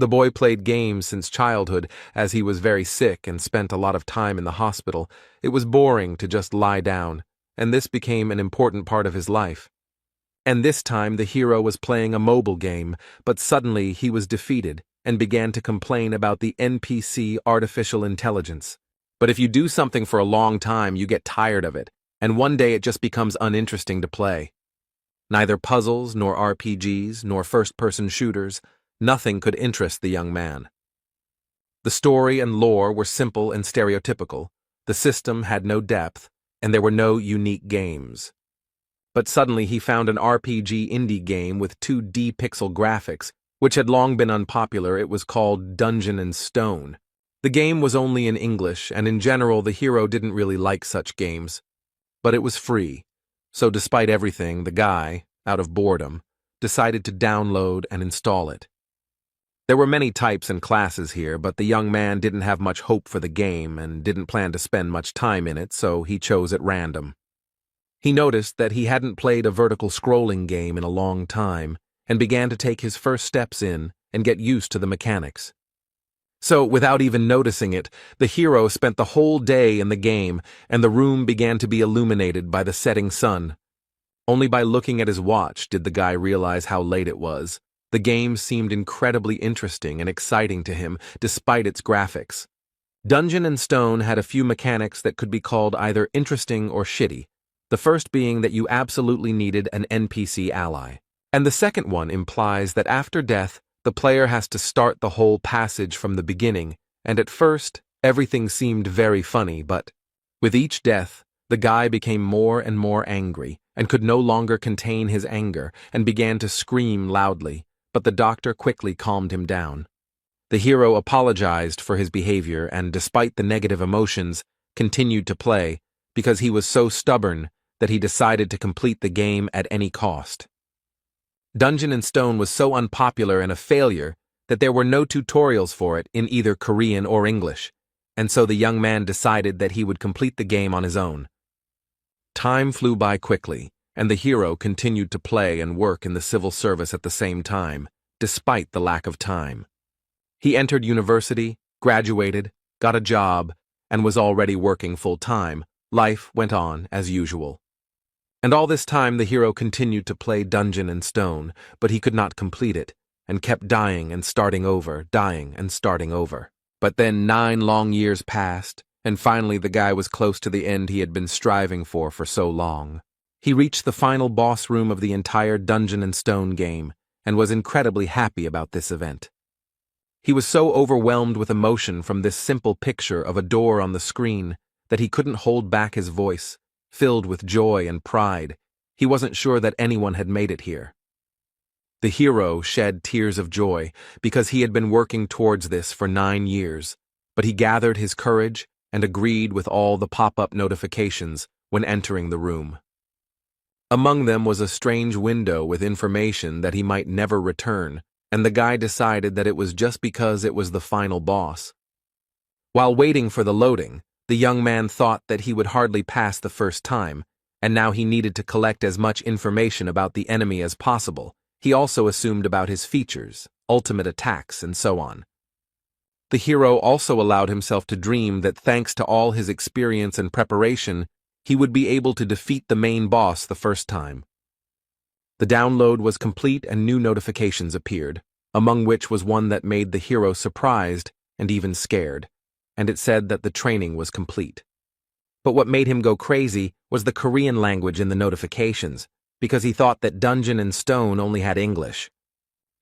The boy played games since childhood, as he was very sick and spent a lot of time in the hospital. It was boring to just lie down, and this became an important part of his life. And this time the hero was playing a mobile game, but suddenly he was defeated and began to complain about the NPC artificial intelligence. But if you do something for a long time, you get tired of it, and one day it just becomes uninteresting to play. Neither puzzles, nor RPGs, nor first-person shooters, nothing could interest the young man. The story and lore were simple and stereotypical, the system had no depth, and there were no unique games. But suddenly he found an RPG indie game with 2D pixel graphics, which had long been unpopular. It was called Dungeon & Stone. The game was only in English, and in general the hero didn't really like such games. But it was free, so despite everything, the guy, out of boredom, decided to download and install it. There were many types and classes here, but the young man didn't have much hope for the game and didn't plan to spend much time in it, so he chose at random. He noticed that he hadn't played a vertical scrolling game in a long time and began to take his first steps in and get used to the mechanics. So, without even noticing it, the hero spent the whole day in the game, and the room began to be illuminated by the setting sun. Only by looking at his watch did the guy realize how late it was. The game seemed incredibly interesting and exciting to him, despite its graphics. Dungeon & Stone had a few mechanics that could be called either interesting or shitty, the first being that you absolutely needed an NPC ally. And the second one implies that after death, the player has to start the whole passage from the beginning, and at first, everything seemed very funny, but with each death, the guy became more and more angry and could no longer contain his anger and began to scream loudly, but the doctor quickly calmed him down. The hero apologized for his behavior and, despite the negative emotions, continued to play because he was so stubborn that he decided to complete the game at any cost. Dungeon & Stone was so unpopular and a failure that there were no tutorials for it in either Korean or English, and so the young man decided that he would complete the game on his own. Time flew by quickly, and the hero continued to play and work in the civil service at the same time, despite the lack of time. He entered university, graduated, got a job, and was already working full-time. Life went on as usual. And all this time the hero continued to play Dungeon & Stone, but he could not complete it, and kept dying and starting over, dying and starting over. But then 9 long years passed, and finally the guy was close to the end he had been striving for so long. He reached the final boss room of the entire Dungeon & Stone game, and was incredibly happy about this event. He was so overwhelmed with emotion from this simple picture of a door on the screen that he couldn't hold back his voice. Filled with joy and pride, he wasn't sure that anyone had made it here. The hero shed tears of joy because he had been working towards this for 9 years, but he gathered his courage and agreed with all the pop-up notifications when entering the room. Among them was a strange window with information that he might never return, and the guy decided that it was just because it was the final boss. While waiting for the loading, the young man thought that he would hardly pass the first time, and now he needed to collect as much information about the enemy as possible. He also assumed about his features, ultimate attacks, and so on. The hero also allowed himself to dream that thanks to all his experience and preparation, he would be able to defeat the main boss the first time. The download was complete and new notifications appeared, among which was one that made the hero surprised and even scared, and it said that the training was complete. But what made him go crazy was the Korean language in the notifications, because he thought that Dungeon & Stone only had English.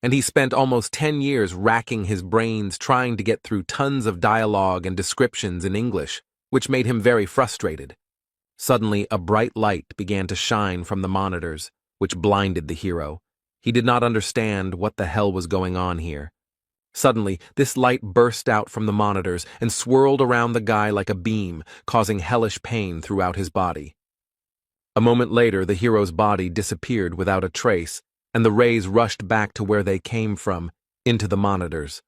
And he spent almost 10 years racking his brains trying to get through tons of dialogue and descriptions in English, which made him very frustrated. Suddenly, a bright light began to shine from the monitors, which blinded the hero. He did not understand what the hell was going on here. Suddenly, this light burst out from the monitors and swirled around the guy like a beam, causing hellish pain throughout his body. A moment later, the hero's body disappeared without a trace, and the rays rushed back to where they came from, into the monitors.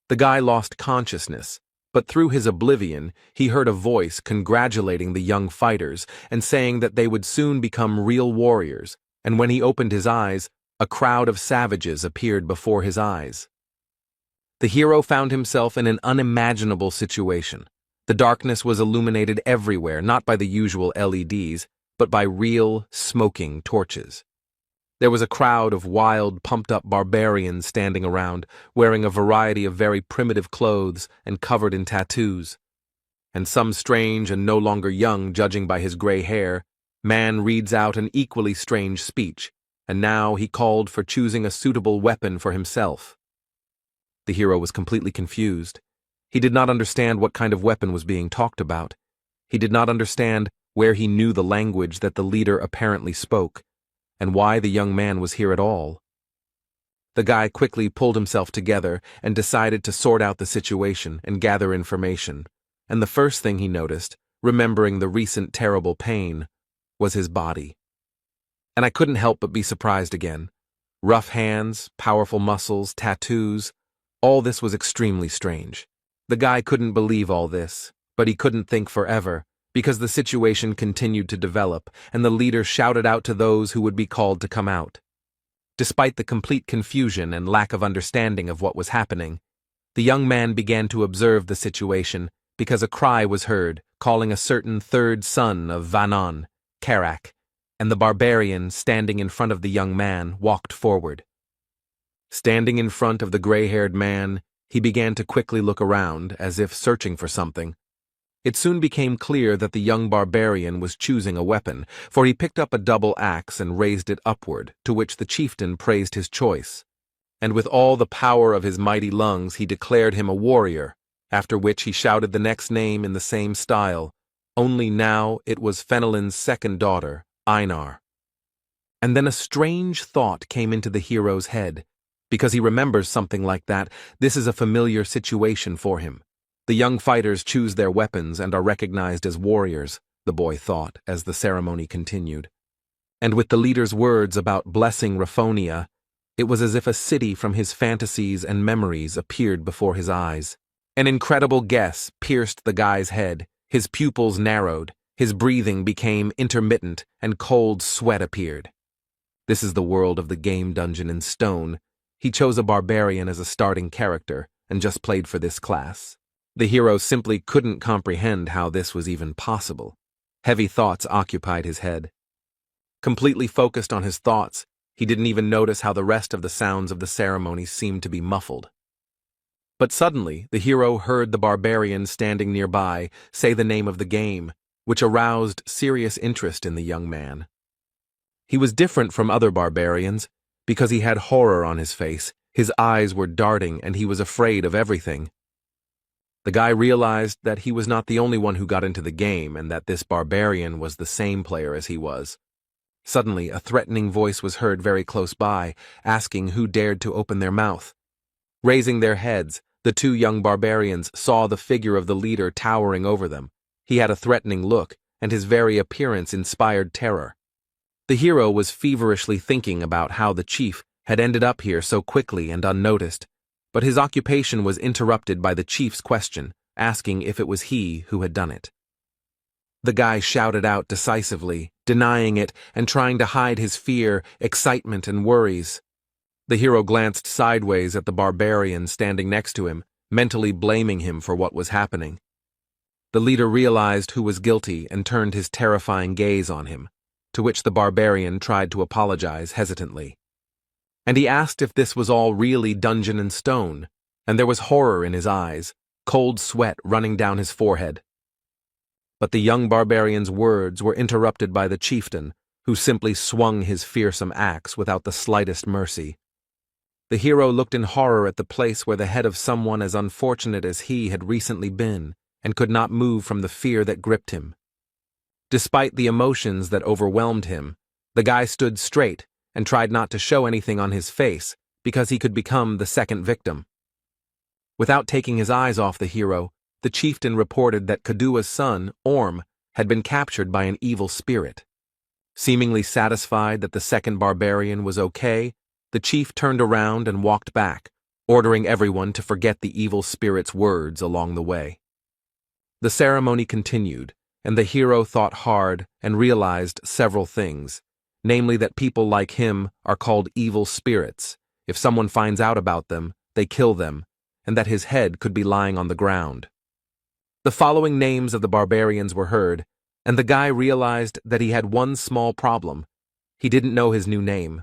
The guy lost consciousness, but through his oblivion, he heard a voice congratulating the young fighters and saying that they would soon become real warriors, and when he opened his eyes, a crowd of savages appeared before his eyes. The hero found himself in an unimaginable situation. The darkness was illuminated everywhere, not by the usual LEDs, but by real, smoking torches. There was a crowd of wild, pumped-up barbarians standing around, wearing a variety of very primitive clothes and covered in tattoos. And some strange and no longer young, judging by his gray hair, man reads out an equally strange speech, and now he called for choosing a suitable weapon for himself. The hero was completely confused. He did not understand what kind of weapon was being talked about. He did not understand where he knew the language that the leader apparently spoke, and why the young man was here at all. The guy quickly pulled himself together and decided to sort out the situation and gather information, and the first thing he noticed, remembering the recent terrible pain, was his body. And I couldn't help but be surprised again. Rough hands, powerful muscles, tattoos, all this was extremely strange. The guy couldn't believe all this, but he couldn't think forever, because the situation continued to develop, and the leader shouted out to those who would be called to come out. Despite the complete confusion and lack of understanding of what was happening, the young man began to observe the situation because a cry was heard calling a certain third son of Vanon, Karak, and the barbarian standing in front of the young man walked forward. Standing in front of the gray-haired man, he began to quickly look around, as if searching for something. It soon became clear that the young barbarian was choosing a weapon, for he picked up a double axe and raised it upward, to which the chieftain praised his choice. And with all the power of his mighty lungs he declared him a warrior, after which he shouted the next name in the same style, only now it was Fenelon's second daughter, Einar. And then a strange thought came into the hero's head. Because he remembers something like that, this is a familiar situation for him. The young fighters choose their weapons and are recognized as warriors, the boy thought, as the ceremony continued. And with the leader's words about blessing Raphonia, it was as if a city from his fantasies and memories appeared before his eyes. An incredible guess pierced the guy's head, his pupils narrowed, his breathing became intermittent, and cold sweat appeared. This is the world of the game dungeon in stone. He chose a barbarian as a starting character, and just played for this class. The hero simply couldn't comprehend how this was even possible. Heavy thoughts occupied his head. Completely focused on his thoughts, he didn't even notice how the rest of the sounds of the ceremony seemed to be muffled. But suddenly, the hero heard the barbarian standing nearby say the name of the game, which aroused serious interest in the young man. He was different from other barbarians, because he had horror on his face, his eyes were darting, and he was afraid of everything. The guy realized that he was not the only one who got into the game, and that this barbarian was the same player as he was. Suddenly, a threatening voice was heard very close by, asking who dared to open their mouth. Raising their heads, the two young barbarians saw the figure of the leader towering over them. He had a threatening look, and his very appearance inspired terror. The hero was feverishly thinking about how the chief had ended up here so quickly and unnoticed, but his occupation was interrupted by the chief's question, asking if it was he who had done it. The guy shouted out decisively, denying it and trying to hide his fear, excitement, and worries. The hero glanced sideways at the barbarian standing next to him, mentally blaming him for what was happening. The leader realized who was guilty and turned his terrifying gaze on him, to which the barbarian tried to apologize hesitantly. And he asked if this was all really dungeon and stone, and there was horror in his eyes, cold sweat running down his forehead. But the young barbarian's words were interrupted by the chieftain, who simply swung his fearsome axe without the slightest mercy. The hero looked in horror at the place where the head of someone as unfortunate as he had recently been, and could not move from the fear that gripped him. Despite the emotions that overwhelmed him, the guy stood straight and tried not to show anything on his face because he could become the second victim. Without taking his eyes off the hero, the chieftain reported that Kadua's son, Orm, had been captured by an evil spirit. Seemingly satisfied that the second barbarian was okay, the chief turned around and walked back, ordering everyone to forget the evil spirit's words along the way. The ceremony continued, and the hero thought hard and realized several things, namely that people like him are called evil spirits. If someone finds out about them, they kill them, and that his head could be lying on the ground. The following names of the barbarians were heard, and the guy realized that he had one small problem. He didn't know his new name.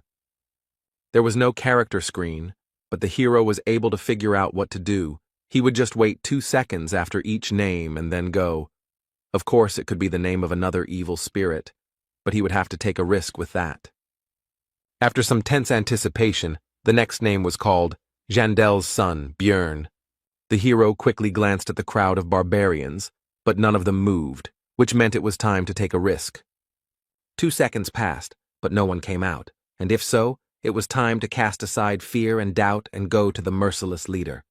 There was no character screen, but the hero was able to figure out what to do. He would just wait 2 seconds after each name and then go. Of course, it could be the name of another evil spirit, but he would have to take a risk with that. After some tense anticipation, the next name was called Jandel's son, Björn. The hero quickly glanced at the crowd of barbarians, but none of them moved, which meant it was time to take a risk. 2 seconds passed, but no one came out, and if so, it was time to cast aside fear and doubt and go to the merciless leader.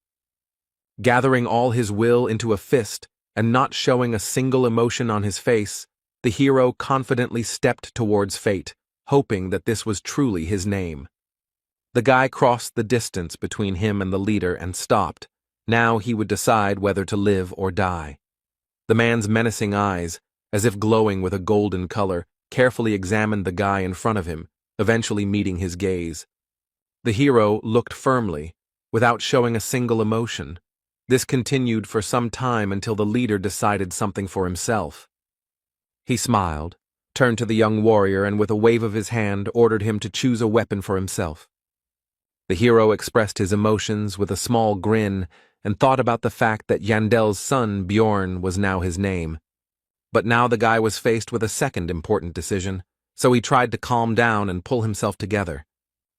Gathering all his will into a fist and not showing a single emotion on his face, the hero confidently stepped towards fate, hoping that this was truly his name. The guy crossed the distance between him and the leader and stopped. Now he would decide whether to live or die. The man's menacing eyes, as if glowing with a golden color, carefully examined the guy in front of him, eventually meeting his gaze. The hero looked firmly, without showing a single emotion. This continued for some time until the leader decided something for himself. He smiled, turned to the young warrior, and with a wave of his hand ordered him to choose a weapon for himself. The hero expressed his emotions with a small grin and thought about the fact that Jandel's son, Bjorn, was now his name. But now the guy was faced with a second important decision, so he tried to calm down and pull himself together.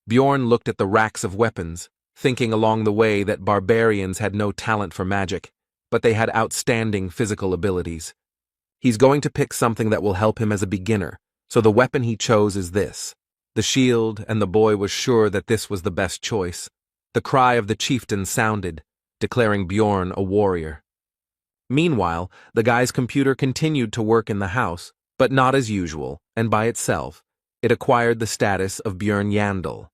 Bjorn looked at the racks of weapons, thinking along the way that barbarians had no talent for magic, but they had outstanding physical abilities. He's going to pick something that will help him as a beginner, so the weapon he chose is this. The shield, and the boy was sure that this was the best choice. The cry of the chieftain sounded, declaring Bjorn a warrior. Meanwhile, the guy's computer continued to work in the house, but not as usual, and by itself. It acquired the status of Björn Yandel.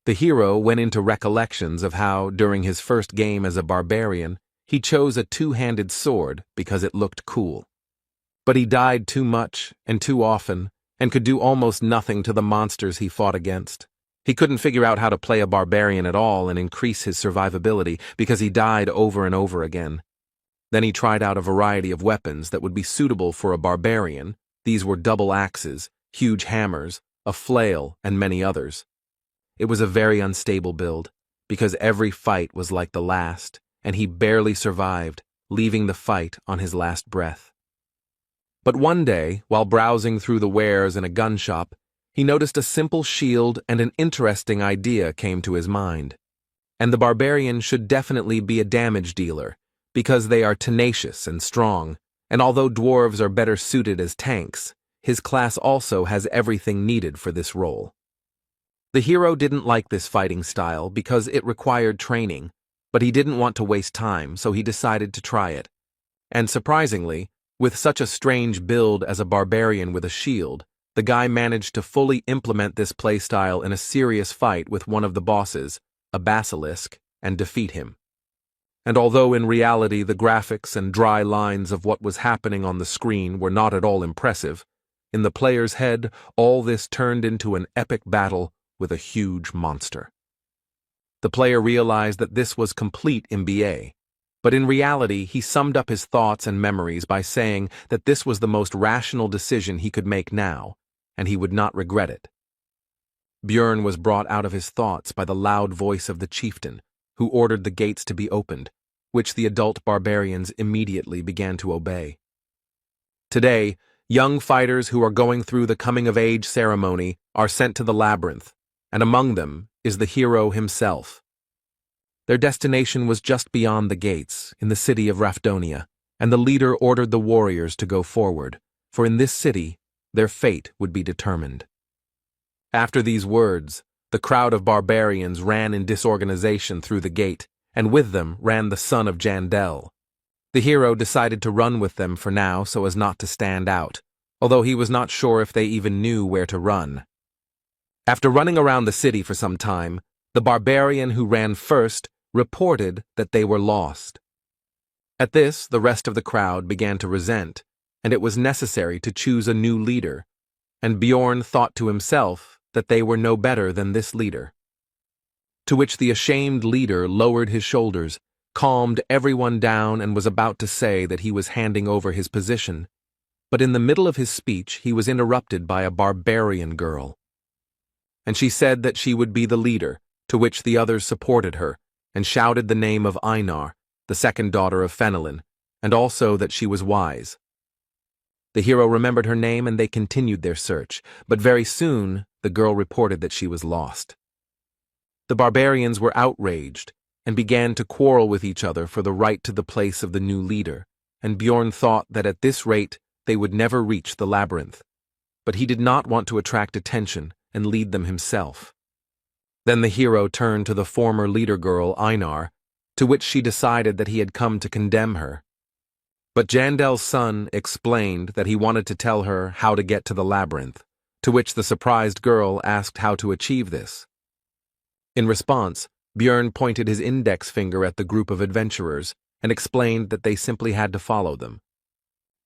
The hero went into recollections of how, during his first game as a barbarian, he chose a two-handed sword because it looked cool. But he died too much and too often, and could do almost nothing to the monsters he fought against. He couldn't figure out how to play a barbarian at all and increase his survivability because he died over and over again. Then he tried out a variety of weapons that would be suitable for a barbarian. These were double axes, huge hammers, a flail, and many others. It was a very unstable build, because every fight was like the last, and he barely survived, leaving the fight on his last breath. But one day, while browsing through the wares in a gun shop, he noticed a simple shield and an interesting idea came to his mind. And the barbarian should definitely be a damage dealer, because they are tenacious and strong, and although dwarves are better suited as tanks, his class also has everything needed for this role. The hero didn't like this fighting style because it required training, but he didn't want to waste time, so he decided to try it. And surprisingly, with such a strange build as a barbarian with a shield, the guy managed to fully implement this playstyle in a serious fight with one of the bosses, a basilisk, and defeat him. And although in reality the graphics and dry lines of what was happening on the screen were not at all impressive, in the player's head all this turned into an epic battle with a huge monster. The player realized that this was complete MBA, but in reality he summed up his thoughts and memories by saying that this was the most rational decision he could make now, and he would not regret it. Björn was brought out of his thoughts by the loud voice of the chieftain, who ordered the gates to be opened, which the adult barbarians immediately began to obey. Today, young fighters who are going through the coming-of-age ceremony are sent to the labyrinth, and among them is the hero himself. Their destination was just beyond the gates, in the city of Rafdonia, and the leader ordered the warriors to go forward, for in this city, their fate would be determined. After these words, the crowd of barbarians ran in disorganization through the gate, and with them ran the son of Jandel. The hero decided to run with them for now so as not to stand out, although he was not sure if they even knew where to run. After running around the city for some time, the barbarian who ran first reported that they were lost. At this, the rest of the crowd began to resent, and it was necessary to choose a new leader, and Bjorn thought to himself that they were no better than this leader. To which the ashamed leader lowered his shoulders calmed everyone down and was about to say that he was handing over his position. But in the middle of his speech, he was interrupted by a barbarian girl. And she said that she would be the leader, to which the others supported her, and shouted the name of Einar, the second daughter of Fenelon, and also that she was wise. The hero remembered her name and they continued their search, but very soon the girl reported that she was lost. The barbarians were outraged and began to quarrel with each other for the right to the place of the new leader, and Bjorn thought that at this rate they would never reach the labyrinth. But he did not want to attract attention and lead them himself. Then the hero turned to the former leader girl, Einar, to which she decided that he had come to condemn her. But Jandel's son explained that he wanted to tell her how to get to the labyrinth, to which the surprised girl asked how to achieve this. In response, Bjorn pointed his index finger at the group of adventurers and explained that they simply had to follow them.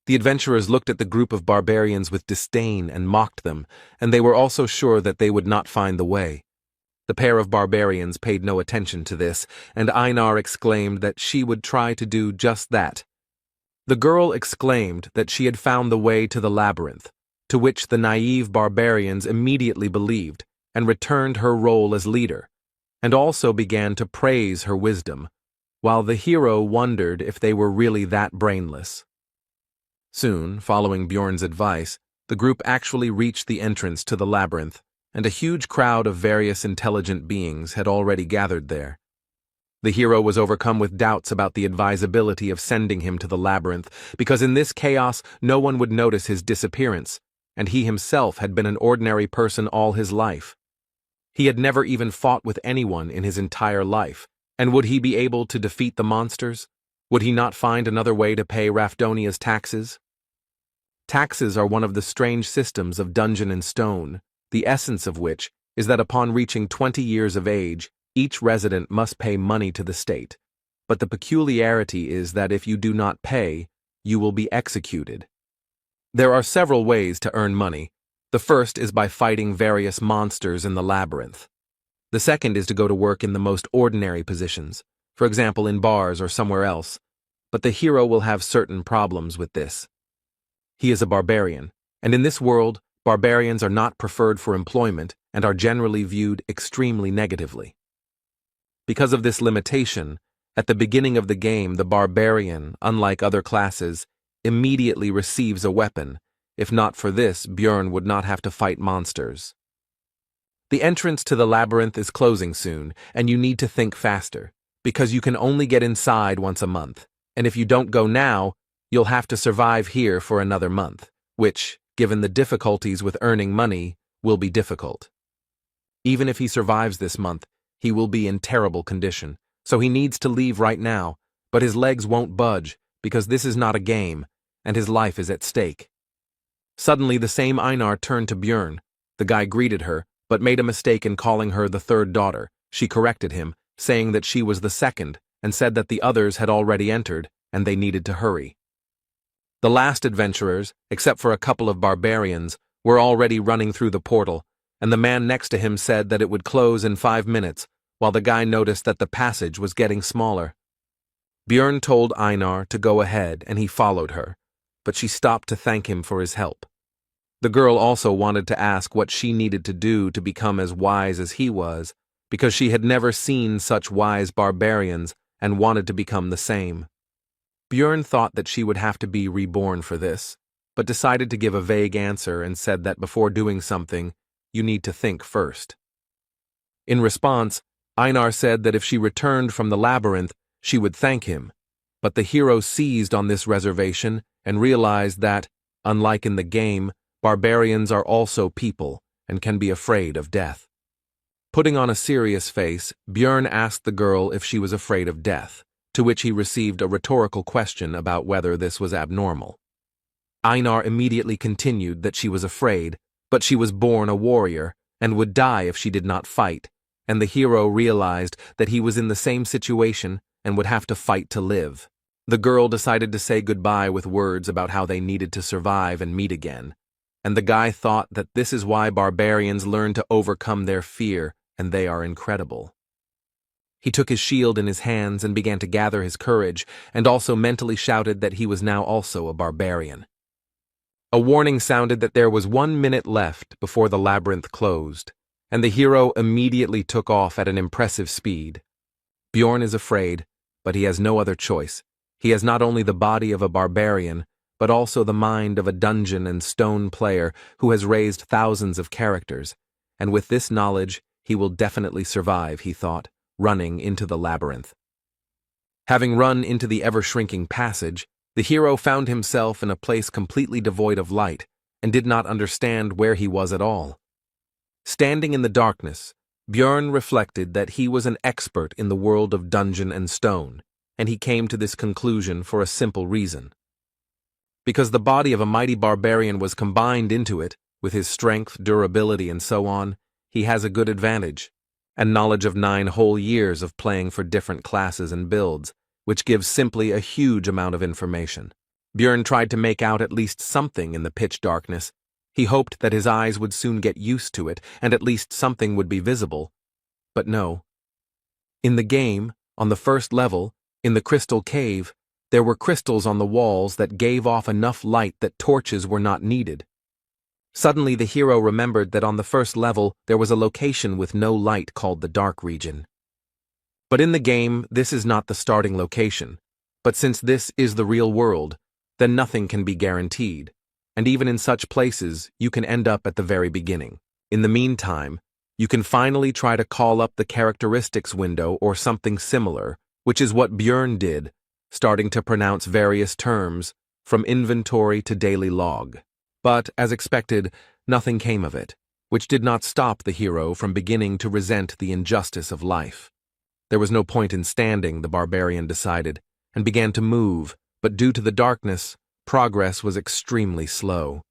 The adventurers looked at the group of barbarians with disdain and mocked them, and they were also sure that they would not find the way. The pair of barbarians paid no attention to this, and Einar exclaimed that she would try to do just that. The girl exclaimed that she had found the way to the labyrinth, to which the naive barbarians immediately believed and returned her role as leader, and also began to praise her wisdom, while the hero wondered if they were really that brainless. Soon, following Bjorn's advice, the group actually reached the entrance to the labyrinth, and a huge crowd of various intelligent beings had already gathered there. The hero was overcome with doubts about the advisability of sending him to the labyrinth, because in this chaos no one would notice his disappearance, and he himself had been an ordinary person all his life. He had never even fought with anyone in his entire life, and would he be able to defeat the monsters? Would he not find another way to pay Rafdonia's taxes? Taxes are one of the strange systems of Dungeon and Stone, the essence of which is that upon reaching 20 years of age, each resident must pay money to the state, but the peculiarity is that if you do not pay, you will be executed. There are several ways to earn money. The first is by fighting various monsters in the labyrinth. The second is to go to work in the most ordinary positions, for example in bars or somewhere else, but the hero will have certain problems with this. He is a barbarian, and in this world, barbarians are not preferred for employment and are generally viewed extremely negatively. Because of this limitation, at the beginning of the game, the barbarian, unlike other classes, immediately receives a weapon. If not for this, Bjorn would not have to fight monsters. The entrance to the labyrinth is closing soon, and you need to think faster, because you can only get inside once a month, and if you don't go now, you'll have to survive here for another month, which, given the difficulties with earning money, will be difficult. Even if he survives this month, he will be in terrible condition, so he needs to leave right now, but his legs won't budge because this is not a game, and his life is at stake. Suddenly the same Einar turned to Bjorn. The guy greeted her, but made a mistake in calling her the third daughter. She corrected him, saying that she was the second, and said that the others had already entered, and they needed to hurry. The last adventurers, except for a couple of barbarians, were already running through the portal, and the man next to him said that it would close in 5 minutes, while the guy noticed that the passage was getting smaller. Bjorn told Einar to go ahead, and he followed her, but she stopped to thank him for his help. The girl also wanted to ask what she needed to do to become as wise as he was, because she had never seen such wise barbarians and wanted to become the same. Bjorn thought that she would have to be reborn for this, but decided to give a vague answer and said that before doing something, you need to think first. In response, Einar said that if she returned from the labyrinth, she would thank him, but the hero seized on this reservation and realized that, unlike in the game, barbarians are also people and can be afraid of death. Putting on a serious face, Bjorn asked the girl if she was afraid of death, to which he received a rhetorical question about whether this was abnormal. Einar immediately continued that she was afraid, but she was born a warrior and would die if she did not fight, and the hero realized that he was in the same situation and would have to fight to live. The girl decided to say goodbye with words about how they needed to survive and meet again, and the guy thought that this is why barbarians learn to overcome their fear, and they are incredible. He took his shield in his hands and began to gather his courage, and also mentally shouted that he was now also a barbarian. A warning sounded that there was 1 minute left before the labyrinth closed, and the hero immediately took off at an impressive speed. Bjorn is afraid, but he has no other choice. He has not only the body of a barbarian, but also the mind of a dungeon and stone player who has raised thousands of characters, and with this knowledge he will definitely survive, he thought, running into the labyrinth. Having run into the ever-shrinking passage, the hero found himself in a place completely devoid of light, and did not understand where he was at all. Standing in the darkness, Bjorn reflected that he was an expert in the world of dungeon and stone, and he came to this conclusion for a simple reason. Because the body of a mighty barbarian was combined into it, with his strength, durability, and so on, he has a good advantage, and knowledge of 9 whole years of playing for different classes and builds, which gives simply a huge amount of information. Bjorn tried to make out at least something in the pitch darkness. He hoped that his eyes would soon get used to it, and at least something would be visible. But no. In the game, on the first level, in the crystal cave, there were crystals on the walls that gave off enough light that torches were not needed. Suddenly the hero remembered that on the first level there was a location with no light called the Dark Region. But in the game, this is not the starting location. But since this is the real world, then nothing can be guaranteed. And even in such places, you can end up at the very beginning. In the meantime, you can finally try to call up the characteristics window or something similar, which is what Bjorn did, starting to pronounce various terms, from inventory to daily log. But, as expected, nothing came of it, which did not stop the hero from beginning to resent the injustice of life. There was no point in standing, the barbarian decided, and began to move, but due to the darkness, progress was extremely slow.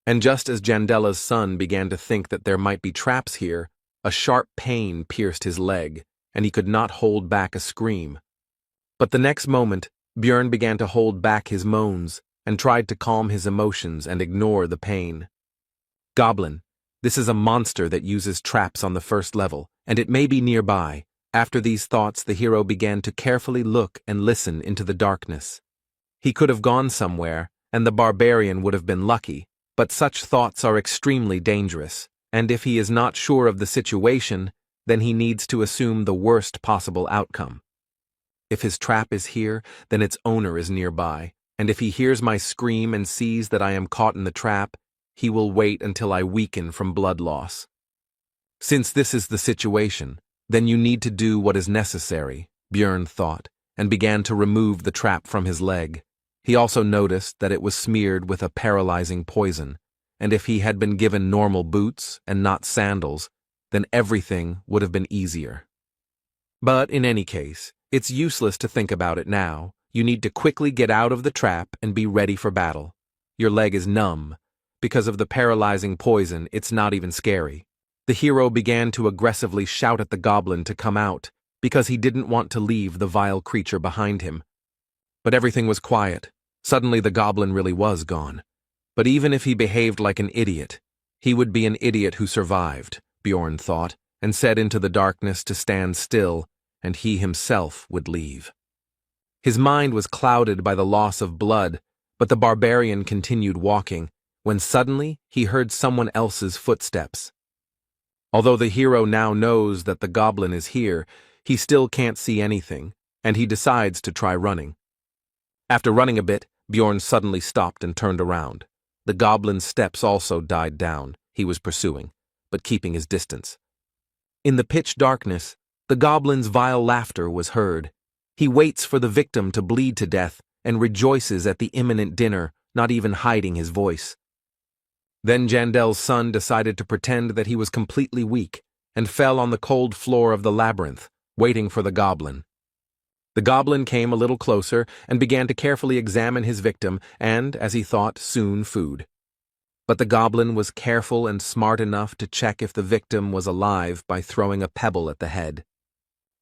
And just as Jandella's son began to think that there might be traps here, a sharp pain pierced his leg, and he could not hold back a scream. But the next moment, Bjorn began to hold back his moans, and tried to calm his emotions and ignore the pain. Goblin, this is a monster that uses traps on the first level, and it may be nearby. After these thoughts, the hero began to carefully look and listen into the darkness. He could have gone somewhere, and the barbarian would have been lucky, but such thoughts are extremely dangerous, and if he is not sure of the situation, then he needs to assume the worst possible outcome. If his trap is here, then its owner is nearby, and if he hears my scream and sees that I am caught in the trap, he will wait until I weaken from blood loss. Since this is the situation, then you need to do what is necessary, Bjorn thought, and began to remove the trap from his leg. He also noticed that it was smeared with a paralyzing poison, and if he had been given normal boots and not sandals, then everything would have been easier. But in any case, it's useless to think about it now. You need to quickly get out of the trap and be ready for battle. Your leg is numb. Because of the paralyzing poison, it's not even scary. The hero began to aggressively shout at the goblin to come out, because he didn't want to leave the vile creature behind him. But everything was quiet. Suddenly the goblin really was gone. But even if he behaved like an idiot, he would be an idiot who survived, Bjorn thought, and said into the darkness to stand still, and he himself would leave. His mind was clouded by the loss of blood, but the barbarian continued walking, when suddenly he heard someone else's footsteps. Although the hero now knows that the goblin is here, he still can't see anything, and he decides to try running. After running a bit, Bjorn suddenly stopped and turned around. The goblin's steps also died down. He was pursuing, but keeping his distance. In the pitch darkness, the goblin's vile laughter was heard. He waits for the victim to bleed to death and rejoices at the imminent dinner, not even hiding his voice. Then Jandel's son decided to pretend that he was completely weak and fell on the cold floor of the labyrinth, waiting for the goblin. The goblin came a little closer and began to carefully examine his victim and, as he thought, soon food. But the goblin was careful and smart enough to check if the victim was alive by throwing a pebble at the head.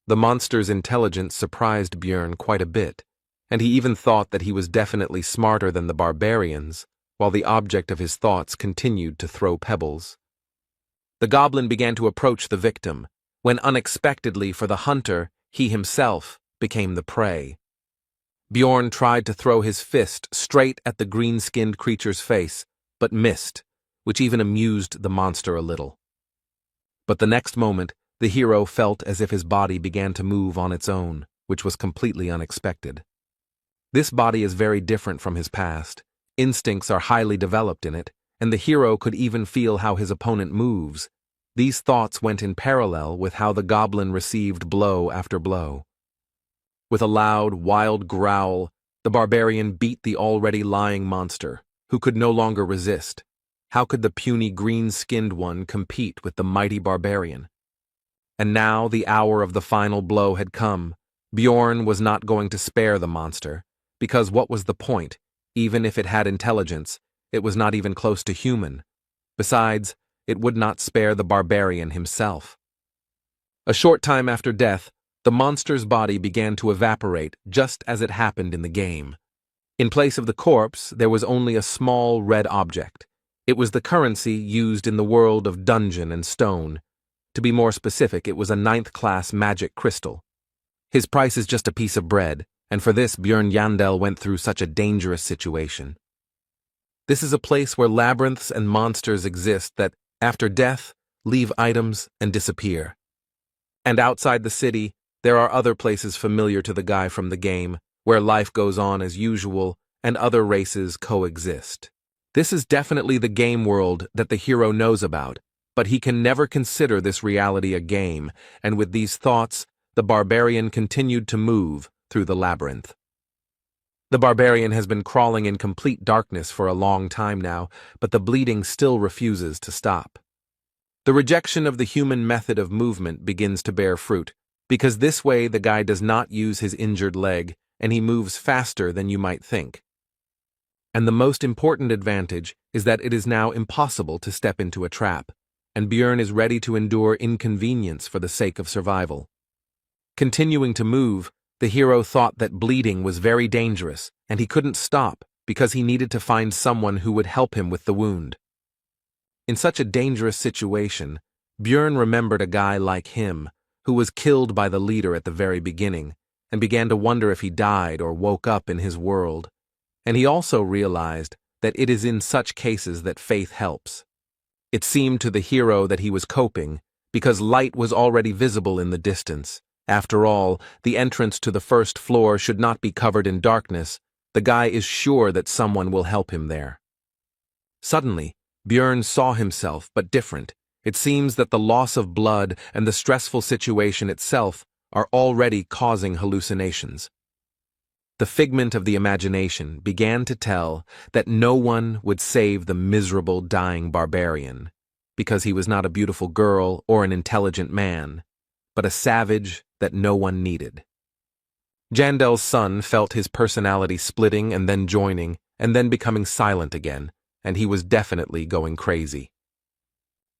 The monster's intelligence surprised Bjorn quite a bit, and he even thought that he was definitely smarter than the barbarians, while the object of his thoughts continued to throw pebbles. The goblin began to approach the victim, when unexpectedly for the hunter, he himself became the prey. Bjorn tried to throw his fist straight at the green-skinned creature's face, but missed, which even amused the monster a little. But the next moment, the hero felt as if his body began to move on its own, which was completely unexpected. This body is very different from his past. Instincts are highly developed in it, and the hero could even feel how his opponent moves. These thoughts went in parallel with how the goblin received blow after blow. With a loud, wild growl, the barbarian beat the already lying monster, who could no longer resist. How could the puny green-skinned one compete with the mighty barbarian? And now the hour of the final blow had come. Bjorn was not going to spare the monster, because what was the point? Even if it had intelligence, it was not even close to human. Besides, it would not spare the barbarian himself. A short time after death, the monster's body began to evaporate just as it happened in the game. In place of the corpse, there was only a small red object. It was the currency used in the world of dungeon and stone. To be more specific, it was a 9th-class magic crystal. His price is just a piece of bread, and for this Bjorn Yandel went through such a dangerous situation. This is a place where labyrinths and monsters exist that, after death, leave items and disappear. And outside the city, there are other places familiar to the guy from the game, where life goes on as usual and other races coexist. This is definitely the game world that the hero knows about, but he can never consider this reality a game, and with these thoughts, the barbarian continued to move through the labyrinth. The barbarian has been crawling in complete darkness for a long time now, but the bleeding still refuses to stop. The rejection of the human method of movement begins to bear fruit, because this way the guy does not use his injured leg, and he moves faster than you might think. And the most important advantage is that it is now impossible to step into a trap, and Bjorn is ready to endure inconvenience for the sake of survival. Continuing to move, the hero thought that bleeding was very dangerous, and he couldn't stop because he needed to find someone who would help him with the wound. In such a dangerous situation, Bjorn remembered a guy like him, who was killed by the leader at the very beginning, and began to wonder if he died or woke up in his world. And he also realized that it is in such cases that faith helps. It seemed to the hero that he was coping, because light was already visible in the distance. After all, the entrance to the first floor should not be covered in darkness. The guy is sure that someone will help him there. Suddenly, Bjorn saw himself, but different. It seems that the loss of blood and the stressful situation itself are already causing hallucinations. The figment of the imagination began to tell that no one would save the miserable dying barbarian, because he was not a beautiful girl or an intelligent man, but a savage that no one needed. Jandel's son felt his personality splitting and then joining, and then becoming silent again, and he was definitely going crazy.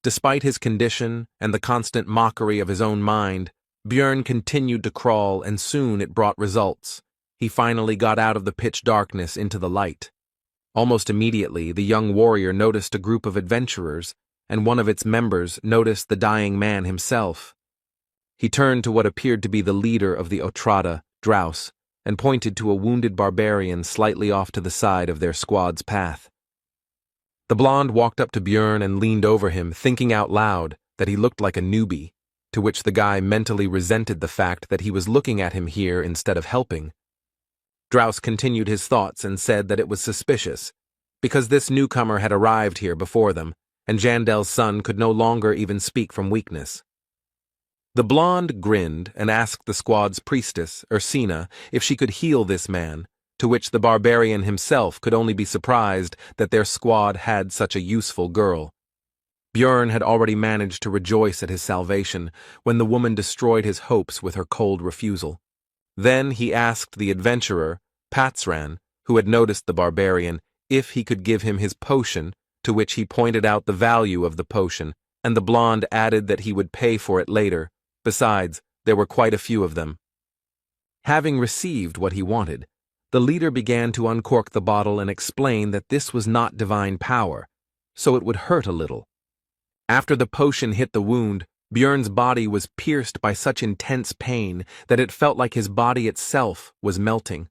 Despite his condition and the constant mockery of his own mind, Bjorn continued to crawl, and soon it brought results. He finally got out of the pitch darkness into the light. Almost immediately, the young warrior noticed a group of adventurers, and one of its members noticed the dying man himself. He turned to what appeared to be the leader of the Otrada, Drouse, and pointed to a wounded barbarian slightly off to the side of their squad's path. The blonde walked up to Bjorn and leaned over him, thinking out loud that he looked like a newbie, to which the guy mentally resented the fact that he was looking at him here instead of helping. Drouse continued his thoughts and said that it was suspicious, because this newcomer had arrived here before them, and Jandel's son could no longer even speak from weakness. The blonde grinned and asked the squad's priestess, Ursina, if she could heal this man, to which the barbarian himself could only be surprised that their squad had such a useful girl. Bjorn had already managed to rejoice at his salvation when the woman destroyed his hopes with her cold refusal. Then he asked the adventurer, Patsran, who had noticed the barbarian, if he could give him his potion, to which he pointed out the value of the potion, and the blonde added that he would pay for it later. Besides, there were quite a few of them. Having received what he wanted, the leader began to uncork the bottle and explain that this was not divine power, so it would hurt a little. After the potion hit the wound, Björn's body was pierced by such intense pain that it felt like his body itself was melting.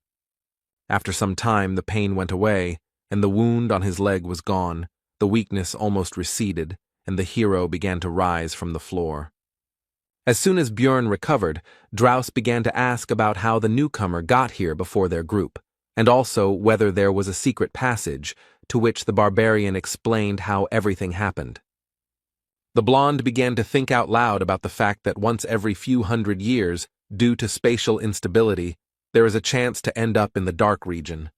After some time, the pain went away, and the wound on his leg was gone, the weakness almost receded, and the hero began to rise from the floor. As soon as Björn recovered, Draus began to ask about how the newcomer got here before their group, and also whether there was a secret passage, to which the barbarian explained how everything happened. The blonde began to think out loud about the fact that once every few hundred years, due to spatial instability, there is a chance to end up in the dark region.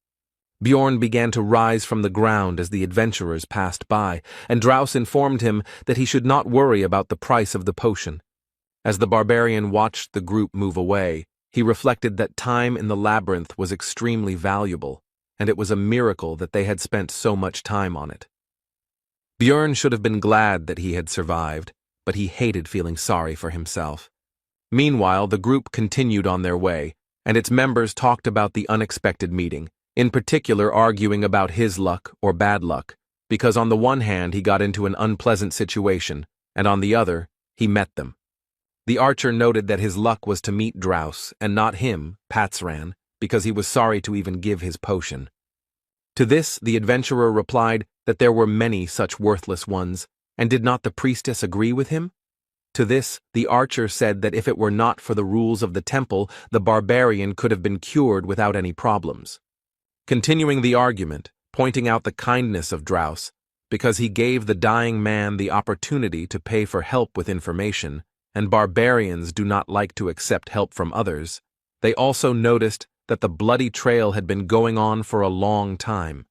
Bjorn began to rise from the ground as the adventurers passed by, and Draus informed him that he should not worry about the price of the potion. As the barbarian watched the group move away, he reflected that time in the labyrinth was extremely valuable, and it was a miracle that they had spent so much time on it. Björn should have been glad that he had survived, but he hated feeling sorry for himself. Meanwhile, the group continued on their way, and its members talked about the unexpected meeting, in particular arguing about his luck or bad luck, because on the one hand he got into an unpleasant situation, and on the other, he met them. The archer noted that his luck was to meet Draus, and not him, Patsran, because he was sorry to even give his potion. To this, the adventurer replied that there were many such worthless ones, and did not the priestess agree with him? To this, the archer said that if it were not for the rules of the temple, the barbarian could have been cured without any problems. Continuing the argument, pointing out the kindness of Draus, because he gave the dying man the opportunity to pay for help with information, and barbarians do not like to accept help from others, they also noticed that the bloody trail had been going on for a long time.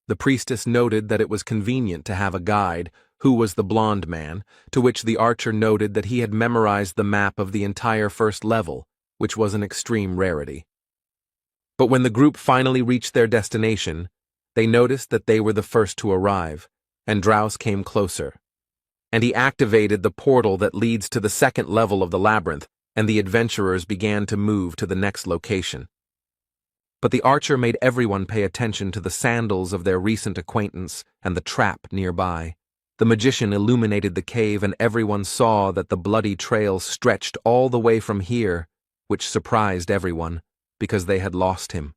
The priestess noted that it was convenient to have a guide, who was the blond man, to which the archer noted that he had memorized the map of the entire first level, which was an extreme rarity. But when the group finally reached their destination, they noticed that they were the first to arrive, and Draus came closer. And he activated the portal that leads to the second level of the labyrinth, and the adventurers began to move to the next location. But the archer made everyone pay attention to the sandals of their recent acquaintance and the trap nearby. The magician illuminated the cave, and everyone saw that the bloody trail stretched all the way from here, which surprised everyone, because they had lost him.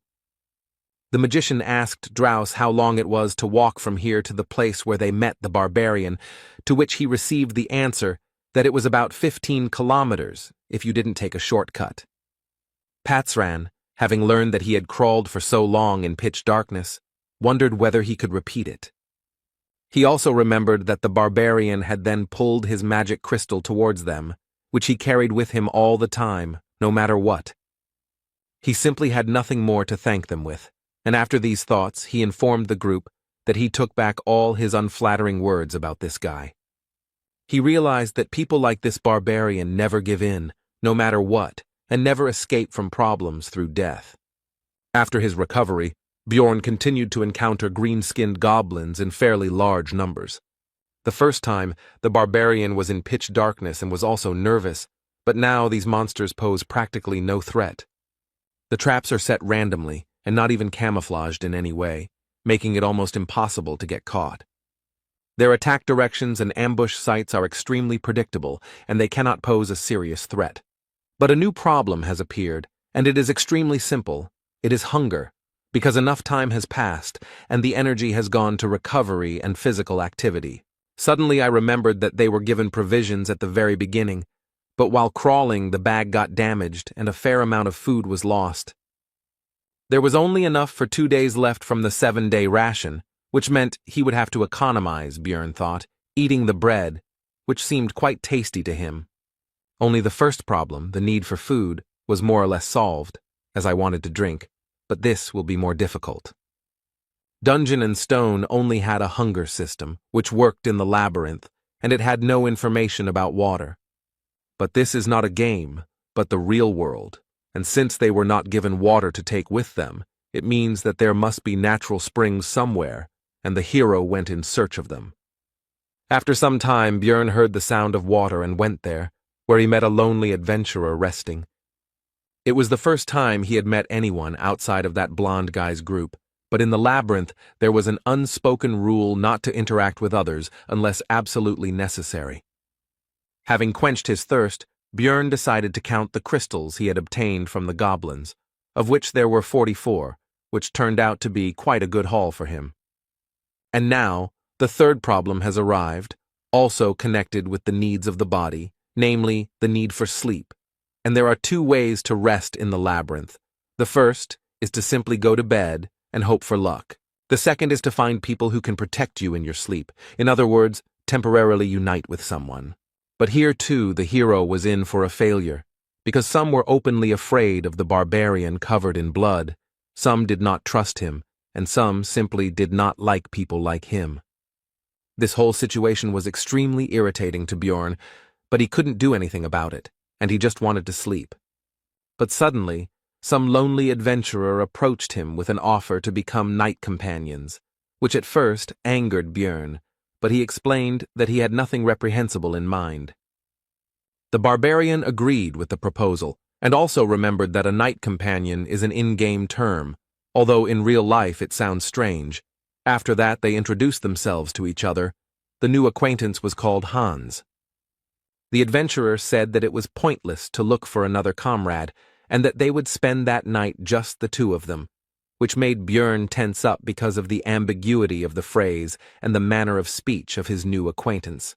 The magician asked Draus how long it was to walk from here to the place where they met the barbarian, to which he received the answer that it was about 15 kilometers if you didn't take a shortcut. Patsran, having learned that he had crawled for so long in pitch darkness, wondered whether he could repeat it. He also remembered that the barbarian had then pulled his magic crystal towards them, which he carried with him all the time, no matter what. He simply had nothing more to thank them with, and after these thoughts he informed the group that he took back all his unflattering words about this guy. He realized that people like this barbarian never give in, no matter what, and never escape from problems through death. After his recovery, Bjorn continued to encounter green-skinned goblins in fairly large numbers. The first time, the barbarian was in pitch darkness and was also nervous, but now these monsters pose practically no threat. The traps are set randomly, and not even camouflaged in any way, making it almost impossible to get caught. Their attack directions and ambush sites are extremely predictable, and they cannot pose a serious threat. But a new problem has appeared, and it is extremely simple. It is hunger, because enough time has passed, and the energy has gone to recovery and physical activity. Suddenly I remembered that they were given provisions at the very beginning, but while crawling the bag got damaged and a fair amount of food was lost. There was only enough for 2 days left from the 7-day ration, which meant he would have to economize, Björn thought, eating the bread, which seemed quite tasty to him. Only the first problem, the need for food, was more or less solved, as I wanted to drink, but this will be more difficult. Dungeon and Stone only had a hunger system, which worked in the labyrinth, and it had no information about water. But this is not a game, but the real world. And since they were not given water to take with them, it means that there must be natural springs somewhere, and the hero went in search of them. After some time, Björn heard the sound of water and went there, where he met a lonely adventurer resting. It was the first time he had met anyone outside of that blonde guy's group, but in the labyrinth there was an unspoken rule not to interact with others unless absolutely necessary. Having quenched his thirst, Björn decided to count the crystals he had obtained from the goblins, of which there were 44, which turned out to be quite a good haul for him. And now, the third problem has arrived, also connected with the needs of the body, namely, the need for sleep. And there are two ways to rest in the labyrinth. The first is to simply go to bed and hope for luck. The second is to find people who can protect you in your sleep. In other words, temporarily unite with someone. But here too the hero was in for a failure, because some were openly afraid of the barbarian covered in blood, some did not trust him, and some simply did not like people like him. This whole situation was extremely irritating to Björn, but he couldn't do anything about it, and he just wanted to sleep. But suddenly, some lonely adventurer approached him with an offer to become night companions, which at first angered Björn, but he explained that he had nothing reprehensible in mind. The barbarian agreed with the proposal, and also remembered that a night companion is an in-game term, although in real life it sounds strange. After that they introduced themselves to each other. The new acquaintance was called Hans. The adventurer said that it was pointless to look for another comrade, and that they would spend that night just the two of them, which made Björn tense up because of the ambiguity of the phrase and the manner of speech of his new acquaintance.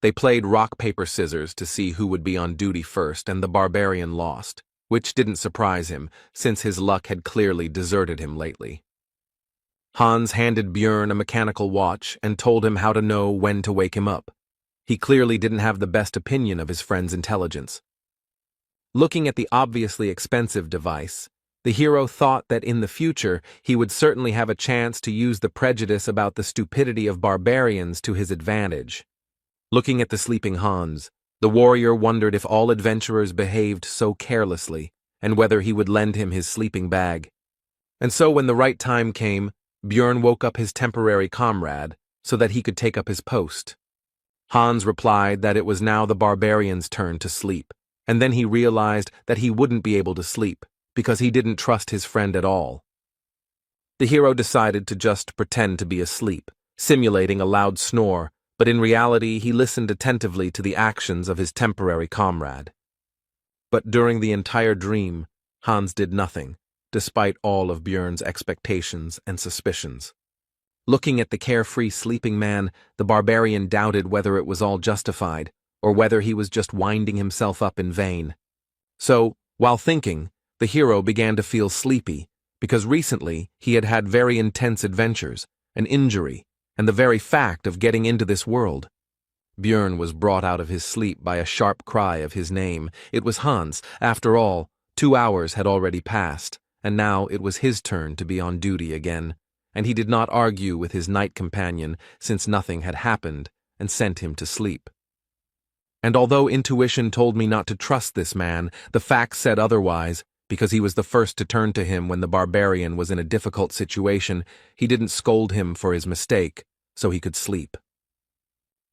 They played rock, paper, scissors to see who would be on duty first, and the barbarian lost, which didn't surprise him, since his luck had clearly deserted him lately. Hans handed Björn a mechanical watch and told him how to know when to wake him up. He clearly didn't have the best opinion of his friend's intelligence. Looking at the obviously expensive device, the hero thought that in the future he would certainly have a chance to use the prejudice about the stupidity of barbarians to his advantage. Looking at the sleeping Hans, the warrior wondered if all adventurers behaved so carelessly, and whether he would lend him his sleeping bag. And so when the right time came, Björn woke up his temporary comrade so that he could take up his post. Hans replied that it was now the barbarian's turn to sleep, and then he realized that he wouldn't be able to sleep because he didn't trust his friend at all. The hero decided to just pretend to be asleep, simulating a loud snore, but in reality he listened attentively to the actions of his temporary comrade. But during the entire dream, Hans did nothing, despite all of Björn's expectations and suspicions. Looking at the carefree sleeping man, the barbarian doubted whether it was all justified, or whether he was just winding himself up in vain. So, while thinking, the hero began to feel sleepy, because recently he had had very intense adventures, an injury, and the very fact of getting into this world. Björn was brought out of his sleep by a sharp cry of his name. It was Hans. After all, 2 hours had already passed, and now it was his turn to be on duty again, and he did not argue with his night companion since nothing had happened and sent him to sleep. And although intuition told me not to trust this man, the facts said otherwise. Because he was the first to turn to him when the barbarian was in a difficult situation, he didn't scold him for his mistake, so he could sleep.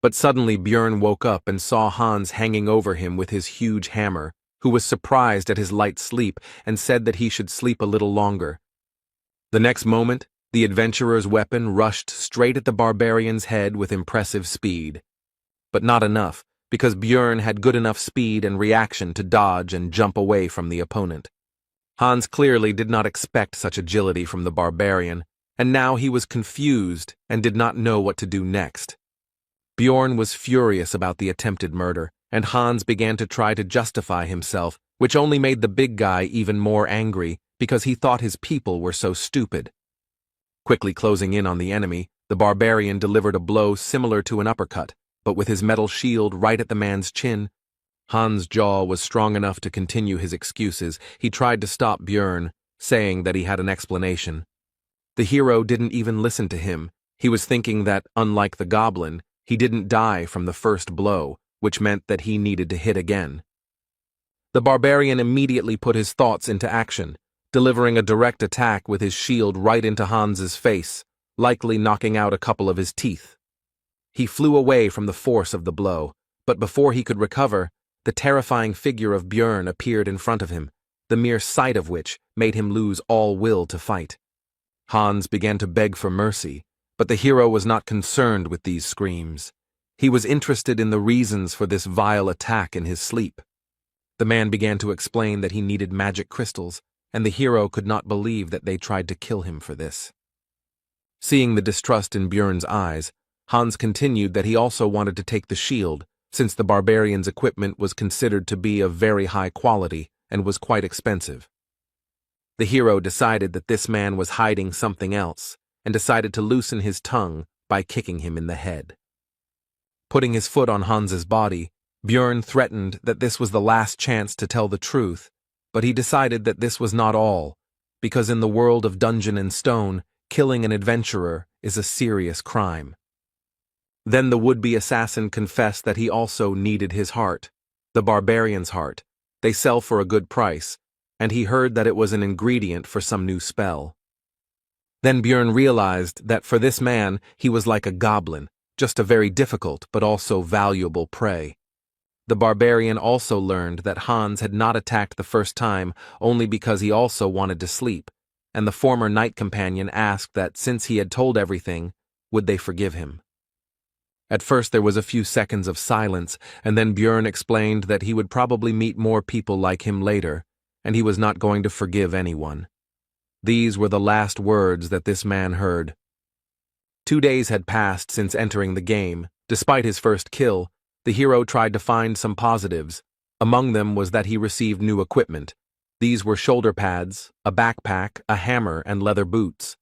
But suddenly Björn woke up and saw Hans hanging over him with his huge hammer, who was surprised at his light sleep and said that he should sleep a little longer. The next moment, the adventurer's weapon rushed straight at the barbarian's head with impressive speed. But not enough, because Björn had good enough speed and reaction to dodge and jump away from the opponent. Hans clearly did not expect such agility from the barbarian, and now he was confused and did not know what to do next. Björn was furious about the attempted murder, and Hans began to try to justify himself, which only made the big guy even more angry because he thought his people were so stupid. Quickly closing in on the enemy, the barbarian delivered a blow similar to an uppercut, but with his metal shield right at the man's chin. Hans' jaw was strong enough to continue his excuses. He tried to stop Björn, saying that he had an explanation. The hero didn't even listen to him. He was thinking that, unlike the goblin, he didn't die from the first blow, which meant that he needed to hit again. The barbarian immediately put his thoughts into action, delivering a direct attack with his shield right into Hans's face, likely knocking out a couple of his teeth. He flew away from the force of the blow, but before he could recover, the terrifying figure of Björn appeared in front of him, the mere sight of which made him lose all will to fight. Hans began to beg for mercy, but the hero was not concerned with these screams. He was interested in the reasons for this vile attack in his sleep. The man began to explain that he needed magic crystals, and the hero could not believe that they tried to kill him for this. Seeing the distrust in Björn's eyes, Hans continued that he also wanted to take the shield, since the barbarian's equipment was considered to be of very high quality and was quite expensive. The hero decided that this man was hiding something else, and decided to loosen his tongue by kicking him in the head. Putting his foot on Hans's body, Björn threatened that this was the last chance to tell the truth, but he decided that this was not all, because in the world of Dungeon and Stone, killing an adventurer is a serious crime. Then the would-be assassin confessed that he also needed his heart, the barbarian's heart. They sell for a good price, and he heard that it was an ingredient for some new spell. Then Björn realized that for this man he was like a goblin, just a very difficult but also valuable prey. The barbarian also learned that Hans had not attacked the first time only because he also wanted to sleep, and the former knight companion asked that since he had told everything, would they forgive him. At first there was a few seconds of silence, and then Björn explained that he would probably meet more people like him later, and he was not going to forgive anyone. These were the last words that this man heard. 2 days had passed since entering the game. Despite his first kill, the hero tried to find some positives. Among them was that he received new equipment. These were shoulder pads, a backpack, a hammer, and leather boots.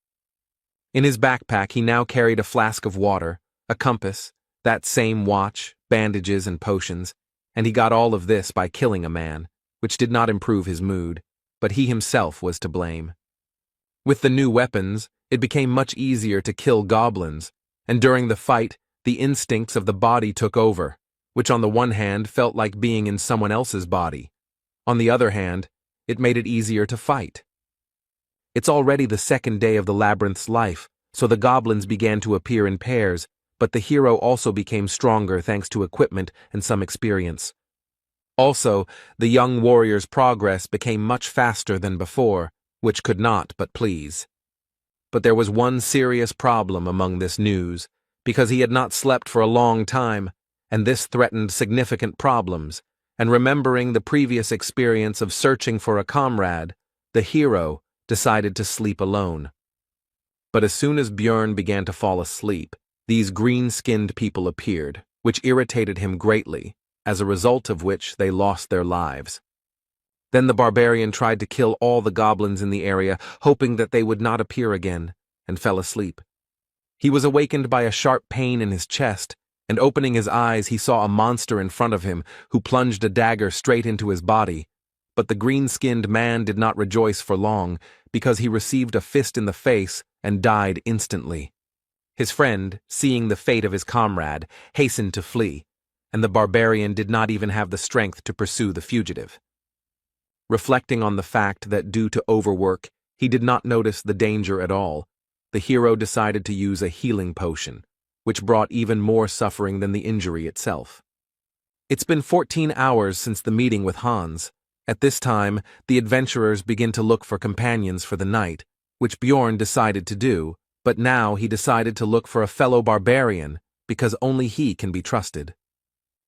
In his backpack he now carried a flask of water, a compass, that same watch, bandages, and potions, and he got all of this by killing a man, which did not improve his mood, but he himself was to blame. With the new weapons, it became much easier to kill goblins, and during the fight, the instincts of the body took over, which on the one hand felt like being in someone else's body. On the other hand, it made it easier to fight. It's already the second day of the labyrinth's life, so the goblins began to appear in pairs, but the hero also became stronger thanks to equipment and some experience. Also, the young warrior's progress became much faster than before, which could not but please. But there was one serious problem among this news, because he had not slept for a long time, and this threatened significant problems, and remembering the previous experience of searching for a comrade, the hero decided to sleep alone. But as soon as Björn began to fall asleep, these green-skinned people appeared, which irritated him greatly, as a result of which they lost their lives. Then the barbarian tried to kill all the goblins in the area, hoping that they would not appear again, and fell asleep. He was awakened by a sharp pain in his chest, and opening his eyes he saw a monster in front of him who plunged a dagger straight into his body. But the green-skinned man did not rejoice for long, because he received a fist in the face and died instantly. His friend, seeing the fate of his comrade, hastened to flee, and the barbarian did not even have the strength to pursue the fugitive. Reflecting on the fact that due to overwork, he did not notice the danger at all, the hero decided to use a healing potion, which brought even more suffering than the injury itself. It's been 14 hours since the meeting with Hans. At this time, the adventurers begin to look for companions for the night, which Björn decided to do, but now he decided to look for a fellow barbarian, because only he can be trusted.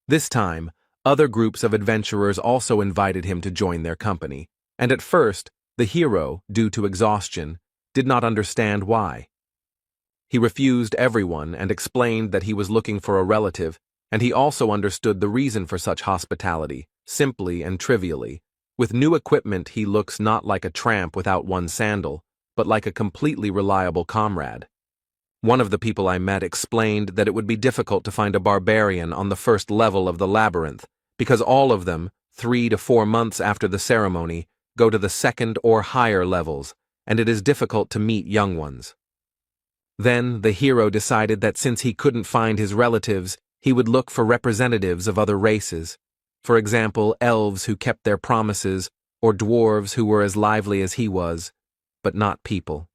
This time, other groups of adventurers also invited him to join their company, and at first, the hero, due to exhaustion, did not understand why. He refused everyone and explained that he was looking for a relative, and he also understood the reason for such hospitality, simply and trivially. With new equipment he looks not like a tramp without one sandal, but like a completely reliable comrade. One of the people I met explained that it would be difficult to find a barbarian on the first level of the labyrinth, because all of them, 3 to 4 months after the ceremony, go to the second or higher levels, and it is difficult to meet young ones. Then the hero decided that since he couldn't find his relatives, he would look for representatives of other races. For example, elves who kept their promises, or dwarves who were as lively as he was, but not people.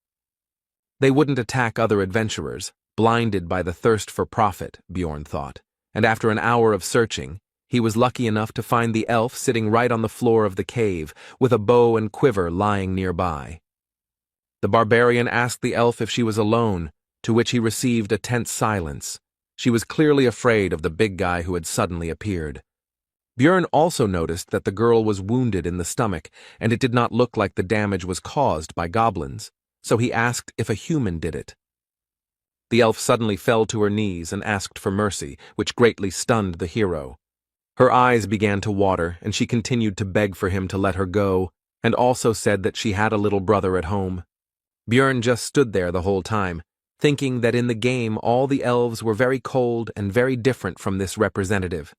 They wouldn't attack other adventurers, blinded by the thirst for profit, Björn thought, and after an hour of searching, he was lucky enough to find the elf sitting right on the floor of the cave, with a bow and quiver lying nearby. The barbarian asked the elf if she was alone, to which he received a tense silence, She was clearly afraid of the big guy who had suddenly appeared. Björn also noticed that the girl was wounded in the stomach, and it did not look like the damage was caused by goblins, so he asked if a human did it. The elf suddenly fell to her knees and asked for mercy, which greatly stunned the hero. Her eyes began to water, and she continued to beg for him to let her go, and also said that she had a little brother at home. Björn just stood there the whole time, thinking that in the game all the elves were very cold and very different from this representative.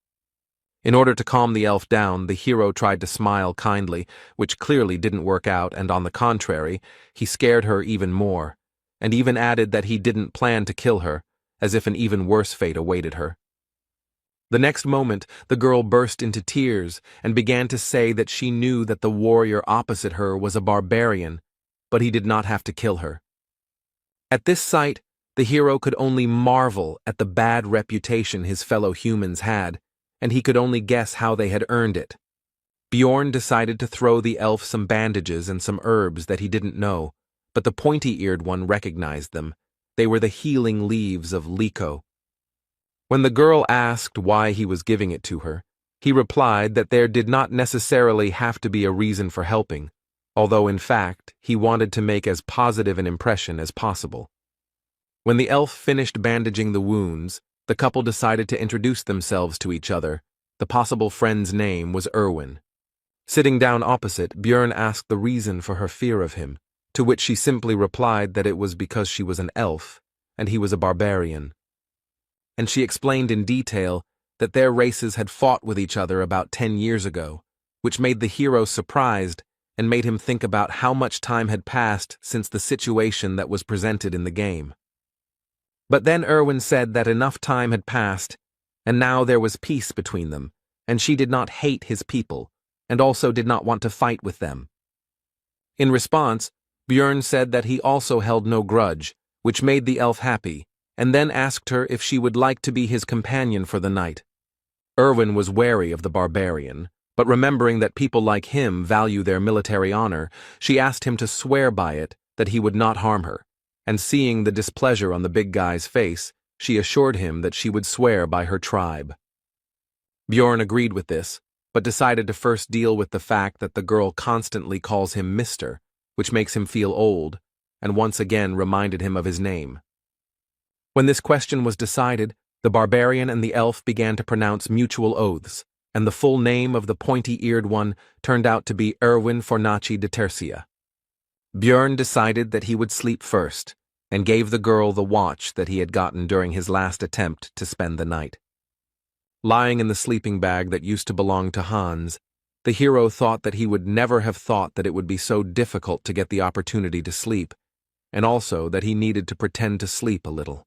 In order to calm the elf down, the hero tried to smile kindly, which clearly didn't work out, and on the contrary, he scared her even more, and even added that he didn't plan to kill her, as if an even worse fate awaited her. The next moment, the girl burst into tears and began to say that she knew that the warrior opposite her was a barbarian, but he did not have to kill her. At this sight, the hero could only marvel at the bad reputation his fellow humans had, and he could only guess how they had earned it. Bjorn decided to throw the elf some bandages and some herbs that he didn't know, but the pointy-eared one recognized them. They were the healing leaves of Liko. When the girl asked why he was giving it to her, he replied that there did not necessarily have to be a reason for helping, although in fact he wanted to make as positive an impression as possible. When the elf finished bandaging the wounds, the couple decided to introduce themselves to each other. The possible friend's name was Erwin. Sitting down opposite, Björn asked the reason for her fear of him, to which she simply replied that it was because she was an elf, and he was a barbarian. And she explained in detail that their races had fought with each other about 10 years ago, which made the hero surprised and made him think about how much time had passed since the situation that was presented in the game. But then Erwin said that enough time had passed, and now there was peace between them, and she did not hate his people, and also did not want to fight with them. In response, Björn said that he also held no grudge, which made the elf happy, and then asked her if she would like to be his companion for the night. Erwin was wary of the barbarian, but remembering that people like him value their military honor, she asked him to swear by it that he would not harm her, and seeing the displeasure on the big guy's face, she assured him that she would swear by her tribe. Bjorn agreed with this, but decided to first deal with the fact that the girl constantly calls him Mr., which makes him feel old, and once again reminded him of his name. When this question was decided, the barbarian and the elf began to pronounce mutual oaths, and the full name of the pointy-eared one turned out to be Erwin Fornaci de Tercia. Björn decided that he would sleep first, and gave the girl the watch that he had gotten during his last attempt to spend the night. Lying in the sleeping bag that used to belong to Hans, the hero thought that he would never have thought that it would be so difficult to get the opportunity to sleep, and also that he needed to pretend to sleep a little.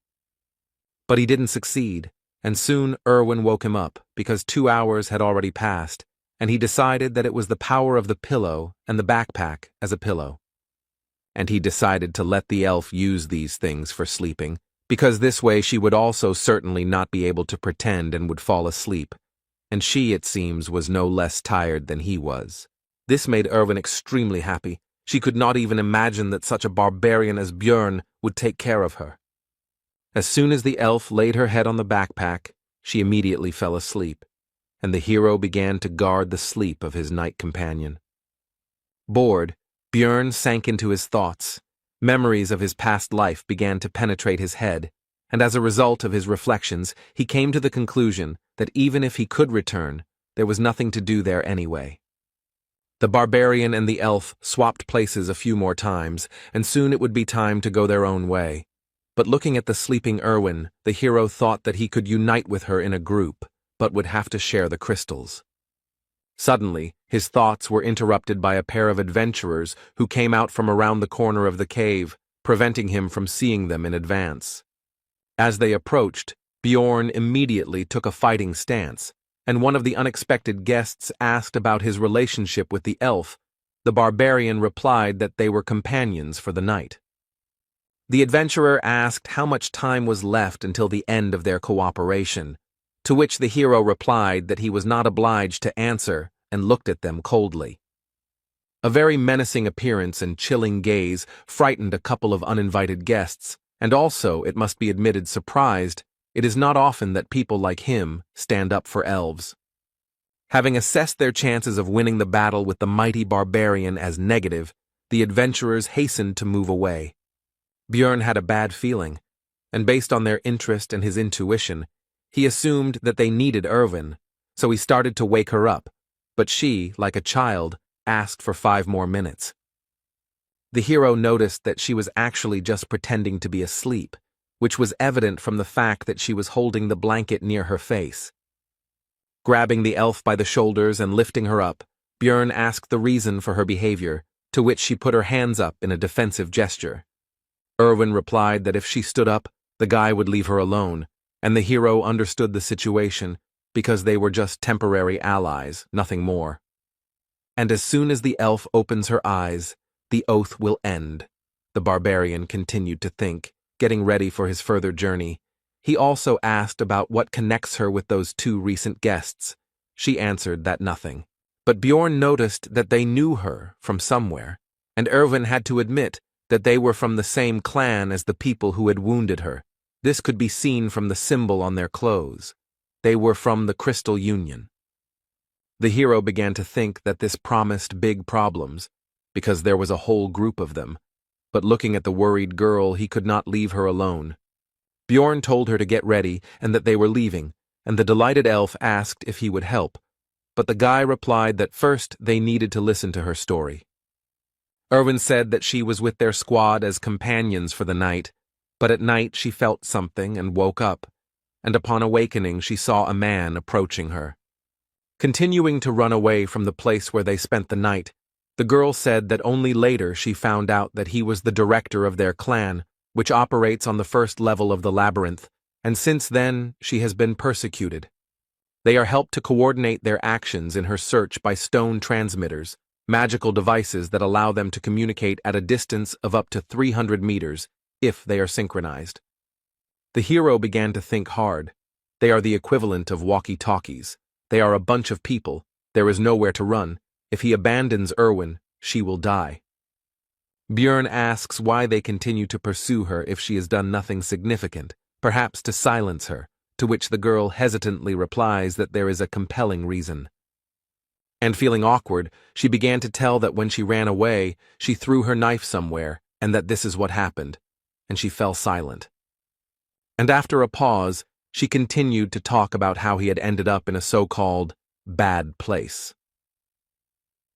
But he didn't succeed, and soon Erwin woke him up because 2 hours had already passed, and he decided that it was the power of the pillow and the backpack as a pillow. And he decided to let the elf use these things for sleeping, because this way she would also certainly not be able to pretend and would fall asleep, and she, it seems, was no less tired than he was. This made Erwin extremely happy. She could not even imagine that such a barbarian as Björn would take care of her. As soon as the elf laid her head on the backpack, she immediately fell asleep, and the hero began to guard the sleep of his night companion. Bored, Björn sank into his thoughts. Memories of his past life began to penetrate his head, and as a result of his reflections, he came to the conclusion that even if he could return, there was nothing to do there anyway. The barbarian and the elf swapped places a few more times, and soon it would be time to go their own way. But looking at the sleeping Erwin, the hero thought that he could unite with her in a group, but would have to share the crystals. Suddenly, his thoughts were interrupted by a pair of adventurers who came out from around the corner of the cave, preventing him from seeing them in advance. As they approached, Bjorn immediately took a fighting stance, and one of the unexpected guests asked about his relationship with the elf. The barbarian replied that they were companions for the night. The adventurer asked how much time was left until the end of their cooperation, to which the hero replied that he was not obliged to answer and looked at them coldly. A very menacing appearance and chilling gaze frightened a couple of uninvited guests, and also, it must be admitted, surprised, It is not often that people like him stand up for elves. Having assessed their chances of winning the battle with the mighty barbarian as negative, the adventurers hastened to move away. Björn had a bad feeling, and based on their interest and his intuition, he assumed that they needed Erwin, so he started to wake her up, but she, like a child, asked for 5 more minutes. The hero noticed that she was actually just pretending to be asleep, which was evident from the fact that she was holding the blanket near her face. Grabbing the elf by the shoulders and lifting her up, Björn asked the reason for her behavior, to which she put her hands up in a defensive gesture. Erwin replied that if she stood up, the guy would leave her alone, and the hero understood the situation because they were just temporary allies, nothing more. And as soon as the elf opens her eyes, the oath will end, the barbarian continued to think, getting ready for his further journey. He also asked about what connects her with those 2 recent guests. She answered that nothing. But Bjorn noticed that they knew her from somewhere, and Erwin had to admit that they were from the same clan as the people who had wounded her. This could be seen from the symbol on their clothes. They were from the Crystal Union. The hero began to think that this promised big problems, because there was a whole group of them, but looking at the worried girl, he could not leave her alone. Bjorn told her to get ready and that they were leaving, and the delighted elf asked if he would help, but the guy replied that first they needed to listen to her story. Erwin said that she was with their squad as companions for the night, but at night she felt something and woke up, and upon awakening she saw a man approaching her. Continuing to run away from the place where they spent the night, the girl said that only later she found out that he was the director of their clan, which operates on the first level of the labyrinth, and since then she has been persecuted. They are helped to coordinate their actions in her search by stone transmitters, magical devices that allow them to communicate at a distance of up to 300 meters, if they are synchronized. The hero began to think hard. They are the equivalent of walkie-talkies. They are a bunch of people. There is nowhere to run. If he abandons Erwin, she will die. Björn asks why they continue to pursue her if she has done nothing significant, perhaps to silence her, to which the girl hesitantly replies that there is a compelling reason. And feeling awkward, she began to tell that when she ran away, she threw her knife somewhere, and that this is what happened, and she fell silent. And after a pause, she continued to talk about how he had ended up in a so-called bad place.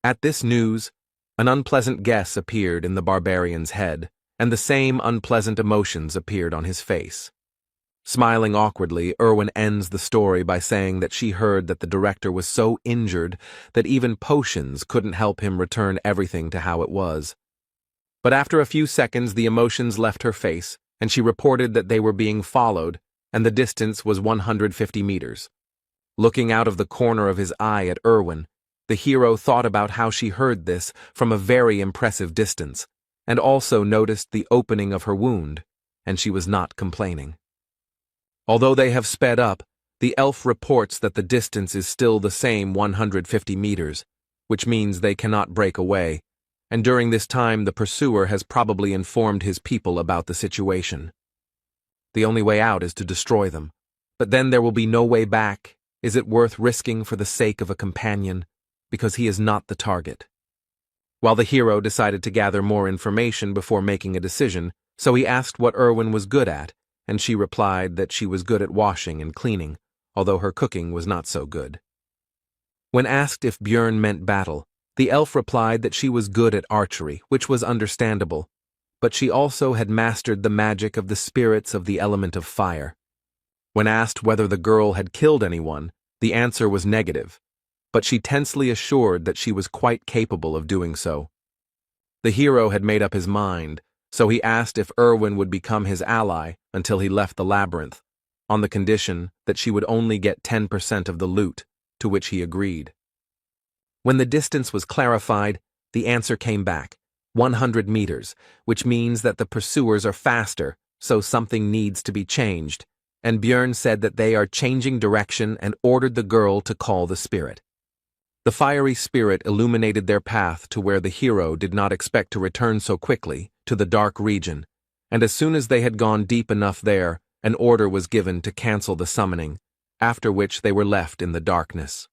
At this news, an unpleasant guess appeared in the barbarian's head, and the same unpleasant emotions appeared on his face. Smiling awkwardly, Erwin ends the story by saying that she heard that the director was so injured that even potions couldn't help him return everything to how it was. But after a few seconds, the emotions left her face, and she reported that they were being followed, and the distance was 150 meters. Looking out of the corner of his eye at Erwin, the hero thought about how she heard this from a very impressive distance, and also noticed the opening of her wound, and she was not complaining. Although they have sped up, the elf reports that the distance is still the same 150 meters, which means they cannot break away, and during this time the pursuer has probably informed his people about the situation. The only way out is to destroy them, but then there will be no way back. Is it worth risking for the sake of a companion, because he is not the target? While the hero decided to gather more information before making a decision, so he asked what Erwin was good at, and she replied that she was good at washing and cleaning, although her cooking was not so good. When asked if Björn meant battle, the elf replied that she was good at archery, which was understandable, but she also had mastered the magic of the spirits of the element of fire. When asked whether the girl had killed anyone, the answer was negative, but she tensely assured that she was quite capable of doing so. The hero had made up his mind, so he asked if Erwin would become his ally until he left the labyrinth, on the condition that she would only get 10% of the loot, to which he agreed. When the distance was clarified, the answer came back, 100 meters, which means that the pursuers are faster, so something needs to be changed, and Björn said that they are changing direction and ordered the girl to call the spirit. The fiery spirit illuminated their path to where the hero did not expect to return so quickly, to the dark region, and as soon as they had gone deep enough there, An order was given to cancel the summoning, after which they were left in the darkness.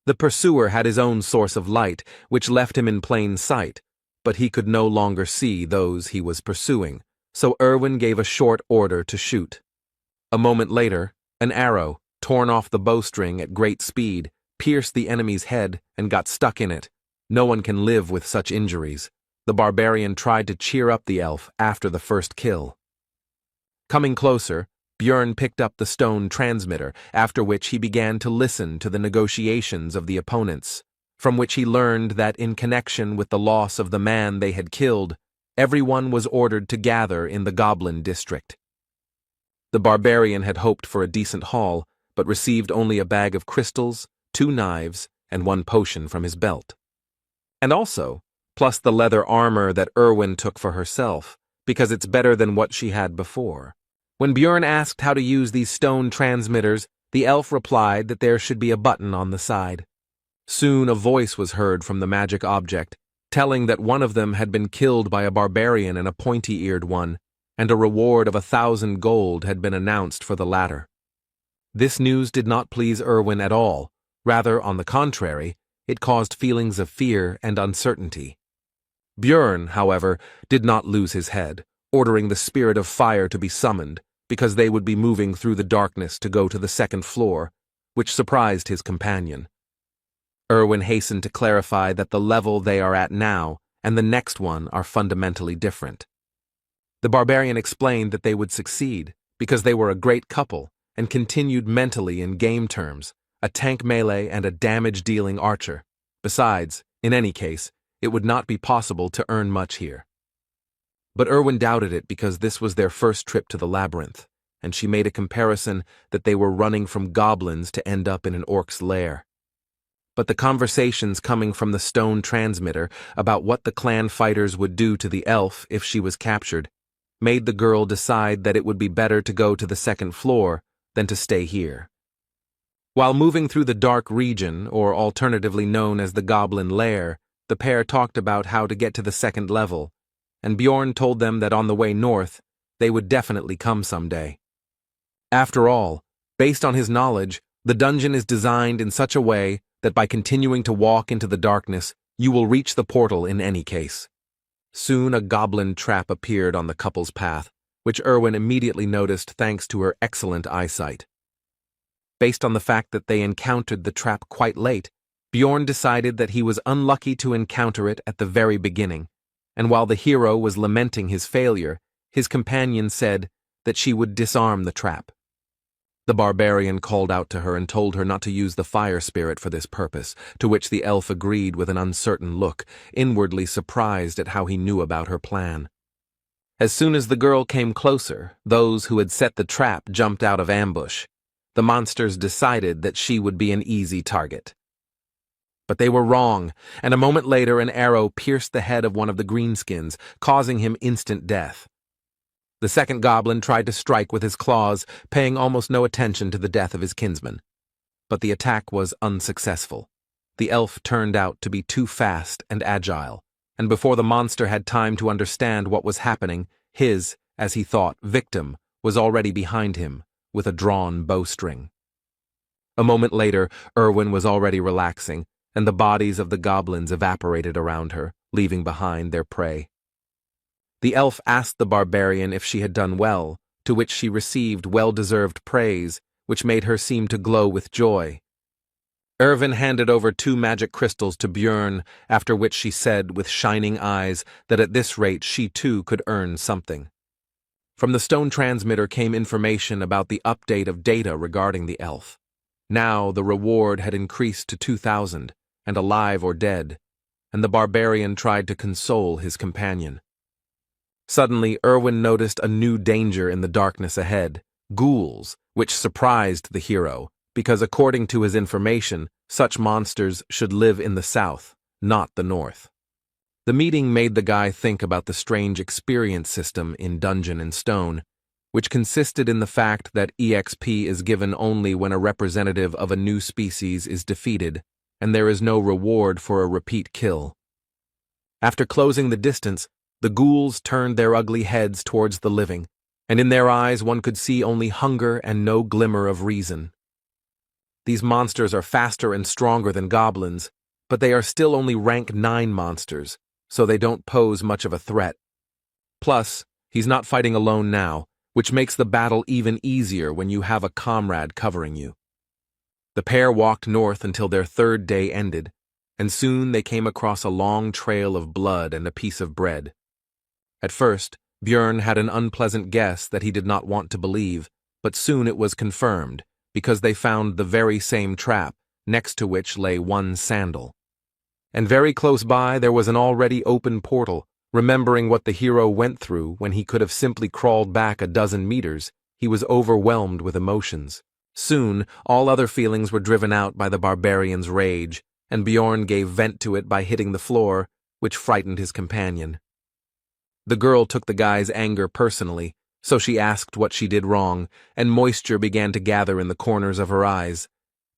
The pursuer had his own source of light, which left him in plain sight, but he could no longer see those he was pursuing, so Erwin gave a short order to shoot. A moment later, an arrow, torn off the bowstring at great speed, pierced the enemy's head and got stuck in it. No one can live with such injuries. The barbarian tried to cheer up the elf after the first kill. Coming closer, Björn picked up the stone transmitter, after which he began to listen to the negotiations of the opponents, from which he learned that in connection with the loss of the man they had killed, everyone was ordered to gather in the Goblin district. The barbarian had hoped for a decent haul, but received only a bag of crystals, 2 knives, and 1 potion from his belt. And also, plus the leather armor that Erwin took for herself, because it's better than what she had before. When Björn asked how to use these stone transmitters, the elf replied that there should be a button on the side. Soon a voice was heard from the magic object, telling that one of them had been killed by a barbarian and a pointy-eared one, and a reward of 1,000 gold had been announced for the latter. This news did not please Erwin at all. Rather, on the contrary, it caused feelings of fear and uncertainty. Björn, however, did not lose his head, ordering the spirit of fire to be summoned, because they would be moving through the darkness to go to the 2nd floor, which surprised his companion. Erwin hastened to clarify that the level they are at now and the next one are fundamentally different. The barbarian explained that they would succeed, because they were a great couple, and continued mentally in game terms, a tank melee and a damage-dealing archer. Besides, in any case, it would not be possible to earn much here. But Erwin doubted it because this was their first trip to the labyrinth, and she made a comparison that they were running from goblins to end up in an orc's lair. But the conversations coming from the stone transmitter about what the clan fighters would do to the elf if she was captured made the girl decide that it would be better to go to the 2nd floor than to stay here. While moving through the dark region, or alternatively known as the Goblin Lair, the pair talked about how to get to the 2nd level, and Bjorn told them that on the way north, they would definitely come someday. After all, based on his knowledge, the dungeon is designed in such a way that by continuing to walk into the darkness, you will reach the portal in any case. Soon a goblin trap appeared on the couple's path, which Erwin immediately noticed thanks to her excellent eyesight. Based on the fact that they encountered the trap quite late, Bjorn decided that he was unlucky to encounter it at the very beginning, and while the hero was lamenting his failure, his companion said that she would disarm the trap. The barbarian called out to her and told her not to use the fire spirit for this purpose, to which the elf agreed with an uncertain look, inwardly surprised at how he knew about her plan. As soon as the girl came closer, those who had set the trap jumped out of ambush. The monsters decided that she would be an easy target. But they were wrong, and a moment later an arrow pierced the head of one of the greenskins, causing him instant death. The 2nd goblin tried to strike with his claws, paying almost no attention to the death of his kinsman. But the attack was unsuccessful. The elf turned out to be too fast and agile, and before the monster had time to understand what was happening, his, as he thought, victim was already behind him, with a drawn bowstring. A moment later, Erwin was already relaxing, and the bodies of the goblins evaporated around her, leaving behind their prey. The elf asked the barbarian if she had done well, to which she received well-deserved praise, which made her seem to glow with joy. Erwin handed over 2 magic crystals to Björn, after which she said with shining eyes that at this rate she too could earn something. From the stone transmitter came information about the update of data regarding the elf. Now the reward had increased to 2,000, and alive or dead, and the barbarian tried to console his companion. Suddenly, Erwin noticed a new danger in the darkness ahead, ghouls, which surprised the hero, because according to his information, such monsters should live in the south, not the north. The meeting made the guy think about the strange experience system in Dungeon and Stone, which consisted in the fact that EXP is given only when a representative of a new species is defeated, and there is no reward for a repeat kill. After closing the distance, the ghouls turned their ugly heads towards the living, and in their eyes one could see only hunger and no glimmer of reason. These monsters are faster and stronger than goblins, but they are still only rank 9 monsters, so they don't pose much of a threat. Plus, he's not fighting alone now, which makes the battle even easier when you have a comrade covering you. The pair walked north until their 3rd day ended, and soon they came across a long trail of blood and a piece of bread. At first, Björn had an unpleasant guess that he did not want to believe, but soon it was confirmed, because they found the very same trap, next to which lay one sandal. And very close by there was an already open portal. Remembering what the hero went through when he could have simply crawled back a dozen meters, he was overwhelmed with emotions. Soon, all other feelings were driven out by the barbarian's rage, and Bjorn gave vent to it by hitting the floor, which frightened his companion. The girl took the guy's anger personally, so she asked what she did wrong, and moisture began to gather in the corners of her eyes.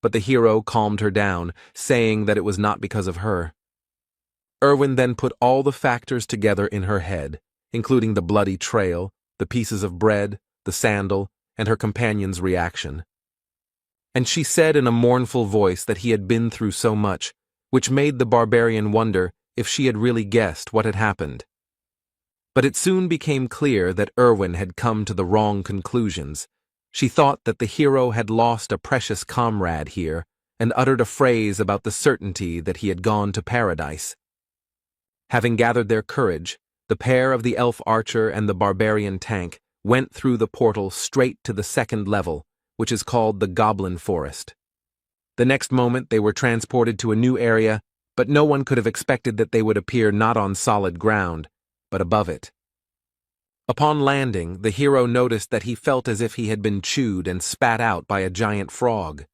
But the hero calmed her down, saying that it was not because of her. Erwin then put all the factors together in her head, including the bloody trail, the pieces of bread, the sandal, and her companion's reaction. And she said in a mournful voice that he had been through so much, which made the barbarian wonder if she had really guessed what had happened. But it soon became clear that Erwin had come to the wrong conclusions. She thought that the hero had lost a precious comrade here, and uttered a phrase about the certainty that he had gone to paradise. Having gathered their courage, the pair of the elf archer and the barbarian tank went through the portal straight to the 2nd level, which is called the Goblin Forest. The next moment they were transported to a new area, but no one could have expected that they would appear not on solid ground, but above it. Upon landing, the hero noticed that he felt as if he had been chewed and spat out by a giant frog.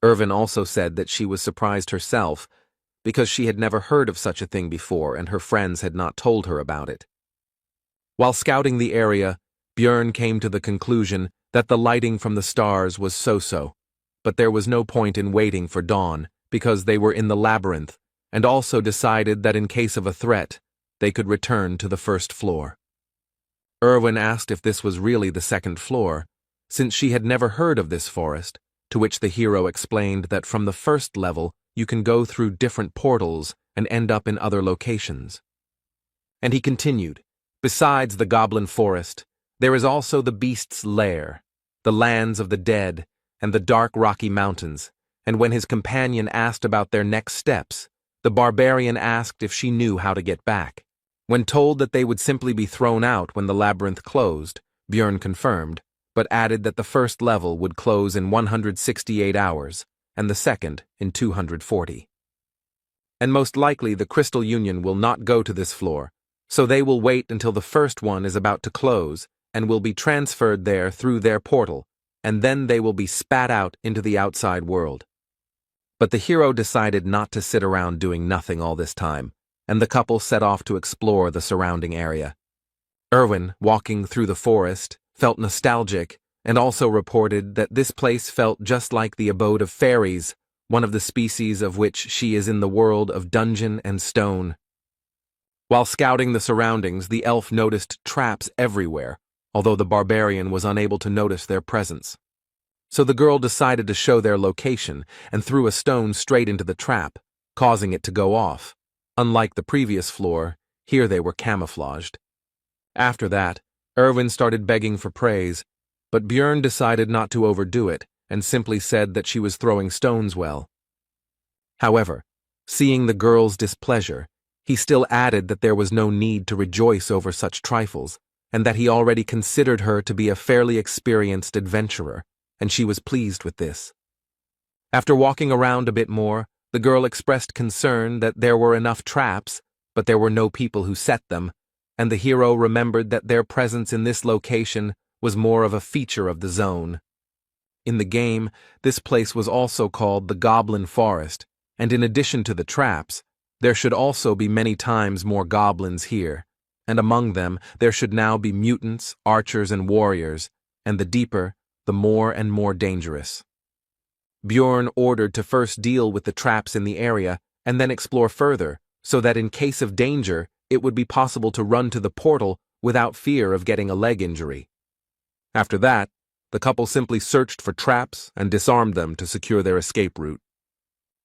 Erwin also said that she was surprised herself, because she had never heard of such a thing before and her friends had not told her about it. While scouting the area, Björn came to the conclusion that the lighting from the stars was so-so, but there was no point in waiting for dawn because they were in the labyrinth, and also decided that in case of a threat, they could return to the 1st floor. Erwin asked if this was really the 2nd floor, since she had never heard of this forest, to which the hero explained that from the 1st level you can go through different portals and end up in other locations. And he continued, besides the Goblin Forest, there is also the Beast's Lair, the lands of the dead, and the dark rocky mountains, and when his companion asked about their next steps, the barbarian asked if she knew how to get back. When told that they would simply be thrown out when the labyrinth closed, Björn confirmed, but added that the 1st level would close in 168 hours, and the 2nd in 240. And most likely the Crystal Union will not go to this floor, so they will wait until the 1st one is about to close, and will be transferred there through their portal, and then they will be spat out into the outside world. But the hero decided not to sit around doing nothing all this time, and the couple set off to explore the surrounding area. Erwin, walking through the forest, felt nostalgic, and also reported that this place felt just like the abode of fairies, one of the species of which she is in the world of Dungeon and Stone. While scouting the surroundings, the elf noticed traps everywhere, although the barbarian was unable to notice their presence. So the girl decided to show their location and threw a stone straight into the trap, causing it to go off. Unlike the previous floor, here they were camouflaged. After that, Erwin started begging for praise, but Björn decided not to overdo it and simply said that she was throwing stones well. However, seeing the girl's displeasure, he still added that there was no need to rejoice over such trifles, and that he already considered her to be a fairly experienced adventurer, and she was pleased with this. After walking around a bit more, the girl expressed concern that there were enough traps, but there were no people who set them, and the hero remembered that their presence in this location was more of a feature of the zone. In the game, this place was also called the Goblin Forest, and in addition to the traps, there should also be many times more goblins here, and among them there should now be mutants, archers, and warriors, and the deeper, the more and more dangerous. Björn ordered to first deal with the traps in the area and then explore further, so that in case of danger, it would be possible to run to the portal without fear of getting a leg injury. After that, the couple simply searched for traps and disarmed them to secure their escape route.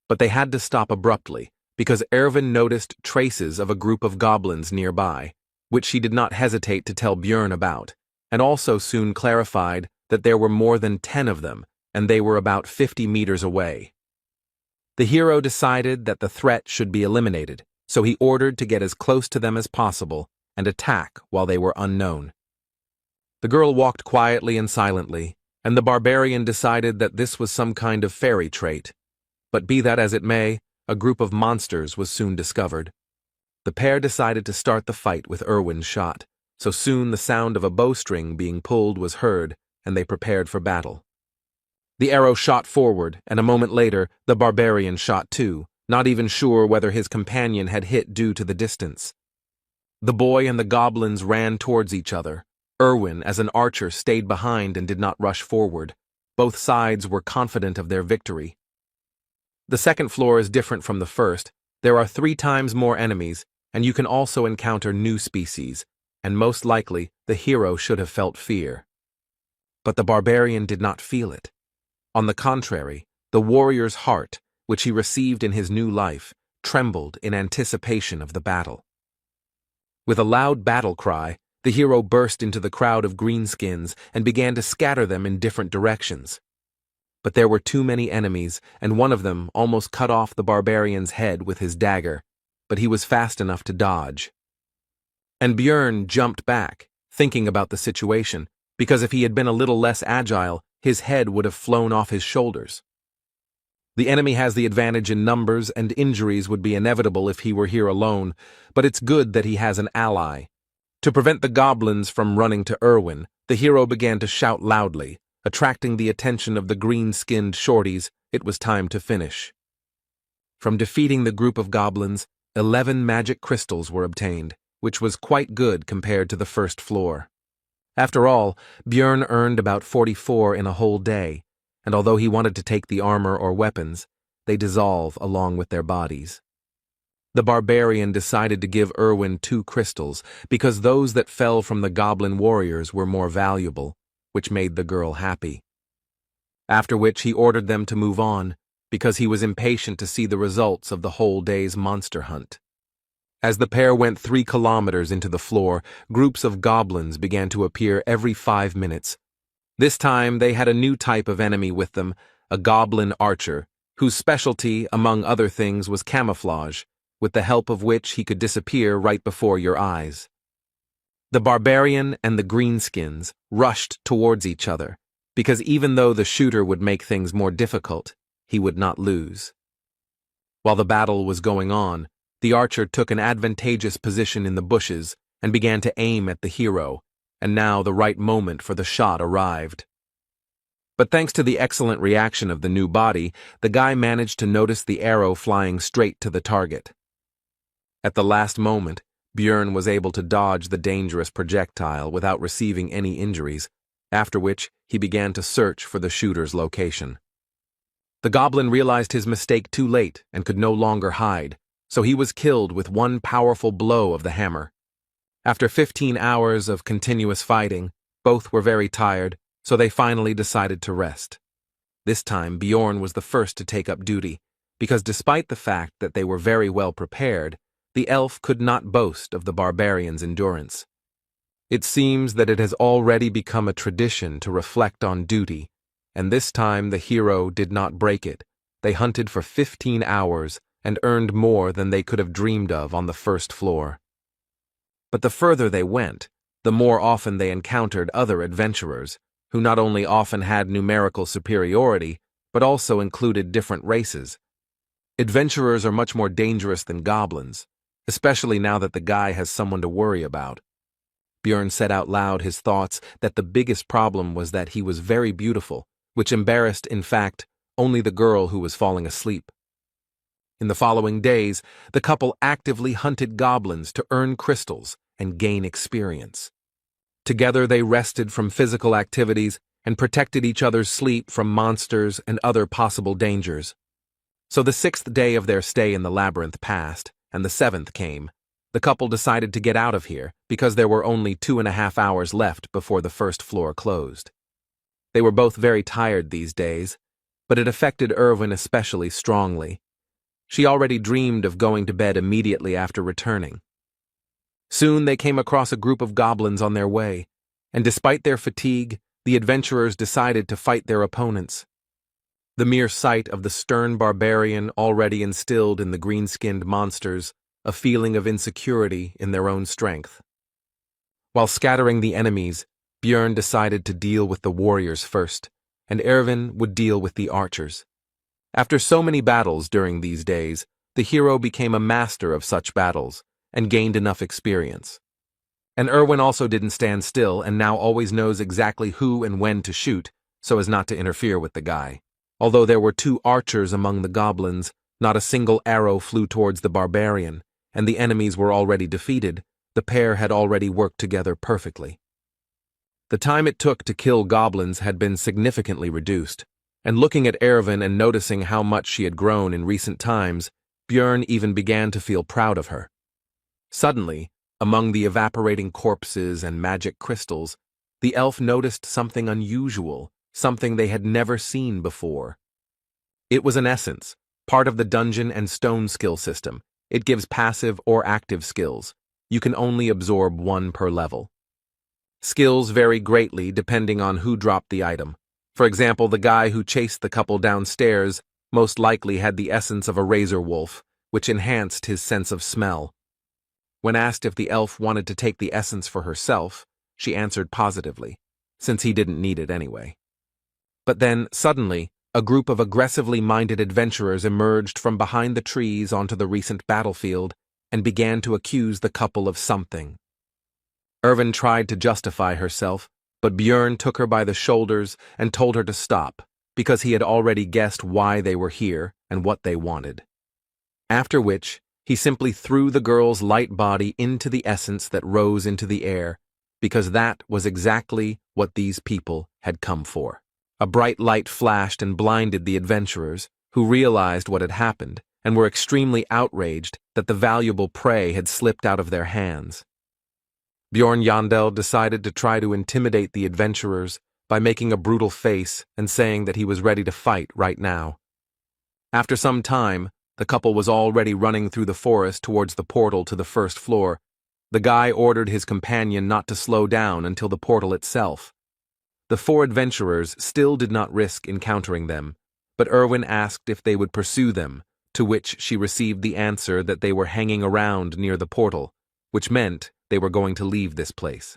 But they had to stop abruptly, because Erwin noticed traces of a group of goblins nearby, which she did not hesitate to tell Björn about, and also soon clarified that there were more than 10 of them, and they were about 50 meters away. The hero decided that the threat should be eliminated, so he ordered to get as close to them as possible and attack while they were unknown. The girl walked quietly and silently, and the barbarian decided that this was some kind of fairy trait. But be that as it may, a group of monsters was soon discovered. The pair decided to start the fight with Erwin's shot, so soon the sound of a bowstring being pulled was heard, and they prepared for battle. The arrow shot forward, and a moment later, the barbarian shot too, not even sure whether his companion had hit due to the distance. The boy and the goblins ran towards each other. Erwin, as an archer, stayed behind and did not rush forward. Both sides were confident of their victory. The second floor is different from the first. There are 3 times more enemies, and you can also encounter new species, and most likely the hero should have felt fear. But the barbarian did not feel it. On the contrary, the warrior's heart, which he received in his new life, trembled in anticipation of the battle. With a loud battle cry, the hero burst into the crowd of greenskins and began to scatter them in different directions. But there were too many enemies, and one of them almost cut off the barbarian's head with his dagger, but he was fast enough to dodge. And Björn jumped back, thinking about the situation, because if he had been a little less agile, his head would have flown off his shoulders. The enemy has the advantage in numbers, and injuries would be inevitable if he were here alone, but it's good that he has an ally. To prevent the goblins from running to Erwin, the hero began to shout loudly, attracting the attention of the green-skinned shorties. It was time to finish. From defeating the group of goblins, 11 magic crystals were obtained, which was quite good compared to the first floor. After all, Björn earned about 44 in a whole day, and although he wanted to take the armor or weapons, they dissolve along with their bodies. The barbarian decided to give Erwin 2 crystals because those that fell from the goblin warriors were more valuable, which made the girl happy. After which he ordered them to move on, because he was impatient to see the results of the whole day's monster hunt. As the pair went 3 kilometers into the floor, groups of goblins began to appear every 5 minutes. This time they had a new type of enemy with them, a goblin archer, whose specialty, among other things, was camouflage, with the help of which he could disappear right before your eyes. The barbarian and the greenskins rushed towards each other, because even though the shooter would make things more difficult, he would not lose. While the battle was going on, the archer took an advantageous position in the bushes and began to aim at the hero, and now the right moment for the shot arrived. But thanks to the excellent reaction of the new body, the guy managed to notice the arrow flying straight to the target. At the last moment, Björn was able to dodge the dangerous projectile without receiving any injuries, after which he began to search for the shooter's location. The goblin realized his mistake too late and could no longer hide, so he was killed with one powerful blow of the hammer. After 15 hours of continuous fighting, both were very tired, so they finally decided to rest. This time Björn was the first to take up duty, because despite the fact that they were very well prepared, the elf could not boast of the barbarian's endurance. It seems that it has already become a tradition to reflect on duty, and this time the hero did not break it. They hunted for 15 hours and earned more than they could have dreamed of on the first floor. But the further they went, the more often they encountered other adventurers, who not only often had numerical superiority, but also included different races. Adventurers are much more dangerous than goblins, especially now that the guy has someone to worry about. Björn said out loud his thoughts that the biggest problem was that he was very beautiful, which embarrassed, in fact, only the girl who was falling asleep. In the following days, the couple actively hunted goblins to earn crystals and gain experience. Together they rested from physical activities and protected each other's sleep from monsters and other possible dangers. So the 6th day of their stay in the labyrinth passed, and the 7th came, The couple decided to get out of here because there were only 2.5 hours left before the first floor closed. They were both very tired these days, but it affected Irwin especially strongly. She already dreamed of going to bed immediately after returning. Soon they came across a group of goblins on their way, and despite their fatigue, the adventurers decided to fight their opponents. The mere sight of the stern barbarian already instilled in the green-skinned monsters a feeling of insecurity in their own strength. While scattering the enemies, Björn decided to deal with the warriors first, and Erwin would deal with the archers. After so many battles during these days, the hero became a master of such battles and gained enough experience. And Erwin also didn't stand still and now always knows exactly who and when to shoot so as not to interfere with the guy. Although there were 2 archers among the goblins, not a single arrow flew towards the barbarian, and the enemies were already defeated. The pair had already worked together perfectly. The time it took to kill goblins had been significantly reduced, and looking at Erwin and noticing how much she had grown in recent times, Björn even began to feel proud of her. Suddenly, among the evaporating corpses and magic crystals, the elf noticed something unusual, something they had never seen before. It was an essence, part of the dungeon and stone skill system. It gives passive or active skills. You can only absorb 1 per level. Skills vary greatly depending on who dropped the item. For example, the guy who chased the couple downstairs most likely had the essence of a razor wolf, which enhanced his sense of smell. When asked if the elf wanted to take the essence for herself, she answered positively, since he didn't need it anyway. But then, suddenly, a group of aggressively minded adventurers emerged from behind the trees onto the recent battlefield and began to accuse the couple of something. Erwin tried to justify herself, but Björn took her by the shoulders and told her to stop, because he had already guessed why they were here and what they wanted. After which, he simply threw the girl's light body into the essence that rose into the air, because that was exactly what these people had come for. A bright light flashed and blinded the adventurers, who realized what had happened and were extremely outraged that the valuable prey had slipped out of their hands. Björn Yandel decided to try to intimidate the adventurers by making a brutal face and saying that he was ready to fight right now. After some time, the couple was already running through the forest towards the portal to the first floor. The guy ordered his companion not to slow down until the portal itself. The 4 adventurers still did not risk encountering them, but Erwin asked if they would pursue them, to which she received the answer that they were hanging around near the portal, which meant they were going to leave this place.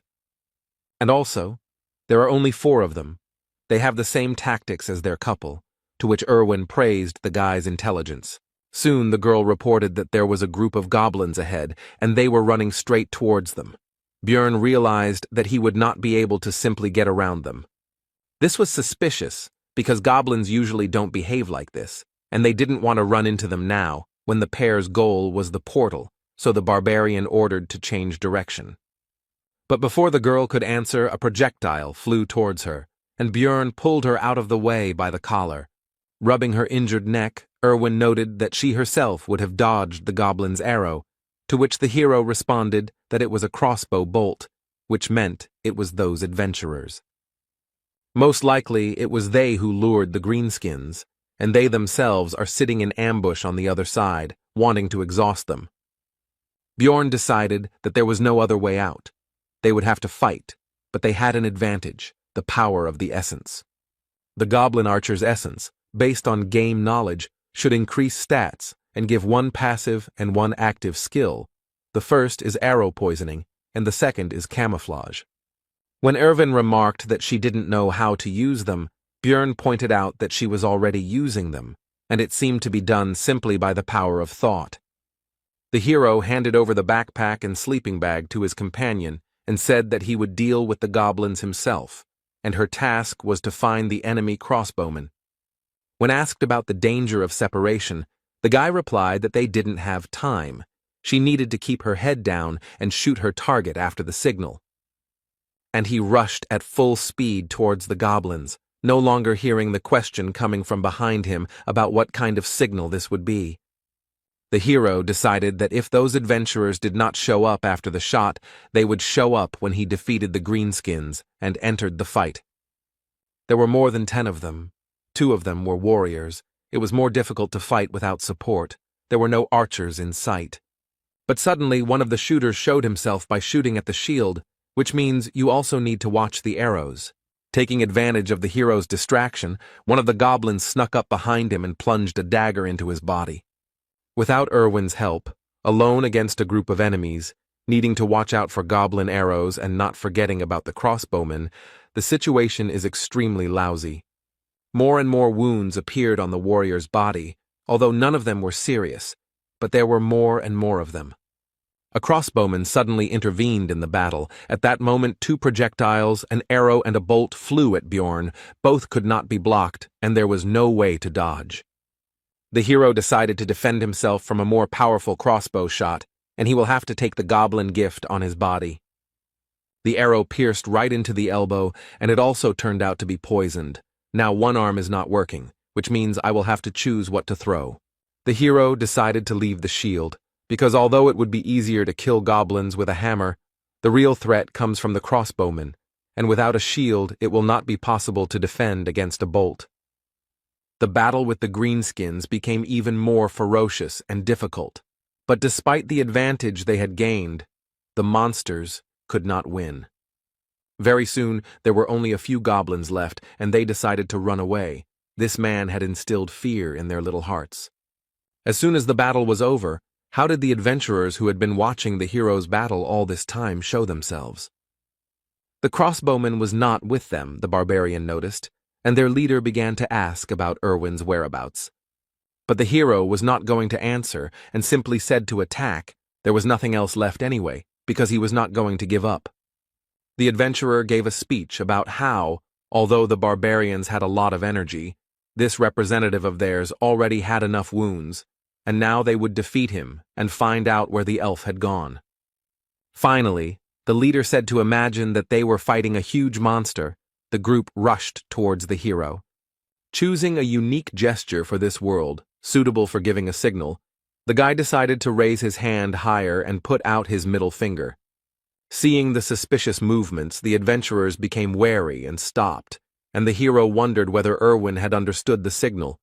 And also, there are only 4 of them. They have the same tactics as their couple, to which Erwin praised the guy's intelligence. Soon the girl reported that there was a group of goblins ahead, and they were running straight towards them. Björn realized that he would not be able to simply get around them. This was suspicious, because goblins usually don't behave like this, and they didn't want to run into them now, when the pair's goal was the portal, so the barbarian ordered to change direction. But before the girl could answer, a projectile flew towards her, and Björn pulled her out of the way by the collar. Rubbing her injured neck, Erwin noted that she herself would have dodged the goblin's arrow, to which the hero responded that it was a crossbow bolt, which meant it was those adventurers. Most likely it was they who lured the greenskins, and they themselves are sitting in ambush on the other side, wanting to exhaust them. Björn decided that there was no other way out. They would have to fight, but they had an advantage, the power of the essence. The goblin archer's essence, based on game knowledge, should increase stats and give 1 passive and 1 active skill. The first is arrow poisoning, and the second is camouflage. When Erwin remarked that she didn't know how to use them, Björn pointed out that she was already using them, and it seemed to be done simply by the power of thought. The hero handed over the backpack and sleeping bag to his companion and said that he would deal with the goblins himself, and her task was to find the enemy crossbowmen. When asked about the danger of separation, the guy replied that they didn't have time. She needed to keep her head down and shoot her target after the signal. And he rushed at full speed towards the goblins, no longer hearing the question coming from behind him about what kind of signal this would be. The hero decided that if those adventurers did not show up after the shot, they would show up when he defeated the greenskins and entered the fight. There were more than 10 of them. 2 of them were warriors. It was more difficult to fight without support. There were no archers in sight. But suddenly one of the shooters showed himself by shooting at the shield, which means you also need to watch the arrows. Taking advantage of the hero's distraction, one of the goblins snuck up behind him and plunged a dagger into his body. Without Erwin's help, alone against a group of enemies, needing to watch out for goblin arrows and not forgetting about the crossbowmen, the situation is extremely lousy. More and more wounds appeared on the warrior's body, although none of them were serious, but there were more and more of them. A crossbowman suddenly intervened in the battle. At that moment, 2 projectiles, an arrow and a bolt flew at Bjorn. Both could not be blocked, and there was no way to dodge. The hero decided to defend himself from a more powerful crossbow shot, and he will have to take the goblin gift on his body. The arrow pierced right into the elbow, and it also turned out to be poisoned. Now one arm is not working, which means I will have to choose what to throw. The hero decided to leave the shield, because although it would be easier to kill goblins with a hammer, the real threat comes from the crossbowmen, and without a shield it will not be possible to defend against a bolt. The battle with the greenskins became even more ferocious and difficult, but despite the advantage they had gained, the monsters could not win. Very soon there were only a few goblins left, and they decided to run away. This man had instilled fear in their little hearts. As soon as the battle was over, how did the adventurers who had been watching the hero's battle all this time show themselves? The crossbowman was not with them, the barbarian noticed, and their leader began to ask about Erwin's whereabouts. But the hero was not going to answer and simply said to attack. There was nothing else left anyway, because he was not going to give up. The adventurer gave a speech about how, although the barbarians had a lot of energy, this representative of theirs already had enough wounds, and now they would defeat him and find out where the elf had gone. Finally, the leader said to imagine that they were fighting a huge monster. The group rushed towards the hero. Choosing a unique gesture for this world, suitable for giving a signal, the guy decided to raise his hand higher and put out his middle finger. Seeing the suspicious movements, the adventurers became wary and stopped, and the hero wondered whether Erwin had understood the signal.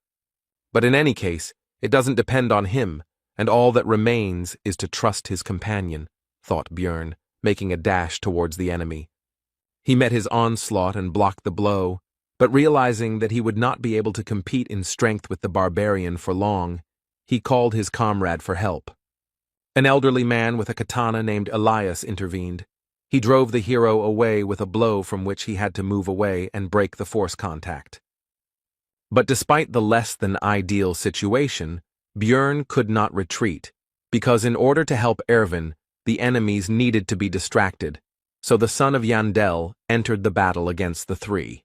But in any case, it doesn't depend on him, and all that remains is to trust his companion, thought Bjorn, making a dash towards the enemy. He met his onslaught and blocked the blow, but realizing that he would not be able to compete in strength with the barbarian for long, he called his comrade for help. An elderly man with a katana named Elias intervened. He drove the hero away with a blow from which he had to move away and break the force contact. But despite the less than ideal situation, Bjorn could not retreat, because in order to help Erwin, the enemies needed to be distracted, so the son of Yandel entered the battle against the 3.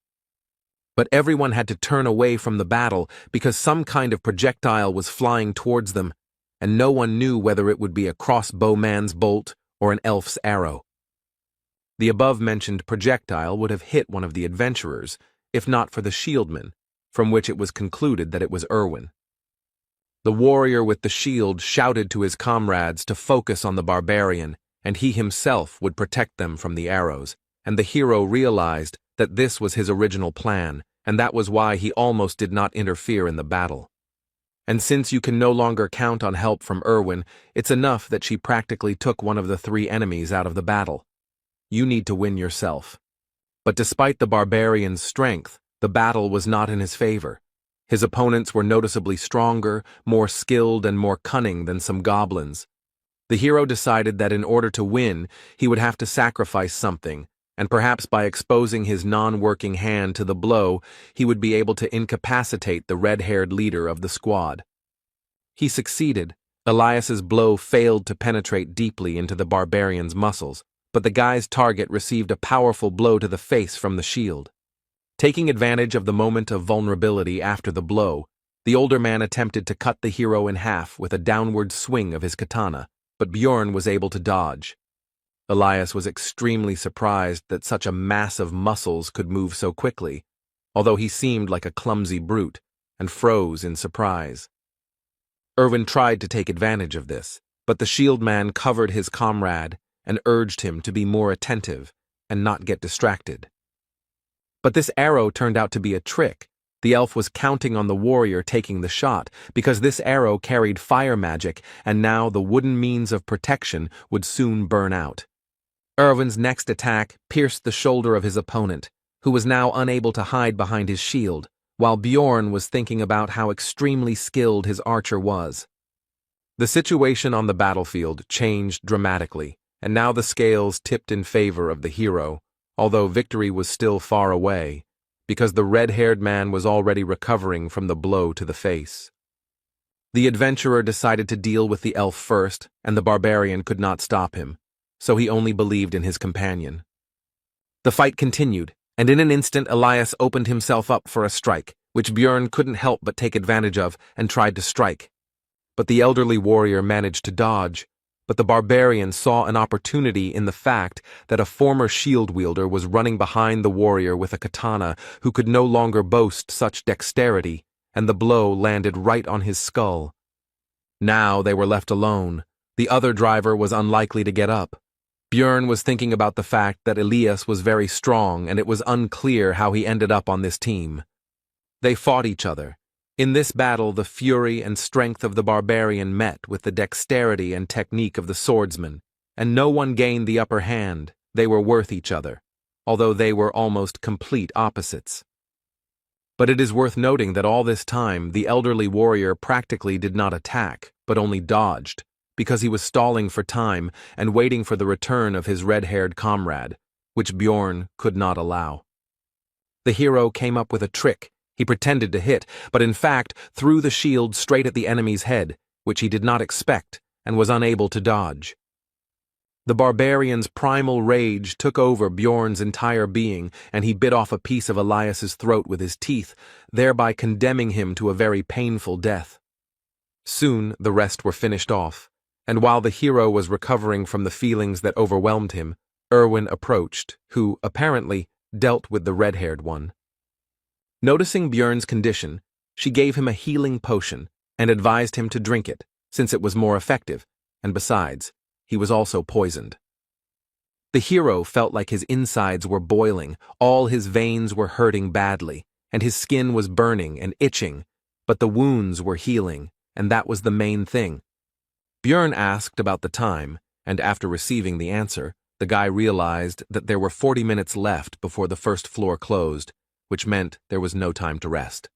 But everyone had to turn away from the battle because some kind of projectile was flying towards them, and no one knew whether it would be a crossbowman's bolt or an elf's arrow. The above-mentioned projectile would have hit one of the adventurers, if not for the shieldman, from which it was concluded that it was Erwin. The warrior with the shield shouted to his comrades to focus on the barbarian, and he himself would protect them from the arrows, and the hero realized that this was his original plan, and that was why he almost did not interfere in the battle. And since you can no longer count on help from Erwin, it's enough that she practically took one of the 3 enemies out of the battle. You need to win yourself. But despite the barbarian's strength, the battle was not in his favor. His opponents were noticeably stronger, more skilled, and more cunning than some goblins. The hero decided that in order to win, he would have to sacrifice something, and perhaps by exposing his non-working hand to the blow, he would be able to incapacitate the red-haired leader of the squad. He succeeded. Elias's blow failed to penetrate deeply into the barbarian's muscles, but the guy's target received a powerful blow to the face from the shield. Taking advantage of the moment of vulnerability after the blow, the older man attempted to cut the hero in half with a downward swing of his katana, but Bjorn was able to dodge. Elias was extremely surprised that such a mass of muscles could move so quickly, although he seemed like a clumsy brute, and froze in surprise. Erwin tried to take advantage of this, but the shield man covered his comrade and urged him to be more attentive and not get distracted. But this arrow turned out to be a trick. The elf was counting on the warrior taking the shot, because this arrow carried fire magic, and now the wooden means of protection would soon burn out. Erwin's next attack pierced the shoulder of his opponent, who was now unable to hide behind his shield, while Bjorn was thinking about how extremely skilled his archer was. The situation on the battlefield changed dramatically, and now the scales tipped in favor of the hero, although victory was still far away, because the red-haired man was already recovering from the blow to the face. The adventurer decided to deal with the elf first, and the barbarian could not stop him, so he only believed in his companion. The fight continued, and in an instant Elias opened himself up for a strike, which Bjorn couldn't help but take advantage of and tried to strike. But the elderly warrior managed to dodge, but the barbarian saw an opportunity in the fact that a former shield wielder was running behind the warrior with a katana who could no longer boast such dexterity, and the blow landed right on his skull. Now they were left alone. The other driver was unlikely to get up. Bjorn was thinking about the fact that Elias was very strong, and it was unclear how he ended up on this team. They fought each other. In this battle, the fury and strength of the barbarian met with the dexterity and technique of the swordsman, and no one gained the upper hand. They were worth each other, although they were almost complete opposites. But it is worth noting that all this time, the elderly warrior practically did not attack, but only dodged, because he was stalling for time and waiting for the return of his red-haired comrade, which Bjorn could not allow. The hero came up with a trick. He pretended to hit, but in fact threw the shield straight at the enemy's head, which he did not expect and was unable to dodge. The barbarian's primal rage took over Bjorn's entire being, and he bit off a piece of Elias's throat with his teeth, thereby condemning him to a very painful death. Soon the rest were finished off, and while the hero was recovering from the feelings that overwhelmed him, Erwin approached, who, apparently, dealt with the red-haired one. Noticing Bjorn's condition, she gave him a healing potion and advised him to drink it, since it was more effective, and besides, he was also poisoned. The hero felt like his insides were boiling, all his veins were hurting badly, and his skin was burning and itching, but the wounds were healing, and that was the main thing. Bjorn asked about the time, and after receiving the answer, the guy realized that there were 40 minutes left before the first floor closed, which meant there was no time to rest.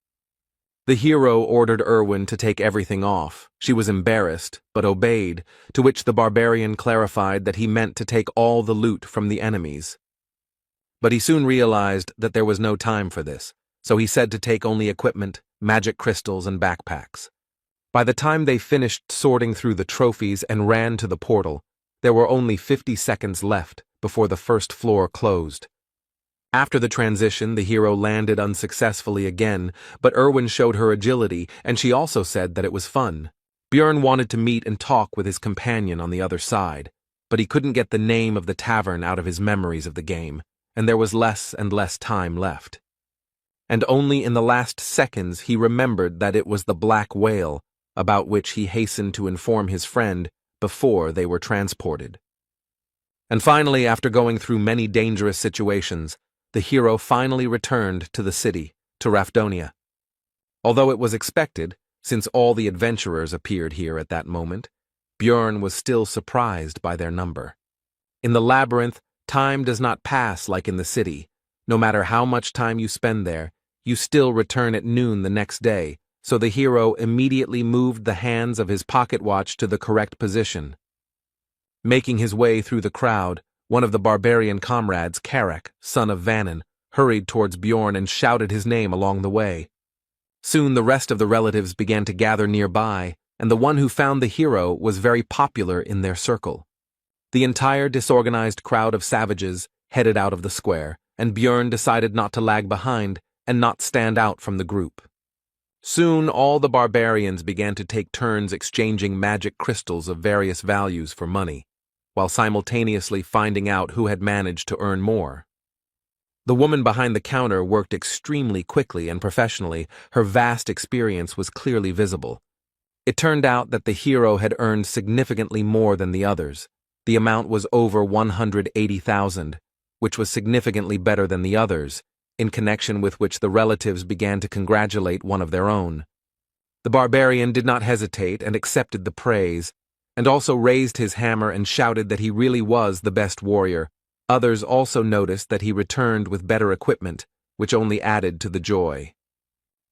The hero ordered Erwin to take everything off. She was embarrassed, but obeyed, to which the barbarian clarified that he meant to take all the loot from the enemies. But he soon realized that there was no time for this, so he said to take only equipment, magic crystals, and backpacks. By the time they finished sorting through the trophies and ran to the portal, there were only 50 seconds left before the first floor closed. After the transition, the hero landed unsuccessfully again, but Erwin showed her agility, and she also said that it was fun. Bjorn wanted to meet and talk with his companion on the other side, but he couldn't get the name of the tavern out of his memories of the game, and there was less and less time left. And only in the last seconds he remembered that it was the Black Whale, about which he hastened to inform his friend before they were transported. And finally, after going through many dangerous situations, the hero finally returned to the city, to Rafdonia. Although it was expected, since all the adventurers appeared here at that moment, Bjorn was still surprised by their number. In the labyrinth, time does not pass like in the city. No matter how much time you spend there, you still return at noon the next day, so the hero immediately moved the hands of his pocket watch to the correct position. Making his way through the crowd, one of the barbarian comrades, Karak, son of Vannon, hurried towards Bjorn and shouted his name along the way. Soon the rest of the relatives began to gather nearby, and the one who found the hero was very popular in their circle. The entire disorganized crowd of savages headed out of the square, and Bjorn decided not to lag behind and not stand out from the group. Soon all the barbarians began to take turns exchanging magic crystals of various values for money, while simultaneously finding out who had managed to earn more. The woman behind the counter worked extremely quickly and professionally. Her vast experience was clearly visible. It turned out that the hero had earned significantly more than the others. The amount was over 180,000, which was significantly better than the others, in connection with which the relatives began to congratulate one of their own. The barbarian did not hesitate and accepted the praise, and also raised his hammer and shouted that he really was the best warrior. Others also noticed that he returned with better equipment, which only added to the joy.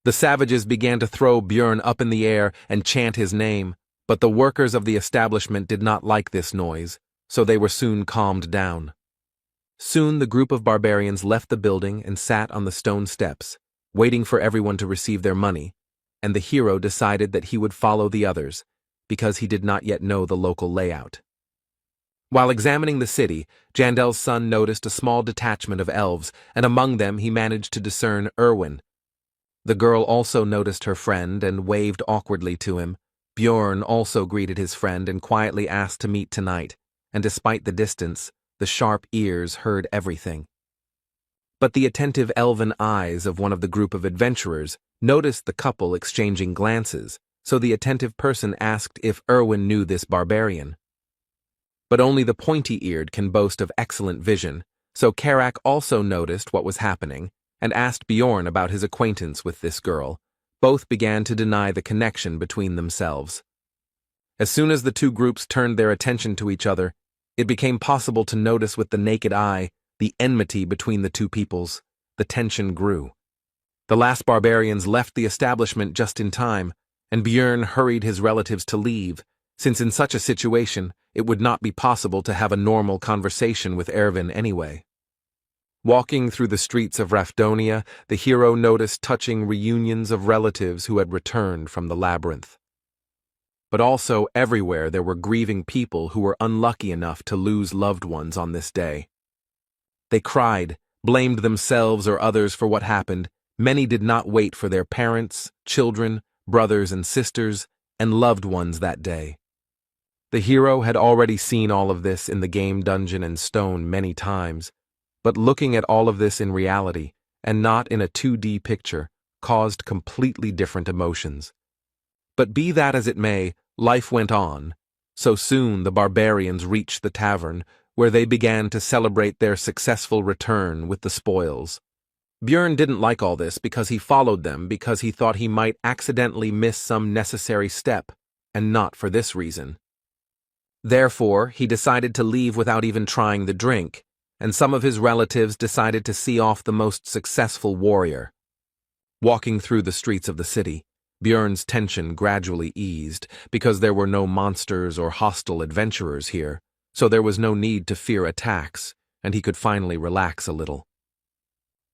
The savages began to throw Björn up in the air and chant his name, but the workers of the establishment did not like this noise, so they were soon calmed down. Soon the group of barbarians left the building and sat on the stone steps, waiting for everyone to receive their money, and the hero decided that he would follow the others, because he did not yet know the local layout. While examining the city, Jandel's son noticed a small detachment of elves, and among them he managed to discern Erwin. The girl also noticed her friend and waved awkwardly to him. Björn also greeted his friend and quietly asked to meet tonight, and despite the distance, the sharp ears heard everything. But the attentive elven eyes of one of the group of adventurers noticed the couple exchanging glances, so the attentive person asked if Erwin knew this barbarian. But only the pointy-eared can boast of excellent vision, so Karak also noticed what was happening and asked Bjorn about his acquaintance with this girl. Both began to deny the connection between themselves. As soon as the two groups turned their attention to each other, it became possible to notice with the naked eye the enmity between the two peoples. The tension grew. The last barbarians left the establishment just in time, and Björn hurried his relatives to leave, since in such a situation it would not be possible to have a normal conversation with Erwin anyway. Walking through the streets of Rafdonia, the hero noticed touching reunions of relatives who had returned from the labyrinth. But also everywhere there were grieving people who were unlucky enough to lose loved ones on this day. They cried, blamed themselves or others for what happened. Many did not wait for their parents, children, brothers and sisters, and loved ones that day. The hero had already seen all of this in the game Dungeon and Stone many times, but looking at all of this in reality, and not in a 2D picture, caused completely different emotions. But be that as it may, life went on. So soon the barbarians reached the tavern, where they began to celebrate their successful return with the spoils. Björn didn't like all this because he followed them because he thought he might accidentally miss some necessary step, and not for this reason. Therefore, he decided to leave without even trying the drink, and some of his relatives decided to see off the most successful warrior. Walking through the streets of the city, Björn's tension gradually eased because there were no monsters or hostile adventurers here, so there was no need to fear attacks, and he could finally relax a little.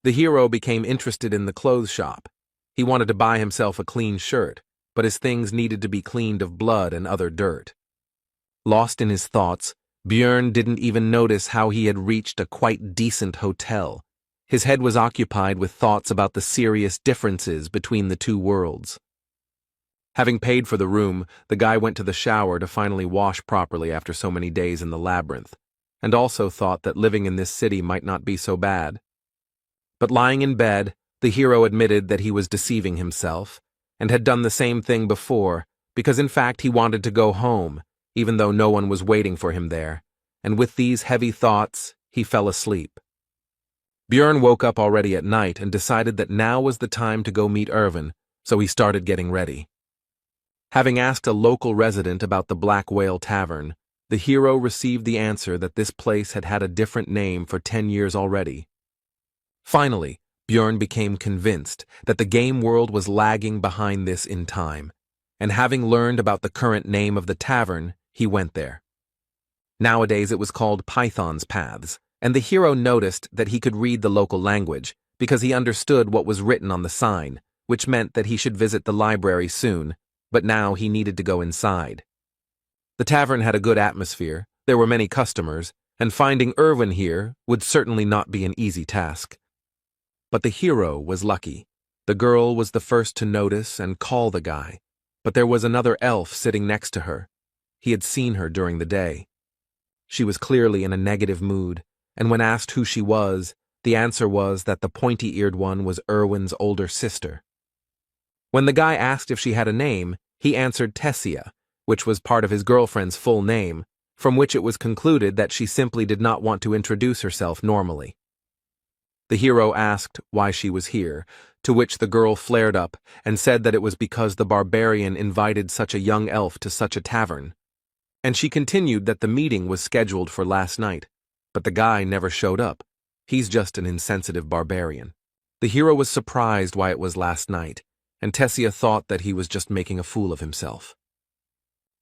The hero became interested in the clothes shop. He wanted to buy himself a clean shirt, but his things needed to be cleaned of blood and other dirt. Lost in his thoughts, Björn didn't even notice how he had reached a quite decent hotel. His head was occupied with thoughts about the serious differences between the two worlds. Having paid for the room, the guy went to the shower to finally wash properly after so many days in the labyrinth, and also thought that living in this city might not be so bad. But lying in bed, the hero admitted that he was deceiving himself, and had done the same thing before, because in fact he wanted to go home, even though no one was waiting for him there, and with these heavy thoughts, he fell asleep. Björn woke up already at night and decided that now was the time to go meet Erwin, so he started getting ready. Having asked a local resident about the Black Whale Tavern, the hero received the answer that this place had had a different name for 10 years already. Finally, Björn became convinced that the game world was lagging behind this in time, and having learned about the current name of the tavern, he went there. Nowadays it was called Python's Paths, and the hero noticed that he could read the local language because he understood what was written on the sign, which meant that he should visit the library soon, but now he needed to go inside. The tavern had a good atmosphere, there were many customers, and finding Erwin here would certainly not be an easy task. But the hero was lucky. The girl was the first to notice and call the guy, but there was another elf sitting next to her. He had seen her during the day. She was clearly in a negative mood, and when asked who she was, the answer was that the pointy-eared one was Erwin's older sister. When the guy asked if she had a name, He answered Tessia, which was part of his girlfriend's full name, from which it was concluded that she simply did not want to introduce herself normally. The hero asked why she was here, to which the girl flared up and said that it was because the barbarian invited such a young elf to such a tavern. And she continued that the meeting was scheduled for last night, but the guy never showed up. He's just an insensitive barbarian. The hero was surprised why it was last night, and Tessia thought that he was just making a fool of himself.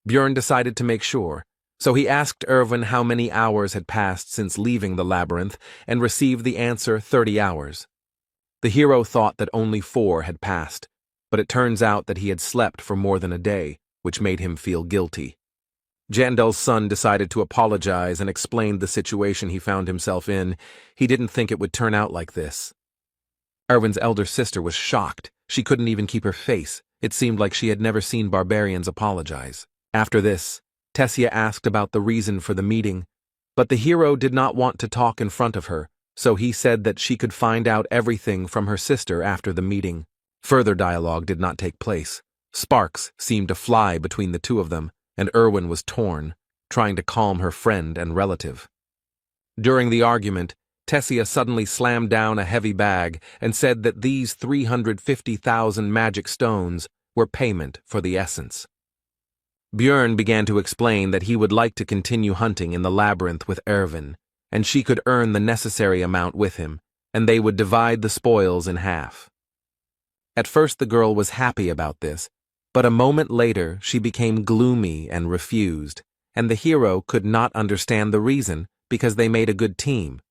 Björn decided to make sure, so he asked Erwin how many hours had passed since leaving the labyrinth and received the answer 30 hours. The hero thought that only 4 had passed, but it turns out that he had slept for more than a day, which made him feel guilty. Jandel's son decided to apologize and explained the situation he found himself in. He didn't think it would turn out like this. Erwin's elder sister was shocked. She couldn't even keep her face. It seemed like she had never seen barbarians apologize. After this, Tessia asked about the reason for the meeting, but the hero did not want to talk in front of her, so he said that she could find out everything from her sister after the meeting. Further dialogue did not take place. Sparks seemed to fly between the two of them, and Erwin was torn, trying to calm her friend and relative. During the argument, Tessia suddenly slammed down a heavy bag and said that these 350,000 magic stones were payment for the essence. Björn began to explain that he would like to continue hunting in the labyrinth with Erwin, and she could earn the necessary amount with him, and they would divide the spoils in half. At first the girl was happy about this, but a moment later she became gloomy and refused, and the hero could not understand the reason because they made a good team.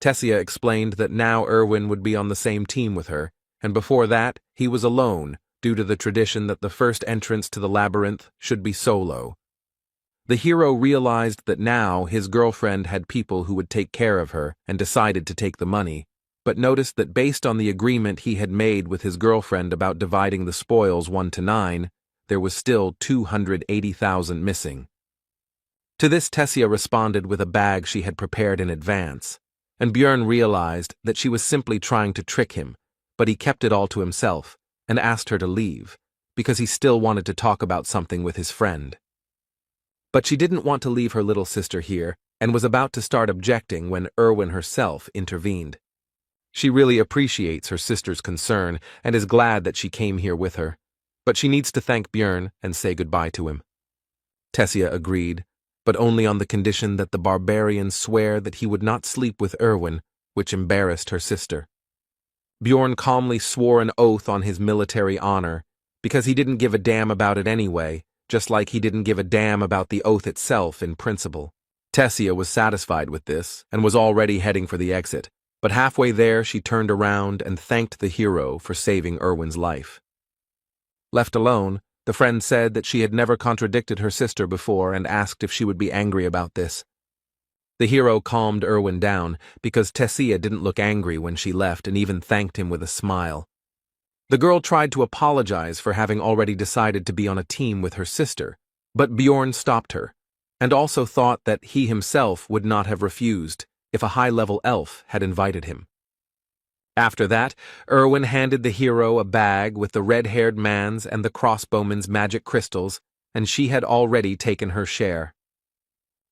Tessia explained that now Erwin would be on the same team with her, and before that he was alone due to the tradition that the first entrance to the labyrinth should be solo. The hero realized that now his girlfriend had people who would take care of her and decided to take the money, but noticed that based on the agreement he had made with his girlfriend about dividing the spoils 1 to 9, there was still 280,000 missing. To this Tessia responded with a bag she had prepared in advance, and Björn realized that she was simply trying to trick him, but he kept it all to himself and asked her to leave, because he still wanted to talk about something with his friend. But she didn't want to leave her little sister here and was about to start objecting when Erwin herself intervened. She really appreciates her sister's concern and is glad that she came here with her, but she needs to thank Björn and say goodbye to him. Tessia agreed, but only on the condition that the barbarian swear that he would not sleep with Erwin, which embarrassed her sister. Björn calmly swore an oath on his military honor, because he didn't give a damn about it anyway, just like he didn't give a damn about the oath itself in principle. Tessia was satisfied with this and was already heading for the exit, but halfway there she turned around and thanked the hero for saving Erwin's life. Left alone, the friend said that she had never contradicted her sister before and asked if she would be angry about this. The hero calmed Erwin down because Tessia didn't look angry when she left and even thanked him with a smile. The girl tried to apologize for having already decided to be on a team with her sister, but Björn stopped her, and also thought that he himself would not have refused if a high-level elf had invited him. After that, Erwin handed the hero a bag with the red-haired man's and the crossbowman's magic crystals, and she had already taken her share.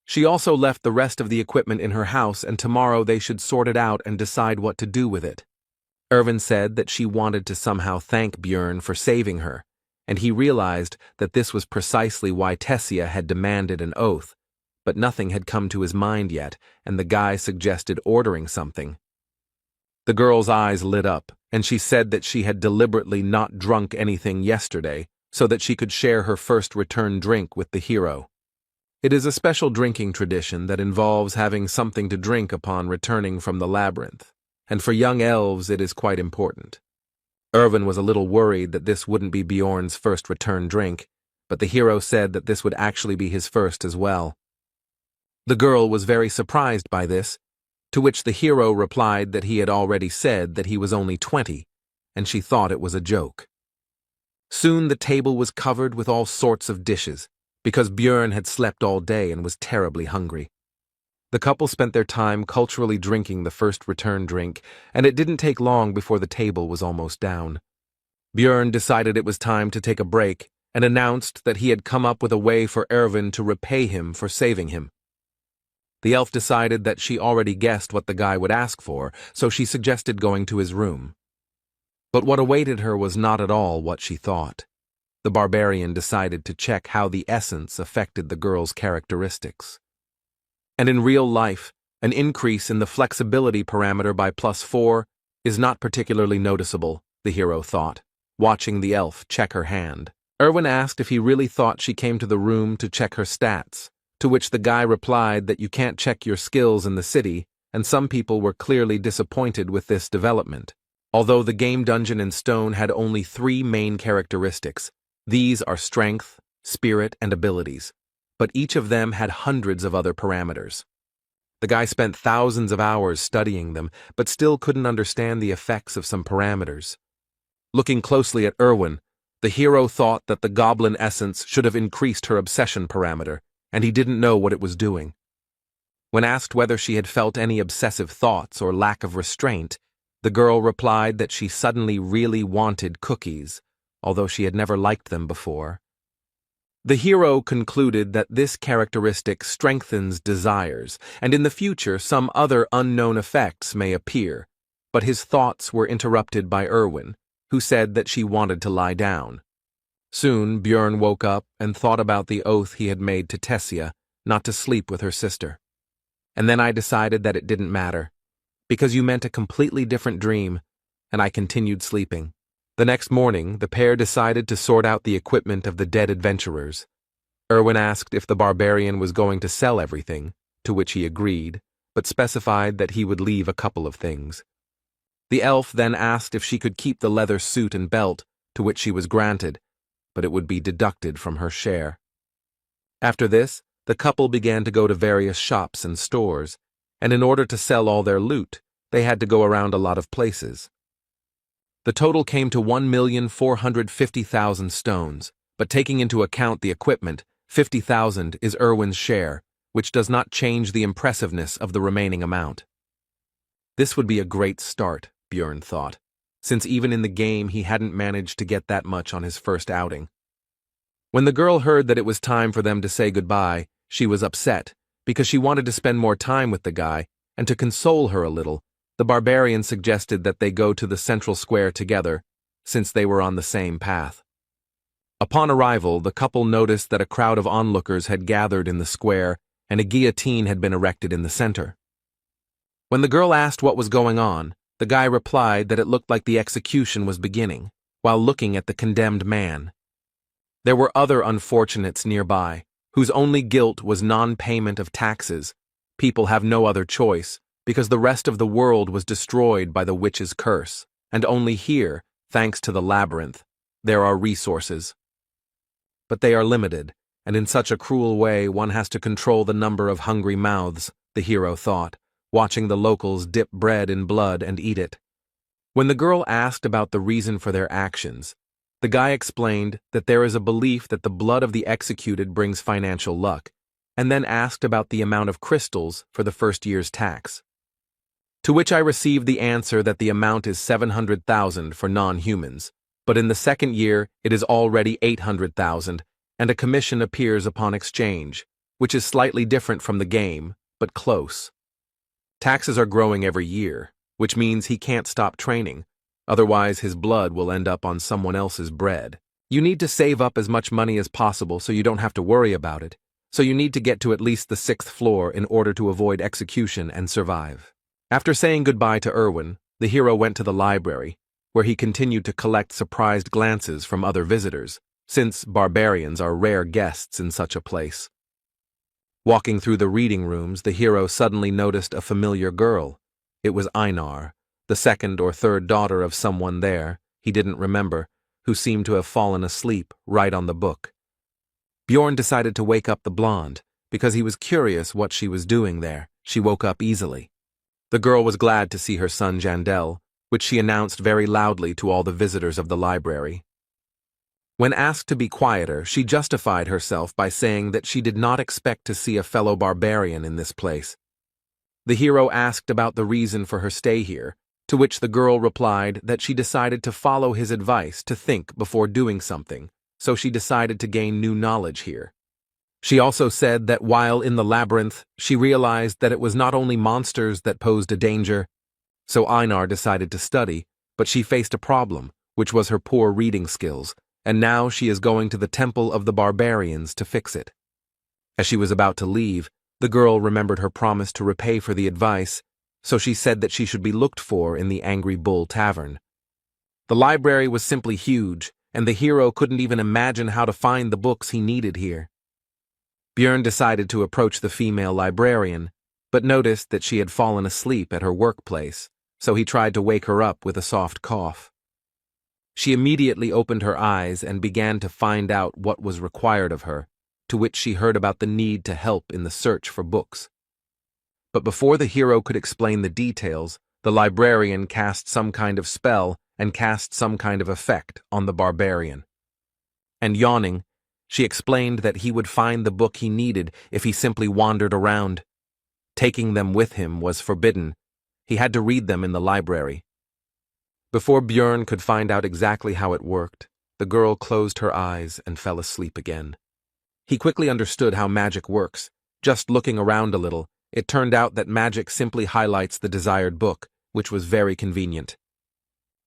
She also left the rest of the equipment in her house, and tomorrow they should sort it out and decide what to do with it. Erwin said that she wanted to somehow thank Björn for saving her, and he realized that this was precisely why Tessia had demanded an oath, but nothing had come to his mind yet, and the guy suggested ordering something. The girl's eyes lit up, and she said that she had deliberately not drunk anything yesterday so that she could share her first return drink with the hero. It is a special drinking tradition that involves having something to drink upon returning from the labyrinth, and for young elves it is quite important. Erwin was a little worried that this wouldn't be Bjorn's first return drink, but the hero said that this would actually be his first as well. The girl was very surprised by this, to which the hero replied that he had already said that he was only 20, and she thought it was a joke. Soon the table was covered with all sorts of dishes, because Björn had slept all day and was terribly hungry. The couple spent their time culturally drinking the first return drink, and it didn't take long before the table was almost down. Björn decided it was time to take a break, and announced that he had come up with a way for Erwin to repay him for saving him. The elf decided that she already guessed what the guy would ask for, so she suggested going to his room. But what awaited her was not at all what she thought. The barbarian decided to check how the essence affected the girl's characteristics. And in real life, an increase in the flexibility parameter by +4 is not particularly noticeable, the hero thought, watching the elf check her hand. Erwin asked if he really thought she came to the room to check her stats, to which the guy replied that you can't check your skills in the city, and some people were clearly disappointed with this development. Although the game dungeon in stone had only 3 main characteristics, these are strength, spirit, and abilities, but each of them had hundreds of other parameters. The guy spent thousands of hours studying them, but still couldn't understand the effects of some parameters. Looking closely at Erwin, the hero thought that the goblin essence should have increased her obsession parameter, and he didn't know what it was doing. When asked whether she had felt any obsessive thoughts or lack of restraint, the girl replied that she suddenly really wanted cookies, although she had never liked them before. The hero concluded that this characteristic strengthens desires, and in the future some other unknown effects may appear, but his thoughts were interrupted by Erwin, who said that she wanted to lie down. Soon Björn woke up and thought about the oath he had made to Tessia not to sleep with her sister. And then I decided that it didn't matter, because you meant a completely different dream, and I continued sleeping. The next morning, the pair decided to sort out the equipment of the dead adventurers. Erwin asked if the barbarian was going to sell everything, to which he agreed, but specified that he would leave a couple of things. The elf then asked if she could keep the leather suit and belt, to which she was granted, but it would be deducted from her share. After this, the couple began to go to various shops and stores, and in order to sell all their loot, they had to go around a lot of places. The total came to 1,450,000 stones, but taking into account the equipment, 50,000 is Erwin's share, which does not change the impressiveness of the remaining amount. This would be a great start, Björn thought, since even in the game he hadn't managed to get that much on his first outing. When the girl heard that it was time for them to say goodbye, she was upset, because she wanted to spend more time with the guy, and to console her a little, the barbarian suggested that they go to the central square together, since they were on the same path. Upon arrival, the couple noticed that a crowd of onlookers had gathered in the square, and a guillotine had been erected in the center. When the girl asked what was going on, the guy replied that it looked like the execution was beginning, while looking at the condemned man. There were other unfortunates nearby, whose only guilt was non-payment of taxes. People have no other choice, because the rest of the world was destroyed by the witch's curse, and only here, thanks to the labyrinth, there are resources. But they are limited, and in such a cruel way one has to control the number of hungry mouths, the hero thought, watching the locals dip bread in blood and eat it. When the girl asked about the reason for their actions, the guy explained that there is a belief that the blood of the executed brings financial luck, and then asked about the amount of crystals for the first year's tax. To which I received the answer that the amount is 700,000 for non-humans, but in the second year it is already 800,000, and a commission appears upon exchange, which is slightly different from the game, but close. Taxes are growing every year, which means he can't stop training, otherwise his blood will end up on someone else's bread. You need to save up as much money as possible so you don't have to worry about it, so you need to get to at least the 6th floor in order to avoid execution and survive. After saying goodbye to Erwin, the hero went to the library, where he continued to collect surprised glances from other visitors, since barbarians are rare guests in such a place. Walking through the reading rooms, the hero suddenly noticed a familiar girl. It was Einar, the second or third daughter of someone there, he didn't remember, who seemed to have fallen asleep right on the book. Björn decided to wake up the blonde, because he was curious what she was doing there. She woke up easily. The girl was glad to see her son Jandel, which she announced very loudly to all the visitors of the library. When asked to be quieter, she justified herself by saying that she did not expect to see a fellow barbarian in this place. The hero asked about the reason for her stay here, to which the girl replied that she decided to follow his advice to think before doing something, so she decided to gain new knowledge here. She also said that while in the labyrinth, she realized that it was not only monsters that posed a danger, so Einar decided to study, but she faced a problem, which was her poor reading skills, and now she is going to the Temple of the Barbarians to fix it. As she was about to leave, the girl remembered her promise to repay for the advice, so she said that she should be looked for in the Angry Bull Tavern. The library was simply huge, and the hero couldn't even imagine how to find the books he needed here. Björn decided to approach the female librarian, but noticed that she had fallen asleep at her workplace, so he tried to wake her up with a soft cough. She immediately opened her eyes and began to find out what was required of her, to which she heard about the need to help in the search for books. But before the hero could explain the details, the librarian cast some kind of spell and cast some kind of effect on the barbarian. And yawning, she explained that he would find the book he needed if he simply wandered around. Taking them with him was forbidden. He had to read them in the library. Before Björn could find out exactly how it worked, the girl closed her eyes and fell asleep again. He quickly understood how magic works. Just looking around a little, it turned out that magic simply highlights the desired book, which was very convenient.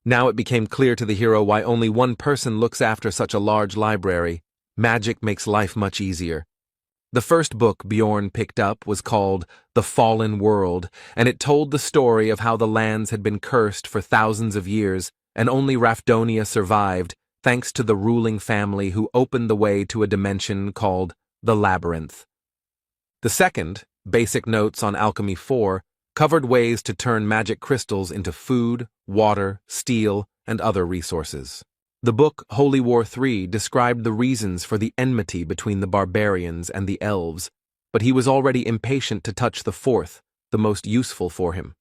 Now it became clear to the hero why only one person looks after such a large library. Magic makes life much easier. The first book Björn picked up was called The Fallen World, and it told the story of how the lands had been cursed for thousands of years, and only Rafdonia survived, thanks to the ruling family who opened the way to a dimension called the Labyrinth. The second, Basic Notes on Alchemy 4, covered ways to turn magic crystals into food, water, steel, and other resources. The book Holy War 3 described the reasons for the enmity between the barbarians and the elves, but he was already impatient to touch the fourth, the most useful for him.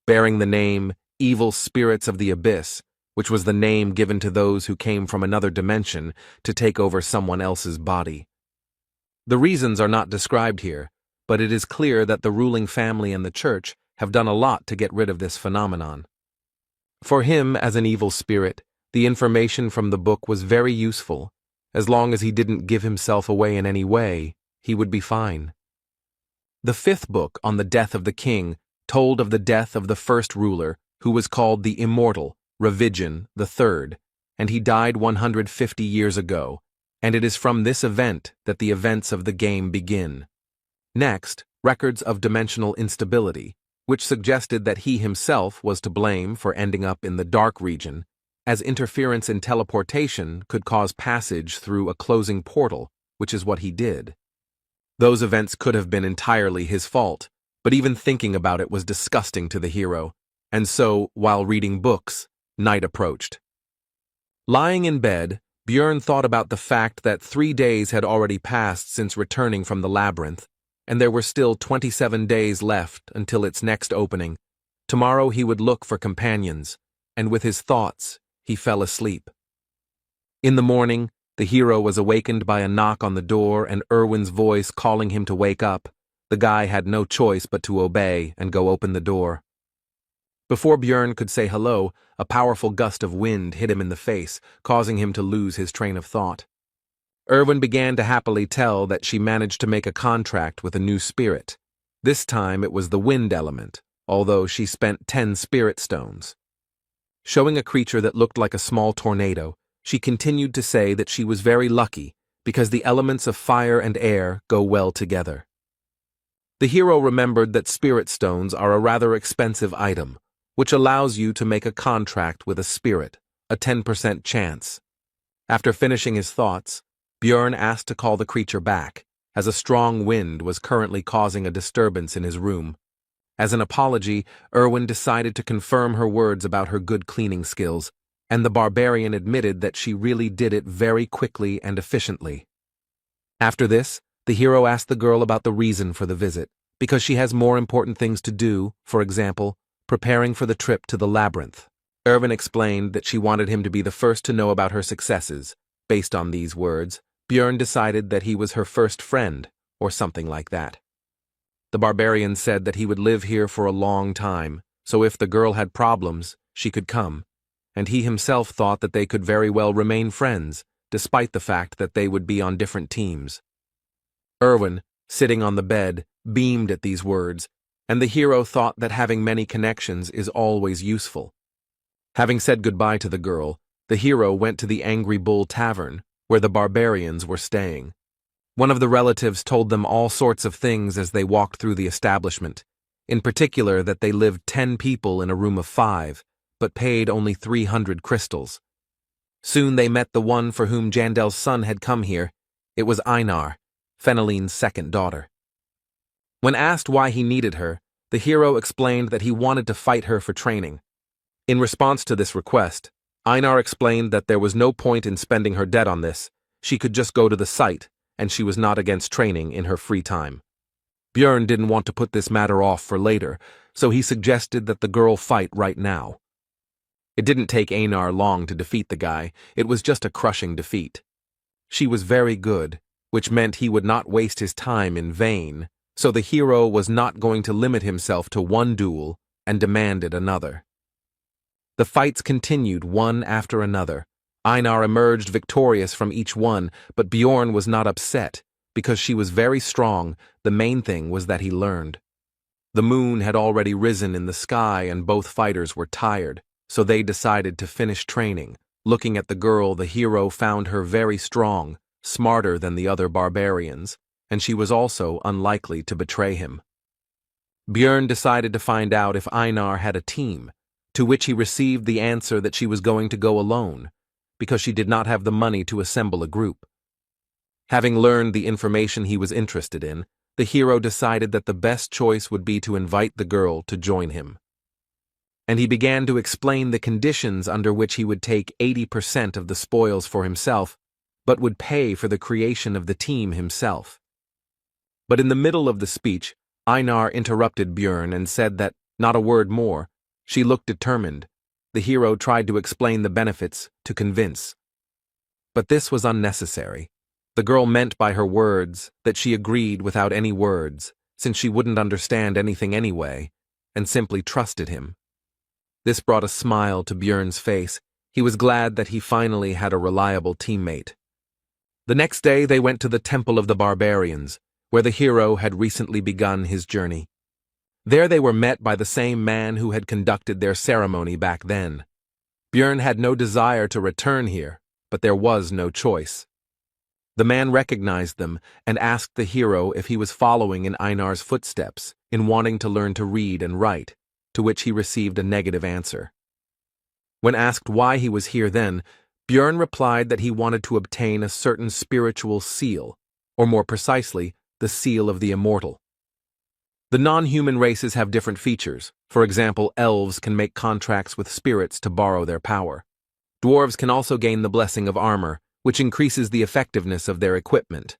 Bearing the name Evil Spirits of the Abyss, which was the name given to those who came from another dimension to take over someone else's body. The reasons are not described here, but it is clear that the ruling family and the church have done a lot to get rid of this phenomenon. For him, as an evil spirit, the information from the book was very useful. As long as he didn't give himself away in any way, he would be fine. The fifth book on the death of the king told of the death of the first ruler, who was called the Immortal, Ravigian III, and he died 150 years ago, and it is from this event that the events of the game begin. Next, records of dimensional instability, which suggested that he himself was to blame for ending up in the dark region, as interference in teleportation could cause passage through a closing portal, which is what he did. Those events could have been entirely his fault, but even thinking about it was disgusting to the hero, and so, while reading books, night approached. Lying in bed, Björn thought about the fact that 3 days had already passed since returning from the labyrinth, and there were still 27 days left until its next opening. Tomorrow he would look for companions, and with his thoughts, he fell asleep. In the morning, the hero was awakened by a knock on the door and Erwin's voice calling him to wake up. The guy had no choice but to obey and go open the door. Before Björn could say hello, a powerful gust of wind hit him in the face, causing him to lose his train of thought. Erwin began to happily tell that she managed to make a contract with a new spirit. This time it was the wind element, although she spent 10 spirit stones. Showing a creature that looked like a small tornado, she continued to say that she was very lucky because the elements of fire and air go well together. The hero remembered that spirit stones are a rather expensive item, which allows you to make a contract with a spirit, a 10% chance. After finishing his thoughts, Björn asked to call the creature back, as a strong wind was currently causing a disturbance in his room. As an apology, Erwin decided to confirm her words about her good cleaning skills, and the barbarian admitted that she really did it very quickly and efficiently. After this, the hero asked the girl about the reason for the visit, because she has more important things to do, for example, preparing for the trip to the labyrinth. Erwin explained that she wanted him to be the first to know about her successes. Based on these words, Björn decided that he was her first friend, or something like that. The barbarian said that he would live here for a long time, so if the girl had problems, she could come, and he himself thought that they could very well remain friends, despite the fact that they would be on different teams. Erwin, sitting on the bed, beamed at these words, and the hero thought that having many connections is always useful. Having said goodbye to the girl, the hero went to the Angry Bull Tavern, where the barbarians were staying. One of the relatives told them all sorts of things as they walked through the establishment, in particular that they lived 10 people in a room of 5, but paid only 300 crystals. Soon they met the one for whom Jandel's son had come here. It was Einar, Feneline's second daughter. When asked why he needed her, the hero explained that he wanted to fight her for training. In response to this request, Einar explained that there was no point in spending her debt on this. She could just go to the site, and she was not against training in her free time. Björn didn't want to put this matter off for later, so he suggested that the girl fight right now. It didn't take Einar long to defeat the guy. It was just a crushing defeat. She was very good, which meant he would not waste his time in vain, so the hero was not going to limit himself to one duel and demanded another. The fights continued one after another. Einar emerged victorious from each one, but Bjorn was not upset, because she was very strong. The main thing was that he learned. The moon had already risen in the sky and both fighters were tired, so they decided to finish training. Looking at the girl, the hero found her very strong, smarter than the other barbarians, and she was also unlikely to betray him. Björn decided to find out if Einar had a team, to which he received the answer that she was going to go alone, because she did not have the money to assemble a group. Having learned the information he was interested in, the hero decided that the best choice would be to invite the girl to join him. And he began to explain the conditions under which he would take 80% of the spoils for himself, but would pay for the creation of the team himself. But in the middle of the speech, Einar interrupted Björn and said that, not a word more. She looked determined. The hero tried to explain the benefits, to convince. But this was unnecessary. The girl meant by her words that she agreed without any words, since she wouldn't understand anything anyway, and simply trusted him. This brought a smile to Björn's face. He was glad that he finally had a reliable teammate. The next day they went to the Temple of the Barbarians, where the hero had recently begun his journey. There they were met by the same man who had conducted their ceremony back then. Björn had no desire to return here, but there was no choice. The man recognized them and asked the hero if he was following in Einar's footsteps in wanting to learn to read and write, to which he received a negative answer. When asked why he was here then, Björn replied that he wanted to obtain a certain spiritual seal, or more precisely, the seal of the immortal. The non-human races have different features. For example, elves can make contracts with spirits to borrow their power. Dwarves can also gain the blessing of armor, which increases the effectiveness of their equipment.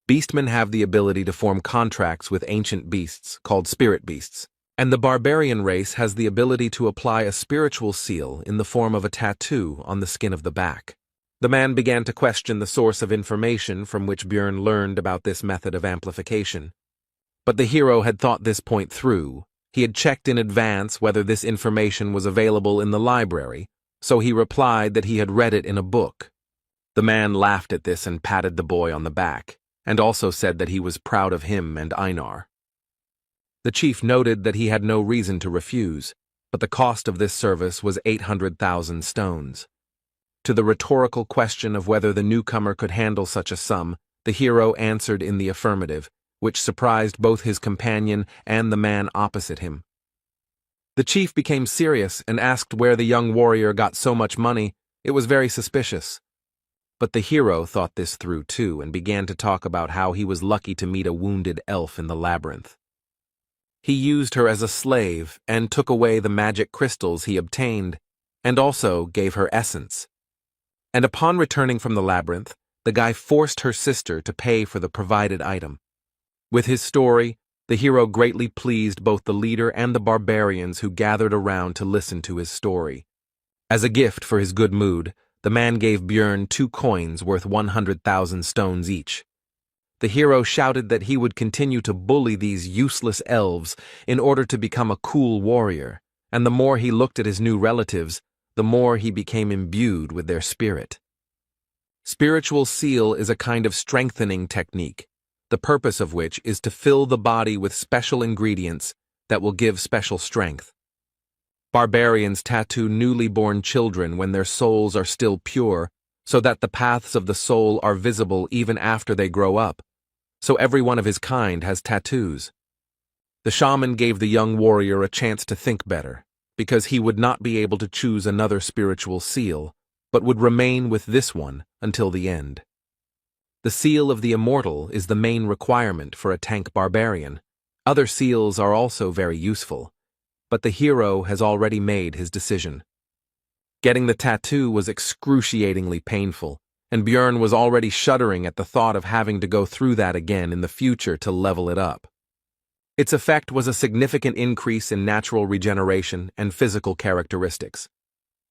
Beastmen have the ability to form contracts with ancient beasts, called spirit beasts, and the barbarian race has the ability to apply a spiritual seal in the form of a tattoo on the skin of the back. The man began to question the source of information from which Björn learned about this method of amplification. But the hero had thought this point through. He had checked in advance whether this information was available in the library, so he replied that he had read it in a book. The man laughed at this and patted the boy on the back, and also said that he was proud of him and Einar. The chief noted that he had no reason to refuse, but the cost of this service was 800,000 stones. To the rhetorical question of whether the newcomer could handle such a sum, the hero answered in the affirmative, which surprised both his companion and the man opposite him. The chief became serious and asked where the young warrior got so much money. It was very suspicious. But the hero thought this through too and began to talk about how he was lucky to meet a wounded elf in the labyrinth. He used her as a slave and took away the magic crystals he obtained, and also gave her essence. And upon returning from the labyrinth, the guy forced her sister to pay for the provided item. With his story, the hero greatly pleased both the leader and the barbarians who gathered around to listen to his story. As a gift for his good mood, the man gave Björn 2 coins worth 100,000 stones each. The hero shouted that he would continue to bully these useless elves in order to become a cool warrior, and the more he looked at his new relatives, the more he became imbued with their spirit. Spiritual seal is a kind of strengthening technique, the purpose of which is to fill the body with special ingredients that will give special strength. Barbarians tattoo newly born children when their souls are still pure, so that the paths of the soul are visible even after they grow up. So every one of his kind has tattoos. The shaman gave the young warrior a chance to think better, because he would not be able to choose another spiritual seal, but would remain with this one until the end. The seal of the immortal is the main requirement for a tank barbarian. Other seals are also very useful, but the hero has already made his decision. Getting the tattoo was excruciatingly painful, and Björn was already shuddering at the thought of having to go through that again in the future to level it up. Its effect was a significant increase in natural regeneration and physical characteristics.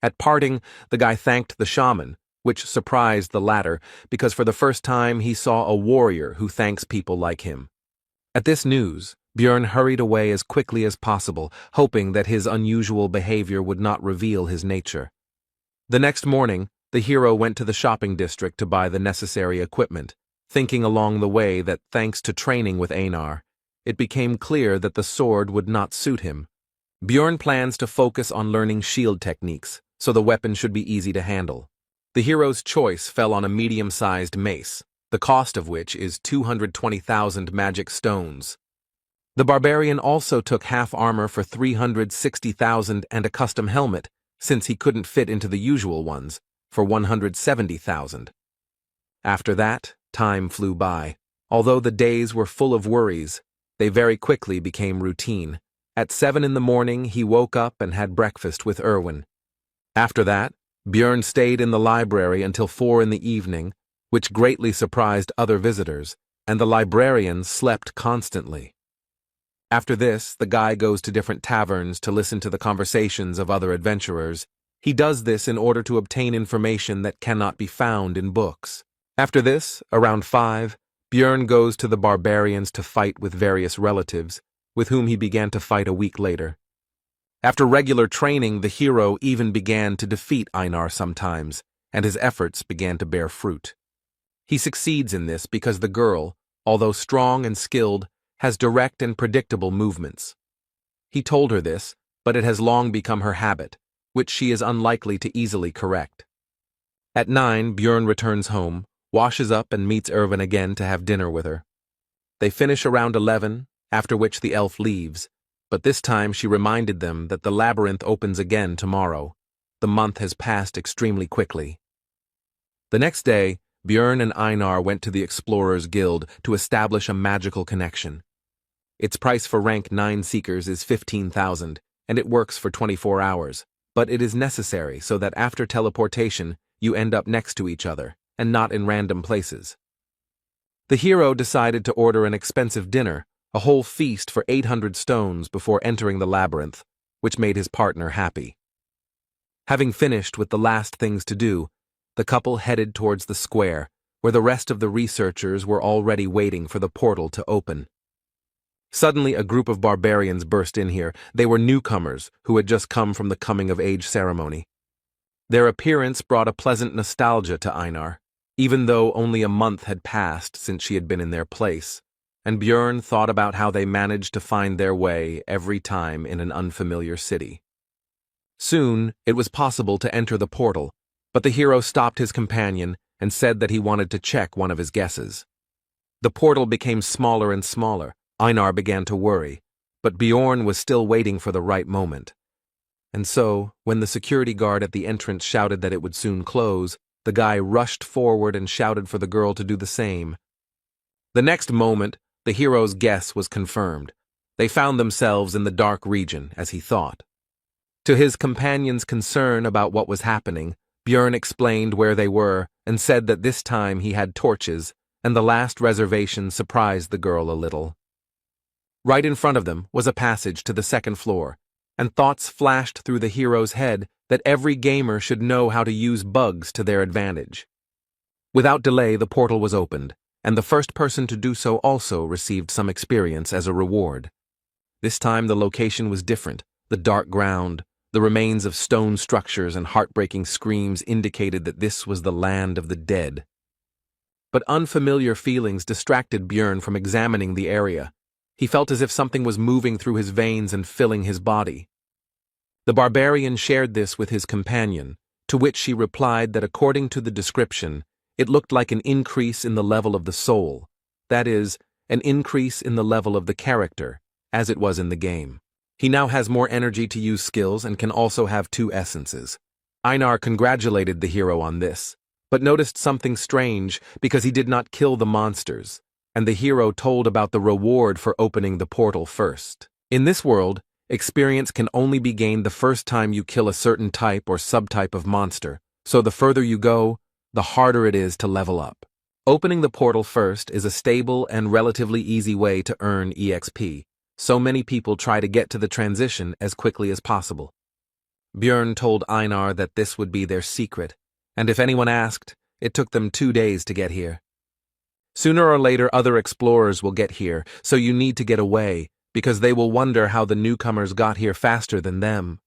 At parting, the guy thanked the shaman, which surprised the latter because for the first time he saw a warrior who thanks people like him. At this news, Björn hurried away as quickly as possible, hoping that his unusual behavior would not reveal his nature. The next morning, the hero went to the shopping district to buy the necessary equipment, thinking along the way that thanks to training with Einar, it became clear that the sword would not suit him. Björn plans to focus on learning shield techniques, so the weapon should be easy to handle. The hero's choice fell on a medium-sized mace, the cost of which is 220,000 magic stones. The barbarian also took half armor for 360,000 and a custom helmet, since he couldn't fit into the usual ones, for 170,000. After that, time flew by. Although the days were full of worries, they very quickly became routine. At 7 in the morning, he woke up and had breakfast with Erwin. After that, Björn stayed in the library until 4 in the evening, which greatly surprised other visitors, and the librarian slept constantly. After this, the guy goes to different taverns to listen to the conversations of other adventurers. He does this in order to obtain information that cannot be found in books. After this, around 5, Björn goes to the barbarians to fight with various relatives, with whom he began to fight a week later. After regular training, the hero even began to defeat Einar sometimes, and his efforts began to bear fruit. He succeeds in this because the girl, although strong and skilled, has direct and predictable movements. He told her this, but it has long become her habit, which she is unlikely to easily correct. At 9, Björn returns home, washes up and meets Erwin again to have dinner with her. They finish around 11, after which the elf leaves, but this time she reminded them that the labyrinth opens again tomorrow. The month has passed extremely quickly. The next day, Björn and Einar went to the Explorers Guild to establish a magical connection. Its price for rank 9 seekers is 15,000, and it works for 24 hours, but it is necessary so that after teleportation, you end up next to each other, and not in random places. The hero decided to order an expensive dinner, a whole feast for 800 stones before entering the labyrinth, which made his partner happy. Having finished with the last things to do, the couple headed towards the square, where the rest of the researchers were already waiting for the portal to open. Suddenly, a group of barbarians burst in here. They were newcomers who had just come from the coming-of-age ceremony. Their appearance brought a pleasant nostalgia to Einar, even though only a month had passed since she had been in their place, and Björn thought about how they managed to find their way every time in an unfamiliar city. Soon, it was possible to enter the portal, but the hero stopped his companion and said that he wanted to check one of his guesses. The portal became smaller and smaller. Einar began to worry, but Björn was still waiting for the right moment. And so, when the security guard at the entrance shouted that it would soon close, the guy rushed forward and shouted for the girl to do the same. The next moment, the hero's guess was confirmed. They found themselves in the dark region, as he thought. To his companion's concern about what was happening, Björn explained where they were and said that this time he had torches, and the last reservation surprised the girl a little. Right in front of them was a passage to the second floor, and thoughts flashed through the hero's head that every gamer should know how to use bugs to their advantage. Without delay, the portal was opened, and the first person to do so also received some experience as a reward. This time the location was different, the dark ground, The remains of stone structures and heartbreaking screams indicated that this was the land of the dead. But unfamiliar feelings distracted Björn from examining the area. He felt as if something was moving through his veins and filling his body. The barbarian shared this with his companion, to which she replied that according to the description, it looked like an increase in the level of the soul, that is, an increase in the level of the character, as it was in the game. He now has more energy to use skills and can also have 2 essences. Einar congratulated the hero on this, but noticed something strange because he did not kill the monsters, and the hero told about the reward for opening the portal first. In this world, experience can only be gained the first time you kill a certain type or subtype of monster, so the further you go, the harder it is to level up. Opening the portal first is a stable and relatively easy way to earn EXP, so many people try to get to the transition as quickly as possible. Björn told Einar that this would be their secret, and if anyone asked, it took them 2 days to get here. Sooner or later other explorers will get here, so you need to get away, because they will wonder how the newcomers got here faster than them.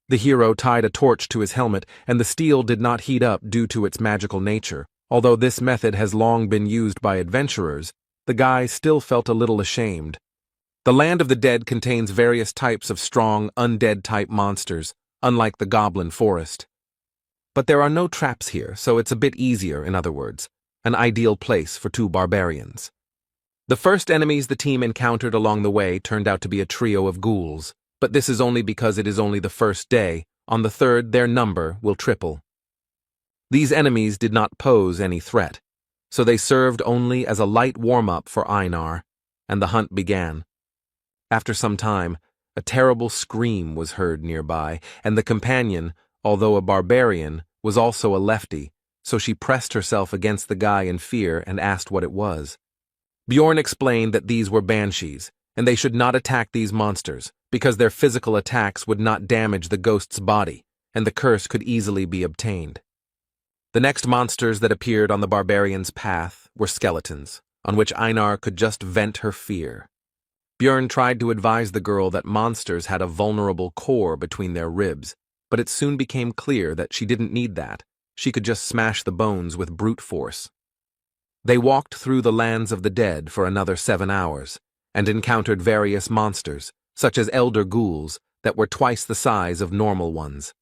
The hero tied a torch to his helmet, and the steel did not heat up due to its magical nature. Although this method has long been used by adventurers, the guy still felt a little ashamed. The land of the dead contains various types of strong, undead-type monsters, unlike the goblin forest. But there are no traps here, so it's a bit easier, in other words, an ideal place for 2 barbarians. The first enemies the team encountered along the way turned out to be a trio of ghouls, but this is only because it is only the first day. On the third, their number will triple. These enemies did not pose any threat, so they served only as a light warm-up for Einar, and the hunt began. After some time, a terrible scream was heard nearby, and the companion, although a barbarian, was also a lefty, so she pressed herself against the guy in fear and asked what it was. Bjorn explained that these were banshees, and they should not attack these monsters, because their physical attacks would not damage the ghost's body, and the curse could easily be obtained. The next monsters that appeared on the barbarian's path were skeletons, on which Einar could just vent her fear. Björn tried to advise the girl that monsters had a vulnerable core between their ribs, but it soon became clear that she didn't need that. She could just smash the bones with brute force. They walked through the lands of the dead for another 7 hours, and encountered various monsters, such as elder ghouls that were twice the size of normal ones,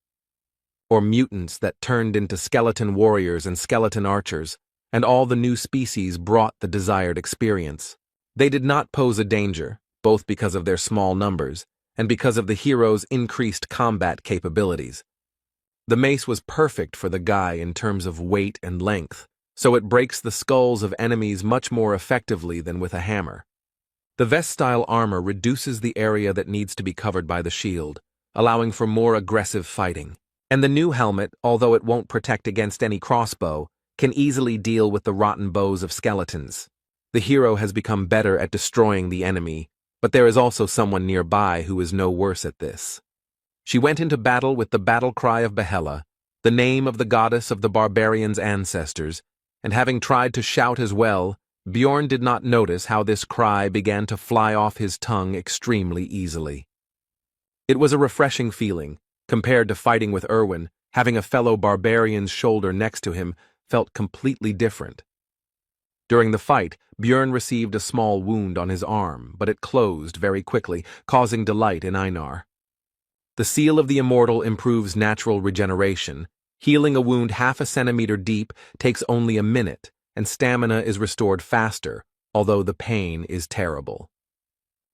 or mutants that turned into skeleton warriors and skeleton archers, and all the new species brought the desired experience. They did not pose a danger, both because of their small numbers, and because of the hero's increased combat capabilities. The mace was perfect for the guy in terms of weight and length, so it breaks the skulls of enemies much more effectively than with a hammer. The vest-style armor reduces the area that needs to be covered by the shield, allowing for more aggressive fighting. And the new helmet, although it won't protect against any crossbow, can easily deal with the rotten bows of skeletons. The hero has become better at destroying the enemy, but there is also someone nearby who is no worse at this. She went into battle with the battle cry of Yahello, the name of the goddess of the barbarians' ancestors, and having tried to shout as well, Bjorn did not notice how this cry began to fly off his tongue extremely easily. It was a refreshing feeling. Compared to fighting with Erwin, having a fellow barbarian's shoulder next to him felt completely different. During the fight, Bjorn received a small wound on his arm, but it closed very quickly, causing delight in Einar. The seal of the immortal improves natural regeneration. Healing a wound half a centimeter deep takes only a minute, and stamina is restored faster, although the pain is terrible.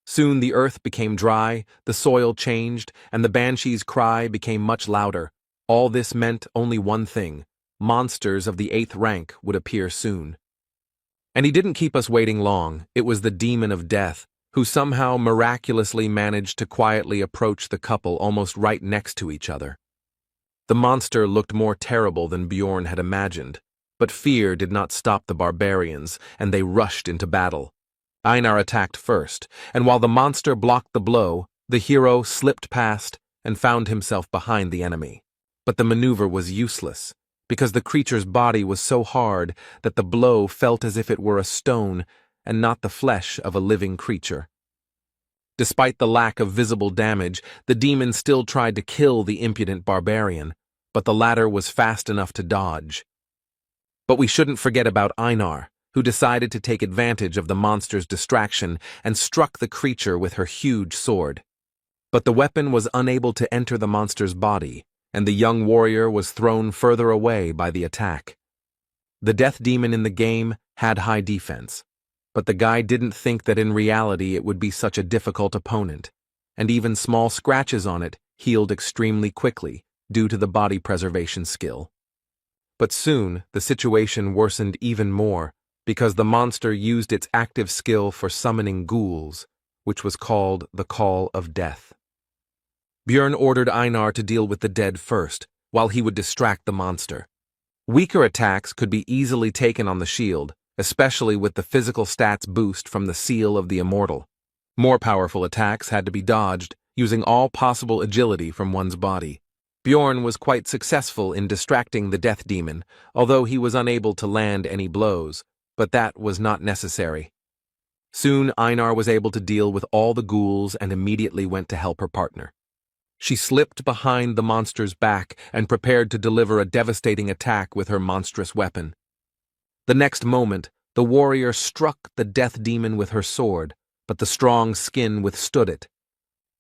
Soon the earth became dry, the soil changed, and the banshee's cry became much louder. All this meant only one thing: monsters of the 8th rank would appear soon. And he didn't keep us waiting long. It was the demon of death, who somehow miraculously managed to quietly approach the couple almost right next to each other. The monster looked more terrible than Bjorn had imagined, but fear did not stop the barbarians, and they rushed into battle. Einar attacked first, and while the monster blocked the blow, the hero slipped past and found himself behind the enemy. But the maneuver was useless, because the creature's body was so hard that the blow felt as if it were a stone and not the flesh of a living creature. Despite the lack of visible damage, the demon still tried to kill the impudent barbarian, but the latter was fast enough to dodge. But we shouldn't forget about Einar, who decided to take advantage of the monster's distraction and struck the creature with her huge sword. But the weapon was unable to enter the monster's body, and the young warrior was thrown further away by the attack. The death demon in the game had high defense, but the guy didn't think that in reality it would be such a difficult opponent, and even small scratches on it healed extremely quickly due to the body preservation skill. But soon the situation worsened even more because the monster used its active skill for summoning ghouls, which was called the Call of Death. Björn ordered Einar to deal with the dead first, while he would distract the monster. Weaker attacks could be easily taken on the shield, especially with the physical stats boost from the Seal of the Immortal. More powerful attacks had to be dodged, using all possible agility from one's body. Bjorn was quite successful in distracting the death demon, although he was unable to land any blows, but that was not necessary. Soon Einar was able to deal with all the ghouls and immediately went to help her partner. She slipped behind the monster's back and prepared to deliver a devastating attack with her monstrous weapon. The next moment, the warrior struck the death demon with her sword, but the strong skin withstood it.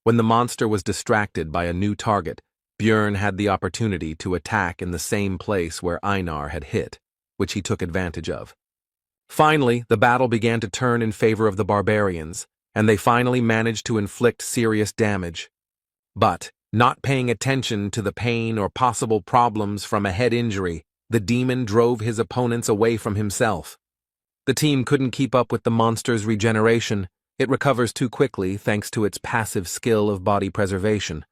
When the monster was distracted by a new target, Björn had the opportunity to attack in the same place where Einar had hit, which he took advantage of. Finally, the battle began to turn in favor of the barbarians, and they finally managed to inflict serious damage. But, not paying attention to the pain or possible problems from a head injury, the demon drove his opponents away from himself. The team couldn't keep up with the monster's regeneration. It recovers too quickly thanks to its passive skill of body preservation.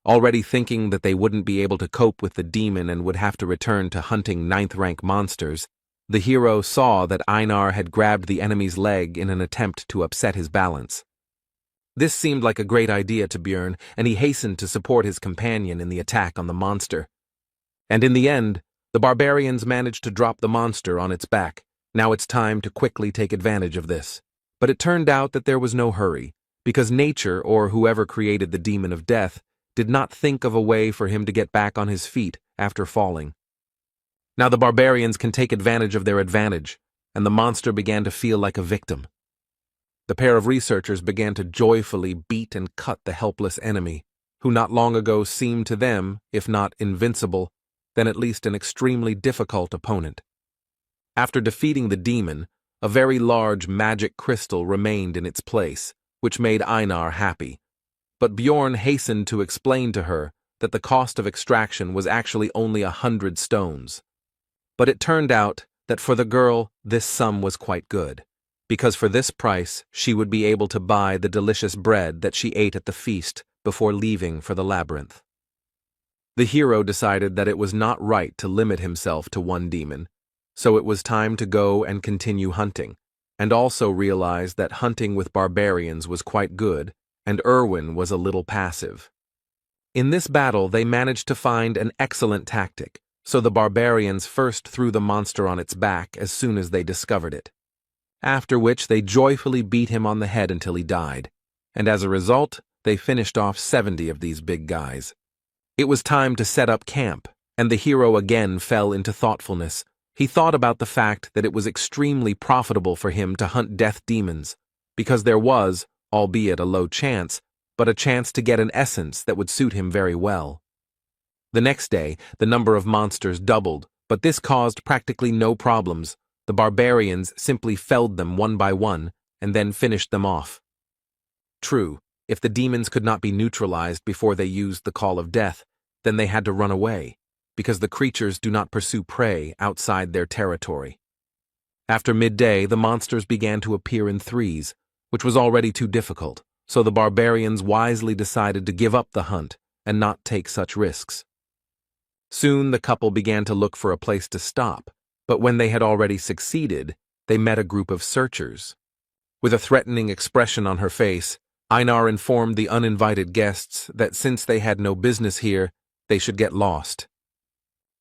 Already thinking that they wouldn't be able to cope with the demon and would have to return to hunting 9th-rank monsters, the hero saw that Einar had grabbed the enemy's leg in an attempt to upset his balance. This seemed like a great idea to Björn, and he hastened to support his companion in the attack on the monster. And in the end, the barbarians managed to drop the monster on its back. Now it's time to quickly take advantage of this. But it turned out that there was no hurry, because nature, or whoever created the demon of death, did not think of a way for him to get back on his feet after falling. Now the barbarians can take advantage of their advantage, and the monster began to feel like a victim. The pair of researchers began to joyfully beat and cut the helpless enemy, who not long ago seemed to them, if not invincible, then at least an extremely difficult opponent. After defeating the demon, a very large magic crystal remained in its place, which made Einar happy. But Bjorn hastened to explain to her that the cost of extraction was actually only 100 stones. But it turned out that for the girl, this sum was quite good, because for this price she would be able to buy the delicious bread that she ate at the feast before leaving for the labyrinth. The hero decided that it was not right to limit himself to one demon, so it was time to go and continue hunting, and also realized that hunting with barbarians was quite good, and Erwin was a little passive. In this battle they managed to find an excellent tactic, so the barbarians first threw the monster on its back as soon as they discovered it. After which they joyfully beat him on the head until he died, and as a result, they finished off 70 of these big guys. It was time to set up camp, and the hero again fell into thoughtfulness. He thought about the fact that it was extremely profitable for him to hunt death demons, because there was, albeit a low chance, but a chance to get an essence that would suit him very well. The next day, the number of monsters doubled, but this caused practically no problems. The barbarians simply felled them one by one, and then finished them off. True, if the demons could not be neutralized before they used the Call of Death, then they had to run away, because the creatures do not pursue prey outside their territory. After midday, the monsters began to appear in threes, which was already too difficult, so the barbarians wisely decided to give up the hunt and not take such risks. Soon the couple began to look for a place to stop, but when they had already succeeded, they met a group of searchers. With a threatening expression on her face, Einar informed the uninvited guests that since they had no business here, they should get lost.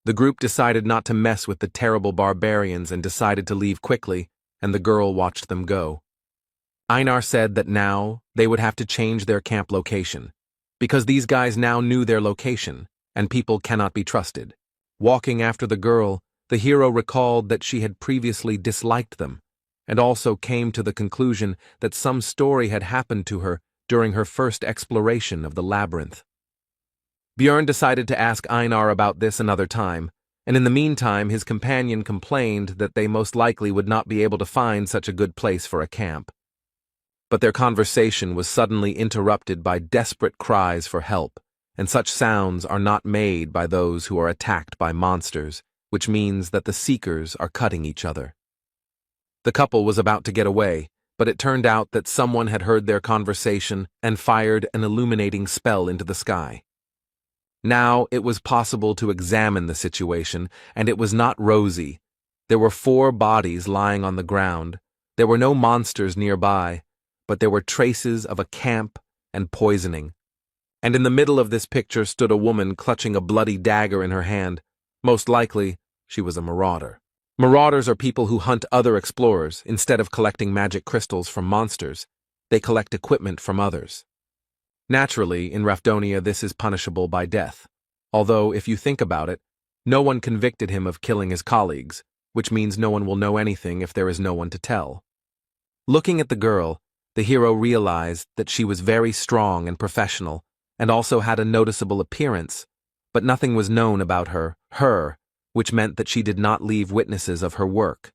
The group decided not to mess with the terrible barbarians and decided to leave quickly, and the girl watched them go. Einar said that now they would have to change their camp location, because these guys now knew their location, and people cannot be trusted. Walking after the girl, the hero recalled that she had previously disliked them, and also came to the conclusion that some story had happened to her during her first exploration of the labyrinth. Björn decided to ask Einar about this another time, and in the meantime his companion complained that they most likely would not be able to find such a good place for a camp. But their conversation was suddenly interrupted by desperate cries for help, and such sounds are not made by those who are attacked by monsters, which means that the seekers are cutting each other. The couple was about to get away, but it turned out that someone had heard their conversation and fired an illuminating spell into the sky. Now it was possible to examine the situation, and it was not rosy. There were 4 bodies lying on the ground. There were no monsters nearby, but there were traces of a camp and poisoning. And in the middle of this picture stood a woman clutching a bloody dagger in her hand. Most likely, she was a marauder. Marauders are people who hunt other explorers instead of collecting magic crystals from monsters. They collect equipment from others. Naturally, in Rafdonia this is punishable by death, although if you think about it, no one convicted him of killing his colleagues, which means no one will know anything if there is no one to tell. Looking at the girl, the hero realized that she was very strong and professional, and also had a noticeable appearance, but nothing was known about her, which meant that she did not leave witnesses of her work.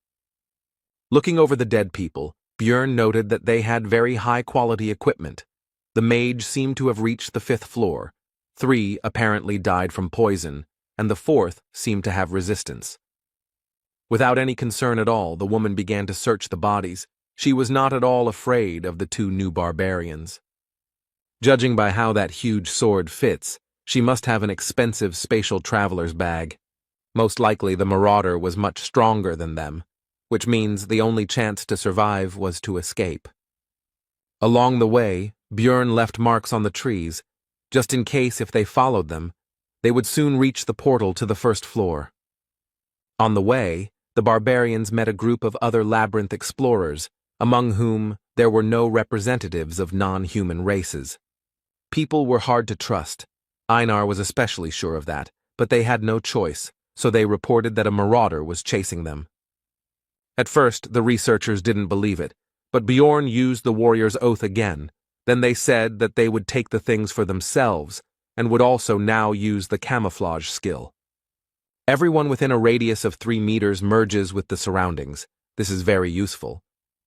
Looking over the dead people, Björn noted that they had very high-quality equipment. The mage seemed to have reached the 5th floor. 3 apparently died from poison, and the 4th seemed to have resistance. Without any concern at all, the woman began to search the bodies. She was not at all afraid of the 2 new barbarians. Judging by how that huge sword fits, she must have an expensive spatial traveler's bag. Most likely the marauder was much stronger than them, which means the only chance to survive was to escape. Along the way, Björn left marks on the trees, just in case if they followed them, they would soon reach the portal to the 1st floor. On the way, the barbarians met a group of other labyrinth explorers, among whom there were no representatives of non-human races. People were hard to trust. Einar was especially sure of that, but they had no choice, so they reported that a marauder was chasing them. At first, the researchers didn't believe it, but Björn used the warrior's oath again. Then they said that they would take the things for themselves, and would also now use the camouflage skill. Everyone within a radius of 3 meters merges with the surroundings. This is very useful.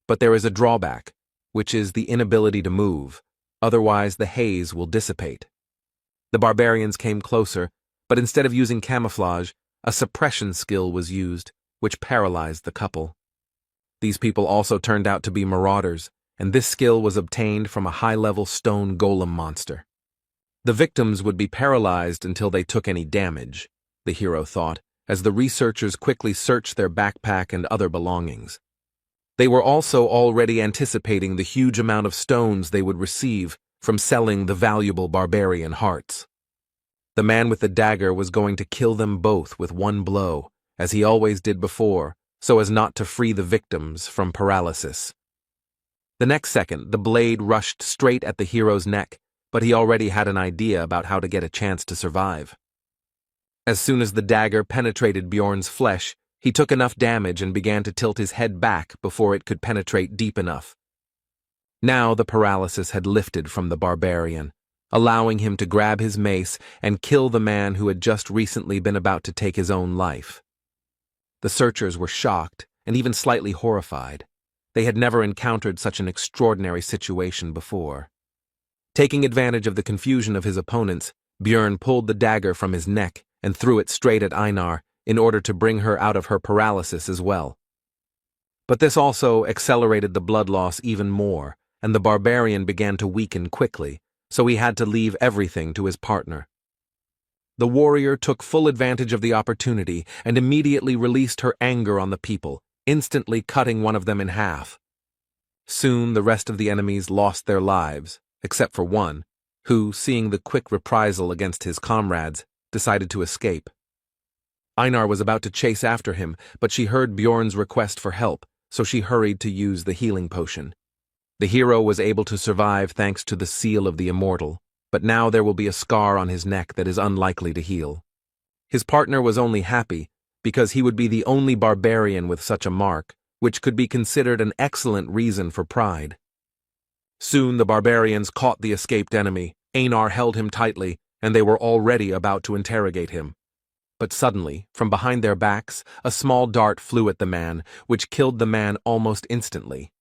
But there is a drawback, which is the inability to move, otherwise the haze will dissipate. The barbarians came closer, but instead of using camouflage, a suppression skill was used, which paralyzed the couple. These people also turned out to be marauders, and this skill was obtained from a high-level stone golem monster. The victims would be paralyzed until they took any damage, the hero thought, as the researchers quickly searched their backpack and other belongings. They were also already anticipating the huge amount of stones they would receive from selling the valuable barbarian hearts. The man with the dagger was going to kill them both with one blow, as he always did before, so as not to free the victims from paralysis. The next second, the blade rushed straight at the hero's neck, but he already had an idea about how to get a chance to survive. As soon as the dagger penetrated Björn's flesh, he took enough damage and began to tilt his head back before it could penetrate deep enough. Now the paralysis had lifted from the barbarian, allowing him to grab his mace and kill the man who had just recently been about to take his own life. The searchers were shocked and even slightly horrified. They had never encountered such an extraordinary situation before. Taking advantage of the confusion of his opponents, Björn pulled the dagger from his neck and threw it straight at Einar in order to bring her out of her paralysis as well. But this also accelerated the blood loss even more, and the barbarian began to weaken quickly, so he had to leave everything to his partner. The warrior took full advantage of the opportunity and immediately released her anger on the people, instantly cutting one of them in half. Soon the rest of the enemies lost their lives, except for one, who, seeing the quick reprisal against his comrades, decided to escape. Einar was about to chase after him, but she heard Björn's request for help, so she hurried to use the healing potion. The hero was able to survive thanks to the seal of the immortal, but now there will be a scar on his neck that is unlikely to heal. His partner was only happy because he would be the only barbarian with such a mark, which could be considered an excellent reason for pride. Soon the barbarians caught the escaped enemy. Einar held him tightly, and they were already about to interrogate him. But suddenly, from behind their backs, a small dart flew at the man, which killed the man almost instantly.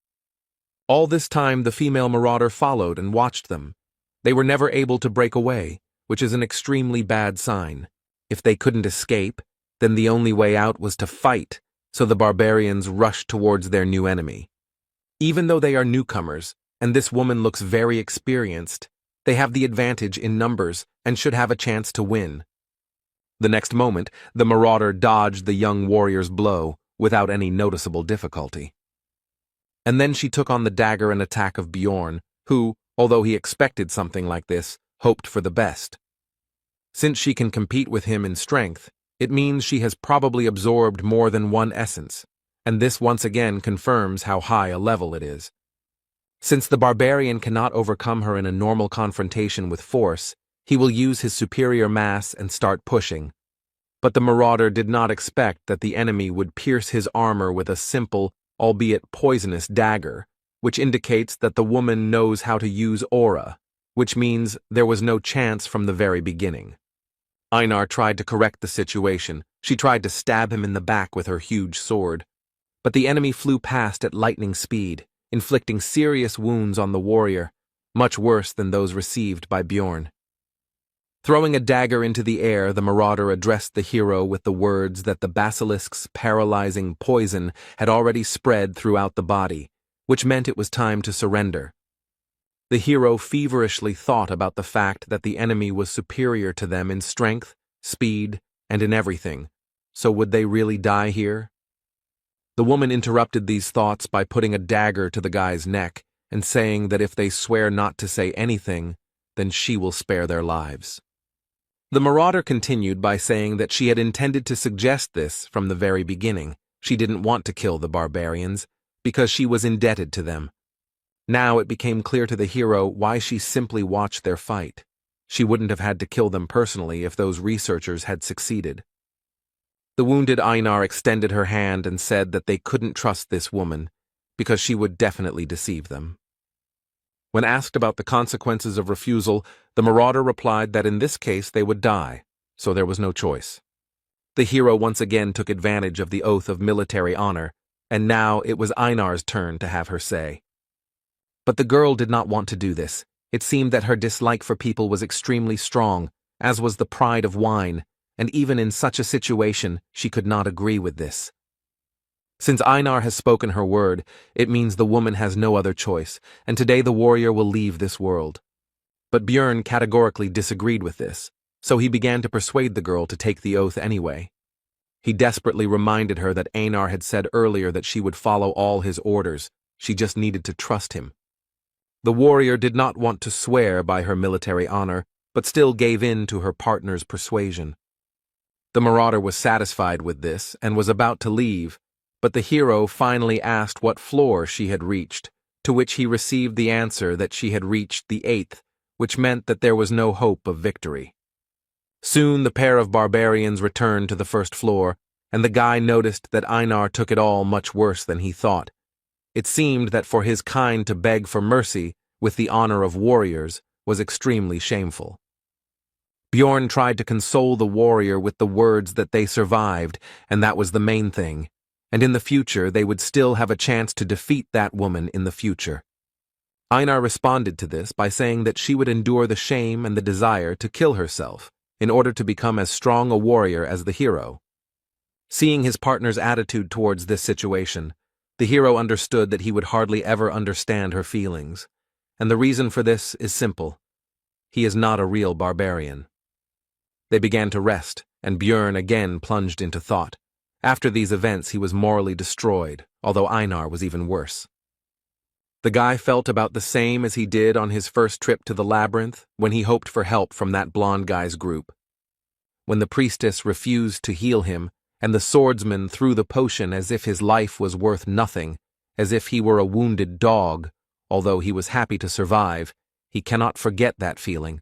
All this time the female marauder followed and watched them. They were never able to break away, which is an extremely bad sign. If they couldn't escape, then the only way out was to fight, so the barbarians rushed towards their new enemy. Even though they are newcomers, and this woman looks very experienced, they have the advantage in numbers and should have a chance to win. The next moment, the marauder dodged the young warrior's blow without any noticeable difficulty. And then she took on the dagger and attack of Bjorn, who, although he expected something like this, hoped for the best. Since she can compete with him in strength, it means she has probably absorbed more than one essence, and this once again confirms how high a level it is. Since the barbarian cannot overcome her in a normal confrontation with force, he will use his superior mass and start pushing. But the marauder did not expect that the enemy would pierce his armor with a simple, albeit poisonous dagger, which indicates that the woman knows how to use aura, which means there was no chance from the very beginning. Einar tried to correct the situation. She tried to stab him in the back with her huge sword. But the enemy flew past at lightning speed, inflicting serious wounds on the warrior, much worse than those received by Bjorn. Throwing a dagger into the air, the marauder addressed the hero with the words that the basilisk's paralyzing poison had already spread throughout the body, which meant it was time to surrender. The hero feverishly thought about the fact that the enemy was superior to them in strength, speed, and in everything, so would they really die here? The woman interrupted these thoughts by putting a dagger to the guy's neck and saying that if they swear not to say anything, then she will spare their lives. The marauder continued by saying that she had intended to suggest this from the very beginning. She didn't want to kill the barbarians because she was indebted to them. Now it became clear to the hero why she simply watched their fight. She wouldn't have had to kill them personally if those researchers had succeeded. The wounded Einar extended her hand and said that they couldn't trust this woman because she would definitely deceive them. When asked about the consequences of refusal, the marauder replied that in this case they would die, so there was no choice. The hero once again took advantage of the oath of military honor, and now it was Einar's turn to have her say. But the girl did not want to do this. It seemed that her dislike for people was extremely strong, as was the pride of wine, and even in such a situation she could not agree with this. Since Einar has spoken her word, it means the woman has no other choice, and today the warrior will leave this world. But Bjorn categorically disagreed with this, so he began to persuade the girl to take the oath anyway. He desperately reminded her that Einar had said earlier that she would follow all his orders. She just needed to trust him. The warrior did not want to swear by her military honor, but still gave in to her partner's persuasion. The marauder was satisfied with this and was about to leave, but the hero finally asked what floor she had reached, to which he received the answer that she had reached the 8th, which meant that there was no hope of victory. Soon the pair of barbarians returned to the first floor, and the guy noticed that Einar took it all much worse than he thought. It seemed that for his kind to beg for mercy with the honor of warriors was extremely shameful. Bjorn tried to console the warrior with the words that they survived, and that was the main thing, and in the future they would still have a chance to defeat that woman in the future. Einar responded to this by saying that she would endure the shame and the desire to kill herself in order to become as strong a warrior as the hero. Seeing his partner's attitude towards this situation, the hero understood that he would hardly ever understand her feelings, and the reason for this is simple. He is not a real barbarian. They began to rest, and Bjorn again plunged into thought. After these events he was morally destroyed, although Einar was even worse. The guy felt about the same as he did on his first trip to the labyrinth when he hoped for help from that blonde guy's group. When the priestess refused to heal him, and the swordsman threw the potion as if his life was worth nothing, as if he were a wounded dog, although he was happy to survive, he cannot forget that feeling.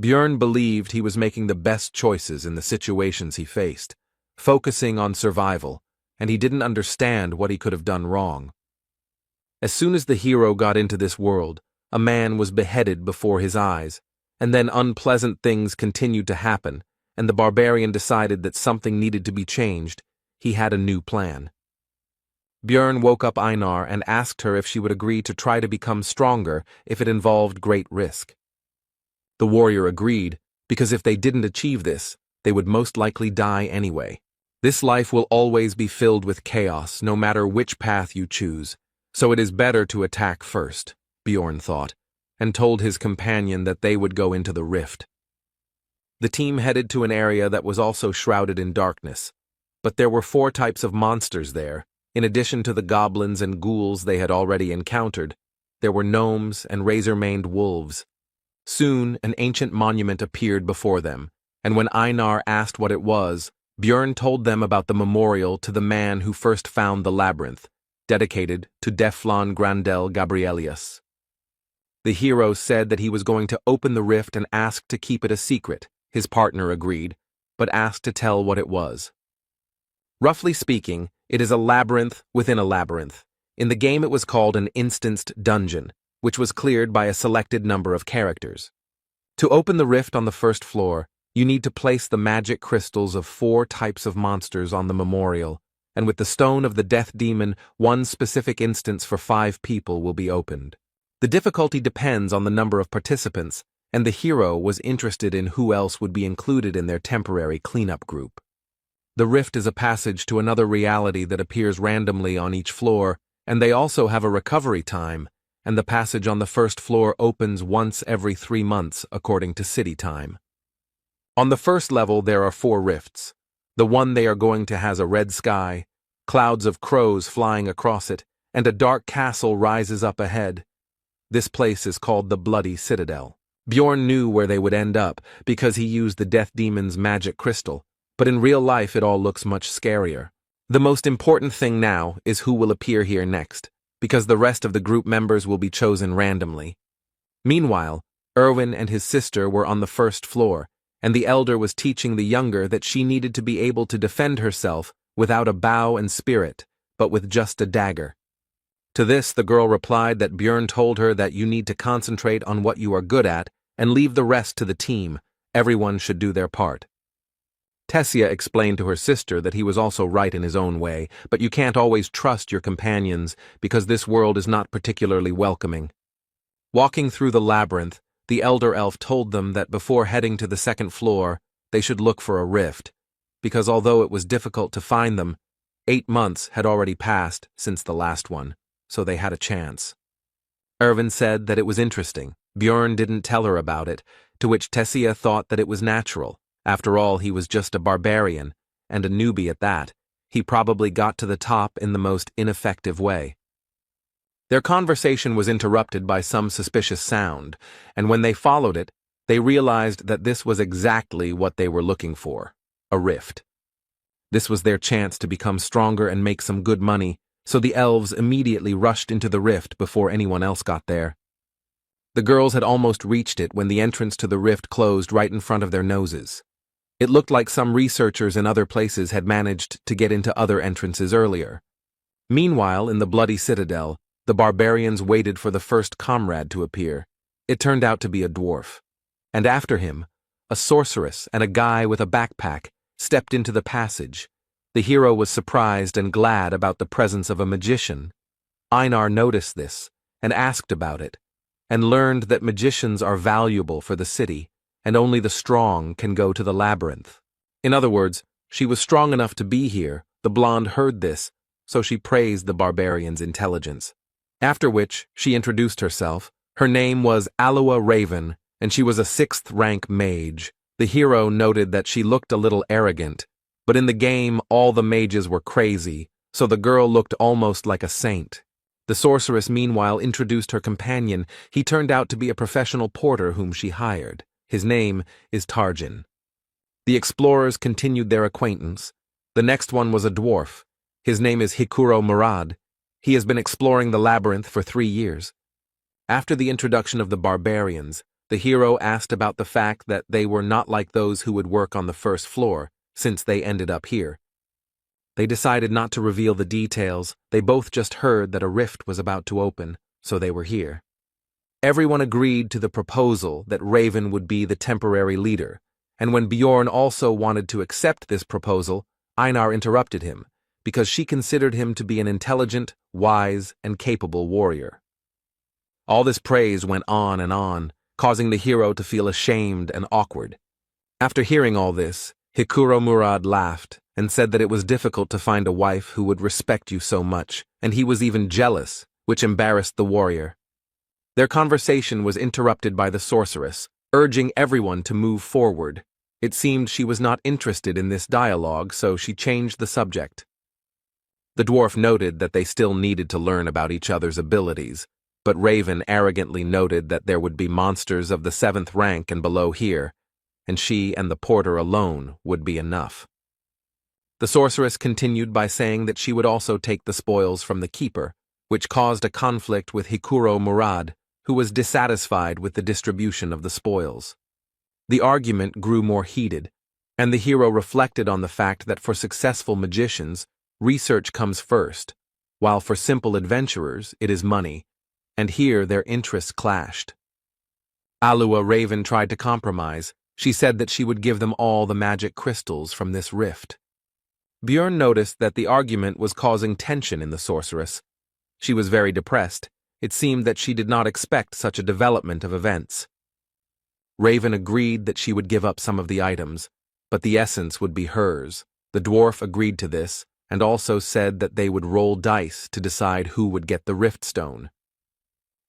Björn believed he was making the best choices in the situations he faced, focusing on survival, and he didn't understand what he could have done wrong. As soon as the hero got into this world, a man was beheaded before his eyes, and then unpleasant things continued to happen, and the barbarian decided that something needed to be changed. He had a new plan. Björn woke up Einar and asked her if she would agree to try to become stronger if it involved great risk. The warrior agreed, because if they didn't achieve this, they would most likely die anyway. This life will always be filled with chaos, no matter which path you choose, so it is better to attack first, Björn thought, and told his companion that they would go into the rift. The team headed to an area that was also shrouded in darkness, but there were 4 types of monsters there. In addition to the goblins and ghouls they had already encountered, there were gnomes and razor-maned wolves. Soon, an ancient monument appeared before them, and when Einar asked what it was, Björn told them about the memorial to the man who first found the labyrinth, dedicated to Deflon Grandel Gabrielius. The hero said that he was going to open the rift and asked to keep it a secret. His partner agreed, but asked to tell what it was. Roughly speaking, it is a labyrinth within a labyrinth. In the game it was called an instanced dungeon, which was cleared by a selected number of characters. To open the rift on the first floor, you need to place the magic crystals of 4 types of monsters on the memorial, and with the stone of the death demon, 1 specific instance for 5 people will be opened. The difficulty depends on the number of participants, and the hero was interested in who else would be included in their temporary cleanup group. The rift is a passage to another reality that appears randomly on each floor, and they also have a recovery time, and the passage on the first floor opens once every 3 months according to city time. On the first level there are 4 rifts. The one they are going to has a red sky, clouds of crows flying across it, and a dark castle rises up ahead. This place is called the Bloody Citadel. Björn knew where they would end up because he used the death demon's magic crystal, but in real life it all looks much scarier. The most important thing now is who will appear here next, because the rest of the group members will be chosen randomly. Meanwhile, Erwin and his sister were on the first floor, and the elder was teaching the younger that she needed to be able to defend herself without a bow and spirit, but with just a dagger. To this, the girl replied that Björn told her that you need to concentrate on what you are good at and leave the rest to the team. Everyone should do their part. Tessia explained to her sister that he was also right in his own way, but you can't always trust your companions because this world is not particularly welcoming. Walking through the labyrinth, the elder elf told them that before heading to the second floor, they should look for a rift, because although it was difficult to find them, 8 months had already passed since the last one, so they had a chance. Erwin said that it was interesting. Björn didn't tell her about it, to which Tessia thought that it was natural. After all, he was just a barbarian, and a newbie at that. He probably got to the top in the most ineffective way. Their conversation was interrupted by some suspicious sound, and when they followed it, they realized that this was exactly what they were looking for, a rift. This was their chance to become stronger and make some good money, so the elves immediately rushed into the rift before anyone else got there. The girls had almost reached it when the entrance to the rift closed right in front of their noses. It looked like some researchers in other places had managed to get into other entrances earlier. Meanwhile, in the Bloody Citadel, the barbarians waited for the first comrade to appear. It turned out to be a dwarf. And after him, a sorceress and a guy with a backpack stepped into the passage. The hero was surprised and glad about the presence of a magician. Einar noticed this and asked about it, and learned that magicians are valuable for the city, and only the strong can go to the labyrinth. In other words, she was strong enough to be here. The blonde heard this, so she praised the barbarian's intelligence. After which, she introduced herself. Her name was Aloa Raven, and she was a 6th-rank mage. The hero noted that she looked a little arrogant, but in the game all the mages were crazy, so the girl looked almost like a saint. The sorceress meanwhile introduced her companion. He turned out to be a professional porter whom she hired. His name is Tarjin. The explorers continued their acquaintance. The next one was a dwarf. His name is Hikuro Murad. He has been exploring the labyrinth for 3 years. After the introduction of the barbarians, the hero asked about the fact that they were not like those who would work on the first floor, since they ended up here. They decided not to reveal the details. They both just heard that a rift was about to open, so they were here. Everyone agreed to the proposal that Raven would be the temporary leader, and when Bjorn also wanted to accept this proposal, Einar interrupted him, because she considered him to be an intelligent, wise, and capable warrior. All this praise went on, causing the hero to feel ashamed and awkward. After hearing all this, Hikuro Murad laughed and said that it was difficult to find a wife who would respect you so much, and he was even jealous, which embarrassed the warrior. Their conversation was interrupted by the sorceress, urging everyone to move forward. It seemed she was not interested in this dialogue, so she changed the subject. The dwarf noted that they still needed to learn about each other's abilities, but Raven arrogantly noted that there would be monsters of the 7th rank and below here, and she and the porter alone would be enough. The sorceress continued by saying that she would also take the spoils from the keeper, which caused a conflict with Hikuro Murad, who was dissatisfied with the distribution of the spoils. The argument grew more heated, and the hero reflected on the fact that for successful magicians, research comes first, while for simple adventurers it is money, and here their interests clashed. Alua Raven tried to compromise. She said that she would give them all the magic crystals from this rift. Bjorn noticed that the argument was causing tension in the sorceress. She was very depressed. It seemed that she did not expect such a development of events. Raven agreed that she would give up some of the items, but the essence would be hers. The dwarf agreed to this, and also said that they would roll dice to decide who would get the rift stone.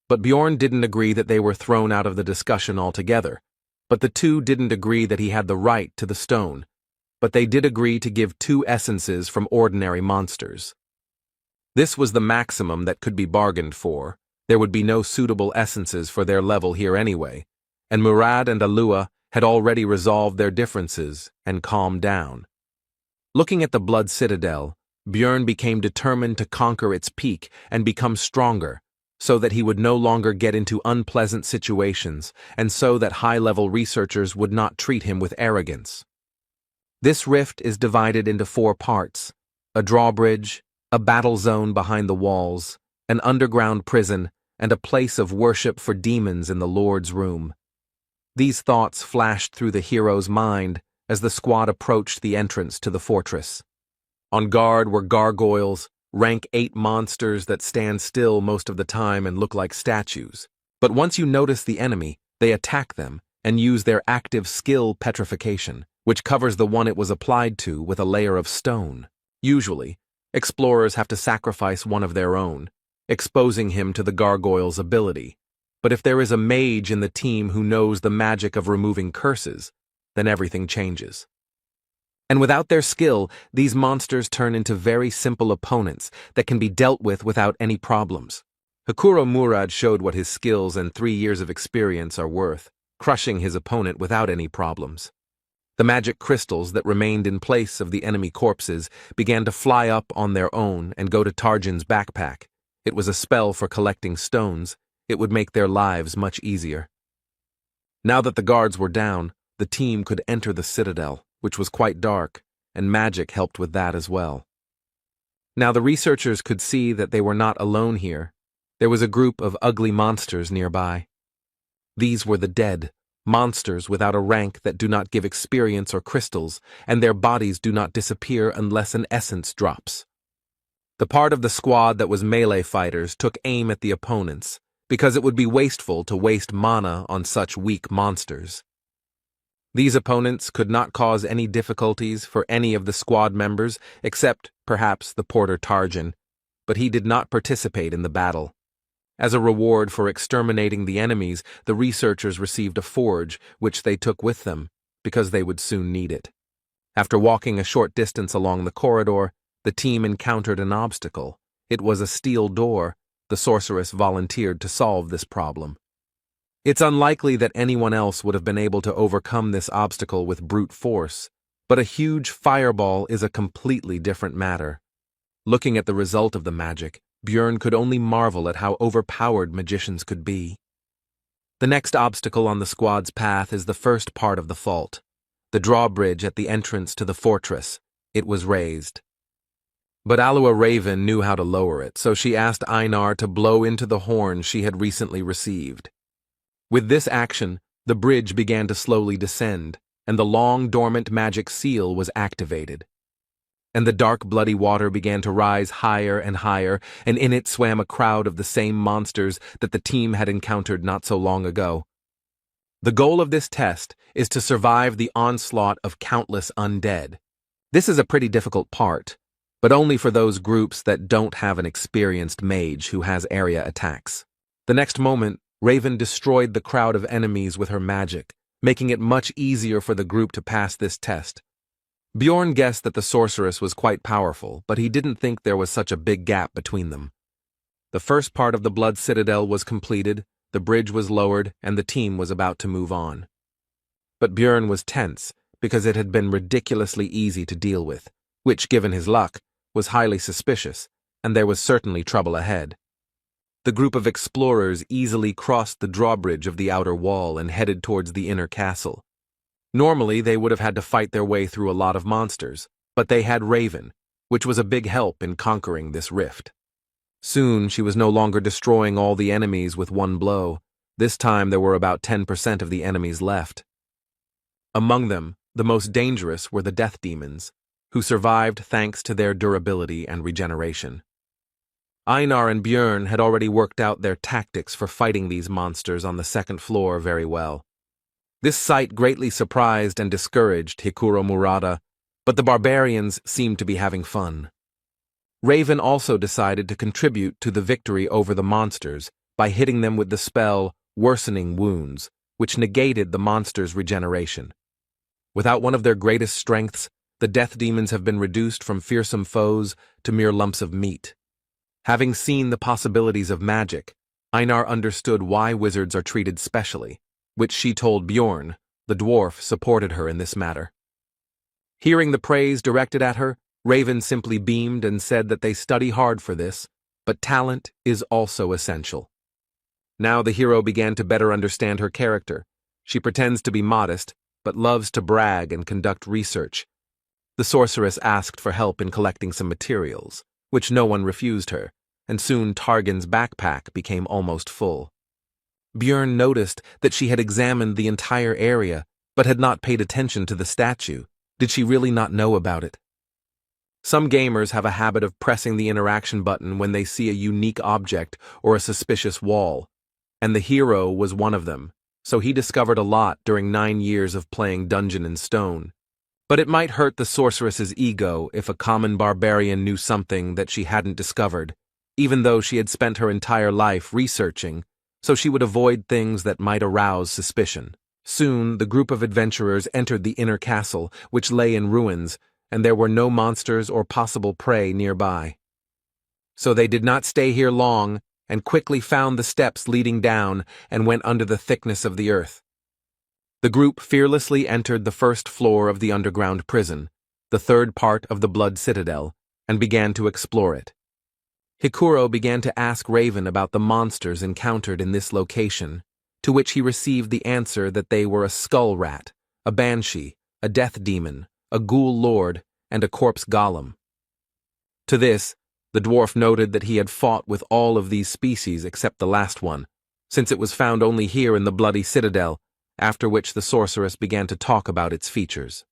But Bjorn didn't agree that they were thrown out of the discussion altogether. But the two didn't agree that he had the right to the stone, but they did agree to give 2 essences from ordinary monsters. This was the maximum that could be bargained for. There would be no suitable essences for their level here anyway, and Murad and Alua had already resolved their differences and calmed down. Looking at the Blood Citadel, Bjorn became determined to conquer its peak and become stronger, so that he would no longer get into unpleasant situations, and so that high-level researchers would not treat him with arrogance. This rift is divided into 4 parts: a drawbridge, a battle zone behind the walls, an underground prison, and a place of worship for demons in the Lord's room. These thoughts flashed through the hero's mind as the squad approached the entrance to the fortress. On guard were gargoyles, rank 8 monsters that stand still most of the time and look like statues. But once you notice the enemy, they attack them and use their active skill petrification, which covers the one it was applied to with a layer of stone. Usually, explorers have to sacrifice one of their own, exposing him to the gargoyle's ability. But if there is a mage in the team who knows the magic of removing curses, then everything changes. And without their skill, these monsters turn into very simple opponents that can be dealt with without any problems. Hikuro Murad showed what his skills and 3 years of experience are worth, crushing his opponent without any problems. The magic crystals that remained in place of the enemy corpses began to fly up on their own and go to Tarjan's backpack. It was a spell for collecting stones. It would make their lives much easier. Now that the guards were down, the team could enter the citadel, which was quite dark, and magic helped with that as well. Now the researchers could see that they were not alone here. There was a group of ugly monsters nearby. These were the dead, monsters without a rank that do not give experience or crystals, and their bodies do not disappear unless an essence drops. The part of the squad that was melee fighters took aim at the opponents, because it would be wasteful to waste mana on such weak monsters. These opponents could not cause any difficulties for any of the squad members except, perhaps, the porter Tarjan, but he did not participate in the battle. As a reward for exterminating the enemies, the researchers received a forge, which they took with them, because they would soon need it. After walking a short distance along the corridor, the team encountered an obstacle. It was a steel door. The sorceress volunteered to solve this problem. It's unlikely that anyone else would have been able to overcome this obstacle with brute force, but a huge fireball is a completely different matter. Looking at the result of the magic, Björn could only marvel at how overpowered magicians could be. The next obstacle on the squad's path is the first part of the fault, the drawbridge at the entrance to the fortress. It was raised. But Alua Raven knew how to lower it, so she asked Einar to blow into the horn she had recently received. With this action, the bridge began to slowly descend, and the long dormant magic seal was activated. And the dark bloody water began to rise higher and higher, and in it swam a crowd of the same monsters that the team had encountered not so long ago. The goal of this test is to survive the onslaught of countless undead. This is a pretty difficult part, but only for those groups that don't have an experienced mage who has area attacks. The next moment, Raven destroyed the crowd of enemies with her magic, making it much easier for the group to pass this test. Bjorn guessed that the sorceress was quite powerful, but he didn't think there was such a big gap between them. The first part of the Blood Citadel was completed, the bridge was lowered, and the team was about to move on. But Bjorn was tense, because it had been ridiculously easy to deal with, which, given his luck, was highly suspicious, and there was certainly trouble ahead. The group of explorers easily crossed the drawbridge of the outer wall and headed towards the inner castle. Normally, they would have had to fight their way through a lot of monsters, but they had Raven, which was a big help in conquering this rift. Soon, she was no longer destroying all the enemies with one blow. This time, there were about 10% of the enemies left. Among them, the most dangerous were the death demons, who survived thanks to their durability and regeneration. Einar and Björn had already worked out their tactics for fighting these monsters on the second floor very well. This sight greatly surprised and discouraged Hikuro Murata, but the barbarians seemed to be having fun. Raven also decided to contribute to the victory over the monsters by hitting them with the spell Worsening Wounds, which negated the monsters' regeneration. Without one of their greatest strengths, the death demons have been reduced from fearsome foes to mere lumps of meat. Having seen the possibilities of magic, Einar understood why wizards are treated specially, which she told Bjorn. The dwarf supported her in this matter. Hearing the praise directed at her, Raven simply beamed and said that they study hard for this, but talent is also essential. Now the hero began to better understand her character. She pretends to be modest, but loves to brag and conduct research. The sorceress asked for help in collecting some materials, which no one refused her, and soon Targan's backpack became almost full. Björn noticed that she had examined the entire area, but had not paid attention to the statue. Did she really not know about it? Some gamers have a habit of pressing the interaction button when they see a unique object or a suspicious wall, and the hero was one of them, so he discovered a lot during 9 years of playing Dungeon and Stone. But it might hurt the sorceress's ego if a common barbarian knew something that she hadn't discovered, even though she had spent her entire life researching, so she would avoid things that might arouse suspicion. Soon, the group of adventurers entered the inner castle, which lay in ruins, and there were no monsters or possible prey nearby. So they did not stay here long, and quickly found the steps leading down and went under the thickness of the earth. The group fearlessly entered the first floor of the underground prison, the third part of the Blood Citadel, and began to explore it. Hikuro began to ask Raven about the monsters encountered in this location, to which he received the answer that they were a skull rat, a banshee, a death demon, a ghoul lord, and a corpse golem. To this, the dwarf noted that he had fought with all of these species except the last one, since it was found only here in the Bloody Citadel, after which the sorceress began to talk about its features.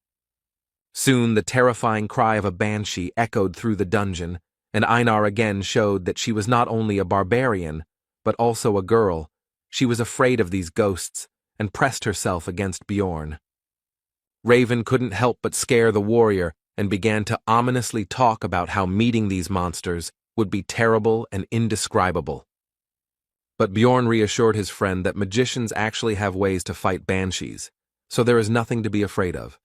Soon the terrifying cry of a banshee echoed through the dungeon, and Einar again showed that she was not only a barbarian, but also a girl. She was afraid of these ghosts, and pressed herself against Bjorn. Raven couldn't help but scare the warrior, and began to ominously talk about how meeting these monsters would be terrible and indescribable. But Bjorn reassured his friend that magicians actually have ways to fight banshees, so there is nothing to be afraid of.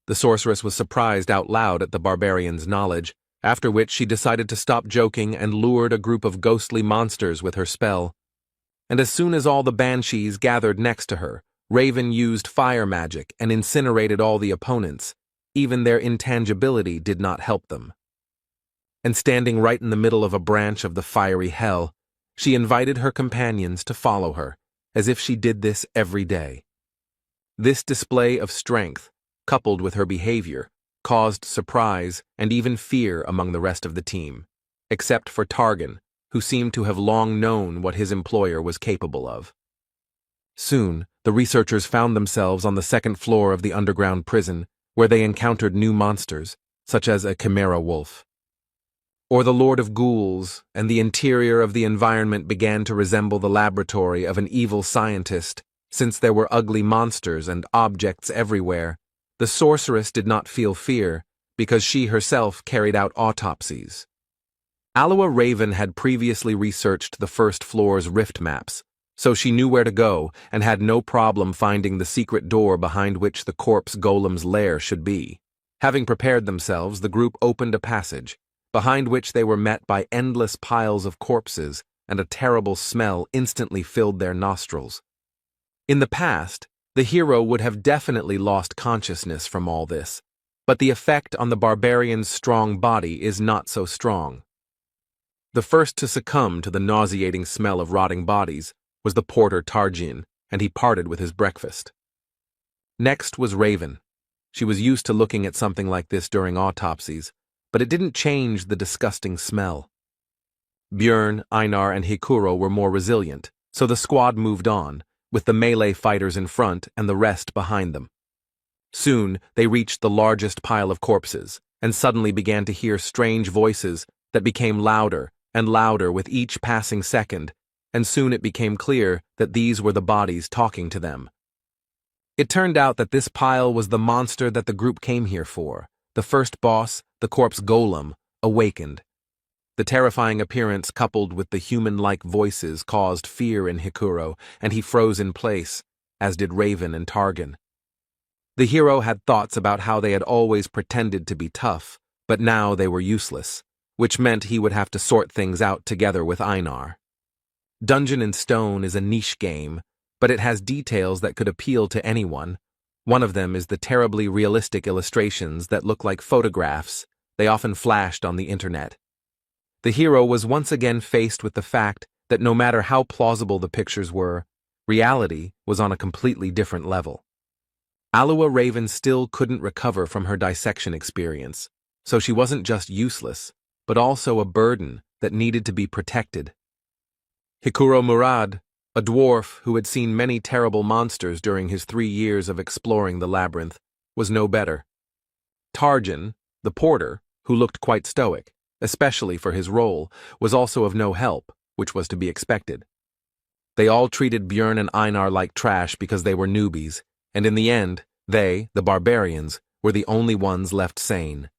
The sorceress was surprised out loud at the barbarian's knowledge, after which she decided to stop joking and lured a group of ghostly monsters with her spell. And as soon as all the banshees gathered next to her, Raven used fire magic and incinerated all the opponents. Even their intangibility did not help them. and standing right in the middle of a branch of the fiery hell, she invited her companions to follow her, as if she did this every day. This display of strength, coupled with her behavior, caused surprise and even fear among the rest of the team, except for Targan, who seemed to have long known what his employer was capable of. Soon, the researchers found themselves on the second floor of the underground prison, where they encountered new monsters, such as a chimera wolf. Or the Lord of Ghouls, and the interior of the environment began to resemble the laboratory of an evil scientist, since there were ugly monsters and objects everywhere. The sorceress did not feel fear, because she herself carried out autopsies. Aloha Raven had previously researched the first floor's rift maps, so she knew where to go and had no problem finding the secret door behind which the corpse golem's lair should be. Having prepared themselves, the group opened a passage, behind which they were met by endless piles of corpses, and a terrible smell instantly filled their nostrils. In the past, the hero would have definitely lost consciousness from all this, but the effect on the barbarian's strong body is not so strong. The first to succumb to the nauseating smell of rotting bodies was the porter Tarjin, and he parted with his breakfast. Next was Raven. She was used to looking at something like this during autopsies, but it didn't change the disgusting smell. Björn, Einar, and Hikuro were more resilient, so the squad moved on, with the melee fighters in front and the rest behind them. Soon, they reached the largest pile of corpses, and suddenly began to hear strange voices that became louder and louder with each passing second, and soon it became clear that these were the bodies talking to them. It turned out that this pile was the monster that the group came here for. The first boss, the corpse golem, awakened. The terrifying appearance coupled with the human-like voices caused fear in Hikuro, and he froze in place, as did Raven and Targan. The hero had thoughts about how they had always pretended to be tough, but now they were useless, which meant he would have to sort things out together with Einar. Dungeon and Stone is a niche game, but it has details that could appeal to anyone. One of them is the terribly realistic illustrations that look like photographs they often flashed on the internet. The hero was once again faced with the fact that no matter how plausible the pictures were, reality was on a completely different level. Aloha Raven still couldn't recover from her dissection experience, so she wasn't just useless, but also a burden that needed to be protected. Hikuro Murad, a dwarf who had seen many terrible monsters during his 3 years of exploring the labyrinth, was no better. Tarjan, the porter, who looked quite stoic, especially for his role, was also of no help, which was to be expected. They all treated Björn and Einar like trash because they were newbies, and in the end, they, the barbarians, were the only ones left sane.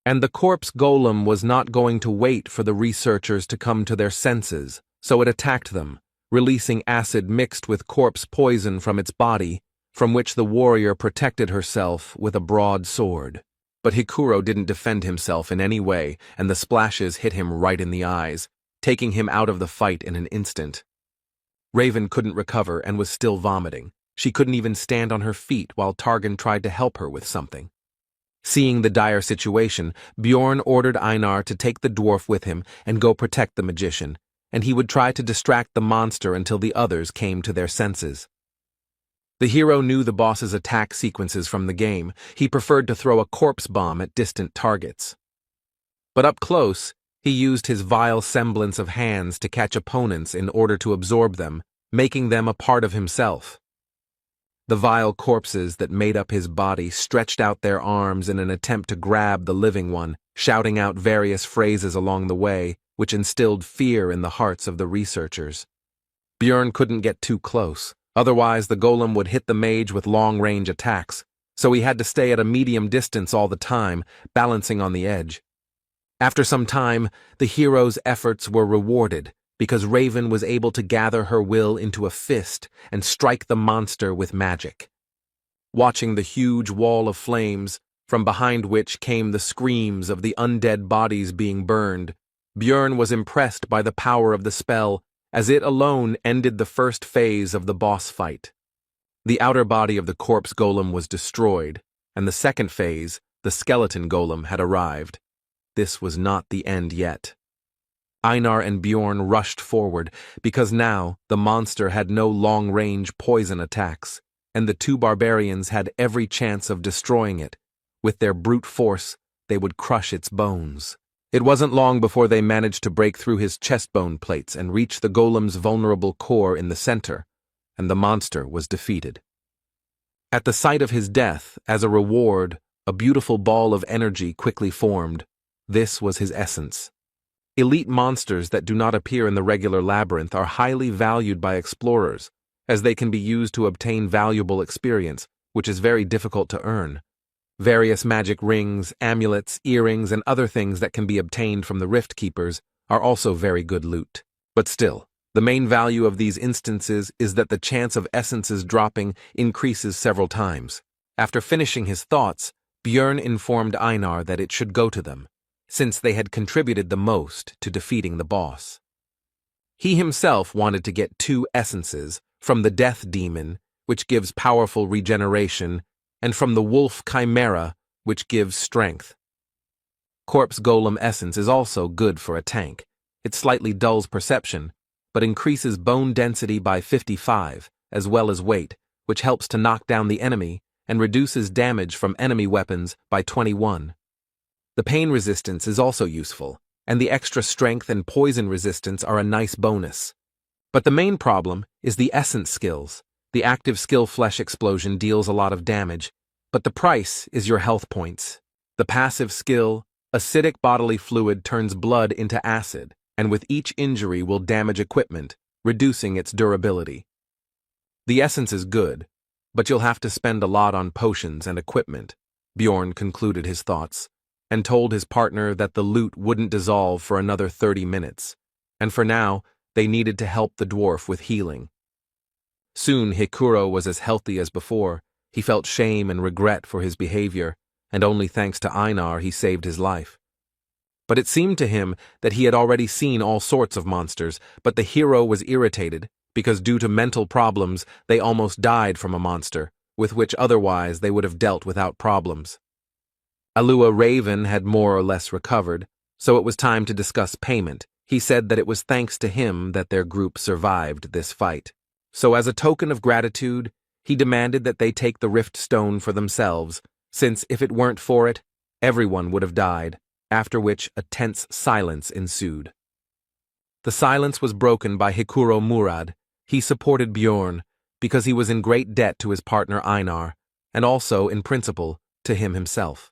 And the corpse golem was not going to wait for the researchers to come to their senses, so it attacked them, releasing acid mixed with corpse poison from its body, from which the warrior protected herself with a broad sword. But Hikuro didn't defend himself in any way, and the splashes hit him right in the eyes, taking him out of the fight in an instant. Raven couldn't recover and was still vomiting. She couldn't even stand on her feet while Targan tried to help her with something. Seeing the dire situation, Bjorn ordered Einar to take the dwarf with him and go protect the magician, and he would try to distract the monster until the others came to their senses. The hero knew the boss's attack sequences from the game. He preferred to throw a corpse bomb at distant targets. But up close, he used his vile semblance of hands to catch opponents in order to absorb them, making them a part of himself. The vile corpses that made up his body stretched out their arms in an attempt to grab the living one, shouting out various phrases along the way, which instilled fear in the hearts of the researchers. Björn couldn't get too close, otherwise the golem would hit the mage with long-range attacks, so he had to stay at a medium distance all the time, balancing on the edge. After some time, the hero's efforts were rewarded, because Raven was able to gather her will into a fist and strike the monster with magic. Watching the huge wall of flames, from behind which came the screams of the undead bodies being burned, Björn was impressed by the power of the spell, as it alone ended the first phase of the boss fight. The outer body of the corpse golem was destroyed, and the second phase, the skeleton golem, had arrived. this was not the end yet. Einar and Bjorn rushed forward, because now the monster had no long-range poison attacks, and the two barbarians had every chance of destroying it. With their brute force, they would crush its bones. It wasn't long before they managed to break through his chestbone plates and reach the golem's vulnerable core in the center, and the monster was defeated. At the sight of his death, as a reward, a beautiful ball of energy quickly formed. This was his essence. Elite monsters that do not appear in the regular labyrinth are highly valued by explorers, as they can be used to obtain valuable experience, which is very difficult to earn. Various magic rings, amulets, earrings, and other things that can be obtained from the Rift Keepers are also very good loot. But still, the main value of these instances is that the chance of essences dropping increases several times. After finishing his thoughts, Bjorn informed Einar that it should go to them, since they had contributed the most to defeating the boss. He himself wanted to get 2 essences, from the Death Demon, which gives powerful regeneration, and from the Wolf Chimera, which gives strength. Corpse Golem Essence is also good for a tank. It slightly dulls perception, but increases bone density by 55, as well as weight, which helps to knock down the enemy, and reduces damage from enemy weapons by 21. The pain resistance is also useful, and the extra strength and poison resistance are a nice bonus. But the main problem is the essence skills. The active skill Flesh Explosion deals a lot of damage, but the price is your health points. The passive skill, Acidic Bodily Fluid, turns blood into acid, and with each injury will damage equipment, reducing its durability. The essence is good, but you'll have to spend a lot on potions and equipment, Bjorn concluded his thoughts, and told his partner that the loot wouldn't dissolve for another 30 minutes, and for now, they needed to help the dwarf with healing. Soon Hikuro was as healthy as before. He felt shame and regret for his behavior, and only thanks to Einar he saved his life. But it seemed to him that he had already seen all sorts of monsters, but the hero was irritated, because due to mental problems they almost died from a monster, with which otherwise they would have dealt without problems. Alua Raven had more or less recovered, so it was time to discuss payment. He said that it was thanks to him that their group survived this fight. So as a token of gratitude, he demanded that they take the Rift Stone for themselves, since if it weren't for it, everyone would have died, after which a tense silence ensued. The silence was broken by Hikuro Murad. He supported Bjorn, because he was in great debt to his partner Einar, and also, in principle, to him himself.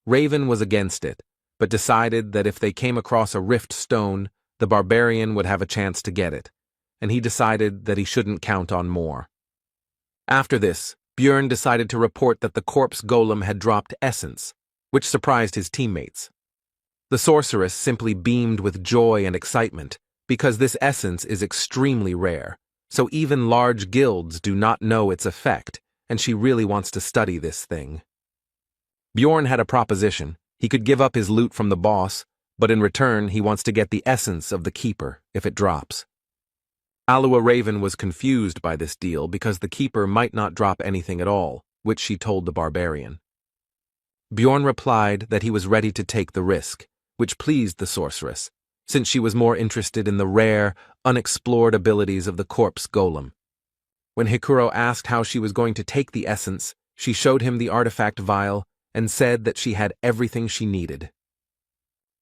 Raven was against it, but decided that if they came across a Rift Stone, the barbarian would have a chance to get it, and he decided that he shouldn't count on more. After this, Bjorn decided to report that the corpse golem had dropped essence, which surprised his teammates. The sorceress simply beamed with joy and excitement, because this essence is extremely rare, so even large guilds do not know its effect, and she really wants to study this thing. Bjorn had a proposition. He could give up his loot from the boss, but in return he wants to get the essence of the keeper if it drops. Alua Raven was confused by this deal because the keeper might not drop anything at all, which she told the barbarian. Bjorn replied that he was ready to take the risk, which pleased the sorceress, since she was more interested in the rare, unexplored abilities of the corpse golem. When Hikuro asked how she was going to take the essence, she showed him the artifact vial and said that she had everything she needed.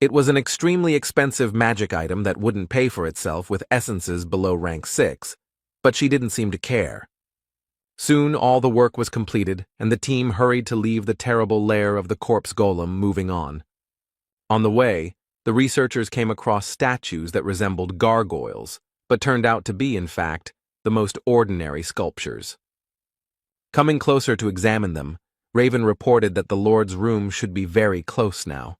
It was an extremely expensive magic item that wouldn't pay for itself with essences below rank 6, but she didn't seem to care. Soon all the work was completed, and the team hurried to leave the terrible lair of the corpse golem, moving on. On the way, the researchers came across statues that resembled gargoyles, but turned out to be, in fact, the most ordinary sculptures. Coming closer to examine them, Raven reported that the Lord's room should be very close now.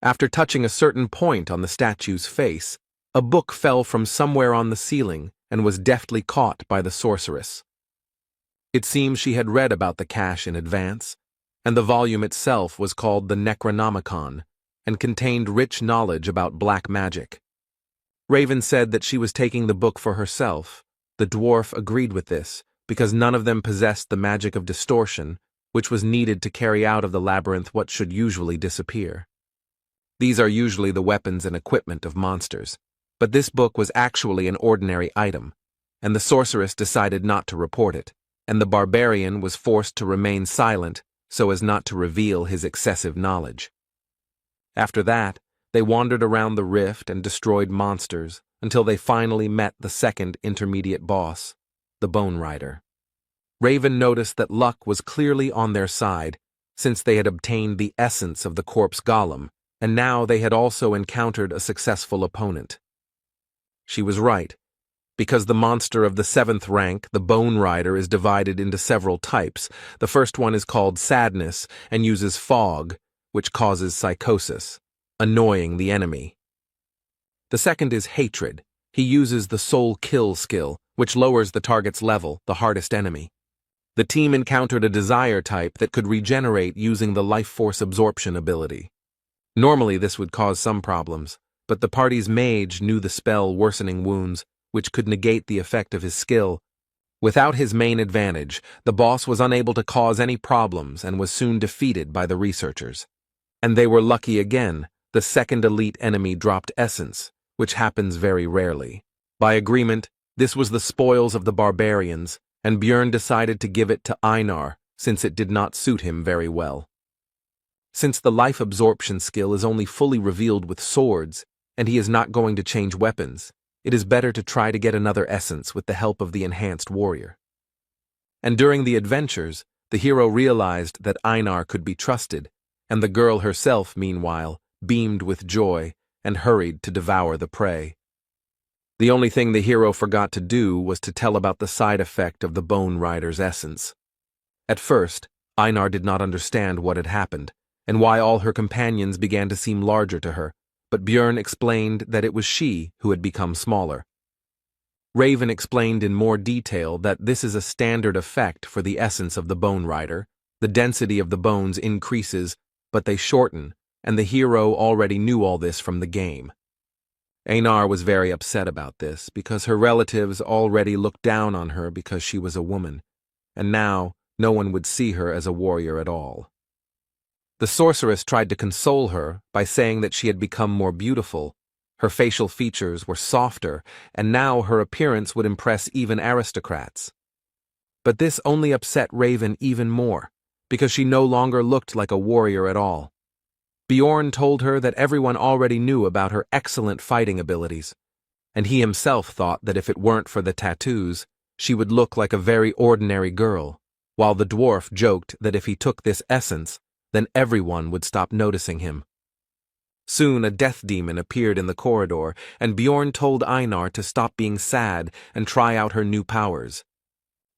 After touching a certain point on the statue's face, a book fell from somewhere on the ceiling and was deftly caught by the sorceress. It seems she had read about the cache in advance, and the volume itself was called the Necronomicon and contained rich knowledge about black magic. Raven said that she was taking the book for herself. The dwarf agreed with this, because none of them possessed the magic of distortion, which was needed to carry out of the labyrinth what should usually disappear. These are usually the weapons and equipment of monsters. But this book was actually an ordinary item, and the sorceress decided not to report it, and the barbarian was forced to remain silent so as not to reveal his excessive knowledge. After that, they wandered around the rift and destroyed monsters until they finally met the second intermediate boss, the Bone Rider. Raven noticed that luck was clearly on their side, since they had obtained the essence of the corpse golem, and now they had also encountered a successful opponent. She was right, because the monster of the 7th rank, the Bone Rider, is divided into several types. The first one is called Sadness and uses fog, which causes psychosis, annoying the enemy. The second is Hatred. He uses the Soul Kill skill, which lowers the target's level, the hardest enemy. The team encountered a Desire type that could regenerate using the Life Force Absorption ability. Normally this would cause some problems, but the party's mage knew the spell Worsening Wounds, which could negate the effect of his skill. Without his main advantage, the boss was unable to cause any problems and was soon defeated by the researchers. And they were lucky again. The second elite enemy dropped Essence, which happens very rarely. By agreement, this was the spoils of the barbarians, and Björn decided to give it to Einar, since it did not suit him very well. Since the life absorption skill is only fully revealed with swords, and he is not going to change weapons, it is better to try to get another essence with the help of the enhanced warrior. And during the adventures, the hero realized that Einar could be trusted, and the girl herself, meanwhile, beamed with joy and hurried to devour the prey. The only thing the hero forgot to do was to tell about the side effect of the Bone Rider's essence. At first, Einar did not understand what had happened, and why all her companions began to seem larger to her, but Björn explained that it was she who had become smaller. Raven explained in more detail that this is a standard effect for the essence of the Bone Rider. The density of the bones increases, but they shorten, and the hero already knew all this from the game. Einar was very upset about this, because her relatives already looked down on her because she was a woman, and now no one would see her as a warrior at all. The sorceress tried to console her by saying that she had become more beautiful. Her facial features were softer, and now her appearance would impress even aristocrats. But this only upset Raven even more, because she no longer looked like a warrior at all. Bjorn told her that everyone already knew about her excellent fighting abilities, and he himself thought that if it weren't for the tattoos, she would look like a very ordinary girl, while the dwarf joked that if he took this essence, then everyone would stop noticing him. Soon a death demon appeared in the corridor, and Bjorn told Einar to stop being sad and try out her new powers.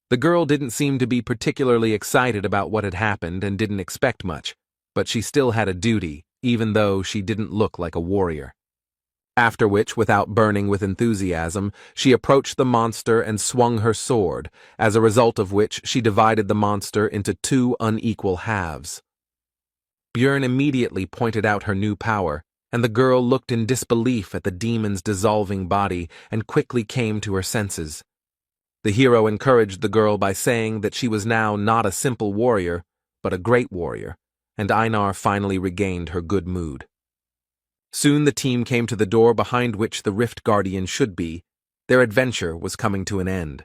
The girl didn't seem to be particularly excited about what had happened and didn't expect much, but she still had a duty, even though she didn't look like a warrior. After which, without burning with enthusiasm, she approached the monster and swung her sword, as a result of which she divided the monster into 2 unequal halves. Björn immediately pointed out her new power, and the girl looked in disbelief at the demon's dissolving body and quickly came to her senses. The hero encouraged the girl by saying that she was now not a simple warrior, but a great warrior, and Einar finally regained her good mood. Soon the team came to the door behind which the Rift Guardian should be. Their adventure was coming to an end.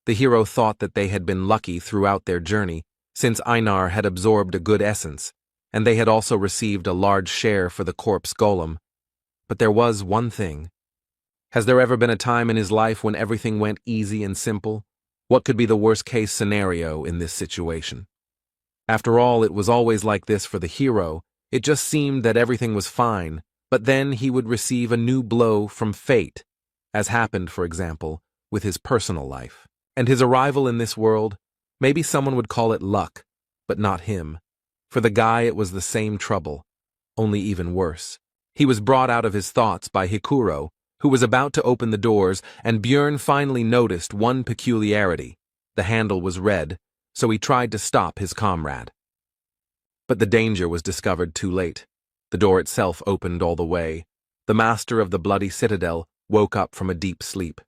The hero thought that they had been lucky throughout their journey, since Einar had absorbed a good essence, and they had also received a large share for the corpse golem. But there was one thing. Has there ever been a time in his life when everything went easy and simple? What could be the worst-case scenario in this situation? After all, it was always like this for the hero. It just seemed that everything was fine, but then he would receive a new blow from fate, as happened, for example, with his personal life. And his arrival in this world, maybe someone would call it luck, but not him. For the guy it was the same trouble, only even worse. He was brought out of his thoughts by Hikuro, who was about to open the doors, and Björn finally noticed one peculiarity. The handle was red, so he tried to stop his comrade. But the danger was discovered too late. The door itself opened all the way. The master of the bloody citadel woke up from a deep sleep.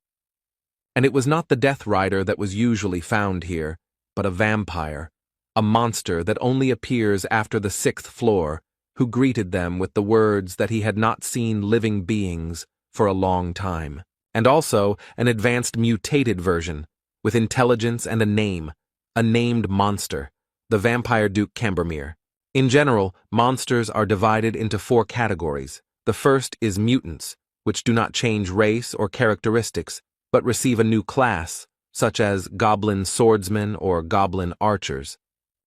And it was not the Death Rider that was usually found here, but a vampire, a monster that only appears after the 6th floor, who greeted them with the words that he had not seen living beings for a long time, and also an advanced mutated version, with intelligence and a named monster, the Vampire Duke Cambermere. In general, monsters are divided into 4 categories. The first is mutants, which do not change race or characteristics, but receive a new class, such as goblin swordsmen or goblin archers.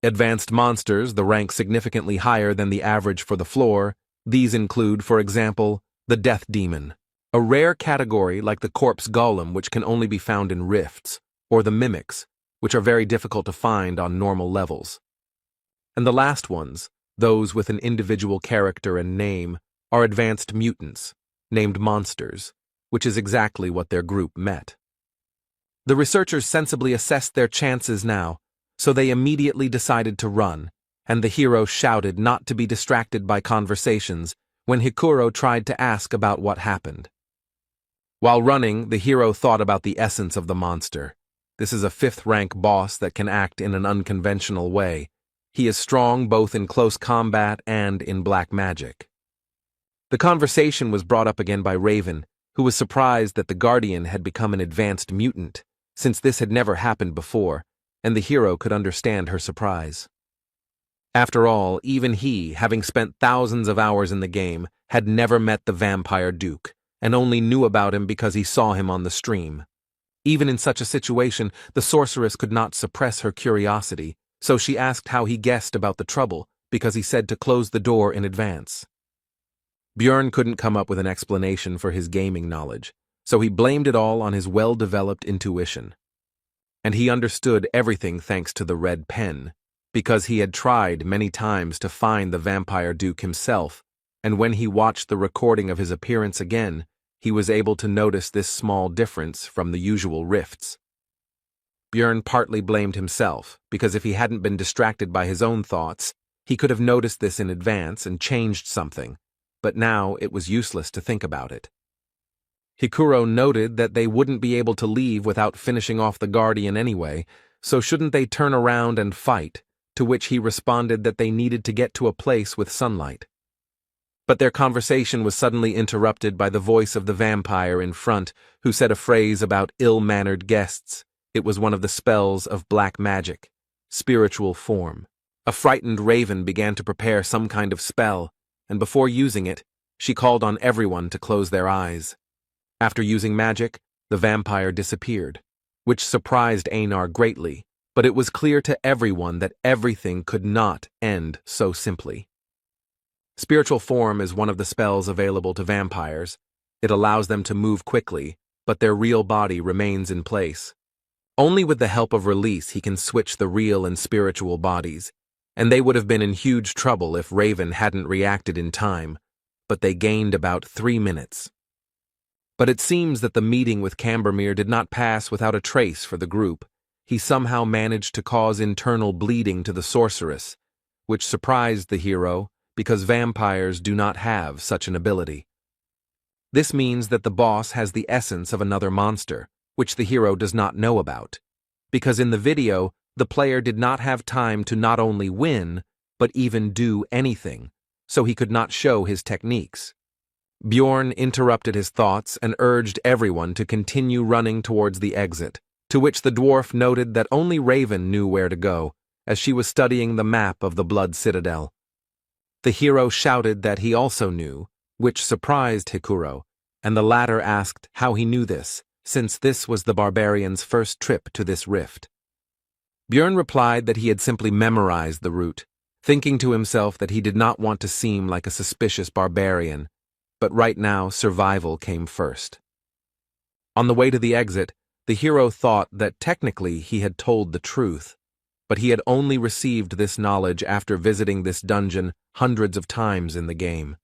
Advanced monsters, the rank significantly higher than the average for the floor. These include, for example, the Death Demon, a rare category like the Corpse Golem which can only be found in rifts, or the Mimics, which are very difficult to find on normal levels. And the last ones, those with an individual character and name, are advanced mutants, named monsters, which is exactly what their group met. The researchers sensibly assessed their chances now, so they immediately decided to run, and the hero shouted not to be distracted by conversations when Hikuro tried to ask about what happened. While running, the hero thought about the essence of the monster. This is a 5th-rank boss that can act in an unconventional way. He is strong both in close combat and in black magic. The conversation was brought up again by Raven, who was surprised that the Guardian had become an advanced mutant, since this had never happened before, and the hero could understand her surprise. After all, even he, having spent thousands of hours in the game, had never met the Vampire Duke, and only knew about him because he saw him on the stream. Even in such a situation, the sorceress could not suppress her curiosity, so she asked how he guessed about the trouble, because he said to close the door in advance. Bjorn couldn't come up with an explanation for his gaming knowledge, so he blamed it all on his well-developed intuition. And he understood everything thanks to the red pen, because he had tried many times to find the Vampire Duke himself, and when he watched the recording of his appearance again, he was able to notice this small difference from the usual rifts. Bjorn partly blamed himself, because if he hadn't been distracted by his own thoughts, he could have noticed this in advance and changed something, but now it was useless to think about it. Hikuro noted that they wouldn't be able to leave without finishing off the Guardian anyway, so shouldn't they turn around and fight, to which he responded that they needed to get to a place with sunlight. But their conversation was suddenly interrupted by the voice of the vampire in front, who said a phrase about ill-mannered guests. It was one of the spells of black magic, spiritual form. A frightened Raven began to prepare some kind of spell, and before using it, she called on everyone to close their eyes. After using magic, the vampire disappeared, which surprised Einar greatly, but it was clear to everyone that everything could not end so simply. Spiritual form is one of the spells available to vampires. It allows them to move quickly, but their real body remains in place. Only with the help of release he can switch the real and spiritual bodies, and they would have been in huge trouble if Raven hadn't reacted in time, but they gained about 3 minutes. But it seems that the meeting with Cambermere did not pass without a trace for the group. He somehow managed to cause internal bleeding to the sorceress, which surprised the hero because vampires do not have such an ability. This means that the boss has the essence of another monster, which the hero does not know about, because in the video, the player did not have time to not only win, but even do anything, so he could not show his techniques. Bjorn interrupted his thoughts and urged everyone to continue running towards the exit, to which the dwarf noted that only Raven knew where to go, as she was studying the map of the Blood Citadel. The hero shouted that he also knew, which surprised Hikuro, and the latter asked how he knew this, since this was the barbarian's first trip to this rift. Bjorn replied that he had simply memorized the route, thinking to himself that he did not want to seem like a suspicious barbarian, but right now survival came first. On the way to the exit, the hero thought that technically he had told the truth, but he had only received this knowledge after visiting this dungeon hundreds of times in the game.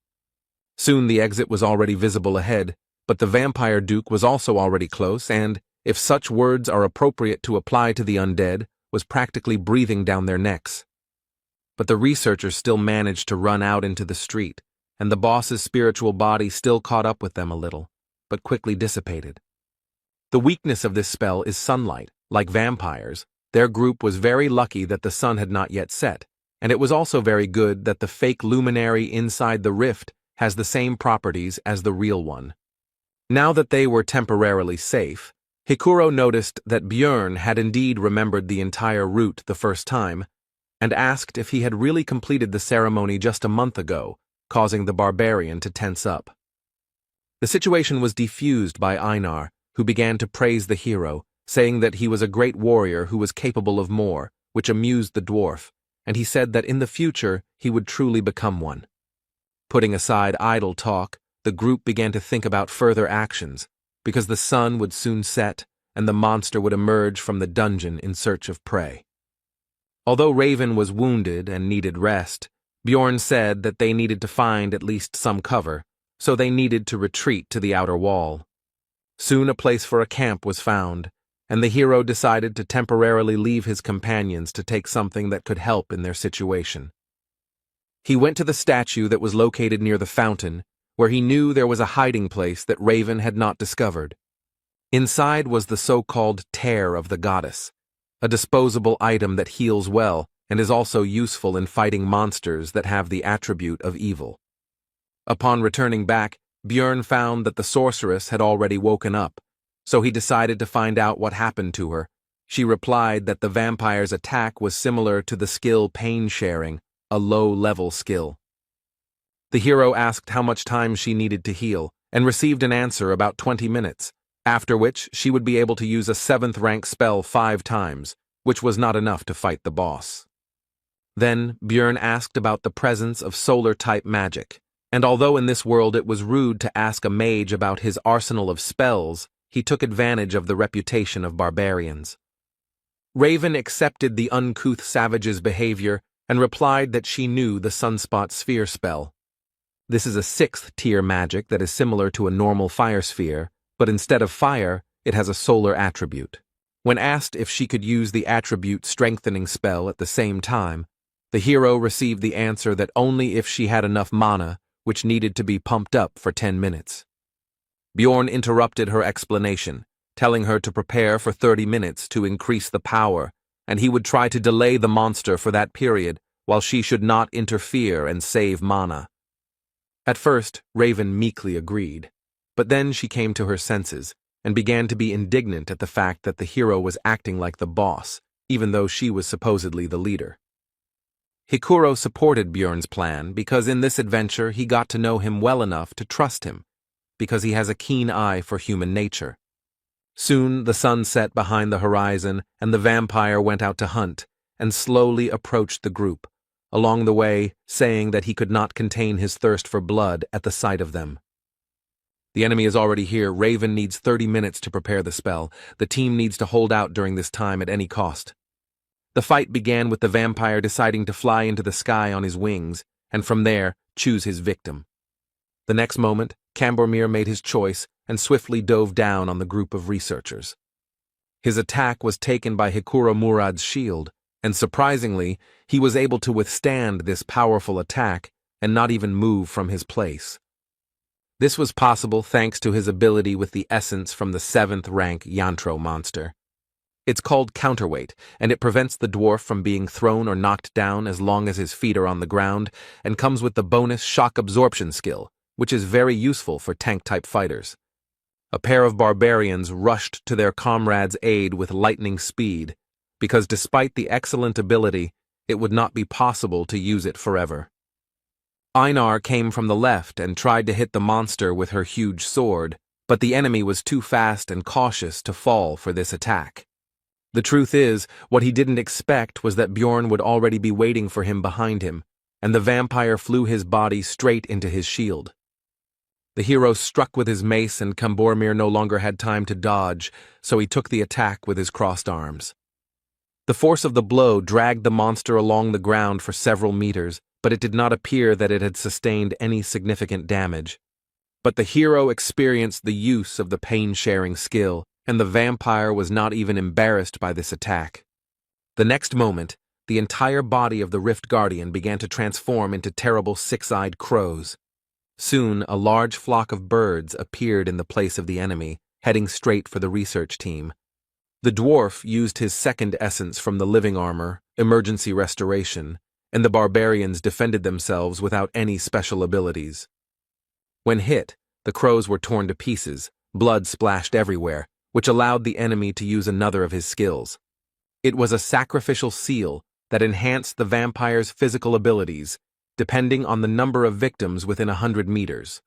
Soon the exit was already visible ahead, but the Vampire Duke was also already close and, if such words are appropriate to apply to the undead, was practically breathing down their necks. But the researchers still managed to run out into the street, and the boss's spiritual body still caught up with them a little, but quickly dissipated. The weakness of this spell is sunlight. Like vampires, their group was very lucky that the sun had not yet set, and it was also very good that the fake luminary inside the rift has the same properties as the real one. Now that they were temporarily safe, Hikuro noticed that Björn had indeed remembered the entire route the first time, and asked if he had really completed the ceremony just a month ago, causing the barbarian to tense up. The situation was defused by Einar, who began to praise the hero, saying that he was a great warrior who was capable of more, which amused the dwarf, and he said that in the future he would truly become one. Putting aside idle talk, the group began to think about further actions, because the sun would soon set and the monster would emerge from the dungeon in search of prey. Although Raven was wounded and needed rest, Bjorn said that they needed to find at least some cover, so they needed to retreat to the outer wall. Soon a place for a camp was found, and the hero decided to temporarily leave his companions to take something that could help in their situation. He went to the statue that was located near the fountain, where he knew there was a hiding place that Raven had not discovered. Inside was the so-called tear of the goddess, a disposable item that heals well and is also useful in fighting monsters that have the attribute of evil. Upon returning back, Björn found that the sorceress had already woken up, so he decided to find out what happened to her. She replied that the vampire's attack was similar to the skill pain sharing, a low-level skill. The hero asked how much time she needed to heal, and received an answer about 20 minutes, after which she would be able to use a 7th rank spell 5 times, which was not enough to fight the boss. Then Björn asked about the presence of solar-type magic, and although in this world it was rude to ask a mage about his arsenal of spells, he took advantage of the reputation of barbarians. Raven accepted the uncouth savage's behavior and replied that she knew the Sunspot Sphere spell. This is a 6th tier magic that is similar to a normal fire sphere, but instead of fire, it has a solar attribute. When asked if she could use the attribute strengthening spell at the same time, the hero received the answer that only if she had enough mana, which needed to be pumped up for 10 minutes. Bjorn interrupted her explanation, telling her to prepare for 30 minutes to increase the power, and he would try to delay the monster for that period while she should not interfere and save mana. At first, Raven meekly agreed, but then she came to her senses and began to be indignant at the fact that the hero was acting like the boss, even though she was supposedly the leader. Hikuro supported Bjorn's plan because in this adventure he got to know him well enough to trust him, because he has a keen eye for human nature. Soon the sun set behind the horizon and the vampire went out to hunt and slowly approached the group, along the way saying that he could not contain his thirst for blood at the sight of them. The enemy is already here. Raven needs 30 minutes to prepare the spell. The team needs to hold out during this time at any cost. The fight began with the vampire deciding to fly into the sky on his wings, and from there, choose his victim. The next moment, Cambormir made his choice and swiftly dove down on the group of researchers. His attack was taken by Hikuro Murad's shield, and surprisingly, he was able to withstand this powerful attack and not even move from his place. This was possible thanks to his ability with the essence from the 7th rank Yantro monster. It's called counterweight, and it prevents the dwarf from being thrown or knocked down as long as his feet are on the ground, and comes with the bonus shock absorption skill, which is very useful for tank-type fighters. A pair of barbarians rushed to their comrades' aid with lightning speed, because despite the excellent ability, it would not be possible to use it forever. Einar came from the left and tried to hit the monster with her huge sword, but the enemy was too fast and cautious to fall for this attack. The truth is, what he didn't expect was that Bjorn would already be waiting for him behind him, and the vampire flew his body straight into his shield. The hero struck with his mace and Cambormir no longer had time to dodge, so he took the attack with his crossed arms. The force of the blow dragged the monster along the ground for several meters, but it did not appear that it had sustained any significant damage. But the hero experienced the use of the pain-sharing skill, and the vampire was not even embarrassed by this attack. The next moment, the entire body of the Rift Guardian began to transform into terrible 6-eyed crows. Soon, a large flock of birds appeared in the place of the enemy, heading straight for the research team. The dwarf used his 2nd essence from the living armor, emergency restoration, and the barbarians defended themselves without any special abilities. When hit, the crows were torn to pieces, blood splashed everywhere, which allowed the enemy to use another of his skills. It was a sacrificial seal that enhanced the vampire's physical abilities, depending on the number of victims within 100 meters.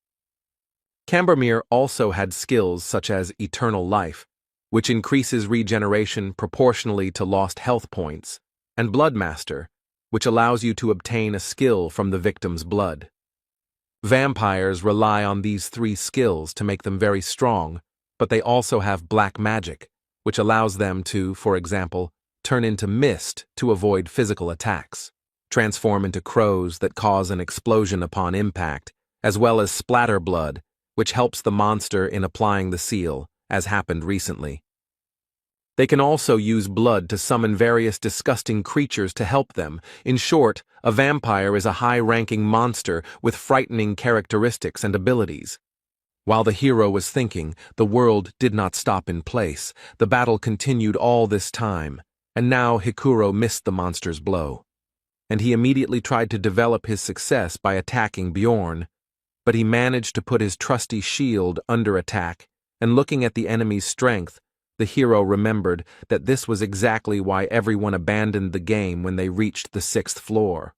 Cambermere also had skills such as Eternal Life, which increases regeneration proportionally to lost health points, and Bloodmaster, which allows you to obtain a skill from the victim's blood. Vampires rely on these three skills to make them very strong, but they also have black magic, which allows them to, for example, turn into mist to avoid physical attacks, transform into crows that cause an explosion upon impact, as well as splatter blood, which helps the monster in applying the seal, as happened recently. They can also use blood to summon various disgusting creatures to help them. In short, a vampire is a high-ranking monster with frightening characteristics and abilities. While the hero was thinking, the world did not stop in place. The battle continued all this time, and now Hikuro missed the monster's blow. And he immediately tried to develop his success by attacking Bjorn, but he managed to put his trusty shield under attack, and looking at the enemy's strength, the hero remembered that this was exactly why everyone abandoned the game when they reached the 6th floor.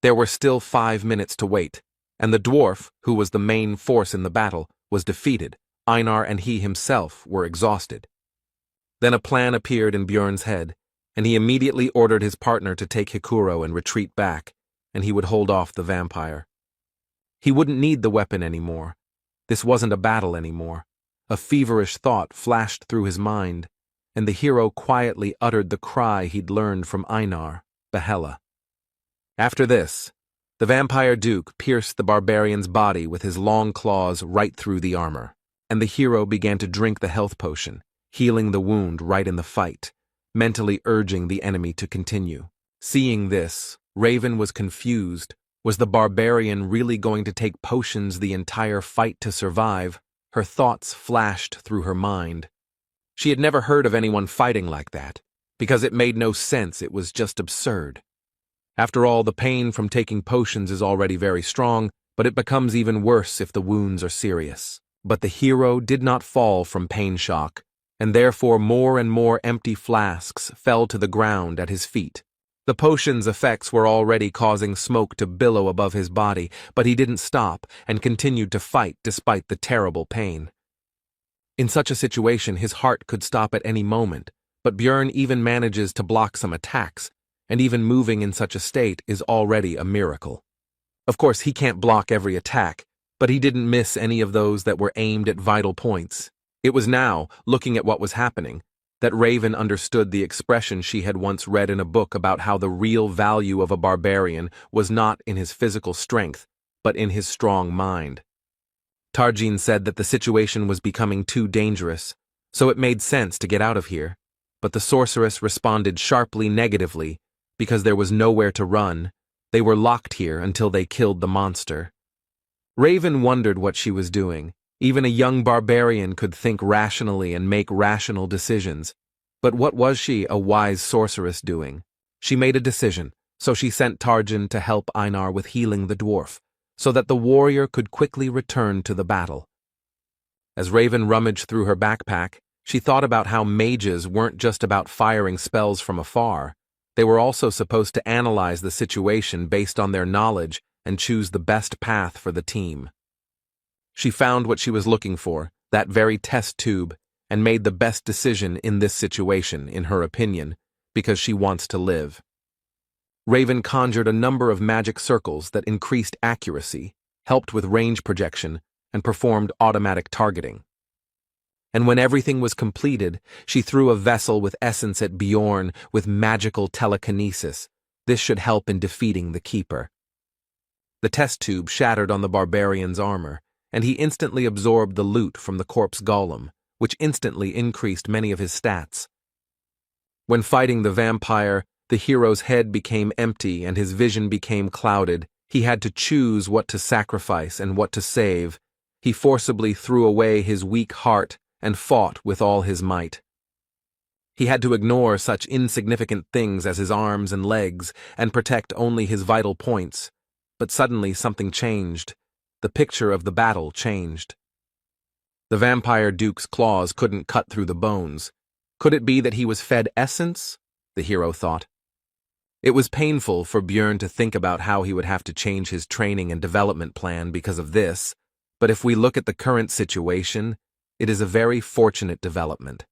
There were still 5 minutes to wait, and the dwarf, who was the main force in the battle, was defeated. Einar and he himself were exhausted. Then a plan appeared in Bjorn's head, and he immediately ordered his partner to take Hikuro and retreat back, and he would hold off the vampire. He wouldn't need the weapon anymore. This wasn't a battle anymore. A feverish thought flashed through his mind, and the hero quietly uttered the cry he'd learned from Einar, Yahello. After this, the vampire duke pierced the barbarian's body with his long claws right through the armor, and the hero began to drink the health potion, healing the wound right in the fight, mentally urging the enemy to continue. Seeing this, Raven was confused. Was the barbarian really going to take potions the entire fight to survive? Her thoughts flashed through her mind. She had never heard of anyone fighting like that, because it made no sense. It was just absurd. After all, the pain from taking potions is already very strong, but it becomes even worse if the wounds are serious. But the hero did not fall from pain shock, and therefore more and more empty flasks fell to the ground at his feet. The potion's effects were already causing smoke to billow above his body, but he didn't stop and continued to fight despite the terrible pain. In such a situation, his heart could stop at any moment, but Bjorn even manages to block some attacks, and even moving in such a state is already a miracle. Of course, he can't block every attack, but he didn't miss any of those that were aimed at vital points. It was now, looking at what was happening, that Raven understood the expression she had once read in a book about how the real value of a barbarian was not in his physical strength, but in his strong mind. Tarjin said that the situation was becoming too dangerous, so it made sense to get out of here, but the sorceress responded sharply negatively, because there was nowhere to run. They were locked here until they killed the monster. Raven wondered what she was doing. Even a young barbarian could think rationally and make rational decisions. But what was she, a wise sorceress, doing? She made a decision, so she sent Tarjin to help Einar with healing the dwarf, so that the warrior could quickly return to the battle. As Raven rummaged through her backpack, she thought about how mages weren't just about firing spells from afar. They were also supposed to analyze the situation based on their knowledge and choose the best path for the team. She found what she was looking for, that very test tube, and made the best decision in this situation, in her opinion, because she wants to live. Raven conjured a number of magic circles that increased accuracy, helped with range projection, and performed automatic targeting. And when everything was completed, she threw a vessel with essence at Bjorn with magical telekinesis. This should help in defeating the Keeper. The test tube shattered on the barbarian's armor, and he instantly absorbed the loot from the corpse golem, which instantly increased many of his stats. When fighting the vampire, the hero's head became empty and his vision became clouded. He had to choose what to sacrifice and what to save. He forcibly threw away his weak heart and fought with all his might. He had to ignore such insignificant things as his arms and legs and protect only his vital points. But suddenly something changed. The picture of the battle changed. The vampire duke's claws couldn't cut through the bones. Could it be that he was fed essence? The hero thought. It was painful for Björn to think about how he would have to change his training and development plan because of this, but if we look at the current situation, it is a very fortunate development.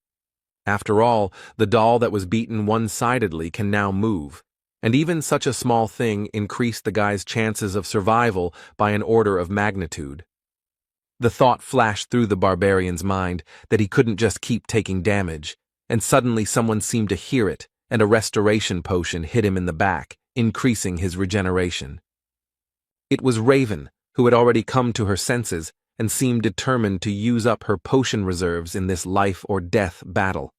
After all, the doll that was beaten one-sidedly can now move, and even such a small thing increased the guy's chances of survival by an order of magnitude. The thought flashed through the barbarian's mind that he couldn't just keep taking damage, and suddenly someone seemed to hear it, and a restoration potion hit him in the back, increasing his regeneration. It was Raven, who had already come to her senses and seemed determined to use up her potion reserves in this life-or-death battle.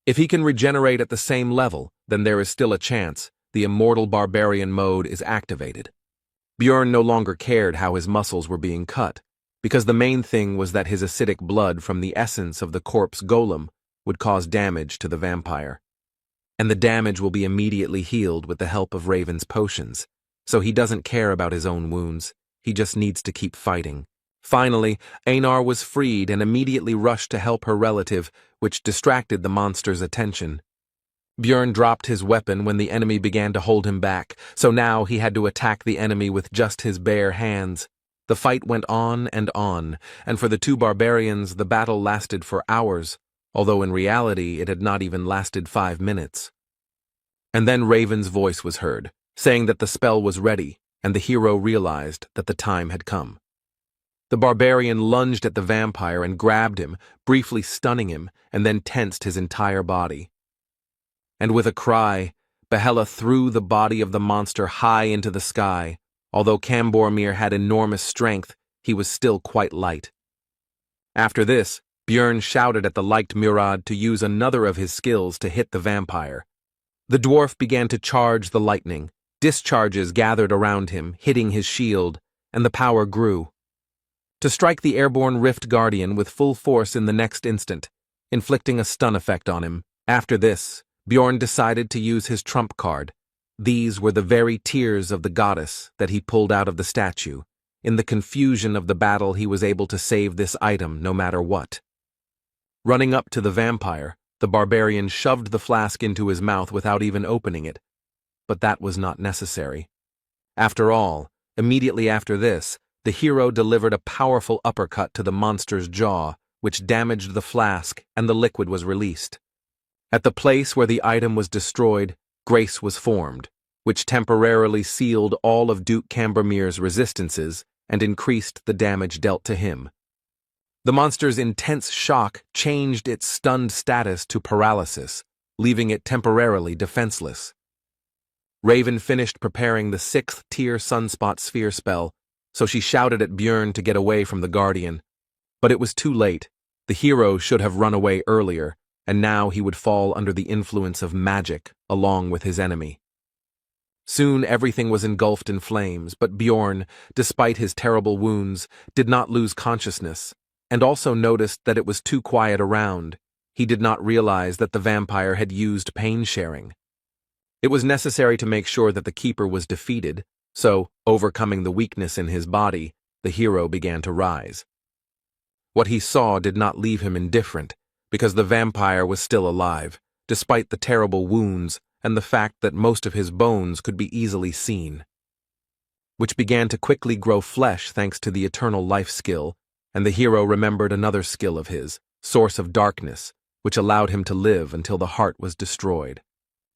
If he can regenerate at the same level, then there is still a chance. The immortal barbarian mode is activated. Björn no longer cared how his muscles were being cut, because the main thing was that his acidic blood from the essence of the corpse golem would cause damage to the vampire. And the damage will be immediately healed with the help of Raven's potions, so he doesn't care about his own wounds, he just needs to keep fighting. Finally, Einar was freed and immediately rushed to help her relative, which distracted the monster's attention. Björn dropped his weapon when the enemy began to hold him back, so now he had to attack the enemy with just his bare hands. The fight went on, and for the two barbarians the battle lasted for hours, although in reality it had not even lasted 5 minutes. And then Raven's voice was heard, saying that the spell was ready, and the hero realized that the time had come. The barbarian lunged at the vampire and grabbed him, briefly stunning him, and then tensed his entire body. And with a cry, Yahello threw the body of the monster high into the sky. Although Cambormir had enormous strength, he was still quite light. After this, Björn shouted at the liked Murad to use another of his skills to hit the vampire. The dwarf began to charge the lightning. Discharges gathered around him, hitting his shield, and the power grew. To strike the airborne Rift Guardian with full force in the next instant, inflicting a stun effect on him. After this, Björn decided to use his trump card. These were the very tears of the goddess that he pulled out of the statue. In the confusion of the battle, he was able to save this item no matter what. Running up to the vampire, the barbarian shoved the flask into his mouth without even opening it. But that was not necessary. After all, immediately after this, the hero delivered a powerful uppercut to the monster's jaw, which damaged the flask, and the liquid was released. At the place where the item was destroyed, grace was formed, which temporarily sealed all of Duke Cambormir's resistances and increased the damage dealt to him. The monster's intense shock changed its stunned status to paralysis, leaving it temporarily defenseless. Raven finished preparing the 6th tier Sunspot Sphere spell, so she shouted at Björn to get away from the Guardian. But it was too late. The hero should have run away earlier, and now he would fall under the influence of magic along with his enemy. Soon everything was engulfed in flames, but Björn, despite his terrible wounds, did not lose consciousness, and also noticed that it was too quiet around. He did not realize that the vampire had used pain sharing. It was necessary to make sure that the keeper was defeated, so, overcoming the weakness in his body, the hero began to rise. What he saw did not leave him indifferent, because the vampire was still alive, despite the terrible wounds and the fact that most of his bones could be easily seen, which began to quickly grow flesh thanks to the eternal life skill, and the hero remembered another skill of his, Source of Darkness, which allowed him to live until the heart was destroyed.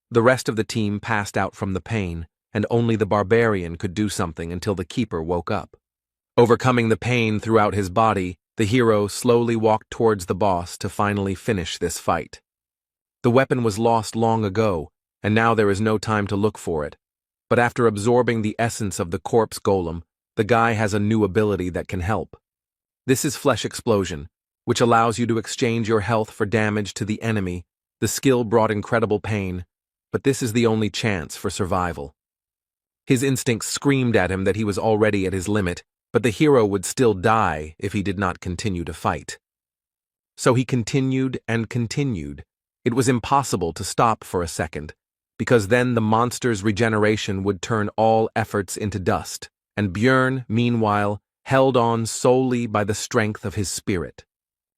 The rest of the team passed out from the pain, and only the barbarian could do something until the keeper woke up. Overcoming the pain throughout his body, the hero slowly walked towards the boss to finally finish this fight. The weapon was lost long ago, and now there is no time to look for it. But after absorbing the essence of the corpse golem, the guy has a new ability that can help. This is Flesh Explosion, which allows you to exchange your health for damage to the enemy. The skill brought incredible pain, but this is the only chance for survival. His instincts screamed at him that he was already at his limit, but the hero would still die if he did not continue to fight. So he continued and continued, It was impossible to stop for a second, because then the monster's regeneration would turn all efforts into dust, and Björn, meanwhile, held on solely by the strength of his spirit.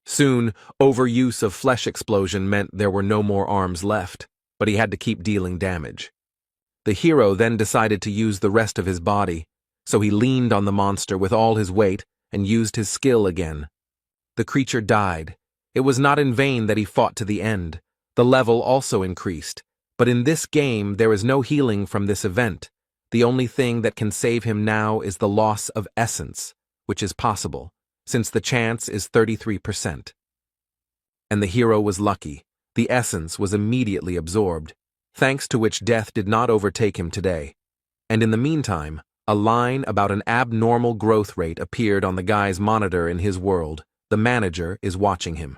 Soon, overuse of flesh explosion meant there were no more arms left, but he had to keep dealing damage. The hero then decided to use the rest of his body, so he leaned on the monster with all his weight and used his skill again. The creature died. It was not in vain that he fought to the end. The level also increased, but in this game there is no healing from this event. The only thing that can save him now is the loss of essence, which is possible, since the chance is 33%. And the hero was lucky. The essence was immediately absorbed, thanks to which death did not overtake him today. And in the meantime, a line about an abnormal growth rate appeared on the guy's monitor in his world. The manager is watching him.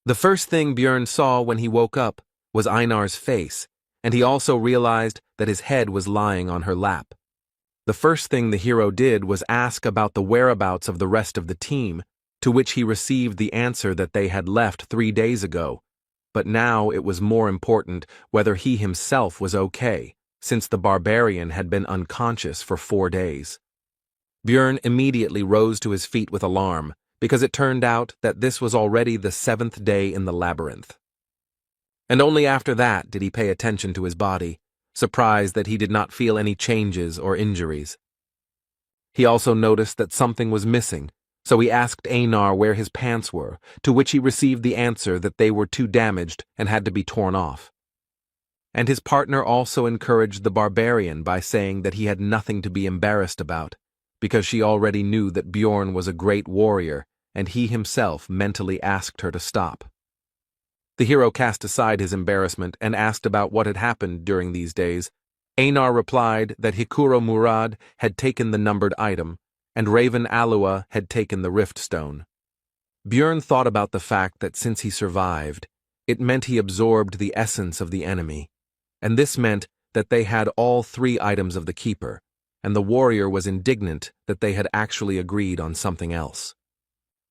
The first thing Björn saw when he woke up was Einar's face, and he also realized that his head was lying on her lap. The first thing the hero did was ask about the whereabouts of the rest of the team, to which he received the answer that they had left 3 days ago. But now it was more important whether he himself was okay, since the barbarian had been unconscious for 4 days. Björn immediately rose to his feet with alarm, because it turned out that this was already the 7th day in the labyrinth. And only after that did he pay attention to his body, surprised that he did not feel any changes or injuries. He also noticed that something was missing, so he asked Einar where his pants were, to which he received the answer that they were too damaged and had to be torn off. And his partner also encouraged the barbarian by saying that he had nothing to be embarrassed about, because she already knew that Björn was a great warrior, and he himself mentally asked her to stop. The hero cast aside his embarrassment and asked about what had happened during these days. Einar replied that Hikuro Murad had taken the numbered item, and Raven Alua had taken the rift stone. Björn thought about the fact that since he survived, it meant he absorbed the essence of the enemy, and this meant that they had all 3 items of the keeper, and the warrior was indignant that they had actually agreed on something else.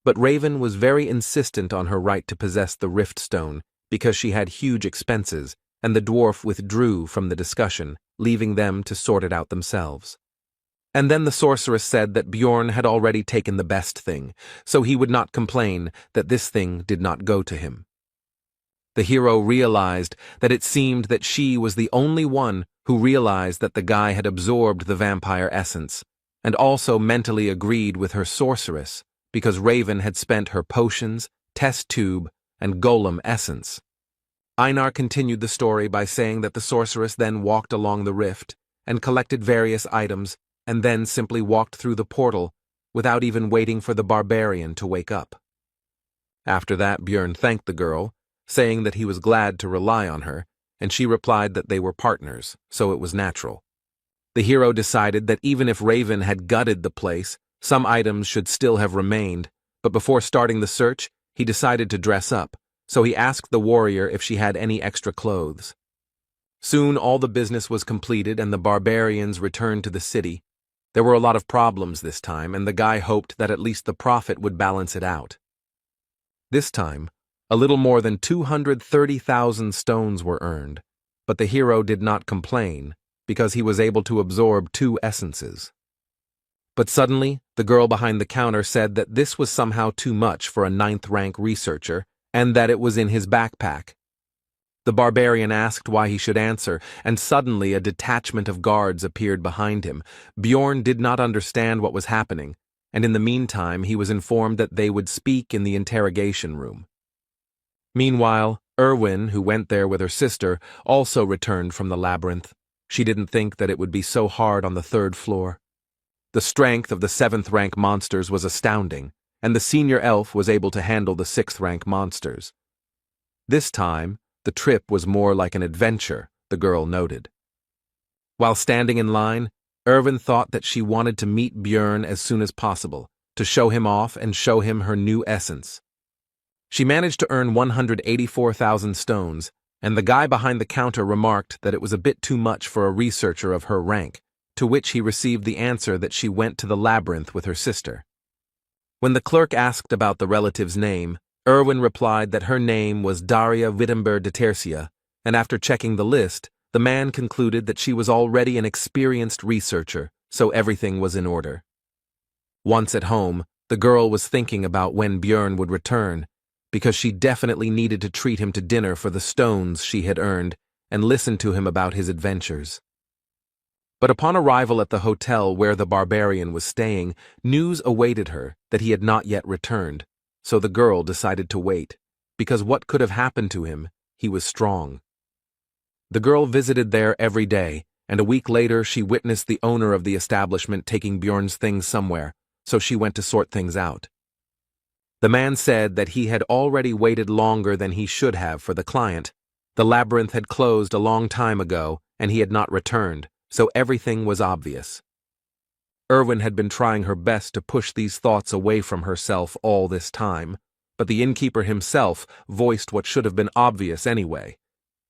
But Raven was very insistent on her right to possess the rift stone because she had huge expenses, and the dwarf withdrew from the discussion, leaving them to sort it out themselves. And then the sorceress said that Björn had already taken the best thing, so he would not complain that this thing did not go to him. The hero realized that it seemed that she was the only one who realized that the guy had absorbed the vampire essence, and also mentally agreed with her sorceress, because Raven had spent her potions, test tube, and golem essence. Einar continued the story by saying that the sorceress then walked along the rift and collected various items and then simply walked through the portal without even waiting for the barbarian to wake up. After that, Björn thanked the girl, saying that he was glad to rely on her, and she replied that they were partners, so it was natural. The hero decided that even if Raven had gutted the place, some items should still have remained, but before starting the search, he decided to dress up, so he asked the warrior if she had any extra clothes. Soon all the business was completed and the barbarians returned to the city. There were a lot of problems this time, and the guy hoped that at least the profit would balance it out. This time, a little more than 230,000 stones were earned, but the hero did not complain, because he was able to absorb 2 essences. But suddenly, the girl behind the counter said that this was somehow too much for a 9th-rank researcher, and that it was in his backpack. The barbarian asked why he should answer, and suddenly a detachment of guards appeared behind him. Björn did not understand what was happening, and in the meantime he was informed that they would speak in the interrogation room. Meanwhile, Erwin, who went there with her sister, also returned from the labyrinth. She didn't think that it would be so hard on the 3rd floor. The strength of the 7th-rank monsters was astounding, and the senior elf was able to handle the 6th-rank monsters. This time, the trip was more like an adventure, the girl noted. While standing in line, Erwin thought that she wanted to meet Björn as soon as possible, to show him off and show him her new essence. She managed to earn 184,000 stones, and the guy behind the counter remarked that it was a bit too much for a researcher of her rank, to which he received the answer that she went to the labyrinth with her sister. When the clerk asked about the relative's name, Erwin replied that her name was Daria Wittenberg de Tercia, and after checking the list, the man concluded that she was already an experienced researcher, so everything was in order. Once at home, the girl was thinking about when Björn would return, because she definitely needed to treat him to dinner for the stones she had earned and listen to him about his adventures. But upon arrival at the hotel where the barbarian was staying, news awaited her that he had not yet returned, so the girl decided to wait, because what could have happened to him? He was strong. The girl visited there every day, and a week later she witnessed the owner of the establishment taking Björn's things somewhere, so she went to sort things out. The man said that he had already waited longer than he should have for the client. The labyrinth had closed a long time ago, and he had not returned, so everything was obvious. Erwin had been trying her best to push these thoughts away from herself all this time, but the innkeeper himself voiced what should have been obvious anyway.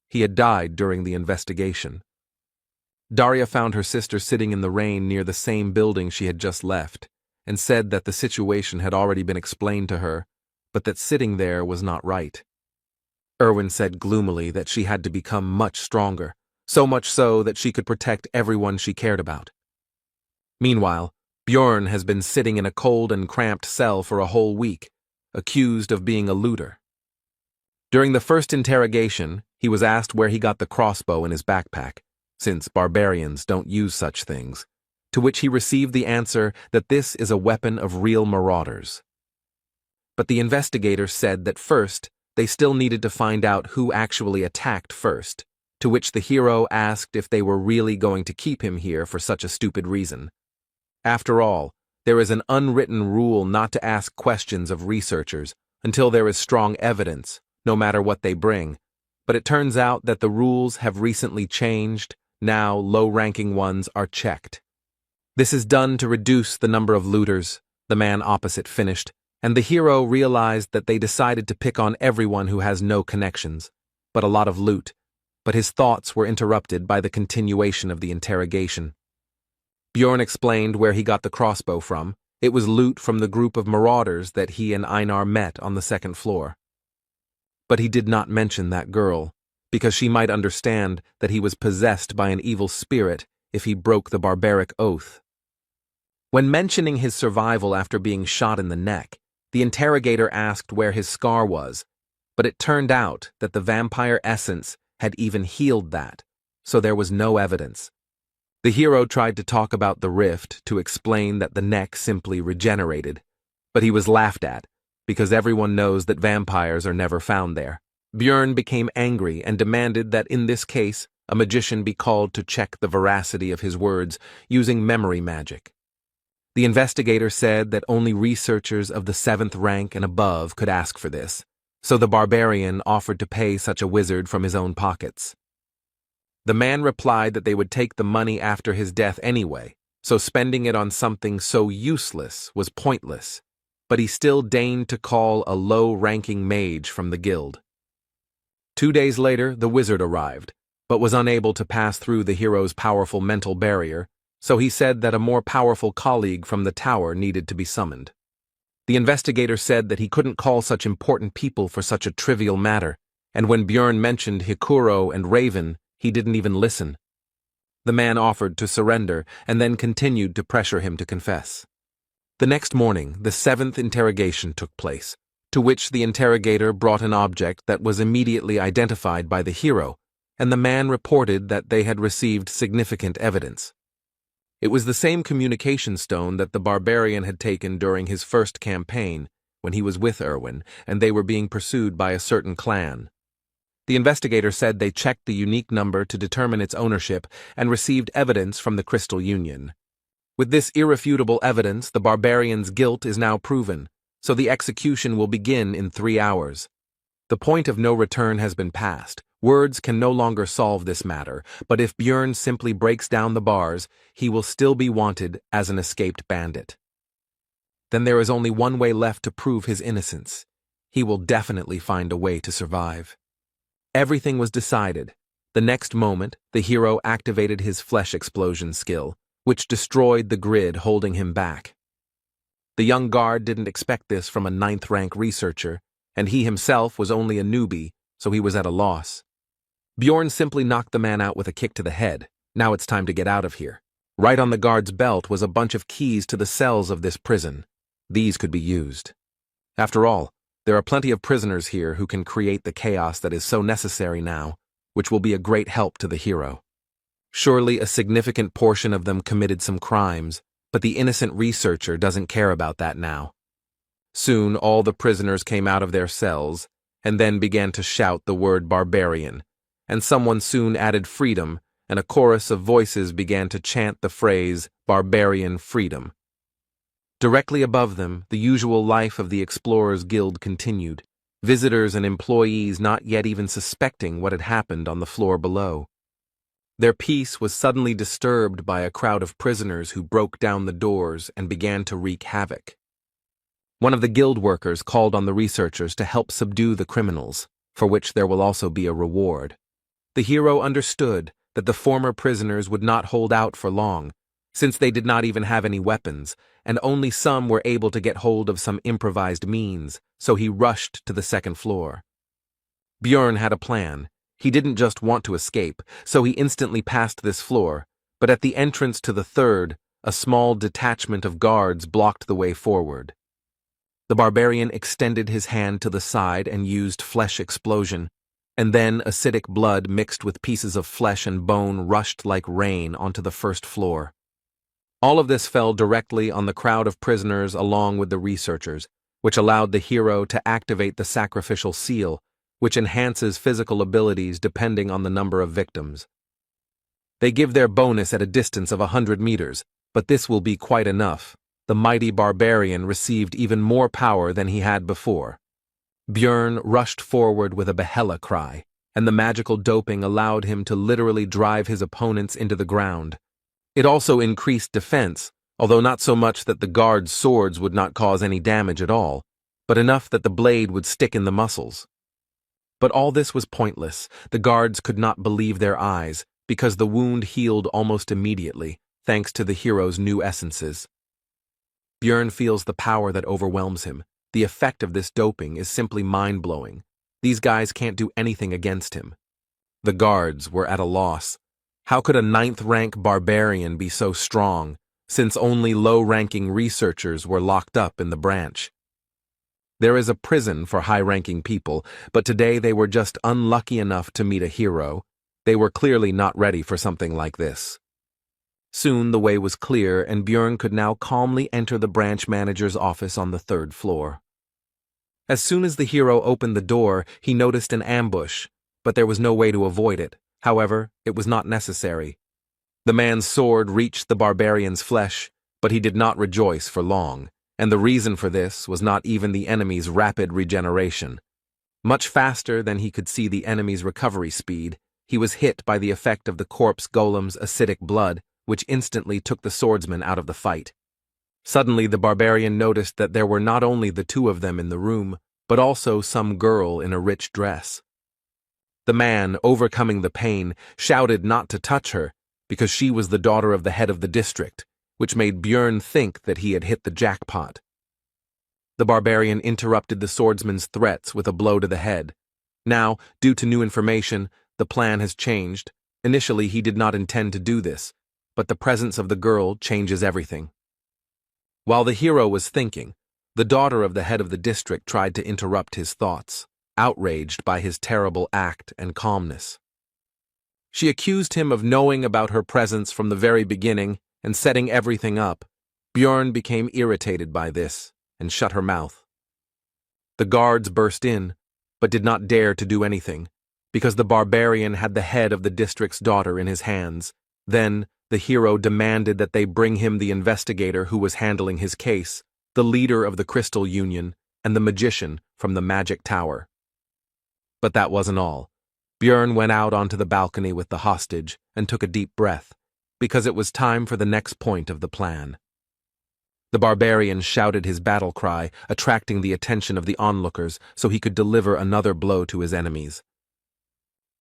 He had died during the investigation. Daria found her sister sitting in the rain near the same building she had just left, and said that the situation had already been explained to her, but that sitting there was not right. Erwin said gloomily that she had to become much stronger, so much so that she could protect everyone she cared about. Meanwhile, Björn has been sitting in a cold and cramped cell for a whole week, accused of being a looter. During the first interrogation, he was asked where he got the crossbow in his backpack, since barbarians don't use such things, to which he received the answer that this is a weapon of real marauders. But the investigator said that first, they still needed to find out who actually attacked first, to which the hero asked if they were really going to keep him here for such a stupid reason. After all, there is an unwritten rule not to ask questions of researchers until there is strong evidence, no matter what they bring, but it turns out that the rules have recently changed. Now low-ranking ones are checked. This is done to reduce the number of looters, the man opposite finished, and the hero realized that they decided to pick on everyone who has no connections, but a lot of loot, but his thoughts were interrupted by the continuation of the interrogation. Björn explained where he got the crossbow from. It was loot from the group of marauders that he and Einar met on the second floor. But he did not mention that girl, because she might understand that he was possessed by an evil spirit if he broke the barbaric oath. When mentioning his survival after being shot in the neck, the interrogator asked where his scar was, but it turned out that the vampire essence had even healed that, so there was no evidence. The hero tried to talk about the rift to explain that the neck simply regenerated, but he was laughed at, because everyone knows that vampires are never found there. Björn became angry and demanded that in this case, a magician be called to check the veracity of his words using memory magic. The investigator said that only researchers of the 7th rank and above could ask for this, so the barbarian offered to pay such a wizard from his own pockets. The man replied that they would take the money after his death anyway, so spending it on something so useless was pointless, but he still deigned to call a low-ranking mage from the guild. 2 days later, the wizard arrived, but was unable to pass through the hero's powerful mental barrier, so he said that a more powerful colleague from the tower needed to be summoned. The investigator said that he couldn't call such important people for such a trivial matter, and when Björn mentioned Hikuro and Raven, he didn't even listen. The man offered to surrender and then continued to pressure him to confess. The next morning, the 7th interrogation took place, to which the interrogator brought an object that was immediately identified by the hero, and the man reported that they had received significant evidence. It was the same communication stone that the barbarian had taken during his first campaign, when he was with Erwin, and they were being pursued by a certain clan. The investigator said they checked the unique number to determine its ownership and received evidence from the Crystal Union. With this irrefutable evidence, the barbarian's guilt is now proven, so the execution will begin in 3 hours. The point of no return has been passed. Words can no longer solve this matter, but if Björn simply breaks down the bars, he will still be wanted as an escaped bandit. Then there is only one way left to prove his innocence. He will definitely find a way to survive. Everything was decided. The next moment, the hero activated his flesh explosion skill, which destroyed the grid holding him back. The young guard didn't expect this from a 9th-rank researcher, and he himself was only a newbie, so he was at a loss. Bjorn simply knocked the man out with a kick to the head. Now it's time to get out of here. Right on the guard's belt was a bunch of keys to the cells of this prison. These could be used. After all, there are plenty of prisoners here who can create the chaos that is so necessary now, which will be a great help to the hero. Surely a significant portion of them committed some crimes, but the innocent researcher doesn't care about that now. Soon all the prisoners came out of their cells, and then began to shout the word barbarian, and someone soon added freedom, and a chorus of voices began to chant the phrase barbarian freedom. Directly above them, the usual life of the Explorers Guild continued, visitors and employees not yet even suspecting what had happened on the floor below. Their peace was suddenly disturbed by a crowd of prisoners who broke down the doors and began to wreak havoc. One of the guild workers called on the researchers to help subdue the criminals, for which there will also be a reward. The hero understood that the former prisoners would not hold out for long, since they did not even have any weapons, and only some were able to get hold of some improvised means, so he rushed to the second floor. Bjorn had a plan. He didn't just want to escape, so he instantly passed this floor, but at the entrance to the third, a small detachment of guards blocked the way forward. The barbarian extended his hand to the side and used flesh explosion, and then acidic blood mixed with pieces of flesh and bone rushed like rain onto the first floor. All of this fell directly on the crowd of prisoners along with the researchers, which allowed the hero to activate the sacrificial seal, which enhances physical abilities depending on the number of victims. They give their bonus at a distance of 100 meters, but this will be quite enough. The mighty barbarian received even more power than he had before. Bjorn rushed forward with a Yahello cry, and the magical doping allowed him to literally drive his opponents into the ground. It also increased defense, although not so much that the guards' swords would not cause any damage at all, but enough that the blade would stick in the muscles. But all this was pointless. The guards could not believe their eyes, because the wound healed almost immediately, thanks to the hero's new essences. Bjorn feels the power that overwhelms him. The effect of this doping is simply mind-blowing. These guys can't do anything against him. The guards were at a loss. How could a 9th-rank barbarian be so strong, since only low-ranking researchers were locked up in the branch? There is a prison for high-ranking people, but today they were just unlucky enough to meet a hero. They were clearly not ready for something like this. Soon the way was clear, and Bjorn could now calmly enter the branch manager's office on the 3rd floor. As soon as the hero opened the door, he noticed an ambush, but there was no way to avoid it. However, it was not necessary. The man's sword reached the barbarian's flesh, but he did not rejoice for long, and the reason for this was not even the enemy's rapid regeneration. Much faster than he could see the enemy's recovery speed, he was hit by the effect of the corpse golem's acidic blood, which instantly took the swordsman out of the fight. Suddenly the barbarian noticed that there were not only the two of them in the room, but also some girl in a rich dress. The man, overcoming the pain, shouted not to touch her, because she was the daughter of the head of the district, which made Bjorn think that he had hit the jackpot. The barbarian interrupted the swordsman's threats with a blow to the head. Now, due to new information, the plan has changed. Initially, he did not intend to do this, but the presence of the girl changes everything. While the hero was thinking, the daughter of the head of the district tried to interrupt his thoughts, outraged by his terrible act and calmness. She accused him of knowing about her presence from the very beginning and setting everything up. Bjorn became irritated by this and shut her mouth. The guards burst in, but did not dare to do anything, because the barbarian had the head of the district's daughter in his hands. Then, the hero demanded that they bring him the investigator who was handling his case, the leader of the Crystal Union, and the magician from the Magic Tower. But that wasn't all. Bjorn went out onto the balcony with the hostage and took a deep breath, because it was time for the next point of the plan. The barbarian shouted his battle cry, attracting the attention of the onlookers so he could deliver another blow to his enemies.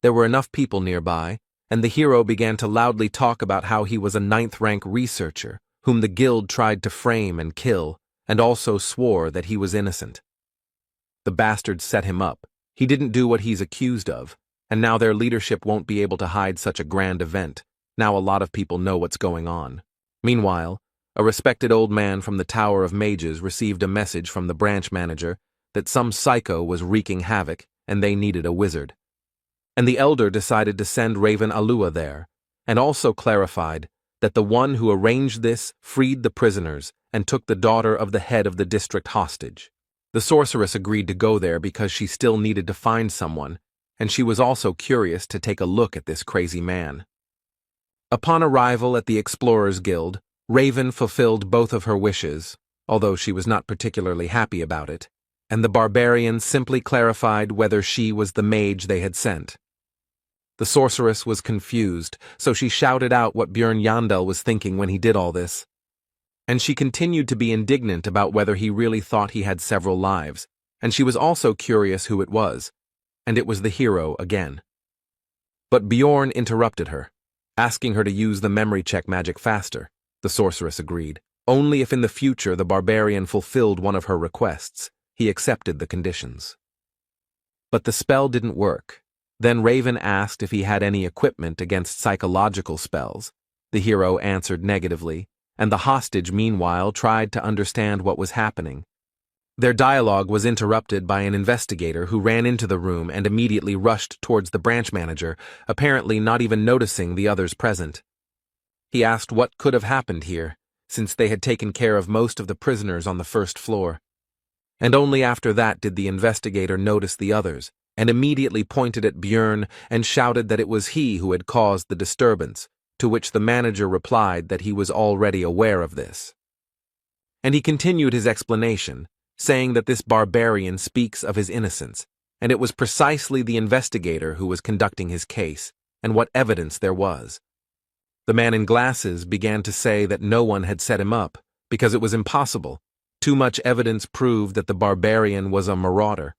There were enough people nearby, and the hero began to loudly talk about how he was a 9th-rank researcher, whom the guild tried to frame and kill, and also swore that he was innocent. The bastards set him up. He didn't do what he's accused of, and now their leadership won't be able to hide such a grand event. Now a lot of people know what's going on. Meanwhile, a respected old man from the Tower of Mages received a message from the branch manager that some psycho was wreaking havoc and they needed a wizard. And the elder decided to send Raven Alua there, and also clarified that the one who arranged this freed the prisoners and took the daughter of the head of the district hostage. The sorceress agreed to go there because she still needed to find someone, and she was also curious to take a look at this crazy man. Upon arrival at the Explorers Guild, Raven fulfilled both of her wishes, although she was not particularly happy about it, and the barbarian simply clarified whether she was the mage they had sent. The sorceress was confused, so she shouted out what Björn Yandel was thinking when he did all this. And she continued to be indignant about whether he really thought he had several lives, and she was also curious who it was, and it was the hero again. But Bjorn interrupted her, asking her to use the memory check magic faster. The sorceress agreed. Only if in the future the barbarian fulfilled one of her requests, he accepted the conditions. But the spell didn't work. Then Raven asked if he had any equipment against psychological spells. The hero answered negatively, and the hostage meanwhile tried to understand what was happening. Their dialogue was interrupted by an investigator who ran into the room and immediately rushed towards the branch manager, apparently not even noticing the others present. He asked what could have happened here, since they had taken care of most of the prisoners on the first floor. And only after that did the investigator notice the others, and immediately pointed at Björn and shouted that it was he who had caused the disturbance, to which the manager replied that he was already aware of this. And he continued his explanation, saying that this barbarian speaks of his innocence, and it was precisely the investigator who was conducting his case, and what evidence there was. The man in glasses began to say that no one had set him up, because it was impossible. Too much evidence proved that the barbarian was a marauder.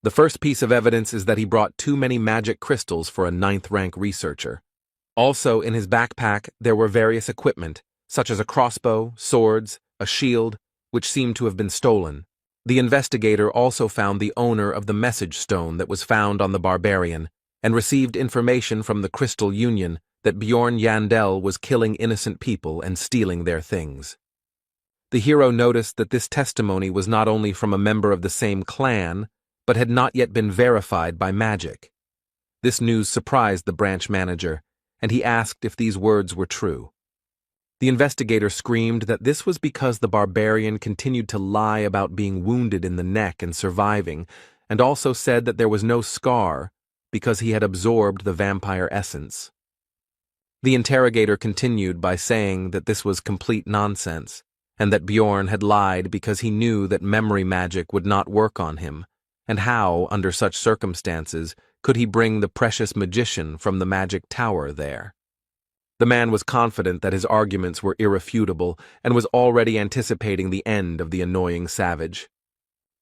The first piece of evidence is that he brought too many magic crystals for a 9th-rank researcher. Also, in his backpack, there were various equipment, such as a crossbow, swords, a shield, which seemed to have been stolen. The investigator also found the owner of the message stone that was found on the barbarian, and received information from the Crystal Union that Bjorn Yandel was killing innocent people and stealing their things. The hero noticed that this testimony was not only from a member of the same clan, but had not yet been verified by magic. This news surprised the branch manager, and he asked if these words were true. The investigator screamed that this was because the barbarian continued to lie about being wounded in the neck and surviving, and also said that there was no scar because he had absorbed the vampire essence. The interrogator continued by saying that this was complete nonsense, and that Bjorn had lied because he knew that memory magic would not work on him, and how, under such circumstances, could he bring the precious magician from the magic tower there? The man was confident that his arguments were irrefutable and was already anticipating the end of the annoying savage.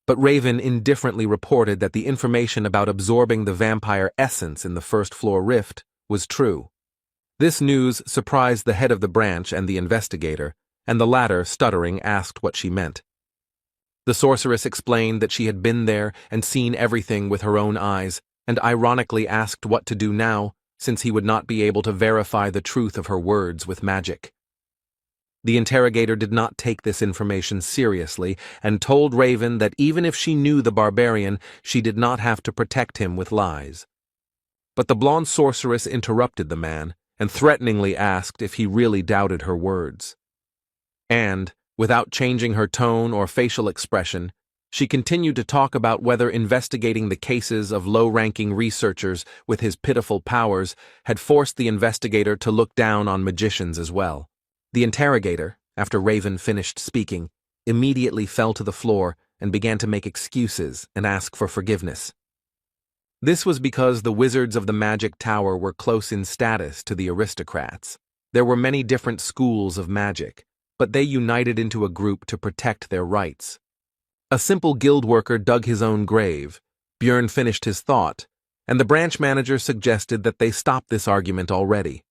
But Raven indifferently reported that the information about absorbing the vampire essence in the first-floor rift was true. This news surprised the head of the branch and the investigator, and the latter, stuttering, asked what she meant. The sorceress explained that she had been there and seen everything with her own eyes, and ironically asked what to do now, since he would not be able to verify the truth of her words with magic. The interrogator did not take this information seriously and told Raven that even if she knew the barbarian, she did not have to protect him with lies. But the blonde sorceress interrupted the man and threateningly asked if he really doubted her words. And, without changing her tone or facial expression, she continued to talk about whether investigating the cases of low-ranking researchers with his pitiful powers had forced the investigator to look down on magicians as well. The interrogator, after Raven finished speaking, immediately fell to the floor and began to make excuses and ask for forgiveness. This was because the wizards of the magic tower were close in status to the aristocrats. There were many different schools of magic, but they united into a group to protect their rights. A simple guild worker dug his own grave. Björn finished his thought, and the branch manager suggested that they stop this argument already.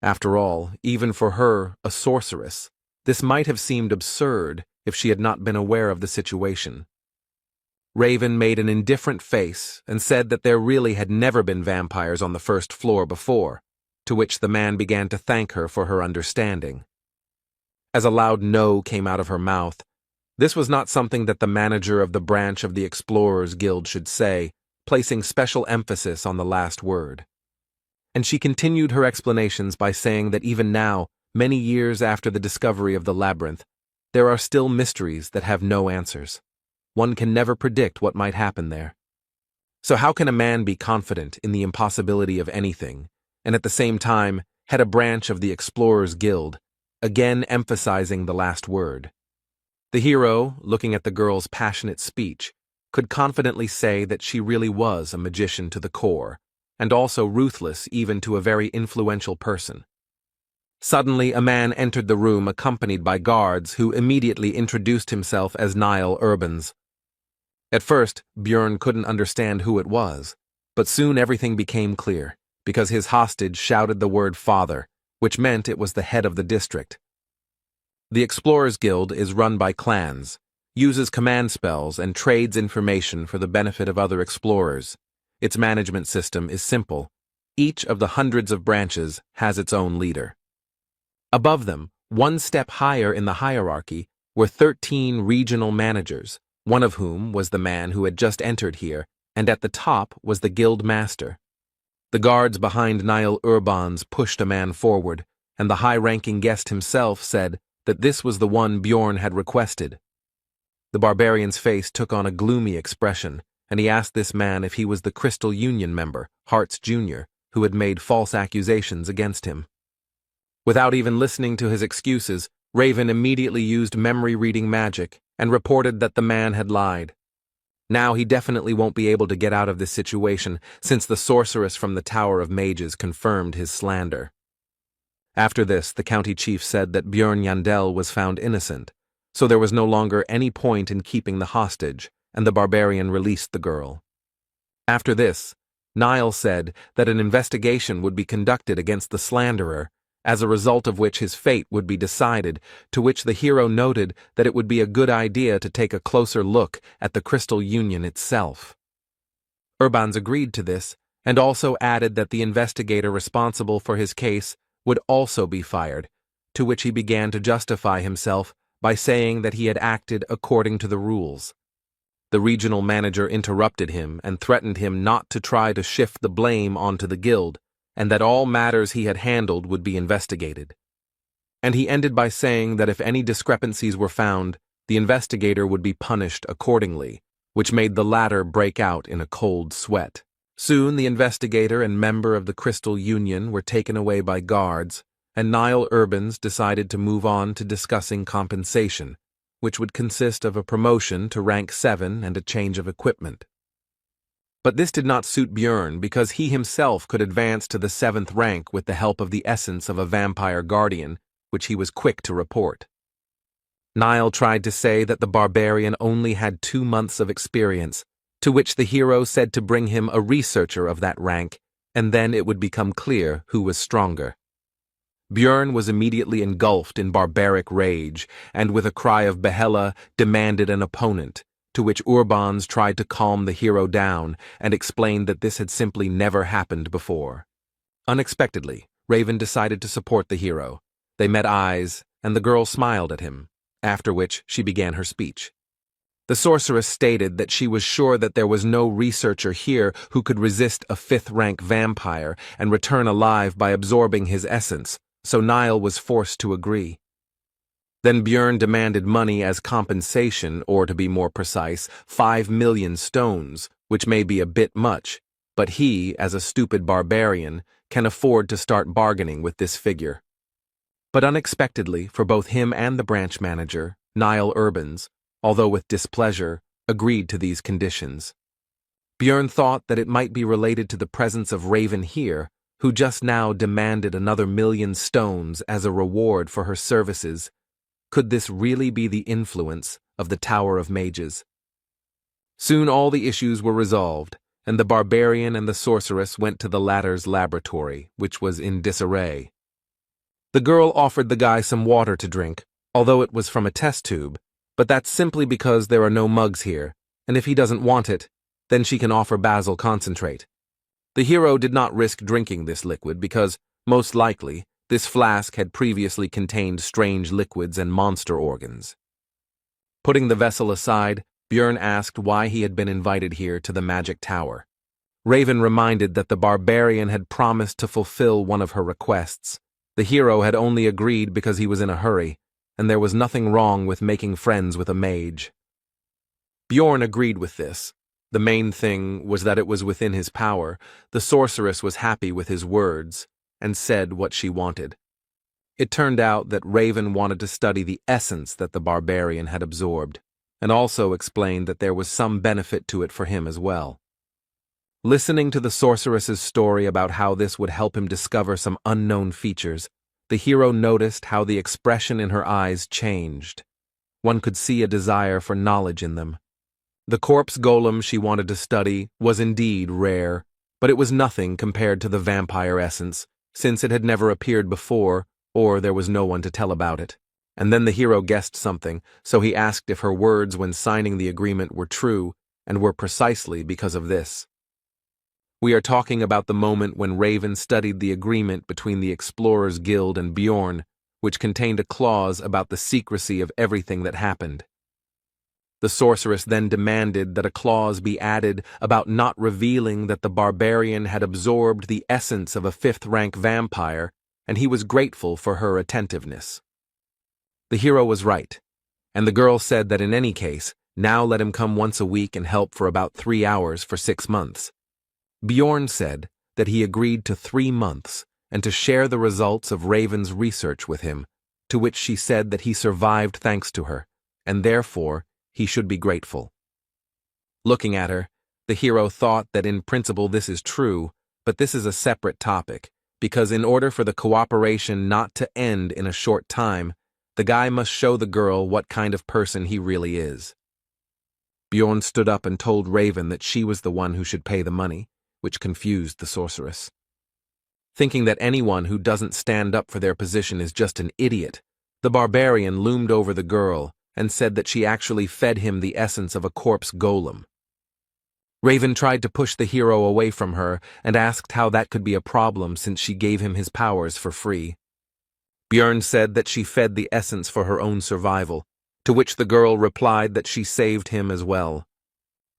After all, even for her, a sorceress, this might have seemed absurd if she had not been aware of the situation. Raven made an indifferent face and said that there really had never been vampires on the first floor before, to which the man began to thank her for her understanding. As a loud no came out of her mouth, this was not something that the manager of the branch of the Explorers Guild should say, placing special emphasis on the last word. And she continued her explanations by saying that even now, many years after the discovery of the labyrinth, there are still mysteries that have no answers. One can never predict what might happen there. So how can a man be confident in the impossibility of anything, and at the same time head a branch of the Explorers Guild, again emphasizing the last word? The hero, looking at the girl's passionate speech, could confidently say that she really was a magician to the core, and also ruthless even to a very influential person. Suddenly, a man entered the room accompanied by guards who immediately introduced himself as Niall Urbans. At first, Björn couldn't understand who it was, but soon everything became clear, because his hostage shouted the word father, which meant it was the head of the district. The Explorers Guild is run by clans, uses command spells, and trades information for the benefit of other explorers. Its management system is simple. Each of the hundreds of branches has its own leader. Above them, one step higher in the hierarchy, were 13 regional managers, one of whom was the man who had just entered here, and at the top was the guild master. The guards behind Niall Urbans pushed a man forward, and the high-ranking guest himself said that this was the one Bjorn had requested. The barbarian's face took on a gloomy expression, and he asked this man if he was the Crystal Union member, Hartz Jr., who had made false accusations against him. Without even listening to his excuses, Raven immediately used memory-reading magic and reported that the man had lied. Now he definitely won't be able to get out of this situation, since the sorceress from the Tower of Mages confirmed his slander. After this, the county chief said that Björn Yandel was found innocent, so there was no longer any point in keeping the hostage, and the barbarian released the girl. After this, Niall said that an investigation would be conducted against the slanderer, as a result of which his fate would be decided, to which the hero noted that it would be a good idea to take a closer look at the Crystal Union itself. Urbans agreed to this, and also added that the investigator responsible for his case would also be fired, to which he began to justify himself by saying that he had acted according to the rules. The regional manager interrupted him and threatened him not to try to shift the blame onto the guild, and that all matters he had handled would be investigated. And he ended by saying that if any discrepancies were found, the investigator would be punished accordingly, which made the latter break out in a cold sweat. Soon the investigator and member of the Crystal Union were taken away by guards, and Niall Urbans decided to move on to discussing compensation, which would consist of a promotion to rank 7 and a change of equipment. But this did not suit Björn because he himself could advance to the 7th rank with the help of the essence of a vampire guardian, which he was quick to report. Niall tried to say that the barbarian only had 2 months of experience, to which the hero said to bring him a researcher of that rank, and then it would become clear who was stronger. Björn was immediately engulfed in barbaric rage, and with a cry of Yahello demanded an opponent, to which Urbans tried to calm the hero down and explained that this had simply never happened before. Unexpectedly, Raven decided to support the hero. They met eyes, and the girl smiled at him, after which she began her speech. The sorceress stated that she was sure that there was no researcher here who could resist a 5th-rank vampire and return alive by absorbing his essence, so Niall was forced to agree. Then Björn demanded money as compensation, or to be more precise, 5 million stones, which may be a bit much, but he, as a stupid barbarian, can afford to start bargaining with this figure. But unexpectedly, for both him and the branch manager, Niall Urbans, although with displeasure, agreed to these conditions. Björn thought that it might be related to the presence of Raven here, who just now demanded another 1,000,000 stones as a reward for her services. Could this really be the influence of the Tower of Mages? Soon all the issues were resolved, and the barbarian and the sorceress went to the latter's laboratory, which was in disarray. The girl offered the guy some water to drink, although it was from a test tube, but that's simply because there are no mugs here, and if he doesn't want it, then she can offer basil concentrate. The hero did not risk drinking this liquid because, most likely, this flask had previously contained strange liquids and monster organs. Putting the vessel aside, Björn asked why he had been invited here to the magic tower. Raven reminded that the barbarian had promised to fulfill one of her requests. The hero had only agreed because he was in a hurry, and there was nothing wrong with making friends with a mage. Bjorn agreed with this. The main thing was that it was within his power. The sorceress was happy with his words, and said what she wanted. It turned out that Raven wanted to study the essence that the barbarian had absorbed, and also explained that there was some benefit to it for him as well. Listening to the sorceress's story about how this would help him discover some unknown features, the hero noticed how the expression in her eyes changed. One could see a desire for knowledge in them. The corpse golem she wanted to study was indeed rare, but it was nothing compared to the vampire essence, since it had never appeared before, or there was no one to tell about it. And then the hero guessed something, so he asked if her words when signing the agreement were true, and were precisely because of this. We are talking about the moment when Raven studied the agreement between the Explorers Guild and Bjorn, which contained a clause about the secrecy of everything that happened. The sorceress then demanded that a clause be added about not revealing that the barbarian had absorbed the essence of a fifth-rank vampire, and he was grateful for her attentiveness. The hero was right, and the girl said that in any case, now let him come once a week and help for about 3 hours for 6 months. Bjorn said that he agreed to 3 months and to share the results of Raven's research with him, to which she said that he survived thanks to her, and therefore he should be grateful. Looking at her, the hero thought that in principle this is true, but this is a separate topic, because in order for the cooperation not to end in a short time, the guy must show the girl what kind of person he really is. Bjorn stood up and told Raven that she was the one who should pay the money, which confused the sorceress. Thinking that anyone who doesn't stand up for their position is just an idiot, the barbarian loomed over the girl and said that she actually fed him the essence of a corpse golem. Raven tried to push the hero away from her and asked how that could be a problem since she gave him his powers for free. Bjorn said that she fed the essence for her own survival, to which the girl replied that she saved him as well.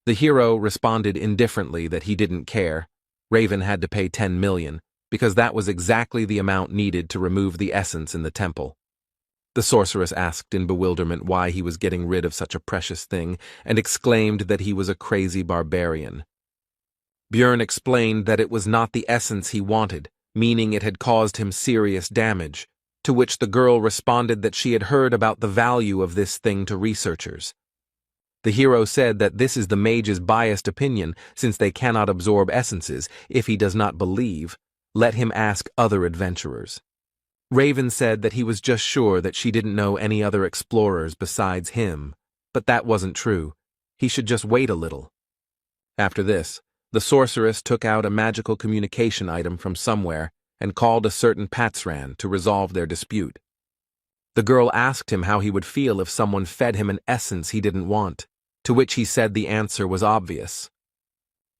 The hero responded indifferently that he didn't care. Raven had to pay 10 million, because that was exactly the amount needed to remove the essence in the temple. The sorceress asked in bewilderment why he was getting rid of such a precious thing, and exclaimed that he was a crazy barbarian. Bjorn explained that it was not the essence he wanted, meaning it had caused him serious damage, to which the girl responded that she had heard about the value of this thing to researchers. The hero said that this is the mage's biased opinion, since they cannot absorb essences. If he does not believe, let him ask other adventurers. Raven said that he was just sure that she didn't know any other explorers besides him, but that wasn't true. He should just wait a little. After this, the sorceress took out a magical communication item from somewhere and called a certain Patsran to resolve their dispute. The girl asked him how he would feel if someone fed him an essence he didn't want, to which he said the answer was obvious.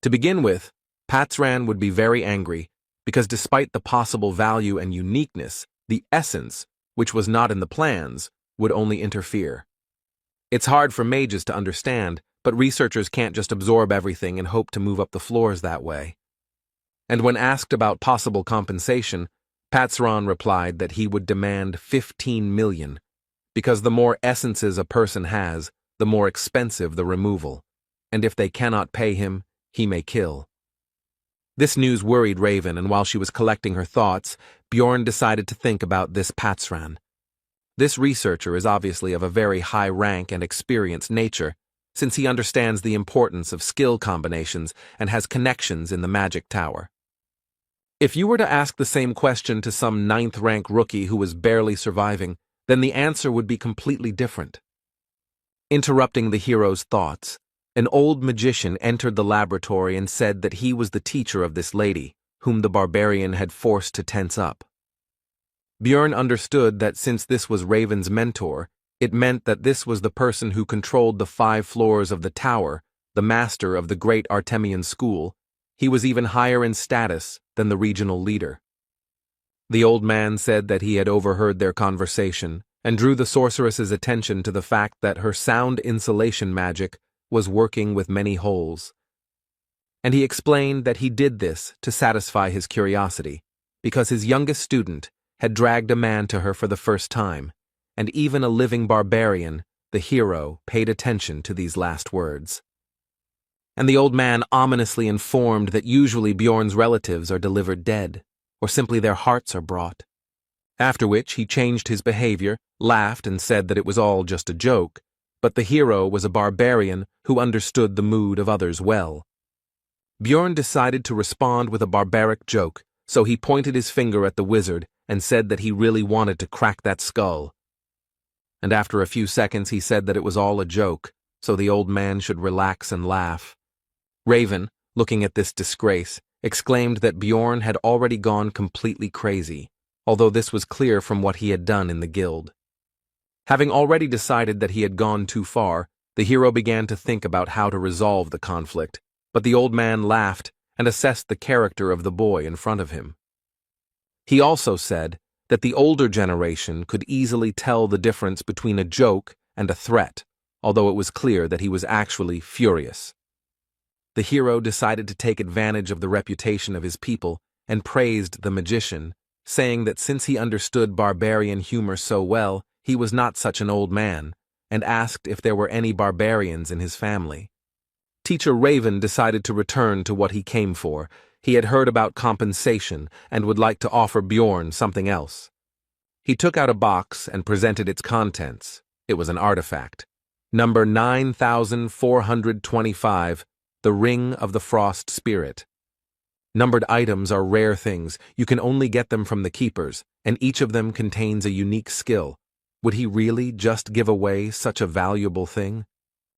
To begin with, Patsran would be very angry, because despite the possible value and uniqueness, the essence, which was not in the plans, would only interfere. It's hard for mages to understand, but researchers can't just absorb everything and hope to move up the floors that way. And when asked about possible compensation, Patsran replied that he would demand 15 million, because the more essences a person has, the more expensive the removal, and if they cannot pay him, he may kill. This news worried Raven, and while she was collecting her thoughts, Bjorn decided to think about this Patsran. This researcher is obviously of a very high rank and experienced nature, since he understands the importance of skill combinations and has connections in the magic tower. If you were to ask the same question to some 9th-rank rookie who was barely surviving, then the answer would be completely different. Interrupting the hero's thoughts, an old magician entered the laboratory and said that he was the teacher of this lady, whom the barbarian had forced to tense up. Bjorn understood that since this was Raven's mentor, it meant that this was the person who controlled the 5 floors of the tower, the master of the great Artemian school. He was even higher in status than the regional leader. The old man said that he had overheard their conversation and drew the sorceress's attention to the fact that her sound insulation magic was working with many holes. And he explained that he did this to satisfy his curiosity, because his youngest student had dragged a man to her for the first time, and even a living barbarian, the hero, paid attention to these last words. And the old man ominously informed that usually Bjorn's relatives are delivered dead, or simply their hearts are brought. After which he changed his behavior, laughed, and said that it was all just a joke, but the hero was a barbarian who understood the mood of others well. Bjorn decided to respond with a barbaric joke, so he pointed his finger at the wizard and said that he really wanted to crack that skull. And after a few seconds he said that it was all a joke, so the old man should relax and laugh. Raven, looking at this disgrace, exclaimed that Bjorn had already gone completely crazy, although this was clear from what he had done in the guild. Having already decided that he had gone too far, the hero began to think about how to resolve the conflict, but the old man laughed and assessed the character of the boy in front of him. He also said that the older generation could easily tell the difference between a joke and a threat, although it was clear that he was actually furious. The hero decided to take advantage of the reputation of his people and praised the magician, saying that since he understood barbarian humor so well, he was not such an old man, and asked if there were any barbarians in his family. Teacher Raven decided to return to what he came for. He had heard about compensation and would like to offer Bjorn something else. He took out a box and presented its contents. It was an artifact. Number 9425, the Ring of the Frost Spirit. Numbered items are rare things. You can only get them from the keepers, and each of them contains a unique skill. Would he really just give away such a valuable thing?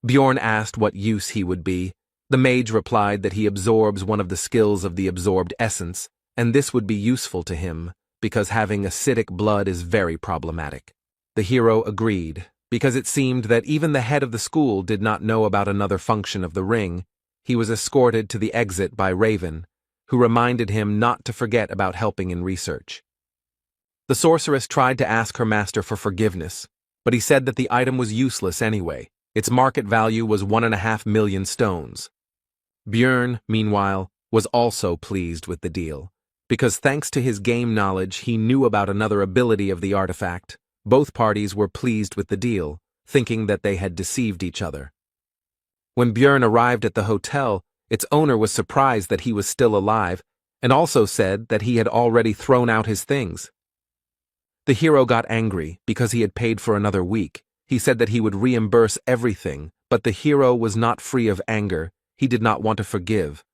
Bjorn asked what use he would be. The mage replied that he absorbs one of the skills of the absorbed essence, and this would be useful to him, because having acidic blood is very problematic. The hero agreed, because it seemed that even the head of the school did not know about another function of the ring. He was escorted to the exit by Raven, who reminded him not to forget about helping in research. The sorceress tried to ask her master for forgiveness, but he said that the item was useless anyway. Its market value was 1.5 million stones. Bjorn, meanwhile, was also pleased with the deal, because thanks to his game knowledge he knew about another ability of the artifact. Both parties were pleased with the deal, thinking that they had deceived each other. When Bjorn arrived at the hotel, its owner was surprised that he was still alive, and also said that he had already thrown out his things. The hero got angry because he had paid for another week. He said that he would reimburse everything, but the hero was not free of anger. He did not want to forgive.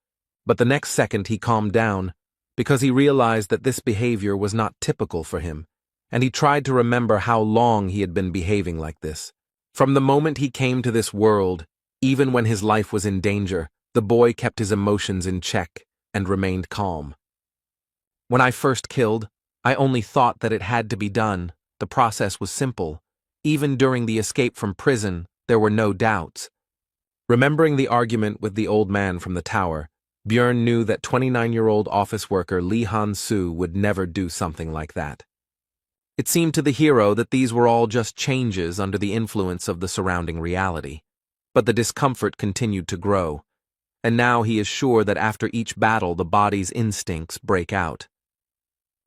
But the next second he calmed down, because he realized that this behavior was not typical for him, and he tried to remember how long he had been behaving like this. From the moment he came to this world, even when his life was in danger, the boy kept his emotions in check and remained calm. When I first killed, I only thought that it had to be done. The process was simple. Even during the escape from prison, there were no doubts. Remembering the argument with the old man from the tower, Bjorn knew that 29-year-old office worker Lee Han-soo would never do something like that. It seemed to the hero that these were all just changes under the influence of the surrounding reality. But the discomfort continued to grow, and now he is sure that after each battle the body's instincts break out.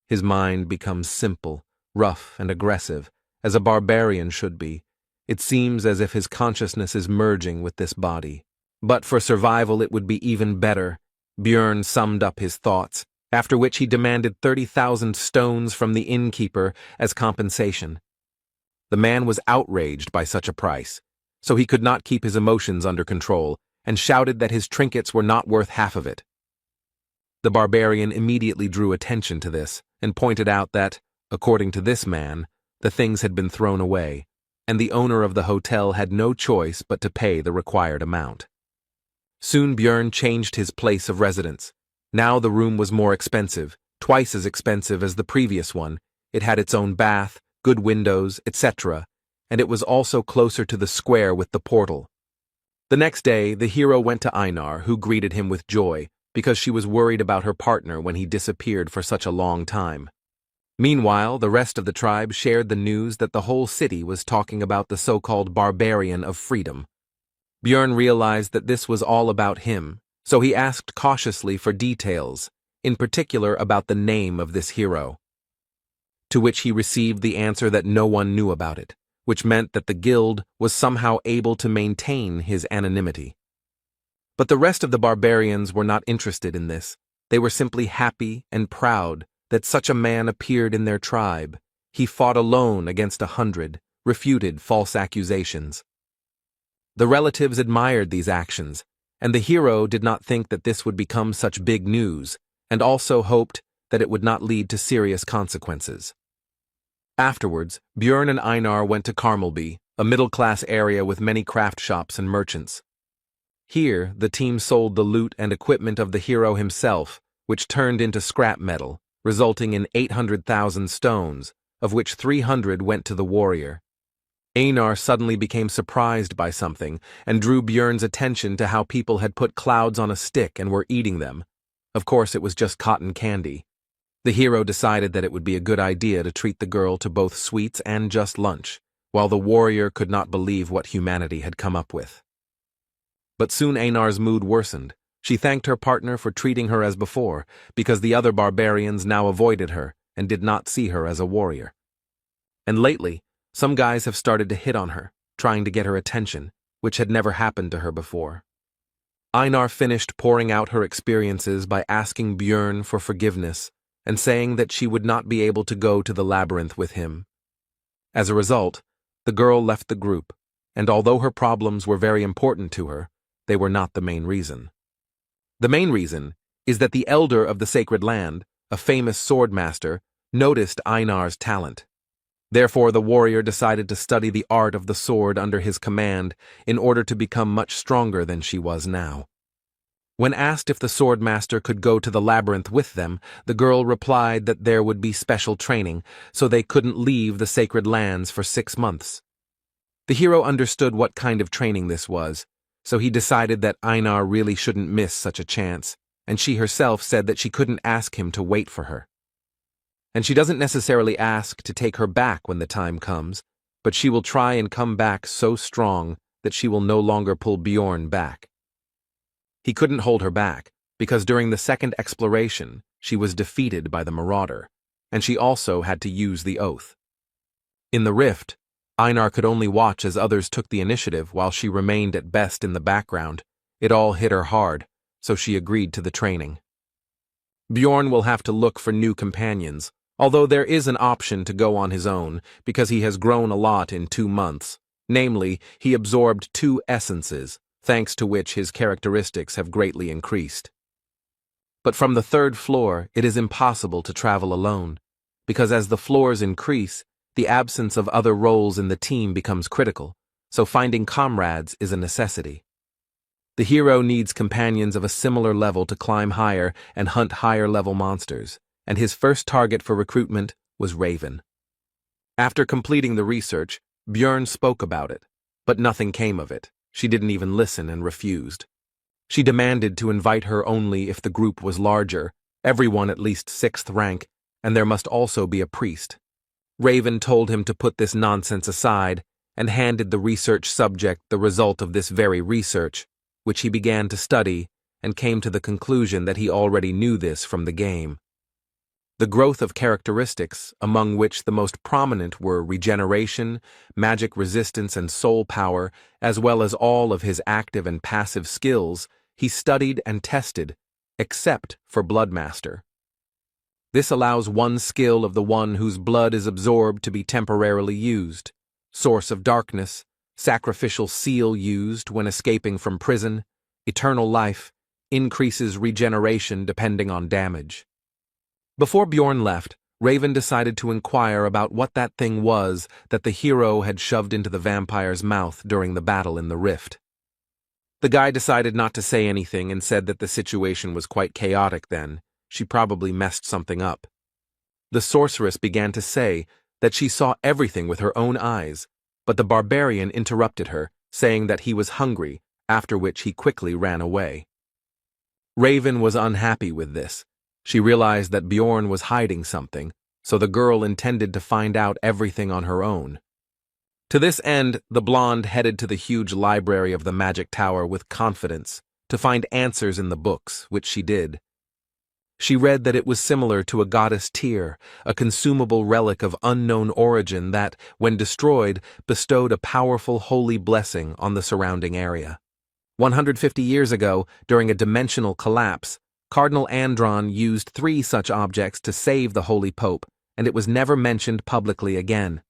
His mind becomes simple, rough, and aggressive, as a barbarian should be. It seems as if his consciousness is merging with this body. But for survival it would be even better. Bjorn summed up his thoughts, after which he demanded 30,000 stones from the innkeeper as compensation. The man was outraged by such a price, so he could not keep his emotions under control, and shouted that his trinkets were not worth half of it. The barbarian immediately drew attention to this, and pointed out that, according to this man, the things had been thrown away, and the owner of the hotel had no choice but to pay the required amount. Soon Bjorn changed his place of residence. Now the room was more expensive, twice as expensive as the previous one. It had its own bath, good windows, etc., and it was also closer to the square with the portal. The next day, the hero went to Einar, who greeted him with joy, because she was worried about her partner when he disappeared for such a long time. Meanwhile, the rest of the tribe shared the news that the whole city was talking about the so-called barbarian of freedom. Björn realized that this was all about him, so he asked cautiously for details, in particular about the name of this hero. To which he received the answer that no one knew about it, which meant that the guild was somehow able to maintain his anonymity. But the rest of the barbarians were not interested in this. They were simply happy and proud that such a man appeared in their tribe. He fought alone against 100, refuted false accusations. The relatives admired these actions, and the hero did not think that this would become such big news, and also hoped that it would not lead to serious consequences. Afterwards, Björn and Einar went to Karmelby, a middle-class area with many craft shops and merchants. Here, the team sold the loot and equipment of the hero himself, which turned into scrap metal, resulting in 800,000 stones, of which 300 went to the warrior. Einar suddenly became surprised by something and drew Björn's attention to how people had put clouds on a stick and were eating them. Of course, it was just cotton candy. The hero decided that it would be a good idea to treat the girl to both sweets and just lunch, while the warrior could not believe what humanity had come up with. But soon Einar's mood worsened. She thanked her partner for treating her as before, because the other barbarians now avoided her and did not see her as a warrior. And lately, some guys have started to hit on her, trying to get her attention, which had never happened to her before. Einar finished pouring out her experiences by asking Björn for forgiveness and saying that she would not be able to go to the labyrinth with him. As a result, the girl left the group, and although her problems were very important to her, they were not the main reason. The main reason is that the elder of the sacred land, a famous sword master, noticed Einar's talent. Therefore, the warrior decided to study the art of the sword under his command in order to become much stronger than she was now. When asked if the sword master could go to the labyrinth with them, the girl replied that there would be special training, so they couldn't leave the sacred lands for 6 months. The hero understood what kind of training this was, so he decided that Einar really shouldn't miss such a chance, and she herself said that she couldn't ask him to wait for her. And she doesn't necessarily ask to take her back when the time comes, but she will try and come back so strong that she will no longer pull Björn back. He couldn't hold her back, because during the second exploration, she was defeated by the marauder, and she also had to use the oath. In the rift, Einar could only watch as others took the initiative while she remained at best in the background. It all hit her hard, so she agreed to the training. Björn will have to look for new companions, although there is an option to go on his own because he has grown a lot in 2 months. Namely, he absorbed 2 essences, thanks to which his characteristics have greatly increased. But from the 3rd floor, it is impossible to travel alone, because as the floors increase, the absence of other roles in the team becomes critical, so finding comrades is a necessity. The hero needs companions of a similar level to climb higher and hunt higher-level monsters, and his first target for recruitment was Raven. After completing the research, Björn spoke about it, but nothing came of it. She didn't even listen and refused. She demanded to invite her only if the group was larger, everyone at least 6th rank, and there must also be a priest. Raven told him to put this nonsense aside and handed the research subject the result of this very research, which he began to study and came to the conclusion that he already knew this from the game. The growth of characteristics, among which the most prominent were regeneration, magic resistance, and soul power, as well as all of his active and passive skills, he studied and tested, except for Bloodmaster. This allows one skill of the one whose blood is absorbed to be temporarily used. Source of Darkness, Sacrificial Seal used when escaping from prison, Eternal Life, increases regeneration depending on damage. Before Björn left, Raven decided to inquire about what that thing was that the hero had shoved into the vampire's mouth during the battle in the rift. The guy decided not to say anything and said that the situation was quite chaotic then. She probably messed something up. The sorceress began to say that she saw everything with her own eyes, but the barbarian interrupted her, saying that he was hungry, after which he quickly ran away. Raven was unhappy with this. She realized that Bjorn was hiding something, so the girl intended to find out everything on her own. To this end, the blonde headed to the huge library of the Magic Tower with confidence to find answers in the books, which she did. She read that it was similar to a goddess tear, a consumable relic of unknown origin that, when destroyed, bestowed a powerful holy blessing on the surrounding area. 150 years ago, during a dimensional collapse, Cardinal Andron used 3 such objects to save the Holy Pope, and it was never mentioned publicly again.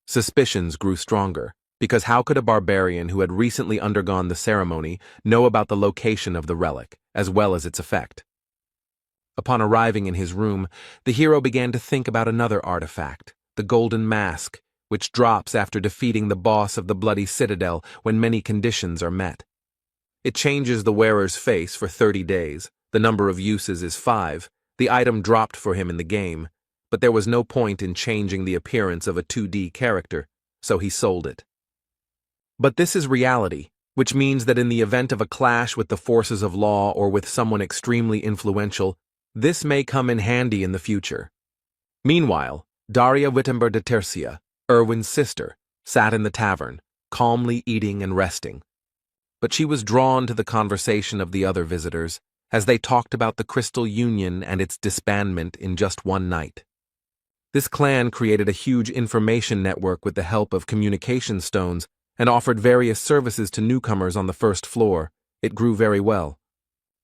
Suspicions grew stronger, because how could a barbarian who had recently undergone the ceremony know about the location of the relic, as well as its effect? Upon arriving in his room, the hero began to think about another artifact, the Golden Mask, which drops after defeating the boss of the Bloody Citadel when many conditions are met. It changes the wearer's face for 30 days, the number of uses is 5, the item dropped for him in the game, but there was no point in changing the appearance of a 2D character, so he sold it. But this is reality, which means that in the event of a clash with the forces of law or with someone extremely influential, this may come in handy in the future. Meanwhile, Daria Wittenberg de Tercia, Erwin's sister, sat in the tavern, calmly eating and resting. But she was drawn to the conversation of the other visitors, as they talked about the Crystal Union and its disbandment in just one night. This clan created a huge information network with the help of communication stones and offered various services to newcomers on the first floor. It grew very well.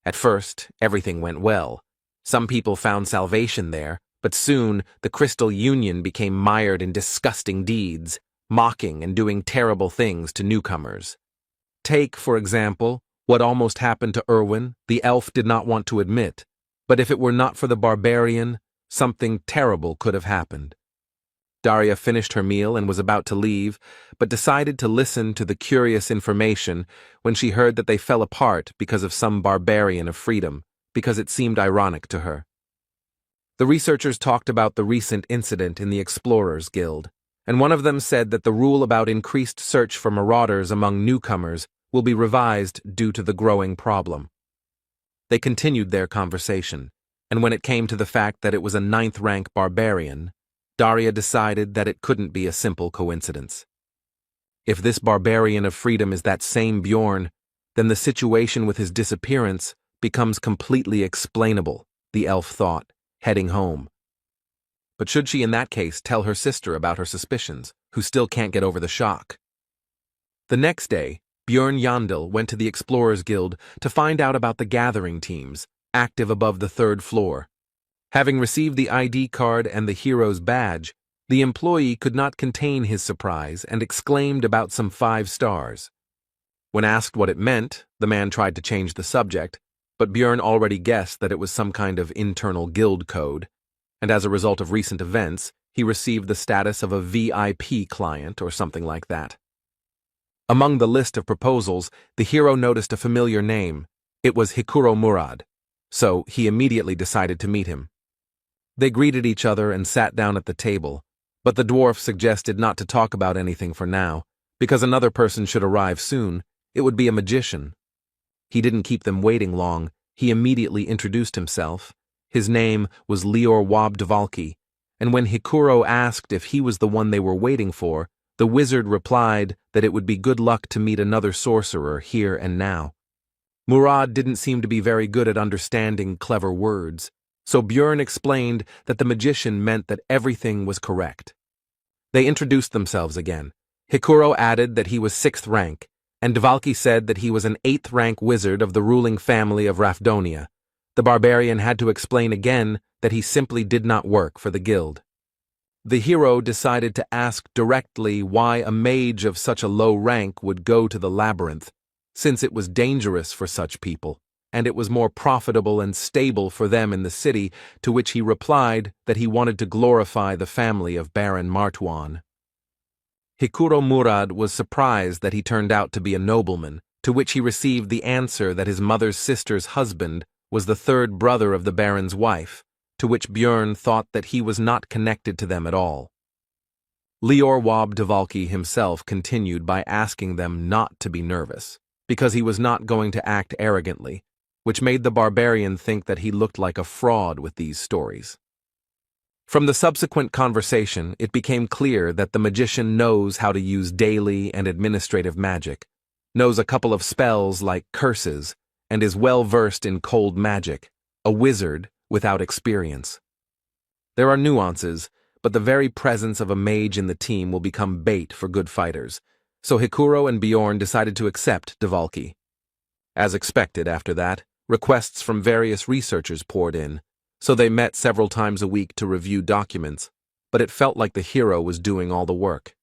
At first, everything went well. Some people found salvation there, but soon the Crystal Union became mired in disgusting deeds, mocking and doing terrible things to newcomers. Take, for example, what almost happened to Erwin. The elf did not want to admit, but if it were not for the barbarian, something terrible could have happened. Daria finished her meal and was about to leave, but decided to listen to the curious information when she heard that they fell apart because of some barbarian of freedom, because it seemed ironic to her. The researchers talked about the recent incident in the Explorers Guild, and one of them said that the rule about increased search for marauders among newcomers will be revised due to the growing problem. They continued their conversation, and when it came to the fact that it was a 9th-rank barbarian, Daria decided that it couldn't be a simple coincidence. If this barbarian of freedom is that same Bjorn, then the situation with his disappearance becomes completely explainable, the elf thought, heading home. But should she in that case tell her sister about her suspicions, who still can't get over the shock? The next day, Bjorn Yandel went to the Explorers Guild to find out about the gathering teams, active above the 3rd floor. Having received the ID card and the hero's badge, the employee could not contain his surprise and exclaimed about some 5 stars. When asked what it meant, the man tried to change the subject, but Bjorn already guessed that it was some kind of internal guild code, and as a result of recent events, he received the status of a VIP client or something like that. Among the list of proposals, the hero noticed a familiar name. It was Hikuro Murad, so he immediately decided to meet him. They greeted each other and sat down at the table, but the dwarf suggested not to talk about anything for now, because another person should arrive soon. It would be a magician. He didn't keep them waiting long. He immediately introduced himself. His name was Lior Wobdvalki, and when Hikuro asked if he was the one they were waiting for, the wizard replied that it would be good luck to meet another sorcerer here and now. Murad didn't seem to be very good at understanding clever words, so Bjorn explained that the magician meant that everything was correct. They introduced themselves again. Hikuro added that he was 6th rank, and Dvalki said that he was an 8th-rank wizard of the ruling family of Rafdonia. The barbarian had to explain again that he simply did not work for the guild. The hero decided to ask directly why a mage of such a low rank would go to the labyrinth, since it was dangerous for such people, and it was more profitable and stable for them in the city, to which he replied that he wanted to glorify the family of Baron Martuan. Hikuro Murad was surprised that he turned out to be a nobleman, to which he received the answer that his mother's sister's husband was the 3rd brother of the Baron's wife, to which Bjorn thought that he was not connected to them at all. Lior Wobdvalki himself continued by asking them not to be nervous, because he was not going to act arrogantly, which made the barbarian think that he looked like a fraud with these stories. From the subsequent conversation, it became clear that the magician knows how to use daily and administrative magic, knows a couple of spells like curses, and is well versed in cold magic, a wizard without experience. There are nuances, but the very presence of a mage in the team will become bait for good fighters, so Hikuro and Bjorn decided to accept Dvalki. As expected after that, requests from various researchers poured in, so they met several times a week to review documents, but it felt like the hero was doing all the work.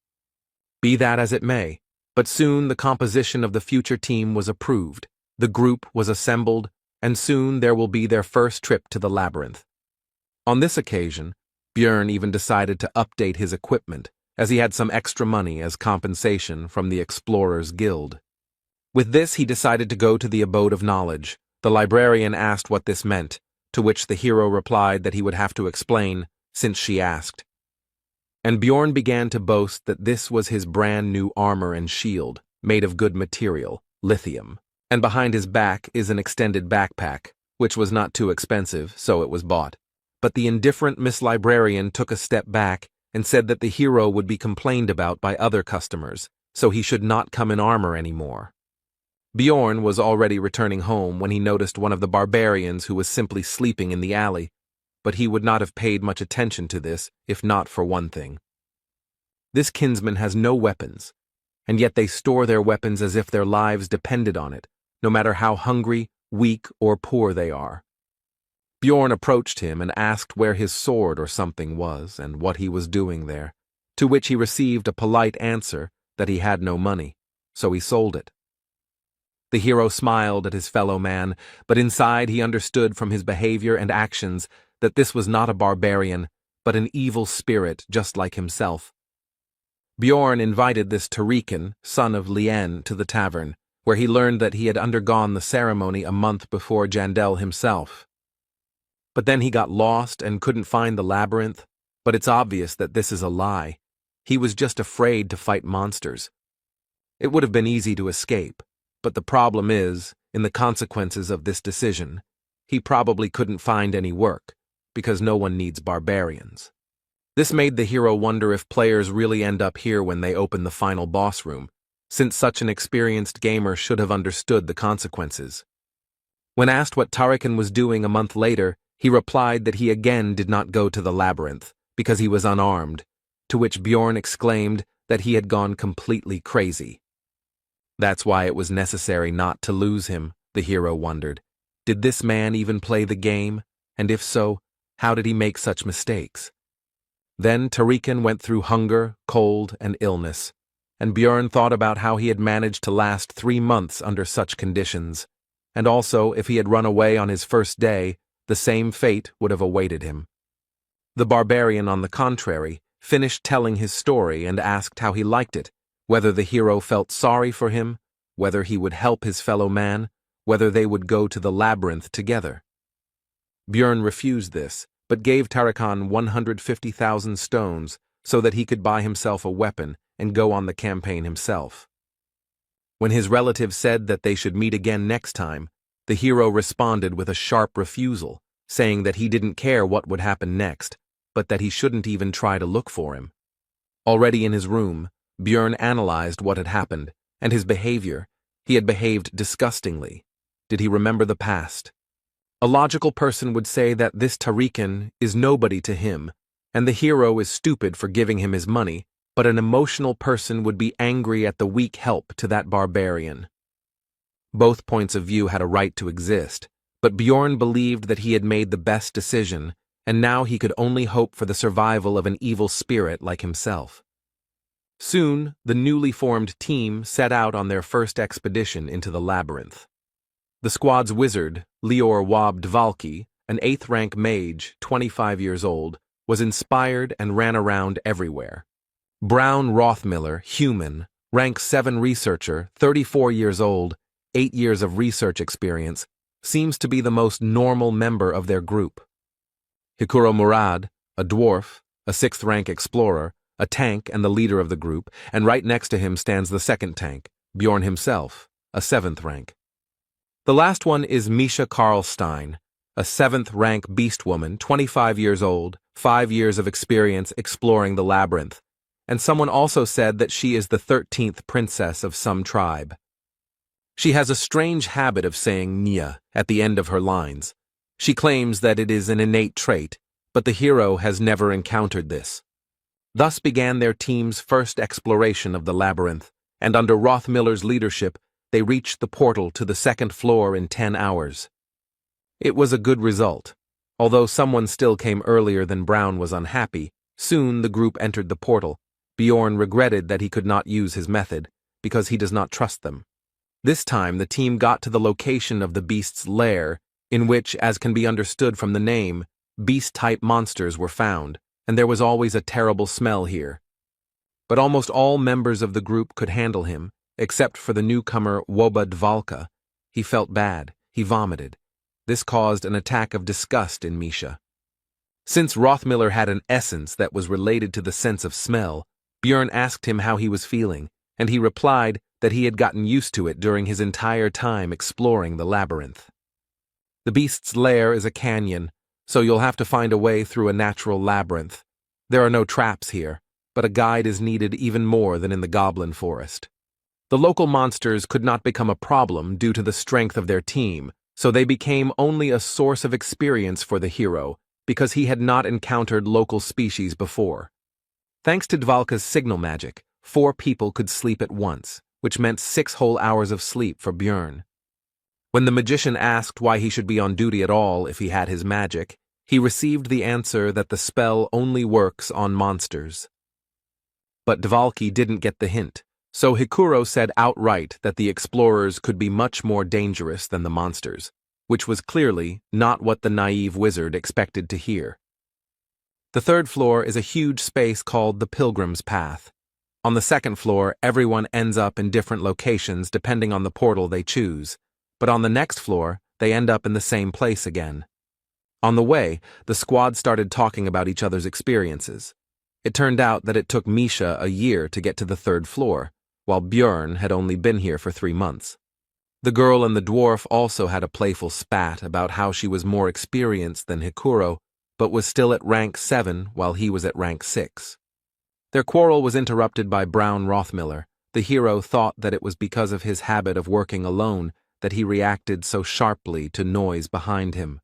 Be that as it may, but soon the composition of the future team was approved, the group was assembled, and soon there will be their first trip to the labyrinth. On this occasion, Bjorn even decided to update his equipment, as he had some extra money as compensation from the Explorers Guild. With this, he decided to go to the Abode of Knowledge. The librarian asked what this meant, to which the hero replied that he would have to explain, since she asked. And Bjorn began to boast that this was his brand new armor and shield, made of good material, lithium. And behind his back is an extended backpack, which was not too expensive, so it was bought. But the indifferent Miss Librarian took a step back and said that the hero would be complained about by other customers, so he should not come in armor anymore. Bjorn was already returning home when he noticed one of the barbarians who was simply sleeping in the alley, but he would not have paid much attention to this if not for one thing. This kinsman has no weapons, and yet they store their weapons as if their lives depended on it, no matter how hungry, weak, or poor they are. Bjorn approached him and asked where his sword or something was and what he was doing there, to which he received a polite answer that he had no money, so he sold it. The hero smiled at his fellow man, but inside he understood from his behavior and actions that this was not a barbarian, but an evil spirit just like himself. Bjorn invited this Tarikan, son of Lien, to the tavern, where he learned that he had undergone the ceremony a month before Jandel himself. But then he got lost and couldn't find the labyrinth, but it's obvious that this is a lie. He was just afraid to fight monsters. It would have been easy to escape, but the problem is, in the consequences of this decision, he probably couldn't find any work, because no one needs barbarians. This made the hero wonder if players really end up here when they open the final boss room, since such an experienced gamer should have understood the consequences. When asked what Tarikan was doing a month later, he replied that he again did not go to the labyrinth, because he was unarmed, to which Bjorn exclaimed that he had gone completely crazy. That's why it was necessary not to lose him, the hero wondered. Did this man even play the game? And if so, how did he make such mistakes? Then Tarikan went through hunger, cold, and illness, and Bjorn thought about how he had managed to last 3 months under such conditions, and also if he had run away on his first day, the same fate would have awaited him. The barbarian, on the contrary, finished telling his story and asked how he liked it, whether the hero felt sorry for him, whether he would help his fellow man, whether they would go to the labyrinth together. Bjorn refused this, but gave Tarikan 150,000 stones so that he could buy himself a weapon and go on the campaign himself. When his relative said that they should meet again next time, the hero responded with a sharp refusal, saying that he didn't care what would happen next, but that he shouldn't even try to look for him. Already in his room, Bjorn analyzed what had happened, and his behavior. He had behaved disgustingly. Did he remember the past? A logical person would say that this Tarikan is nobody to him, and the hero is stupid for giving him his money, but an emotional person would be angry at the weak help to that barbarian. Both points of view had a right to exist, but Bjorn believed that he had made the best decision, and now he could only hope for the survival of an evil spirit like himself. Soon, the newly formed team set out on their first expedition into the labyrinth. The squad's wizard, Lior Wab Dvalki, an 8th-rank mage, 25 years old, was inspired and ran around everywhere. Brown Rothmiller, human, rank 7 researcher, 34 years old, 8 years of research experience, seems to be the most normal member of their group. Hikuro Murad, a dwarf, a 6th-rank explorer, a tank and the leader of the group, and right next to him stands the 2nd tank, Bjorn himself, a 7th rank. The last one is Misha Karlstein, a 7th rank beast woman, 25 years old, 5 years of experience exploring the labyrinth, and someone also said that she is the 13th princess of some tribe. She has a strange habit of saying Nya at the end of her lines. She claims that it is an innate trait, but the hero has never encountered this. Thus began their team's first exploration of the labyrinth, and under Rothmiller's leadership, they reached the portal to the 2nd floor in 10 hours. It was a good result. Although someone still came earlier than Brown was unhappy, soon the group entered the portal. Bjorn regretted that he could not use his method, because he does not trust them. This time the team got to the location of the beast's lair, in which, as can be understood from the name, beast-type monsters were found, and there was always a terrible smell here. But almost all members of the group could handle him, except for the newcomer Woba Dvalka. He felt bad. He vomited. This caused an attack of disgust in Misha. Since Rothmiller had an essence that was related to the sense of smell, Bjorn asked him how he was feeling, and he replied that he had gotten used to it during his entire time exploring the labyrinth. The beast's lair is a canyon, so you'll have to find a way through a natural labyrinth. There are no traps here, but a guide is needed even more than in the goblin forest. The local monsters could not become a problem due to the strength of their team, so they became only a source of experience for the hero, because he had not encountered local species before. Thanks to Dvalka's signal magic, 4 people could sleep at once, which meant 6 whole hours of sleep for Bjorn. When the magician asked why he should be on duty at all if he had his magic, he received the answer that the spell only works on monsters. But Dvalki didn't get the hint, so Hikuro said outright that the explorers could be much more dangerous than the monsters, which was clearly not what the naive wizard expected to hear. The 3rd floor is a huge space called the Pilgrim's Path. On the 2nd floor, everyone ends up in different locations depending on the portal they choose, but on the next floor, they end up in the same place again. On the way, the squad started talking about each other's experiences. It turned out that it took Misha a year to get to the 3rd floor, while Bjorn had only been here for 3 months. The girl and the dwarf also had a playful spat about how she was more experienced than Hikuro, but was still at rank 7 while he was at rank 6. Their quarrel was interrupted by Brown Rothmiller. The hero thought that it was because of his habit of working alone that he reacted so sharply to noise behind him.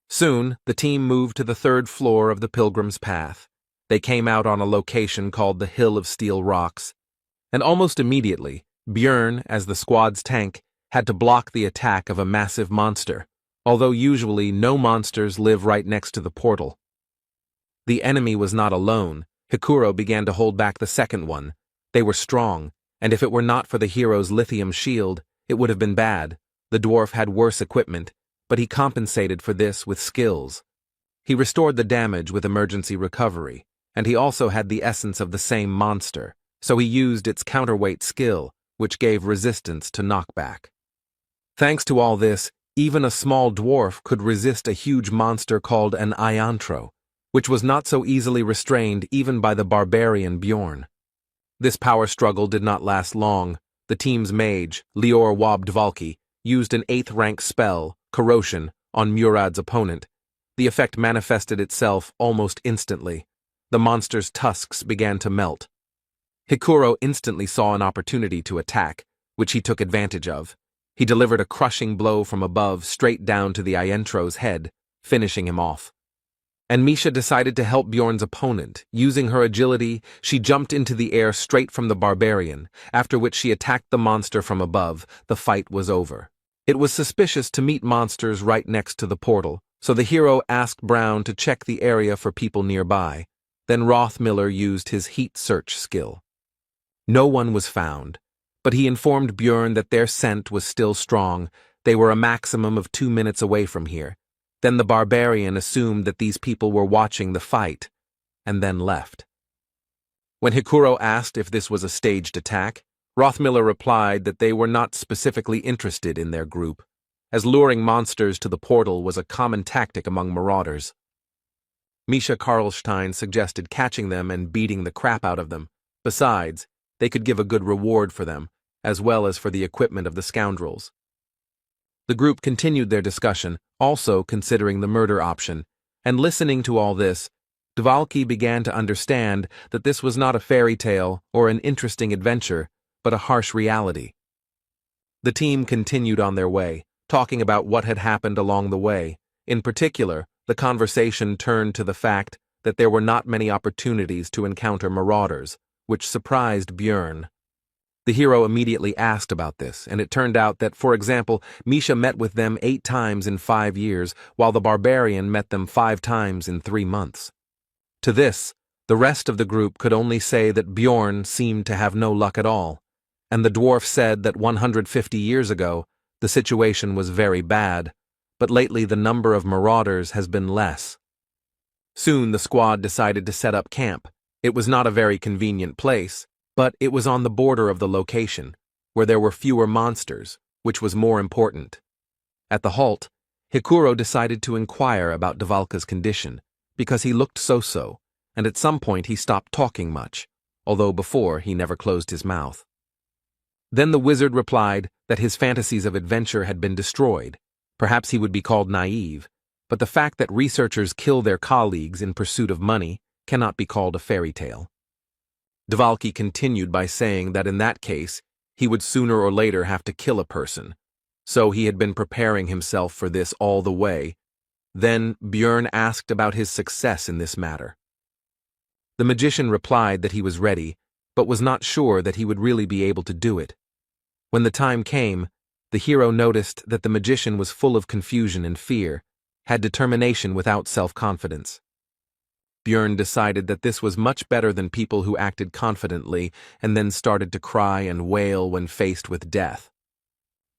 Soon, the team moved to the 3rd floor of the Pilgrim's Path. They came out on a location called the Hill of Steel Rocks, and almost immediately, Bjorn, as the squad's tank, had to block the attack of a massive monster, although usually no monsters live right next to the portal. The enemy was not alone. Hikuro began to hold back the 2nd one. They were strong, and if it were not for the hero's lithium shield, it would have been bad. The dwarf had worse equipment, but he compensated for this with skills. He restored the damage with emergency recovery, and he also had the essence of the same monster, so he used its counterweight skill, which gave resistance to knockback. Thanks to all this, even a small dwarf could resist a huge monster called an iantro, which was not so easily restrained even by the barbarian Bjorn. This power struggle did not last long. The team's mage, Lior Wobdvalki, used an 8th rank spell, Corrosion, on Murad's opponent. The effect manifested itself almost instantly. The monster's tusks began to melt. Hikuro instantly saw an opportunity to attack, which he took advantage of. He delivered a crushing blow from above straight down to the Iantro's head, finishing him off. And Misha decided to help Bjorn's opponent. Using her agility, she jumped into the air straight from the barbarian, after which she attacked the monster from above. The fight was over. It was suspicious to meet monsters right next to the portal, so the hero asked Brown to check the area for people nearby. Then Rothmiller used his heat search skill. No one was found, but he informed Bjorn that their scent was still strong. They were a maximum of 2 minutes away from here. Then the barbarian assumed that these people were watching the fight, and then left. When Hikuro asked if this was a staged attack, Rothmiller replied that they were not specifically interested in their group, as luring monsters to the portal was a common tactic among marauders. Misha Karlstein suggested catching them and beating the crap out of them. Besides, they could give a good reward for them, as well as for the equipment of the scoundrels. The group continued their discussion, also considering the murder option, and listening to all this, Dvalki began to understand that this was not a fairy tale or an interesting adventure, but a harsh reality. The team continued on their way, talking about what had happened along the way. In particular, the conversation turned to the fact that there were not many opportunities to encounter marauders, which surprised Björn. The hero immediately asked about this, and it turned out that, for example, Misha met with them 8 times in 5 years, while the barbarian met them 5 times in 3 months. To this, the rest of the group could only say that Björn seemed to have no luck at all, and the dwarf said that 150 years ago, the situation was very bad, but lately the number of marauders has been less. Soon the squad decided to set up camp. It was not a very convenient place, but it was on the border of the location, where there were fewer monsters, which was more important. At the halt, Hikuro decided to inquire about Dvalka's condition, because he looked so-so, and at some point he stopped talking much, although before he never closed his mouth. Then the wizard replied that his fantasies of adventure had been destroyed. Perhaps he would be called naive, but the fact that researchers kill their colleagues in pursuit of money cannot be called a fairy tale. Dvalki continued by saying that in that case, he would sooner or later have to kill a person, so he had been preparing himself for this all the way. Then Björn asked about his success in this matter. The magician replied that he was ready, but was not sure that he would really be able to do it. When the time came, the hero noticed that the magician was full of confusion and fear, had determination without self-confidence. Björn decided that this was much better than people who acted confidently and then started to cry and wail when faced with death.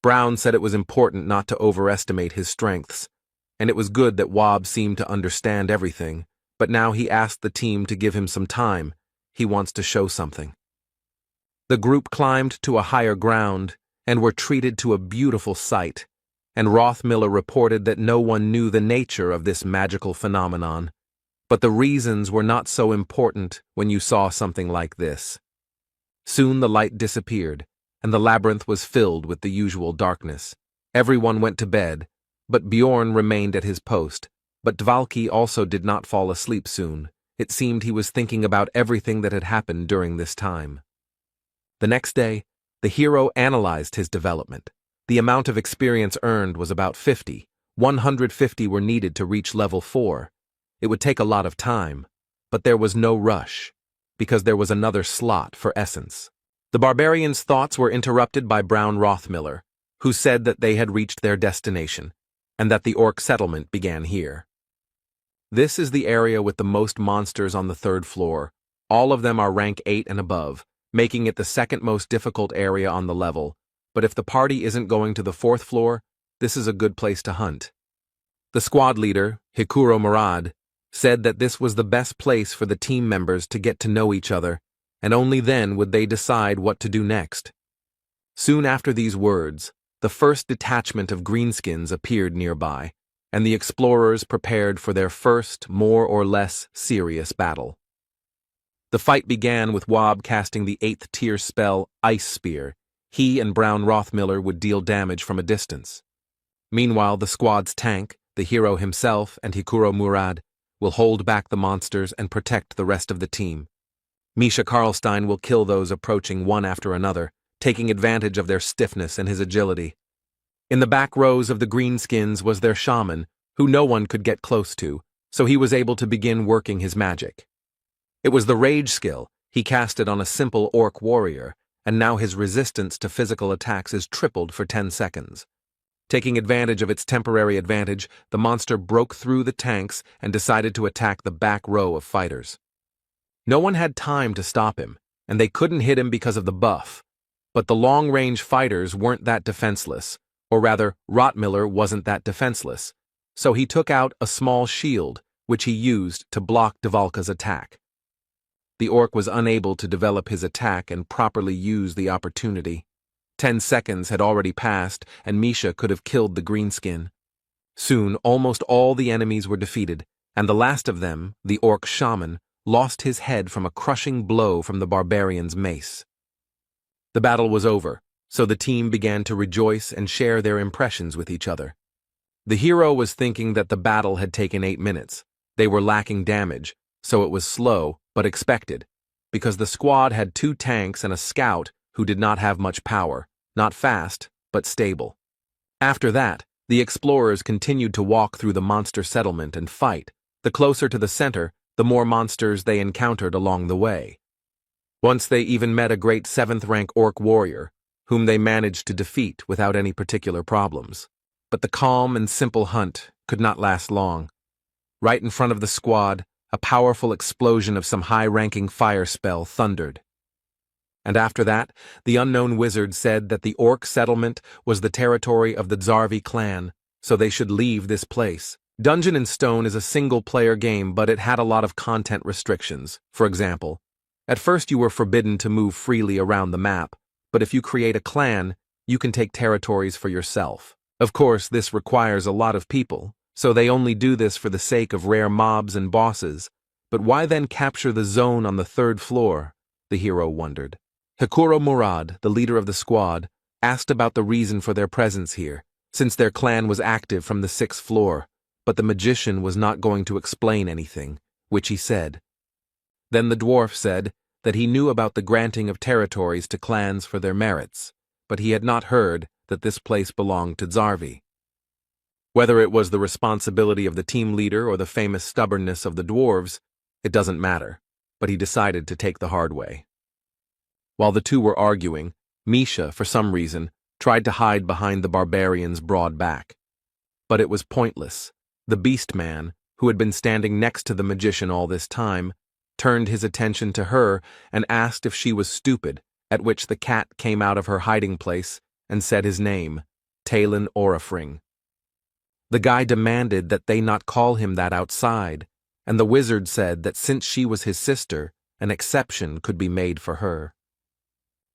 Brown said it was important not to overestimate his strengths, and it was good that Wob seemed to understand everything, but now he asked the team to give him some time. He wants to show something. The group climbed to a higher ground and were treated to a beautiful sight, and Rothmiller reported that no one knew the nature of this magical phenomenon. But the reasons were not so important when you saw something like this. Soon the light disappeared, and the labyrinth was filled with the usual darkness. Everyone went to bed, but Bjorn remained at his post. But Dvalki also did not fall asleep soon. It seemed he was thinking about everything that had happened during this time. The next day, the hero analyzed his development. The amount of experience earned was about 50. 150 were needed to reach level 4. It would take a lot of time, but there was no rush, because there was another slot for essence. The barbarians' thoughts were interrupted by Brown Rothmiller, who said that they had reached their destination, and that the orc settlement began here. This is the area with the most monsters on the 3rd floor. All of them are rank 8 and above, making it the second most difficult area on the level, but if the party isn't going to the 4th floor, this is a good place to hunt. The squad leader, Hikuro Murad, said that this was the best place for the team members to get to know each other, and only then would they decide what to do next. Soon after these words, the first detachment of greenskins appeared nearby, and the explorers prepared for their first, more or less serious battle. The fight began with Wob casting the 8th tier spell Ice Spear. He and Brown Rothmiller would deal damage from a distance. Meanwhile, the squad's tank, the hero himself, and Hikuro Murad will hold back the monsters and protect the rest of the team. Misha Karlstein will kill those approaching one after another, taking advantage of their stiffness and his agility. In the back rows of the greenskins was their shaman, who no one could get close to, so he was able to begin working his magic. It was the rage skill. He cast it on a simple orc warrior, and now his resistance to physical attacks is tripled for 10 seconds. Taking advantage of its temporary advantage, the monster broke through the tanks and decided to attack the back row of fighters. No one had time to stop him, and they couldn't hit him because of the buff. But the long-range fighters weren't that defenseless, or rather, Rothmiller wasn't that defenseless, so he took out a small shield, which he used to block Dvalka's attack. The orc was unable to develop his attack and properly use the opportunity. 10 seconds had already passed, and Misha could have killed the greenskin. Soon, almost all the enemies were defeated, and the last of them, the orc shaman, lost his head from a crushing blow from the barbarian's mace. The battle was over, so the team began to rejoice and share their impressions with each other. The hero was thinking that the battle had taken 8 minutes. They were lacking damage, so it was slow, but expected, because the squad had 2 tanks and a scout who did not have much power, not fast, but stable. After that, the explorers continued to walk through the monster settlement and fight. The closer to the center, the more monsters they encountered along the way. Once they even met a great 7th-rank orc warrior, whom they managed to defeat without any particular problems. But the calm and simple hunt could not last long. Right in front of the squad, a powerful explosion of some high-ranking fire spell thundered. And after that, the unknown wizard said that the orc settlement was the territory of the Zarvi clan, so they should leave this place. Dungeon & Stone is a single-player game, but it had a lot of content restrictions. For example, at first you were forbidden to move freely around the map, but if you create a clan, you can take territories for yourself. Of course, this requires a lot of people, so they only do this for the sake of rare mobs and bosses. But why then capture the zone on the 3rd floor? The hero wondered. Hikuro Murad, the leader of the squad, asked about the reason for their presence here, since their clan was active from the 6th floor, but the magician was not going to explain anything, which he said. Then the dwarf said that he knew about the granting of territories to clans for their merits, but he had not heard that this place belonged to Zarvi. Whether it was the responsibility of the team leader or the famous stubbornness of the dwarves, it doesn't matter, but he decided to take the hard way. While the two were arguing, Misha, for some reason, tried to hide behind the barbarian's broad back. But it was pointless. The beast man, who had been standing next to the magician all this time, turned his attention to her and asked if she was stupid, at which the cat came out of her hiding place and said his name, Talon Orifring. The guy demanded that they not call him that outside, and the wizard said that since she was his sister, an exception could be made for her.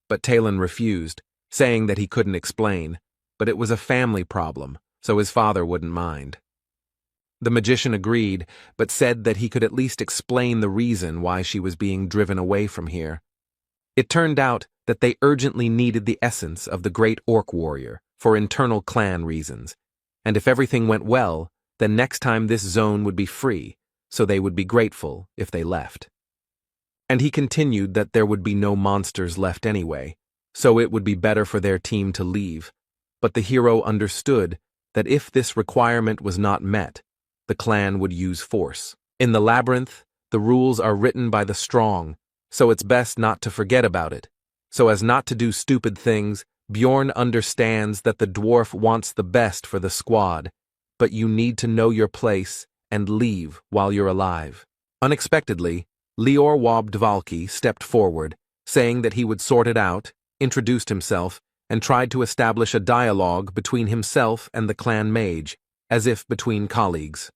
But Talon refused, saying that he couldn't explain, but it was a family problem, so his father wouldn't mind. The magician agreed, but said that he could at least explain the reason why she was being driven away from here. It turned out that they urgently needed the essence of the great orc warrior for internal clan reasons, and if everything went well, then next time this zone would be free, so they would be grateful if they left. And he continued that there would be no monsters left anyway, so it would be better for their team to leave. But the hero understood that if this requirement was not met, the clan would use force. In the labyrinth, the rules are written by the strong, so it's best not to forget about it. So as not to do stupid things, Bjorn understands that the dwarf wants the best for the squad, but you need to know your place and leave while you're alive. Unexpectedly, Lior Wobdvalki stepped forward, saying that he would sort it out, introduced himself, and tried to establish a dialogue between himself and the clan mage, as if between colleagues.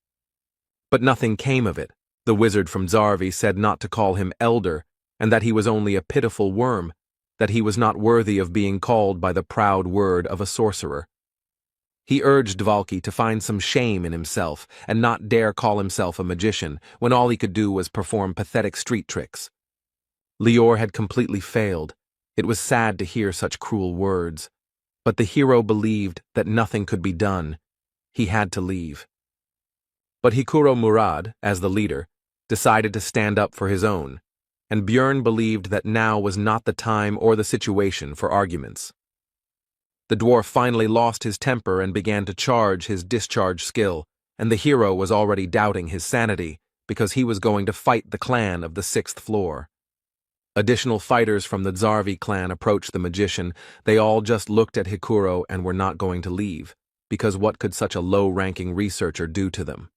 But nothing came of it. The wizard from Zarvi said not to call him elder, and that he was only a pitiful worm, that he was not worthy of being called by the proud word of a sorcerer. He urged Dvalki to find some shame in himself and not dare call himself a magician when all he could do was perform pathetic street tricks. Lior had completely failed. It was sad to hear such cruel words, but the hero believed that nothing could be done. He had to leave. But Hikuro Murad, as the leader, decided to stand up for his own, and Björn believed that now was not the time or the situation for arguments. The dwarf finally lost his temper and began to charge his discharge skill, and the hero was already doubting his sanity because he was going to fight the clan of the 6th floor. Additional fighters from the Zarvi clan approached the magician. They all just looked at Hikuro and were not going to leave, because what could such a low-ranking researcher do to them?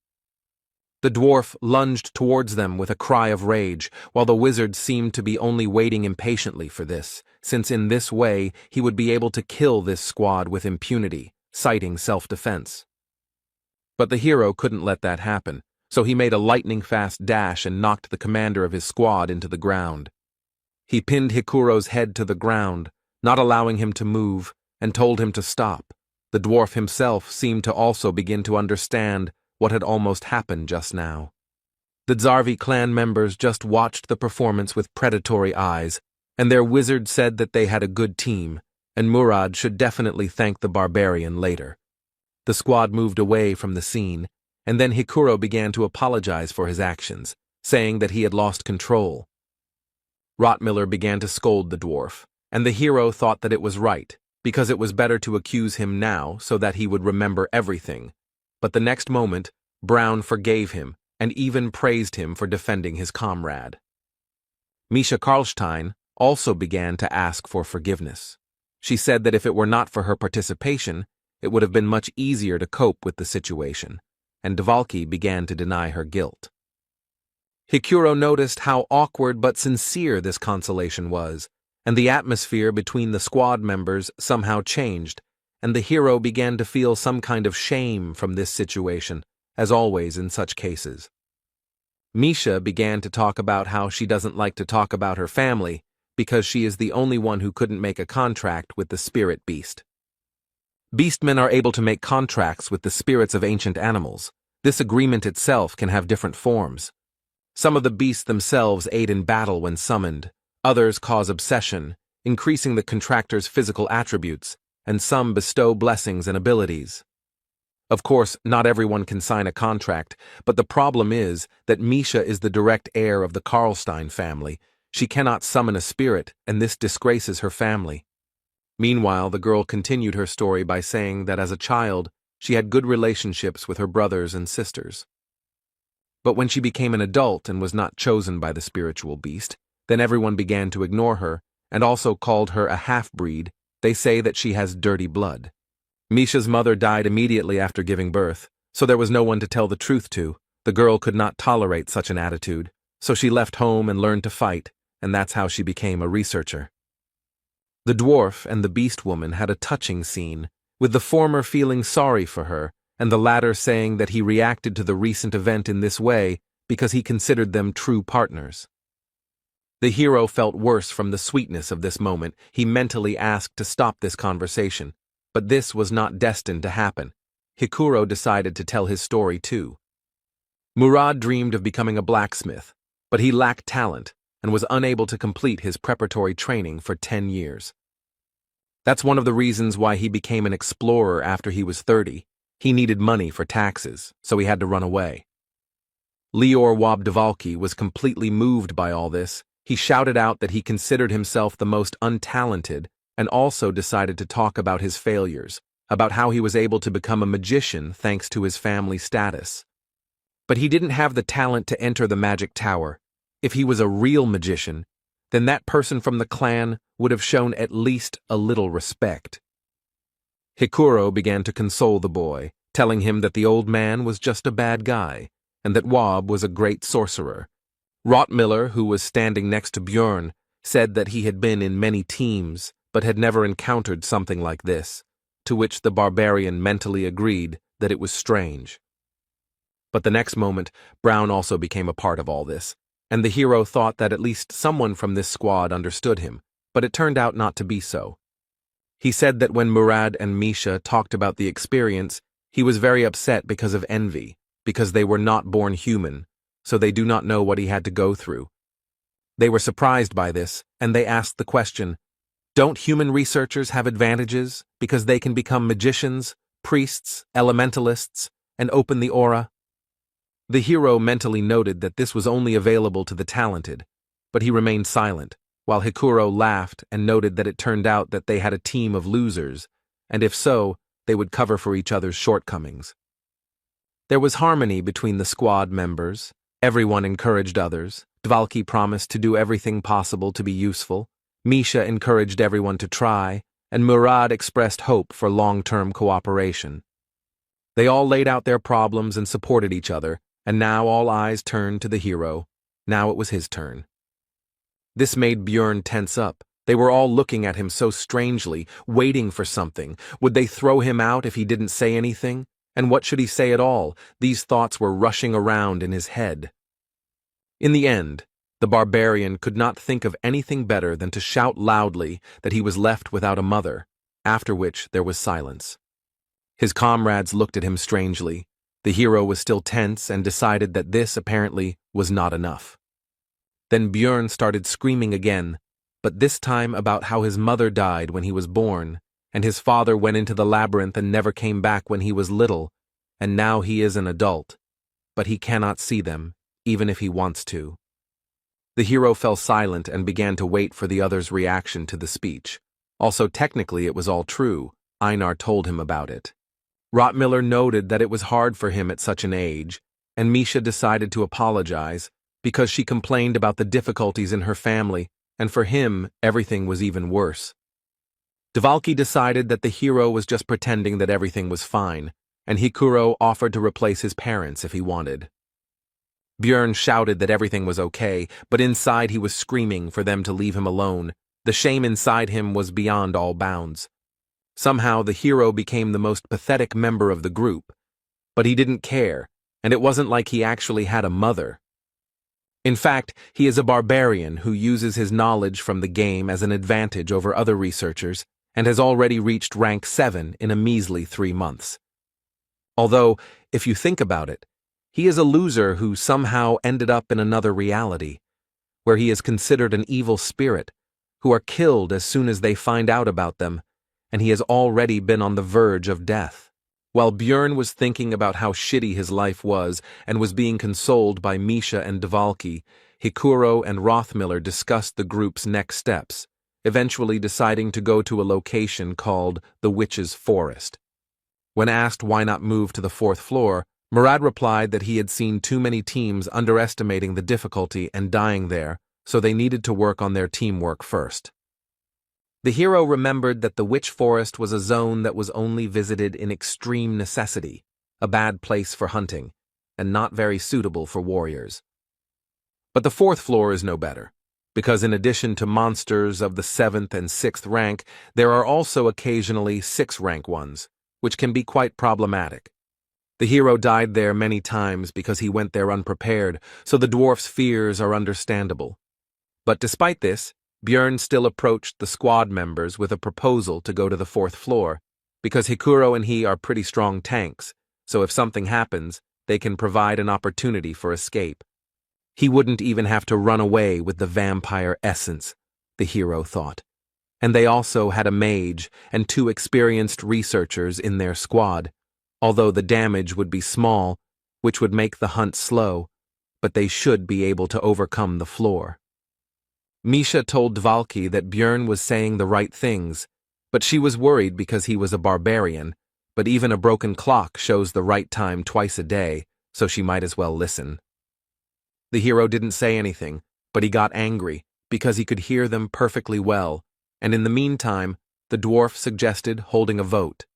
The dwarf lunged towards them with a cry of rage, while the wizard seemed to be only waiting impatiently for this, since in this way he would be able to kill this squad with impunity, citing self-defense. But the hero couldn't let that happen, so he made a lightning-fast dash and knocked the commander of his squad into the ground. He pinned Hikuro's head to the ground, not allowing him to move, and told him to stop. The dwarf himself seemed to also begin to understand what had almost happened just now. The Zarvi clan members just watched the performance with predatory eyes, and their wizard said that they had a good team, and Murad should definitely thank the barbarian later. The squad moved away from the scene, and then Hikuro began to apologize for his actions, saying that he had lost control. Rottmiller began to scold the dwarf, and the hero thought that it was right, because it was better to accuse him now so that he would remember everything. But the next moment, Brown forgave him and even praised him for defending his comrade. Misha Karlstein also began to ask for forgiveness. She said that if it were not for her participation, it would have been much easier to cope with the situation, and Dvalki began to deny her guilt. Hikuro noticed how awkward but sincere this consolation was, and the atmosphere between the squad members somehow changed, and the hero began to feel some kind of shame from this situation, as always in such cases. Misha began to talk about how she doesn't like to talk about her family because she is the only one who couldn't make a contract with the spirit beast. Beastmen are able to make contracts with the spirits of ancient animals. This agreement itself can have different forms. Some of the beasts themselves aid in battle when summoned, others cause obsession, increasing the contractor's physical attributes, and some bestow blessings and abilities. Of course, not everyone can sign a contract, but the problem is that Misha is the direct heir of the Karlstein family. She cannot summon a spirit, and this disgraces her family. Meanwhile, the girl continued her story by saying that as a child, she had good relationships with her brothers and sisters. But when she became an adult and was not chosen by the spiritual beast, then everyone began to ignore her, and also called her a half-breed. They say that she has dirty blood. Misha's mother died immediately after giving birth, so there was no one to tell the truth to. The girl could not tolerate such an attitude, so she left home and learned to fight, and that's how she became a researcher. The dwarf and the beast woman had a touching scene, with the former feeling sorry for her, and the latter saying that he reacted to the recent event in this way because he considered them true partners. The hero felt worse from the sweetness of this moment. He mentally asked to stop this conversation, but this was not destined to happen. Hikuro decided to tell his story too. Murad dreamed of becoming a blacksmith, but he lacked talent and was unable to complete his preparatory training for 10 years. That's one of the reasons why he became an explorer after he was 30. He needed money for taxes, so he had to run away. Lior Wabdvalki was completely moved by all this. He shouted out that he considered himself the most untalented and also decided to talk about his failures, about how he was able to become a magician thanks to his family status. But he didn't have the talent to enter the magic tower. If he was a real magician, then that person from the clan would have shown at least a little respect. Hikuro began to console the boy, telling him that the old man was just a bad guy, and that Wab was a great sorcerer. Rottmiller, who was standing next to Björn, said that he had been in many teams, but had never encountered something like this, to which the barbarian mentally agreed that it was strange. But the next moment, Brown also became a part of all this, and the hero thought that at least someone from this squad understood him, but it turned out not to be so. He said that when Murad and Misha talked about the experience, he was very upset because of envy, because they were not born human, so they do not know what he had to go through. They were surprised by this, and they asked the question, don't human researchers have advantages because they can become magicians, priests, elementalists, and open the aura? The hero mentally noted that this was only available to the talented, but he remained silent, while Hikuro laughed and noted that it turned out that they had a team of losers, and if so, they would cover for each other's shortcomings. There was harmony between the squad members. Everyone encouraged others. Dvalki promised to do everything possible to be useful. Misha encouraged everyone to try, and Murad expressed hope for long-term cooperation. They all laid out their problems and supported each other, and now all eyes turned to the hero. Now it was his turn. This made Björn tense up. They were all looking at him so strangely, waiting for something. Would they throw him out if he didn't say anything? And what should he say at all? These thoughts were rushing around in his head. In the end, the barbarian could not think of anything better than to shout loudly that he was left without a mother, after which there was silence. His comrades looked at him strangely. The hero was still tense and decided that this, apparently, was not enough. Then Björn started screaming again. but this time about how his mother died when he was born, and his father went into the labyrinth and never came back when he was little, and now he is an adult, but he cannot see them, even if he wants to. The hero fell silent and began to wait for the other's reaction to the speech. Also, technically, it was all true. Einar told him about it. Rottmiller noted that it was hard for him at such an age, and Misha decided to apologize because she complained about the difficulties in her family, and for him, everything was even worse. Dvalki decided that the hero was just pretending that everything was fine, and Hikuro offered to replace his parents if he wanted. Björn shouted that everything was okay, but inside he was screaming for them to leave him alone. The shame inside him was beyond all bounds. Somehow the hero became the most pathetic member of the group, but he didn't care, and it wasn't like he actually had a mother. In fact, he is a barbarian who uses his knowledge from the game as an advantage over other researchers, and has already reached rank 7 in a measly 3 months. Although, if you think about it, he is a loser who somehow ended up in another reality, where he is considered an evil spirit, who are killed as soon as they find out about them, and he has already been on the verge of death. While Björn was thinking about how shitty his life was and was being consoled by Misha and Dvalki, Hikuro and Rothmiller discussed the group's next steps, eventually deciding to go to a location called the Witch's Forest. When asked why not move to the 4th floor, Murad replied that he had seen too many teams underestimating the difficulty and dying there, so they needed to work on their teamwork first. The hero remembered that the Witch Forest was a zone that was only visited in extreme necessity, a bad place for hunting, and not very suitable for warriors. But the 4th floor is no better, because in addition to monsters of the 7th and 6th rank, there are also occasionally 6th rank ones, which can be quite problematic. The hero died there many times because he went there unprepared, so the dwarf's fears are understandable. But despite this, Björn still approached the squad members with a proposal to go to the 4th floor, because Hikuro and he are pretty strong tanks, so if something happens, they can provide an opportunity for escape. He wouldn't even have to run away with the vampire essence, the hero thought. And they also had a mage and 2 experienced researchers in their squad, although the damage would be small, which would make the hunt slow, but they should be able to overcome the floor. Misha told Dvalki that Björn was saying the right things, but she was worried because he was a barbarian, but even a broken clock shows the right time twice a day, so she might as well listen. The hero didn't say anything, but he got angry because he could hear them perfectly well, and in the meantime, the dwarf suggested holding a vote.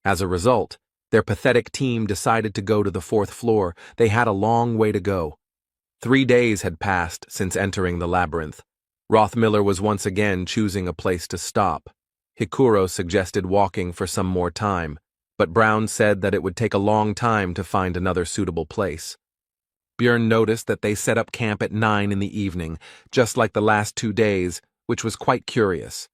As a result, their pathetic team decided to go to the 4th floor. They had a long way to go. 3 days had passed since entering the labyrinth. Rothmiller was once again choosing a place to stop. Hikuro suggested walking for some more time, but Brown said that it would take a long time to find another suitable place. Björn noticed that they set up camp at 9 in the evening, just like the last 2 days, which was quite curious.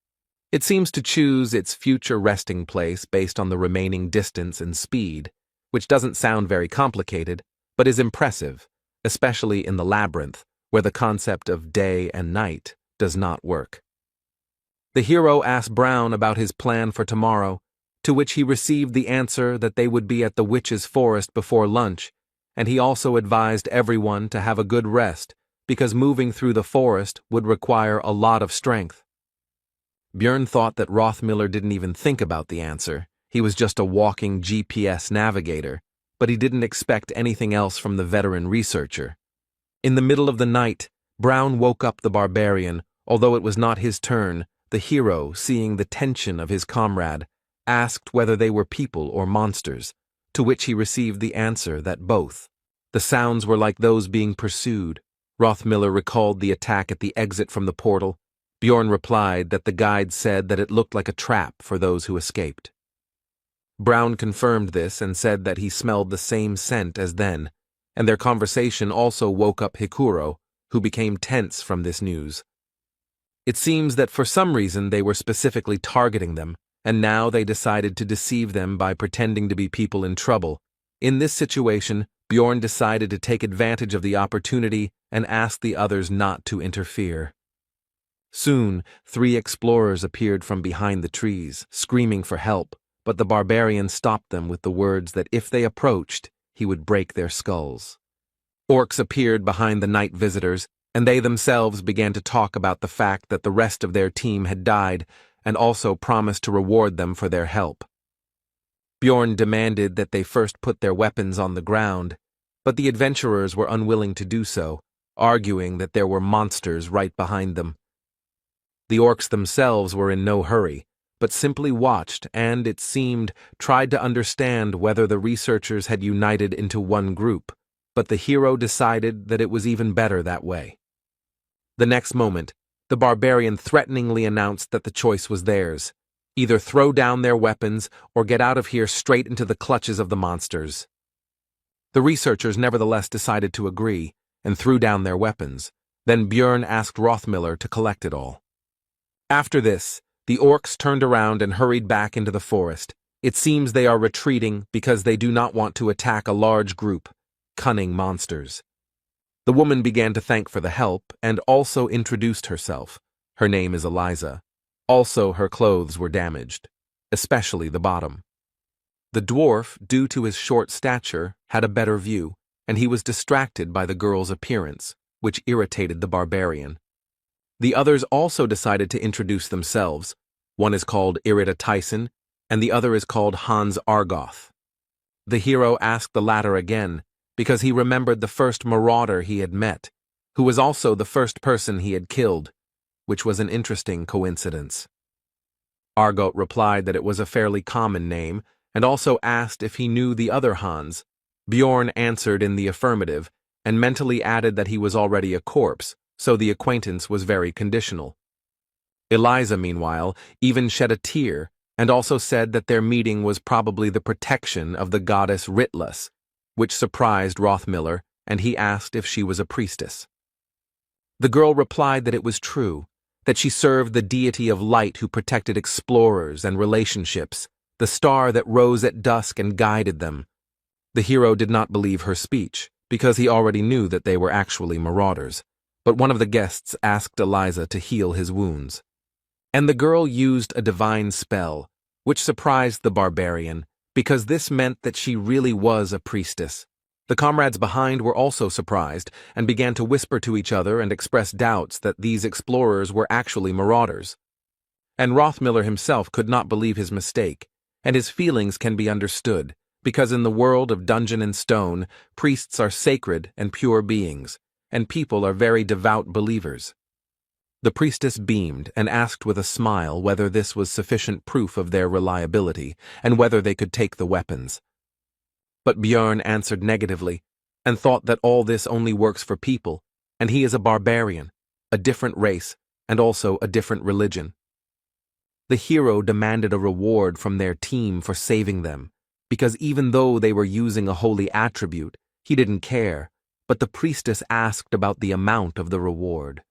It seems to choose its future resting place based on the remaining distance and speed, which doesn't sound very complicated, but is impressive, especially in the labyrinth, where the concept of day and night does not work. The hero asked Brown about his plan for tomorrow, to which he received the answer that they would be at the Witch's Forest before lunch, and he also advised everyone to have a good rest, because moving through the forest would require a lot of strength. Björn thought that Rothmiller didn't even think about the answer. He was just a walking GPS navigator, but he didn't expect anything else from the veteran researcher. In the middle of the night, Brown woke up the barbarian. Although it was not his turn, the hero, seeing the tension of his comrade, asked whether they were people or monsters, to which he received the answer that both. The sounds were like those being pursued. Rothmiller recalled the attack at the exit from the portal. Björn replied that the guide said that it looked like a trap for those who escaped. Brown confirmed this and said that he smelled the same scent as then, and their conversation also woke up Hikuro, who became tense from this news. It seems that for some reason they were specifically targeting them, and now they decided to deceive them by pretending to be people in trouble. In this situation, Björn decided to take advantage of the opportunity and asked the others not to interfere. Soon, 3 explorers appeared from behind the trees, screaming for help, but the barbarian stopped them with the words that if they approached, he would break their skulls. Orcs appeared behind the night visitors, and they themselves began to talk about the fact that the rest of their team had died, and also promised to reward them for their help. Bjorn demanded that they first put their weapons on the ground, but the adventurers were unwilling to do so, arguing that there were monsters right behind them. The orcs themselves were in no hurry, but simply watched and, it seemed, tried to understand whether the researchers had united into one group, but the hero decided that it was even better that way. The next moment, the barbarian threateningly announced that the choice was theirs: either throw down their weapons or get out of here straight into the clutches of the monsters. The researchers nevertheless decided to agree and threw down their weapons. Then Bjorn asked Rothmiller to collect it all. After this, the orcs turned around and hurried back into the forest. It seems they are retreating because they do not want to attack a large group, cunning monsters. The woman began to thank for the help and also introduced herself. Her name is Eliza. Also, her clothes were damaged, especially the bottom. The dwarf, due to his short stature, had a better view, and he was distracted by the girl's appearance, which irritated the barbarian. The others also decided to introduce themselves. One is called Irida Tyson, and the other is called Hans Argoth. The hero asked the latter again, because he remembered the first marauder he had met, who was also the first person he had killed, which was an interesting coincidence. Argoth replied that it was a fairly common name, and also asked if he knew the other Hans. Bjorn answered in the affirmative, and mentally added that he was already a corpse, so the acquaintance was very conditional. Eliza, meanwhile, even shed a tear, and also said that their meeting was probably the protection of the goddess Ritlus, which surprised Rothmiller, and he asked if she was a priestess. The girl replied that it was true, that she served the deity of light who protected explorers and relationships, the star that rose at dusk and guided them. The hero did not believe her speech, because he already knew that they were actually marauders, but one of the guests asked Eliza to heal his wounds. And the girl used a divine spell, which surprised the barbarian, because this meant that she really was a priestess. The comrades behind were also surprised and began to whisper to each other and express doubts that these explorers were actually marauders. And Rothmiller himself could not believe his mistake, and his feelings can be understood, because in the world of Dungeon and Stone, priests are sacred and pure beings, and people are very devout believers. The priestess beamed and asked with a smile whether this was sufficient proof of their reliability, and whether they could take the weapons. But Bjorn answered negatively, and thought that all this only works for people, and he is a barbarian, a different race, and also a different religion. The hero demanded a reward from their team for saving them, because even though they were using a holy attribute, he didn't care, but the priestess asked about the amount of the reward.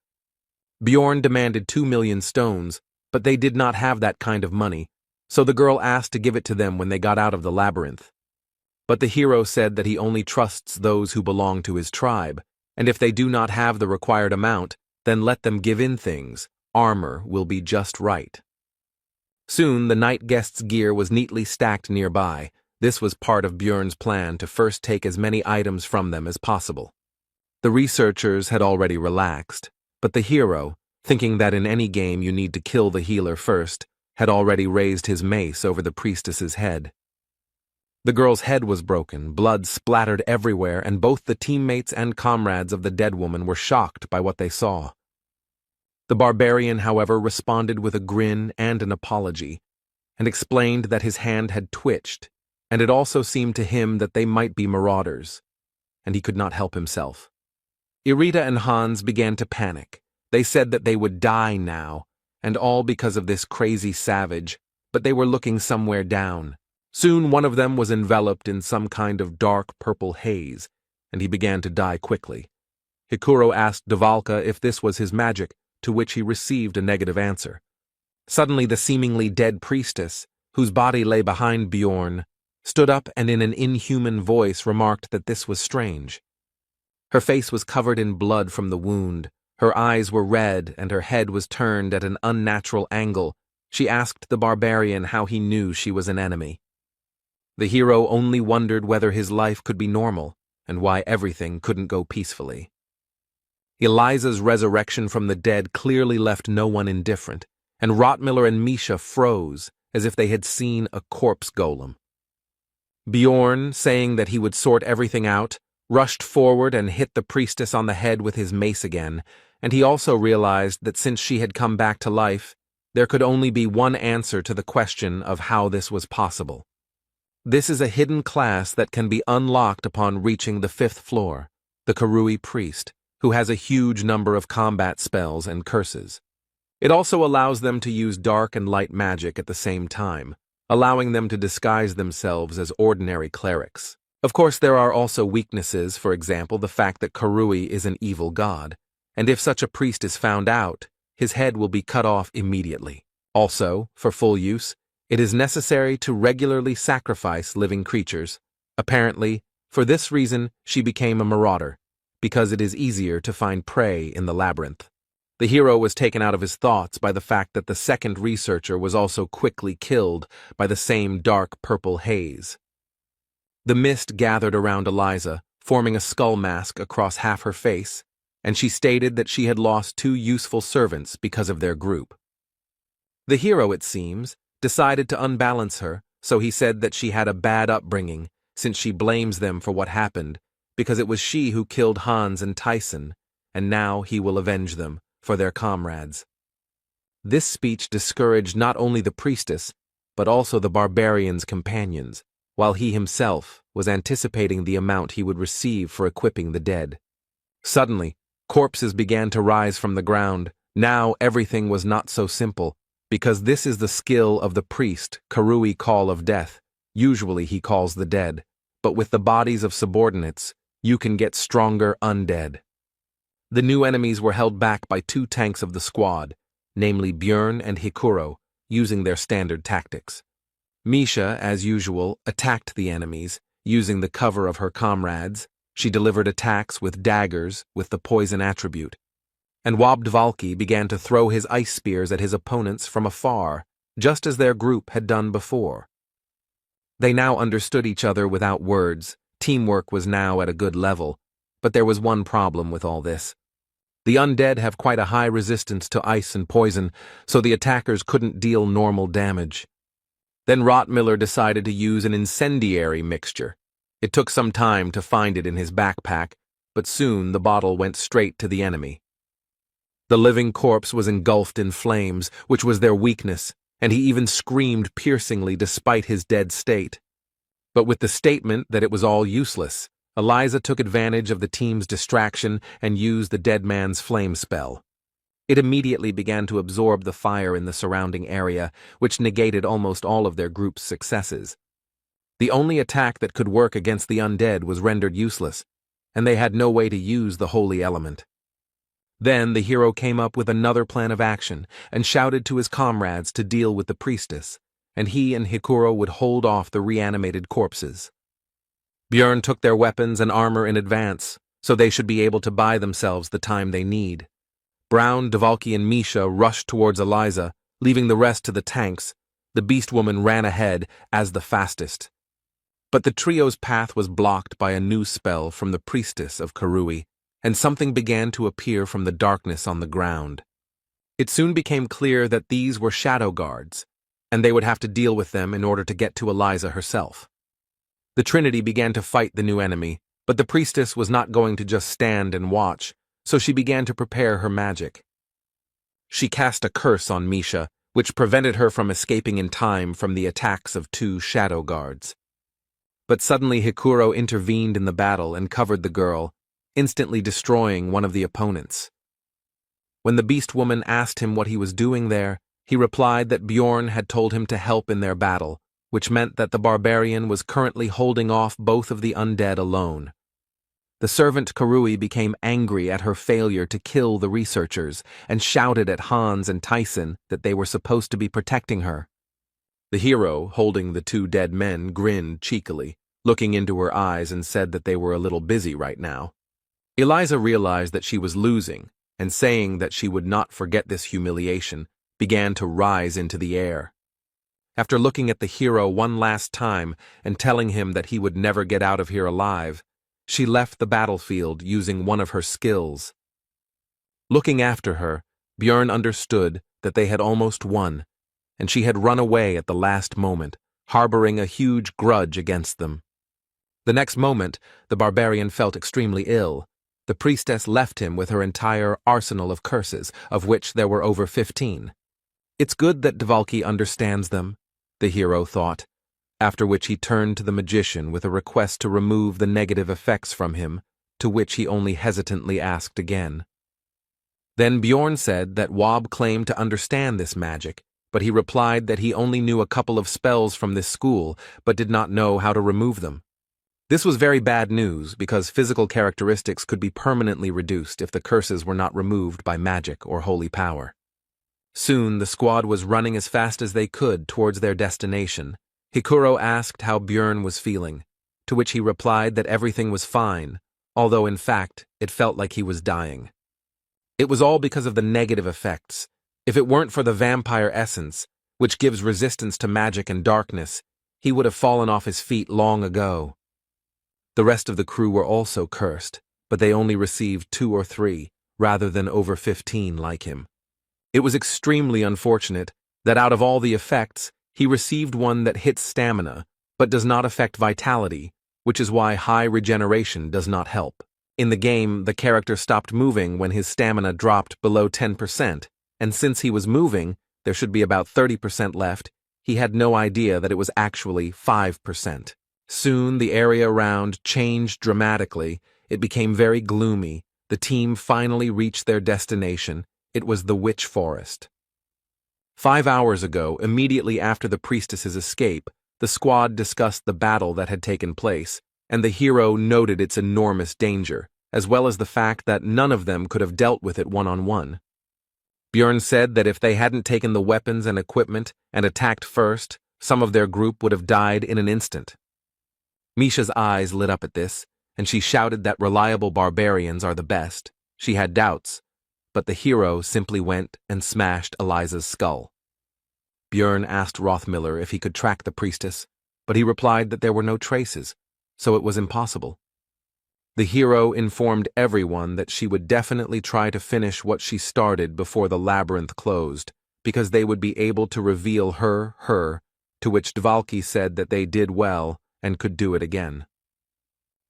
Bjorn demanded 2 million stones, but they did not have that kind of money, so the girl asked to give it to them when they got out of the labyrinth. But the hero said that he only trusts those who belong to his tribe, and if they do not have the required amount, then let them give in things. Armor will be just right. Soon the night guest's gear was neatly stacked nearby. This was part of Bjorn's plan to first take as many items from them as possible. The researchers had already relaxed, but the hero, thinking that in any game you need to kill the healer first, had already raised his mace over the priestess's head. The girl's head was broken, blood splattered everywhere, and both the teammates and comrades of the dead woman were shocked by what they saw. The barbarian, however, responded with a grin and an apology, and explained that his hand had twitched, and it also seemed to him that they might be marauders, and he could not help himself. Irida and Hans began to panic. They said that they would die now, and all because of this crazy savage, but they were looking somewhere down. Soon one of them was enveloped in some kind of dark purple haze, and he began to die quickly. Hikuro asked Dvalka if this was his magic, to which he received a negative answer. Suddenly the seemingly dead priestess, whose body lay behind Bjorn, stood up and in an inhuman voice remarked that this was strange. Her face was covered in blood from the wound, Her eyes were red and her head was turned at an unnatural angle. She asked the barbarian how he knew she was an enemy. The hero only wondered whether his life could be normal and why everything couldn't go peacefully. Eliza's resurrection from the dead clearly left no one indifferent, and Rottmiller and Misha froze as if they had seen a corpse golem. Bjorn, saying that he would sort everything out, rushed forward and hit the priestess on the head with his mace again, and he also realized that since she had come back to life, there could only be one answer to the question of how this was possible. This is a hidden class that can be unlocked upon reaching the 5th floor, the Karui priest, who has a huge number of combat spells and curses. It also allows them to use dark and light magic at the same time, allowing them to disguise themselves as ordinary clerics. Of course, there are also weaknesses, for example, the fact that Karui is an evil god, and if such a priest is found out, his head will be cut off immediately. Also, for full use, it is necessary to regularly sacrifice living creatures. Apparently, for this reason, she became a marauder, because it is easier to find prey in the labyrinth. The hero was taken out of his thoughts by the fact that the second researcher was also quickly killed by the same dark purple haze. The mist gathered around Eliza, forming a skull mask across half her face, and she stated that she had lost 2 useful servants because of their group. The hero, it seems, decided to unbalance her, so he said that she had a bad upbringing, since she blames them for what happened, because it was she who killed Hans and Tyson, and now he will avenge them for their comrades. This speech discouraged not only the priestess, but also the barbarian's companions, while he himself was anticipating the amount he would receive for equipping the dead. Suddenly, corpses began to rise from the ground. Now everything was not so simple, because this is the skill of the priest, Karui Call of Death. Usually he calls the dead, but with the bodies of subordinates, you can get stronger undead. The new enemies were held back by 2 tanks of the squad, namely Bjorn and Hikuro, using their standard tactics. Misha, as usual, attacked the enemies, using the cover of her comrades. She delivered attacks with daggers with the poison attribute. And Wabdvalki began to throw his ice spears at his opponents from afar, just as their group had done before. They now understood each other without words. Teamwork was now at a good level, but there was one problem with all this. The undead have quite a high resistance to ice and poison, so the attackers couldn't deal normal damage. Then Rottmiller decided to use an incendiary mixture. It took some time to find it in his backpack, but soon the bottle went straight to the enemy. The living corpse was engulfed in flames, which was their weakness, and he even screamed piercingly despite his dead state. But with the statement that it was all useless, Eliza took advantage of the team's distraction and used the dead man's flame spell. It immediately began to absorb the fire in the surrounding area, which negated almost all of their group's successes. The only attack that could work against the undead was rendered useless, and they had no way to use the holy element. Then the hero came up with another plan of action and shouted to his comrades to deal with the priestess, and he and Hikuro would hold off the reanimated corpses. Bjorn took their weapons and armor in advance, so they should be able to buy themselves the time they need. Brown, Dvalki, and Misha rushed towards Eliza, leaving the rest to the tanks. The beast woman ran ahead as the fastest. But the trio's path was blocked by a new spell from the priestess of Karui, and something began to appear from the darkness on the ground. It soon became clear that these were shadow guards, and they would have to deal with them in order to get to Eliza herself. The Trinity began to fight the new enemy, but the priestess was not going to just stand and watch, so she began to prepare her magic. She cast a curse on Misha, which prevented her from escaping in time from the attacks of 2 shadow guards. But suddenly Hikuro intervened in the battle and covered the girl, instantly destroying one of the opponents. When the beast woman asked him what he was doing there, he replied that Bjorn had told him to help in their battle, which meant that the barbarian was currently holding off both of the undead alone. The servant Karui became angry at her failure to kill the researchers and shouted at Hans and Tyson that they were supposed to be protecting her. The hero, holding the 2 dead men, grinned cheekily, looking into her eyes, and said that they were a little busy right now. Eliza realized that she was losing, and saying that she would not forget this humiliation, began to rise into the air. After looking at the hero one last time and telling him that he would never get out of here alive, she left the battlefield using one of her skills. Looking after her, Björn understood that they had almost won, and she had run away at the last moment, harboring a huge grudge against them. The next moment, the barbarian felt extremely ill. The priestess left him with her entire arsenal of curses, of which there were over 15. It's good that Dvalki understands them, the hero thought, after which he turned to the magician with a request to remove the negative effects from him, to which he only hesitantly asked again. Then Bjorn said that Wob claimed to understand this magic, but he replied that he only knew a couple of spells from this school, but did not know how to remove them. This was very bad news because physical characteristics could be permanently reduced if the curses were not removed by magic or holy power. Soon the squad was running as fast as they could towards their destination. Hikuro asked how Björn was feeling, to which he replied that everything was fine, although in fact it felt like he was dying. It was all because of the negative effects. If it weren't for the vampire essence, which gives resistance to magic and darkness, he would have fallen off his feet long ago. The rest of the crew were also cursed, but they only received 2 or 3, rather than over 15 like him. It was extremely unfortunate that out of all the effects, he received one that hits stamina, but does not affect vitality, which is why high regeneration does not help. In the game, the character stopped moving when his stamina dropped below 10%, and since he was moving, there should be about 30% left, he had no idea that it was actually 5%. Soon the area around changed dramatically. It became very gloomy. The team finally reached their destination. It was the Witch Forest. 5 hours ago, immediately after the priestess's escape, the squad discussed the battle that had taken place, and the hero noted its enormous danger, as well as the fact that none of them could have dealt with it one-on-one. Björn said that if they hadn't taken the weapons and equipment and attacked first, some of their group would have died in an instant. Misha's eyes lit up at this, and she shouted that reliable barbarians are the best. She had doubts, but the hero simply went and smashed Eliza's skull. Björn asked Rothmiller if he could track the priestess, but he replied that there were no traces, so it was impossible. The hero informed everyone that she would definitely try to finish what she started before the labyrinth closed, because they would be able to reveal her, to which Dvalki said that they did well and could do it again.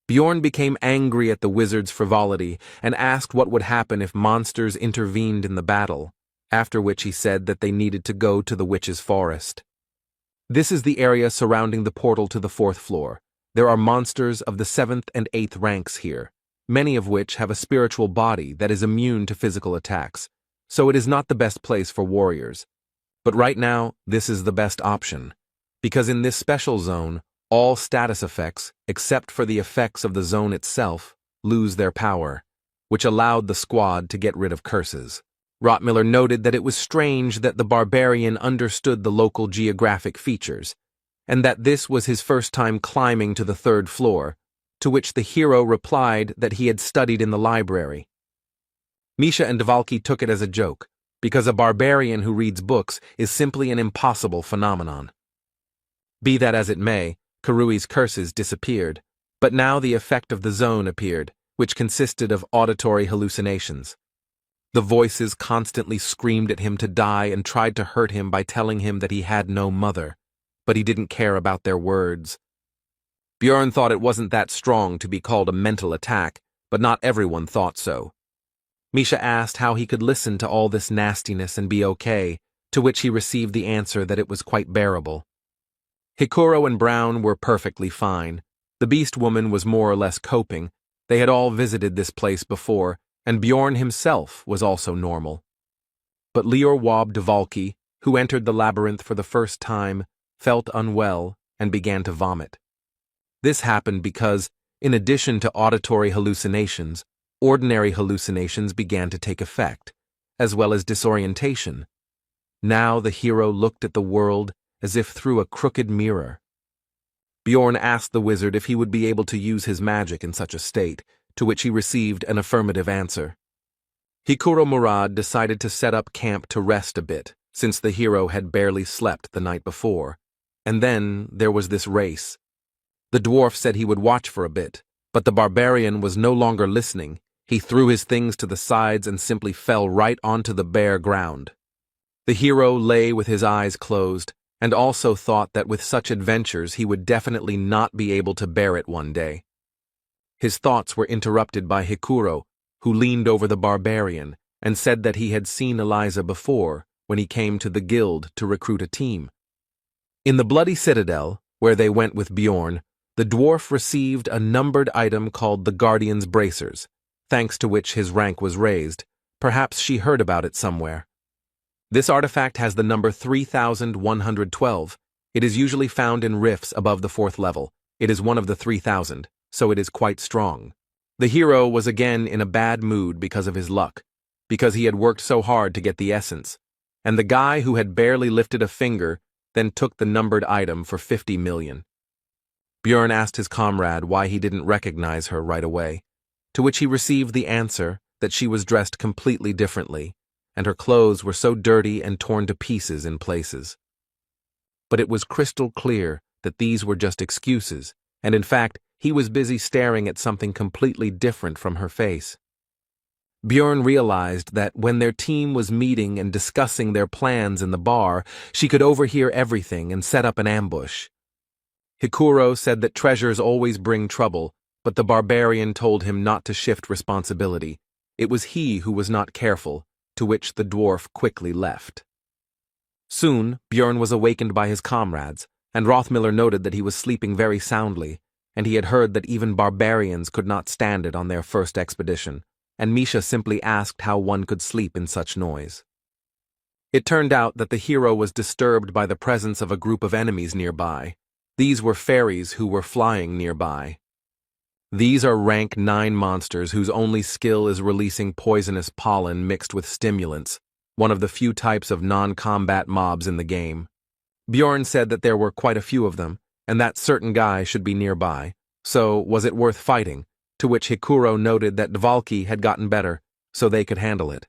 Bjorn became angry at the wizard's frivolity and asked what would happen if monsters intervened in the battle, after which he said that they needed to go to the witch's forest. This is the area surrounding the portal to the 4th floor. There are monsters of the 7th and 8th ranks here, many of which have a spiritual body that is immune to physical attacks, so it is not the best place for warriors. But right now, this is the best option, because in this special zone, all status effects, except for the effects of the zone itself, lose their power, which allowed the squad to get rid of curses. Rothmiller noted that it was strange that the barbarian understood the local geographic features, and that this was his first time climbing to the 3rd floor, to which the hero replied that he had studied in the library. Misha and Dvalki took it as a joke, because a barbarian who reads books is simply an impossible phenomenon. Be that as it may, Karui's curses disappeared, but now the effect of the zone appeared, which consisted of auditory hallucinations. The voices constantly screamed at him to die and tried to hurt him by telling him that he had no mother, but he didn't care about their words. Björn thought it wasn't that strong to be called a mental attack, but not everyone thought so. Misha asked how he could listen to all this nastiness and be okay, to which he received the answer that it was quite bearable. Hikuro and Brown were perfectly fine. The beast woman was more or less coping. They had all visited this place before, and Bjorn himself was also normal. But Lior Wob Dvalki, who entered the labyrinth for the first time, felt unwell and began to vomit. This happened because, in addition to auditory hallucinations, ordinary hallucinations began to take effect, as well as disorientation. Now the hero looked at the world as if through a crooked mirror. Bjorn asked the wizard if he would be able to use his magic in such a state, to which he received an affirmative answer. Hikuro Murad decided to set up camp to rest a bit, since the hero had barely slept the night before. And then there was this race. The dwarf said he would watch for a bit, but the barbarian was no longer listening. He threw his things to the sides and simply fell right onto the bare ground. The hero lay with his eyes closed, and also thought that with such adventures he would definitely not be able to bear it one day. His thoughts were interrupted by Hikuro, who leaned over the barbarian and said that he had seen Eliza before when he came to the guild to recruit a team. In the Bloody Citadel, where they went with Bjorn, the dwarf received a numbered item called the Guardian's Bracers, thanks to which his rank was raised. Perhaps she heard about it somewhere. This artifact has the number 3112. It is usually found in rifts above the 4th level. It is one of the 3000, so it is quite strong. The hero was again in a bad mood because of his luck, because he had worked so hard to get the essence, and the guy who had barely lifted a finger then took the numbered item for 50 million. Bjorn asked his comrade why he didn't recognize her right away, to which he received the answer that she was dressed completely differently, and her clothes were so dirty and torn to pieces in places. But it was crystal clear that these were just excuses, and in fact, he was busy staring at something completely different from her face. Bjorn realized that when their team was meeting and discussing their plans in the bar, she could overhear everything and set up an ambush. Hikuro said that treasures always bring trouble, but the barbarian told him not to shift responsibility. It was he who was not careful, to which the dwarf quickly left. Soon, Bjorn was awakened by his comrades, and Rothmiller noted that he was sleeping very soundly, and he had heard that even barbarians could not stand it on their first expedition, and Misha simply asked how one could sleep in such noise. It turned out that the hero was disturbed by the presence of a group of enemies nearby. These were fairies who were flying nearby. These are rank 9 monsters whose only skill is releasing poisonous pollen mixed with stimulants, one of the few types of non-combat mobs in the game. Bjorn said that there were quite a few of them, and that certain guy should be nearby, so was it worth fighting, to which Hikuro noted that Dvalki had gotten better, so they could handle it.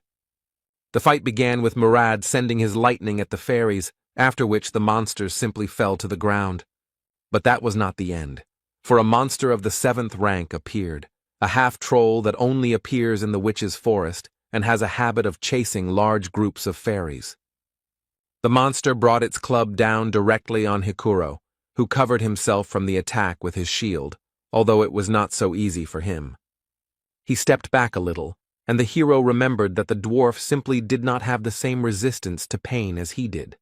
The fight began with Murad sending his lightning at the fairies, after which the monsters simply fell to the ground. But that was not the end, for a monster of the 7th rank appeared, a half-troll that only appears in the witch's forest and has a habit of chasing large groups of fairies. The monster brought its club down directly on Hikuro, who covered himself from the attack with his shield, although it was not so easy for him. He stepped back a little, and the hero remembered that the dwarf simply did not have the same resistance to pain as he did.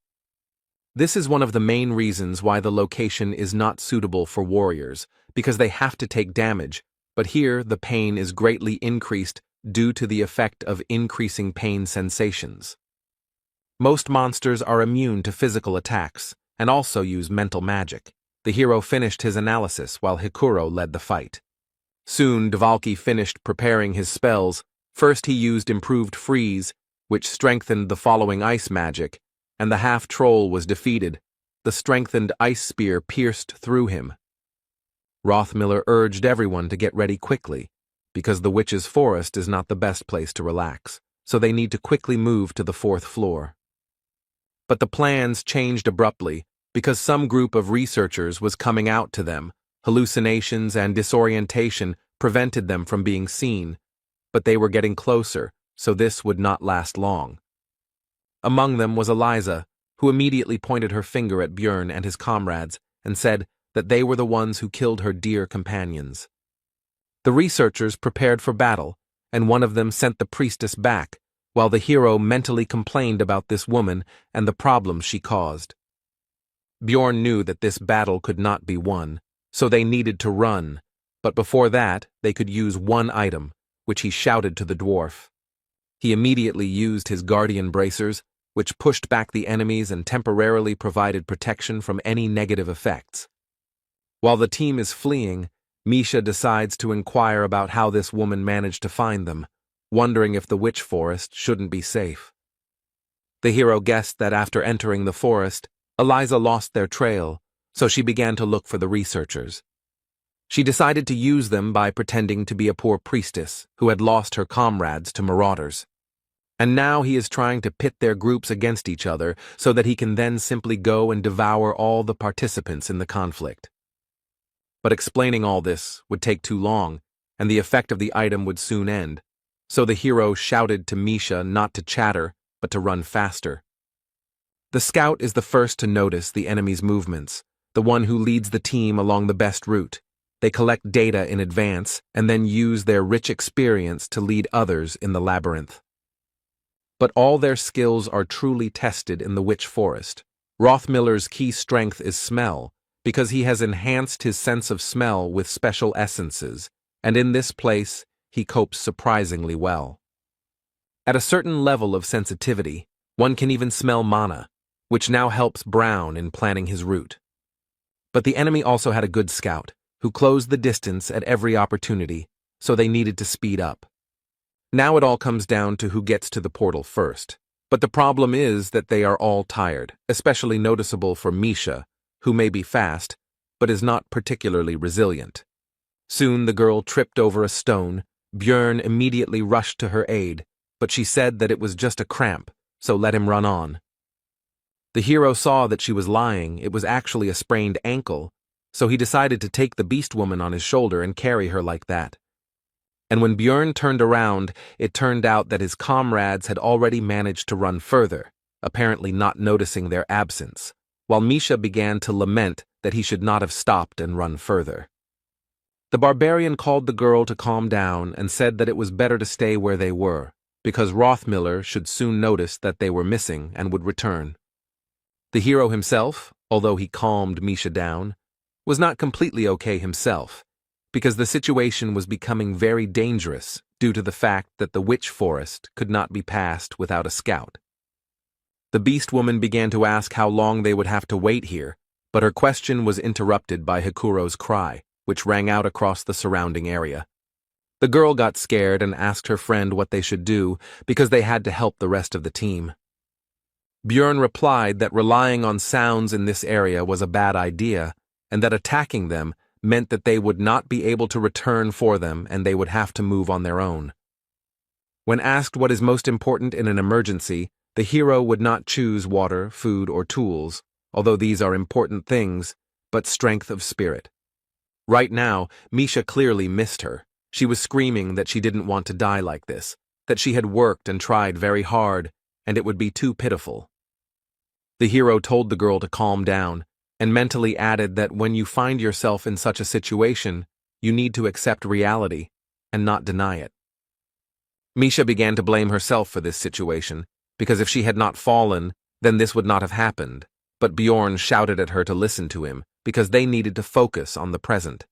This is one of the main reasons why the location is not suitable for warriors, because they have to take damage, but here the pain is greatly increased due to the effect of increasing pain sensations. Most monsters are immune to physical attacks, and also use mental magic. The hero finished his analysis while Hikuro led the fight. Soon Dvalki finished preparing his spells. First he used Improved Freeze, which strengthened the following ice magic, and the half-troll was defeated. The strengthened ice spear pierced through him. Rothmiller urged everyone to get ready quickly, because the witch's forest is not the best place to relax, so they need to quickly move to the 4th floor. But the plans changed abruptly, because some group of researchers was coming out to them. Hallucinations and disorientation prevented them from being seen, but they were getting closer, so this would not last long. Among them was Eliza, who immediately pointed her finger at Bjorn and his comrades and said that they were the ones who killed her dear companions. The researchers prepared for battle, and one of them sent the priestess back, while the hero mentally complained about this woman and the problems she caused. Bjorn knew that this battle could not be won, so they needed to run, but before that they could use one item, which he shouted to the dwarf. He immediately used his guardian bracers, which pushed back the enemies and temporarily provided protection from any negative effects. While the team is fleeing, Misha decides to inquire about how this woman managed to find them, wondering if the witch forest shouldn't be safe. The hero guessed that after entering the forest, Eliza lost their trail, so she began to look for the researchers. She decided to use them by pretending to be a poor priestess who had lost her comrades to marauders. And now he is trying to pit their groups against each other so that he can then simply go and devour all the participants in the conflict. But explaining all this would take too long, and the effect of the item would soon end. So the hero shouted to Misha not to chatter, but to run faster. The scout is the first to notice the enemy's movements, the one who leads the team along the best route. They collect data in advance and then use their rich experience to lead others in the labyrinth. But all their skills are truly tested in the Witch Forest. Rothmiller's key strength is smell, because he has enhanced his sense of smell with special essences, and in this place, he copes surprisingly well. At a certain level of sensitivity, one can even smell mana, which now helps Brown in planning his route. But the enemy also had a good scout, who closed the distance at every opportunity, so they needed to speed up. Now it all comes down to who gets to the portal first. But the problem is that they are all tired, especially noticeable for Misha, who may be fast, but is not particularly resilient. Soon the girl tripped over a stone. Björn immediately rushed to her aid, but she said that it was just a cramp, so let him run on. The hero saw that she was lying. It was actually a sprained ankle, so he decided to take the beast woman on his shoulder and carry her like that. And when Björn turned around, it turned out that his comrades had already managed to run further, apparently not noticing their absence, while Misha began to lament that he should not have stopped and run further. The barbarian called the girl to calm down and said that it was better to stay where they were, because Rothmiller should soon notice that they were missing and would return. The hero himself, although he calmed Misha down, was not completely okay himself, because the situation was becoming very dangerous due to the fact that the Witch Forest could not be passed without a scout. The beast woman began to ask how long they would have to wait here, but her question was interrupted by Hikuro's cry, which rang out across the surrounding area. The girl got scared and asked her friend what they should do because they had to help the rest of the team. Björn replied that relying on sounds in this area was a bad idea, and that attacking them meant that they would not be able to return for them and they would have to move on their own. When asked what is most important in an emergency, the hero would not choose water, food, or tools, although these are important things, but strength of spirit. Right now, Misha clearly missed her. She was screaming that she didn't want to die like this, that she had worked and tried very hard, and it would be too pitiful. The hero told the girl to calm down, and mentally added that when you find yourself in such a situation, you need to accept reality and not deny it. Misha began to blame herself for this situation, because if she had not fallen, then this would not have happened, but Bjorn shouted at her to listen to him, because they needed to focus on the present.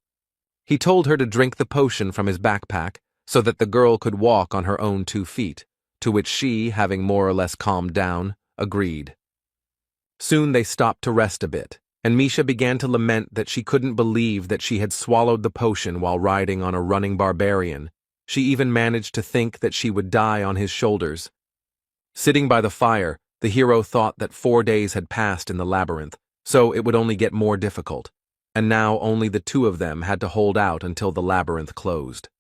He told her to drink the potion from his backpack so that the girl could walk on her own 2 feet, to which she, having more or less calmed down, agreed. Soon they stopped to rest a bit, and Misha began to lament that she couldn't believe that she had swallowed the potion while riding on a running barbarian. She even managed to think that she would die on his shoulders. Sitting by the fire, the hero thought that 4 days had passed in the labyrinth, so it would only get more difficult, and now only the 2 of them had to hold out until the labyrinth closed.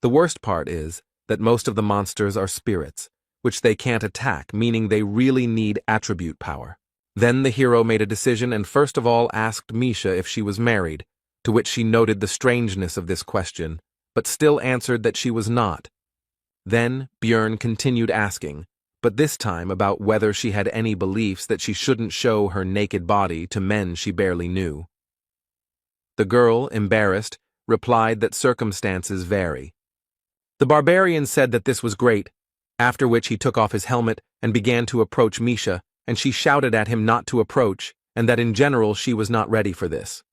The worst part is that most of the monsters are spirits, which they can't attack, meaning they really need attribute power. Then the hero made a decision and first of all asked Misha if she was married, to which she noted the strangeness of this question, but still answered that she was not. Then Björn continued asking, but this time about whether she had any beliefs that she shouldn't show her naked body to men she barely knew. The girl, embarrassed, replied that circumstances vary. The barbarian said that this was great, after which he took off his helmet and began to approach Misha, and she shouted at him not to approach, and that in general she was not ready for this.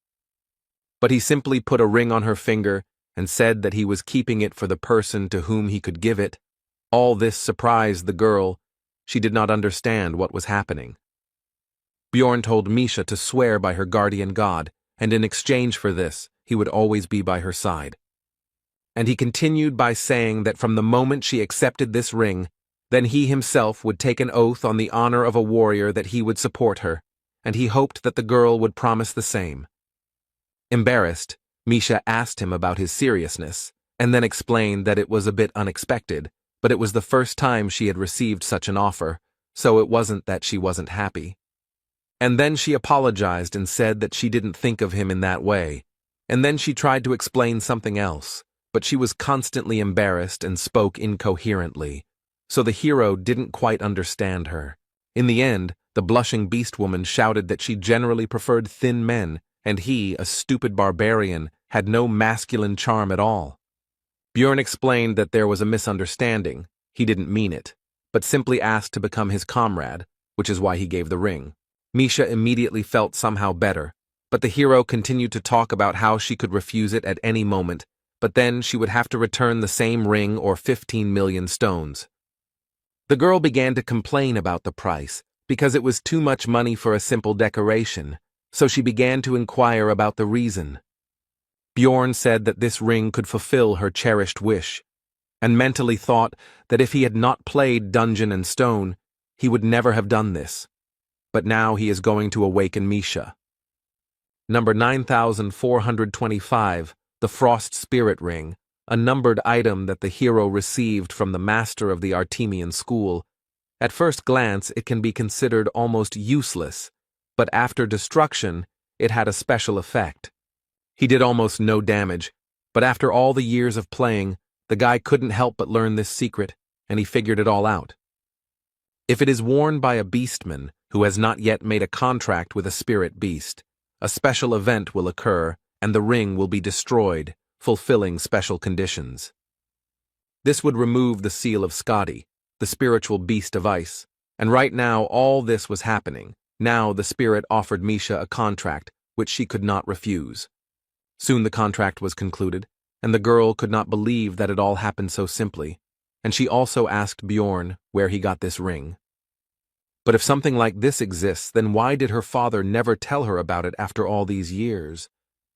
But he simply put a ring on her finger and said that he was keeping it for the person to whom he could give it. All this surprised the girl. She did not understand what was happening. Bjorn told Misha to swear by her guardian god, and in exchange for this, he would always be by her side. And he continued by saying that from the moment she accepted this ring, then he himself would take an oath on the honor of a warrior that he would support her, and he hoped that the girl would promise the same. Embarrassed, Misha asked him about his seriousness, and then explained that it was a bit unexpected, but it was the first time she had received such an offer, so it wasn't that she wasn't happy. And then she apologized and said that she didn't think of him in that way, and then she tried to explain something else, but she was constantly embarrassed and spoke incoherently, so the hero didn't quite understand her. In the end, the blushing beast woman shouted that she generally preferred thin men, and he, a stupid barbarian, had no masculine charm at all. Bjorn explained that there was a misunderstanding. He didn't mean it, but simply asked to become his comrade, which is why he gave the ring. Misha immediately felt somehow better, but the hero continued to talk about how she could refuse it at any moment, but then she would have to return the same ring or 15 million stones. The girl began to complain about the price, because it was too much money for a simple decoration, so she began to inquire about the reason. Bjorn said that this ring could fulfill her cherished wish, and mentally thought that if he had not played Dungeon and Stone, he would never have done this. But now he is going to awaken Misha. Number 9425, the Frost Spirit Ring, a numbered item that the hero received from the master of the Artemian school. At first glance, it can be considered almost useless, but after destruction, it had a special effect. He did almost no damage, but after all the years of playing, the guy couldn't help but learn this secret, and he figured it all out. If it is worn by a beastman who has not yet made a contract with a spirit beast, a special event will occur, and the ring will be destroyed, fulfilling special conditions. This would remove the seal of Skadi, the spiritual beast of ice, and right now all this was happening. Now the spirit offered Misha a contract, which she could not refuse. Soon the contract was concluded, and the girl could not believe that it all happened so simply, and she also asked Bjorn where he got this ring. But if something like this exists, then why did her father never tell her about it after all these years?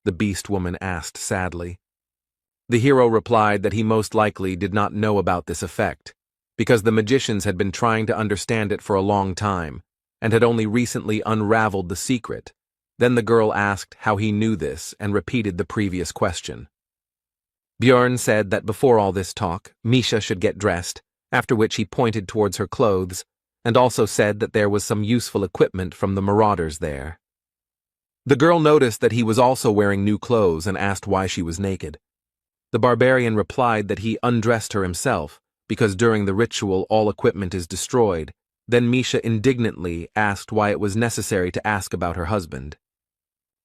The beast woman asked sadly. The hero replied that he most likely did not know about this effect, because the magicians had been trying to understand it for a long time, and had only recently unraveled the secret. Then the girl asked how he knew this and repeated the previous question. Bjorn said that before all this talk, Misha should get dressed, after which he pointed towards her clothes, and also said that there was some useful equipment from the marauders there. The girl noticed that he was also wearing new clothes and asked why she was naked. The barbarian replied that he undressed her himself, because during the ritual all equipment is destroyed. Then Misha indignantly asked why it was necessary to ask about her husband.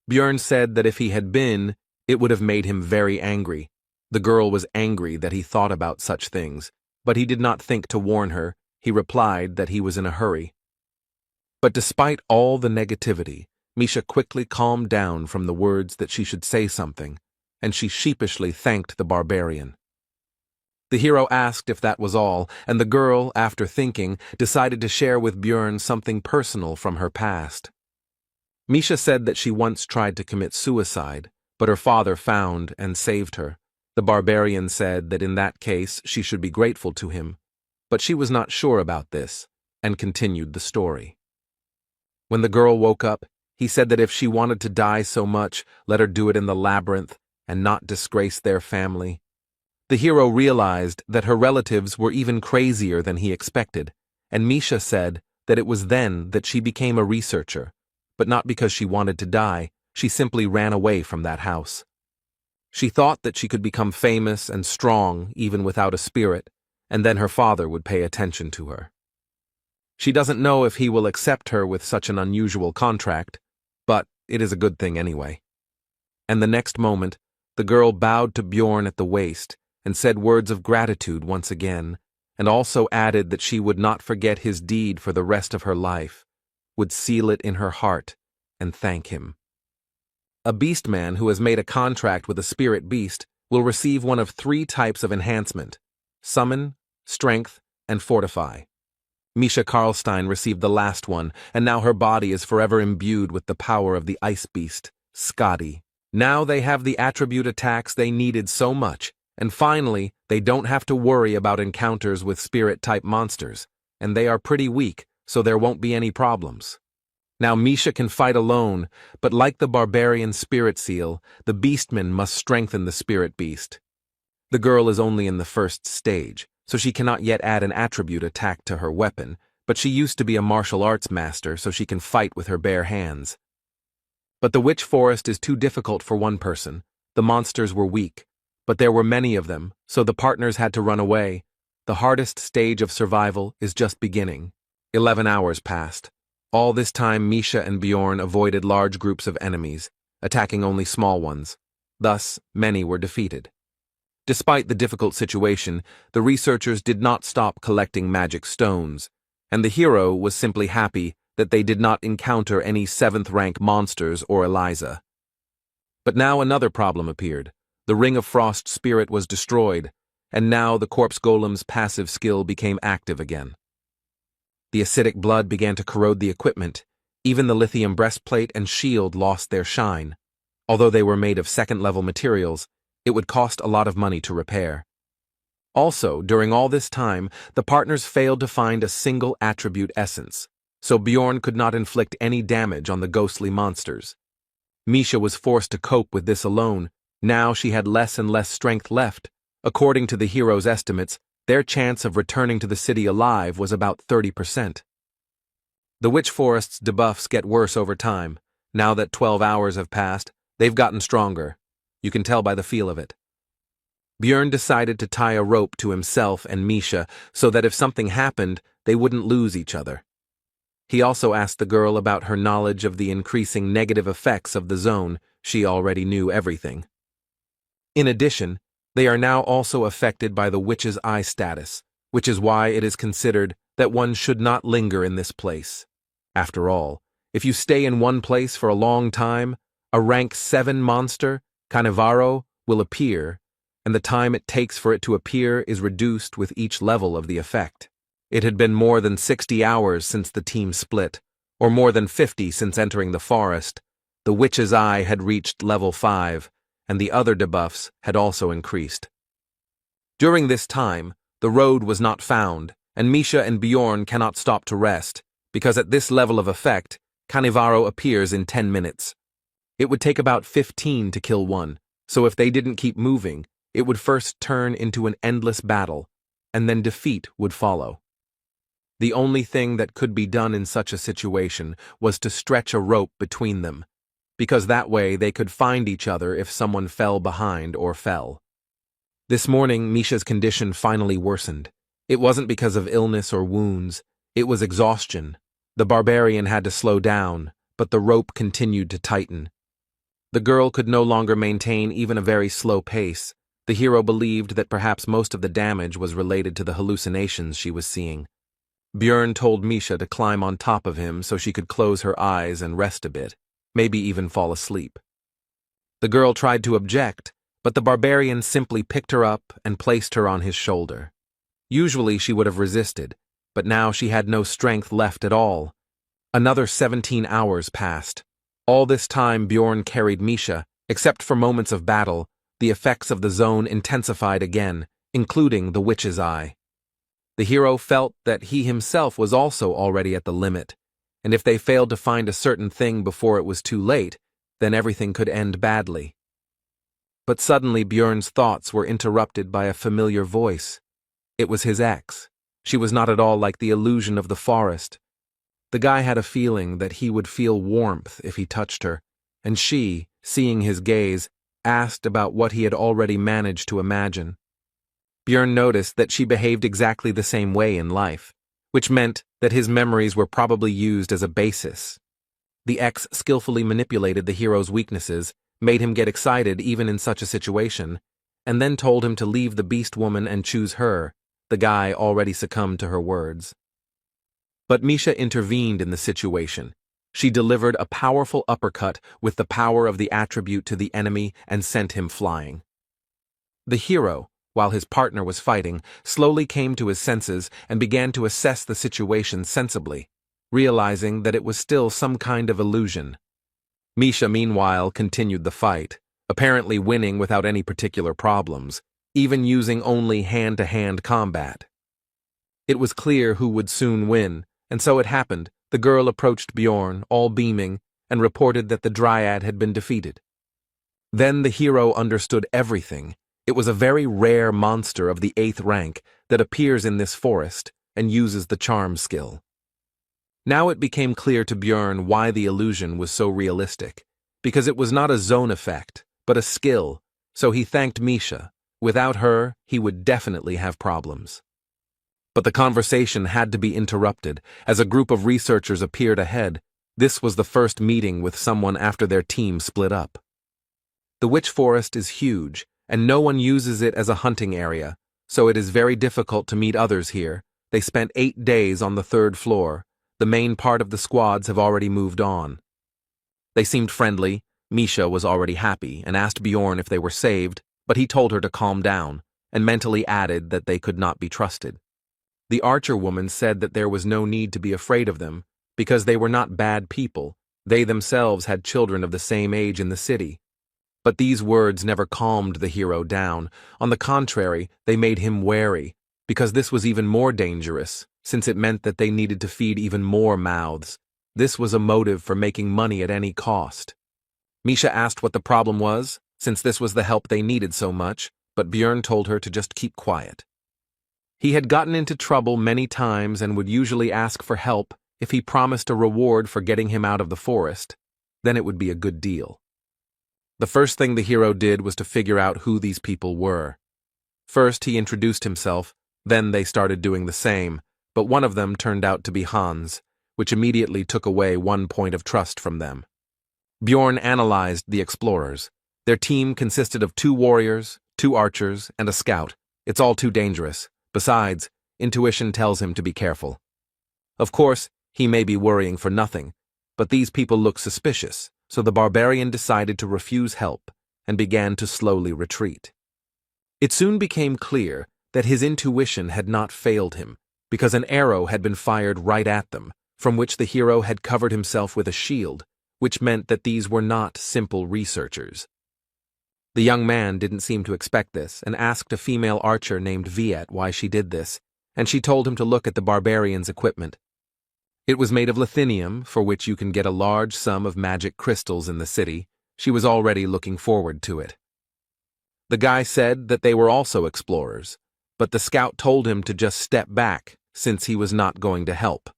Bjorn said that if he had been, it would have made him very angry. The girl was angry that he thought about such things, but he did not think to warn her. He replied that he was in a hurry. But despite all the negativity, Misha quickly calmed down from the words that she should say something, and she sheepishly thanked the barbarian. The hero asked if that was all, and the girl, after thinking, decided to share with Bjorn something personal from her past. Misha said that she once tried to commit suicide, but her father found and saved her. The barbarian said that in that case she should be grateful to him, but she was not sure about this, and continued the story. When the girl woke up, he said that if she wanted to die so much, let her do it in the labyrinth and not disgrace their family. The hero realized that her relatives were even crazier than he expected, and Misha said that it was then that she became a researcher, but not because she wanted to die. She simply ran away from that house. She thought that she could become famous and strong even without a spirit, and then her father would pay attention to her. She doesn't know if he will accept her with such an unusual contract, but it is a good thing anyway. And the next moment, the girl bowed to Bjorn at the waist and said words of gratitude once again, and also added that she would not forget his deed for the rest of her life, would seal it in her heart and thank him. A beastman who has made a contract with a spirit beast will receive one of 3 types of enhancement: summon, strength, and fortify. Misha Karlstein received the last one, and now her body is forever imbued with the power of the ice beast, Skadi. Now they have the attribute attacks they needed so much, and finally, they don't have to worry about encounters with spirit-type monsters, and they are pretty weak, so there won't be any problems. Now Misha can fight alone, but like the barbarian spirit seal, the beastman must strengthen the spirit beast. The girl is only in the first stage, so she cannot yet add an attribute attack to her weapon, but she used to be a martial arts master, so she can fight with her bare hands. But the witch forest is too difficult for one person. The monsters were weak, but there were many of them, so the partners had to run away. The hardest stage of survival is just beginning. 11 hours passed. All this time Misha and Bjorn avoided large groups of enemies, attacking only small ones. Thus, many were defeated. Despite the difficult situation, the researchers did not stop collecting magic stones, and the hero was simply happy that they did not encounter any 7th-rank monsters or Eliza. But now another problem appeared. The Ring of Frost spirit was destroyed, and now the corpse golem's passive skill became active again. The acidic blood began to corrode the equipment. Even the lithium breastplate and shield lost their shine. Although they were made of 2nd-level materials, it would cost a lot of money to repair. Also, during all this time, the partners failed to find a single attribute essence, so Bjorn could not inflict any damage on the ghostly monsters. Misha was forced to cope with this alone. Now she had less and less strength left. According to the hero's estimates, their chance of returning to the city alive was about 30%. The Witch Forest's debuffs get worse over time. Now that 12 hours have passed, they've gotten stronger. You can tell by the feel of it. Bjorn decided to tie a rope to himself and Misha so that if something happened, they wouldn't lose each other. He also asked the girl about her knowledge of the increasing negative effects of the zone. She already knew everything. In addition, they are now also affected by the witch's eye status, which is why it is considered that one should not linger in this place. After all, if you stay in one place for a long time, a rank 7 monster, Canevaro, will appear, and the time it takes for it to appear is reduced with each level of the effect. It had been more than 60 hours since the team split, or more than 50 since entering the forest. The witch's eye had reached level 5, and the other debuffs had also increased. During this time, the road was not found, and Misha and Bjorn cannot stop to rest, because at this level of effect, Canevaro appears in 10 minutes. It would take about 15 to kill one, so if they didn't keep moving, it would first turn into an endless battle, and then defeat would follow. The only thing that could be done in such a situation was to stretch a rope between them, because that way they could find each other if someone fell behind or fell. This morning, Misha's condition finally worsened. It wasn't because of illness or wounds, it was exhaustion. The barbarian had to slow down, but the rope continued to tighten. The girl could no longer maintain even a very slow pace. The hero believed that perhaps most of the damage was related to the hallucinations she was seeing. Bjorn told Misha to climb on top of him so she could close her eyes and rest a bit, maybe even fall asleep. The girl tried to object, but the barbarian simply picked her up and placed her on his shoulder. Usually she would have resisted, but now she had no strength left at all. Another 17 hours passed. All this time Bjorn carried Misha. Except for moments of battle, the effects of the zone intensified again, including the witch's eye. The hero felt that he himself was also already at the limit, and if they failed to find a certain thing before it was too late, then everything could end badly. But suddenly Bjorn's thoughts were interrupted by a familiar voice. It was his ex. She was not at all like the illusion of the forest. The guy had a feeling that he would feel warmth if he touched her, and she, seeing his gaze, asked about what he had already managed to imagine. Bjorn noticed that she behaved exactly the same way in life, which meant that his memories were probably used as a basis. The ex skillfully manipulated the hero's weaknesses, made him get excited even in such a situation, and then told him to leave the beast woman and choose her. The guy already succumbed to her words. But Misha intervened in the situation. She delivered a powerful uppercut with the power of the attribute to the enemy and sent him flying. The hero, while his partner was fighting, slowly came to his senses and began to assess the situation sensibly, realizing that it was still some kind of illusion. Misha, meanwhile, continued the fight, apparently winning without any particular problems, even using only hand-to-hand combat. It was clear who would soon win, and so it happened. The girl approached Bjorn, all beaming, and reported that the Dryad had been defeated. Then the hero understood everything. It was a very rare monster of the 8th rank that appears in this forest and uses the charm skill. Now it became clear to Björn why the illusion was so realistic, because it was not a zone effect, but a skill, so he thanked Misha. Without her, he would definitely have problems. But the conversation had to be interrupted as a group of researchers appeared ahead. This was the first meeting with someone after their team split up. The witch forest is huge, and no one uses it as a hunting area, so it is very difficult to meet others here. They spent 8 days on the 3rd floor. The main part of the squads have already moved on. They seemed friendly. Misha was already happy and asked Bjorn if they were saved, but he told her to calm down, and mentally added that they could not be trusted. The archer woman said that there was no need to be afraid of them, because they were not bad people. They themselves had children of the same age in the city. But these words never calmed the hero down. On the contrary, they made him wary, because this was even more dangerous, since it meant that they needed to feed even more mouths. This was a motive for making money at any cost. Misha asked what the problem was, since this was the help they needed so much, but Björn told her to just keep quiet. He had gotten into trouble many times and would usually ask for help if he promised a reward for getting him out of the forest. Then it would be a good deal. The first thing the hero did was to figure out who these people were. First, he introduced himself, then they started doing the same, but one of them turned out to be Hans, which immediately took away one point of trust from them. Bjorn analyzed the explorers. Their team consisted of 2 warriors, 2 archers, and a scout. It's all too dangerous. Besides, intuition tells him to be careful. Of course, he may be worrying for nothing, but these people look suspicious, so the barbarian decided to refuse help and began to slowly retreat. It soon became clear that his intuition had not failed him, because an arrow had been fired right at them, from which the hero had covered himself with a shield, which meant that these were not simple researchers. The young man didn't seem to expect this and asked a female archer named Viet why she did this, and she told him to look at the barbarian's equipment. It was made of lithinium, for which you can get a large sum of magic crystals in the city. She was already looking forward to it. The guy said that they were also explorers, but the scout told him to just step back, since he was not going to help.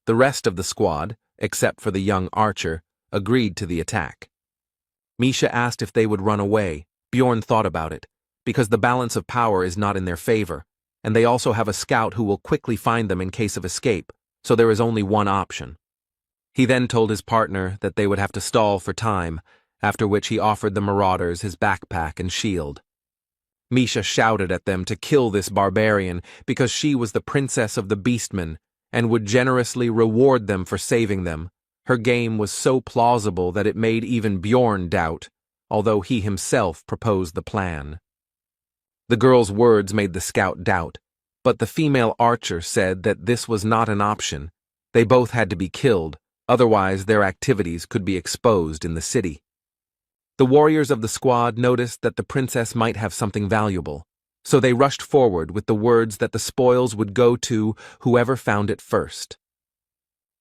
The rest of the squad, except for the young archer, agreed to the attack. Misha asked if they would run away. Bjorn thought about it, because the balance of power is not in their favor, and they also have a scout who will quickly find them in case of escape, so there is only one option. He then told his partner that they would have to stall for time, after which he offered the marauders his backpack and shield. Misha shouted at them to kill this barbarian because she was the princess of the beastmen and would generously reward them for saving them. Her game was so plausible that it made even Bjorn doubt, although he himself proposed the plan. The girl's words made the scout doubt, but the female archer said that this was not an option. They both had to be killed, otherwise their activities could be exposed in the city. The warriors of the squad noticed that the princess might have something valuable, so they rushed forward with the words that the spoils would go to whoever found it first.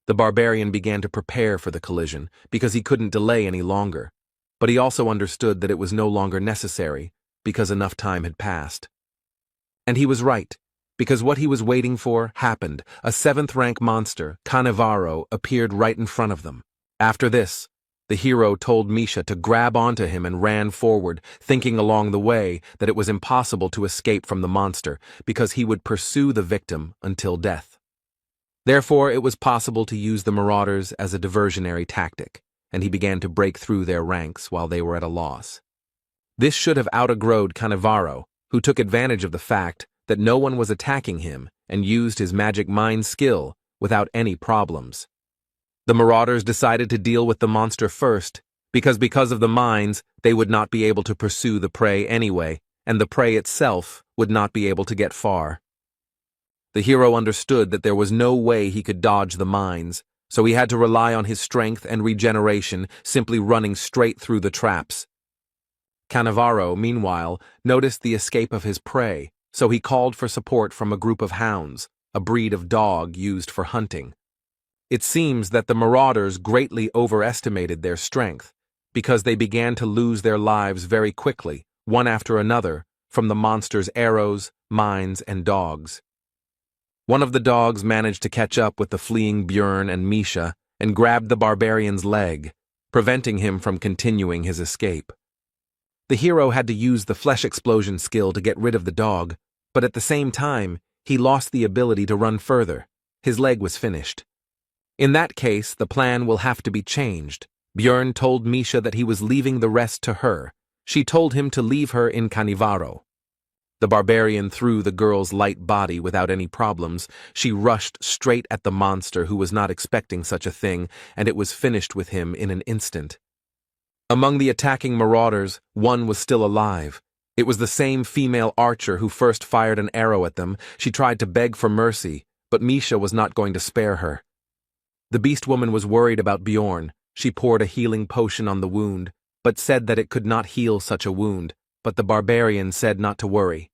The barbarian began to prepare for the collision because he couldn't delay any longer, but he also understood that it was no longer necessary because enough time had passed. And he was right, because what he was waiting for happened. A 7th-rank monster, Cannavaro, appeared right in front of them. After this, the hero told Misha to grab onto him and ran forward, thinking along the way that it was impossible to escape from the monster because he would pursue the victim until death. Therefore, it was possible to use the marauders as a diversionary tactic, and he began to break through their ranks while they were at a loss. This should have out-aggroed Cannavaro, who took advantage of the fact that no one was attacking him and used his magic mind skill without any problems. The marauders decided to deal with the monster first, because of the mines, they would not be able to pursue the prey anyway, and the prey itself would not be able to get far. The hero understood that there was no way he could dodge the mines, so he had to rely on his strength and regeneration, simply running straight through the traps. Cannavaro, meanwhile, noticed the escape of his prey, so he called for support from a group of hounds, a breed of dog used for hunting. It seems that the marauders greatly overestimated their strength, because they began to lose their lives very quickly, one after another, from the monster's arrows, mines, and dogs. One of the dogs managed to catch up with the fleeing Björn and Misha and grabbed the barbarian's leg, preventing him from continuing his escape. The hero had to use the flesh explosion skill to get rid of the dog, but at the same time, he lost the ability to run further. His leg was finished. In that case, the plan will have to be changed. Björn told Misha that he was leaving the rest to her. She told him to leave her in Canivaro. The barbarian threw the girl's light body without any problems. She rushed straight at the monster, who was not expecting such a thing, and it was finished with him in an instant. Among the attacking marauders, one was still alive. It was the same female archer who first fired an arrow at them. She tried to beg for mercy, but Misha was not going to spare her. The beast woman was worried about Bjorn. She poured a healing potion on the wound, but said that it could not heal such a wound, but the barbarian said not to worry.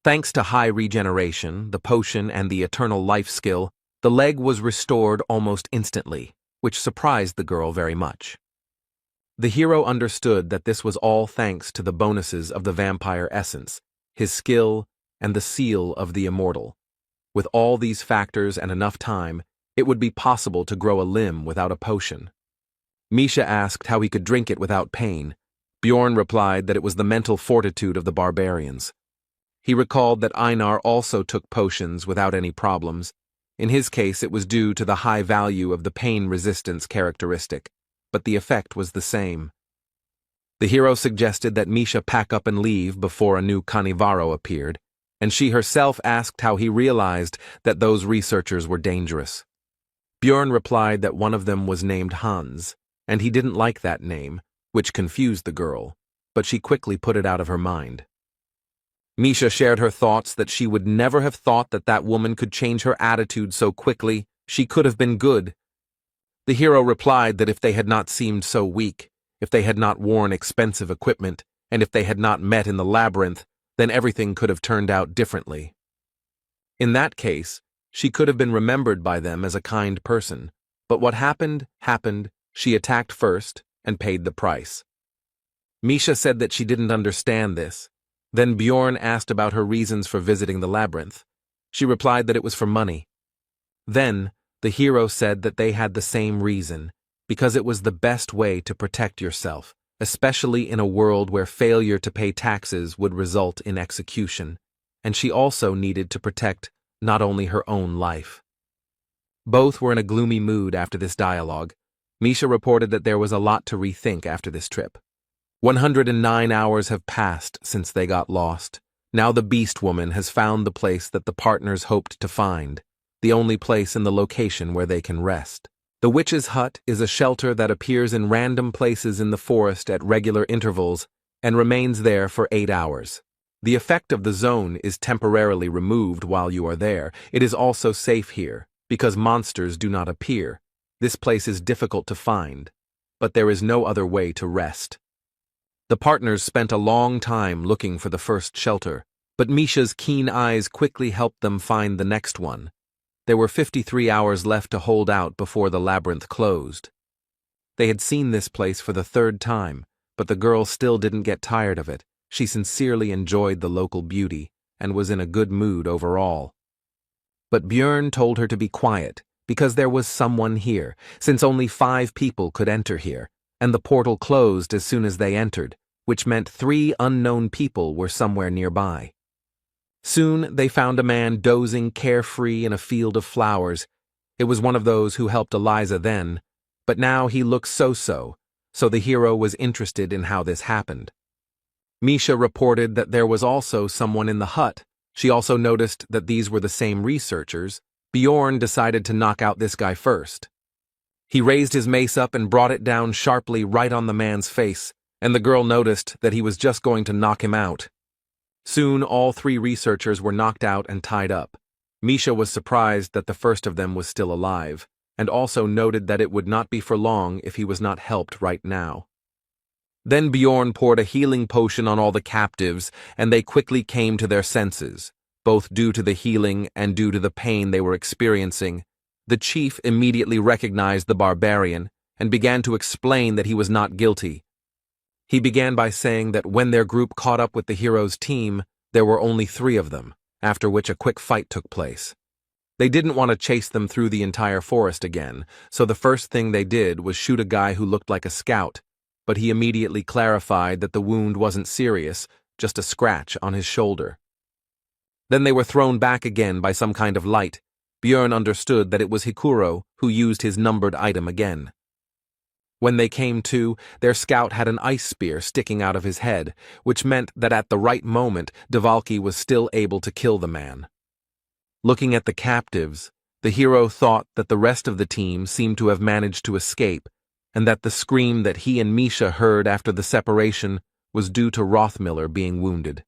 Thanks to high regeneration, the potion, and the eternal life skill, the leg was restored almost instantly, which surprised the girl very much. The hero understood that this was all thanks to the bonuses of the vampire essence, his skill, and the seal of the immortal. With all these factors and enough time, it would be possible to grow a limb without a potion. Misha asked how he could drink it without pain. Bjorn replied that it was the mental fortitude of the barbarians. He recalled that Einar also took potions without any problems. In his case, it was due to the high value of the pain resistance characteristic, but the effect was the same. The hero suggested that Misha pack up and leave before a new Canivaro appeared, and she herself asked how he realized that those researchers were dangerous. Bjorn replied that one of them was named Hans, and he didn't like that name, which confused the girl, but she quickly put it out of her mind. Misha shared her thoughts that she would never have thought that that woman could change her attitude so quickly. She could have been good. The hero replied that if they had not seemed so weak, if they had not worn expensive equipment, and if they had not met in the labyrinth, then everything could have turned out differently. In that case, she could have been remembered by them as a kind person, but what happened, happened. She attacked first and paid the price. Misha said that she didn't understand this. Then Bjorn asked about her reasons for visiting the labyrinth. She replied that it was for money. Then, the hero said that they had the same reason, because it was the best way to protect yourself, especially in a world where failure to pay taxes would result in execution, and she also needed to protect not only her own life. Both were in a gloomy mood after this dialogue. Misha reported that there was a lot to rethink after this trip. 109 hours have passed since they got lost. Now the beast woman has found the place that the partners hoped to find, the only place in the location where they can rest. The witch's hut is a shelter that appears in random places in the forest at regular intervals and remains there for 8 hours. The effect of the zone is temporarily removed while you are there. It is also safe here, because monsters do not appear. This place is difficult to find, but there is no other way to rest. The partners spent a long time looking for the first shelter, but Misha's keen eyes quickly helped them find the next one. There were 53 hours left to hold out before the labyrinth closed. They had seen this place for the 3rd time, but the girl still didn't get tired of it. She sincerely enjoyed the local beauty and was in a good mood overall. But Björn told her to be quiet, because there was someone here, since only 5 people could enter here, and the portal closed as soon as they entered, which meant 3 unknown people were somewhere nearby. Soon they found a man dozing carefree in a field of flowers. It was one of those who helped Eliza then, but now he looked so-so, so the hero was interested in how this happened. Misha reported that there was also someone in the hut. She also noticed that these were the same researchers. Bjorn decided to knock out this guy first. He raised his mace up and brought it down sharply right on the man's face, and the girl noticed that he was just going to knock him out. Soon all 3 researchers were knocked out and tied up. Misha was surprised that the first of them was still alive, and also noted that it would not be for long if he was not helped right now. Then Bjorn poured a healing potion on all the captives, and they quickly came to their senses, both due to the healing and due to the pain they were experiencing. The chief immediately recognized the barbarian and began to explain that he was not guilty. He began by saying that when their group caught up with the hero's team, there were only 3 of them, after which a quick fight took place. They didn't want to chase them through the entire forest again, so the first thing they did was shoot a guy who looked like a scout, but he immediately clarified that the wound wasn't serious, just a scratch on his shoulder. Then they were thrown back again by some kind of light. Björn understood that it was Hikuro who used his numbered item again. When they came to, their scout had an ice spear sticking out of his head, which meant that at the right moment, Dvalki was still able to kill the man. Looking at the captives, the hero thought that the rest of the team seemed to have managed to escape, and that the scream that he and Misha heard after the separation was due to Rothmiller being wounded.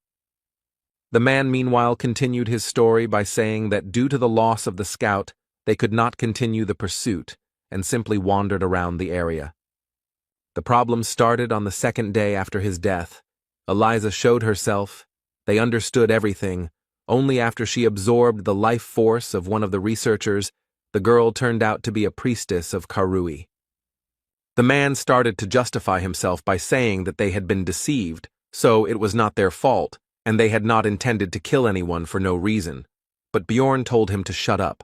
The man meanwhile continued his story by saying that due to the loss of the scout, they could not continue the pursuit, and simply wandered around the area. The problem started on the 2nd day after his death. Eliza showed herself. They understood everything. Only after she absorbed the life force of one of the researchers, the girl turned out to be a priestess of Karui. The man started to justify himself by saying that they had been deceived, so it was not their fault, and they had not intended to kill anyone for no reason. But Bjorn told him to shut up.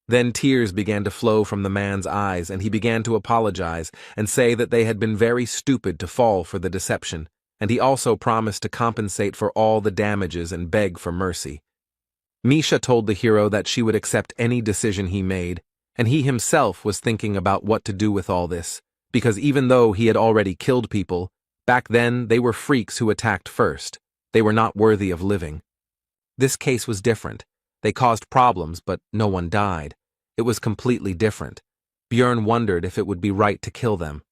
Then tears began to flow from the man's eyes, and he began to apologize and say that they had been very stupid to fall for the deception, and he also promised to compensate for all the damages and beg for mercy. Misha told the hero that she would accept any decision he made, and he himself was thinking about what to do with all this, because even though he had already killed people, back then they were freaks who attacked first. They were not worthy of living. This case was different. They caused problems, but no one died. It was completely different. Björn wondered if it would be right to kill them.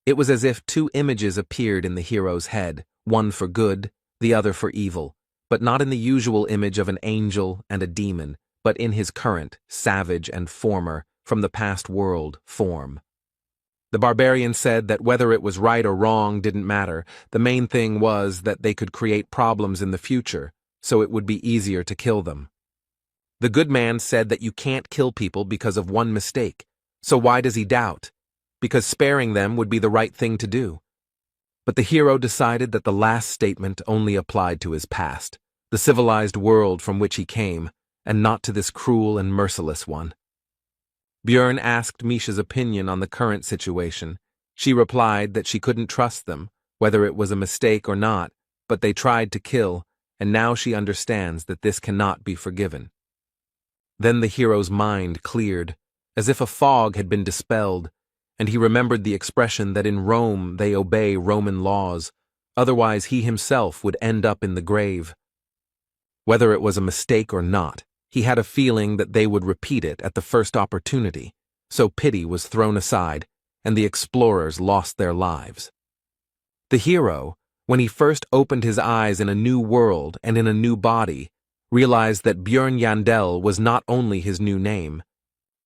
It was as if 2 images appeared in the hero's head, one for good, the other for evil, but not in the usual image of an angel and a demon, but in his current, savage and former, from the past world, form. The barbarian said that whether it was right or wrong didn't matter. The main thing was that they could create problems in the future, so it would be easier to kill them. The good man said that you can't kill people because of one mistake, so why does he doubt? Because sparing them would be the right thing to do. But the hero decided that the last statement only applied to his past, the civilized world from which he came, and not to this cruel and merciless one. Björn asked Misha's opinion on the current situation. She replied that she couldn't trust them, whether it was a mistake or not, but they tried to kill, and now she understands that this cannot be forgiven. Then the hero's mind cleared, as if a fog had been dispelled, and he remembered the expression that in Rome they obey Roman laws, otherwise he himself would end up in the grave. Whether it was a mistake or not, he had a feeling that they would repeat it at the first opportunity, so pity was thrown aside, and the explorers lost their lives. The hero, when he first opened his eyes in a new world and in a new body, realized that Björn Yandel was not only his new name.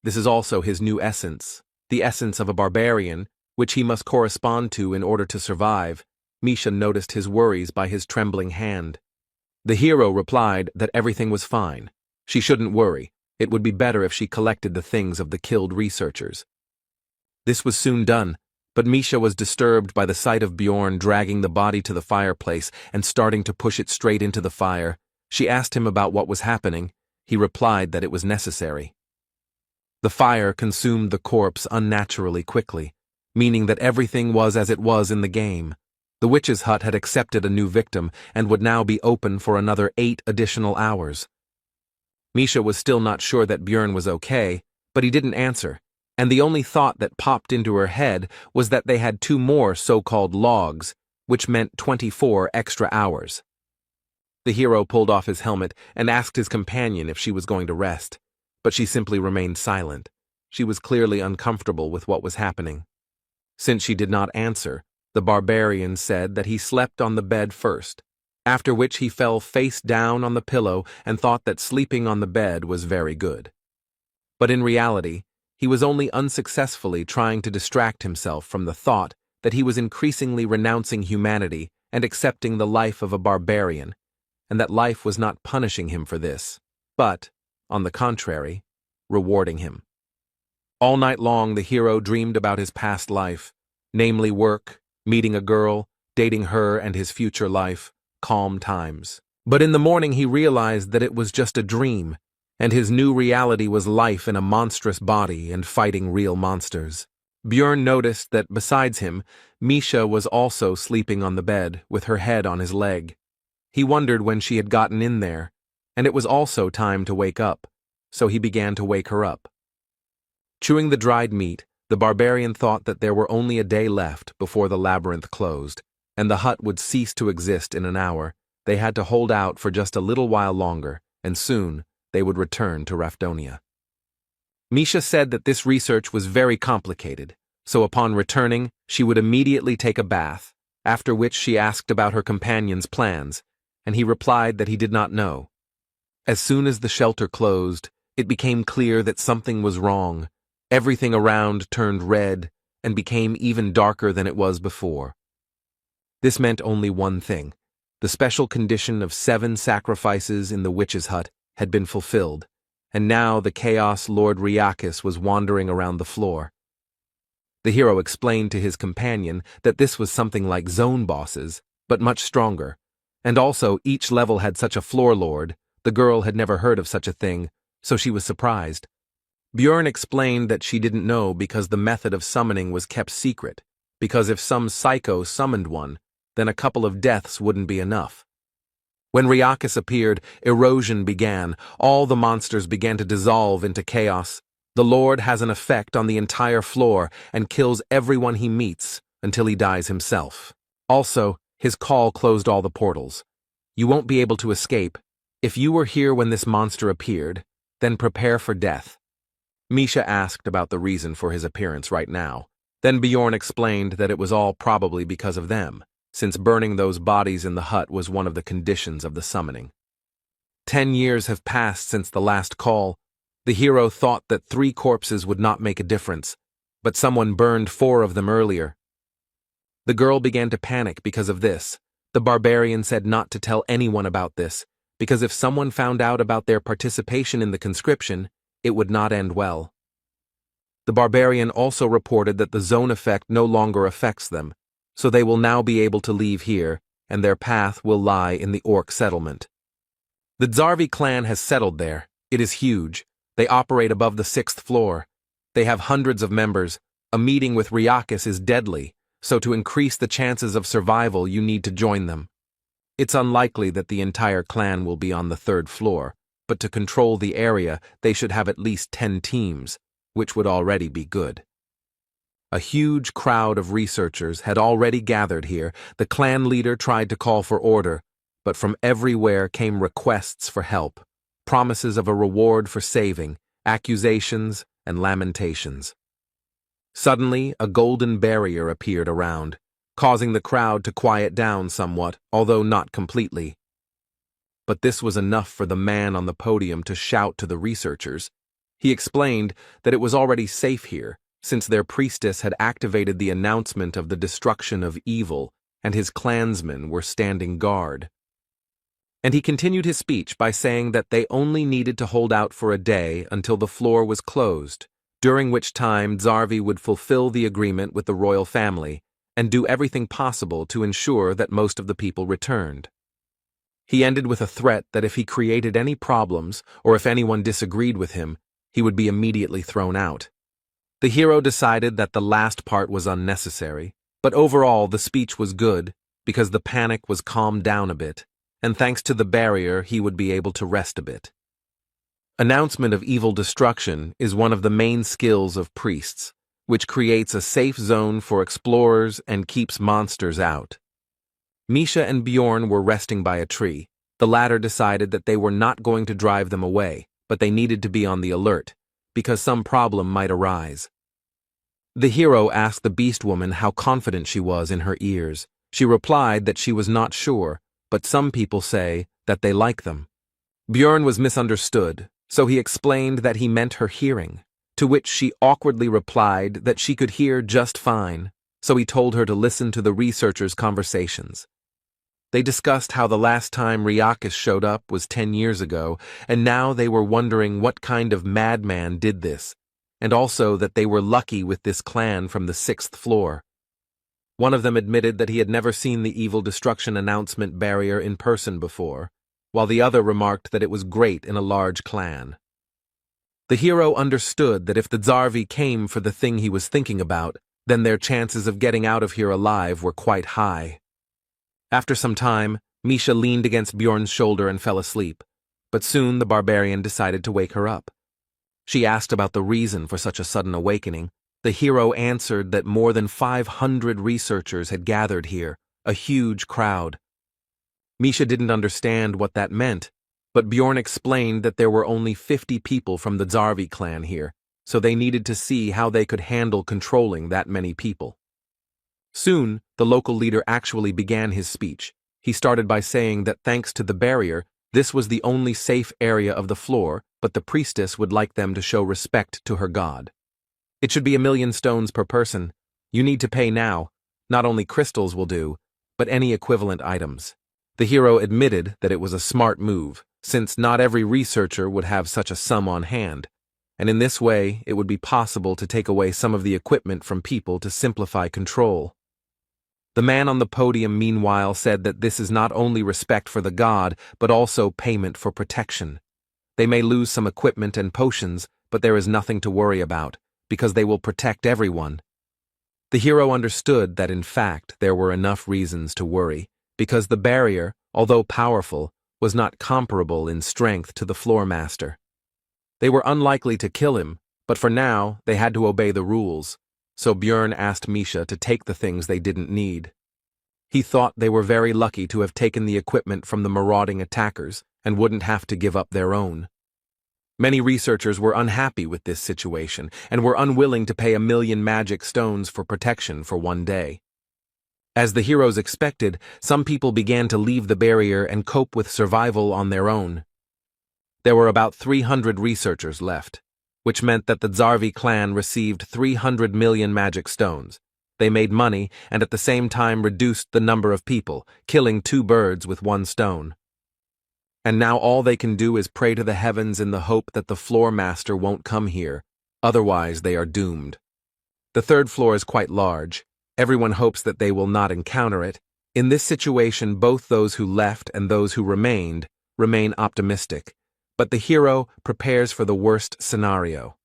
This is also his new essence, the essence of a barbarian, which he must correspond to in order to survive. Misha noticed his worries by his trembling hand. The hero replied that everything was fine. She shouldn't worry. It would be better if she collected the things of the killed researchers. This was soon done, but Misha was disturbed by the sight of Bjorn dragging the body to the fireplace and starting to push it straight into the fire. She asked him about what was happening. He replied that it was necessary. The fire consumed the corpse unnaturally quickly, meaning that everything was as it was in the game. The witch's hut had accepted a new victim and would now be open for another 8 additional hours. Misha was still not sure that Björn was okay, but he didn't answer, and the only thought that popped into her head was that they had 2 more so-called logs, which meant 24 extra hours. The hero pulled off his helmet and asked his companion if she was going to rest, but she simply remained silent. She was clearly uncomfortable with what was happening. Since she did not answer, the barbarian said that he slept on the bed first, after which he fell face down on the pillow and thought that sleeping on the bed was very good. But in reality, he was only unsuccessfully trying to distract himself from the thought that he was increasingly renouncing humanity and accepting the life of a barbarian, and that life was not punishing him for this, but, on the contrary, rewarding him. All night long the hero dreamed about his past life, namely work, meeting a girl, dating her and his future life, calm times. But in the morning he realized that it was just a dream, and his new reality was life in a monstrous body and fighting real monsters. Björn noticed that besides him, Misha was also sleeping on the bed with her head on his leg. He wondered when she had gotten in there, and it was also time to wake up, so he began to wake her up. Chewing the dried meat, the barbarian thought that there were only a day left before the labyrinth closed, and the hut would cease to exist in an hour. They had to hold out for just a little while longer, and soon they would return to Rafdonia. Misha said that this research was very complicated, so upon returning, she would immediately take a bath, after which she asked about her companion's plans, and he replied that he did not know. As soon as the shelter closed, it became clear that something was wrong. Everything around turned red and became even darker than it was before. This meant only one thing. The special condition of 7 sacrifices in the witch's hut had been fulfilled, and now the Chaos Lord Riakis was wandering around the floor. The hero explained to his companion that this was something like zone bosses, but much stronger, and also each level had such a floor lord. The girl had never heard of such a thing, so she was surprised. Björn explained that she didn't know because the method of summoning was kept secret, because if some psycho summoned one, then a couple of deaths wouldn't be enough. When Riakis appeared, erosion began. All the monsters began to dissolve into chaos. The Lord has an effect on the entire floor and kills everyone he meets until he dies himself. Also, his call closed all the portals. You won't be able to escape. If you were here when this monster appeared, then prepare for death. Misha asked about the reason for his appearance right now. Then Bjorn explained that it was all probably because of them, since burning those bodies in the hut was one of the conditions of the summoning. 10 years have passed since the last call. The hero thought that 3 corpses would not make a difference, but someone burned 4 of them earlier. The girl began to panic because of this. The barbarian said not to tell anyone about this, because if someone found out about their participation in the conscription, it would not end well. The barbarian also reported that the zone effect no longer affects them, so they will now be able to leave here, and their path will lie in the orc settlement. The Zarvi clan has settled there. It is huge. They operate above the 6th floor. They have hundreds of members. A meeting with Riakis is deadly, so to increase the chances of survival you need to join them. It's unlikely that the entire clan will be on the 3rd floor, but to control the area they should have at least 10 teams, which would already be good. A huge crowd of researchers had already gathered here. The clan leader tried to call for order, but from everywhere came requests for help, promises of a reward for saving, accusations, and lamentations. Suddenly, a golden barrier appeared around, causing the crowd to quiet down somewhat, although not completely. But this was enough for the man on the podium to shout to the researchers. He explained that it was already safe here, since their priestess had activated the announcement of the destruction of evil, and his clansmen were standing guard. And he continued his speech by saying that they only needed to hold out for a day until the floor was closed, during which time Zarvi would fulfill the agreement with the royal family and do everything possible to ensure that most of the people returned. He ended with a threat that if he created any problems or if anyone disagreed with him, he would be immediately thrown out. The hero decided that the last part was unnecessary, but overall the speech was good because the panic was calmed down a bit, and thanks to the barrier he would be able to rest a bit. Announcement of evil destruction is one of the main skills of priests, which creates a safe zone for explorers and keeps monsters out. Misha and Bjorn were resting by a tree. The latter decided that they were not going to drive them away, but they needed to be on the alert, because some problem might arise. The hero asked the beast woman how confident she was in her ears. She replied that she was not sure, but some people say that they like them. Bjorn was misunderstood, so he explained that he meant her hearing, to which she awkwardly replied that she could hear just fine, so he told her to listen to the researchers' conversations. They discussed how the last time Riakis showed up was 10 years ago, and now they were wondering what kind of madman did this, and also that they were lucky with this clan from the 6th floor. One of them admitted that he had never seen the evil destruction announcement barrier in person before, while the other remarked that it was great in a large clan. The hero understood that if the Zarvi came for the thing he was thinking about, then their chances of getting out of here alive were quite high. After some time, Misha leaned against Bjorn's shoulder and fell asleep, but soon the barbarian decided to wake her up. She asked about the reason for such a sudden awakening. The hero answered that more than 500 researchers had gathered here, a huge crowd. Misha didn't understand what that meant, but Bjorn explained that there were only 50 people from the Zarvi clan here, so they needed to see how they could handle controlling that many people. Soon, the local leader actually began his speech. He started by saying that thanks to the barrier, this was the only safe area of the floor, but the priestess would like them to show respect to her god. It should be 1,000,000 stones per person. You need to pay now. Not only crystals will do, but any equivalent items. The hero admitted that it was a smart move, since not every researcher would have such a sum on hand, and in this way it would be possible to take away some of the equipment from people to simplify control. The man on the podium meanwhile said that this is not only respect for the god, but also payment for protection. They may lose some equipment and potions, but there is nothing to worry about, because they will protect everyone. The hero understood that in fact there were enough reasons to worry, because the barrier, although powerful, was not comparable in strength to the floor master. They were unlikely to kill him, but for now they had to obey the rules, so Bjorn asked Misha to take the things they didn't need. He thought they were very lucky to have taken the equipment from the marauding attackers and wouldn't have to give up their own. Many researchers were unhappy with this situation and were unwilling to pay 1,000,000 magic stones for protection for one day. As the heroes expected, some people began to leave the barrier and cope with survival on their own. There were about 300 researchers left, which meant that the Zarvi clan received 300 million magic stones. They made money and at the same time reduced the number of people, killing 2 birds with 1 stone. And now all they can do is pray to the heavens in the hope that the floor master won't come here, otherwise they are doomed. The 3rd floor is quite large. Everyone hopes that they will not encounter it. In this situation, both those who left and those who remain optimistic, but the hero prepares for the worst scenario.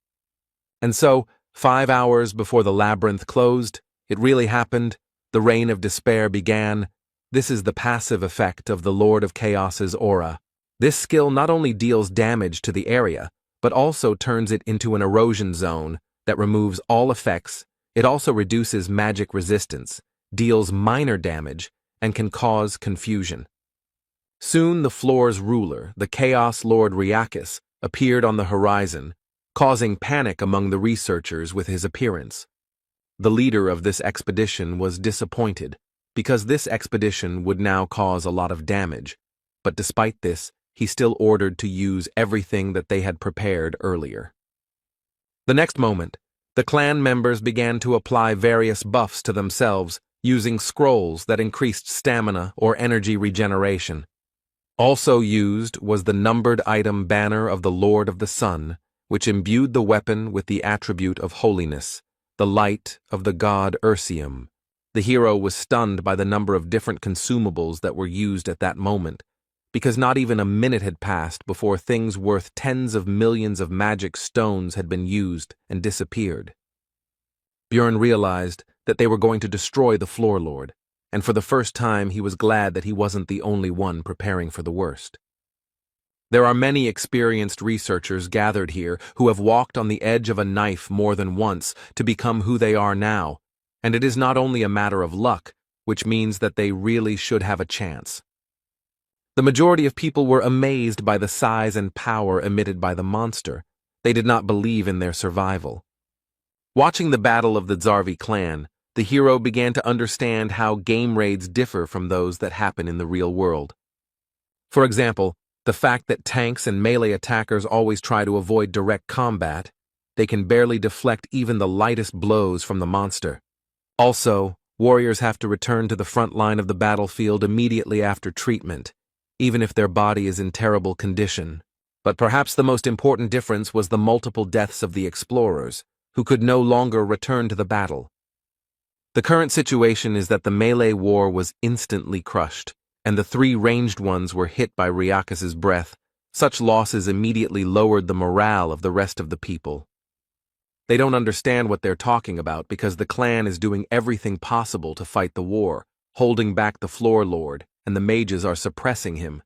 And so, 5 hours before the labyrinth closed, it really happened. The reign of despair began. This is the passive effect of the Lord of Chaos's aura. This skill not only deals damage to the area, but also turns it into an erosion zone that removes all effects. It also reduces magic resistance, deals minor damage, and can cause confusion. Soon the floor's ruler, the Chaos Lord Ryakis, appeared on the horizon, causing panic among the researchers with his appearance. The leader of this expedition was disappointed, because this expedition would now cause a lot of damage, but despite this, he still ordered to use everything that they had prepared earlier. The next moment, the clan members began to apply various buffs to themselves, using scrolls that increased stamina or energy regeneration. Also used was the numbered item banner of the Lord of the Sun, which imbued the weapon with the attribute of holiness, the light of the god Ursium. The hero was stunned by the number of different consumables that were used at that moment, because not even a minute had passed before things worth tens of millions of magic stones had been used and disappeared. Bjorn realized that they were going to destroy the Floor Lord, and for the first time he was glad that he wasn't the only one preparing for the worst. There are many experienced researchers gathered here who have walked on the edge of a knife more than once to become who they are now, and it is not only a matter of luck, which means that they really should have a chance. The majority of people were amazed by the size and power emitted by the monster. They did not believe in their survival. Watching the battle of the Zarvi clan, the hero began to understand how game raids differ from those that happen in the real world. For example, the fact that tanks and melee attackers always try to avoid direct combat, they can barely deflect even the lightest blows from the monster. Also, warriors have to return to the front line of the battlefield immediately after treatment, even if their body is in terrible condition. But perhaps the most important difference was the multiple deaths of the explorers, who could no longer return to the battle. The current situation is that the melee war was instantly crushed, and the three ranged ones were hit by Ryakis's breath. Such losses immediately lowered the morale of the rest of the people. They don't understand what they're talking about because the clan is doing everything possible to fight the war, holding back the floor lord, and the mages are suppressing him.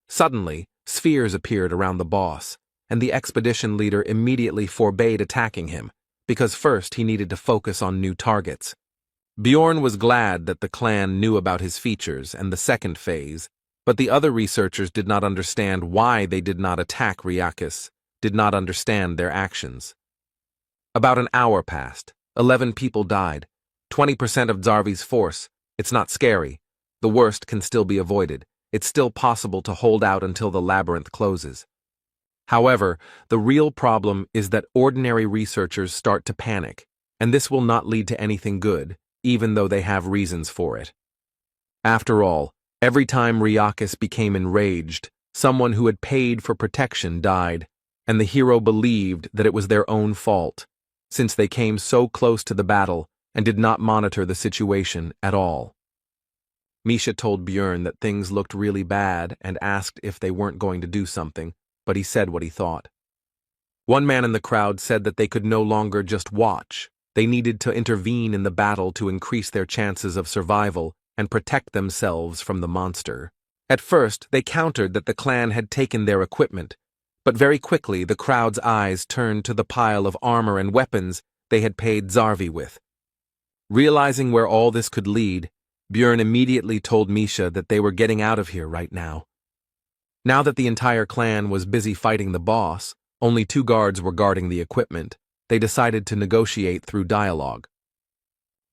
Suddenly, spheres appeared around the boss, and the expedition leader immediately forbade attacking him, because first he needed to focus on new targets. Bjorn was glad that the clan knew about his features and the second phase, but the other researchers did not understand why they did not attack Ryakis, did not understand their actions. About an hour passed. 11 people died. 20% of Zarvi's force. It's not scary. The worst can still be avoided. It's still possible to hold out until the labyrinth closes. However, the real problem is that ordinary researchers start to panic, and this will not lead to anything good, even though they have reasons for it. After all, every time Ryakis became enraged, someone who had paid for protection died, and the hero believed that it was their own fault, since they came so close to the battle and did not monitor the situation at all. Misha told Bjorn that things looked really bad and asked if they weren't going to do something, but he said what he thought. One man in the crowd said that they could no longer just watch. They needed to intervene in the battle to increase their chances of survival and protect themselves from the monster. At first, they countered that the clan had taken their equipment, but very quickly the crowd's eyes turned to the pile of armor and weapons they had paid Zarvi with. Realizing where all this could lead, Bjorn immediately told Misha that they were getting out of here right now. Now that the entire clan was busy fighting the boss, only 2 guards were guarding the equipment. They decided to negotiate through dialogue.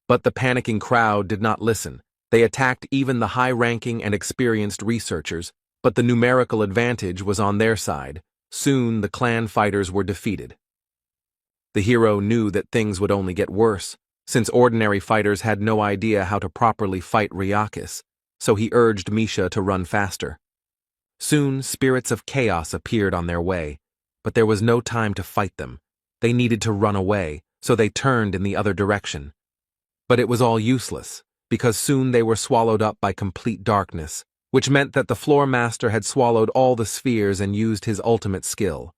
But the panicking crowd did not listen. They attacked even the high-ranking and experienced researchers, but the numerical advantage was on their side. Soon the clan fighters were defeated. The hero knew that things would only get worse, since ordinary fighters had no idea how to properly fight Ryakis, so he urged Misha to run faster. Soon spirits of chaos appeared on their way, but there was no time to fight them. They needed to run away, so they turned in the other direction. But it was all useless, because soon they were swallowed up by complete darkness, which meant that the floor master had swallowed all the spheres and used his ultimate skill.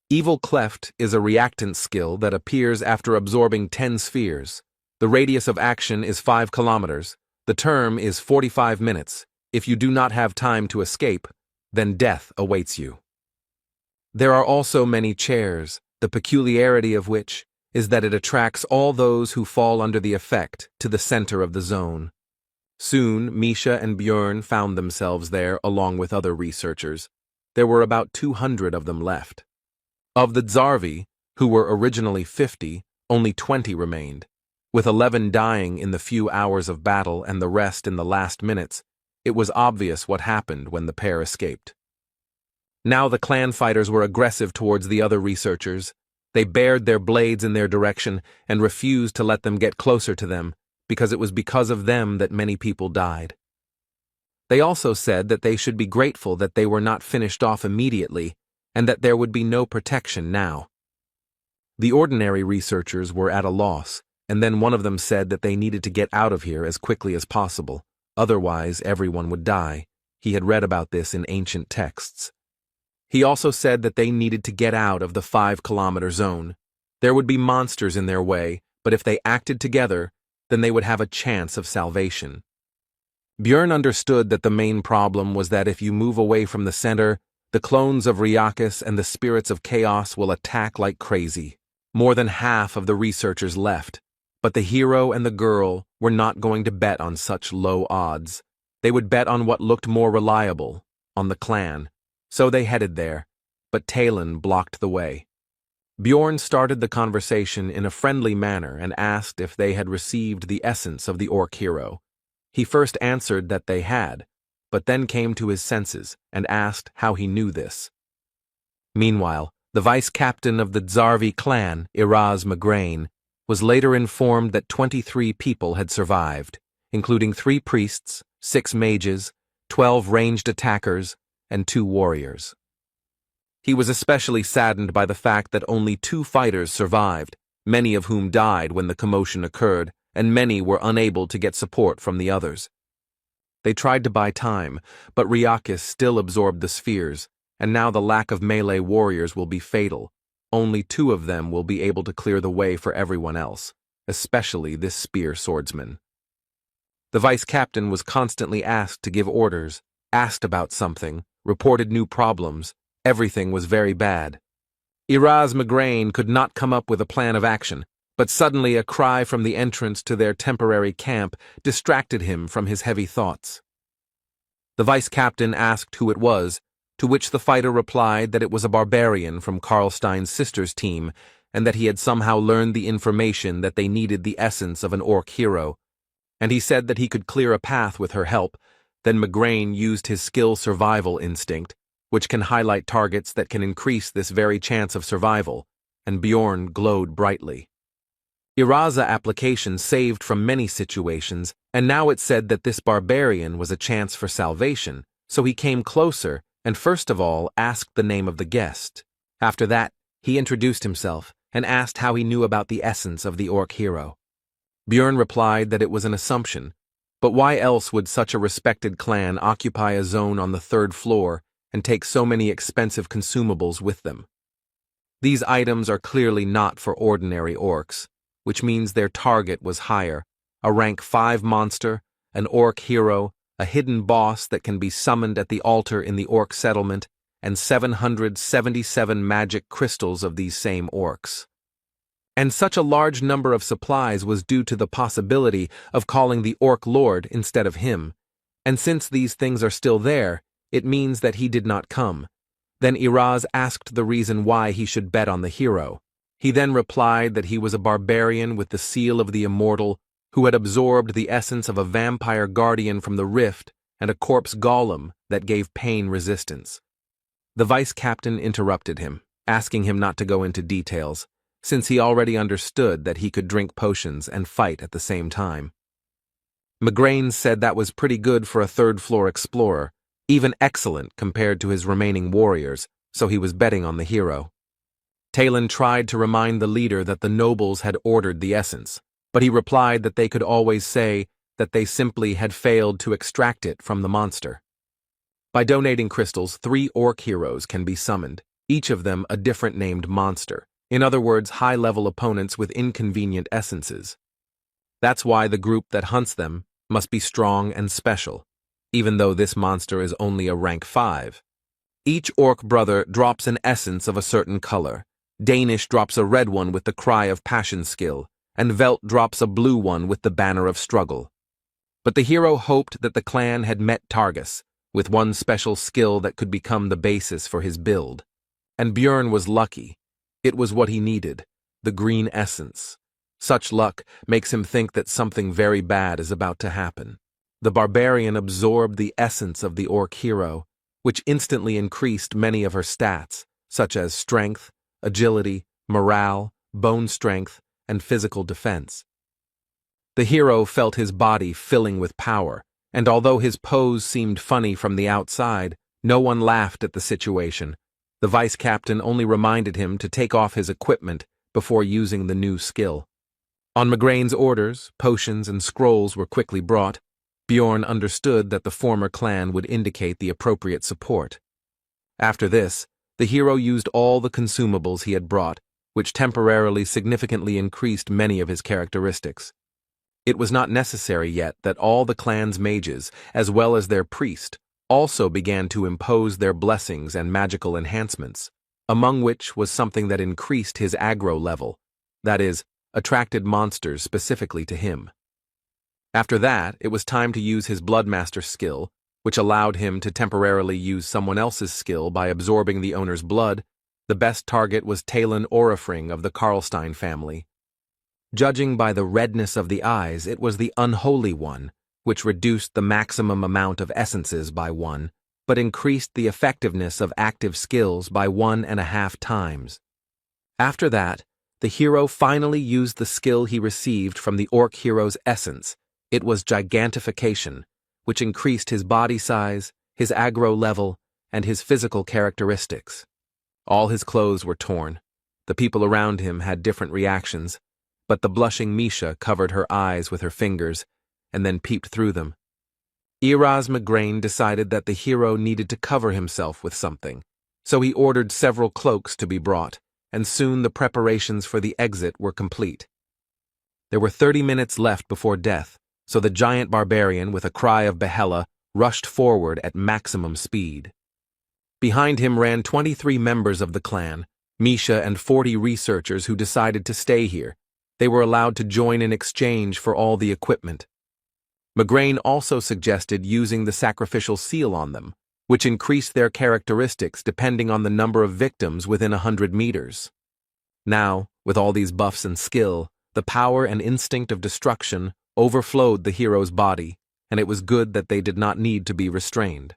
Evil Cleft is a reactant skill that appears after absorbing 10 spheres. The radius of action is 5 kilometers. The term is 45 minutes. If you do not have time to escape, then death awaits you. There are also many chairs, the peculiarity of which is that it attracts all those who fall under the effect to the center of the zone. Soon, Misha and Bjorn found themselves there along with other researchers. There were about 200 of them left. Of the Zarvi, who were originally 50, only 20 remained. With 11 dying in the few hours of battle and the rest in the last minutes, it was obvious what happened when the pair escaped. Now the clan fighters were aggressive towards the other researchers. They bared their blades in their direction and refused to let them get closer to them, because it was because of them that many people died. They also said that they should be grateful that they were not finished off immediately, and that there would be no protection now. The ordinary researchers were at a loss, and then one of them said that they needed to get out of here as quickly as possible, otherwise everyone would die. He had read about this in ancient texts. He also said that they needed to get out of the 5-kilometer zone. There would be monsters in their way, but if they acted together, then they would have a chance of salvation. Bjorn understood that the main problem was that if you move away from the center, the clones of Ryakis and the spirits of chaos will attack like crazy. More than half of the researchers left, but the hero and the girl were not going to bet on such low odds. They would bet on what looked more reliable, on the clan. So they headed there, but Talon blocked the way. Bjorn started the conversation in a friendly manner and asked if they had received the essence of the orc hero. He first answered that they had, but then came to his senses and asked how he knew this. Meanwhile, the vice-captain of the Zarvi clan, Iraz Magrain, was later informed that 23 people had survived, including 3 priests, 6 mages, 12 ranged attackers, and 2 warriors. He was especially saddened by the fact that only 2 fighters survived, many of whom died when the commotion occurred, and many were unable to get support from the others. They tried to buy time, but Ryakis still absorbed the spheres, and now the lack of melee warriors will be fatal. Only 2 of them will be able to clear the way for everyone else, especially this spear swordsman. The vice-captain was constantly asked to give orders, asked about something, reported new problems. Everything was very bad. Iraz Migraine could not come up with a plan of action, but suddenly a cry from the entrance to their temporary camp distracted him from his heavy thoughts. The vice-captain asked who it was, to which the fighter replied that it was a barbarian from Karlstein's sister's team, and that he had somehow learned the information that they needed the essence of an orc hero, and he said that he could clear a path with her help. Then Migraine used his skill survival instinct, which can highlight targets that can increase this very chance of survival, and Bjorn glowed brightly. Iraza application saved from many situations, and now it said that this barbarian was a chance for salvation, so he came closer and first of all asked the name of the guest. After that, he introduced himself and asked how he knew about the essence of the orc hero. Bjorn replied that it was an assumption, but why else would such a respected clan occupy a zone on the 3rd floor and take so many expensive consumables with them? These items are clearly not for ordinary orcs, which means their target was higher, a rank 5 monster, an orc hero, a hidden boss that can be summoned at the altar in the orc settlement, and 777 magic crystals of these same orcs. And such a large number of supplies was due to the possibility of calling the orc lord instead of him, and since these things are still there, it means that he did not come. Then Iraz asked the reason why he should bet on the hero. He then replied that he was a barbarian with the seal of the immortal, who had absorbed the essence of a vampire guardian from the rift and a corpse golem that gave pain resistance. The vice-captain interrupted him, asking him not to go into details, since he already understood that he could drink potions and fight at the same time. Migraine said that was pretty good for a 3rd-floor explorer, even excellent compared to his remaining warriors, so he was betting on the hero. Talon tried to remind the leader that the nobles had ordered the essence, but he replied that they could always say that they simply had failed to extract it from the monster. By donating crystals, 3 orc heroes can be summoned, each of them a different named monster, in other words, high-level opponents with inconvenient essences. That's why the group that hunts them must be strong and special, even though this monster is only a rank 5. Each orc brother drops an essence of a certain color. Danish drops a red one with the Cry of Passion skill, and Velt drops a blue one with the Banner of Struggle. But the hero hoped that the clan had met Targus, with one special skill that could become the basis for his build. And Bjorn was lucky. It was what he needed, the green essence. Such luck makes him think that something very bad is about to happen. The barbarian absorbed the essence of the orc hero, which instantly increased many of her stats, such as strength, agility, morale, bone strength, and physical defense. The hero felt his body filling with power, and although his pose seemed funny from the outside, no one laughed at the situation. The vice-captain only reminded him to take off his equipment before using the new skill. On Migraine's orders, potions and scrolls were quickly brought. Bjorn understood that the former clan would indicate the appropriate support. After this, the hero used all the consumables he had brought, which temporarily significantly increased many of his characteristics. It was not necessary yet that all the clan's mages, as well as their priest, also began to impose their blessings and magical enhancements, among which was something that increased his aggro level, that is, attracted monsters specifically to him. After that, it was time to use his Bloodmaster skill, which allowed him to temporarily use someone else's skill by absorbing the owner's blood. The best target was Talon Orifring of the Karlstein family. Judging by the redness of the eyes, it was the unholy one, which reduced the maximum amount of essences by 1, but increased the effectiveness of active skills by 1.5 times. After that, the hero finally used the skill he received from the orc hero's essence. It was gigantification, which increased his body size, his aggro level, and his physical characteristics. All his clothes were torn. The people around him had different reactions. but the blushing Misha covered her eyes with her fingers and then peeped through them. Erasmus decided that the hero needed to cover himself with something, so he ordered several cloaks to be brought, and soon the preparations for the exit were complete. There were 30 minutes left before death, so the giant barbarian, with a cry of Yahello, rushed forward at maximum speed. Behind him ran 23 members of the clan, Misha and 40 researchers who decided to stay here. They were allowed to join in exchange for all the equipment. Migraine also suggested using the sacrificial seal on them, which increased their characteristics depending on the number of victims within 100 meters. Now, with all these buffs and skill, the power and instinct of destruction overflowed the hero's body, and it was good that they did not need to be restrained.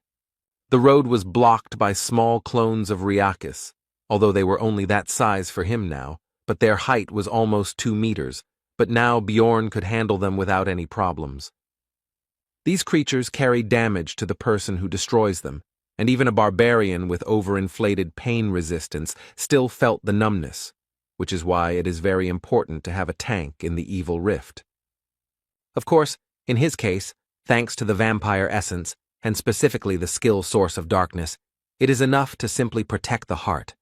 The road was blocked by small clones of Ryakis, although they were only that size for him now, but their height was almost 2 meters, but now Bjorn could handle them without any problems. These creatures carry damage to the person who destroys them, and even a barbarian with overinflated pain resistance still felt the numbness, which is why it is very important to have a tank in the evil rift. Of course, in his case, thanks to the vampire essence, and specifically the skill source of darkness, it is enough to simply protect the heart.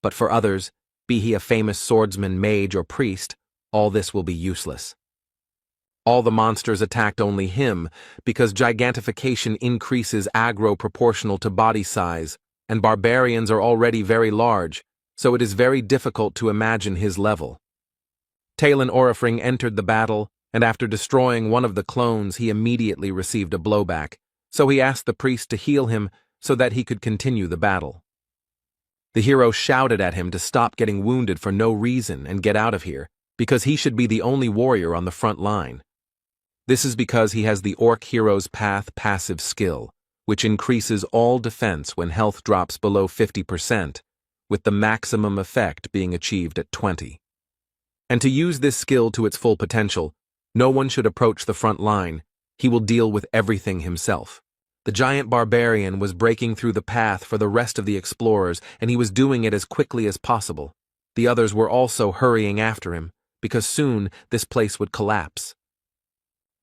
But for others, be he a famous swordsman, mage, or priest, all this will be useless. All the monsters attacked only him because gigantification increases aggro proportional to body size, and barbarians are already very large, so it is very difficult to imagine his level. Talon Orifring entered the battle, and after destroying one of the clones he immediately received a blowback, so he asked the priest to heal him so that he could continue the battle. The hero shouted at him to stop getting wounded for no reason and get out of here, because he should be the only warrior on the front line. This is because he has the Orc Hero's Path passive skill, which increases all defense when health drops below 50%, with the maximum effect being achieved at 20. And to use this skill to its full potential, no one should approach the front line. He will deal with everything himself. The giant barbarian was breaking through the path for the rest of the explorers, and he was doing it as quickly as possible. The others were also hurrying after him, because soon this place would collapse.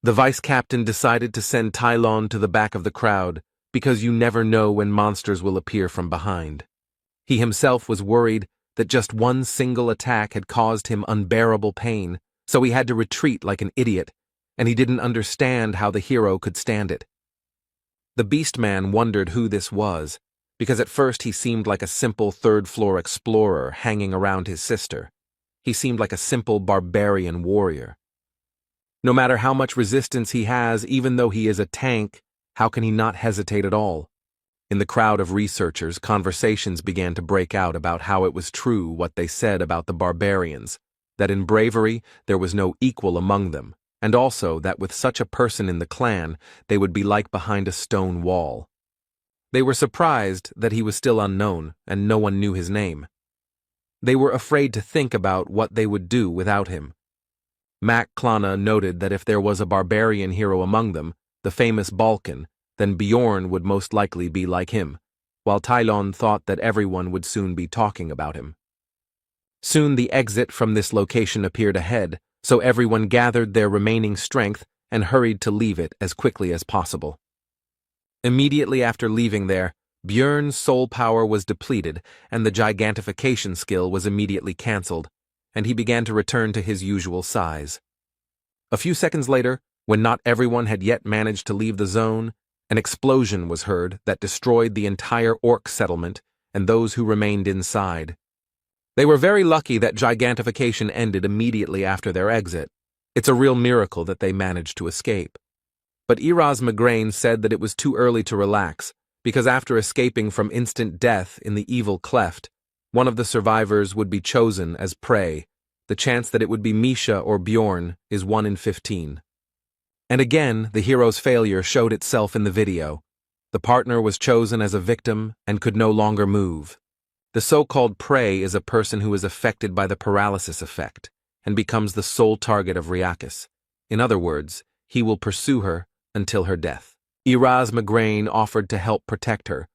The vice-captain decided to send Tylon to the back of the crowd, because you never know when monsters will appear from behind. He himself was worried that just one single attack had caused him unbearable pain, so he had to retreat like an idiot, and he didn't understand how the hero could stand it. The Beastman wondered who this was, because at first he seemed like a simple third-floor explorer hanging around his sister. He seemed like a simple barbarian warrior. No matter how much resistance he has, even though he is a tank, how can he not hesitate at all? In the crowd of researchers, conversations began to break out about how it was true what they said about the barbarians, that in bravery there was no equal among them, and also that with such a person in the clan, they would be like behind a stone wall. They were surprised that he was still unknown, and no one knew his name. They were afraid to think about what they would do without him. Mac Klana noted that if there was a barbarian hero among them, the famous Balkan, then Bjorn would most likely be like him, while Tylon thought that everyone would soon be talking about him. Soon the exit from this location appeared ahead, so everyone gathered their remaining strength and hurried to leave it as quickly as possible. Immediately after leaving there, Bjorn's soul power was depleted and the gigantification skill was immediately cancelled, and he began to return to his usual size. A few seconds later, when not everyone had yet managed to leave the zone, an explosion was heard that destroyed the entire orc settlement and those who remained inside. They were very lucky that gigantification ended immediately after their exit. It's a real miracle that they managed to escape. But Erasmus said that it was too early to relax, because after escaping from instant death in the evil cleft, one of the survivors would be chosen as prey. The chance that it would be Misha or Bjorn is 1 in 15. And again, the hero's failure showed itself in the video. The partner was chosen as a victim and could no longer move. The so-called prey is a person who is affected by the paralysis effect and becomes the sole target of Ryakis. In other words, he will pursue her until her death. Erasmus offered to help protect her,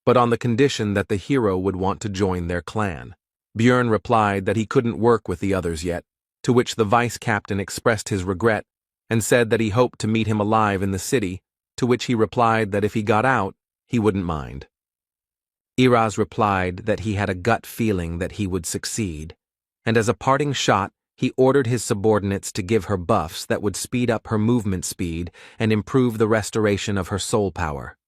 but on the condition that the hero would want to join their clan. Bjorn replied that he couldn't work with the others yet, to which the vice-captain expressed his regret and said that he hoped to meet him alive in the city, to which he replied that if he got out, he wouldn't mind. Iraz replied that he had a gut feeling that he would succeed, and as a parting shot, he ordered his subordinates to give her buffs that would speed up her movement speed and improve the restoration of her soul power.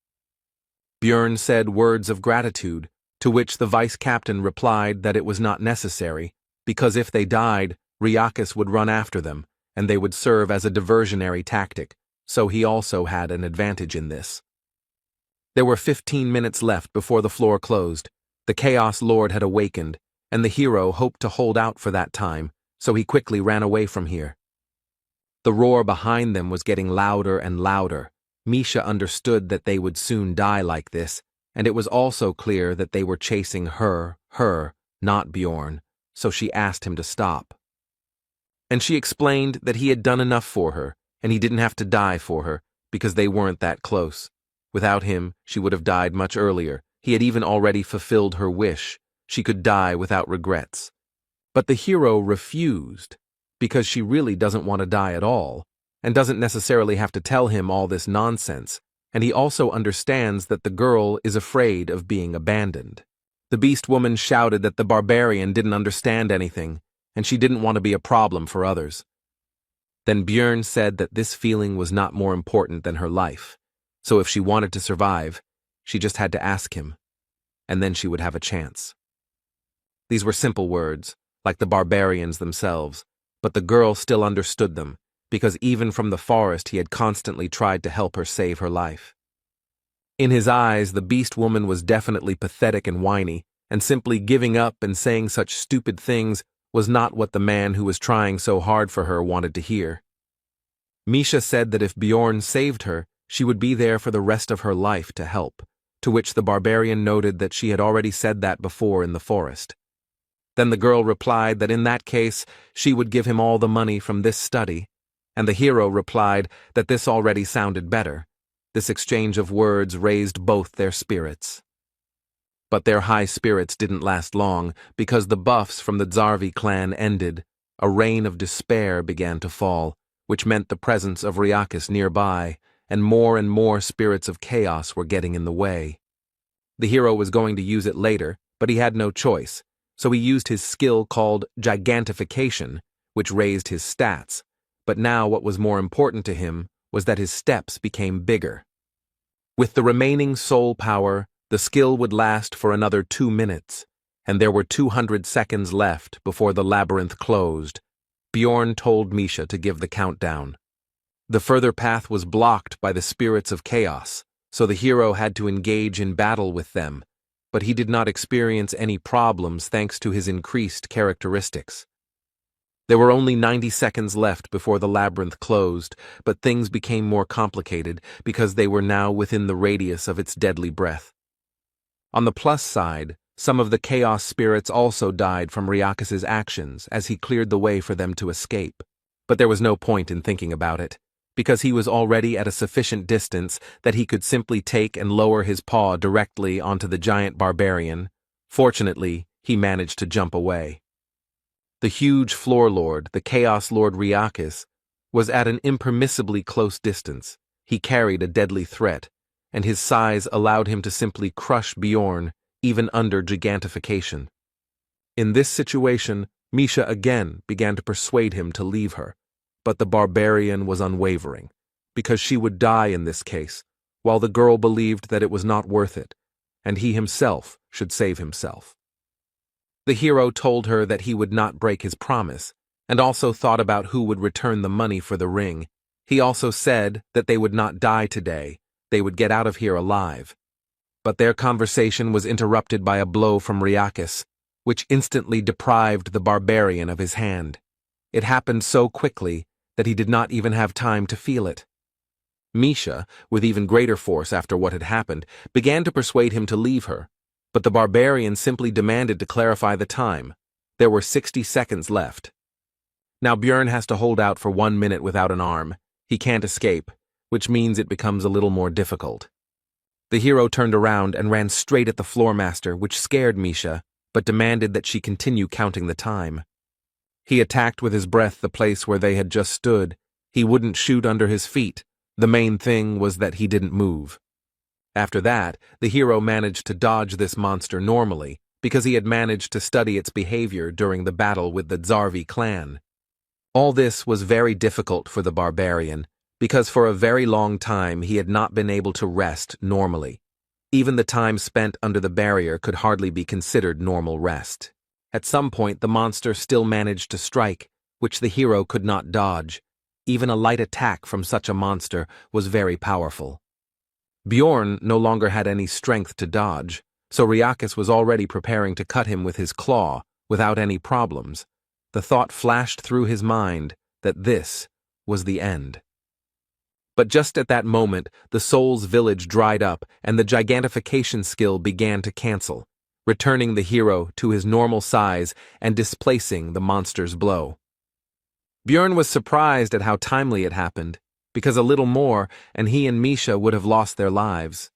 Björn said words of gratitude, to which the vice-captain replied that it was not necessary, because if they died, Riakis would run after them, and they would serve as a diversionary tactic, so he also had an advantage in this. There were 15 minutes left before the floor closed. The Chaos Lord had awakened, and the hero hoped to hold out for that time, so he quickly ran away from here. The roar behind them was getting louder and louder. Misha understood that they would soon die like this, and it was also clear that they were chasing her, not Bjorn, so she asked him to stop. And she explained that he had done enough for her, and he didn't have to die for her, because they weren't that close. Without him, she would have died much earlier. He had even already fulfilled her wish. She could die without regrets. But the hero refused, because she really doesn't want to die at all, and doesn't necessarily have to tell him all this nonsense, and he also understands that the girl is afraid of being abandoned. The beast woman shouted that the barbarian didn't understand anything, and she didn't want to be a problem for others. Then Björn said that this feeling was not more important than her life, so if she wanted to survive, she just had to ask him, and then she would have a chance. These were simple words, like the barbarians themselves, but the girl still understood them, because even from the forest he had constantly tried to help her save her life. In his eyes, the beast woman was definitely pathetic and whiny, and simply giving up and saying such stupid things was not what the man who was trying so hard for her wanted to hear. Misha said that if Bjorn saved her, she would be there for the rest of her life to help, to which the barbarian noted that she had already said that before in the forest. Then the girl replied that in that case she would give him all the money from this study, and the hero replied that this already sounded better. This exchange of words raised both their spirits. But their high spirits didn't last long, because the buffs from the Zarvi clan ended. A rain of despair began to fall, which meant the presence of Riakis nearby, and more spirits of chaos were getting in the way. The hero was going to use it later, but he had no choice, so he used his skill called Gigantification, which raised his stats, but now what was more important to him was that his steps became bigger. With the remaining soul power, the skill would last for another 2 minutes, and there were 200 seconds left before the labyrinth closed. Bjorn told Misha to give the countdown. The further path was blocked by the spirits of chaos, so the hero had to engage in battle with them, but he did not experience any problems thanks to his increased characteristics. There were only 90 seconds left before the labyrinth closed, but things became more complicated because they were now within the radius of its deadly breath. On the plus side, some of the chaos spirits also died from Riakis' actions as he cleared the way for them to escape. But there was no point in thinking about it, because he was already at a sufficient distance that he could simply take and lower his paw directly onto the giant barbarian. Fortunately, he managed to jump away. The huge floor lord, the Chaos Lord Riakis, was at an impermissibly close distance. He carried a deadly threat, and his size allowed him to simply crush Bjorn, even under gigantification. In this situation, Misha again began to persuade him to leave her, but the barbarian was unwavering, because she would die in this case, while the girl believed that it was not worth it, and he himself should save himself. The hero told her that he would not break his promise, and also thought about who would return the money for the ring. He also said that they would not die today, they would get out of here alive. But their conversation was interrupted by a blow from Riakis, which instantly deprived the barbarian of his hand. It happened so quickly that he did not even have time to feel it. Misha, with even greater force after what had happened, began to persuade him to leave her, but the barbarian simply demanded to clarify the time. There were 60 seconds left. Now Bjorn has to hold out for 1 minute without an arm. He can't escape, which means it becomes a little more difficult. The hero turned around and ran straight at the floormaster, which scared Misha, but demanded that she continue counting the time. He attacked with his breath the place where they had just stood. He wouldn't shoot under his feet. The main thing was that he didn't move. After that, the hero managed to dodge this monster normally, because he had managed to study its behavior during the battle with the Zarvi clan. All this was very difficult for the barbarian, because for a very long time he had not been able to rest normally. Even the time spent under the barrier could hardly be considered normal rest. At some point the monster still managed to strike, which the hero could not dodge. Even a light attack from such a monster was very powerful. Bjorn no longer had any strength to dodge, so Riakis was already preparing to cut him with his claw, without any problems. The thought flashed through his mind that this was the end. But just at that moment, the soul's village dried up and the gigantification skill began to cancel, returning the hero to his normal size and displacing the monster's blow. Bjorn was surprised at how timely it happened, because a little more and he and Misha would have lost their lives.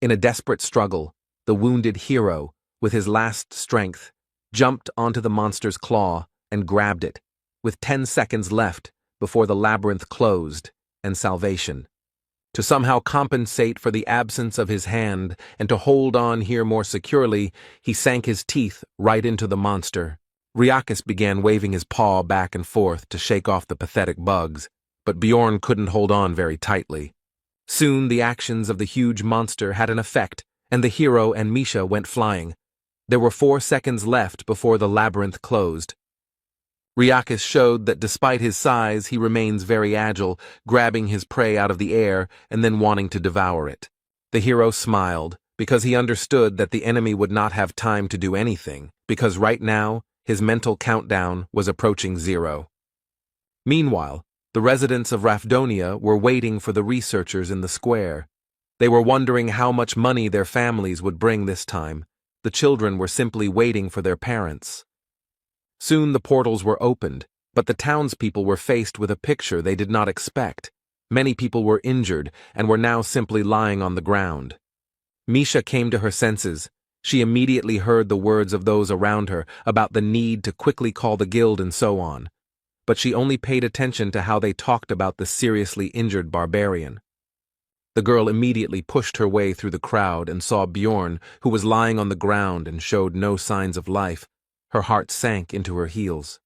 In a desperate struggle, the wounded hero, with his last strength, jumped onto the monster's claw and grabbed it, with 10 seconds left before the labyrinth closed and salvation. To somehow compensate for the absence of his hand and to hold on here more securely, he sank his teeth right into the monster. Riakis began waving his paw back and forth to shake off the pathetic bugs, but Bjorn couldn't hold on very tightly. Soon the actions of the huge monster had an effect, and the hero and Misha went flying. There were 4 seconds left before the labyrinth closed. Riakis showed that despite his size, he remains very agile, grabbing his prey out of the air and then wanting to devour it. The hero smiled, because he understood that the enemy would not have time to do anything, because right now, his mental countdown was approaching 0. Meanwhile, the residents of Rafdonia were waiting for the researchers in the square. They were wondering how much money their families would bring this time. The children were simply waiting for their parents. Soon the portals were opened, but the townspeople were faced with a picture they did not expect. Many people were injured and were now simply lying on the ground. Misha came to her senses. She immediately heard the words of those around her about the need to quickly call the guild and so on. But she only paid attention to how they talked about the seriously injured barbarian. The girl immediately pushed her way through the crowd and saw Bjorn, who was lying on the ground and showed no signs of life. Her heart sank into her heels.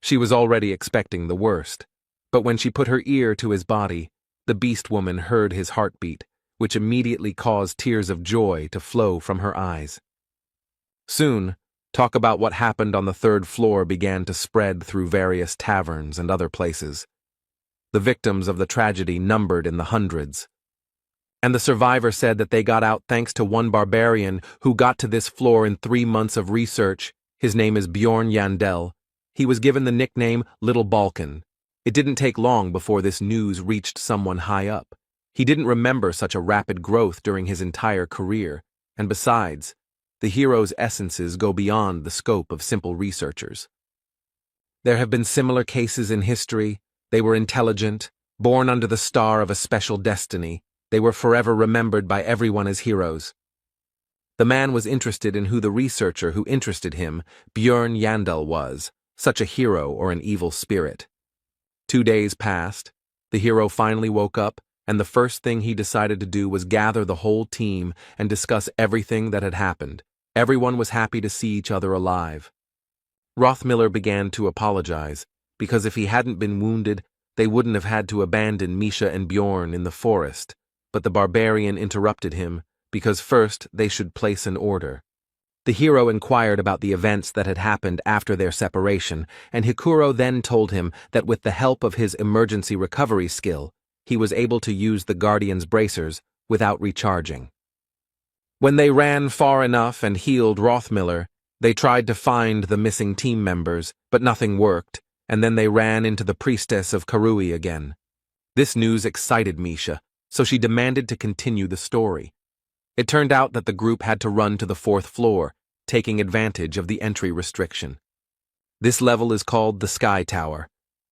She was already expecting the worst, but when she put her ear to his body, the beast woman heard his heartbeat, which immediately caused tears of joy to flow from her eyes. Soon, talk about what happened on the 3rd floor began to spread through various taverns and other places. The victims of the tragedy numbered in the hundreds. And the survivor said that they got out thanks to one barbarian who got to this floor in 3 months of research. His name is Bjorn Yandel. He was given the nickname Little Balkan. It didn't take long before this news reached someone high up. He didn't remember such a rapid growth during his entire career, and besides, the hero's essences go beyond the scope of simple researchers. There have been similar cases in history. They were intelligent, born under the star of a special destiny. They were forever remembered by everyone as heroes. The man was interested in who the researcher who interested him, Bjorn Yandel, was, such a hero or an evil spirit. 2 days passed. The hero finally woke up, and the first thing he decided to do was gather the whole team and discuss everything that had happened. Everyone was happy to see each other alive. Rothmiller began to apologize, because if he hadn't been wounded, they wouldn't have had to abandon Misha and Bjorn in the forest. But the barbarian interrupted him, because first they should place an order. The hero inquired about the events that had happened after their separation, and Hikuro then told him that with the help of his emergency recovery skill, he was able to use the Guardian's bracers without recharging. When they ran far enough and healed Rothmiller, they tried to find the missing team members, but nothing worked, and then they ran into the priestess of Karui again. This news excited Misha, so she demanded to continue the story. It turned out that the group had to run to the 4th floor, taking advantage of the entry restriction. This level is called the Sky Tower.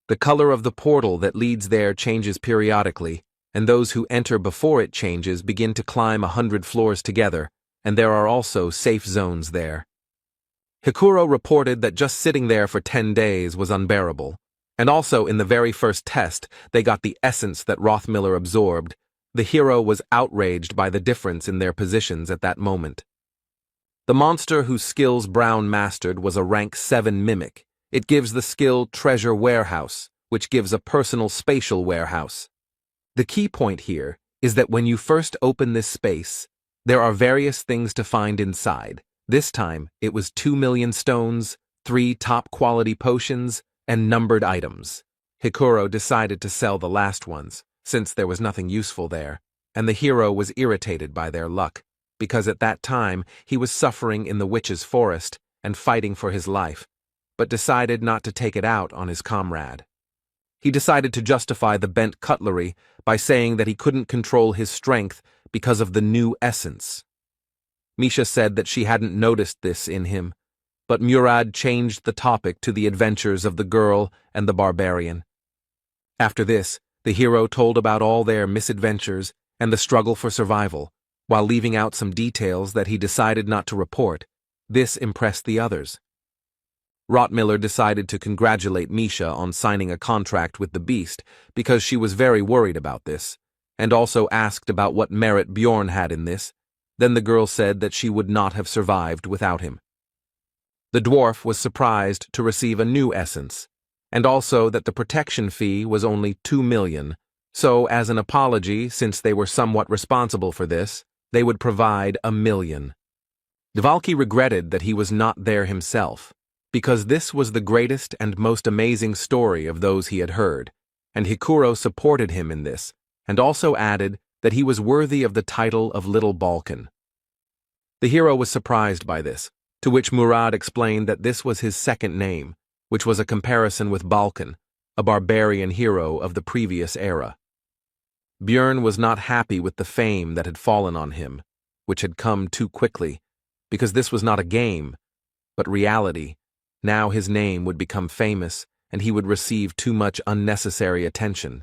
The color of the portal that leads there changes periodically, and those who enter before it changes begin to climb 100 floors together, and there are also safe zones there. Hikuro reported that just sitting there for 10 days was unbearable. And also, in the very first test, they got the essence that Rothmiller absorbed. The hero was outraged by the difference in their positions at that moment. The monster whose skills Brown mastered was a rank 7 mimic. It gives the skill Treasure Warehouse, which gives a personal spatial warehouse. The key point here is that when you first open this space, there are various things to find inside. This time, it was 2 million stones, 3 top-quality potions, and numbered items. Hikuro decided to sell the last ones, since there was nothing useful there, and the hero was irritated by their luck, because at that time he was suffering in the witch's forest and fighting for his life, but decided not to take it out on his comrade. He decided to justify the bent cutlery by saying that he couldn't control his strength because of the new essence. Misha said that she hadn't noticed this in him, but Murad changed the topic to the adventures of the girl and the barbarian. After this, the hero told about all their misadventures and the struggle for survival, while leaving out some details that he decided not to report. This impressed the others. Rothmiller decided to congratulate Misha on signing a contract with the beast because she was very worried about this, and also asked about what merit Bjorn had in this. Then the girl said that she would not have survived without him. The dwarf was surprised to receive a new essence, and also that the protection fee was only 2 million, so as an apology, since they were somewhat responsible for this, they would provide 1 million. Dvalki regretted that he was not there himself, because this was the greatest and most amazing story of those he had heard, and Hikuro supported him in this, and also added that he was worthy of the title of Little Balkan. The hero was surprised by this, to which Murad explained that this was his second name, which was a comparison with Balkan, a barbarian hero of the previous era. Bjorn was not happy with the fame that had fallen on him, which had come too quickly, because this was not a game, but reality. Now his name would become famous, and he would receive too much unnecessary attention.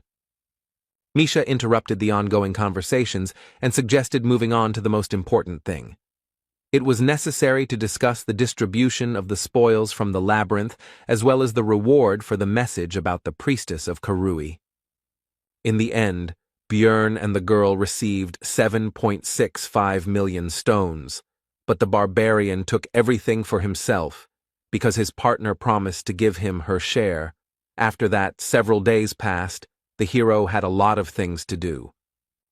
Misha interrupted the ongoing conversations and suggested moving on to the most important thing. It was necessary to discuss the distribution of the spoils from the labyrinth as well as the reward for the message about the priestess of Karui. In the end, Bjorn and the girl received 7.65 million stones, but the barbarian took everything for himself because his partner promised to give him her share. After that, several days passed. The hero had a lot of things to do.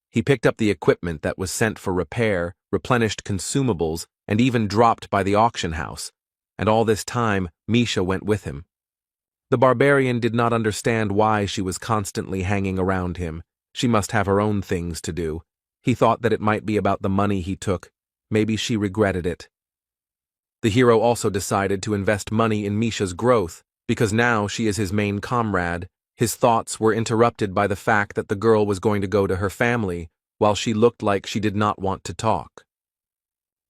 He picked up the equipment that was sent for repair, replenished consumables, and even dropped by the auction house, and all this time Misha went with him. The barbarian did not understand why she was constantly hanging around him. She must have her own things to do. He thought that it might be about the money he took. Maybe she regretted it. The hero also decided to invest money in Misha's growth, because now she is his main comrade. His thoughts were interrupted by the fact that the girl was going to go to her family, while she looked like she did not want to talk.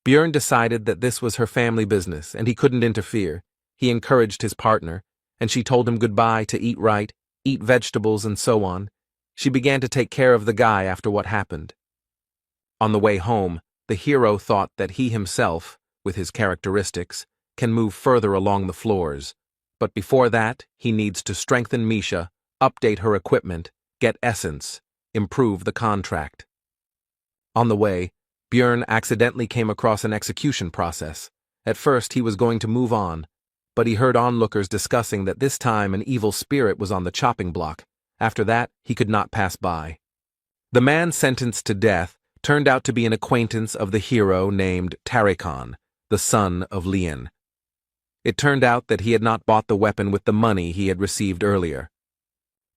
Bjorn decided that this was her family business, and he couldn't interfere. He encouraged his partner, and she told him goodbye to eat right, eat vegetables, and so on. She began to take care of the guy after what happened. On the way home, the hero thought that he himself, with his characteristics, can move further along the floors. But before that, he needs to strengthen Misha, update her equipment, get essence, improve the contract. On the way, Bjorn accidentally came across an execution process. At first, he was going to move on, but he heard onlookers discussing that this time an evil spirit was on the chopping block. After that, he could not pass by. The man sentenced to death turned out to be an acquaintance of the hero named Tarikon, the son of Lian. It turned out that he had not bought the weapon with the money he had received earlier.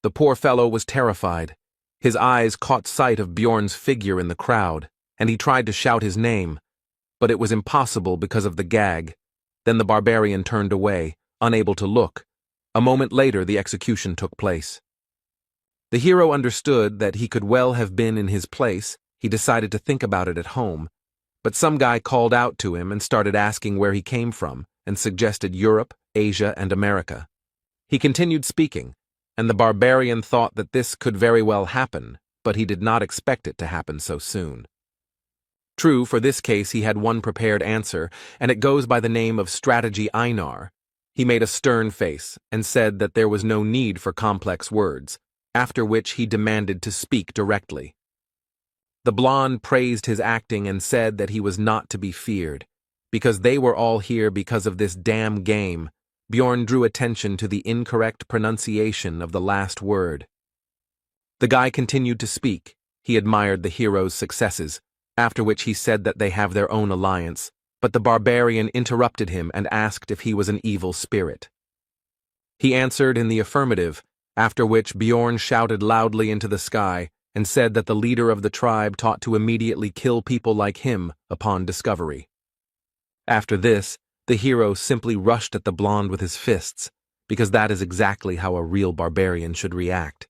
The poor fellow was terrified. His eyes caught sight of Bjorn's figure in the crowd, and he tried to shout his name, but it was impossible because of the gag. Then the barbarian turned away, unable to look. A moment later, the execution took place. The hero understood that he could well have been in his place. He decided to think about it at home, but some guy called out to him and started asking where he came from, and suggested Europe, Asia, and America. He continued speaking, and the barbarian thought that this could very well happen, but he did not expect it to happen so soon. True, for this case he had one prepared answer, and it goes by the name of Strategy Einar. He made a stern face and said that there was no need for complex words, after which he demanded to speak directly. The blonde praised his acting and said that he was not to be feared, because they were all here because of this damn game. Bjorn drew attention to the incorrect pronunciation of the last word. The guy continued to speak. He admired the hero's successes, after which he said that they have their own alliance, but the barbarian interrupted him and asked if he was an evil spirit. He answered in the affirmative, after which Bjorn shouted loudly into the sky and said that the leader of the tribe taught to immediately kill people like him upon discovery. After this, the hero simply rushed at the blonde with his fists, because that is exactly how a real barbarian should react.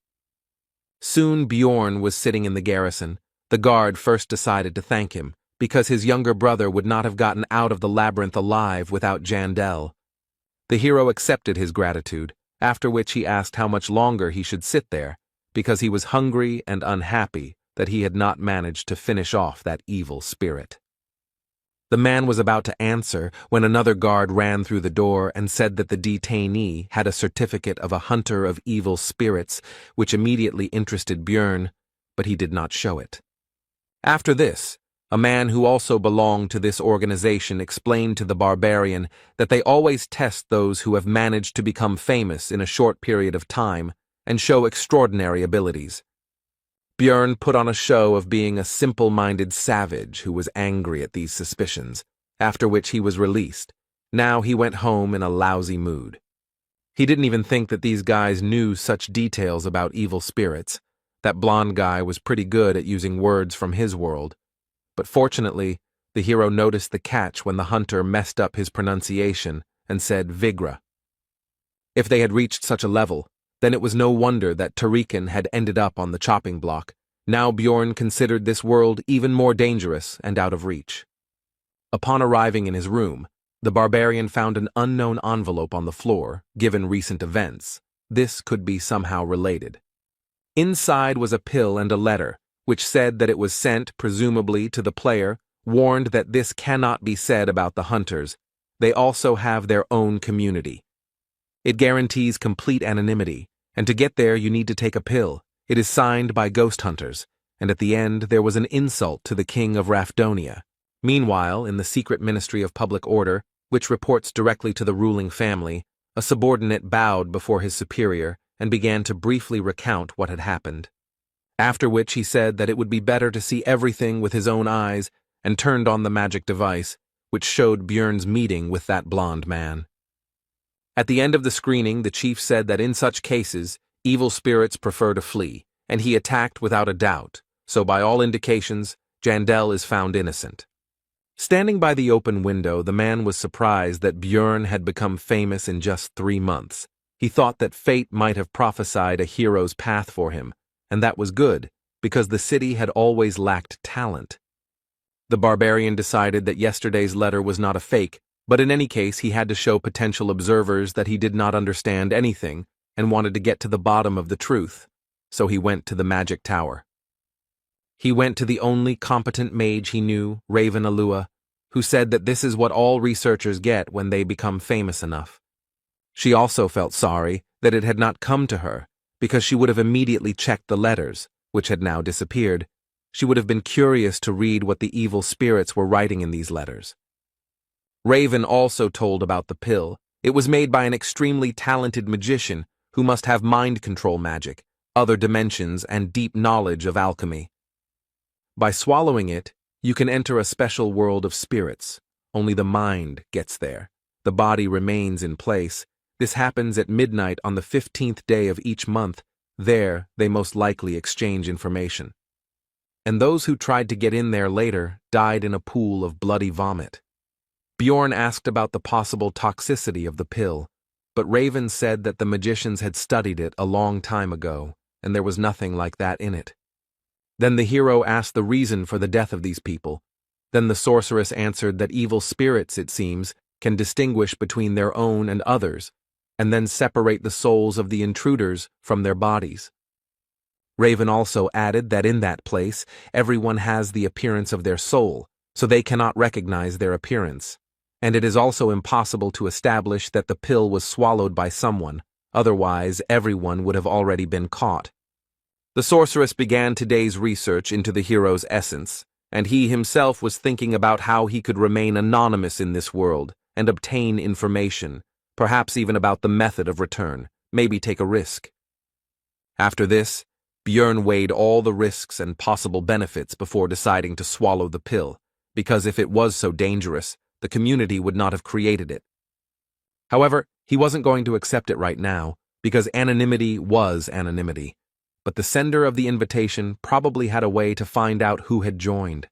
Soon Bjorn was sitting in the garrison. The guard first decided to thank him, because his younger brother would not have gotten out of the labyrinth alive without Jandel. The hero accepted his gratitude, after which he asked how much longer he should sit there, because he was hungry and unhappy that he had not managed to finish off that evil spirit. The man was about to answer when another guard ran through the door and said that the detainee had a certificate of a hunter of evil spirits, which immediately interested Bjorn, but he did not show it. After this, a man who also belonged to this organization explained to the barbarian that they always test those who have managed to become famous in a short period of time and show extraordinary abilities. Bjorn put on a show of being a simple-minded savage who was angry at these suspicions, after which he was released. Now he went home in a lousy mood. He didn't even think that these guys knew such details about evil spirits. That blonde guy was pretty good at using words from his world. But fortunately, the hero noticed the catch when the hunter messed up his pronunciation and said Vigra. If they had reached such a level, then it was no wonder that Tariqan had ended up on the chopping block. Now Bjorn considered this world even more dangerous and out of reach. Upon arriving in his room, the barbarian found an unknown envelope on the floor, given recent events. This could be somehow related. Inside was a pill and a letter, which said that it was sent, presumably, to the player, warned that this cannot be said about the hunters. They also have their own community. It guarantees complete anonymity, and to get there you need to take a pill. It is signed by ghost hunters, and at the end there was an insult to the king of Rafdonia. Meanwhile, in the secret Ministry of Public Order, which reports directly to the ruling family, a subordinate bowed before his superior and began to briefly recount what had happened. After which he said that it would be better to see everything with his own eyes and turned on the magic device, which showed Bjorn's meeting with that blonde man. At the end of the screening, the chief said that in such cases, evil spirits prefer to flee, and he attacked without a doubt, so by all indications, Jandel is found innocent. Standing by the open window, the man was surprised that Bjorn had become famous in just 3 months. He thought that fate might have prophesied a hero's path for him, and that was good, because the city had always lacked talent. The barbarian decided that yesterday's letter was not a fake, but in any case he had to show potential observers that he did not understand anything and wanted to get to the bottom of the truth, so he went to the magic tower. He went to the only competent mage he knew, Raven Alua, who said that this is what all researchers get when they become famous enough. She also felt sorry that it had not come to her, because she would have immediately checked the letters, which had now disappeared. She would have been curious to read what the evil spirits were writing in these letters. Raven also told about the pill. It was made by an extremely talented magician who must have mind control magic, other dimensions, and deep knowledge of alchemy. By swallowing it, you can enter a special world of spirits. Only the mind gets there. The body remains in place. This happens at midnight on the 15th day of each month. There, they most likely exchange information. And those who tried to get in there later died in a pool of bloody vomit. Bjorn asked about the possible toxicity of the pill, but Raven said that the magicians had studied it a long time ago, and there was nothing like that in it. Then the hero asked the reason for the death of these people. Then the sorceress answered that evil spirits, it seems, can distinguish between their own and others, and then separate the souls of the intruders from their bodies. Raven also added that in that place, everyone has the appearance of their soul, so they cannot recognize their appearance. And it is also impossible to establish that the pill was swallowed by someone, otherwise everyone would have already been caught. The sorceress began today's research into the hero's essence, and he himself was thinking about how he could remain anonymous in this world and obtain information, perhaps even about the method of return, maybe take a risk. After this, Björn weighed all the risks and possible benefits before deciding to swallow the pill, because if it was so dangerous, the community would not have created it. However, he wasn't going to accept it right now, because anonymity was anonymity. But the sender of the invitation probably had a way to find out who had joined.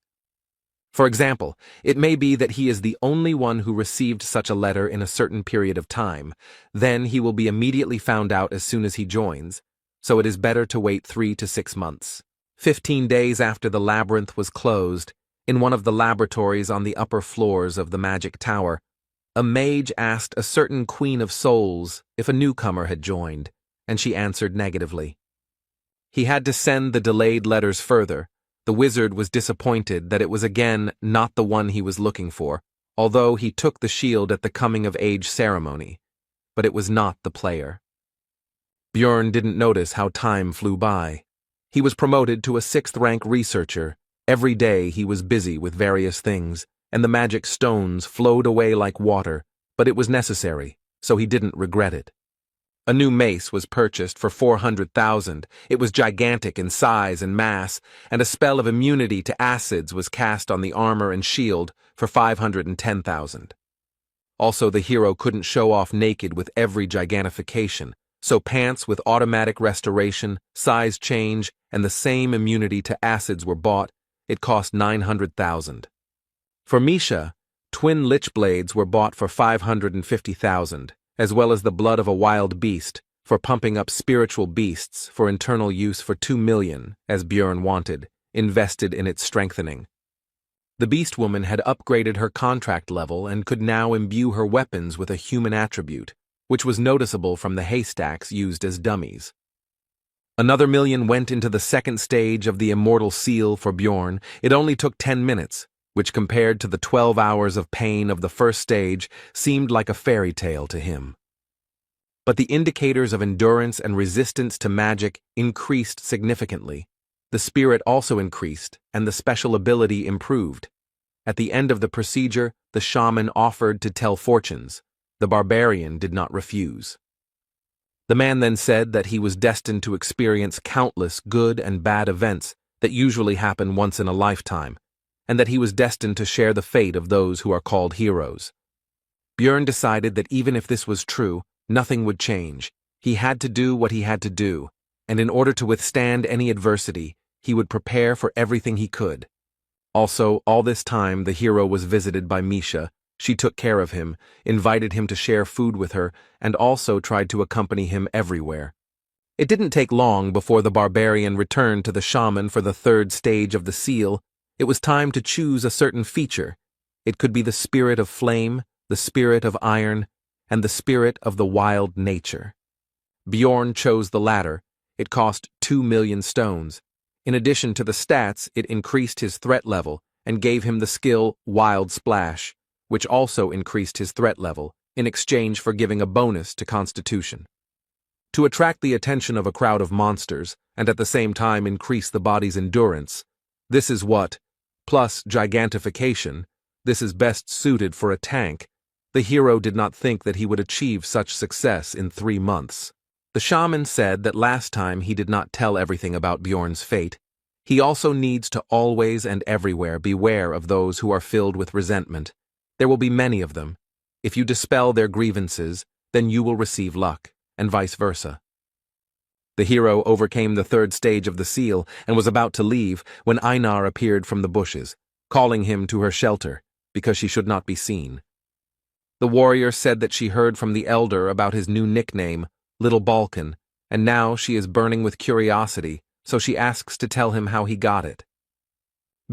For example, it may be that he is the only one who received such a letter in a certain period of time. Then he will be immediately found out as soon as he joins, so it is better to wait 3 to 6 months. 15 days after the labyrinth was closed, in one of the laboratories on the upper floors of the magic tower, a mage asked a certain Queen of Souls if a newcomer had joined, and she answered negatively. He had to send the delayed letters further. The wizard was disappointed that it was again not the one he was looking for, although he took the shield at the coming-of-age ceremony. But it was not the player. Björn didn't notice how time flew by. He was promoted to a 6th-rank researcher. Every day he was busy with various things, and the magic stones flowed away like water, but it was necessary, so he didn't regret it. A new mace was purchased for 400,000. It was gigantic in size and mass, and a spell of immunity to acids was cast on the armor and shield for 510,000. Also, the hero couldn't show off naked with every gigantification, so pants with automatic restoration, size change, and the same immunity to acids were bought. It cost 900,000. For Misha, twin lich blades were bought for 550,000, as well as the blood of a wild beast for pumping up spiritual beasts for internal use for 2 million, as Björn wanted, invested in its strengthening. The beast woman had upgraded her contract level and could now imbue her weapons with a human attribute, which was noticeable from the haystacks used as dummies. Another 1 million went into the 2nd stage of the immortal seal for Björn. It only took 10 minutes, which compared to the 12 hours of pain of the 1st stage seemed like a fairy tale to him. But the indicators of endurance and resistance to magic increased significantly. The spirit also increased, and the special ability improved. At the end of the procedure, the shaman offered to tell fortunes. The barbarian did not refuse. The man then said that he was destined to experience countless good and bad events that usually happen once in a lifetime, and that he was destined to share the fate of those who are called heroes. Björn decided that even if this was true, nothing would change. He had to do what he had to do, and in order to withstand any adversity, he would prepare for everything he could. Also, all this time the hero was visited by Misha. She took care of him, invited him to share food with her, and also tried to accompany him everywhere. It didn't take long before the barbarian returned to the shaman for the 3rd stage of the seal. It was time to choose a certain feature. It could be the spirit of flame, the spirit of iron, and the spirit of the wild nature. Björn chose the latter. It cost 2 million stones. In addition to the stats, it increased his threat level and gave him the skill Wild Splash, which also increased his threat level, in exchange for giving a bonus to Constitution. To attract the attention of a crowd of monsters, and at the same time increase the body's endurance, this is what, plus gigantification, this is best suited for a tank. The hero did not think that he would achieve such success in 3 months. The shaman said that last time he did not tell everything about Björn's fate. He also needs to always and everywhere beware of those who are filled with resentment. There will be many of them. If you dispel their grievances, then you will receive luck, and vice versa. The hero overcame the 3rd stage of the seal and was about to leave when Einar appeared from the bushes, calling him to her shelter, because she should not be seen. The warrior said that she heard from the elder about his new nickname, Little Balkan, and now she is burning with curiosity, so she asks to tell him how he got it.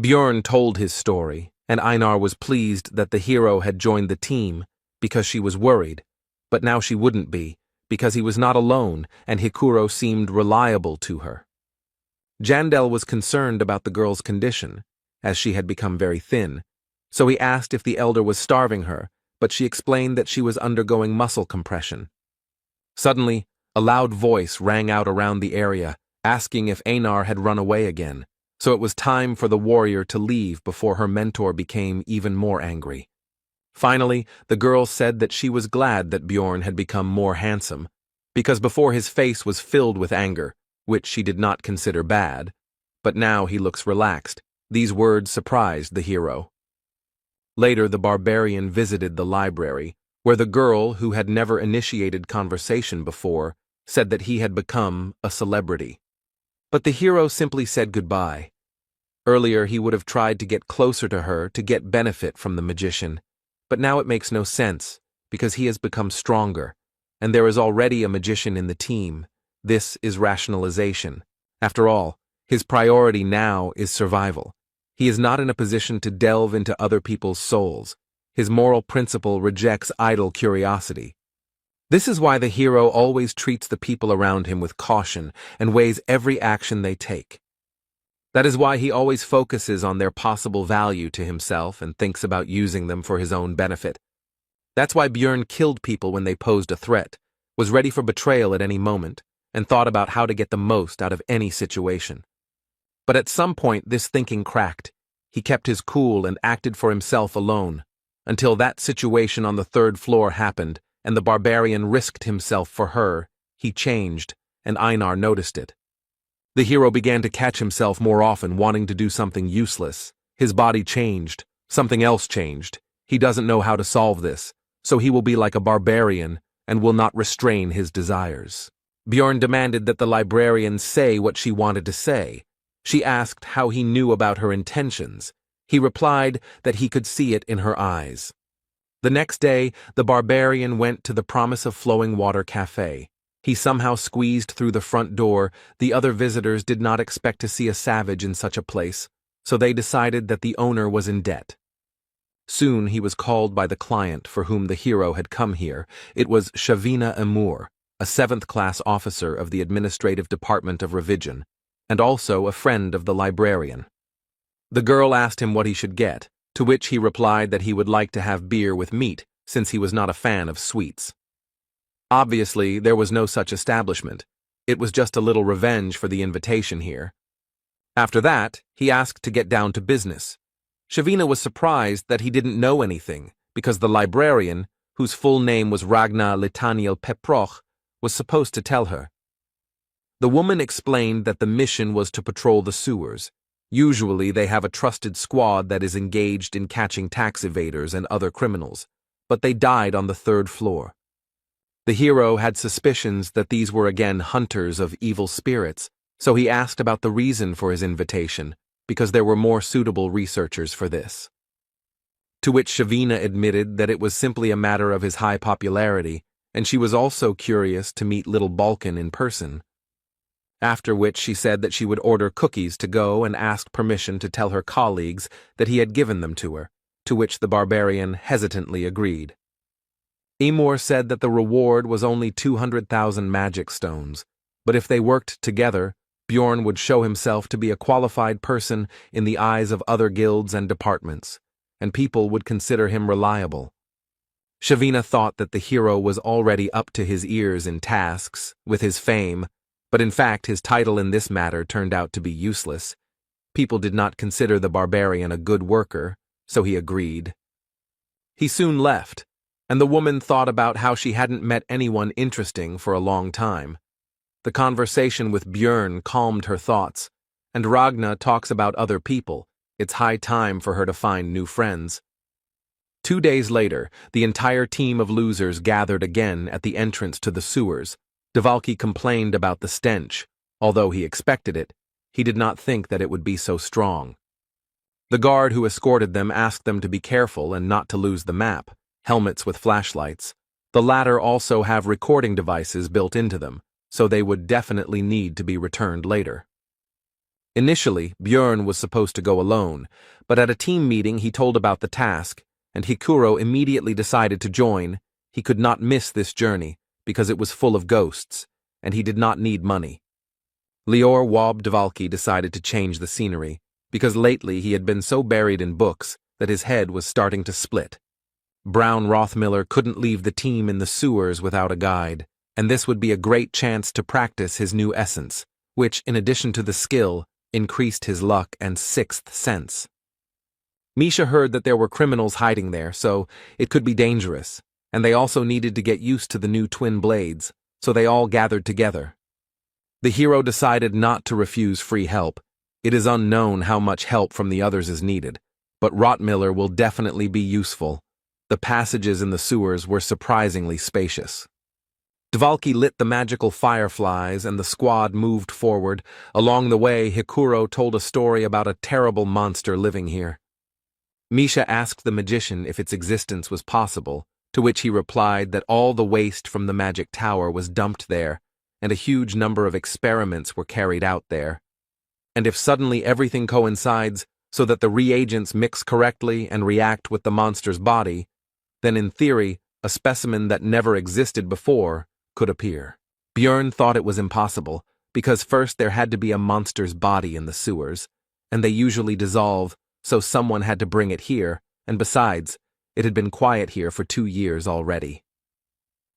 Björn told his story, and Einar was pleased that the hero had joined the team, because she was worried, but now she wouldn't be, because he was not alone and Hikuro seemed reliable to her. Jandel was concerned about the girl's condition, as she had become very thin, So he asked if the elder was starving her, but she explained that she was undergoing muscle compression. Suddenly, a loud voice rang out around the area, asking if Einar had run away again, so it was time for the warrior to leave before her mentor became even more angry. Finally, the girl said that she was glad that Bjorn had become more handsome, because before his face was filled with anger, which she did not consider bad, but now he looks relaxed. These words surprised the hero. Later, the barbarian visited the library, where the girl, who had never initiated conversation before, said that he had become a celebrity. But the hero simply said goodbye. Earlier, he would have tried to get closer to her to get benefit from the magician, but now it makes no sense, because he has become stronger, and there is already a magician in the team. This is rationalization. After all, his priority now is survival. He is not in a position to delve into other people's souls. His moral principle rejects idle curiosity. This is why the hero always treats the people around him with caution and weighs every action they take. That is why he always focuses on their possible value to himself and thinks about using them for his own benefit. That's why Bjorn killed people when they posed a threat, was ready for betrayal at any moment, and thought about how to get the most out of any situation. But at some point this thinking cracked. He kept his cool and acted for himself alone, until that situation on the 3rd floor happened, and the barbarian risked himself for her. He changed, and Einar noticed it. The hero began to catch himself more often wanting to do something useless. His body changed, something else changed. He doesn't know how to solve this, so he will be like a barbarian and will not restrain his desires. Bjorn demanded that the librarian say what she wanted to say. She asked how he knew about her intentions. He replied that he could see it in her eyes. The next day, the barbarian went to the Promise of Flowing Water Cafe. He somehow squeezed through the front door. The other visitors did not expect to see a savage in such a place, so they decided that the owner was in debt. Soon he was called by the client for whom the hero had come here. It was Shavina Amur, a 7th-class officer of the Administrative Department of Revision, and also a friend of the librarian. The girl asked him what he should get, to which he replied that he would like to have beer with meat, since he was not a fan of sweets. Obviously, there was no such establishment. It was just a little revenge for the invitation here. After that, he asked to get down to business. Shavina was surprised that he didn't know anything, because the librarian, whose full name was Ragna Litaniel Peproch, was supposed to tell her. The woman explained that the mission was to patrol the sewers. Usually they have a trusted squad that is engaged in catching tax evaders and other criminals, but they died on the 3rd floor. The hero had suspicions that these were again hunters of evil spirits, so he asked about the reason for his invitation, because there were more suitable researchers for this. To which Shavina admitted that it was simply a matter of his high popularity, and she was also curious to meet little Balkan in person. After which she said that she would order cookies to go and asked permission to tell her colleagues that he had given them to her, to which the barbarian hesitantly agreed. Amur said that the reward was only 200,000 magic stones, but if they worked together, Bjorn would show himself to be a qualified person in the eyes of other guilds and departments, and people would consider him reliable. Shavina thought that the hero was already up to his ears in tasks, with his fame, but in fact his title in this matter turned out to be useless. People did not consider the barbarian a good worker, so he agreed. He soon left, and the woman thought about how she hadn't met anyone interesting for a long time. The conversation with Bjorn calmed her thoughts, and Ragna talks about other people. It's high time for her to find new friends. 2 days later, the entire team of losers gathered again at the entrance to the sewers. Dvalki complained about the stench. Although he expected it, he did not think that it would be so strong. The guard who escorted them asked them to be careful and not to lose the map, helmets with flashlights. The latter also have recording devices built into them, so they would definitely need to be returned later. Initially, Bjorn was supposed to go alone, but at a team meeting he told about the task, and Hikuro immediately decided to join. He could not miss this journey, because it was full of ghosts, and he did not need money. Lior Wab Dvalki decided to change the scenery, because lately he had been so buried in books that his head was starting to split. Brown Rothmiller couldn't leave the team in the sewers without a guide, and this would be a great chance to practice his new essence, which, in addition to the skill, increased his luck and sixth sense. Misha heard that there were criminals hiding there, so it could be dangerous, and they also needed to get used to the new twin blades, so they all gathered together. The hero decided not to refuse free help. It is unknown how much help from the others is needed, but Rothmiller will definitely be useful. The passages in the sewers were surprisingly spacious. Dvalki lit the magical fireflies and the squad moved forward. Along the way, Hikuro told a story about a terrible monster living here. Misha asked the magician if its existence was possible, to which he replied that all the waste from the magic tower was dumped there, and a huge number of experiments were carried out there. And if suddenly everything coincides so that the reagents mix correctly and react with the monster's body, then in theory, a specimen that never existed before could appear. Björn thought it was impossible, because first there had to be a monster's body in the sewers, and they usually dissolve, so someone had to bring it here, and besides, it had been quiet here for 2 years already.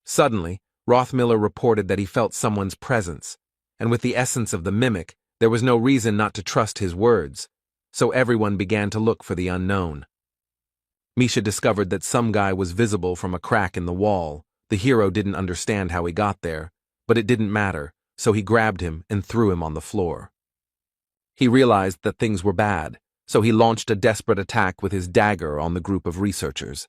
Suddenly, Rothmiller reported that he felt someone's presence, and with the essence of the mimic, there was no reason not to trust his words, so everyone began to look for the unknown. Misha discovered that some guy was visible from a crack in the wall. The hero didn't understand how he got there, but it didn't matter, so he grabbed him and threw him on the floor. He realized that things were bad, so he launched a desperate attack with his dagger on the group of researchers.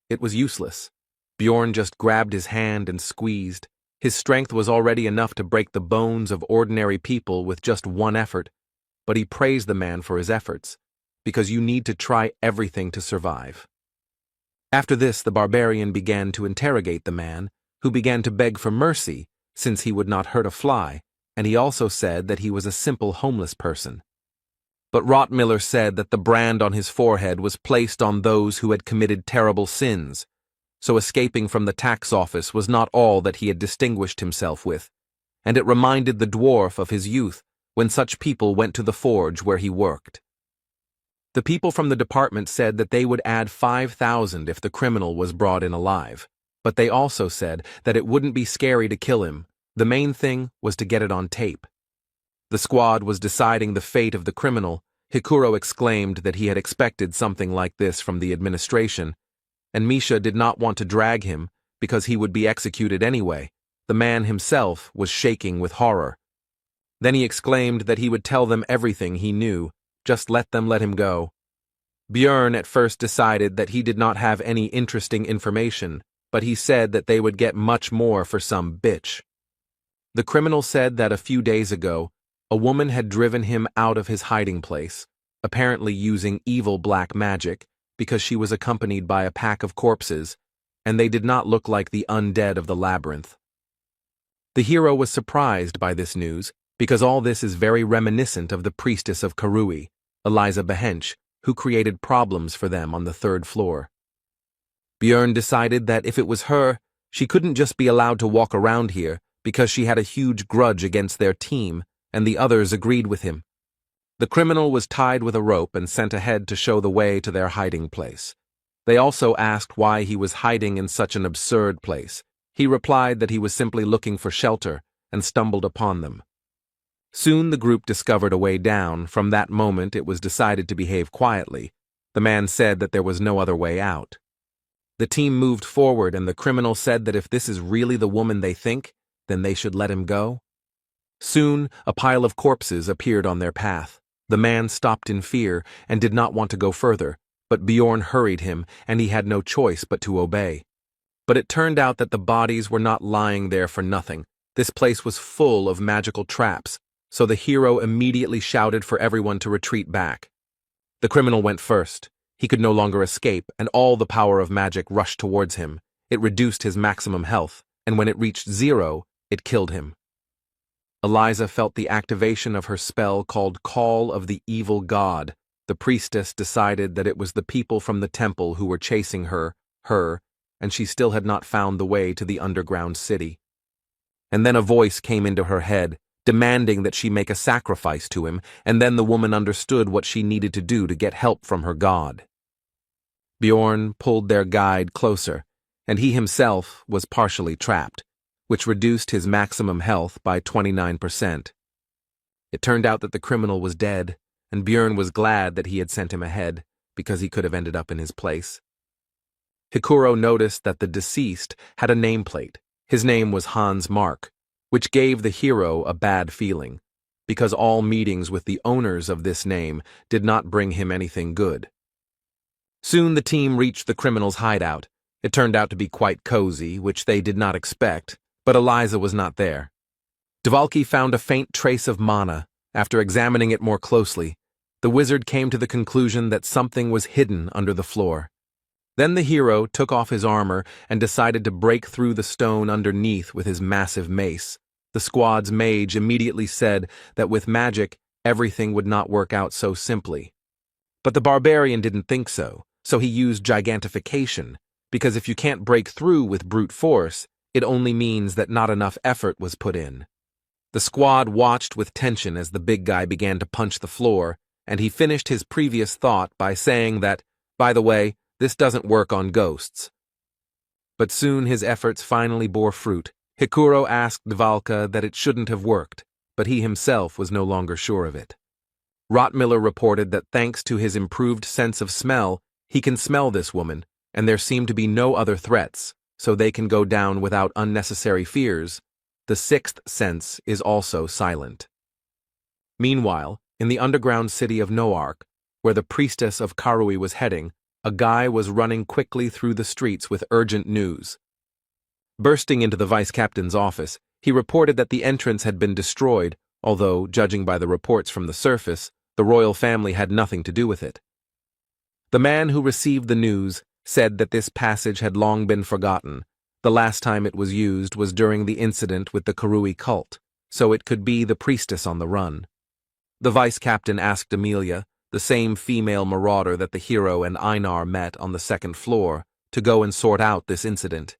It was useless. Bjorn just grabbed his hand and squeezed. His strength was already enough to break the bones of ordinary people with just one effort, but he praised the man for his efforts, because you need to try everything to survive. After this, the barbarian began to interrogate the man, who began to beg for mercy, since he would not hurt a fly, and he also said that he was a simple homeless person. But Rothmiller said that the brand on his forehead was placed on those who had committed terrible sins, so escaping from the tax office was not all that he had distinguished himself with, and it reminded the dwarf of his youth when such people went to the forge where he worked. The people from the department said that they would add 5,000 if the criminal was brought in alive, but they also said that it wouldn't be scary to kill him. The main thing was to get it on tape. The squad was deciding the fate of the criminal. Hikuro exclaimed that he had expected something like this from the administration, and Misha did not want to drag him because he would be executed anyway. The man himself was shaking with horror. Then he exclaimed that he would tell them everything he knew. Just let them let him go. Björn at first decided that he did not have any interesting information, but he said that they would get much more for some bitch. The criminal said that a few days ago, a woman had driven him out of his hiding place, apparently using evil black magic, because she was accompanied by a pack of corpses, and they did not look like the undead of the labyrinth. The hero was surprised by this news, because all this is very reminiscent of the priestess of Karui, Eliza Behench, who created problems for them on the 3rd floor. Björn decided that if it was her, she couldn't just be allowed to walk around here because she had a huge grudge against their team, and the others agreed with him. The criminal was tied with a rope and sent ahead to show the way to their hiding place. They also asked why he was hiding in such an absurd place. He replied that he was simply looking for shelter and stumbled upon them. Soon the group discovered a way down. From that moment it was decided to behave quietly. The man said that there was no other way out. The team moved forward and the criminal said that if this is really the woman they think, then they should let him go. Soon a pile of corpses appeared on their path. The man stopped in fear and did not want to go further, but Bjorn hurried him and he had no choice but to obey. But it turned out that the bodies were not lying there for nothing. This place was full of magical traps, so the hero immediately shouted for everyone to retreat back. The criminal went first. He could no longer escape, and all the power of magic rushed towards him. It reduced his maximum health, and when it reached 0, it killed him. Eliza felt the activation of her spell called Call of the Evil God. The priestess decided that it was the people from the temple who were chasing her, and she still had not found the way to the underground city. And then a voice came into her head, demanding that she make a sacrifice to him, and then the woman understood what she needed to do to get help from her god. Bjorn pulled their guide closer, and he himself was partially trapped, which reduced his maximum health by 29%. It turned out that the criminal was dead, and Bjorn was glad that he had sent him ahead, because he could have ended up in his place. Hikuro noticed that the deceased had a nameplate. His name was Hans Mark, which gave the hero a bad feeling, because all meetings with the owners of this name did not bring him anything good. Soon the team reached the criminal's hideout. It turned out to be quite cozy, which they did not expect, but Eliza was not there. Dvalki found a faint trace of mana. After examining it more closely, the wizard came to the conclusion that something was hidden under the floor. Then the hero took off his armor and decided to break through the stone underneath with his massive mace. The squad's mage immediately said that with magic, everything would not work out so simply. But the barbarian didn't think so he used gigantification, because if you can't break through with brute force, it only means that not enough effort was put in. The squad watched with tension as the big guy began to punch the floor, and he finished his previous thought by saying that, by the way, this doesn't work on ghosts. But soon his efforts finally bore fruit. Hikuro asked Dvalka that it shouldn't have worked, but he himself was no longer sure of it. Rottmiller reported that thanks to his improved sense of smell, he can smell this woman, and there seem to be no other threats, so they can go down without unnecessary fears. The sixth sense is also silent. Meanwhile, in the underground city of Noark, where the priestess of Karui was heading, a guy was running quickly through the streets with urgent news. Bursting into the vice-captain's office, he reported that the entrance had been destroyed, although, judging by the reports from the surface, the royal family had nothing to do with it. The man who received the news said that this passage had long been forgotten. The last time it was used was during the incident with the Karui cult, so it could be the priestess on the run. The vice-captain asked Amelia, the same female marauder that the hero and Einar met on the second floor, to go and sort out this incident.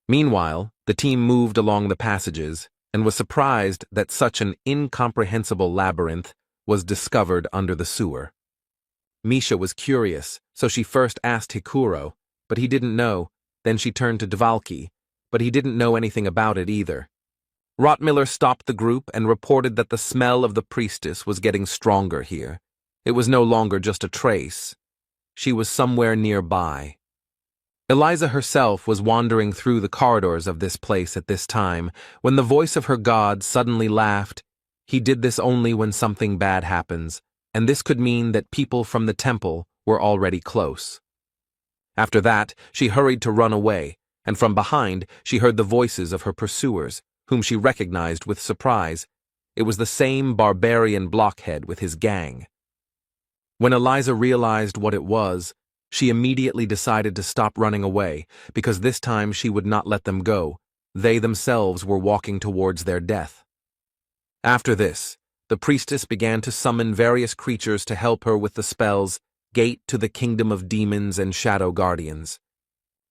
Meanwhile, the team moved along the passages and was surprised that such an incomprehensible labyrinth was discovered under the sewer. Misha was curious, so she first asked Hikuro, but he didn't know. Then she turned to Dvalki, but he didn't know anything about it either. Rottmiller stopped the group and reported that the smell of the priestess was getting stronger here. It was no longer just a trace. She was somewhere nearby. Eliza herself was wandering through the corridors of this place at this time when the voice of her god suddenly laughed. He did this only when something bad happens, and this could mean that people from the temple were already close. After that, she hurried to run away, and from behind she heard the voices of her pursuers, whom she recognized with surprise. It was the same barbarian blockhead with his gang. When Eliza realized what it was, she immediately decided to stop running away, because this time she would not let them go. They themselves were walking towards their death. After this, the priestess began to summon various creatures to help her with the spells Gate to the Kingdom of Demons and Shadow Guardians.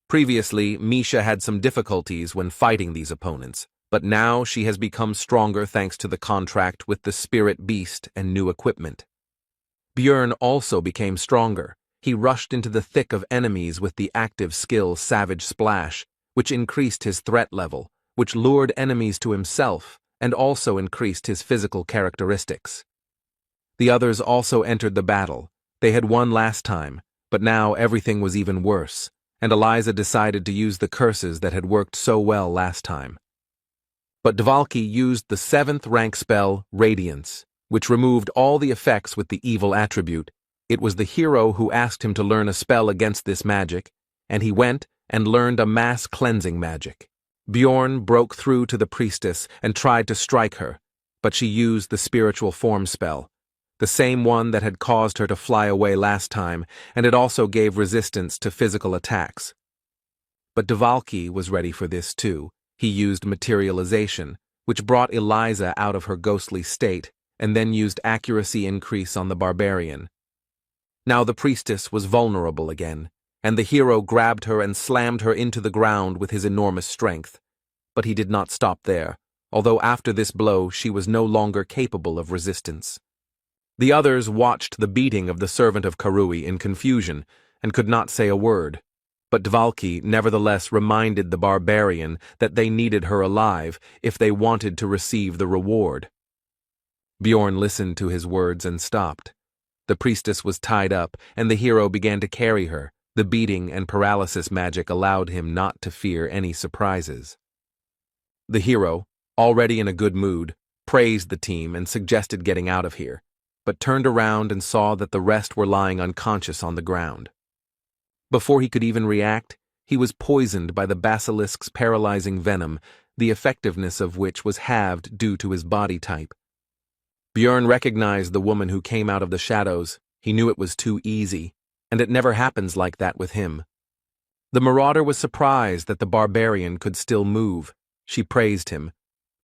Previously, Misha had some difficulties when fighting these opponents, but now she has become stronger thanks to the contract with the spirit beast and new equipment. Björn also became stronger. He rushed into the thick of enemies with the active skill Savage Splash, which increased his threat level, which lured enemies to himself, and also increased his physical characteristics. The others also entered the battle. They had won last time, but now everything was even worse, and Eliza decided to use the curses that had worked so well last time. But Dvalki used the 7th rank spell, Radiance, which removed all the effects with the evil attribute. It was the hero who asked him to learn a spell against this magic, and he went and learned a mass cleansing magic. Bjorn broke through to the priestess and tried to strike her, but she used the spiritual form spell, the same one that had caused her to fly away last time, and it also gave resistance to physical attacks. But Dvalki was ready for this too. He used materialization, which brought Eliza out of her ghostly state, and then used accuracy increase on the barbarian. Now the priestess was vulnerable again, and the hero grabbed her and slammed her into the ground with his enormous strength. But he did not stop there, although after this blow she was no longer capable of resistance. The others watched the beating of the servant of Karui in confusion, and could not say a word. But Dvalki nevertheless reminded the barbarian that they needed her alive if they wanted to receive the reward. Bjorn listened to his words and stopped. The priestess was tied up, and the hero began to carry her. The beating and paralysis magic allowed him not to fear any surprises. The hero, already in a good mood, praised the team and suggested getting out of here, but turned around and saw that the rest were lying unconscious on the ground. Before he could even react, he was poisoned by the basilisk's paralyzing venom, the effectiveness of which was halved due to his body type. Bjorn recognized the woman who came out of the shadows. He knew it was too easy, and it never happens like that with him. The marauder was surprised that the barbarian could still move. She praised him,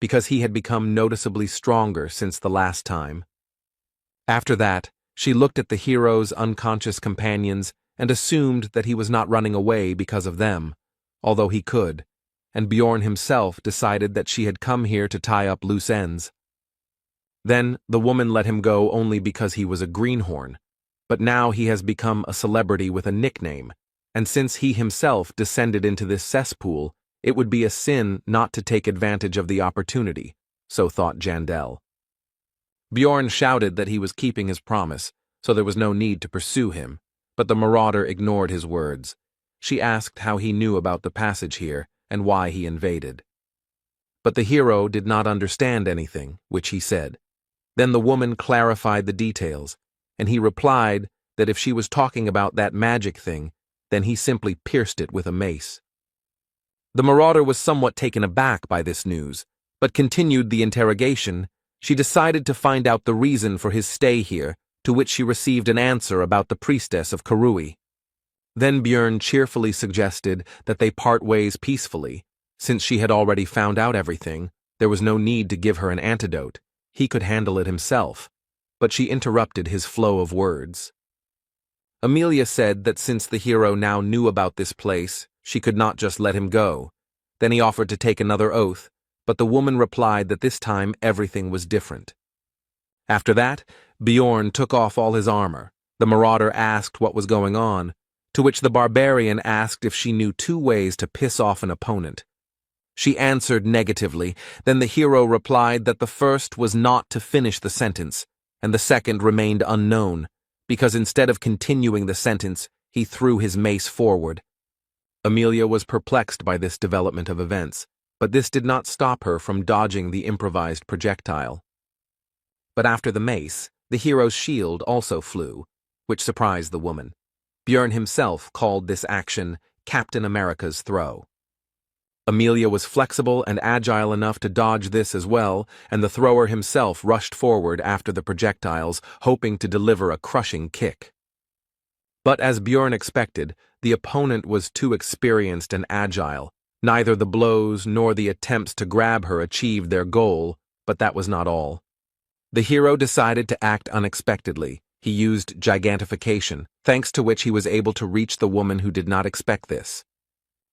because he had become noticeably stronger since the last time. After that, she looked at the hero's unconscious companions and assumed that he was not running away because of them, although he could, and Bjorn himself decided that she had come here to tie up loose ends. Then the woman let him go only because he was a greenhorn, but now he has become a celebrity with a nickname, and since he himself descended into this cesspool, it would be a sin not to take advantage of the opportunity, so thought Jandel. Bjorn shouted that he was keeping his promise, so there was no need to pursue him, but the marauder ignored his words. She asked how he knew about the passage here and why he invaded. But the hero did not understand anything, which he said. Then the woman clarified the details, and he replied that if she was talking about that magic thing, then he simply pierced it with a mace. The marauder was somewhat taken aback by this news, but continued the interrogation. She decided to find out the reason for his stay here, to which she received an answer about the priestess of Karui. Then Bjorn cheerfully suggested that they part ways peacefully. Since she had already found out everything, there was no need to give her an antidote. He could handle it himself. But she interrupted his flow of words. Amelia said that since the hero now knew about this place, she could not just let him go. Then he offered to take another oath, but the woman replied that this time everything was different. After that, Bjorn took off all his armor. The marauder asked what was going on, to which the barbarian asked if she knew 2 ways to piss off an opponent. She answered negatively. Then the hero replied that the first was not to finish the sentence, and the second remained unknown, because instead of continuing the sentence, he threw his mace forward. Amelia was perplexed by this development of events, but this did not stop her from dodging the improvised projectile. But after the mace, the hero's shield also flew, which surprised the woman. Bjorn himself called this action Captain America's throw. Amelia was flexible and agile enough to dodge this as well, and the thrower himself rushed forward after the projectiles, hoping to deliver a crushing kick. But as Bjorn expected, the opponent was too experienced and agile. Neither the blows nor the attempts to grab her achieved their goal, but that was not all. The hero decided to act unexpectedly. He used gigantification, thanks to which he was able to reach the woman who did not expect this.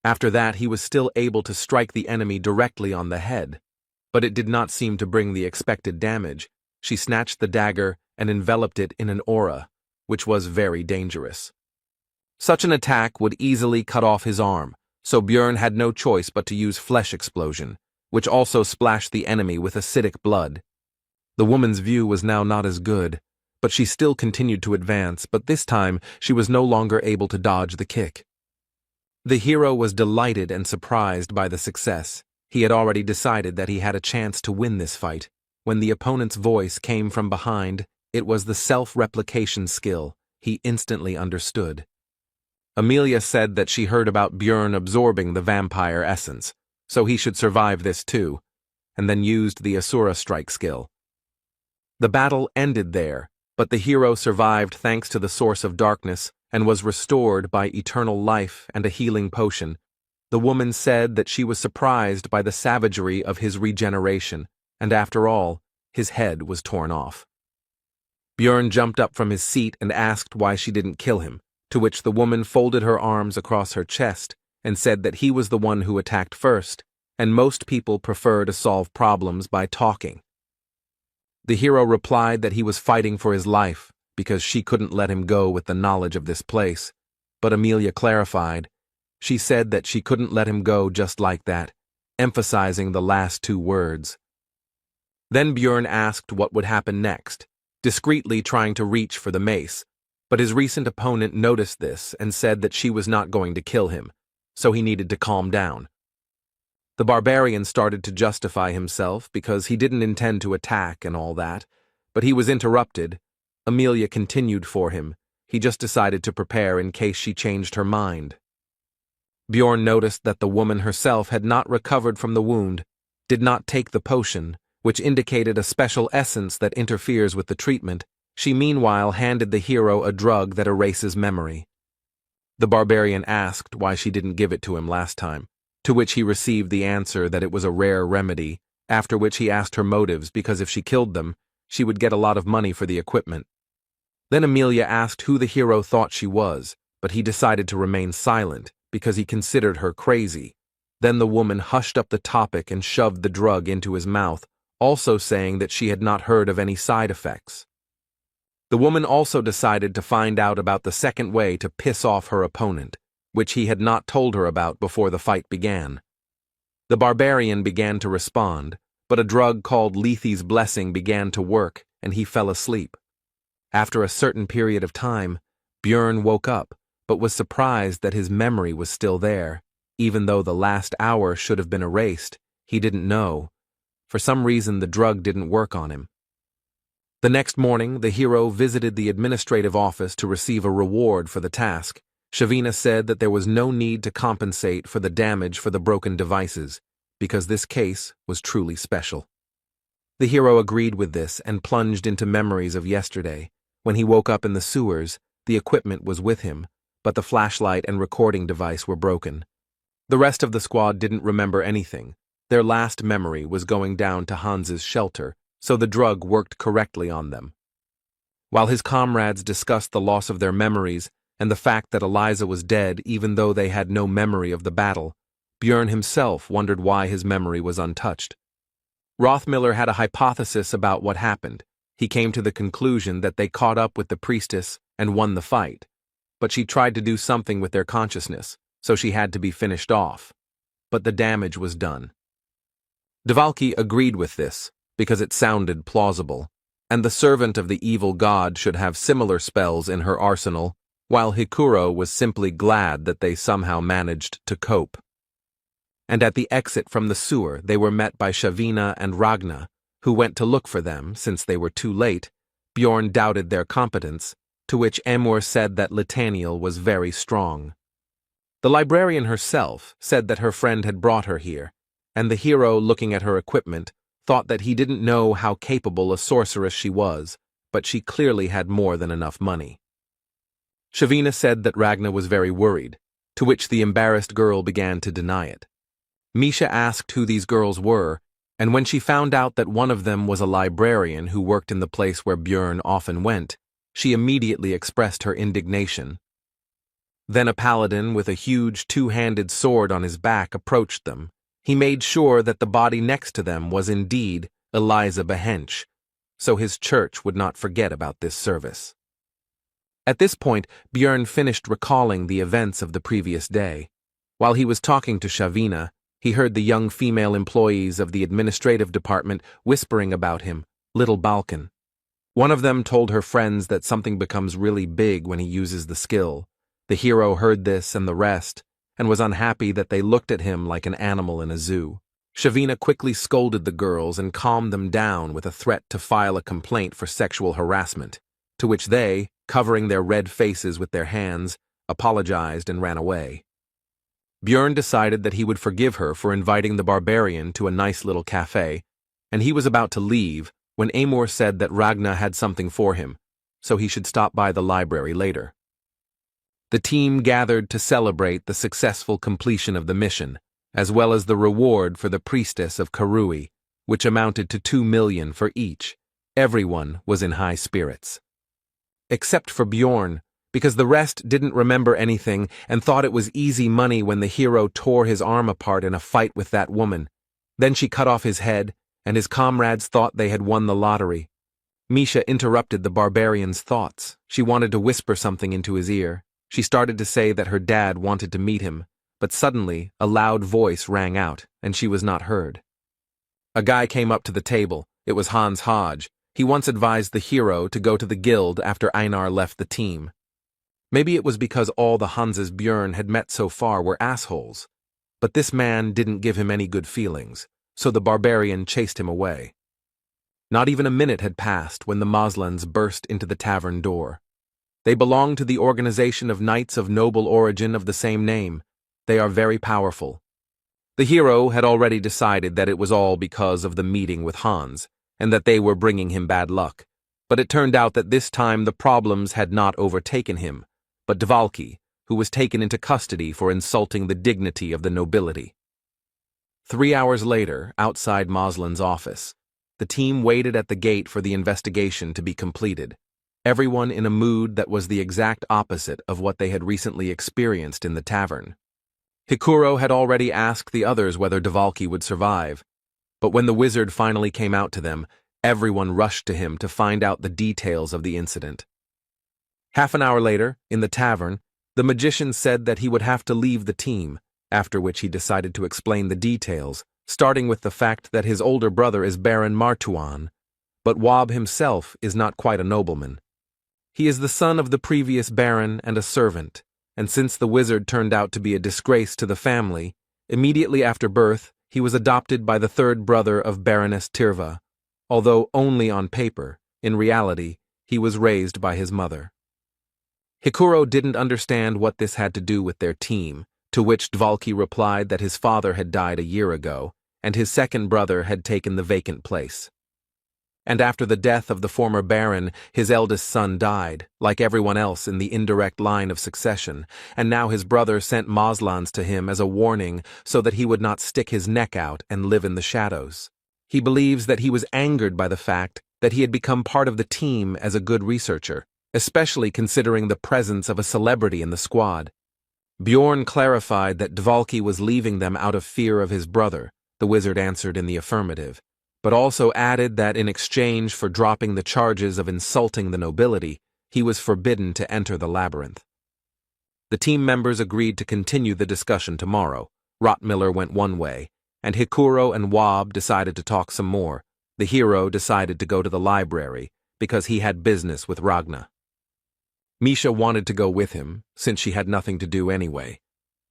After that, he was still able to strike the enemy directly on the head, but it did not seem to bring the expected damage. She snatched the dagger and enveloped it in an aura, which was very dangerous. Such an attack would easily cut off his arm, so Bjorn had no choice but to use flesh explosion, which also splashed the enemy with acidic blood. The woman's view was now not as good, but she still continued to advance, but this time she was no longer able to dodge the kick. The hero was delighted and surprised by the success. He had already decided that he had a chance to win this fight. When the opponent's voice came from behind, it was the self-replication skill. He instantly understood. Amelia said that she heard about Bjorn absorbing the vampire essence, so he should survive this too, and then used the Asura strike skill. The battle ended there, but the hero survived thanks to the source of darkness and was restored by eternal life and a healing potion. The woman said that she was surprised by the savagery of his regeneration, and after all, his head was torn off. Bjorn jumped up from his seat and asked why she didn't kill him, to which the woman folded her arms across her chest and said that he was the one who attacked first, and most people prefer to solve problems by talking. The hero replied that he was fighting for his life, because she couldn't let him go with the knowledge of this place, but Amelia clarified. She said that she couldn't let him go just like that, emphasizing the last two words. Then Bjorn asked what would happen next, discreetly trying to reach for the mace, but his recent opponent noticed this and said that she was not going to kill him, so he needed to calm down. The barbarian started to justify himself because he didn't intend to attack and all that, but he was interrupted. Amelia continued for him. He just decided to prepare in case she changed her mind. Bjorn noticed that the woman herself had not recovered from the wound, did not take the potion, which indicated a special essence that interferes with the treatment. She meanwhile handed the hero a drug that erases memory. The barbarian asked why she didn't give it to him last time, to which he received the answer that it was a rare remedy, after which he asked her motives because if she killed them, she would get a lot of money for the equipment. Then Amelia asked who the hero thought she was, but he decided to remain silent because he considered her crazy. Then the woman hushed up the topic and shoved the drug into his mouth, also saying that she had not heard of any side effects. The woman also decided to find out about the second way to piss off her opponent, which he had not told her about before the fight began. The barbarian began to respond, but a drug called Lethe's Blessing began to work, and he fell asleep. After a certain period of time, Bjorn woke up, but was surprised that his memory was still there. Even though the last hour should have been erased, he didn't know. For some reason, the drug didn't work on him. The next morning, the hero visited the administrative office to receive a reward for the task. Shavina said that there was no need to compensate for the damage for the broken devices, because this case was truly special. The hero agreed with this and plunged into memories of yesterday. When he woke up in the sewers, the equipment was with him, but the flashlight and recording device were broken. The rest of the squad didn't remember anything. Their last memory was going down to Hans's shelter, so the drug worked correctly on them. While his comrades discussed the loss of their memories and the fact that Eliza was dead even though they had no memory of the battle, Bjorn himself wondered why his memory was untouched. Rothmiller had a hypothesis about what happened. He came to the conclusion that they caught up with the priestess and won the fight, but she tried to do something with their consciousness, so she had to be finished off. But the damage was done. Devalki agreed with this, because it sounded plausible, and the servant of the evil god should have similar spells in her arsenal, while Hikuro was simply glad that they somehow managed to cope. And at the exit from the sewer they were met by Shavina and Ragna, who went to look for them. Since they were too late, Bjorn doubted their competence, to which Amor said that Litaniel was very strong. The librarian herself said that her friend had brought her here, and the hero, looking at her equipment, thought that he didn't know how capable a sorceress she was, but she clearly had more than enough money. Shavina said that Ragna was very worried, to which the embarrassed girl began to deny it. Misha asked who these girls were, and when she found out that one of them was a librarian who worked in the place where Bjorn often went, she immediately expressed her indignation. Then a paladin with a huge two-handed sword on his back approached them. He made sure that the body next to them was indeed Eliza Behench, so his church would not forget about this service. At this point, Bjorn finished recalling the events of the previous day. While he was talking to Shavina, he heard the young female employees of the administrative department whispering about him, Little Balkan. One of them told her friends that something becomes really big when he uses the skill. The hero heard this and the rest, and was unhappy that they looked at him like an animal in a zoo. Shavina quickly scolded the girls and calmed them down with a threat to file a complaint for sexual harassment, to which they, covering their red faces with their hands, apologized and ran away. Bjorn decided that he would forgive her for inviting the barbarian to a nice little cafe, and he was about to leave when Amor said that Ragna had something for him, so he should stop by the library later. The team gathered to celebrate the successful completion of the mission, as well as the reward for the priestess of Karui, which amounted to 2 million for each. Everyone was in high spirits. Except for Bjorn, because the rest didn't remember anything and thought it was easy money when the hero tore his arm apart in a fight with that woman. Then she cut off his head, and his comrades thought they had won the lottery. Misha interrupted the barbarian's thoughts. She wanted to whisper something into his ear. She started to say that her dad wanted to meet him, but suddenly a loud voice rang out, and she was not heard. A guy came up to the table. It was Hans Hodge. He once advised the hero to go to the guild after Einar left the team. Maybe it was because all the Hanses Björn had met so far were assholes. But this man didn't give him any good feelings, so the barbarian chased him away. Not even a minute had passed when the Moslans burst into the tavern door. They belong to the organization of knights of noble origin of the same name. They are very powerful. The hero had already decided that it was all because of the meeting with Hans, and that they were bringing him bad luck. But it turned out that this time the problems had not overtaken him, but Dvalki, who was taken into custody for insulting the dignity of the nobility. 3 hours later, outside Moslin's office, the team waited at the gate for the investigation to be completed, everyone in a mood that was the exact opposite of what they had recently experienced in the tavern. Hikuro had already asked the others whether Dvalki would survive, but when the wizard finally came out to them, everyone rushed to him to find out the details of the incident. Half an hour later, in the tavern, the magician said that he would have to leave the team, after which he decided to explain the details, starting with the fact that his older brother is Baron Martuan, but Wab himself is not quite a nobleman. He is the son of the previous baron and a servant, and since the wizard turned out to be a disgrace to the family, immediately after birth, he was adopted by the third brother of Baroness Tirva, although only on paper. In reality, he was raised by his mother. Hikuro didn't understand what this had to do with their team, to which Dvalki replied that his father had died a year ago, and his second brother had taken the vacant place. And after the death of the former baron, his eldest son died, like everyone else in the indirect line of succession, and now his brother sent Moslans to him as a warning so that he would not stick his neck out and live in the shadows. He believes that he was angered by the fact that he had become part of the team as a good researcher, especially considering the presence of a celebrity in the squad. Bjorn clarified that Dvalki was leaving them out of fear of his brother. The wizard answered in the affirmative, but also added that in exchange for dropping the charges of insulting the nobility, he was forbidden to enter the labyrinth. The team members agreed to continue the discussion tomorrow. Rottmiller went one way, and Hikuro and Wab decided to talk some more. The hero decided to go to the library, because he had business with Ragna. Misha wanted to go with him, since she had nothing to do anyway.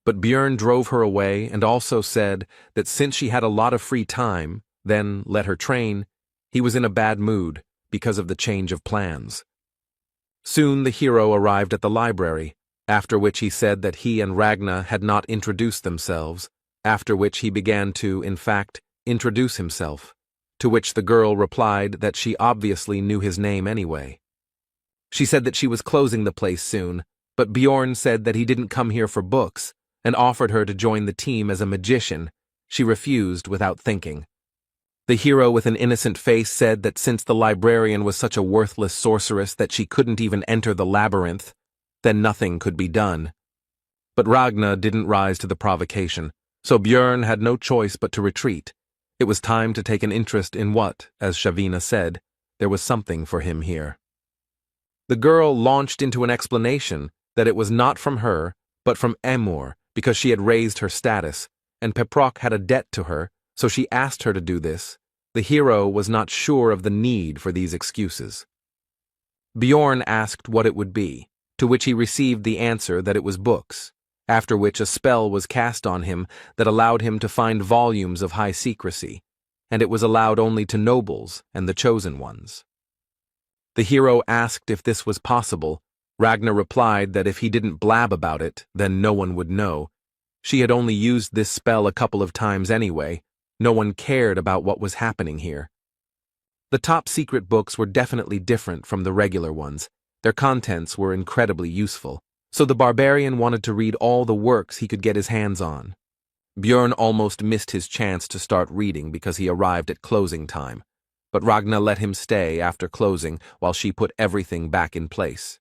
But Björn drove her away and also said that since she had a lot of free time, then let her train, he was in a bad mood because of the change of plans. Soon the hero arrived at the library, after which he said that he and Ragna had not introduced themselves, after which he began to, in fact, introduce himself, to which the girl replied that she obviously knew his name anyway. She said that she was closing the place soon, but Bjorn said that he didn't come here for books, and offered her to join the team as a magician. She refused without thinking. The hero with an innocent face said that since the librarian was such a worthless sorceress that she couldn't even enter the labyrinth, then nothing could be done. But Ragna didn't rise to the provocation, so Björn had no choice but to retreat. It was time to take an interest in what, as Shavina said, there was something for him here. The girl launched into an explanation that it was not from her, but from Emor, because she had raised her status, and Peprok had a debt to her, so she asked her to do this. The hero was not sure of the need for these excuses. Bjorn asked what it would be, to which he received the answer that it was books, after which a spell was cast on him that allowed him to find volumes of high secrecy, and it was allowed only to nobles and the chosen ones. The hero asked if this was possible. Ragna replied that if he didn't blab about it, then no one would know. She had only used this spell a couple of times anyway. No one cared about what was happening here. The top secret books were definitely different from the regular ones. Their contents were incredibly useful, so the barbarian wanted to read all the works he could get his hands on. Bjorn almost missed his chance to start reading because he arrived at closing time, but Ragna let him stay after closing while she put everything back in place.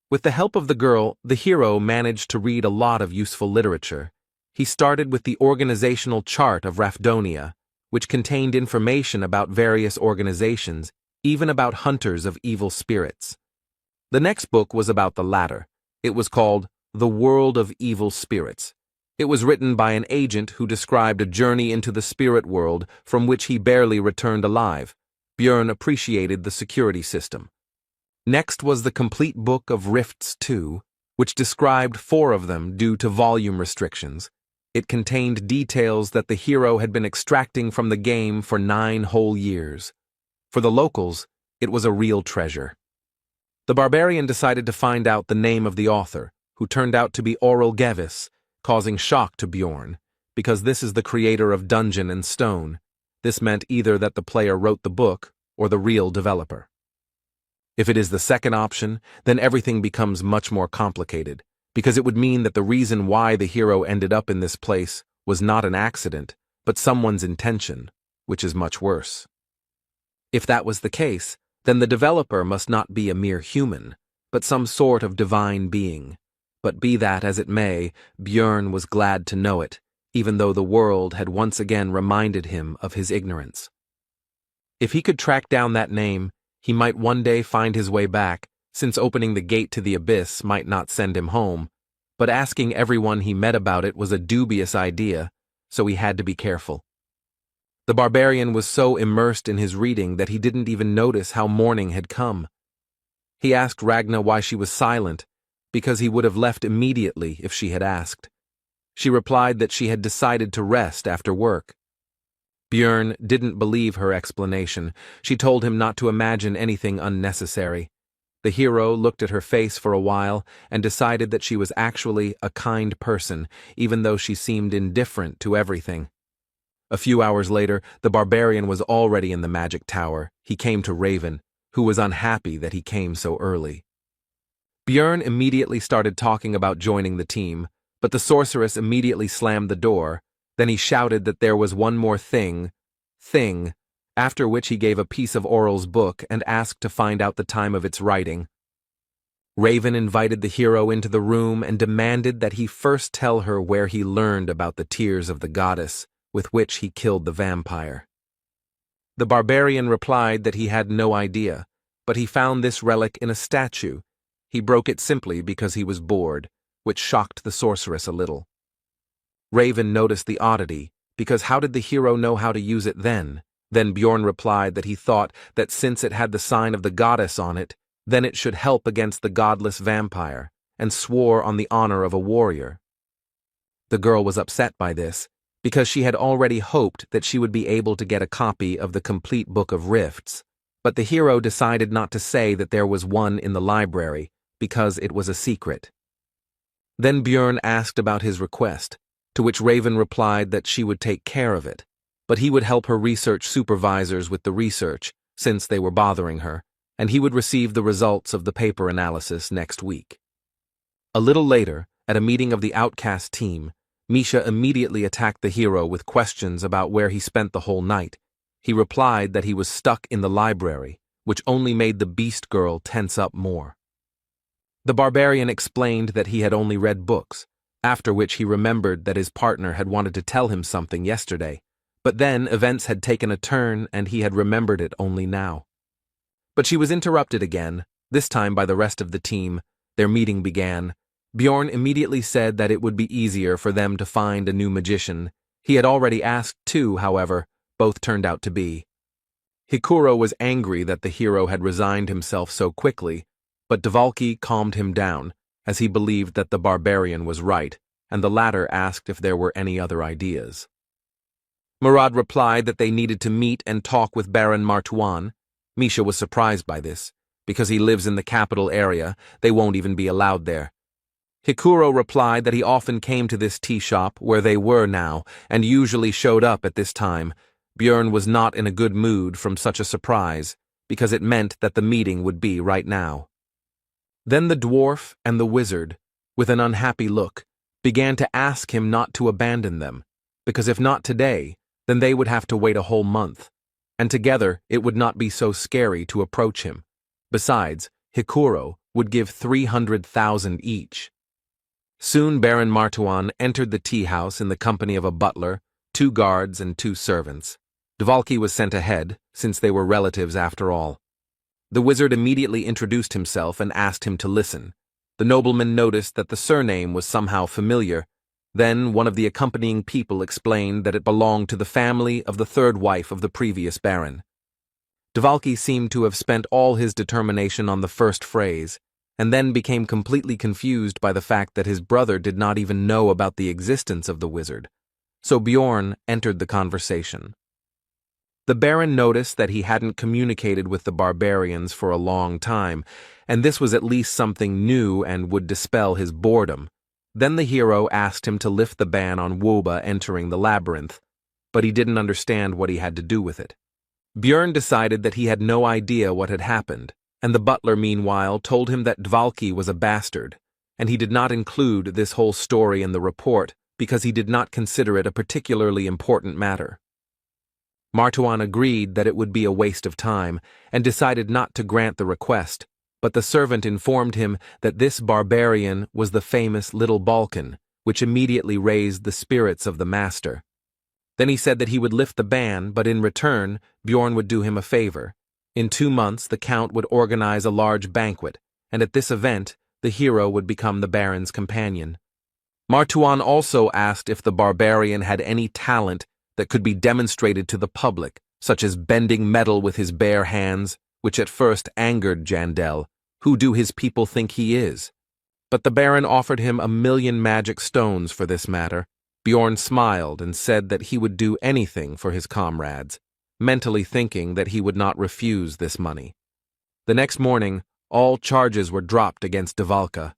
With the help of the girl, the hero managed to read a lot of useful literature. He started with the organizational chart of Rafdonia, which contained information about various organizations, even about hunters of evil spirits. The next book was about the latter, It was called The World of Evil Spirits. It was written by an agent who described a journey into the spirit world from which he barely returned alive. Björn appreciated the security system. Next was the complete book of Rifts 2, which described 4 of them due to volume restrictions. It contained details that the hero had been extracting from the game for 9 whole years. For the locals, it was a real treasure. The barbarian decided to find out the name of the author, who turned out to be Oral Gevis, causing shock to Bjorn, because this is the creator of Dungeon and Stone. This meant either that the player wrote the book or the real developer. If it is the second option, then everything becomes much more complicated, because it would mean that the reason why the hero ended up in this place was not an accident, but someone's intention, which is much worse. If that was the case, then the developer must not be a mere human, but some sort of divine being. But be that as it may, Björn was glad to know it, even though the world had once again reminded him of his ignorance. If he could track down that name, he might one day find his way back, since opening the gate to the abyss might not send him home, but asking everyone he met about it was a dubious idea, so he had to be careful. The barbarian was so immersed in his reading that he didn't even notice how morning had come. He asked Ragna why she was silent, because he would have left immediately if she had asked. She replied that she had decided to rest after work. Björn didn't believe her explanation. She told him not to imagine anything unnecessary. The hero looked at her face for a while and decided that she was actually a kind person, even though she seemed indifferent to everything. A few hours later, the barbarian was already in the magic tower. He came to Raven, who was unhappy that he came so early. Björn immediately started talking about joining the team, but the sorceress immediately slammed the door. Then he shouted that there was one more thing, after which he gave a piece of Oral's book and asked to find out the time of its writing. Raven invited the hero into the room and demanded that he first tell her where he learned about the tears of the goddess, with which he killed the vampire. The barbarian replied that he had no idea, but he found this relic in a statue. He broke it simply because he was bored, which shocked the sorceress a little. Raven noticed the oddity, because how did the hero know how to use it then? Then Bjorn replied that he thought that since it had the sign of the goddess on it, then it should help against the godless vampire, and swore on the honor of a warrior. The girl was upset by this, because she had already hoped that she would be able to get a copy of the complete Book of Rifts, but the hero decided not to say that there was one in the library, because it was a secret. Then Bjorn asked about his request, to which Raven replied that she would take care of it, but he would help her research supervisors with the research, since they were bothering her, and he would receive the results of the paper analysis next week. A little later, at a meeting of the Outcast team, Misha immediately attacked the hero with questions about where he spent the whole night. He replied that he was stuck in the library, which only made the beast girl tense up more. The barbarian explained that he had only read books, after which he remembered that his partner had wanted to tell him something yesterday, but then events had taken a turn and he had remembered it only now. But she was interrupted again, this time by the rest of the team. Their meeting began. Bjorn immediately said that it would be easier for them to find a new magician. He had already asked 2, however, both turned out to be. Hikuro was angry that the hero had resigned himself so quickly, but Dvalki calmed him down, as he believed that the barbarian was right, and the latter asked if there were any other ideas. Murad replied that they needed to meet and talk with Baron Martuan. Misha was surprised by this. Because he lives in the capital area, they won't even be allowed there. Hikuro replied that he often came to this tea shop where they were now, and usually showed up at this time. Bjorn was not in a good mood from such a surprise, because it meant that the meeting would be right now. Then the dwarf and the wizard, with an unhappy look, began to ask him not to abandon them, because if not today, then they would have to wait a whole month, and together it would not be so scary to approach him. Besides, Hikuro would give 300,000 each. Soon Baron Martuan entered the tea house in the company of a butler, 2 guards, and 2 servants. Dvalki was sent ahead, since they were relatives after all. The wizard immediately introduced himself and asked him to listen. The nobleman noticed that the surname was somehow familiar. Then one of the accompanying people explained that it belonged to the family of the third wife of the previous baron. Dvalki seemed to have spent all his determination on the first phrase, and then became completely confused by the fact that his brother did not even know about the existence of the wizard. So Bjorn entered the conversation. The baron noticed that he hadn't communicated with the barbarians for a long time, and this was at least something new and would dispel his boredom. Then the hero asked him to lift the ban on Woba entering the labyrinth, but he didn't understand what he had to do with it. Bjorn decided that he had no idea what had happened, and the butler meanwhile told him that Dvalki was a bastard, and he did not include this whole story in the report because he did not consider it a particularly important matter. Martuan agreed that it would be a waste of time, and decided not to grant the request, but the servant informed him that this barbarian was the famous Little Balkan, which immediately raised the spirits of the master. Then he said that he would lift the ban, but in return, Bjorn would do him a favor. In 2 months, the count would organize a large banquet, and at this event, the hero would become the baron's companion. Martuan also asked if the barbarian had any talent that could be demonstrated to the public, such as bending metal with his bare hands, which at first angered Jandel. Who do his people think he is? But the baron offered him 1,000,000 magic stones for this matter. Bjorn smiled and said that he would do anything for his comrades, mentally thinking that he would not refuse this money. The next morning, all charges were dropped against Dvalka.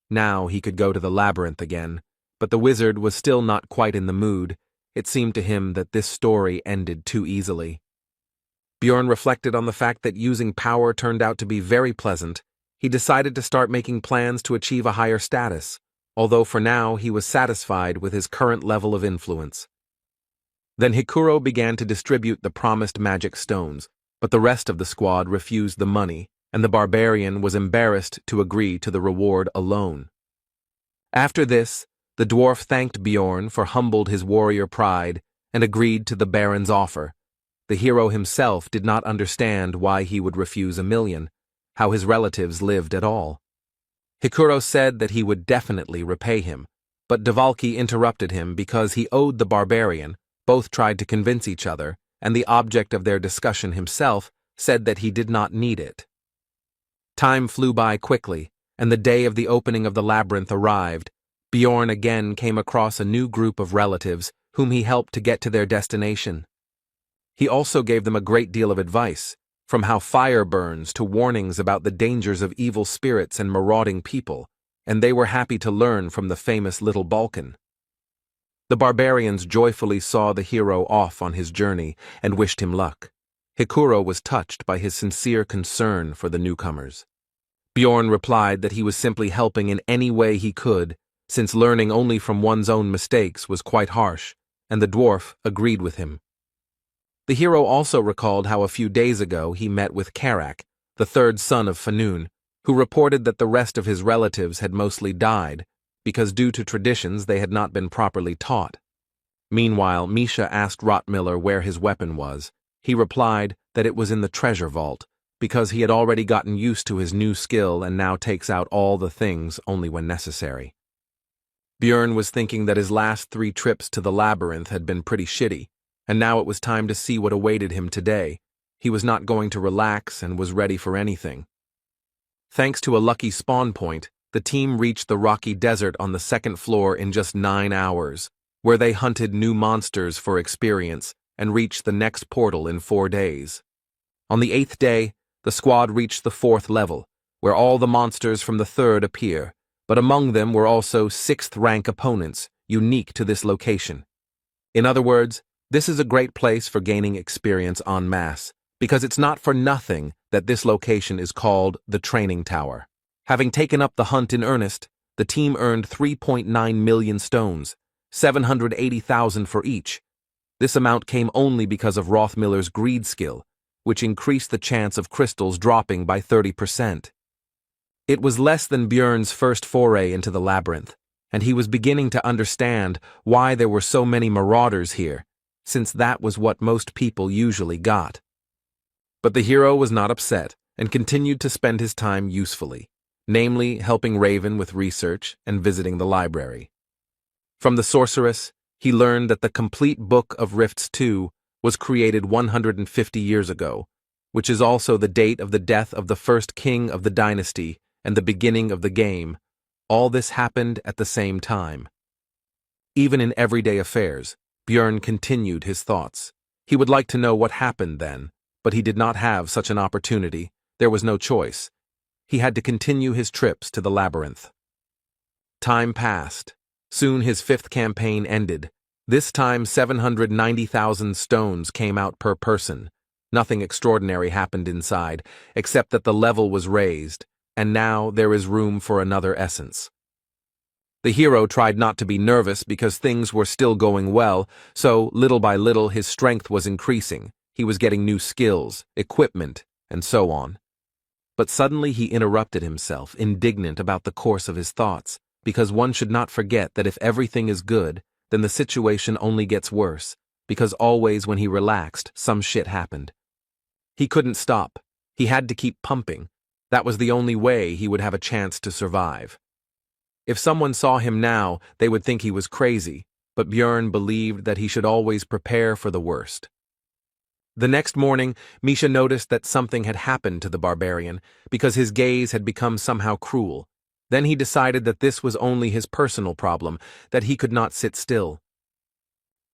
Now he could go to the labyrinth again, but the wizard was still not quite in the mood. It seemed to him that this story ended too easily. Bjorn reflected on the fact that using power turned out to be very pleasant. He decided to start making plans to achieve a higher status, although for now he was satisfied with his current level of influence. Then Hikuro began to distribute the promised magic stones, but the rest of the squad refused the money, and the barbarian was embarrassed to agree to the reward alone. After this, the dwarf thanked Bjorn for humbled his warrior pride and agreed to the baron's offer. The hero himself did not understand why he would refuse 1,000,000, how his relatives lived at all. Hikuro said that he would definitely repay him, but Dvalki interrupted him because he owed the barbarian. Both tried to convince each other, and the object of their discussion himself said that he did not need it. Time flew by quickly, and the day of the opening of the labyrinth arrived. Bjorn again came across a new group of relatives whom he helped to get to their destination. He also gave them a great deal of advice, from how fire burns to warnings about the dangers of evil spirits and marauding people, and they were happy to learn from the famous Little Balkan. The barbarians joyfully saw the hero off on his journey and wished him luck. Hikuro was touched by his sincere concern for the newcomers. Bjorn replied that he was simply helping in any way he could, since learning only from one's own mistakes was quite harsh, and the dwarf agreed with him. The hero also recalled how a few days ago he met with Karak, the third son of Fanun, who reported that the rest of his relatives had mostly died, because due to traditions they had not been properly taught. Meanwhile, Misha asked Rotmiller where his weapon was. He replied that it was in the treasure vault, because he had already gotten used to his new skill and now takes out all the things only when necessary. Bjorn was thinking that his last 3 trips to the labyrinth had been pretty shitty, and now it was time to see what awaited him today. He was not going to relax and was ready for anything. Thanks to a lucky spawn point, the team reached the rocky desert on the 2nd floor in just 9 hours, where they hunted new monsters for experience and reached the next portal in 4 days. On the 8th day, the squad reached the 4th level, where all the monsters from the 3rd appear, but among them were also 6th-rank opponents, unique to this location. In other words, this is a great place for gaining experience en masse, because it's not for nothing that this location is called the Training Tower. Having taken up the hunt in earnest, the team earned 3.9 million stones, 780,000 for each. This amount came only because of Rothmiller's greed skill, which increased the chance of crystals dropping by 30%. It was less than Bjorn's first foray into the labyrinth, and he was beginning to understand why there were so many marauders here, since that was what most people usually got. But the hero was not upset and continued to spend his time usefully. namely helping Raven with research and visiting the library. From the sorceress, he learned that the complete Book of Rifts 2 was created 150 years ago, which is also the date of the death of the first king of the dynasty and the beginning of the game. All this happened at the same time. Even in everyday affairs, Björn continued his thoughts. He would like to know what happened then, but he did not have such an opportunity. There was no choice. He had to continue his trips to the labyrinth. Time passed. Soon his fifth campaign ended. This time 790,000 stones came out per person. Nothing extraordinary happened inside, except that the level was raised, and now there is room for another essence. The hero tried not to be nervous because things were still going well, so little by little his strength was increasing. He was getting new skills, equipment, and so on. But suddenly he interrupted himself, indignant about the course of his thoughts, because one should not forget that if everything is good, then the situation only gets worse, because always when he relaxed, some shit happened. He couldn't stop. He had to keep pumping. That was the only way he would have a chance to survive. If someone saw him now, they would think he was crazy, but Björn believed that he should always prepare for the worst. The next morning, Misha noticed that something had happened to the barbarian, because his gaze had become somehow cruel. Then he decided that this was only his personal problem, that he could not sit still.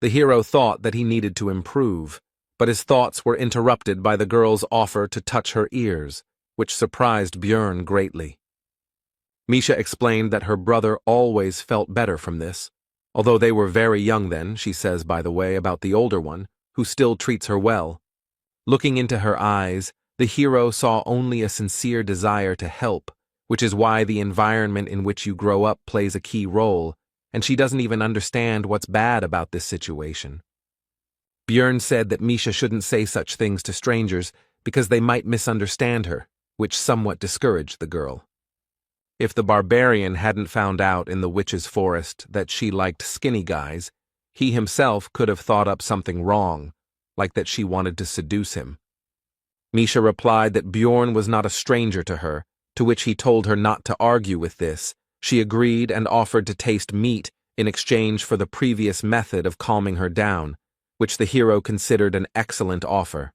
The hero thought that he needed to improve, but his thoughts were interrupted by the girl's offer to touch her ears, which surprised Björn greatly. Misha explained that her brother always felt better from this, although they were very young then, she says by the way about the older one, who still treats her well. Looking into her eyes, the hero saw only a sincere desire to help, which is why the environment in which you grow up plays a key role, and she doesn't even understand what's bad about this situation. Björn said that Misha shouldn't say such things to strangers because they might misunderstand her, which somewhat discouraged the girl. If the barbarian hadn't found out in the witch's forest that she liked skinny guys, he himself could have thought up something wrong, like that she wanted to seduce him. Misha replied that Björn was not a stranger to her, to which he told her not to argue with this. She agreed and offered to taste meat in exchange for the previous method of calming her down, which the hero considered an excellent offer.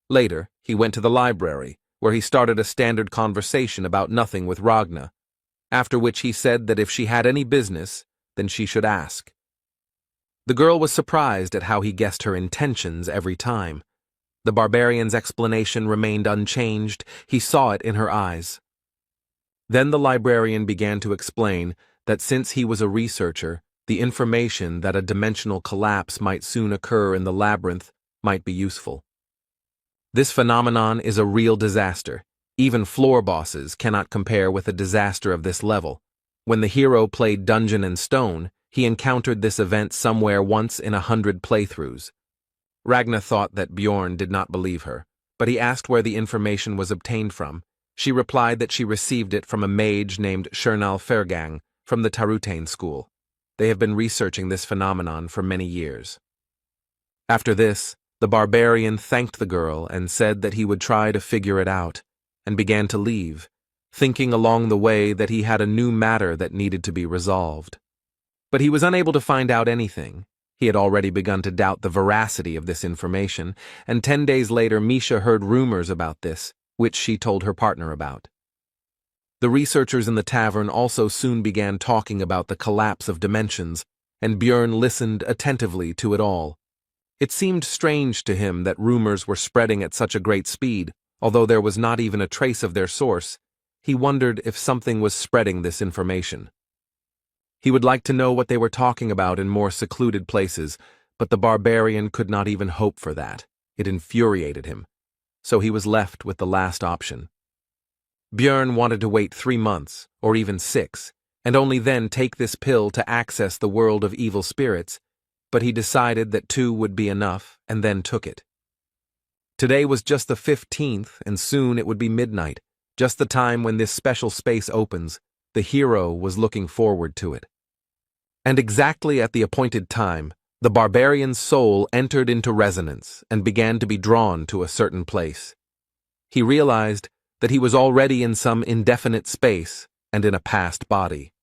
Later, he went to the library, where he started a standard conversation about nothing with Ragna, after which he said that if she had any business, then she should ask. The girl was surprised at how he guessed her intentions every time. The barbarian's explanation remained unchanged. He saw it in her eyes. Then the librarian began to explain that since he was a researcher, the information that a dimensional collapse might soon occur in the labyrinth might be useful. This phenomenon is a real disaster. Even floor bosses cannot compare with a disaster of this level. When the hero played Dungeon and Stone, he encountered this event somewhere once in 100 playthroughs. Ragna thought that Björn did not believe her, but he asked where the information was obtained from. She replied that she received it from a mage named Shernal Fergang from the Tarutane school. They have been researching this phenomenon for many years. After this, the barbarian thanked the girl and said that he would try to figure it out, and began to leave, thinking along the way that he had a new matter that needed to be resolved. But he was unable to find out anything. He had already begun to doubt the veracity of this information, and 10 days later Misha heard rumors about this, which she told her partner about. The researchers in the tavern also soon began talking about the collapse of dimensions, and Björn listened attentively to it all. It seemed strange to him that rumors were spreading at such a great speed, although there was not even a trace of their source. He wondered if something was spreading this information. He would like to know what they were talking about in more secluded places, but the barbarian could not even hope for that. It infuriated him. So he was left with the last option. Björn wanted to wait 3 months, or even 6, and only then take this pill to access the world of evil spirits, but he decided that 2 would be enough, and then took it. Today was just the 15th, and soon it would be midnight, just the time when this special space opens. The hero was looking forward to it. And exactly at the appointed time, the barbarian's soul entered into resonance and began to be drawn to a certain place. He realized that he was already in some indefinite space and in a past body.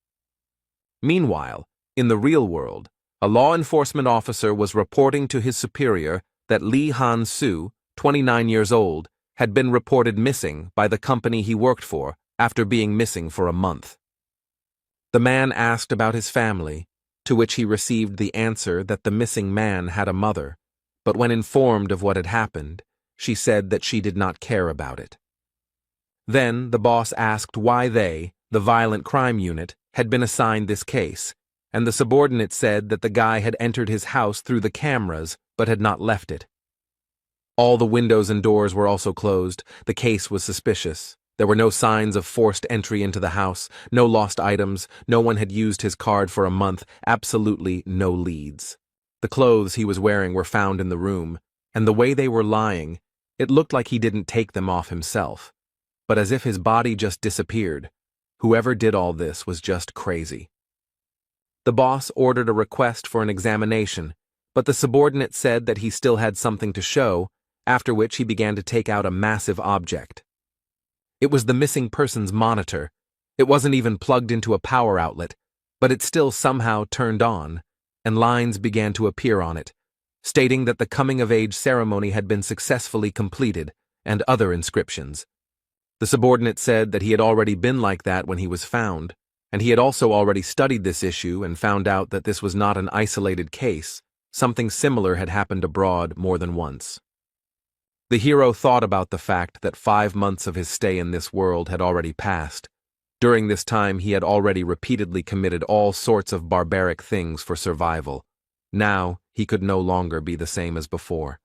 Meanwhile, in the real world, a law enforcement officer was reporting to his superior that Lee Han-soo, 29 years old, had been reported missing by the company he worked for after being missing for a month. The man asked about his family, to which he received the answer that the missing man had a mother, but when informed of what had happened, she said that she did not care about it. Then the boss asked why they, the violent crime unit, had been assigned this case, and the subordinate said that the guy had entered his house through the cameras but had not left it. All the windows and doors were also closed. The case was suspicious. There were no signs of forced entry into the house, no lost items, no one had used his card for a month, absolutely no leads. The clothes he was wearing were found in the room, and the way they were lying, it looked like he didn't take them off himself, but as if his body just disappeared. Whoever did all this was just crazy. The boss ordered a request for an examination, but the subordinate said that he still had something to show, after which he began to take out a massive object. It was the missing person's monitor. It wasn't even plugged into a power outlet, but it still somehow turned on, and lines began to appear on it, stating that the coming-of-age ceremony had been successfully completed, and other inscriptions. The subordinate said that he had already been like that when he was found, and he had also already studied this issue and found out that this was not an isolated case. Something similar had happened abroad more than once. The hero thought about the fact that 5 months of his stay in this world had already passed. During this time he had already repeatedly committed all sorts of barbaric things for survival. Now he could no longer be the same as before.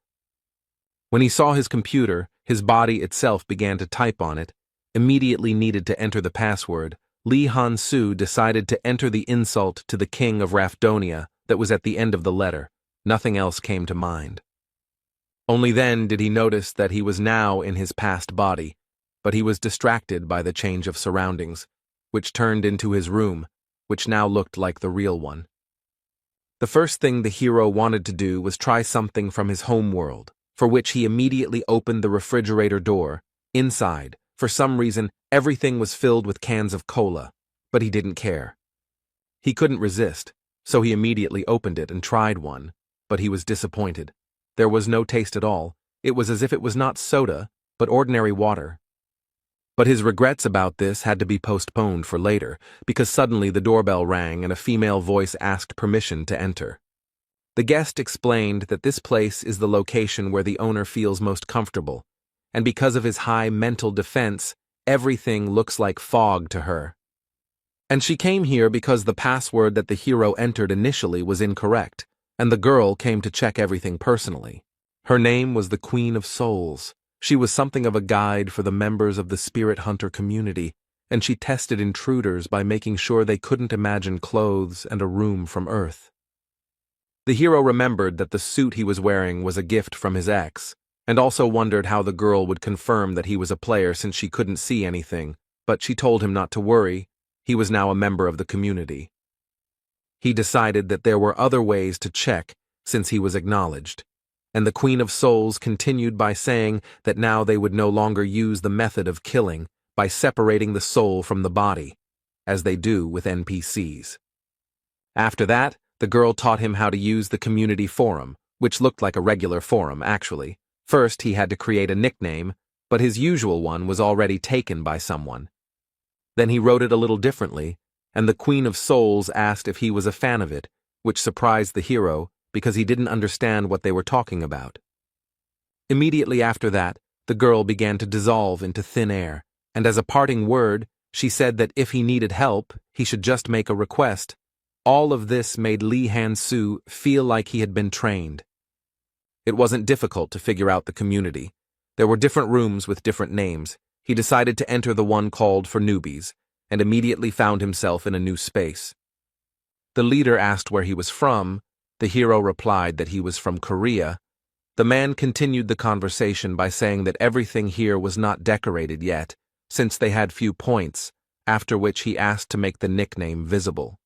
When he saw his computer, his body itself began to type on it, immediately needed to enter the password. Lee Han-soo decided to enter the insult to the king of Rafdonia that was at the end of the letter. Nothing else came to mind. Only then did he notice that he was now in his past body, but he was distracted by the change of surroundings, which turned into his room, which now looked like the real one. The first thing the hero wanted to do was try something from his home world, for which he immediately opened the refrigerator door. Inside, for some reason, everything was filled with cans of cola, but he didn't care. He couldn't resist, so he immediately opened it and tried one, but he was disappointed. There was no taste at all. It was as if it was not soda, but ordinary water. But his regrets about this had to be postponed for later, because suddenly the doorbell rang and a female voice asked permission to enter. The guest explained that this place is the location where the owner feels most comfortable, and because of his high mental defense, everything looks like fog to her. And she came here because the password that the hero entered initially was incorrect, and the girl came to check everything personally. Her name was the Queen of Souls. She was something of a guide for the members of the spirit hunter community, and she tested intruders by making sure they couldn't imagine clothes and a room from Earth. The hero remembered that the suit he was wearing was a gift from his ex, and also wondered how the girl would confirm that he was a player since she couldn't see anything, but she told him not to worry. He was now a member of the community. He decided that there were other ways to check since he was acknowledged, and the Queen of Souls continued by saying that now they would no longer use the method of killing by separating the soul from the body, as they do with NPCs. After that, the girl taught him how to use the community forum, which looked like a regular forum, actually. First, he had to create a nickname, but his usual one was already taken by someone. Then he wrote it a little differently, and the Queen of Souls asked if he was a fan of it, which surprised the hero because he didn't understand what they were talking about. Immediately after that, the girl began to dissolve into thin air, and as a parting word, she said that if he needed help, he should just make a request. All of this made Lee Han-soo feel like he had been trained. It wasn't difficult to figure out the community. There were different rooms with different names. He decided to enter the one called for newbies, and immediately found himself in a new space. The leader asked where he was from. The hero replied that he was from Korea. The man continued the conversation by saying that everything here was not decorated yet, since they had few points, after which he asked to make the nickname visible.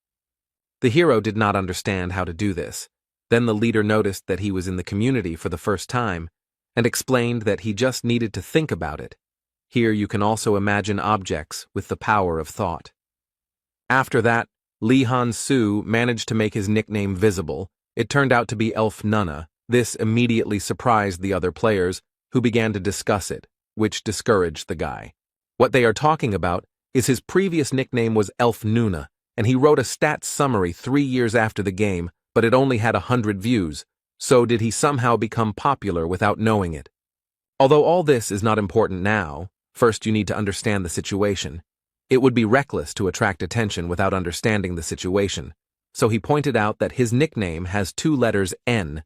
The hero did not understand how to do this. Then the leader noticed that he was in the community for the first time, and explained that he just needed to think about it. Here you can also imagine objects with the power of thought. After that, Lee Han-soo managed to make his nickname visible. It turned out to be Elf Nunna. This immediately surprised the other players, who began to discuss it, which discouraged the guy. What they are talking about is his previous nickname was Elf Nuna, and he wrote a stats summary 3 years after the game, but it only had 100 views, so did he somehow become popular without knowing it? Although all this is not important now, first you need to understand the situation. It would be reckless to attract attention without understanding the situation, so he pointed out that his nickname has 2 letters N.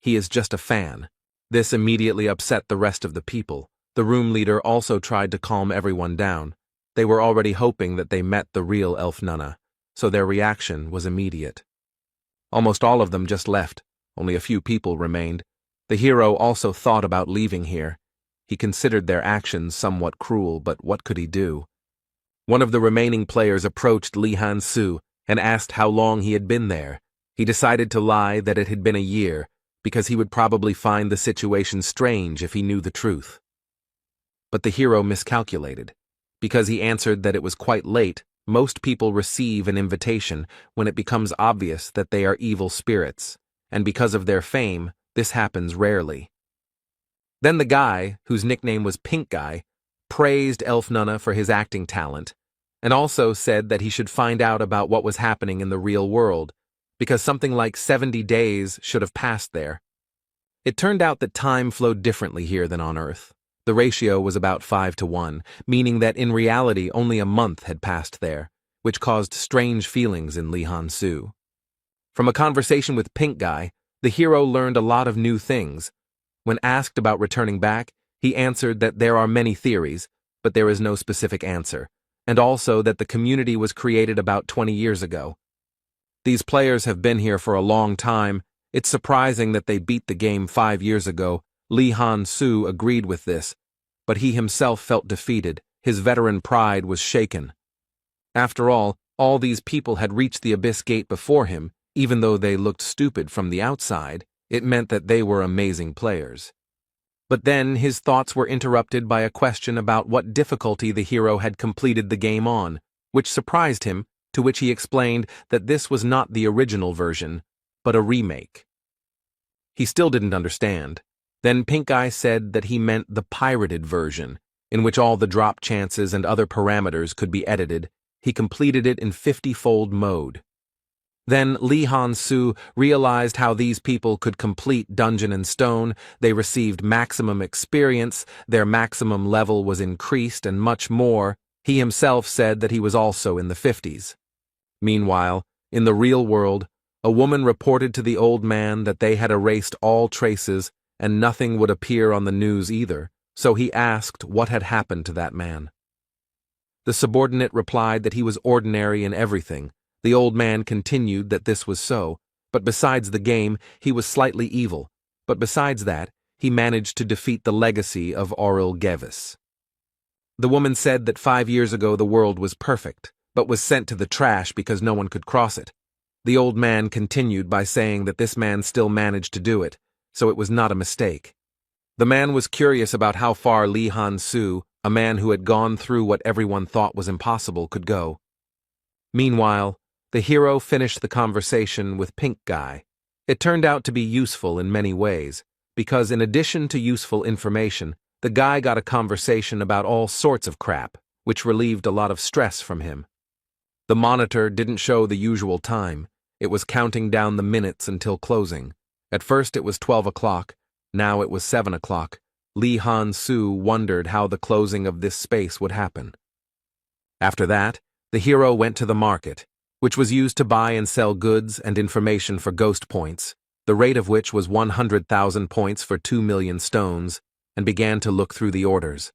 He is just a fan. This immediately upset the rest of the people. The room leader also tried to calm everyone down. They were already hoping that they met the real Elf Nunna, so their reaction was immediate. Almost all of them just left. Only a few people remained. The hero also thought about leaving here. He considered their actions somewhat cruel, but what could he do? One of the remaining players approached Lee Han-soo and asked how long he had been there. He decided to lie that it had been a year, because he would probably find the situation strange if he knew the truth. But the hero miscalculated. Because he answered that it was quite late, most people receive an invitation when it becomes obvious that they are evil spirits, and because of their fame, this happens rarely. Then the guy, whose nickname was Pink Guy, praised Elf Nunna for his acting talent, and also said that he should find out about what was happening in the real world, because something like 70 days should have passed there. It turned out that time flowed differently here than on Earth. The ratio was about 5-to-1, meaning that in reality only a month had passed there, which caused strange feelings in Lee Han-soo. From a conversation with Pink Guy, the hero learned a lot of new things. When asked about returning back, he answered that there are many theories, but there is no specific answer, and also that the community was created about 20 years ago. These players have been here for a long time. It's surprising that they beat the game 5 years ago. Lee Han-soo agreed with this, but he himself felt defeated. His veteran pride was shaken. After all these people had reached the Abyss Gate before him. Even though they looked stupid from the outside, it meant that they were amazing players. But then his thoughts were interrupted by a question about what difficulty the hero had completed the game on, which surprised him, to which he explained that this was not the original version, but a remake. He still didn't understand. Then Pink Eye said that he meant the pirated version, in which all the drop chances and other parameters could be edited. He completed it in 50-fold mode. Then Lee Han-soo realized how these people could complete Dungeon and Stone. They received maximum experience, their maximum level was increased, and much more. He himself said that he was also in the 50s. Meanwhile, in the real world, a woman reported to the old man that they had erased all traces and nothing would appear on the news either, so he asked what had happened to that man. The subordinate replied that he was ordinary in everything. The old man continued that this was so, but besides the game, he was slightly evil. But besides that, he managed to defeat the legacy of Auril Gevis. The woman said that 5 years ago the world was perfect, but was sent to the trash because no one could cross it. The old man continued by saying that this man still managed to do it, so it was not a mistake. The man was curious about how far Lee Han-soo, a man who had gone through what everyone thought was impossible, could go. Meanwhile, the hero finished the conversation with Pink Guy. It turned out to be useful in many ways, because in addition to useful information, the guy got a conversation about all sorts of crap, which relieved a lot of stress from him. The monitor didn't show the usual time. It was counting down the minutes until closing. At first it was 12 o'clock, now it was 7 o'clock. Lee Han-soo wondered how the closing of this space would happen. After that, the hero went to the market, which was used to buy and sell goods and information for ghost points, the rate of which was 100,000 points for 2 million stones, and began to look through the orders.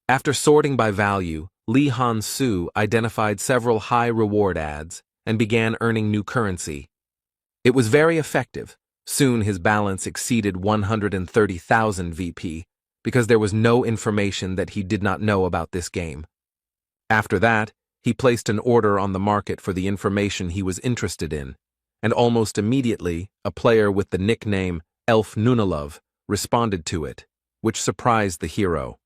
After sorting by value, Lee Han-soo identified several high-reward ads and began earning new currency. It was very effective. Soon his balance exceeded 130,000 VP, because there was no information that he did not know about this game. After that, he placed an order on the market for the information he was interested in, and almost immediately, a player with the nickname Elf Nunalove responded to it, which surprised the hero.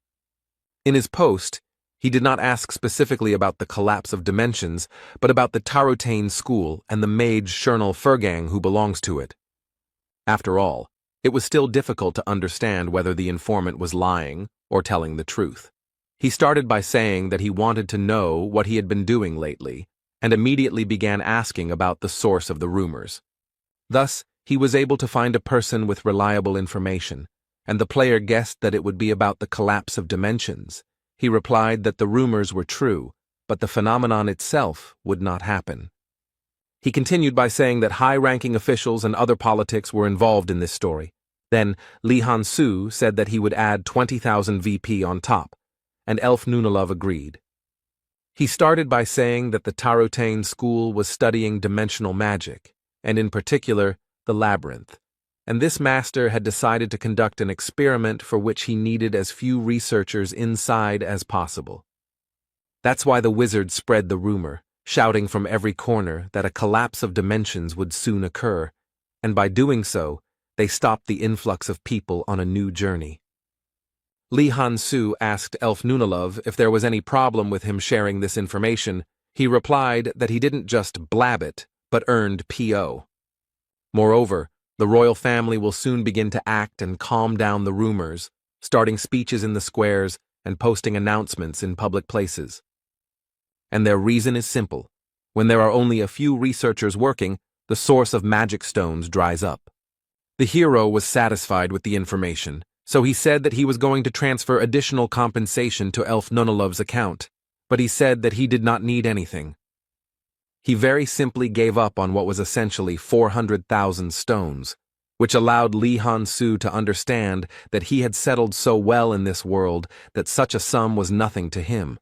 In his post, he did not ask specifically about the collapse of dimensions, but about the Tarotane school and the mage Shernal Furgang who belongs to it. After all, it was still difficult to understand whether the informant was lying or telling the truth. He started by saying that he wanted to know what he had been doing lately, and immediately began asking about the source of the rumors. Thus, he was able to find a person with reliable information, and the player guessed that it would be about the collapse of dimensions. He replied that the rumors were true, but the phenomenon itself would not happen. He continued by saying that high-ranking officials and other politics were involved in this story. Then, Lee Han-soo said that he would add 20,000 VP on top, and Elf Nunalov agreed. He started by saying that the Tarotane school was studying dimensional magic, and in particular, the labyrinth, and this master had decided to conduct an experiment for which he needed as few researchers inside as possible. That's why the wizard spread the rumor, shouting from every corner that a collapse of dimensions would soon occur, and by doing so, they stopped the influx of people on a new journey. Lee Han-soo asked Elf Nunalov if there was any problem with him sharing this information. He replied that he didn't just blab it, but earned P.O. Moreover, the royal family will soon begin to act and calm down the rumors, starting speeches in the squares and posting announcements in public places. And their reason is simple. When there are only a few researchers working, the source of magic stones dries up. The hero was satisfied with the information, so he said that he was going to transfer additional compensation to Elf Nunalov's account, but he said that he did not need anything. He very simply gave up on what was essentially 400,000 stones, which allowed Lee Han-soo to understand that he had settled so well in this world that such a sum was nothing to him.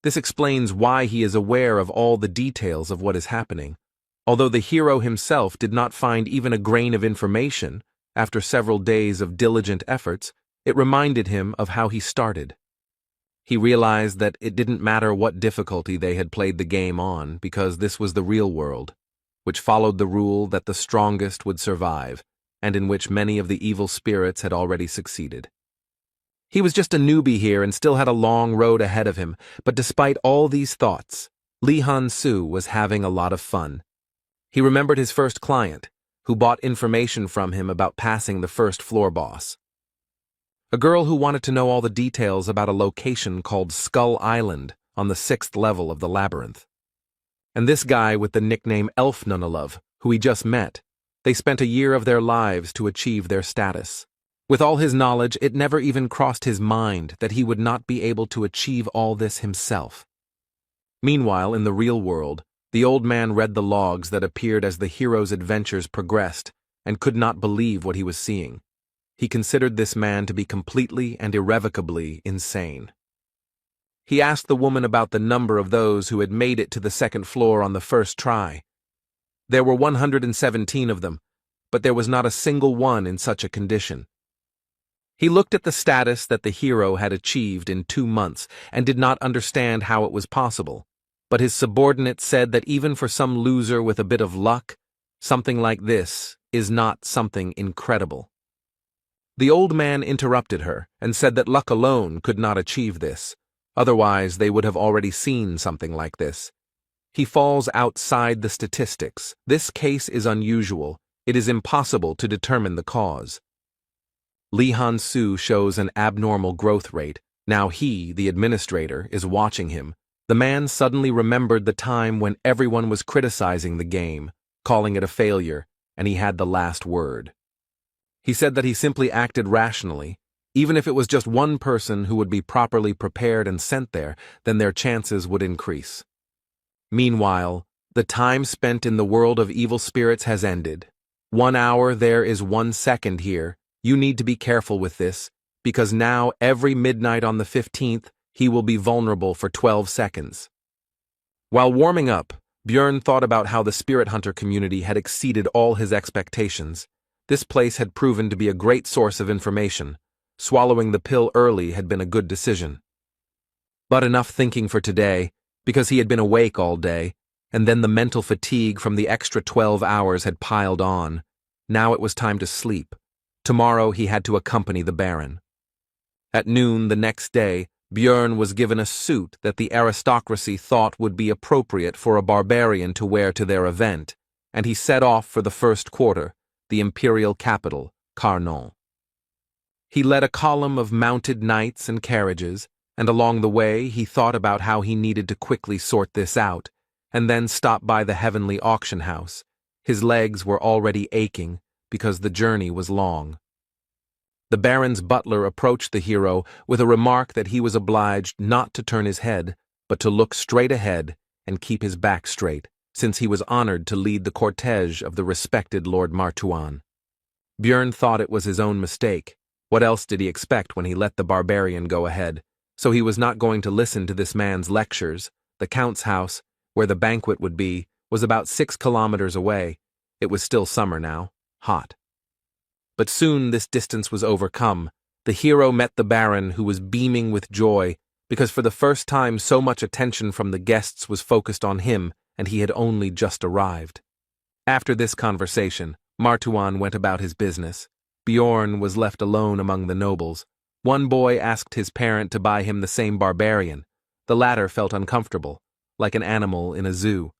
This explains why he is aware of all the details of what is happening. Although the hero himself did not find even a grain of information, after several days of diligent efforts, it reminded him of how he started. He realized that it didn't matter what difficulty they had played the game on, because this was the real world, which followed the rule that the strongest would survive, and in which many of the evil spirits had already succeeded. He was just a newbie here and still had a long road ahead of him, but despite all these thoughts, Lee Han-soo was having a lot of fun. He remembered his first client, who bought information from him about passing the first floor boss. A girl who wanted to know all the details about a location called Skull Island on the 6th level of the labyrinth. And this guy with the nickname Elf Nunalov, who he just met, they spent a year of their lives to achieve their status. With all his knowledge, it never even crossed his mind that he would not be able to achieve all this himself. Meanwhile, in the real world, the old man read the logs that appeared as the hero's adventures progressed and could not believe what he was seeing. He considered this man to be completely and irrevocably insane. He asked the woman about the number of those who had made it to the 2nd floor on the first try. There were 117 of them, but there was not a single one in such a condition. He looked at the status that the hero had achieved in 2 months and did not understand how it was possible, but his subordinate said that even for some loser with a bit of luck, something like this is not something incredible. The old man interrupted her and said that luck alone could not achieve this, otherwise they would have already seen something like this. He falls outside the statistics. This case is unusual. It is impossible to determine the cause. Lee Han-soo shows an abnormal growth rate. Now he, the administrator, is watching him. The man suddenly remembered the time when everyone was criticizing the game, calling it a failure, and he had the last word. He said that he simply acted rationally. Even if it was just one person who would be properly prepared and sent there, then their chances would increase. Meanwhile, the time spent in the world of evil spirits has ended. 1 hour there is 1 second here. You need to be careful with this, because now every midnight on the 15th, he will be vulnerable for 12 seconds. While warming up, Björn thought about how the spirit hunter community had exceeded all his expectations. This place had proven to be a great source of information. Swallowing the pill early had been a good decision. But enough thinking for today, because he had been awake all day, and then the mental fatigue from the extra 12 hours had piled on. Now it was time to sleep. Tomorrow he had to accompany the Baron. At noon the next day, Björn was given a suit that the aristocracy thought would be appropriate for a barbarian to wear to their event, and he set off for the first quarter, the imperial capital, Carnon. He led a column of mounted knights and carriages, and along the way he thought about how he needed to quickly sort this out, and then stop by the heavenly auction house. His legs were already aching because the journey was long. The Baron's butler approached the hero with a remark that he was obliged not to turn his head, but to look straight ahead and keep his back straight, since he was honored to lead the cortege of the respected Lord Martuan. Björn thought it was his own mistake. What else did he expect when he let the barbarian go ahead? So he was not going to listen to this man's lectures. The Count's house, where the banquet would be, was about 6 kilometers away. It was still summer now, hot. But soon this distance was overcome. The hero met the Baron, who was beaming with joy, because for the first time so much attention from the guests was focused on him, and he had only just arrived. After this conversation, Martuan went about his business. Bjorn was left alone among the nobles. One boy asked his parent to buy him the same barbarian. The latter felt uncomfortable, like an animal in a zoo.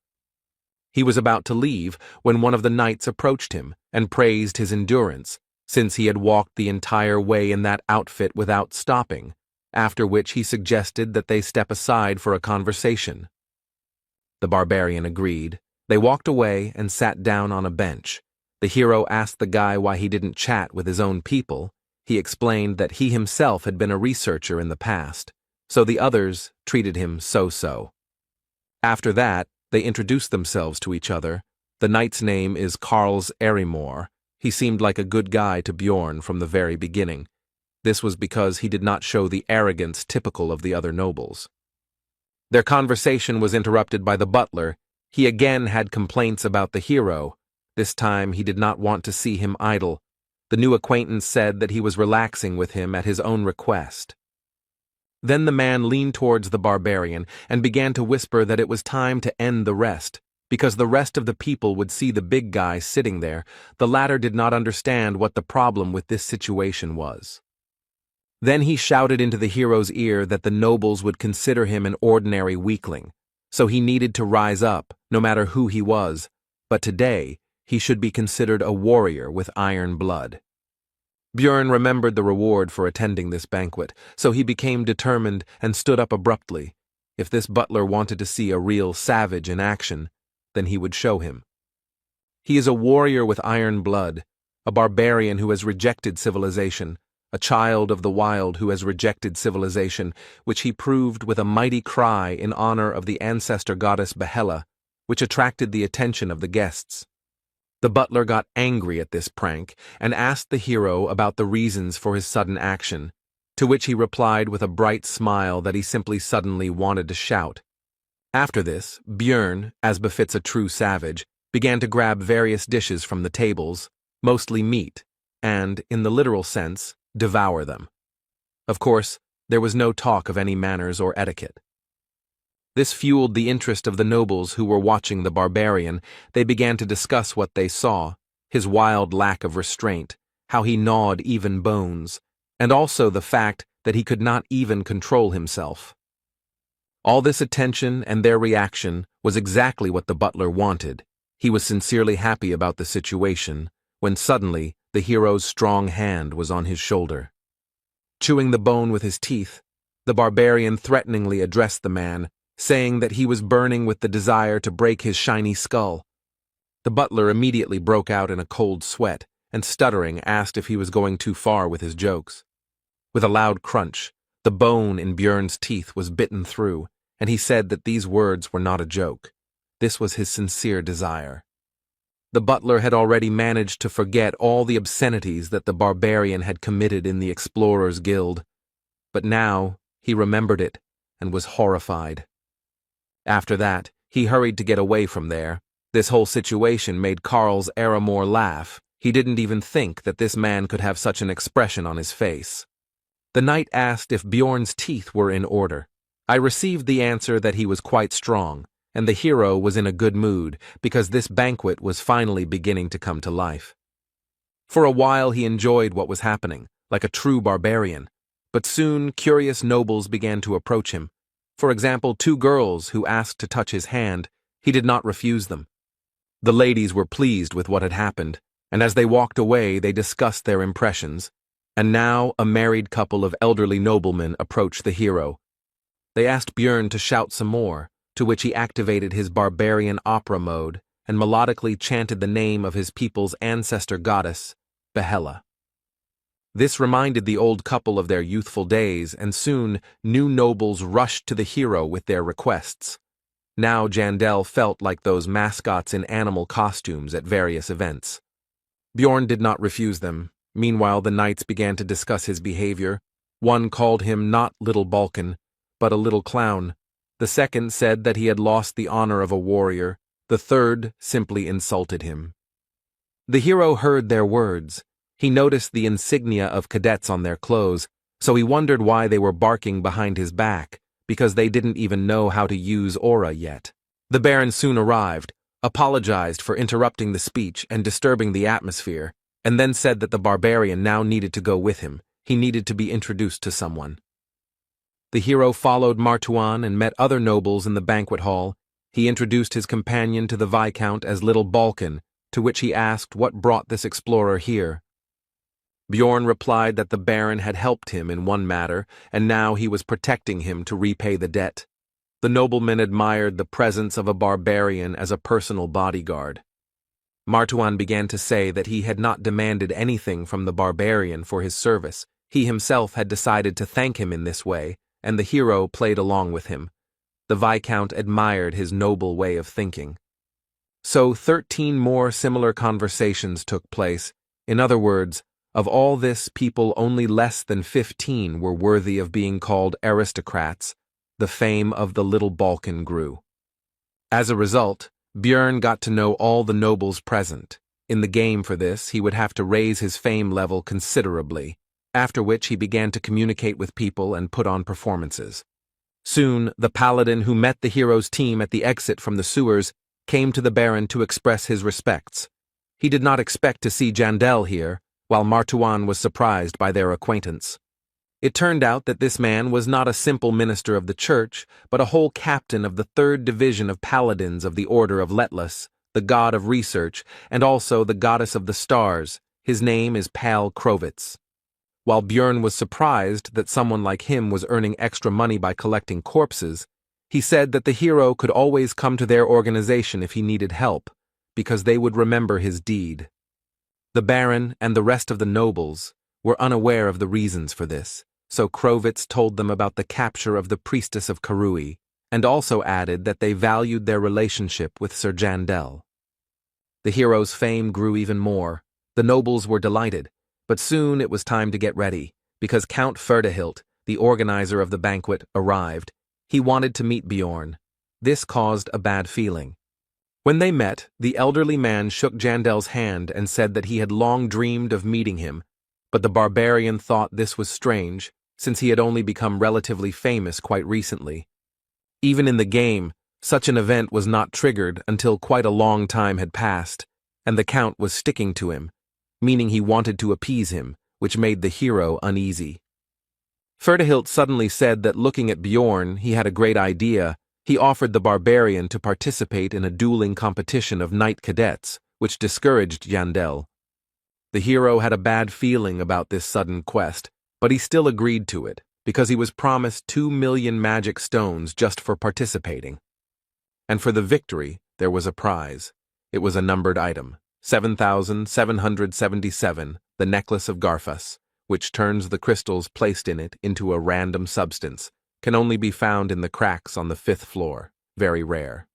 He was about to leave when one of the knights approached him and praised his endurance, since he had walked the entire way in that outfit without stopping, after which he suggested that they step aside for a conversation. The barbarian agreed. They walked away and sat down on a bench. The hero asked the guy why he didn't chat with his own people. He explained that he himself had been a researcher in the past, so the others treated him so-so. After that, they introduced themselves to each other. The knight's name is Karls Erimor. He seemed like a good guy to Bjorn from the very beginning. This was because he did not show the arrogance typical of the other nobles. Their conversation was interrupted by the butler. He again had complaints about the hero. This time he did not want to see him idle. The new acquaintance said that he was relaxing with him at his own request. Then the man leaned towards the barbarian and began to whisper that it was time to end the rest, because the rest of the people would see the big guy sitting there. The latter did not understand what the problem with this situation was. Then he shouted into the hero's ear that the nobles would consider him an ordinary weakling, so he needed to rise up, no matter who he was, but today he should be considered a warrior with iron blood. Björn remembered the reward for attending this banquet, so he became determined and stood up abruptly. If this butler wanted to see a real savage in action, then he would show him. He is a warrior with iron blood, a barbarian who has rejected civilization, a child of the wild who has rejected civilization, which he proved with a mighty cry in honor of the ancestor goddess Yahello, which attracted the attention of the guests. The butler got angry at this prank and asked the hero about the reasons for his sudden action, to which he replied with a bright smile that he simply suddenly wanted to shout. After this, Björn, as befits a true savage, began to grab various dishes from the tables, mostly meat, and, in the literal sense, devour them. Of course, there was no talk of any manners or etiquette. This fueled the interest of the nobles who were watching the barbarian. They began to discuss what they saw, his wild lack of restraint, how he gnawed even bones, and also the fact that he could not even control himself. All this attention and their reaction was exactly what the butler wanted. He was sincerely happy about the situation, when suddenly the hero's strong hand was on his shoulder. Chewing the bone with his teeth, the barbarian threateningly addressed the man, saying that he was burning with the desire to break his shiny skull. The butler immediately broke out in a cold sweat, and stuttering asked if he was going too far with his jokes. With a loud crunch, the bone in Björn's teeth was bitten through, and he said that these words were not a joke. This was his sincere desire. The butler had already managed to forget all the obscenities that the barbarian had committed in the Explorers' Guild, but now he remembered it and was horrified. After that, he hurried to get away from there. This whole situation made Karls Erimor laugh. He didn't even think that this man could have such an expression on his face. The knight asked if Bjorn's teeth were in order. I received the answer that he was quite strong, and the hero was in a good mood because this banquet was finally beginning to come to life. For a while he enjoyed what was happening, like a true barbarian, But soon, curious nobles began to approach him. For example, two girls who asked to touch his hand. He did not refuse them. The ladies were pleased with what had happened, and as they walked away, they discussed their impressions. And now, a married couple of elderly noblemen approached the hero. They asked Björn to shout some more, to which he activated his barbarian opera mode and melodically chanted the name of his people's ancestor goddess, Yahello. This reminded the old couple of their youthful days, and soon new nobles rushed to the hero with their requests. Now Jandel felt like those mascots in animal costumes at various events. Bjorn did not refuse them. Meanwhile, the knights began to discuss his behavior. One called him not Little Balkan, but a little clown. The second said that he had lost the honor of a warrior. The third simply insulted him. The hero heard their words. He noticed the insignia of cadets on their clothes, so he wondered why they were barking behind his back, because they didn't even know how to use aura yet. The Baron soon arrived, apologized for interrupting the speech and disturbing the atmosphere, and then said that the barbarian now needed to go with him. He needed to be introduced to someone. The hero followed Martuan and met other nobles in the banquet hall. He introduced his companion to the Viscount as Little Balkan, to which he asked what brought this explorer here. Bjorn replied that the Baron had helped him in one matter, and now he was protecting him to repay the debt. The nobleman admired the presence of a barbarian as a personal bodyguard. Martuan began to say that he had not demanded anything from the barbarian for his service. He himself had decided to thank him in this way, and the hero played along with him. The Viscount admired his noble way of thinking. So 13 more similar conversations took place. In other words, of all this, people only less than 15 were worthy of being called aristocrats. The fame of the Little Balkan grew. As a result, Björn got to know all the nobles present. In the game for this, he would have to raise his fame level considerably, after which he began to communicate with people and put on performances. Soon, the paladin who met the hero's team at the exit from the sewers came to the Baron to express his respects. He did not expect to see Jandel here, while Martuan was surprised by their acquaintance. It turned out that this man was not a simple minister of the church, but a whole captain of the 3rd Division of Paladins of the Order of Letless, the god of research, and also the goddess of the stars. His name is Pal Krovitz. While Björn was surprised that someone like him was earning extra money by collecting corpses, he said that the hero could always come to their organization if he needed help, because they would remember his deed. The Baron and the rest of the nobles were unaware of the reasons for this, so Krovitz told them about the capture of the priestess of Karui, and also added that they valued their relationship with Sir Jandel. The hero's fame grew even more. The nobles were delighted, but soon it was time to get ready, because Count Ferdehilt, the organizer of the banquet, arrived. He wanted to meet Bjorn. This caused a bad feeling. When they met, the elderly man shook Jandel's hand and said that he had long dreamed of meeting him, but the barbarian thought this was strange, since he had only become relatively famous quite recently. Even in the game, such an event was not triggered until quite a long time had passed, and the Count was sticking to him, meaning he wanted to appease him, which made the hero uneasy. Ferdehilt suddenly said that looking at Bjorn, he had a great idea. He offered the barbarian to participate in a dueling competition of knight cadets, which discouraged Jandel. The hero had a bad feeling about this sudden quest, but he still agreed to it, because he was promised 2 million magic stones just for participating. And for the victory, there was a prize. It was a numbered item, 7,777, the necklace of Garfus, which turns the crystals placed in it into a random substance, can only be found in the cracks on the 5th floor, very rare.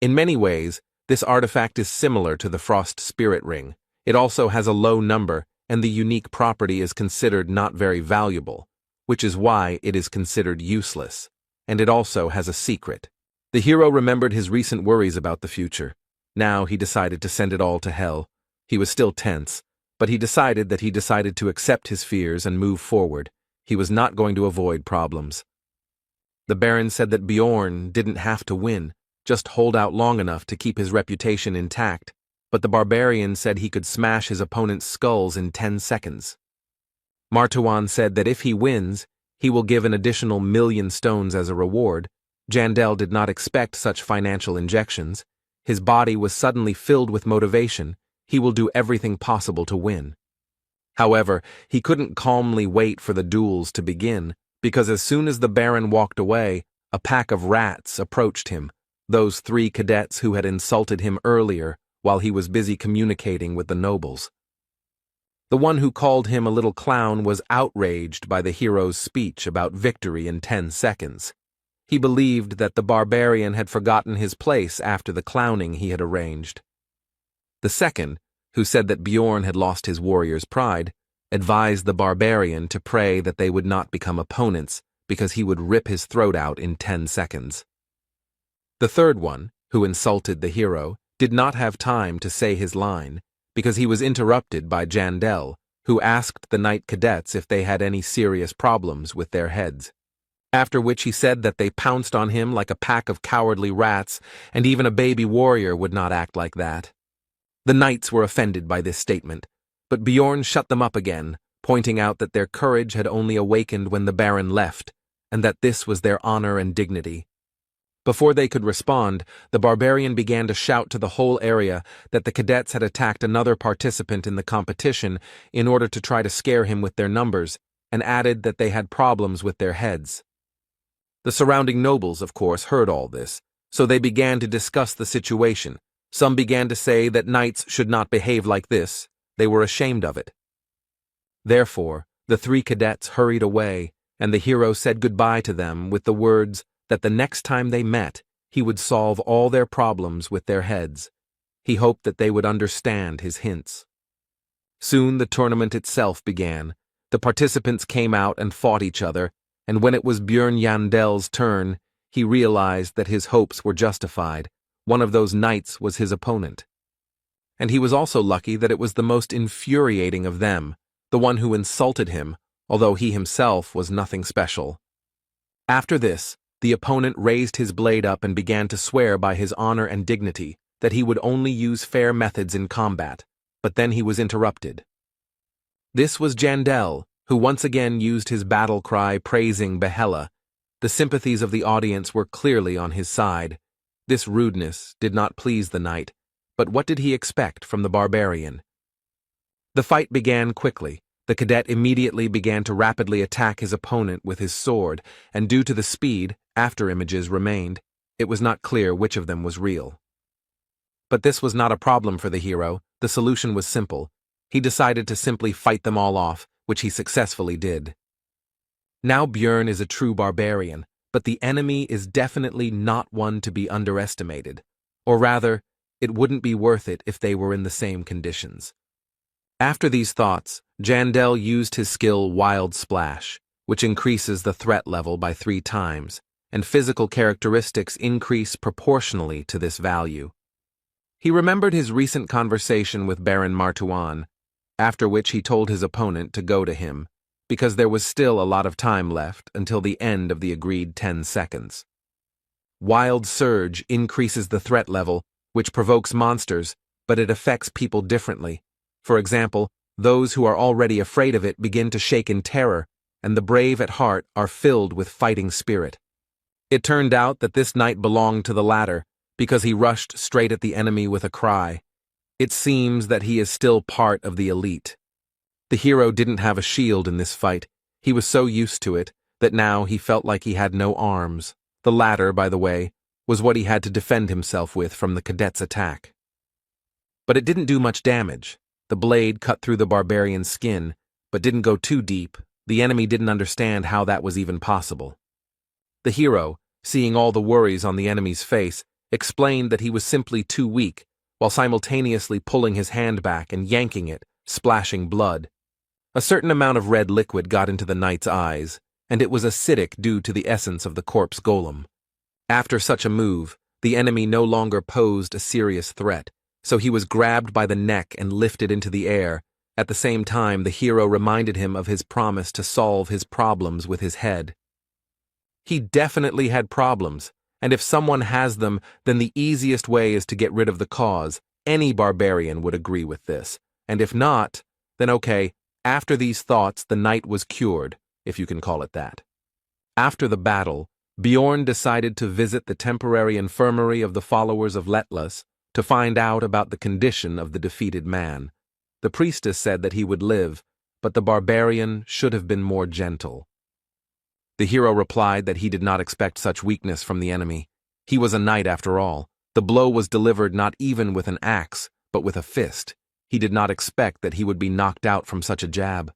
In many ways, this artifact is similar to the Frost Spirit Ring. It also has a low number, and the unique property is considered not very valuable, which is why it is considered useless, and it also has a secret. The hero remembered his recent worries about the future. Now he decided to send it all to hell. He was still tense, but he decided to accept his fears and move forward. He was not going to avoid problems. The Baron said that Bjorn didn't have to win, just hold out long enough to keep his reputation intact, but the barbarian said he could smash his opponent's skulls in 10 seconds. Martawan said that if he wins, he will give an additional 1,000,000 stones as a reward. Jandel did not expect such financial injections. His body was suddenly filled with motivation. He will do everything possible to win. However, he couldn't calmly wait for the duels to begin, because as soon as the Baron walked away, a pack of rats approached him, those 3 cadets who had insulted him earlier while he was busy communicating with the nobles. The one who called him a little clown was outraged by the hero's speech about victory in 10 seconds. He believed that the barbarian had forgotten his place after the clowning he had arranged. The second, who said that Bjorn had lost his warrior's pride, advised the barbarian to pray that they would not become opponents because he would rip his throat out in 10 seconds. The third one, who insulted the hero, did not have time to say his line because he was interrupted by Jandel, who asked the knight cadets if they had any serious problems with their heads. After which he said that they pounced on him like a pack of cowardly rats, and even a baby warrior would not act like that. The knights were offended by this statement, but Bjorn shut them up again, pointing out that their courage had only awakened when the Baron left, and that this was their honor and dignity. Before they could respond, the barbarian began to shout to the whole area that the cadets had attacked another participant in the competition in order to try to scare him with their numbers, and added that they had problems with their heads. The surrounding nobles, of course, heard all this, so they began to discuss the situation. Some began to say that knights should not behave like this. They were ashamed of it. Therefore, the 3 cadets hurried away, and the hero said goodbye to them with the words that the next time they met, he would solve all their problems with their heads. He hoped that they would understand his hints. Soon the tournament itself began. The participants came out and fought each other, and when it was Bjorn Jandel's turn, he realized that his hopes were justified. One of those knights was his opponent. And he was also lucky that it was the most infuriating of them, the one who insulted him, although he himself was nothing special. After this, the opponent raised his blade up and began to swear by his honor and dignity that he would only use fair methods in combat, but then he was interrupted. This was Jandel, who once again used his battle cry praising Yahello. The sympathies of the audience were clearly on his side. This rudeness did not please the knight, but what did he expect from the barbarian? The fight began quickly. The cadet immediately began to rapidly attack his opponent with his sword, and due to the speed, after-images remained. It was not clear which of them was real. But this was not a problem for the hero. The solution was simple. He decided to simply fight them all off, which he successfully did. Now Bjorn is a true barbarian, but the enemy is definitely not one to be underestimated. Or rather, it wouldn't be worth it if they were in the same conditions. After these thoughts, Jandel used his skill Wild Splash, which increases the threat level by 3 times, and physical characteristics increase proportionally to this value. He remembered his recent conversation with Baron Martawan, after which he told his opponent to go to him, because there was still a lot of time left until the end of the agreed 10 seconds. Wild Surge increases the threat level, which provokes monsters, but it affects people differently. For example, those who are already afraid of it begin to shake in terror, and the brave at heart are filled with fighting spirit. It turned out that this knight belonged to the latter, because he rushed straight at the enemy with a cry. It seems that he is still part of the elite. The hero didn't have a shield in this fight. He was so used to it that now he felt like he had no arms. The latter, by the way, was what he had to defend himself with from the cadet's attack. But it didn't do much damage. The blade cut through the barbarian's skin, but didn't go too deep. The enemy didn't understand how that was even possible. The hero, seeing all the worries on the enemy's face, explained that he was simply too weak, while simultaneously pulling his hand back and yanking it, splashing blood. A certain amount of red liquid got into the knight's eyes, and it was acidic due to the essence of the corpse golem. After such a move, the enemy no longer posed a serious threat, so he was grabbed by the neck and lifted into the air. At the same time, the hero reminded him of his promise to solve his problems with his head. He definitely had problems, and if someone has them, then the easiest way is to get rid of the cause. Any barbarian would agree with this, and if not, then okay, After these thoughts, the knight was cured, if you can call it that. After the battle, Bjorn decided to visit the temporary infirmary of the followers of Letlas to find out about the condition of the defeated man. The priestess said that he would live, but the barbarian should have been more gentle. The hero replied that he did not expect such weakness from the enemy. He was a knight after all. The blow was delivered not even with an axe, but with a fist. He did not expect that he would be knocked out from such a jab.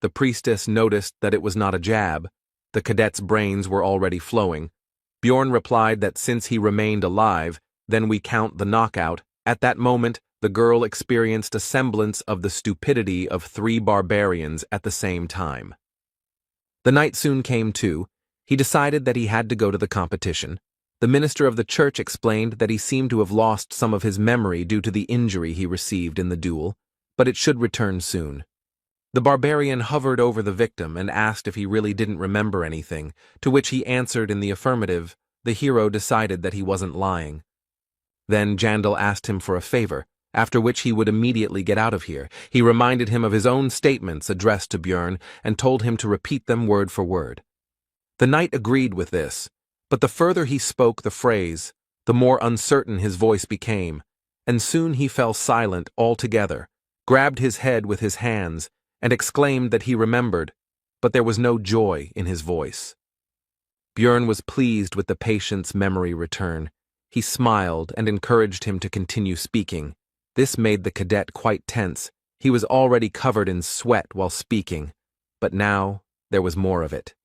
The priestess noticed that it was not a jab. The cadet's brains were already flowing. Bjorn replied that since he remained alive, then we count the knockout. At that moment, the girl experienced a semblance of the stupidity of 3 barbarians at the same time. The knight soon came to. He decided that he had to go to the competition. The minister of the church explained that he seemed to have lost some of his memory due to the injury he received in the duel, but it should return soon. The barbarian hovered over the victim and asked if he really didn't remember anything, to which he answered in the affirmative. The hero decided that he wasn't lying. Then Jandal asked him for a favor, after which he would immediately get out of here. He reminded him of his own statements addressed to Bjorn and told him to repeat them word for word. The knight agreed with this, but the further he spoke the phrase, the more uncertain his voice became, and soon he fell silent altogether, grabbed his head with his hands, and exclaimed that he remembered, but there was no joy in his voice. Bjorn was pleased with the patient's memory return. He smiled and encouraged him to continue speaking. This made the cadet quite tense. He was already covered in sweat while speaking, but now there was more of it.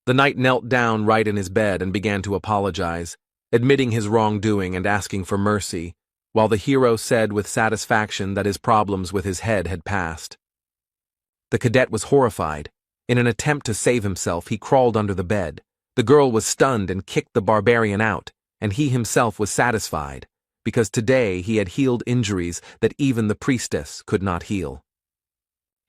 The knight knelt down right in his bed and began to apologize, admitting his wrongdoing and asking for mercy, while the hero said with satisfaction that his problems with his head had passed. The cadet was horrified. In an attempt to save himself, he crawled under the bed. The girl was stunned and kicked the barbarian out, and he himself was satisfied, because today he had healed injuries that even the priestess could not heal.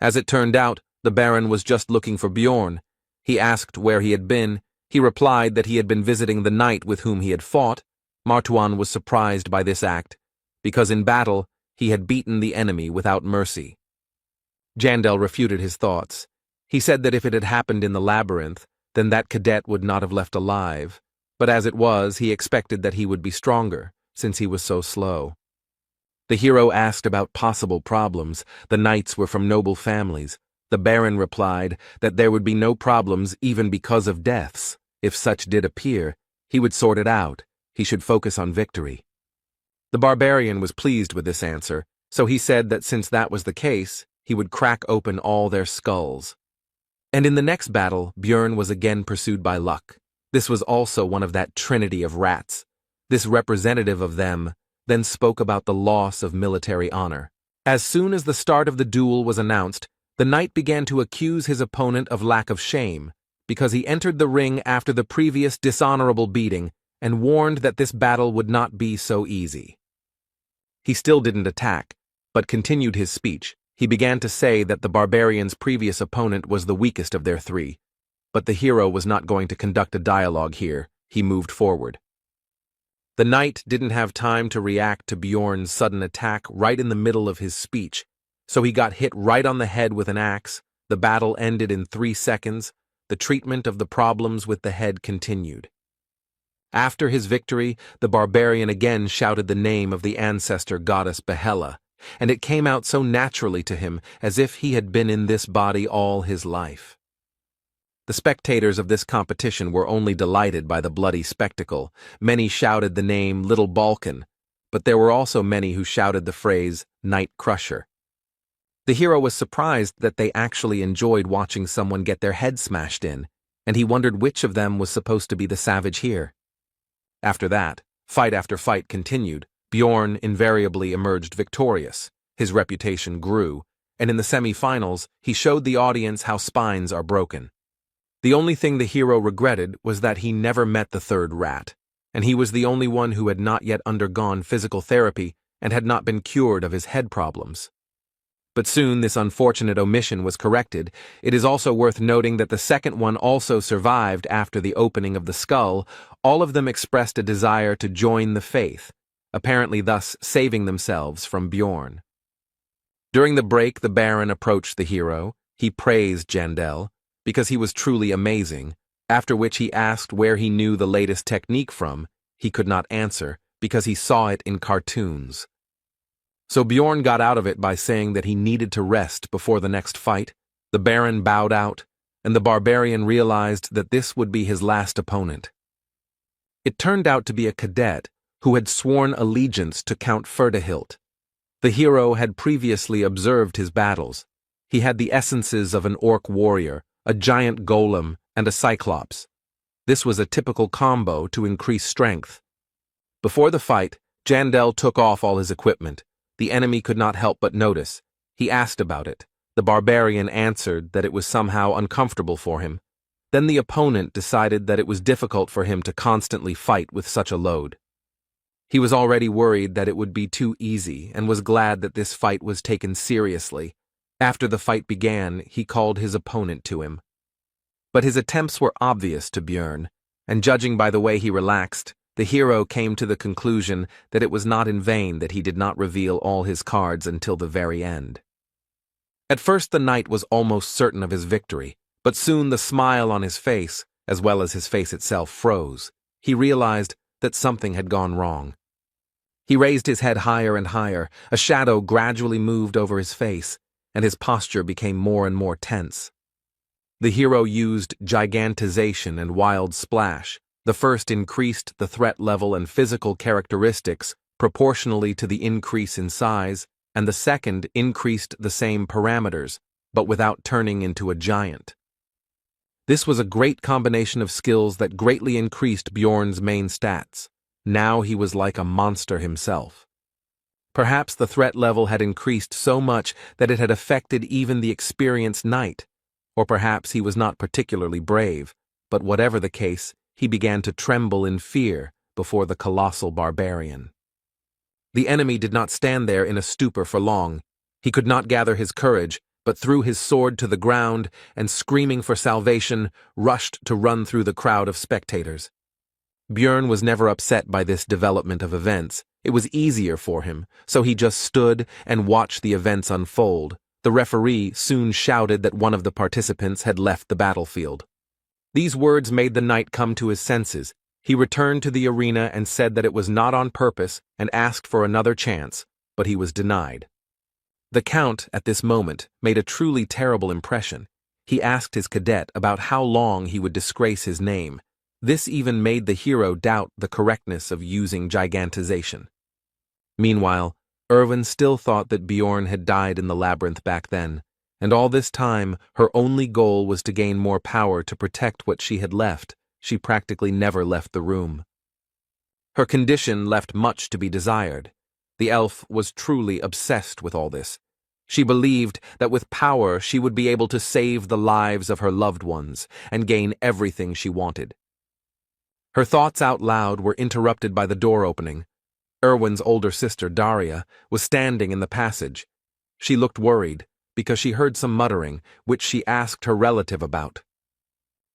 As it turned out, the Baron was just looking for Bjorn. He asked where he had been. He replied that he had been visiting the knight with whom he had fought. Martuan was surprised by this act, because in battle he had beaten the enemy without mercy. Jandal refuted his thoughts. He said that if it had happened in the labyrinth, then that cadet would not have left alive, but as it was, he expected that he would be stronger, since he was so slow. The hero asked about possible problems. The knights were from noble families. The Baron replied that there would be no problems even because of deaths. If such did appear, he would sort it out. He should focus on victory. The barbarian was pleased with this answer, so he said that since that was the case, he would crack open all their skulls. And in the next battle, Bjorn was again pursued by luck. This was also one of that trinity of rats. This representative of them then spoke about the loss of military honor. As soon as the start of the duel was announced, the knight began to accuse his opponent of lack of shame, because he entered the ring after the previous dishonorable beating and warned that this battle would not be so easy. He still didn't attack, but continued his speech. He began to say that the barbarian's previous opponent was the weakest of their 3. But the hero was not going to conduct a dialogue here. He moved forward. The knight didn't have time to react to Bjorn's sudden attack right in the middle of his speech, so he got hit right on the head with an axe. The battle ended in 3 seconds. The treatment of the problems with the head continued. After his victory, the barbarian again shouted the name of the ancestor goddess Yahello, and it came out so naturally to him as if he had been in this body all his life. The spectators of this competition were only delighted by the bloody spectacle. Many shouted the name Little Balkan, but there were also many who shouted the phrase Night Crusher. The hero was surprised that they actually enjoyed watching someone get their head smashed in, and he wondered which of them was supposed to be the savage here. After that, fight after fight continued. Bjorn invariably emerged victorious. His reputation grew, and in the semi-finals, he showed the audience how spines are broken. The only thing the hero regretted was that he never met the 3rd rat, and he was the only one who had not yet undergone physical therapy and had not been cured of his head problems. But soon this unfortunate omission was corrected. It is also worth noting that the second one also survived after the opening of the skull. All of them expressed a desire to join the faith, apparently thus saving themselves from Bjorn. During the break, the Baron approached the hero. He praised Jandel because he was truly amazing, after which he asked where he knew the latest technique from. He could not answer because he saw it in cartoons. So Bjorn got out of it by saying that he needed to rest before the next fight. The Baron bowed out, and the barbarian realized that this would be his last opponent. It turned out to be a cadet who had sworn allegiance to Count Ferdehilt. The hero had previously observed his battles. He had the essences of an orc warrior, a giant golem, and a cyclops. This was a typical combo to increase strength. Before the fight, Jandel took off all his equipment. The enemy could not help but notice. He asked about it. The barbarian answered that it was somehow uncomfortable for him. Then the opponent decided that it was difficult for him to constantly fight with such a load. He was already worried that it would be too easy and was glad that this fight was taken seriously. After the fight began, he called his opponent to him. But his attempts were obvious to Bjorn, and judging by the way he relaxed, the hero came to the conclusion that it was not in vain that he did not reveal all his cards until the very end. At first the knight was almost certain of his victory, but soon the smile on his face, as well as his face itself, froze. He realized that something had gone wrong. He raised his head higher and higher. A shadow gradually moved over his face, and his posture became more and more tense. The hero used gigantization and wild splash. The first increased the threat level and physical characteristics proportionally to the increase in size, and the second increased the same parameters, but without turning into a giant. This was a great combination of skills that greatly increased Bjorn's main stats. Now he was like a monster himself. Perhaps the threat level had increased so much that it had affected even the experienced knight, or perhaps he was not particularly brave, but whatever the case, he began to tremble in fear before the colossal barbarian. The enemy did not stand there in a stupor for long. He could not gather his courage, but threw his sword to the ground and, screaming for salvation, rushed to run through the crowd of spectators. Bjorn was never upset by this development of events. It was easier for him, so he just stood and watched the events unfold. The referee soon shouted that one of the participants had left the battlefield. These words made the knight come to his senses. He returned to the arena and said that it was not on purpose and asked for another chance, but he was denied. The count, at this moment, made a truly terrible impression. He asked his cadet about how long he would disgrace his name. This even made the hero doubt the correctness of using gigantization. Meanwhile, Erwin still thought that Bjorn had died in the labyrinth back then, and all this time her only goal was to gain more power to protect what she had left. She practically never left the room. Her condition left much to be desired. The elf was truly obsessed with all this. She believed that with power she would be able to save the lives of her loved ones and gain everything she wanted. Her thoughts out loud were interrupted by the door opening. Erwin's older sister, Daria, was standing in the passage. She looked worried because she heard some muttering, which she asked her relative about.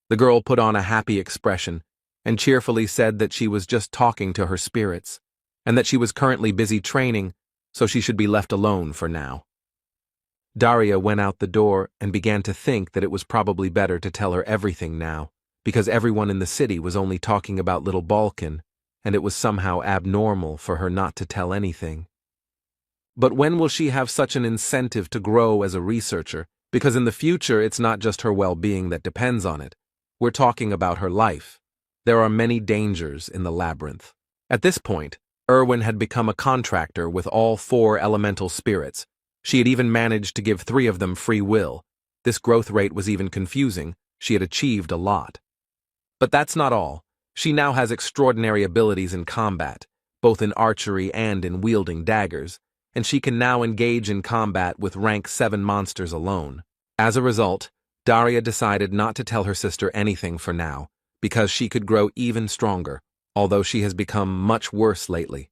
The girl put on a happy expression and cheerfully said that she was just talking to her spirits, and that she was currently busy training, so she should be left alone for now. Daria went out the door and began to think that it was probably better to tell her everything now, because everyone in the city was only talking about little Balkan, and it was somehow abnormal for her not to tell anything. But when will she have such an incentive to grow as a researcher? Because in the future, it's not just her well-being that depends on it. We're talking about her life. There are many dangers in the labyrinth. At this point, Erwin had become a contractor with all 4 elemental spirits. She had even managed to give 3 of them free will. This growth rate was even confusing. She had achieved a lot. But that's not all. She now has extraordinary abilities in combat, both in archery and in wielding daggers, and she can now engage in combat with rank 7 monsters alone. As a result, Daria decided not to tell her sister anything for now, because she could grow even stronger, although she has become much worse lately.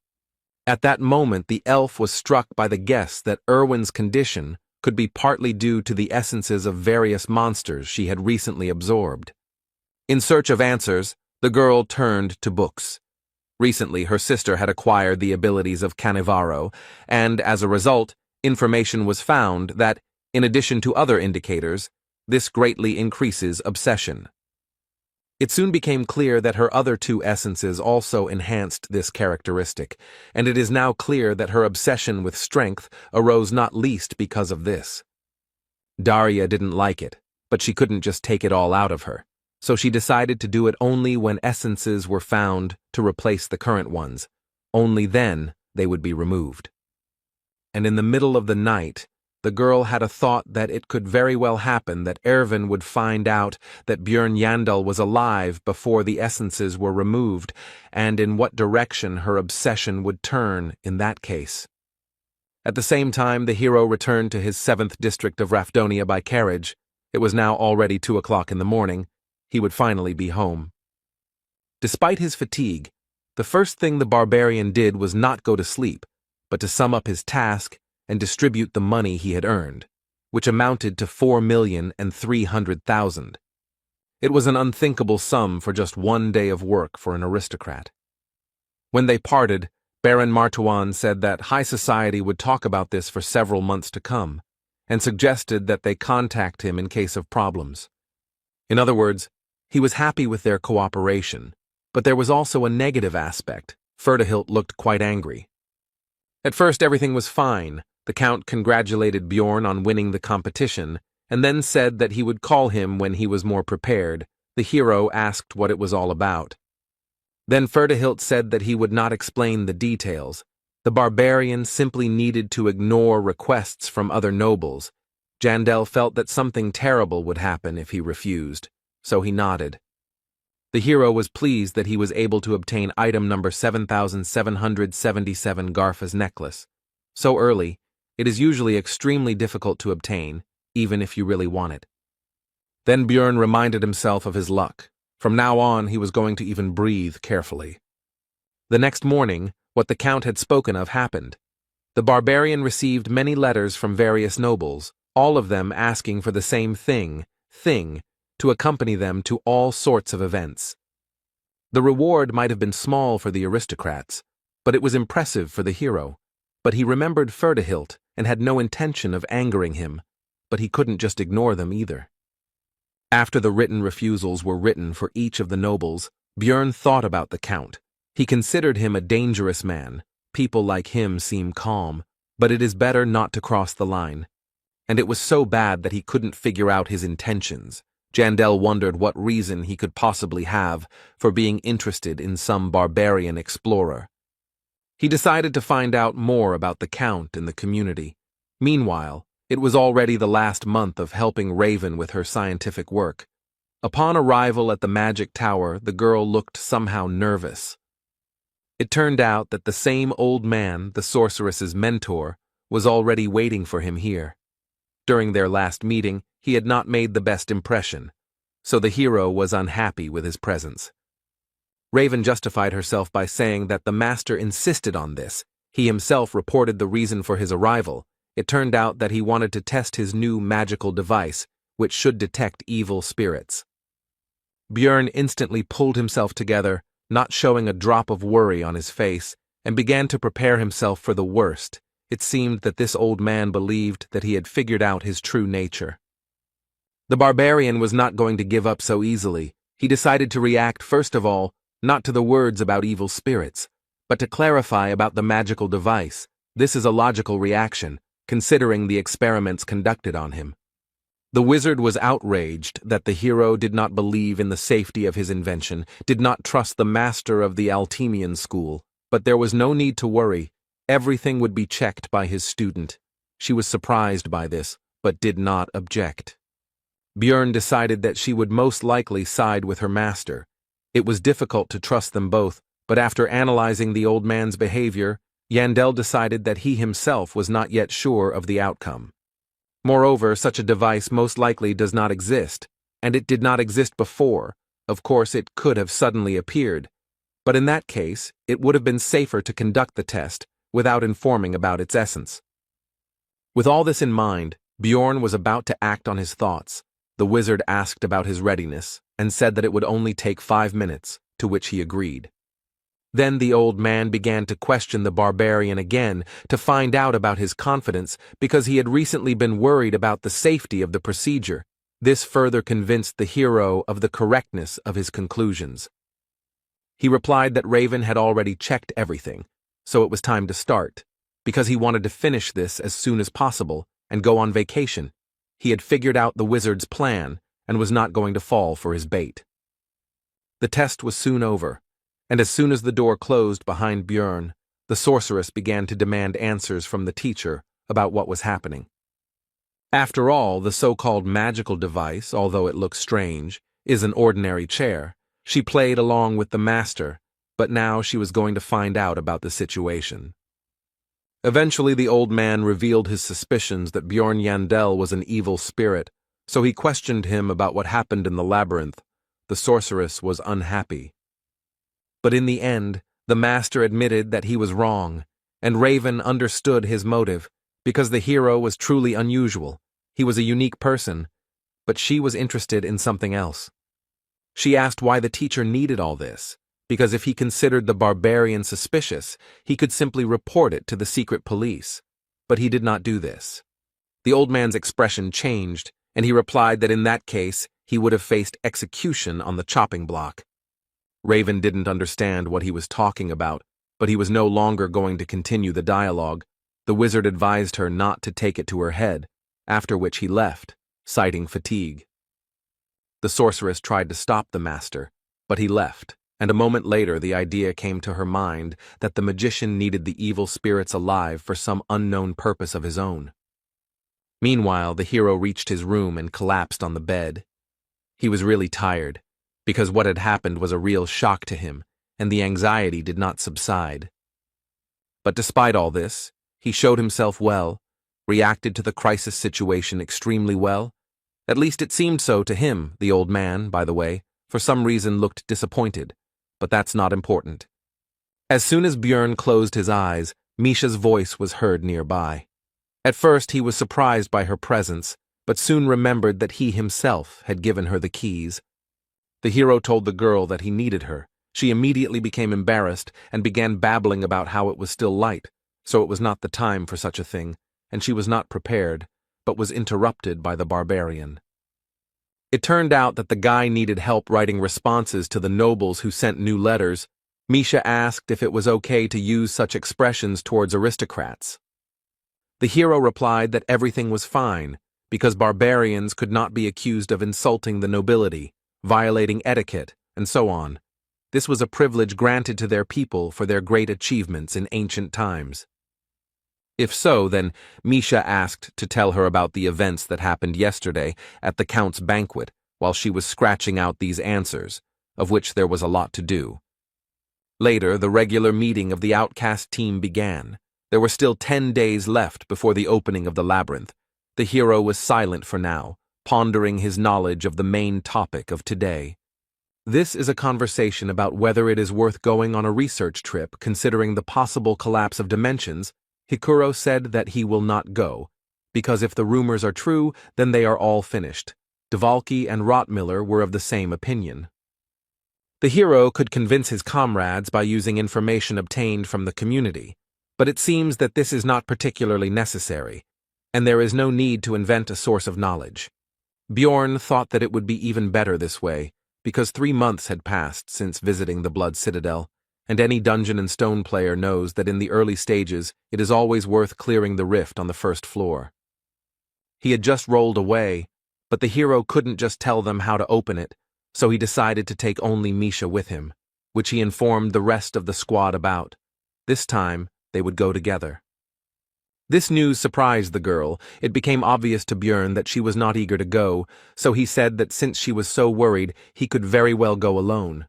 At that moment, the elf was struck by the guess that Erwin's condition could be partly due to the essences of various monsters she had recently absorbed. In search of answers, the girl turned to books. Recently, her sister had acquired the abilities of Canevaro, and as a result, Information was found that, in addition to other indicators, this greatly increases obsession. It soon became clear that her other two essences also enhanced this characteristic, and it is now clear that her obsession with strength arose not least because of this. Daria didn't like it, but she couldn't just take it all out of her, so she decided to do it only when essences were found to replace the current ones. Only then they would be removed. And in the middle of the night, the girl had a thought that it could very well happen that Ervin would find out that Björn Yandel was alive before the essences were removed, and in what direction her obsession would turn in that case. At the same time, the hero returned to his 7th district of Rafdonia by carriage. It was now already 2 o'clock in the morning. He would finally be home. Despite his fatigue, the first thing the barbarian did was not go to sleep, but to sum up his task and distribute the money he had earned, which amounted to 4,300,000. It was an unthinkable sum for just 1 day of work for an aristocrat. When they parted, Baron Martuan said that high society would talk about this for several months to come, and suggested that they contact him in case of problems. In other words, he was happy with their cooperation, but there was also a negative aspect. Ferdahilt looked quite angry. At first everything was fine. The Count congratulated Bjorn on winning the competition, and then said that he would call him when he was more prepared. The hero asked what it was all about. Then Ferdahilt said that he would not explain the details. The barbarian simply needed to ignore requests from other nobles. Jandel felt that something terrible would happen if he refused, so he nodded. The hero was pleased that he was able to obtain item number 7777 Garfa's necklace. So early, it is usually extremely difficult to obtain, even if you really want it. Then Björn reminded himself of his luck. From now on, he was going to even breathe carefully. The next morning, what the Count had spoken of happened. The barbarian received many letters from various nobles, all of them asking for the same thing, to accompany them to all sorts of events. The reward might have been small for the aristocrats, but it was impressive for the hero. But he remembered Ferdahilt and had no intention of angering him, but he couldn't just ignore them either. After the written refusals were written for each of the nobles, Björn thought about the Count. He considered him a dangerous man. People like him seem calm, but it is better not to cross the line. And it was so bad that he couldn't figure out his intentions. Jandel wondered what reason he could possibly have for being interested in some barbarian explorer. He decided to find out more about the Count and the community. Meanwhile, it was already the last month of helping Raven with her scientific work. Upon arrival at the magic tower, the girl looked somehow nervous. It turned out that the same old man, the sorceress's mentor, was already waiting for him here. During their last meeting, he had not made the best impression, so the hero was unhappy with his presence. Raven justified herself by saying that the master insisted on this. He himself reported the reason for his arrival. It turned out that he wanted to test his new magical device, which should detect evil spirits. Björn instantly pulled himself together, not showing a drop of worry on his face, and began to prepare himself for the worst. It seemed that this old man believed that he had figured out his true nature. The barbarian was not going to give up so easily. He decided to react first of all, not to the words about evil spirits, but to clarify about the magical device. This is a logical reaction, considering the experiments conducted on him. The wizard was outraged that the hero did not believe in the safety of his invention, did not trust the master of the Altemian school, but there was no need to worry. Everything would be checked by his student. She was surprised by this, but did not object. Björn decided that she would most likely side with her master. It was difficult to trust them both, but after analyzing the old man's behavior, Yandel decided that he himself was not yet sure of the outcome. Moreover, such a device most likely does not exist, and it did not exist before. Of course, it could have suddenly appeared, but in that case, it would have been safer to conduct the test without informing about its essence. With all this in mind, Bjorn was about to act on his thoughts. The wizard asked about his readiness and said that it would only take 5 minutes, to which he agreed. Then the old man began to question the barbarian again to find out about his confidence because he had recently been worried about the safety of the procedure. This further convinced the hero of the correctness of his conclusions. He replied that Raven had already checked everything, so it was time to start, because he wanted to finish this as soon as possible and go on vacation. He had figured out the wizard's plan and was not going to fall for his bait. The test was soon over, and as soon as the door closed behind Björn, the sorceress began to demand answers from the teacher about what was happening. After all, the so-called magical device, although it looks strange, is an ordinary chair. She played along with the master, but now she was going to find out about the situation. Eventually, the old man revealed his suspicions that Björn Yandel was an evil spirit, so he questioned him about what happened in the labyrinth. The sorceress was unhappy. But in the end, the master admitted that he was wrong, and Raven understood his motive, because the hero was truly unusual. He was a unique person, but she was interested in something else. She asked why the teacher needed all this, because if he considered the barbarian suspicious, he could simply report it to the secret police. But he did not do this. The old man's expression changed, and he replied that in that case, he would have faced execution on the chopping block. Raven didn't understand what he was talking about, but he was no longer going to continue the dialogue. The wizard advised her not to take it to her head, after which he left, citing fatigue. The sorceress tried to stop the master, but he left, and a moment later the idea came to her mind that the magician needed the evil spirits alive for some unknown purpose of his own. Meanwhile, the hero reached his room and collapsed on the bed. He was really tired, because what had happened was a real shock to him, and the anxiety did not subside. But despite all this, he showed himself well, reacted to the crisis situation extremely well. At least it seemed so to him. The old man, by the way, for some reason looked disappointed, but that's not important. As soon as Björn closed his eyes, Misha's voice was heard nearby. At first he was surprised by her presence, but soon remembered that he himself had given her the keys. The hero told the girl that he needed her. She immediately became embarrassed and began babbling about how it was still light, so it was not the time for such a thing, and she was not prepared, but was interrupted by the barbarian. It turned out that the guy needed help writing responses to the nobles who sent new letters. Misha asked if it was okay to use such expressions towards aristocrats. The hero replied that everything was fine, because barbarians could not be accused of insulting the nobility, violating etiquette, and so on. This was a privilege granted to their people for their great achievements in ancient times. If so, then Misha asked to tell her about the events that happened yesterday at the Count's banquet while she was scratching out these answers, of which there was a lot to do. Later, the regular meeting of the outcast team began. There were still 10 days left before the opening of the labyrinth. The hero was silent for now, pondering his knowledge of the main topic of today. This is a conversation about whether it is worth going on a research trip considering the possible collapse of dimensions. Hikuro said that he will not go, because if the rumors are true, then they are all finished. Dvalki and Rottmiller were of the same opinion. The hero could convince his comrades by using information obtained from the community, but it seems that this is not particularly necessary, and there is no need to invent a source of knowledge. Björn thought that it would be even better this way, because 3 months had passed since visiting the Blood Citadel, and any Dungeon and Stone player knows that in the early stages it is always worth clearing the rift on the first floor. He had just rolled away, but the hero couldn't just tell them how to open it, so he decided to take only Misha with him, which he informed the rest of the squad about. This time, they would go together. This news surprised the girl. It became obvious to Björn that she was not eager to go, so he said that since she was so worried, he could very well go alone.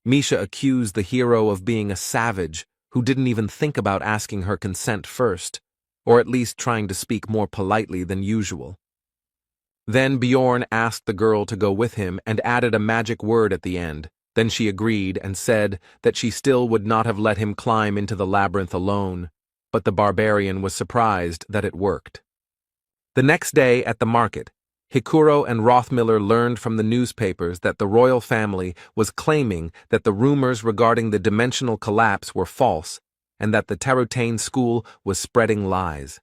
Misha accused the hero of being a savage who didn't even think about asking her consent first, or at least trying to speak more politely than usual. Then Björn asked the girl to go with him and added a magic word at the end. Then she agreed and said that she still would not have let him climb into the labyrinth alone, but the barbarian was surprised that it worked. The next day at the market, Hikuro and Rothmiller learned from the newspapers that the royal family was claiming that the rumors regarding the dimensional collapse were false and that the Tarutane school was spreading lies.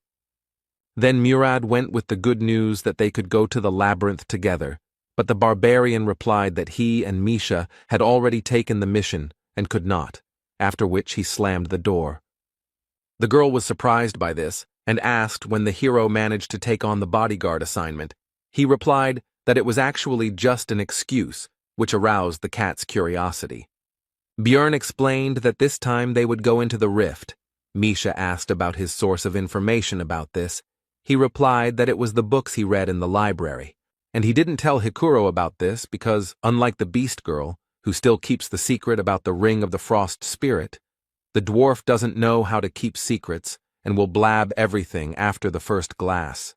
Then Murad went with the good news that they could go to the labyrinth together, but the barbarian replied that he and Misha had already taken the mission and could not, after which he slammed the door. The girl was surprised by this and asked when the hero managed to take on the bodyguard assignment. He replied that it was actually just an excuse, which aroused the cat's curiosity. Björn explained that this time they would go into the rift. Misha asked about his source of information about this. He replied that it was the books he read in the library, and he didn't tell Hikuro about this because, unlike the Beast Girl, who still keeps the secret about the Ring of the Frost Spirit, the dwarf doesn't know how to keep secrets and will blab everything after the first glass.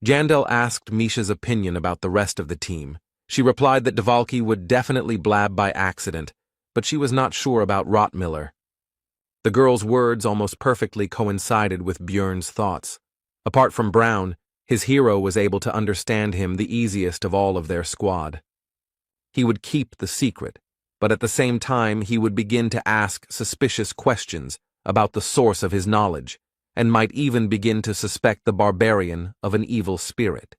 Jandel asked Misha's opinion about the rest of the team. She replied that Dvalki would definitely blab by accident, but she was not sure about Rottmiller. The girl's words almost perfectly coincided with Björn's thoughts. Apart from Brown, his hero was able to understand him the easiest of all of their squad. He would keep the secret, but at the same time he would begin to ask suspicious questions about the source of his knowledge, and might even begin to suspect the barbarian of an evil spirit.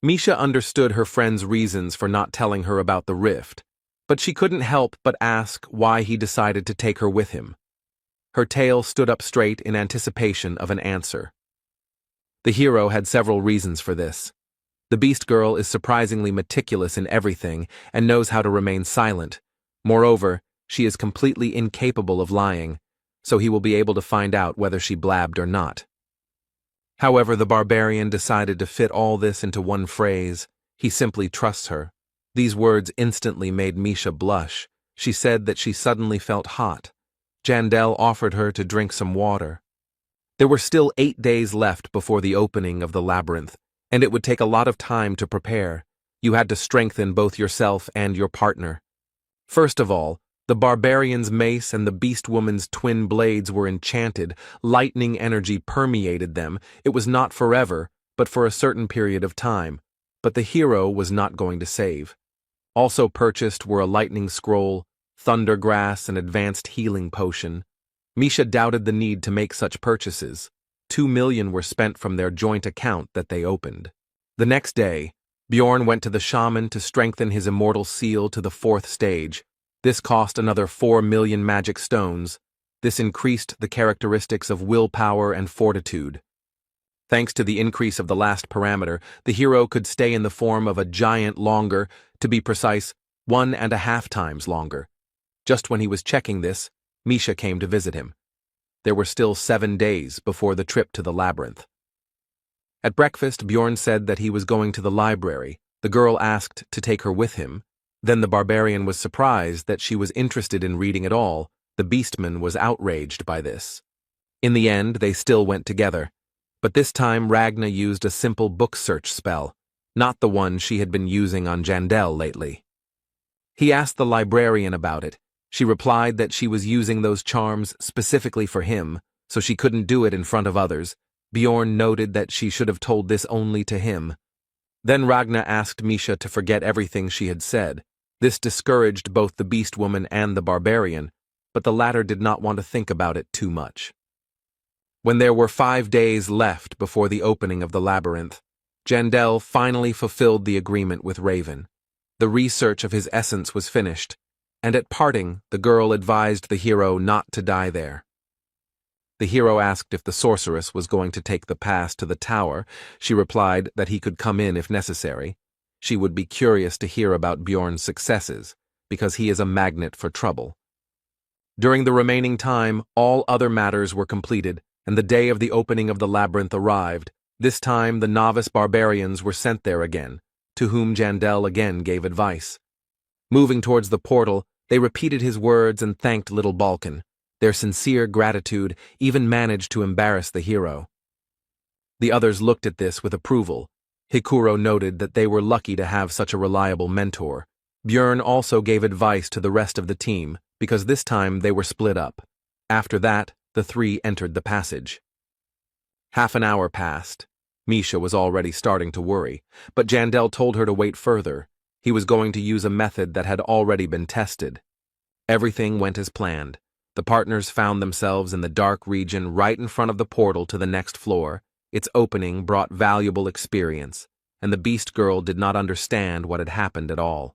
Misha understood her friend's reasons for not telling her about the rift, but she couldn't help but ask why he decided to take her with him. Her tail stood up straight in anticipation of an answer. The hero had several reasons for this. The Beast Girl is surprisingly meticulous in everything and knows how to remain silent. Moreover, she is completely incapable of lying, so he will be able to find out whether she blabbed or not. However, the barbarian decided to fit all this into one phrase. He simply trusts her. These words instantly made Misha blush. She said that she suddenly felt hot. Jandel offered her to drink some water. There were still 8 days left before the opening of the labyrinth, and it would take a lot of time to prepare. You had to strengthen both yourself and your partner. First of all, the barbarian's mace and the beast woman's twin blades were enchanted. Lightning energy permeated them. It was not forever, but for a certain period of time. But the hero was not going to save. Also purchased were a lightning scroll, thunder grass, and advanced healing potion. Misha doubted the need to make such purchases. 2 million were spent from their joint account that they opened. The next day, Bjorn went to the shaman to strengthen his immortal seal to the 4th stage. This cost another 4 million magic stones. This increased the characteristics of willpower and fortitude. Thanks to the increase of the last parameter, the hero could stay in the form of a giant longer, to be precise, 1.5 times longer. Just when he was checking this, Misha came to visit him. There were still 7 days before the trip to the labyrinth. At breakfast, Bjorn said that he was going to the library. The girl asked to take her with him. Then the barbarian was surprised that she was interested in reading at all. The beastman was outraged by this. In the end, they still went together. But this time Ragna used a simple book search spell, not the one she had been using on Jandel lately. He asked the librarian about it. She replied that she was using those charms specifically for him, so she couldn't do it in front of others. Bjorn noted that she should have told this only to him. Then Ragna asked Misha to forget everything she had said. This discouraged both the beast woman and the barbarian, but the latter did not want to think about it too much. When there were 5 days left before the opening of the labyrinth, Jandel finally fulfilled the agreement with Raven. The research of his essence was finished, and at parting, the girl advised the hero not to die there. The hero asked if the sorceress was going to take the pass to the tower. She replied that he could come in if necessary. She would be curious to hear about Bjorn's successes, because he is a magnet for trouble. During the remaining time, all other matters were completed, and the day of the opening of the labyrinth arrived. This time, the novice barbarians were sent there again, to whom Jandel again gave advice. Moving towards the portal, they repeated his words and thanked little Balkan. Their sincere gratitude even managed to embarrass the hero. The others looked at this with approval. Hikuro noted that they were lucky to have such a reliable mentor. Bjorn also gave advice to the rest of the team, because this time they were split up. After that, the 3 entered the passage. Half an hour passed. Misha was already starting to worry, but Jandel told her to wait further. He was going to use a method that had already been tested. Everything went as planned. The partners found themselves in the dark region right in front of the portal to the next floor. Its opening brought valuable experience, and the beast girl did not understand what had happened at all.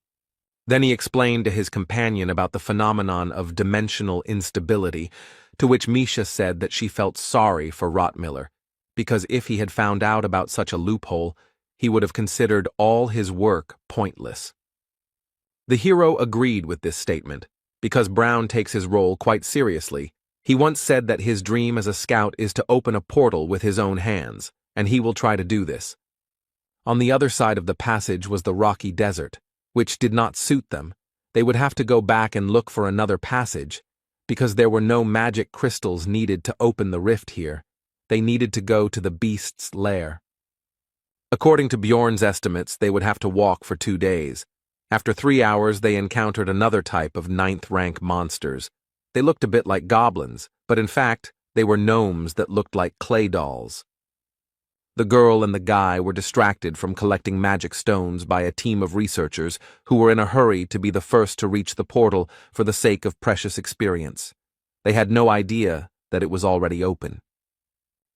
Then he explained to his companion about the phenomenon of dimensional instability, to which Misha said that she felt sorry for Rottmiller, because if he had found out about such a loophole, he would have considered all his work pointless. The hero agreed with this statement, because Brown takes his role quite seriously. He once said that his dream as a scout is to open a portal with his own hands, and he will try to do this. On the other side of the passage was the rocky desert, which did not suit them. They would have to go back and look for another passage, because there were no magic crystals needed to open the rift here. They needed to go to the beast's lair. According to Bjorn's estimates, they would have to walk for 2 days. After 3 hours, they encountered another type of 9th-rank monsters. They looked a bit like goblins, but in fact, they were gnomes that looked like clay dolls. The girl and the guy were distracted from collecting magic stones by a team of researchers who were in a hurry to be the first to reach the portal for the sake of precious experience. They had no idea that it was already open.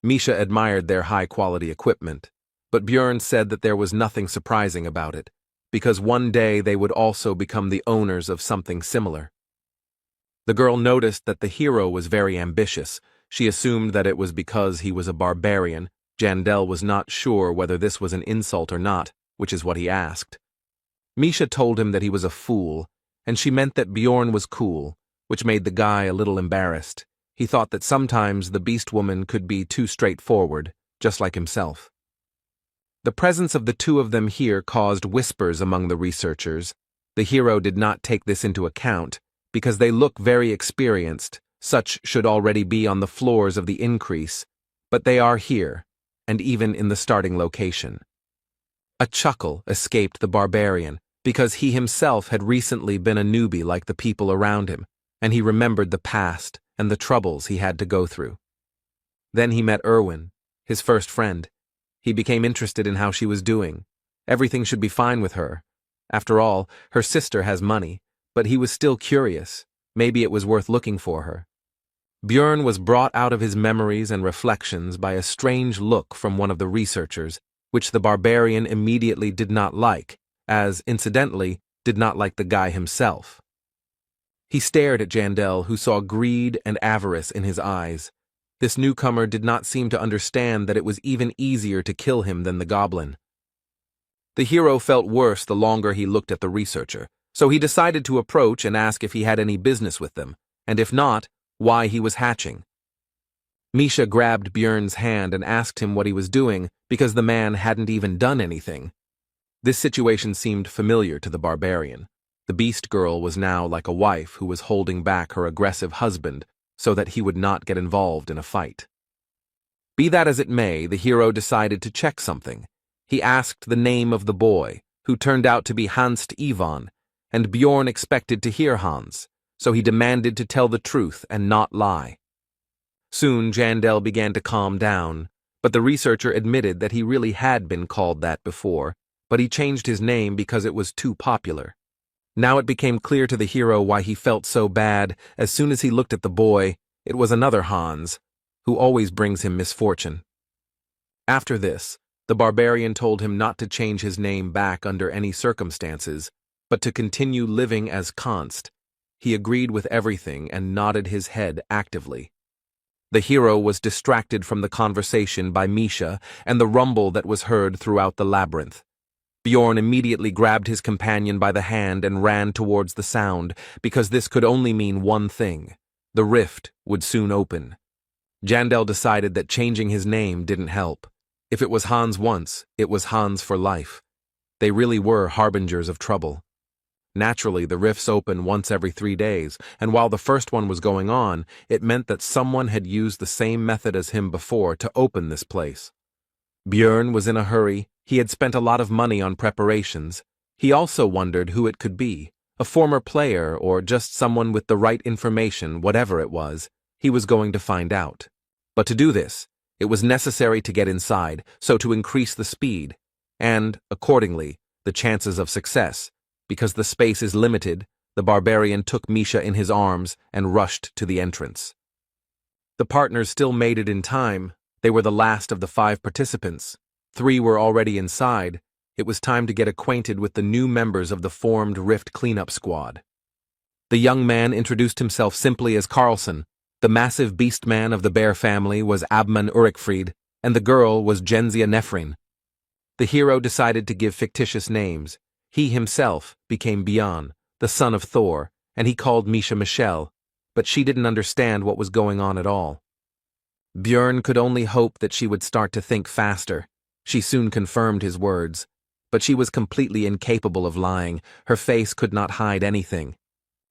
Misha admired their high-quality equipment, but Bjorn said that there was nothing surprising about it, because one day they would also become the owners of something similar. The girl noticed that the hero was very ambitious. She assumed that it was because he was a barbarian. Jandel was not sure whether this was an insult or not, which is what he asked. Misha told him that he was a fool, and she meant that Bjorn was cool, which made the guy a little embarrassed. He thought that sometimes the beast woman could be too straightforward, just like himself. The presence of the two of them here caused whispers among the researchers. The hero did not take this into account, because they look very experienced. Such should already be on the floors of the increase, but they are here, and even in the starting location. A chuckle escaped the barbarian, because he himself had recently been a newbie like the people around him, and he remembered the past and the troubles he had to go through. Then he met Erwin, his first friend. He became interested in how she was doing. Everything should be fine with her. After all, her sister has money, but he was still curious. Maybe it was worth looking for her. Bjorn was brought out of his memories and reflections by a strange look from one of the researchers, which the barbarian immediately did not like, as, incidentally, did not like the guy himself. He stared at Jandel, who saw greed and avarice in his eyes. This newcomer did not seem to understand that it was even easier to kill him than the goblin. The hero felt worse the longer he looked at the researcher, so he decided to approach and ask if he had any business with them, and if not, why he was hatching. Misha grabbed Bjorn's hand and asked him what he was doing, because the man hadn't even done anything. This situation seemed familiar to the barbarian. The beast girl was now like a wife who was holding back her aggressive husband so that he would not get involved in a fight. Be that as it may, the hero decided to check something. He asked the name of the boy, who turned out to be Hans Ivan, and Bjorn expected to hear Hans, so he demanded to tell the truth and not lie. Soon Jandel began to calm down, but the researcher admitted that he really had been called that before, but he changed his name because it was too popular. Now it became clear to the hero why he felt so bad. As soon as he looked at the boy, it was another Hans, who always brings him misfortune. After this, the barbarian told him not to change his name back under any circumstances, but to continue living as Const. He agreed with everything and nodded his head actively. The hero was distracted from the conversation by Misha and the rumble that was heard throughout the labyrinth. Bjorn immediately grabbed his companion by the hand and ran towards the sound, because this could only mean one thing: the rift would soon open. Jandel decided that changing his name didn't help. If it was Hans once, it was Hans for life. They really were harbingers of trouble. Naturally, the rifts open once every 3 days, and while the first one was going on, it meant that someone had used the same method as him before to open this place. Bjorn was in a hurry. He had spent a lot of money on preparations. He also wondered who it could be, a former player or just someone with the right information, whatever it was. He was going to find out. But to do this, It was necessary to get inside, so to increase the speed, and, accordingly, the chances of success. Because the space is limited, the barbarian took Misha in his arms and rushed to the entrance. The partners still made it in time. They were the last of the 5 participants. 3 were already inside. It was time to get acquainted with the new members of the formed Rift cleanup squad. The young man introduced himself simply as Carlson. The massive beast man of the bear family was Abman Urikfried, and the girl was Genzia Nefrin. The hero decided to give fictitious names. He himself became Bjorn, the son of Thor, and he called Misha Michelle, but she didn't understand what was going on at all. Bjorn could only hope that she would start to think faster. She soon confirmed his words, but she was completely incapable of lying. Her face could not hide anything.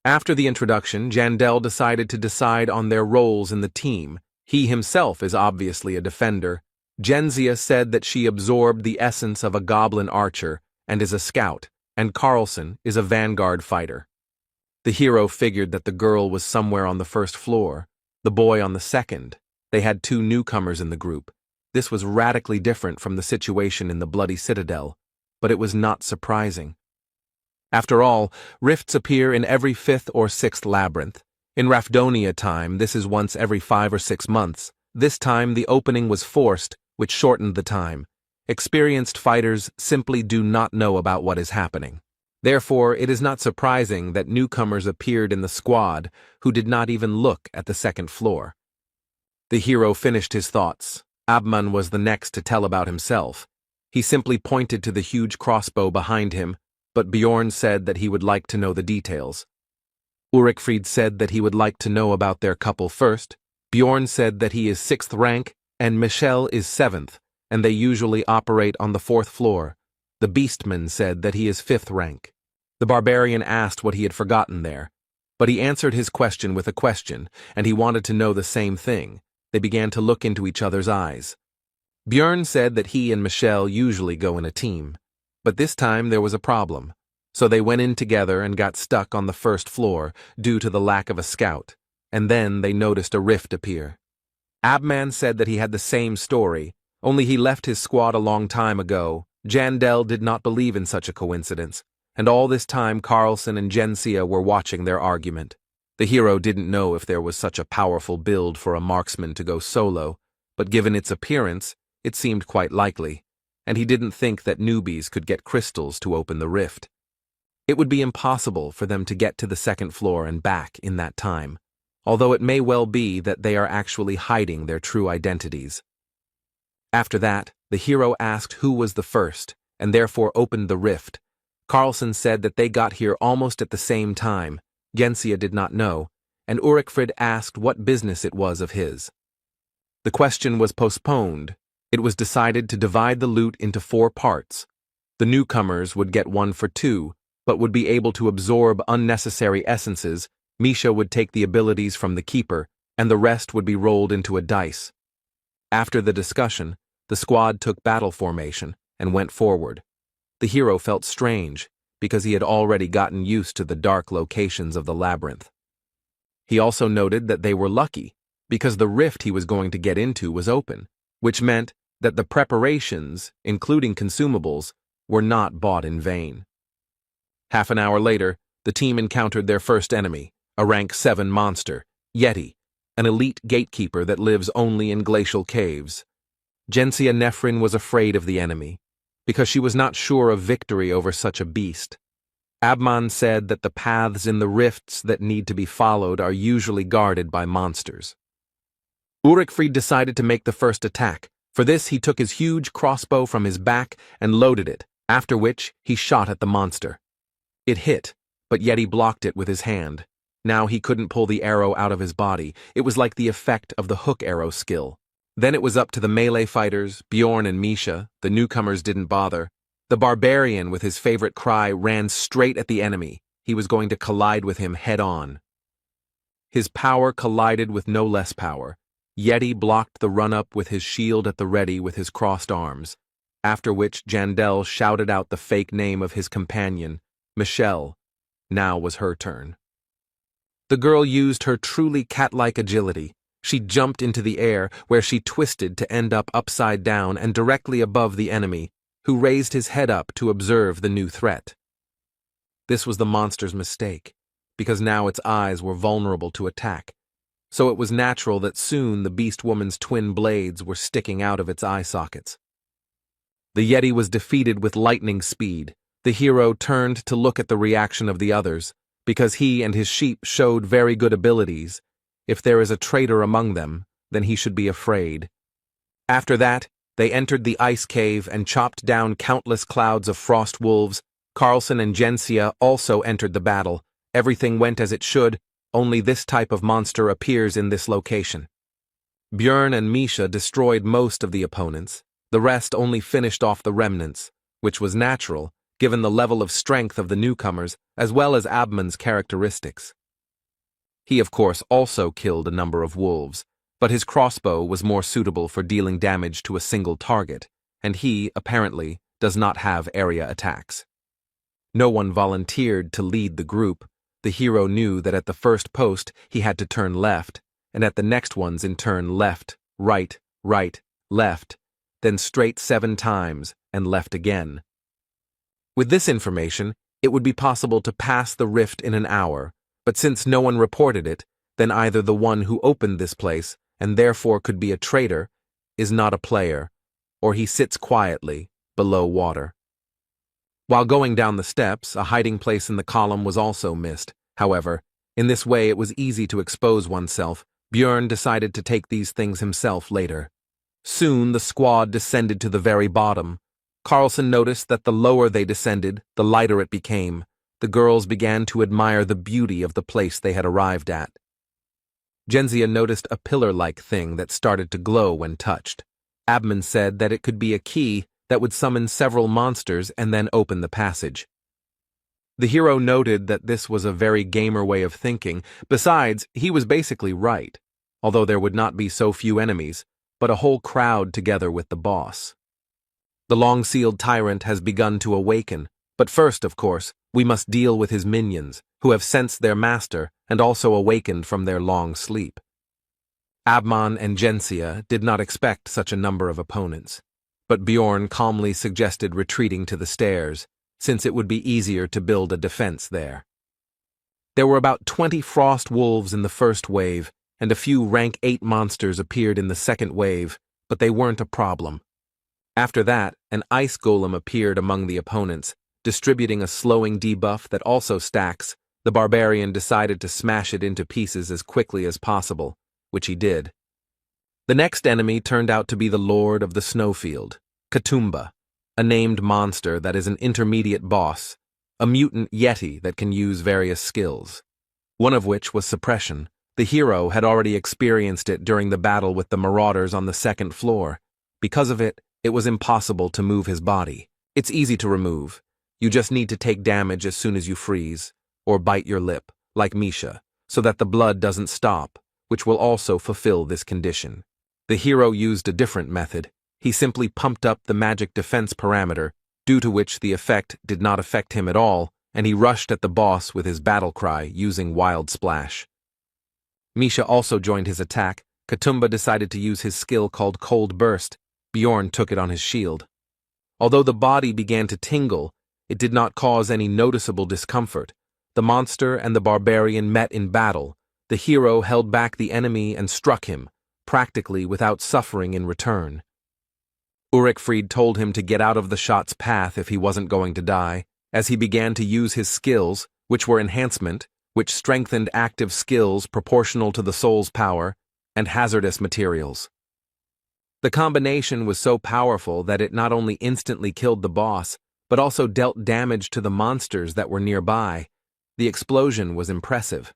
After the introduction, Jandel decided to decide on their roles in the team. He himself is obviously a defender. Genzia said that she absorbed the essence of a goblin archer and is a scout, and Carlson is a vanguard fighter. The hero figured that the girl was somewhere on the first floor, the boy on the second. They had 2 newcomers in the group. This was radically different from the situation in the Bloody Citadel, but it was not surprising. After all, rifts appear in every 5th or 6th labyrinth. In Rafdonia time, this is once every 5 or 6 months. This time the opening was forced, which shortened the time. Experienced fighters simply do not know about what is happening. Therefore, it is not surprising that newcomers appeared in the squad who did not even look at the 2nd floor. The hero finished his thoughts. Abman was the next to tell about himself. He simply pointed to the huge crossbow behind him, but Bjorn said that he would like to know the details. Urikfried said that he would like to know about their couple first. Bjorn said that he is 6th rank, and Michelle is 7th, and they usually operate on the 4th floor. The Beastman said that he is 5th rank. The barbarian asked what he had forgotten there, but he answered his question with a question, and he wanted to know the same thing. They began to look into each other's eyes. Bjorn said that he and Michelle usually go in a team, but this time there was a problem, so they went in together and got stuck on the 1st floor due to the lack of a scout, and then they noticed a rift appear. Abman said that he had the same story, only he left his squad a long time ago. Jandel did not believe in such a coincidence, and all this time Carlson and Genzia were watching their argument. The hero didn't know if there was such a powerful build for a marksman to go solo, but given its appearance, it seemed quite likely, and he didn't think that newbies could get crystals to open the rift. It would be impossible for them to get to the 2nd floor and back in that time, although it may well be that they are actually hiding their true identities. After that, the hero asked who was the first, and therefore opened the rift. Carlson said that they got here almost at the same time. Genzia did not know, and Urikfried asked what business it was of his. The question was postponed. It was decided to divide the loot into 4 parts. The newcomers would get 1 for 2, but would be able to absorb unnecessary essences. Misha would take the abilities from the keeper, and the rest would be rolled into a dice. After the discussion, the squad took battle formation and went forward. The hero felt strange, because he had already gotten used to the dark locations of the labyrinth. He also noted that they were lucky, because the rift he was going to get into was open, which meant that the preparations, including consumables, were not bought in vain. Half an hour later, the team encountered their first enemy, a rank 7 monster, Yeti, an elite gatekeeper that lives only in glacial caves. Genzia Nefrin was afraid of the enemy, because she was not sure of victory over such a beast. Abman said that the paths in the rifts that need to be followed are usually guarded by monsters. Urikfried decided to make the first attack. For this, he took his huge crossbow from his back and loaded it, after which he shot at the monster. It hit, but Yeti blocked it with his hand. Now he couldn't pull the arrow out of his body. It was like the effect of the hook arrow skill. Then it was up to the melee fighters, Bjorn and Misha. The newcomers didn't bother. The barbarian, with his favorite cry, ran straight at the enemy. He was going to collide with him head-on. His power collided with no less power. Yeti blocked the run-up with his shield at the ready with his crossed arms, after which Jandel shouted out the fake name of his companion, Michelle. Now was her turn. The girl used her truly cat-like agility. She jumped into the air, where she twisted to end up upside down and directly above the enemy, who raised his head up to observe the new threat. This was the monster's mistake, because now its eyes were vulnerable to attack, so it was natural that soon the beast woman's twin blades were sticking out of its eye sockets. The Yeti was defeated with lightning speed. The hero turned to look at the reaction of the others, because he and his sheep showed very good abilities. If there is a traitor among them, then he should be afraid. After that, they entered the ice cave and chopped down countless clouds of frost wolves. Carlson and Jensia also entered the battle. Everything went as it should, only this type of monster appears in this location. Björn and Misha destroyed most of the opponents. The rest only finished off the remnants, which was natural, given the level of strength of the newcomers, as well as Abman's characteristics. He, of course, also killed a number of wolves, but his crossbow was more suitable for dealing damage to a single target, and he, apparently, does not have area attacks. No one volunteered to lead the group. The hero knew that at the first post he had to turn left, and at the next ones in turn left, right, left, then straight 7 times, and left again. With this information, it would be possible to pass the rift in an hour, but since no one reported it, then either the one who opened this place, and therefore could be a traitor, is not a player, or he sits quietly, below water. While going down the steps, a hiding place in the column was also missed. However, in this way it was easy to expose oneself. Björn decided to take these things himself later. Soon the squad descended to the very bottom. Carlson noticed that the lower they descended, the lighter it became. The girls began to admire the beauty of the place they had arrived at. Jensia noticed a pillar-like thing that started to glow when touched. Abman said that it could be a key that would summon several monsters and then open the passage. The hero noted that this was a very gamer way of thinking. Besides, he was basically right, although there would not be so few enemies, but a whole crowd together with the boss. The long-sealed tyrant has begun to awaken, but first, of course, we must deal with his minions, who have sensed their master and also awakened from their long sleep. Abman and Jensia did not expect such a number of opponents, but Bjorn calmly suggested retreating to the stairs, since it would be easier to build a defense there. There were about 20 frost wolves in the first wave, and a few rank 8 monsters appeared in the second wave, but they weren't a problem. After that, an ice golem appeared among the opponents, distributing a slowing debuff that also stacks. The barbarian decided to smash it into pieces as quickly as possible, which he did. The next enemy turned out to be the Lord of the Snowfield, Katumba, a named monster that is an intermediate boss, a mutant yeti that can use various skills. One of which was suppression. The hero had already experienced it during the battle with the marauders on the second floor. Because of it, it was impossible to move his body. It's easy to remove. You just need to take damage as soon as you freeze, or bite your lip, like Misha, so that the blood doesn't stop, which will also fulfill this condition. The hero used a different method. He simply pumped up the magic defense parameter, due to which the effect did not affect him at all, and he rushed at the boss with his battle cry using Wild Splash. Misha also joined his attack. Katumba decided to use his skill called Cold Burst. Bjorn took it on his shield. Although the body began to tingle, it did not cause any noticeable discomfort. The monster and the barbarian met in battle. The hero held back the enemy and struck him, practically without suffering in return. Ulrichfried told him to get out of the shot's path if he wasn't going to die, as he began to use his skills, which were enhancement, which strengthened active skills proportional to the soul's power, and hazardous materials. The combination was so powerful that it not only instantly killed the boss, but also dealt damage to the monsters that were nearby. The explosion was impressive.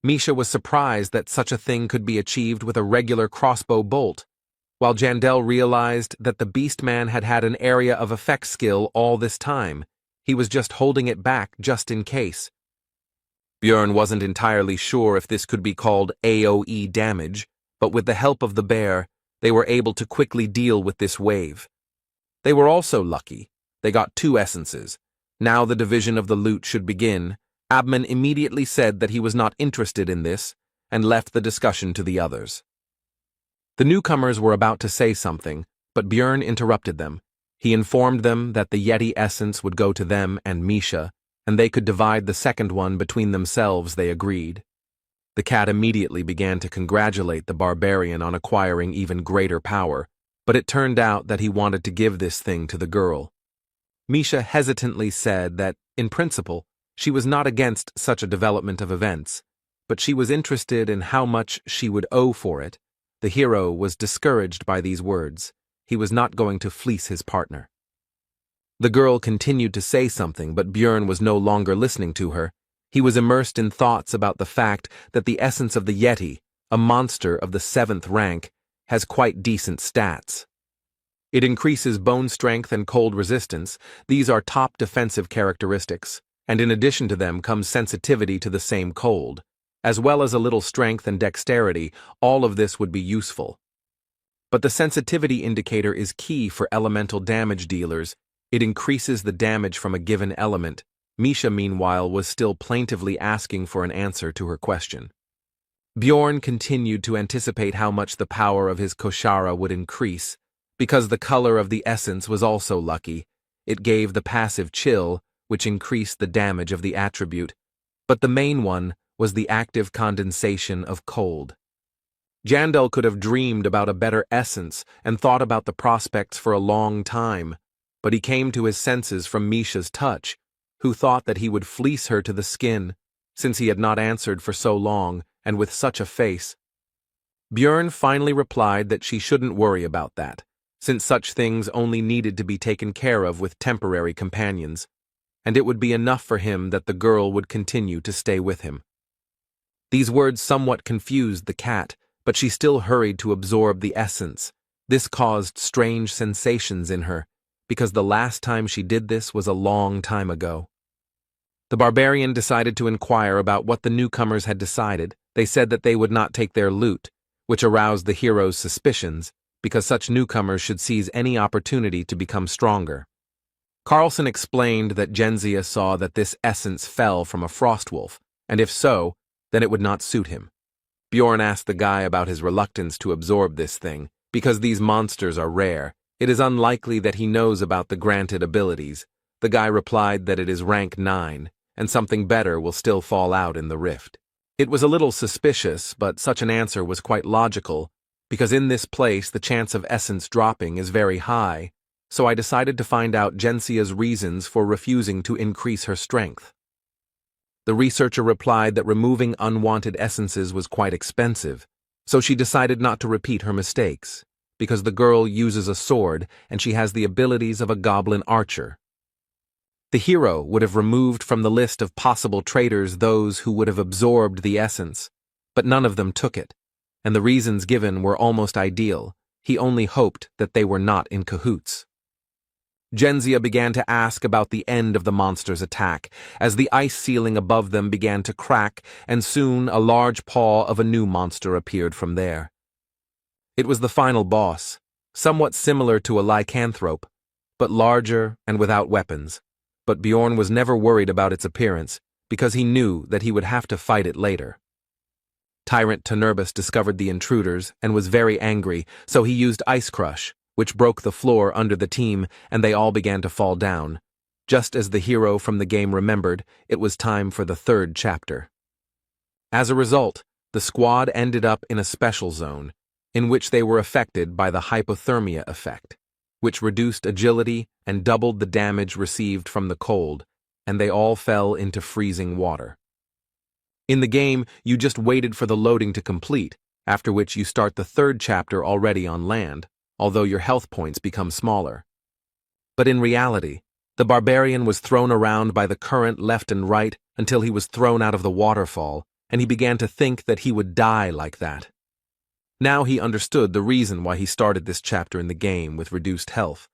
Misha was surprised that such a thing could be achieved with a regular crossbow bolt, while Jandel realized that the Beastman had had an area of effect skill all this time. He was just holding it back just in case. Björn wasn't entirely sure if this could be called AoE damage, but with the help of the bear, they were able to quickly deal with this wave. They were also lucky. They got 2 essences. Now the division of the loot should begin. Abman immediately said that he was not interested in this, and left the discussion to the others. The newcomers were about to say something, but Björn interrupted them. He informed them that the Yeti essence would go to them and Misha, and they could divide the second one between themselves. They agreed. The cat immediately began to congratulate the barbarian on acquiring even greater power, but it turned out that he wanted to give this thing to the girl. Misha hesitantly said that, in principle, she was not against such a development of events, but she was interested in how much she would owe for it. The hero was discouraged by these words. He was not going to fleece his partner. The girl continued to say something, but Björn was no longer listening to her. He was immersed in thoughts about the fact that the essence of the Yeti, a monster of the 7th rank, has quite decent stats. It increases bone strength and cold resistance. These are top defensive characteristics, and in addition to them comes sensitivity to the same cold. As well as a little strength and dexterity, all of this would be useful. But the sensitivity indicator is key for elemental damage dealers. It increases the damage from a given element. Misha, meanwhile, was still plaintively asking for an answer to her question. Bjorn continued to anticipate how much the power of his Koshara would increase. Because the color of the essence was also lucky, it gave the passive chill, which increased the damage of the attribute. But the main one was the active condensation of cold. Jandel could have dreamed about a better essence and thought about the prospects for a long time, but he came to his senses from Misha's touch, who thought that he would fleece her to the skin, since he had not answered for so long and with such a face. Björn finally replied that she shouldn't worry about that, since such things only needed to be taken care of with temporary companions, and it would be enough for him that the girl would continue to stay with him. These words somewhat confused the cat, but she still hurried to absorb the essence. This caused strange sensations in her, because the last time she did this was a long time ago. The barbarian decided to inquire about what the newcomers had decided. They said that they would not take their loot, which aroused the hero's suspicions, because such newcomers should seize any opportunity to become stronger. Carlson explained that Genzia saw that this essence fell from a frostwolf, and if so, then it would not suit him. Bjorn asked the guy about his reluctance to absorb this thing. Because these monsters are rare, it is unlikely that he knows about the granted abilities. The guy replied that it is rank 9, and something better will still fall out in the rift. It was a little suspicious, but such an answer was quite logical, because in this place the chance of essence dropping is very high, so I decided to find out Gensia's reasons for refusing to increase her strength. The researcher replied that removing unwanted essences was quite expensive, so she decided not to repeat her mistakes, because the girl uses a sword and she has the abilities of a goblin archer. The hero would have removed from the list of possible traitors those who would have absorbed the essence, but none of them took it, and the reasons given were almost ideal. He only hoped that they were not in cahoots. Genzia began to ask about the end of the monster's attack, as the ice ceiling above them began to crack, and soon a large paw of a new monster appeared from there. It was the final boss, somewhat similar to a lycanthrope, but larger and without weapons. But Bjorn was never worried about its appearance, because he knew that he would have to fight it later. Tyrant Tenerbus discovered the intruders and was very angry, so he used Ice Crush, which broke the floor under the team, and they all began to fall down. Just as the hero from the game remembered, it was time for the 3rd chapter. As a result, the squad ended up in a special zone, in which they were affected by the hypothermia effect, which reduced agility and doubled the damage received from the cold, and they all fell into freezing water. In the game, you just waited for the loading to complete, after which you start the 3rd chapter already on land, although your health points become smaller. But in reality, the barbarian was thrown around by the current left and right until he was thrown out of the waterfall, and he began to think that he would die like that. Now he understood the reason why he started this chapter in the game with reduced health.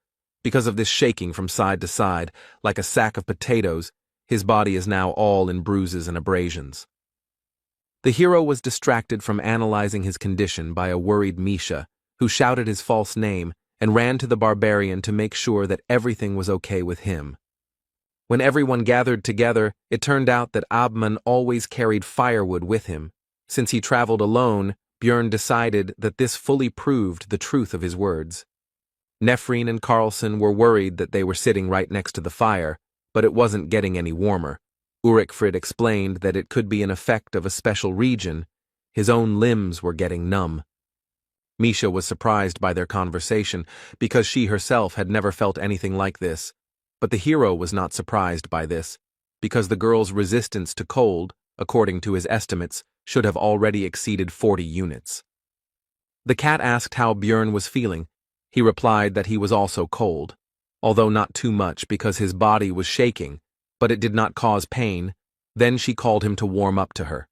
Because of this shaking from side to side, like a sack of potatoes, his body is now all in bruises and abrasions. The hero was distracted from analyzing his condition by a worried Misha, who shouted his false name and ran to the barbarian to make sure that everything was okay with him. When everyone gathered together, it turned out that Abman always carried firewood with him. Since he traveled alone, Björn decided that this fully proved the truth of his words. Nefrine and Carlson were worried that they were sitting right next to the fire, but it wasn't getting any warmer. Ulrichfrid explained that it could be an effect of a special region. His own limbs were getting numb. Misha was surprised by their conversation because she herself had never felt anything like this, but the hero was not surprised by this because the girl's resistance to cold, according to his estimates, should have already exceeded 40 units. The cat asked how Björn was feeling. He replied that he was also cold, although not too much because his body was shaking, but it did not cause pain. Then she called him to warm up to her.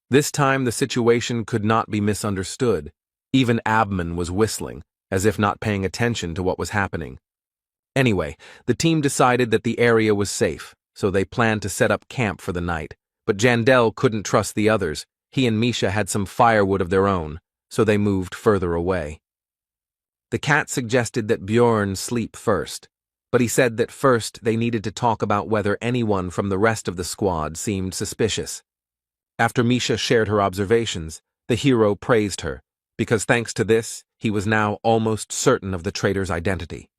This time the situation could not be misunderstood. Even Abman was whistling, as if not paying attention to what was happening. Anyway, the team decided that the area was safe, so they planned to set up camp for the night. But Jandel couldn't trust the others. He and Misha had some firewood of their own, so they moved further away. The cat suggested that Björn sleep first, but he said that first they needed to talk about whether anyone from the rest of the squad seemed suspicious. After Misha shared her observations, the hero praised her, because thanks to this, he was now almost certain of the traitor's identity.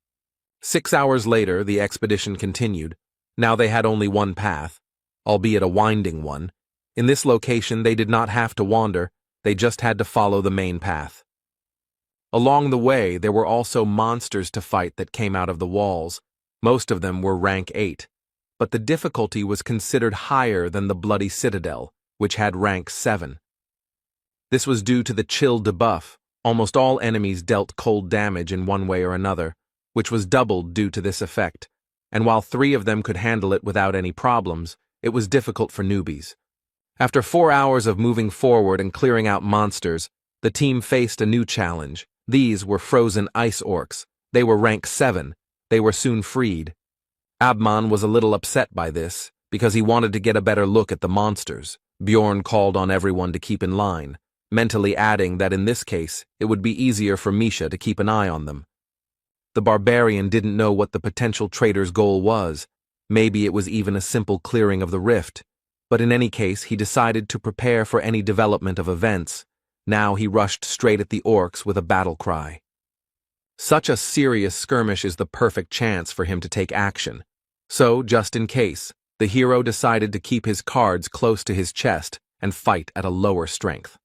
6 hours later, the expedition continued. Now they had only one path, albeit a winding one. In this location, they did not have to wander, they just had to follow the main path. Along the way, there were also monsters to fight that came out of the walls. Most of them were rank 8, but the difficulty was considered higher than the Bloody Citadel, which had rank 7. This was due to the chill debuff. Almost all enemies dealt cold damage in one way or another, which was doubled due to this effect, and while 3 of them could handle it without any problems, it was difficult for newbies. After 4 hours of moving forward and clearing out monsters, the team faced a new challenge. These were frozen ice orcs. They were rank 7. They were soon freed. Abman was a little upset by this, because he wanted to get a better look at the monsters. Björn called on everyone to keep in line, mentally adding that in this case, it would be easier for Misha to keep an eye on them. The barbarian didn't know what the potential traitor's goal was. Maybe it was even a simple clearing of the rift. But in any case, he decided to prepare for any development of events. Now he rushed straight at the orcs with a battle cry. Such a serious skirmish is the perfect chance for him to take action. So, just in case, the hero decided to keep his cards close to his chest and fight at a lower strength.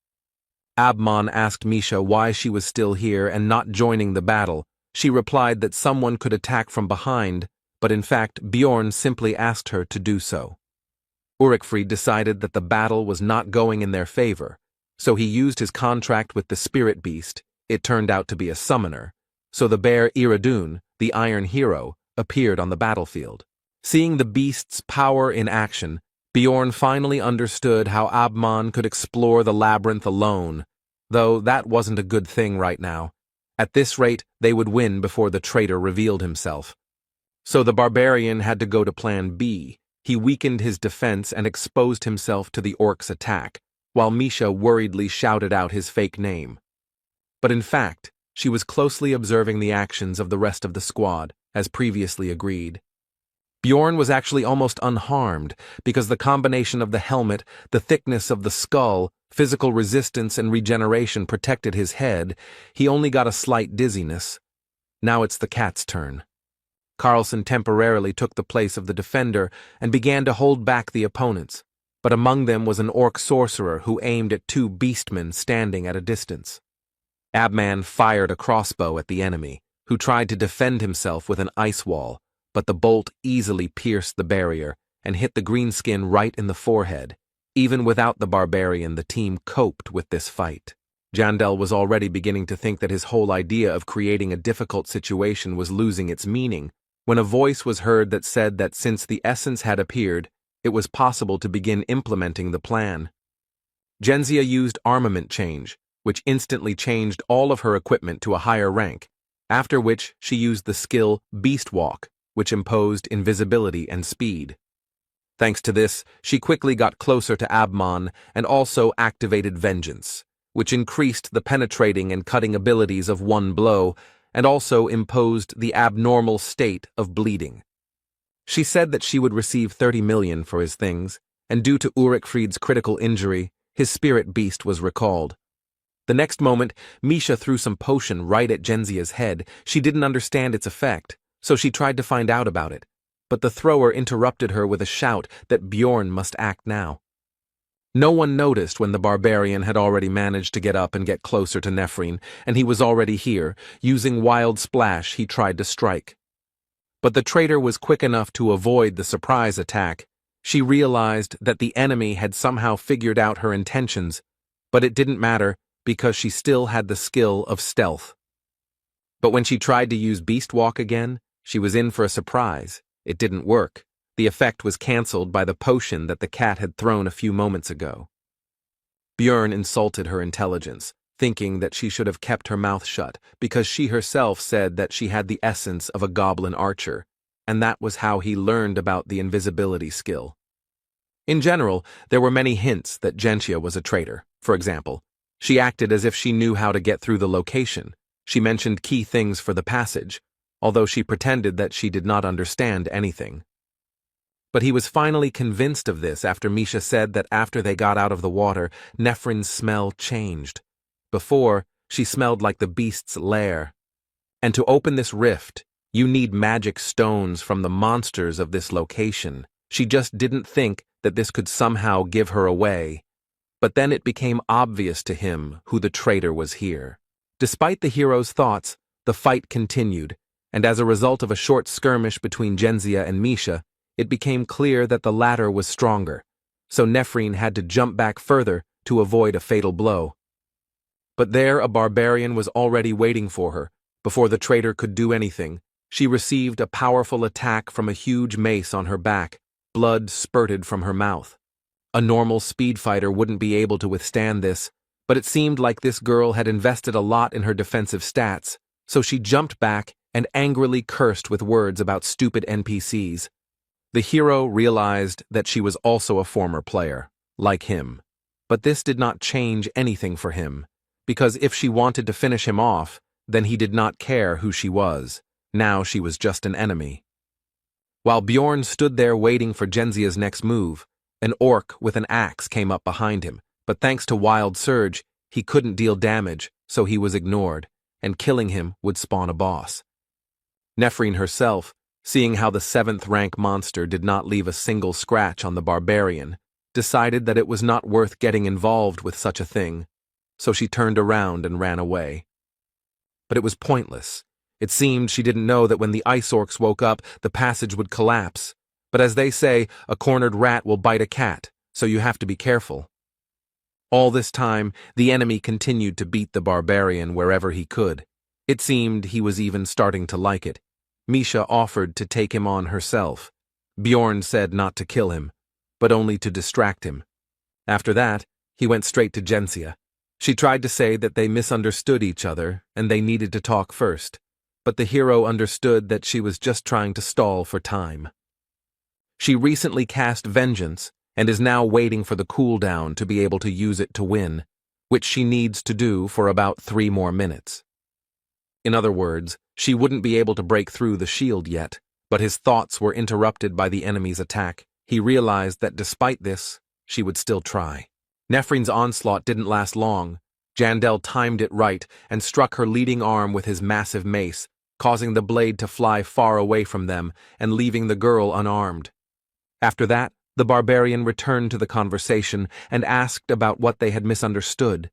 Abman asked Misha why she was still here and not joining the battle. She replied that someone could attack from behind, but in fact Björn simply asked her to do so. Ulrichfrid decided that the battle was not going in their favor, so he used his contract with the spirit beast. It turned out to be a summoner, so the bear Iradun, the Iron Hero, appeared on the battlefield. Seeing the beast's power in action, Björn finally understood how Abman could explore the labyrinth alone, though that wasn't a good thing right now. At this rate, they would win before the traitor revealed himself. So the barbarian had to go to plan B. He weakened his defense and exposed himself to the orc's attack, while Misha worriedly shouted out his fake name. But in fact, she was closely observing the actions of the rest of the squad, as previously agreed. Björn was actually almost unharmed, because the combination of the helmet, the thickness of the skull, physical resistance and regeneration protected his head. He only got a slight dizziness. Now it's the cat's turn. Carlson temporarily took the place of the defender and began to hold back the opponents, but among them was an orc sorcerer who aimed at 2 beastmen standing at a distance. Abman fired a crossbow at the enemy, who tried to defend himself with an ice wall, but the bolt easily pierced the barrier and hit the greenskin right in the forehead. Even without the barbarian, the team coped with this fight. Jandel was already beginning to think that his whole idea of creating a difficult situation was losing its meaning, when a voice was heard that said that since the essence had appeared, it was possible to begin implementing the plan. Genzia used armament change, which instantly changed all of her equipment to a higher rank, after which she used the skill Beast Walk, which imposed invisibility and speed. Thanks to this, she quickly got closer to Abman and also activated Vengeance, which increased the penetrating and cutting abilities of one blow and also imposed the abnormal state of bleeding. She said that she would receive 30 million for his things, and due to Ulrichfried's critical injury, his spirit beast was recalled. The next moment, Misha threw some potion right at Genzia's head. She didn't understand its effect, so she tried to find out about it. But the thrower interrupted her with a shout that Bjorn must act now. No one noticed when the barbarian had already managed to get up and get closer to Nephrine, and he was already here. Using Wild Splash, he tried to strike. But the traitor was quick enough to avoid the surprise attack. She realized that the enemy had somehow figured out her intentions, but it didn't matter because she still had the skill of stealth. But when she tried to use Beast Walk again, she was in for a surprise. It didn't work. The effect was cancelled by the potion that the cat had thrown a few moments ago. Bjorn insulted her intelligence, thinking that she should have kept her mouth shut because she herself said that she had the essence of a goblin archer, and that was how he learned about the invisibility skill. In general, there were many hints that Gentia was a traitor. For example, she acted as if she knew how to get through the location. She mentioned key things for the passage, although she pretended that she did not understand anything. But he was finally convinced of this after Misha said that after they got out of the water, Nephrine's smell changed. Before, she smelled like the beast's lair. And to open this rift, you need magic stones from the monsters of this location. She just didn't think that this could somehow give her away. But then it became obvious to him who the traitor was here. Despite the hero's thoughts, the fight continued, and as a result of a short skirmish between Genzia and Misha, it became clear that the latter was stronger, so Nephrine had to jump back further to avoid a fatal blow. But there a barbarian was already waiting for her. Before the traitor could do anything, she received a powerful attack from a huge mace on her back. Blood spurted from her mouth. A normal speed fighter wouldn't be able to withstand this, but it seemed like this girl had invested a lot in her defensive stats, so she jumped back and angrily cursed with words about stupid NPCs. The hero realized that she was also a former player, like him. But this did not change anything for him, because if she wanted to finish him off, then he did not care who she was. Now she was just an enemy. While Bjorn stood there waiting for Genzia's next move, an orc with an axe came up behind him, but thanks to Wild Surge, he couldn't deal damage, so he was ignored, and killing him would spawn a boss. Nephrine herself, seeing how the 7th rank monster did not leave a single scratch on the barbarian, decided that it was not worth getting involved with such a thing, so she turned around and ran away. But it was pointless. It seemed she didn't know that when the ice orcs woke up, the passage would collapse. But as they say, a cornered rat will bite a cat, so you have to be careful. All this time, the enemy continued to beat the barbarian wherever he could. It seemed he was even starting to like it. Misha offered to take him on herself. Bjorn said not to kill him, but only to distract him. After that, he went straight to Genzia. She tried to say that they misunderstood each other and they needed to talk first, but the hero understood that she was just trying to stall for time. She recently cast Vengeance and is now waiting for the cooldown to be able to use it to win, which she needs to do for about 3 more minutes. In other words, she wouldn't be able to break through the shield yet, but his thoughts were interrupted by the enemy's attack. He realized that despite this, she would still try. Nephrine's onslaught didn't last long. Jandel timed it right and struck her leading arm with his massive mace, causing the blade to fly far away from them and leaving the girl unarmed. After that, the barbarian returned to the conversation and asked about what they had misunderstood.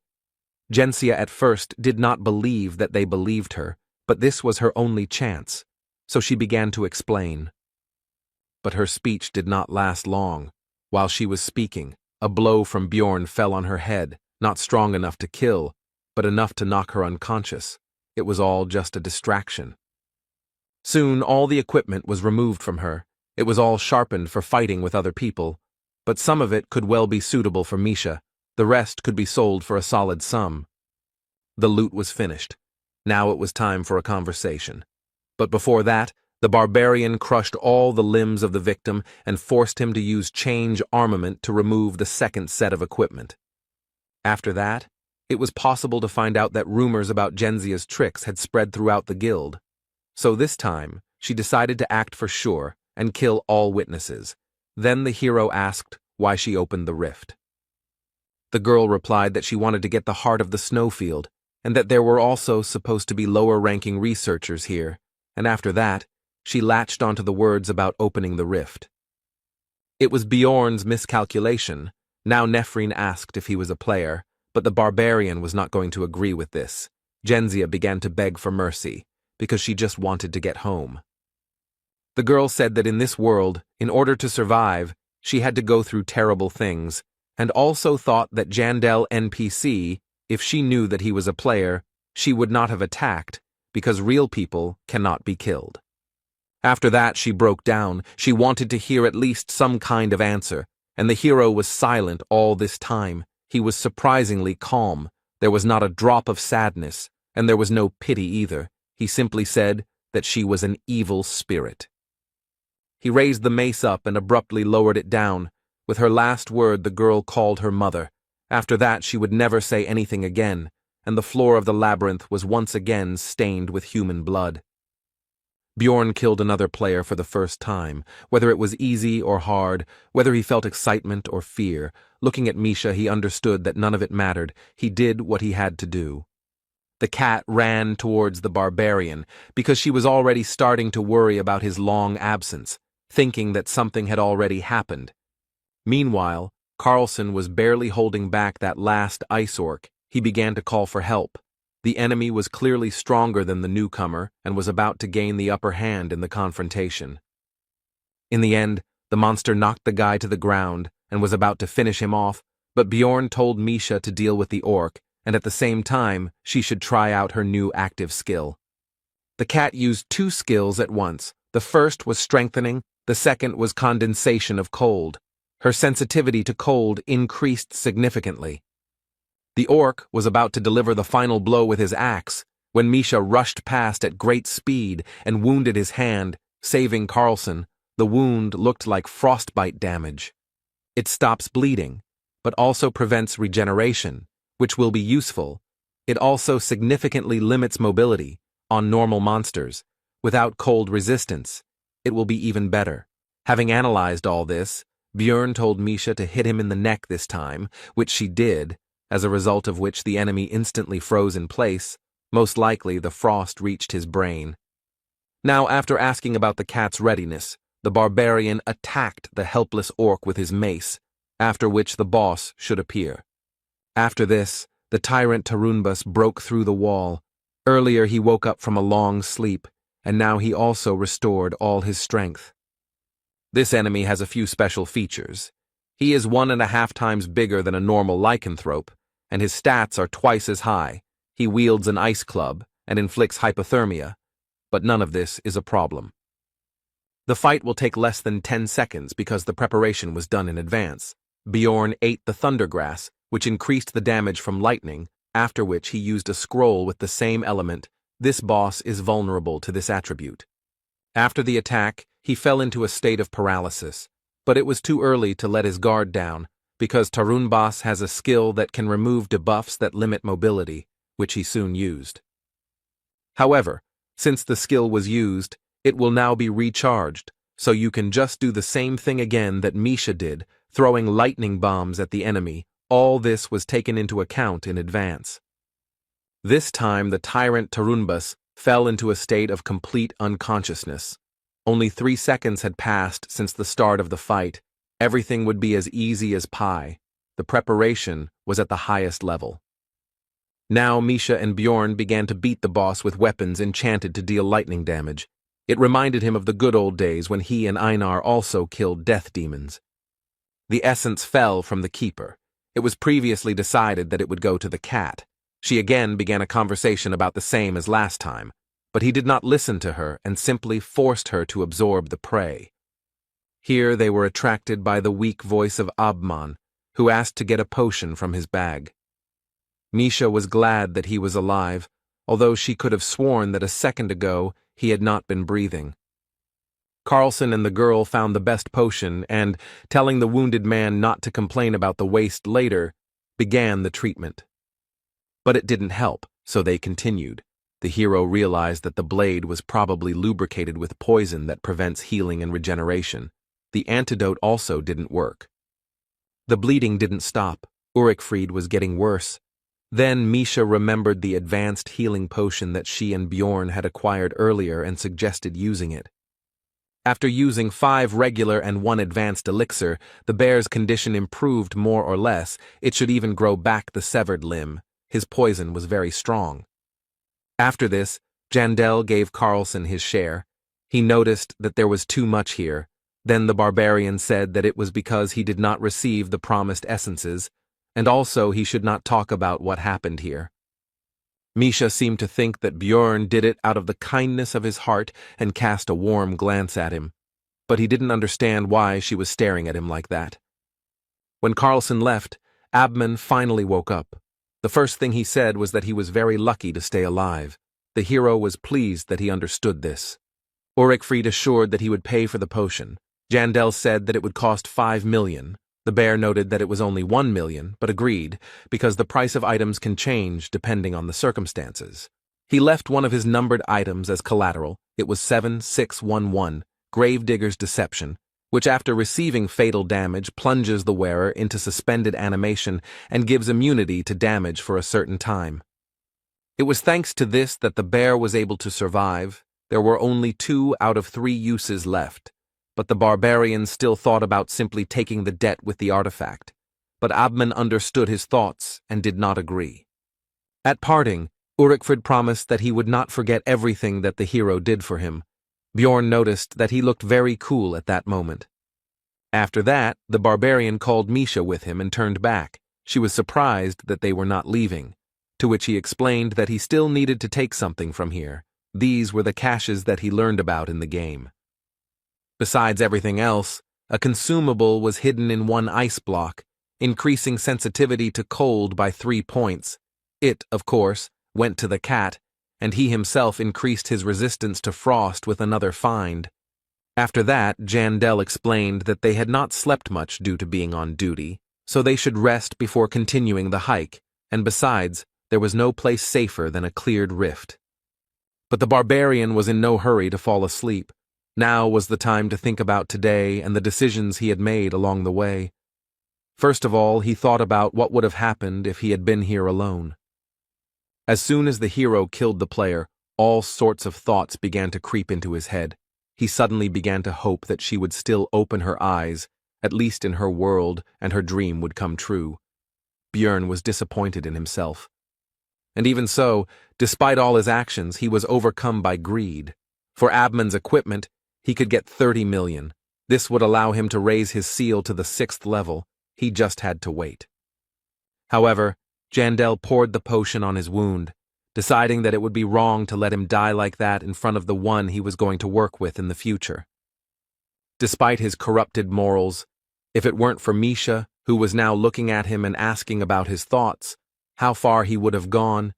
Genzia at first did not believe that they believed her, but this was her only chance, so she began to explain. But her speech did not last long. While she was speaking, a blow from Bjorn fell on her head, not strong enough to kill, but enough to knock her unconscious. It was all just a distraction. Soon all the equipment was removed from her. It was all sharpened for fighting with other people, but some of it could well be suitable for Misha. The rest could be sold for a solid sum. The loot was finished. Now it was time for a conversation. But before that, the barbarian crushed all the limbs of the victim and forced him to use change armament to remove the second set of equipment. After that, it was possible to find out that rumors about Genzia's tricks had spread throughout the guild. So this time, she decided to act for sure and kill all witnesses. Then the hero asked why she opened the rift. The The girl replied that she wanted to get the heart of the snowfield, and that there were also supposed to be lower-ranking researchers here, and after that, she latched onto the words about opening the rift. It was Bjorn's miscalculation. Now Nephrine asked if he was a player, but the barbarian was not going to agree with this. Genzia began to beg for mercy, because she just wanted to get home. The girl said that in this world, in order to survive, she had to go through terrible things, and also thought that Jandel NPC, if she knew that he was a player, she would not have attacked, because real people cannot be killed. After that, she broke down. She wanted to hear at least some kind of answer, and the hero was silent all this time. He was surprisingly calm. There was not a drop of sadness, and there was no pity either. He simply said that she was an evil spirit. He raised the mace up and abruptly lowered it down. With her last word, the girl called her mother. After that, she would never say anything again, and the floor of the labyrinth was once again stained with human blood. Bjorn killed another player for the first time, whether it was easy or hard, whether he felt excitement or fear. Looking at Misha, he understood that none of it mattered. He did what he had to do. The cat ran towards the barbarian, because she was already starting to worry about his long absence, thinking that something had already happened. Meanwhile, Carlson was barely holding back that last ice orc. He began to call for help. The enemy was clearly stronger than the newcomer and was about to gain the upper hand in the confrontation. In the end, the monster knocked the guy to the ground and was about to finish him off, but Bjorn told Misha to deal with the orc, and at the same time, she should try out her new active skill. The cat used 2 skills at once. The first was strengthening, the second was condensation of cold. Her sensitivity to cold increased significantly. The orc was about to deliver the final blow with his axe when Misha rushed past at great speed and wounded his hand, saving Carlson. The wound looked like frostbite damage. It stops bleeding, but also prevents regeneration, which will be useful. It also significantly limits mobility on normal monsters. Without cold resistance, it will be even better. Having analyzed all this, Bjorn told Misha to hit him in the neck this time, which she did, as a result of which the enemy instantly froze in place. Most likely the frost reached his brain. Now, after asking about the cat's readiness, the barbarian attacked the helpless orc with his mace, after which the boss should appear. After this, the tyrant Tarunbas broke through the wall. Earlier he woke up from a long sleep, and now he also restored all his strength. This enemy has a few special features. He is 1.5 times bigger than a normal lycanthrope, and his stats are twice as high. He wields an ice club and inflicts hypothermia, but none of this is a problem. The fight will take less than 10 seconds because the preparation was done in advance. Bjorn ate the thundergrass, which increased the damage from lightning, after which he used a scroll with the same element. This boss is vulnerable to this attribute. After the attack, he fell into a state of paralysis, but it was too early to let his guard down, because Tarunbas has a skill that can remove debuffs that limit mobility, which he soon used. However, since the skill was used, it will now be recharged, so you can just do the same thing again that Misha did, throwing lightning bombs at the enemy. All this was taken into account in advance. This time the tyrant Tarunbas fell into a state of complete unconsciousness. Only 3 seconds had passed since the start of the fight. Everything would be as easy as pie. The preparation was at the highest level. Now Misha and Bjorn began to beat the boss with weapons enchanted to deal lightning damage. It reminded him of the good old days when he and Einar also killed death demons. The essence fell from the keeper. It was previously decided that it would go to the cat. She again began a conversation about the same as last time, but he did not listen to her and simply forced her to absorb the prey. Here they were attracted by the weak voice of Abman, who asked to get a potion from his bag. Misha was glad that he was alive, although she could have sworn that a second ago he had not been breathing. Carlson and the girl found the best potion and, telling the wounded man not to complain about the waste later, began the treatment. But it didn't help, so they continued. The hero realized that the blade was probably lubricated with poison that prevents healing and regeneration. The antidote also didn't work. The bleeding didn't stop. Urikfried was getting worse. Then Misha remembered the advanced healing potion that she and Bjorn had acquired earlier and suggested using it. After using 5 regular and 1 advanced elixir, the bear's condition improved more or less. It should even grow back the severed limb. His poison was very strong. After this, Jandel gave Carlson his share. He noticed that there was too much here. Then the barbarian said that it was because he did not receive the promised essences, and also he should not talk about what happened here. Misha seemed to think that Bjorn did it out of the kindness of his heart and cast a warm glance at him, but he didn't understand why she was staring at him like that. When Carlson left, Abman finally woke up. The first thing he said was that he was very lucky to stay alive. The hero was pleased that he understood this. Urikfried assured that he would pay for the potion. Jandel said that it would cost 5 million. The bear noted that it was only 1 million, but agreed, because the price of items can change depending on the circumstances. He left one of his numbered items as collateral. It was 7611, Gravedigger's Deception, which after receiving fatal damage plunges the wearer into suspended animation and gives immunity to damage for a certain time. It was thanks to this that the bear was able to survive. There were only 2 out of 3 uses left, but the barbarian still thought about simply taking the debt with the artifact. But Abman understood his thoughts and did not agree. At parting, Urikfried promised that he would not forget everything that the hero did for him. Bjorn noticed that he looked very cool at that moment. After that, the barbarian called Misha with him and turned back. She was surprised that they were not leaving, to which he explained that he still needed to take something from here. These were the caches that he learned about in the game. Besides everything else, a consumable was hidden in one ice block, increasing sensitivity to cold by 3 points. It, of course, went to the cat, and he himself increased his resistance to frost with another find. After that, Jandel explained that they had not slept much due to being on duty, so they should rest before continuing the hike, and besides, there was no place safer than a cleared rift. But the barbarian was in no hurry to fall asleep. Now was the time to think about today and the decisions he had made along the way. First of all, he thought about what would have happened if he had been here alone. As soon as the hero killed the player, all sorts of thoughts began to creep into his head. He suddenly began to hope that she would still open her eyes, at least in her world, and her dream would come true. Bjorn was disappointed in himself. And even so, despite all his actions, he was overcome by greed. For Abman's equipment, he could get 30 million. This would allow him to raise his seal to the 6th level. He just had to wait. However, Jandel poured the potion on his wound, deciding that it would be wrong to let him die like that in front of the one he was going to work with in the future. Despite his corrupted morals, if it weren't for Misha, who was now looking at him and asking about his thoughts, how far he would have gone,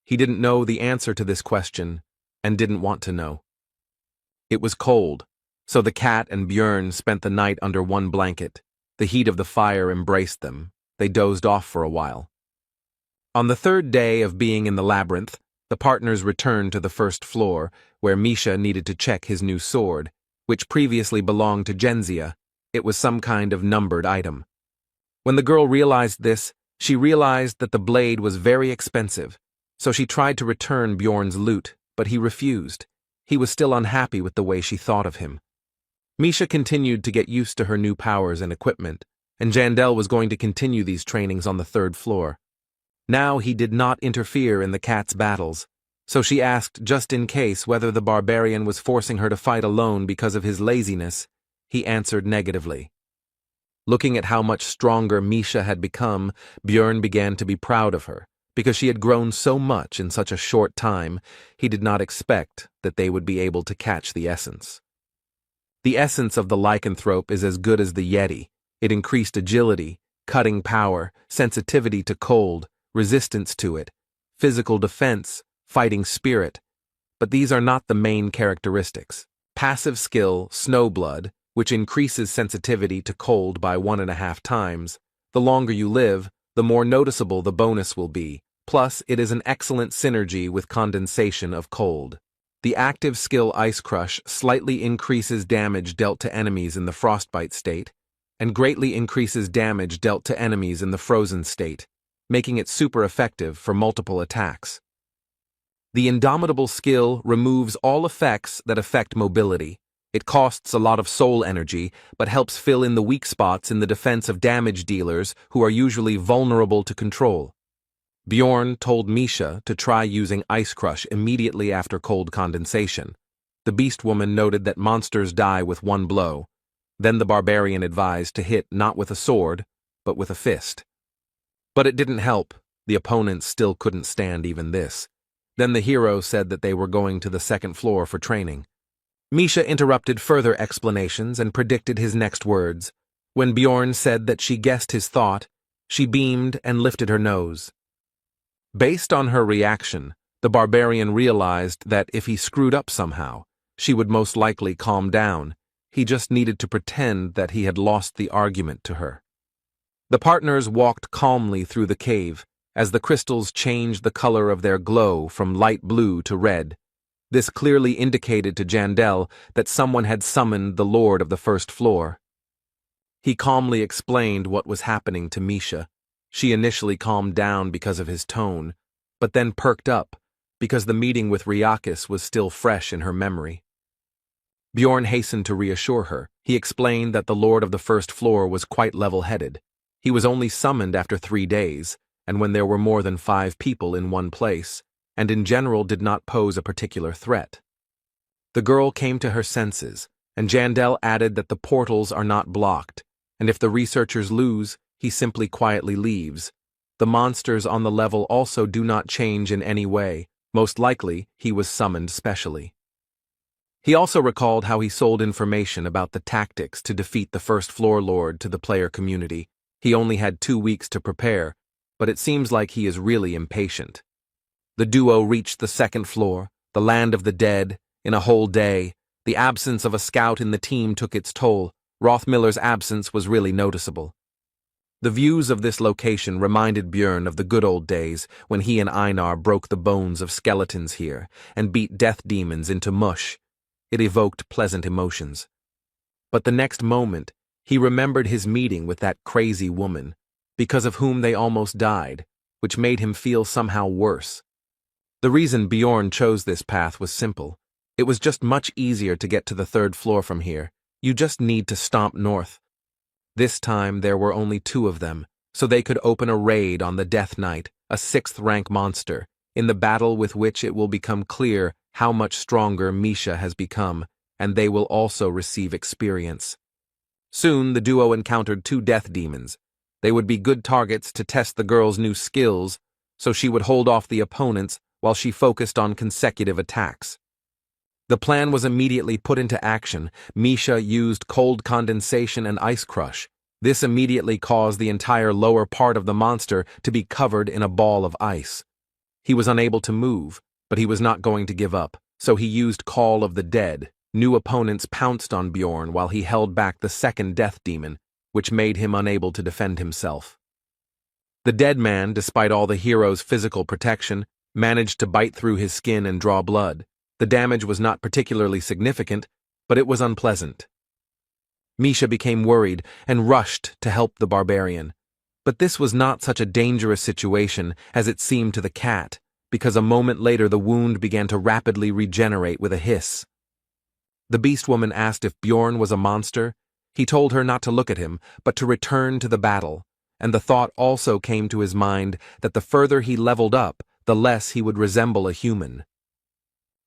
he didn't know the answer to this question and didn't want to know. It was cold, so the cat and Bjorn spent the night under one blanket. The heat of the fire embraced them. They dozed off for a while. On the 3rd day of being in the labyrinth, the partners returned to the 1st floor, where Misha needed to check his new sword, which previously belonged to Genzia. It was some kind of numbered item. When the girl realized this, she realized that the blade was very expensive, so she tried to return Bjorn's loot, but he refused. He was still unhappy with the way she thought of him. Misha continued to get used to her new powers and equipment, and Jandel was going to continue these trainings on the 3rd floor. Now he did not interfere in the cat's battles, so she asked just in case whether the barbarian was forcing her to fight alone because of his laziness. He answered negatively. Looking at how much stronger Misha had become, Bjorn began to be proud of her. Because she had grown so much in such a short time, he did not expect that they would be able to catch the essence. The essence of the lycanthrope is as good as the Yeti. It increased agility, cutting power, sensitivity to cold, resistance to it, physical defense, fighting spirit. But these are not the main characteristics. Passive skill, Snowblood, which increases sensitivity to cold by 1.5 times. The longer you live, the more noticeable the bonus will be. Plus, it is an excellent synergy with condensation of cold. The active skill Ice Crush slightly increases damage dealt to enemies in the frostbite state. and greatly increases damage dealt to enemies in the frozen state, making it super effective for multiple attacks. The Indomitable skill removes all effects that affect mobility. It costs a lot of soul energy, but helps fill in the weak spots in the defense of damage dealers who are usually vulnerable to control. Bjorn told Misha to try using Ice Crush immediately after cold condensation. The beast woman noted that monsters die with one blow. Then the barbarian advised to hit not with a sword, but with a fist. But it didn't help. The opponents still couldn't stand even this. Then the hero said that they were going to the second floor for training. Misha interrupted further explanations and predicted his next words. When Bjorn said that she guessed his thought, she beamed and lifted her nose. Based on her reaction, the barbarian realized that if he screwed up somehow, she would most likely calm down. He just needed to pretend that he had lost the argument to her. The partners walked calmly through the cave, as the crystals changed the color of their glow from light blue to red. This clearly indicated to Jandel that someone had summoned the Lord of the First Floor. He calmly explained what was happening to Misha. She initially calmed down because of his tone, but then perked up because the meeting with Ryakis was still fresh in her memory. Bjorn hastened to reassure her. He explained that the Lord of the First Floor was quite level-headed. He was only summoned after 3 days, and when there were more than 5 people in one place, and in general did not pose a particular threat. The girl came to her senses, and Jandel added that the portals are not blocked, and if the researchers lose, he simply quietly leaves. The monsters on the level also do not change in any way. Most likely, he was summoned specially. He also recalled how he sold information about the tactics to defeat the First Floor Lord to the player community. He only had 2 weeks to prepare, but it seems like he is really impatient. The duo reached the second floor, the land of the dead, in a whole day. The absence of a scout in the team took its toll. Rothmiller's absence was really noticeable. The views of this location reminded Bjorn of the good old days when he and Einar broke the bones of skeletons here and beat death demons into mush. It evoked pleasant emotions. But the next moment, he remembered his meeting with that crazy woman, because of whom they almost died, which made him feel somehow worse. The reason Bjorn chose this path was simple. It was just much easier to get to the 3rd floor from here. You just need to stomp north. This time there were only 2 of them, so they could open a raid on the Death Knight, a 6th-rank monster, in the battle with which it will become clear how much stronger Misha has become, and they will also receive experience. Soon the duo encountered 2 death demons. They would be good targets to test the girl's new skills, so she would hold off the opponents while she focused on consecutive attacks. The plan was immediately put into action. Misha used cold condensation and ice crush. This immediately caused the entire lower part of the monster to be covered in a ball of ice. He was unable to move, but he was not going to give up, so he used Call of the Dead. New opponents pounced on Bjorn while he held back the 2nd death demon, which made him unable to defend himself. The dead man, despite all the hero's physical protection, managed to bite through his skin and draw blood. The damage was not particularly significant, but it was unpleasant. Misha became worried and rushed to help the barbarian. But this was not such a dangerous situation as it seemed to the cat, because a moment later the wound began to rapidly regenerate with a hiss. The beast woman asked if Bjorn was a monster. He told her not to look at him, but to return to the battle, and the thought also came to his mind that the further he leveled up, the less he would resemble a human.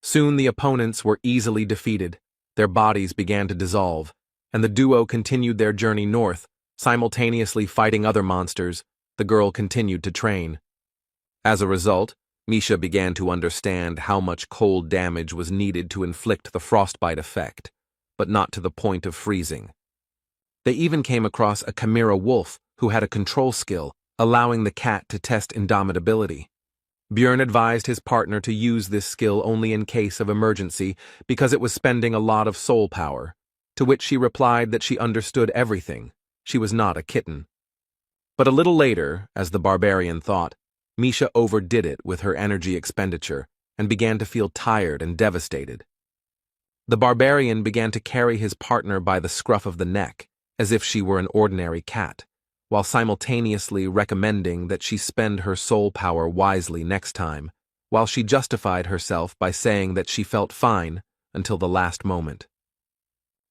Soon the opponents were easily defeated. Their bodies began to dissolve, and the duo continued their journey north, simultaneously fighting other monsters. The girl continued to train. As a result, Misha began to understand how much cold damage was needed to inflict the frostbite effect, but not to the point of freezing. They even came across a chimera wolf who had a control skill, allowing the cat to test indomitability. Bjorn advised his partner to use this skill only in case of emergency because it was spending a lot of soul power, to which she replied that she understood everything. She was not a kitten. But a little later, as the barbarian thought, Misha overdid it with her energy expenditure and began to feel tired and devastated. The barbarian began to carry his partner by the scruff of the neck as if she were an ordinary cat, while simultaneously recommending that she spend her soul power wisely next time, while she justified herself by saying that she felt fine until the last moment.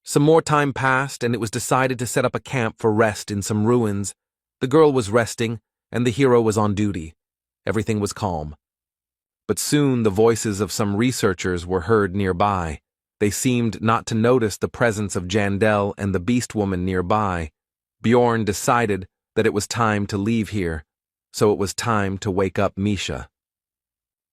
Some more time passed, and it was decided to set up a camp for rest in some ruins. The girl was resting, and the hero was on duty. Everything was calm. But soon the voices of some researchers were heard nearby. They seemed not to notice the presence of Jandel and the beast woman nearby. Bjorn decided that it was time to leave here, so it was time to wake up Misha.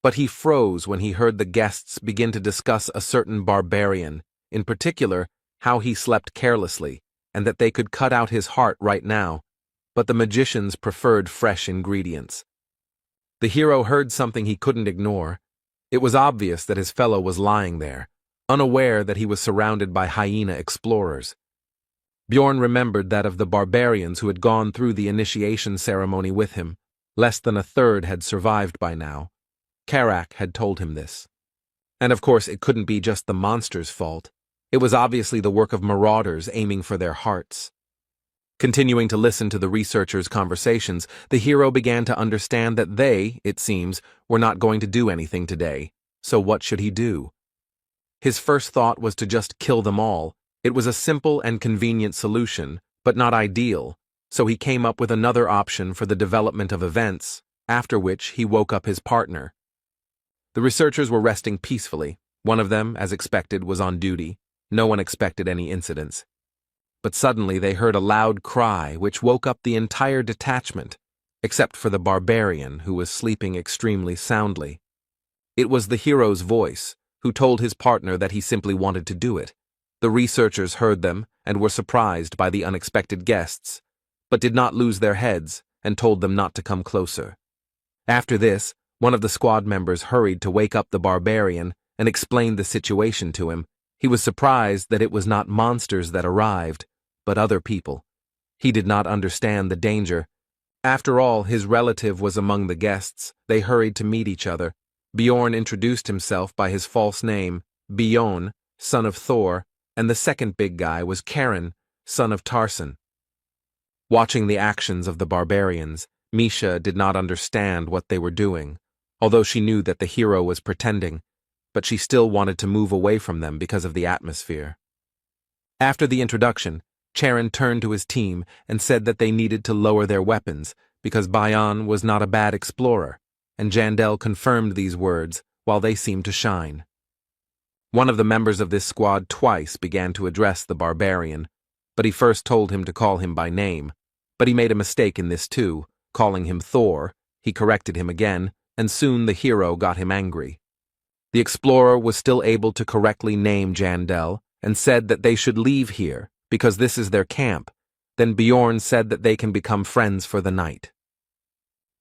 But he froze when he heard the guests begin to discuss a certain barbarian, in particular, how he slept carelessly, and that they could cut out his heart right now, but the magicians preferred fresh ingredients. The hero heard something he couldn't ignore. It was obvious that his fellow was lying there, unaware that he was surrounded by hyena explorers. Bjorn remembered that of the barbarians who had gone through the initiation ceremony with him, less than a third had survived by now. Karak had told him this. And of course it couldn't be just the monster's fault. It was obviously the work of marauders aiming for their hearts. Continuing to listen to the researchers' conversations, the hero began to understand that they, it seems, were not going to do anything today. So what should he do? His first thought was to just kill them all. It was a simple and convenient solution, but not ideal, so he came up with another option for the development of events, after which he woke up his partner. The researchers were resting peacefully. One of them, as expected, was on duty. No one expected any incidents. But suddenly they heard a loud cry which woke up the entire detachment, except for the barbarian who was sleeping extremely soundly. It was the hero's voice, who told his partner that he simply wanted to do it. The researchers heard them and were surprised by the unexpected guests, but did not lose their heads and told them not to come closer. After this, one of the squad members hurried to wake up the barbarian and explained the situation to him. He was surprised that it was not monsters that arrived, but other people. He did not understand the danger. After all, his relative was among the guests. They hurried to meet each other. Bjorn introduced himself by his false name, Bjorn, son of Thor, and the second big guy was Karen, son of Tarson. Watching the actions of the barbarians, Misha did not understand what they were doing, although she knew that the hero was pretending, but she still wanted to move away from them because of the atmosphere. After the introduction, Charon turned to his team and said that they needed to lower their weapons because Bayan was not a bad explorer, and Jandel confirmed these words while they seemed to shine. One of the members of this squad twice began to address the barbarian, but he first told him to call him by name. But he made a mistake in this too, calling him Thor. He corrected him again, and soon the hero got him angry. The explorer was still able to correctly name Jandel and said that they should leave here because this is their camp. Then Bjorn said that they can become friends for the night.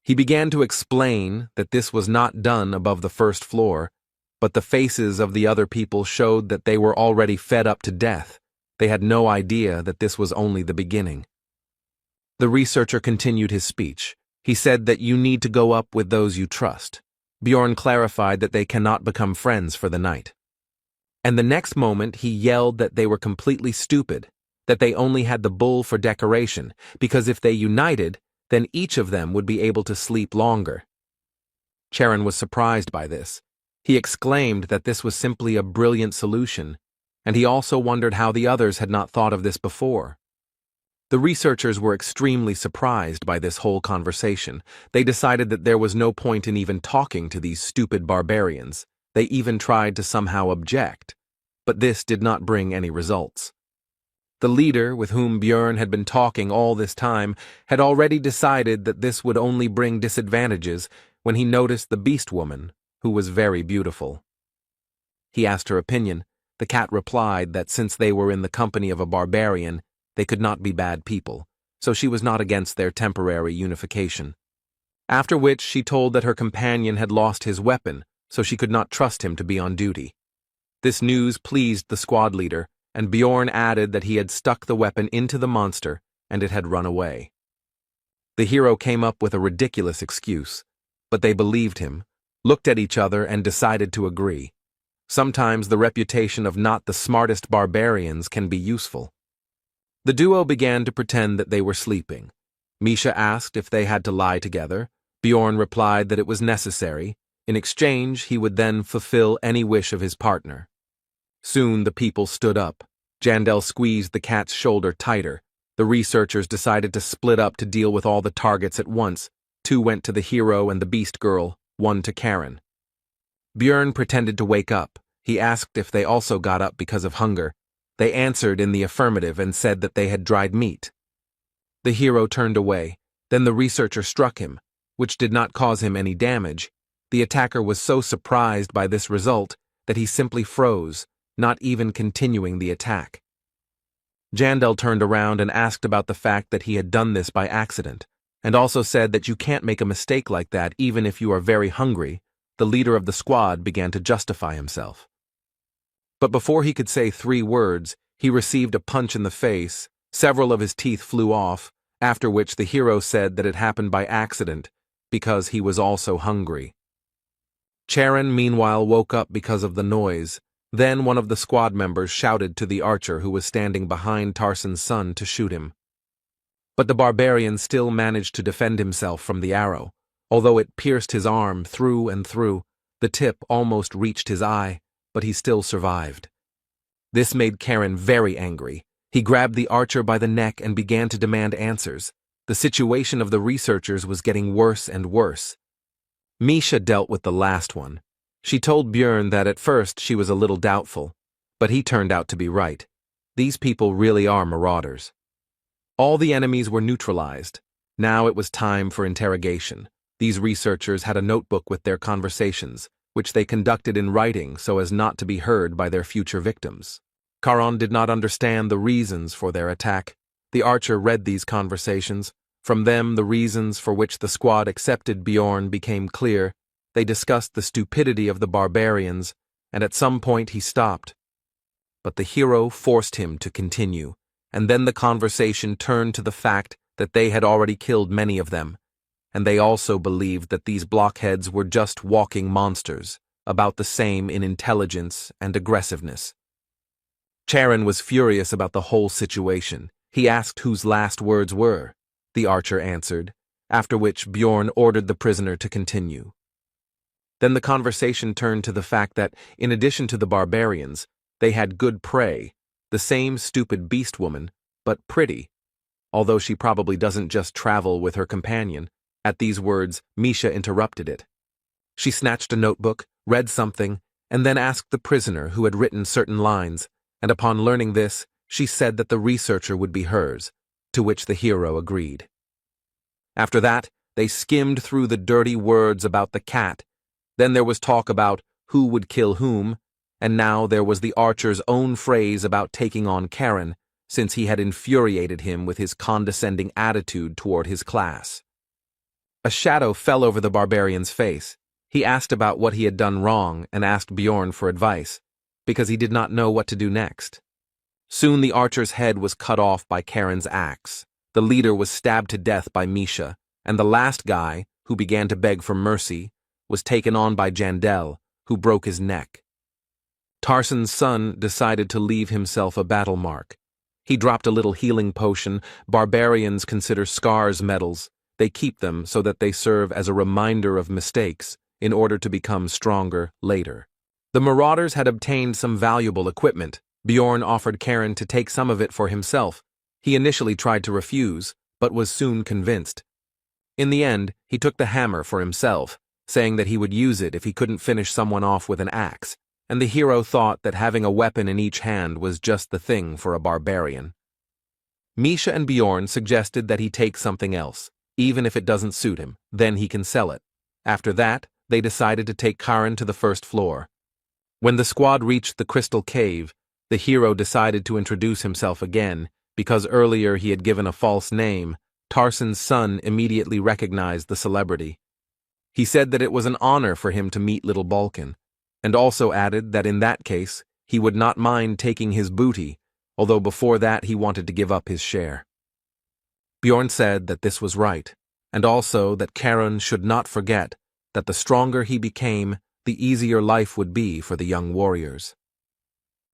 He began to explain that this was not done above the first floor, but the faces of the other people showed that they were already fed up to death. They had no idea that this was only the beginning. The researcher continued his speech. He said that you need to go up with those you trust. Bjorn clarified that they cannot become friends for the night. And the next moment he yelled that they were completely stupid, that they only had the bull for decoration, because if they united, then each of them would be able to sleep longer. Charon was surprised by this. He exclaimed that this was simply a brilliant solution, and he also wondered how the others had not thought of this before. The researchers were extremely surprised by this whole conversation. They decided that there was no point in even talking to these stupid barbarians. They even tried to somehow object, but this did not bring any results. The leader, with whom Bjorn had been talking all this time, had already decided that this would only bring disadvantages when he noticed the beast woman, who was very beautiful. He asked her opinion. The cat replied that since they were in the company of a barbarian, they could not be bad people, so she was not against their temporary unification. After which she told that her companion had lost his weapon, so she could not trust him to be on duty. This news pleased the squad leader, and Bjorn added that he had stuck the weapon into the monster and it had run away. The hero came up with a ridiculous excuse, but they believed him, looked at each other and decided to agree. Sometimes the reputation of not the smartest barbarians can be useful. The duo began to pretend that they were sleeping. Misha asked if they had to lie together. Bjorn replied that it was necessary. In exchange, he would then fulfill any wish of his partner. Soon the people stood up. Jandel squeezed the cat's shoulder tighter. The researchers decided to split up to deal with all the targets at once. 2 went to the hero and the beast girl, 1 to Karen. Bjorn pretended to wake up. He asked if they also got up because of hunger. They answered in the affirmative and said that they had dried meat. The hero turned away. Then the researcher struck him, which did not cause him any damage. The attacker was so surprised by this result that he simply froze, not even continuing the attack. Jandel turned around and asked about the fact that he had done this by accident, and also said that you can't make a mistake like that even if you are very hungry. The leader of the squad began to justify himself. But before he could say 3 words, he received a punch in the face. Several of his teeth flew off, after which the hero said that it happened by accident because he was also hungry. Charon meanwhile woke up because of the noise. Then one of the squad members shouted to the archer who was standing behind Tarson's son to shoot him. But the barbarian still managed to defend himself from the arrow. Although it pierced his arm through and through, the tip almost reached his eye, but he still survived. This made Karen very angry. He grabbed the archer by the neck and began to demand answers. The situation of the researchers was getting worse and worse. Misha dealt with the last one. She told Bjorn that at first she was a little doubtful, but he turned out to be right. These people really are marauders. All the enemies were neutralized. Now it was time for interrogation. These researchers had a notebook with their conversations, which they conducted in writing so as not to be heard by their future victims. Charon did not understand the reasons for their attack. The archer read these conversations. From them, the reasons for which the squad accepted Bjorn became clear. They discussed the stupidity of the barbarians, and at some point he stopped. But the hero forced him to continue, and then the conversation turned to the fact that they had already killed many of them, and they also believed that these blockheads were just walking monsters, about the same in intelligence and aggressiveness. Charon was furious about the whole situation. He asked whose last words were. The archer answered, after which Bjorn ordered the prisoner to continue. Then the conversation turned to the fact that, in addition to the barbarians, they had good prey, the same stupid beast woman, but pretty, although she probably doesn't just travel with her companion. At these words, Misha interrupted it. She snatched a notebook, read something, and then asked the prisoner who had written certain lines, and upon learning this, she said that the researcher would be hers, to which the hero agreed. After that, they skimmed through the dirty words about the cat. Then there was talk about who would kill whom, and now there was the archer's own phrase about taking on Karen, since he had infuriated him with his condescending attitude toward his class. A shadow fell over the barbarian's face. He asked about what he had done wrong and asked Bjorn for advice, because he did not know what to do next. Soon the archer's head was cut off by Karen's axe. The leader was stabbed to death by Misha, and the last guy, who began to beg for mercy, was taken on by Jandel, who broke his neck. Tarson's son decided to leave himself a battle mark. He dropped a little healing potion. Barbarians consider scars medals. They keep them so that they serve as a reminder of mistakes in order to become stronger later. The marauders had obtained some valuable equipment. Bjorn offered Karen to take some of it for himself. He initially tried to refuse, but was soon convinced. In the end, he took the hammer for himself, saying that he would use it if he couldn't finish someone off with an axe, and the hero thought that having a weapon in each hand was just the thing for a barbarian. Misha and Bjorn suggested that he take something else, even if it doesn't suit him, then he can sell it. After that, they decided to take Karen to the first floor. When the squad reached the crystal cave, the hero decided to introduce himself again, because earlier he had given a false name. Tarson's son immediately recognized the celebrity. He said that it was an honor for him to meet little Balkan, and also added that in that case, he would not mind taking his booty, although before that he wanted to give up his share. Bjorn said that this was right, and also that Karen should not forget that the stronger he became, the easier life would be for the young warriors.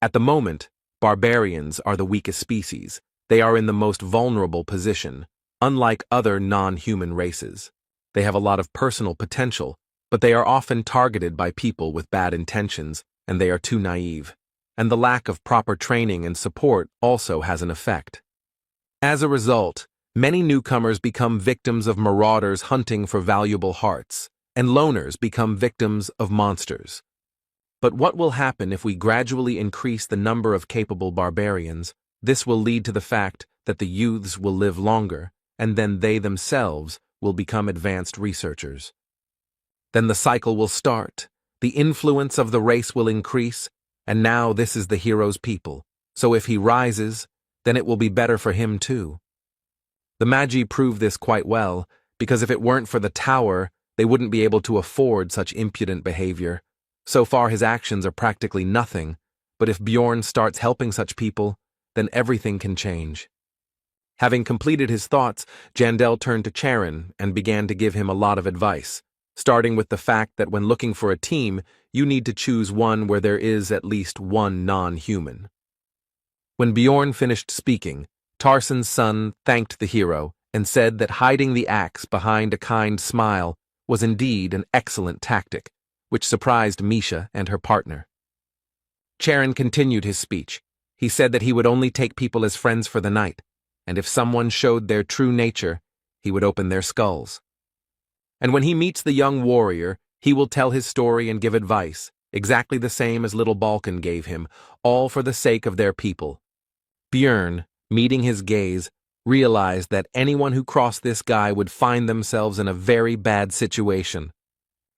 At the moment, barbarians are the weakest species. They are in the most vulnerable position, unlike other non-human races. They have a lot of personal potential, but they are often targeted by people with bad intentions, and they are too naive. And the lack of proper training and support also has an effect. As a result, many newcomers become victims of marauders hunting for valuable hearts, and loners become victims of monsters. But what will happen if we gradually increase the number of capable barbarians? This will lead to the fact that the youths will live longer, and then they themselves will become advanced researchers. Then the cycle will start, the influence of the race will increase, and now this is the hero's people, so if he rises, then it will be better for him too. The Magi prove this quite well, because if it weren't for the tower, they wouldn't be able to afford such impudent behavior. So far his actions are practically nothing, but if Bjorn starts helping such people, then everything can change. Having completed his thoughts, Jandel turned to Charon and began to give him a lot of advice, starting with the fact that when looking for a team, you need to choose one where there is at least one non-human. When Bjorn finished speaking, Tarson's son thanked the hero and said that hiding the axe behind a kind smile was indeed an excellent tactic, which surprised Misha and her partner. Charon continued his speech. He said that he would only take people as friends for the night, and if someone showed their true nature, he would open their skulls. And when he meets the young warrior, he will tell his story and give advice, exactly the same as little Balkan gave him, all for the sake of their people. Björn, meeting his gaze, realized that anyone who crossed this guy would find themselves in a very bad situation.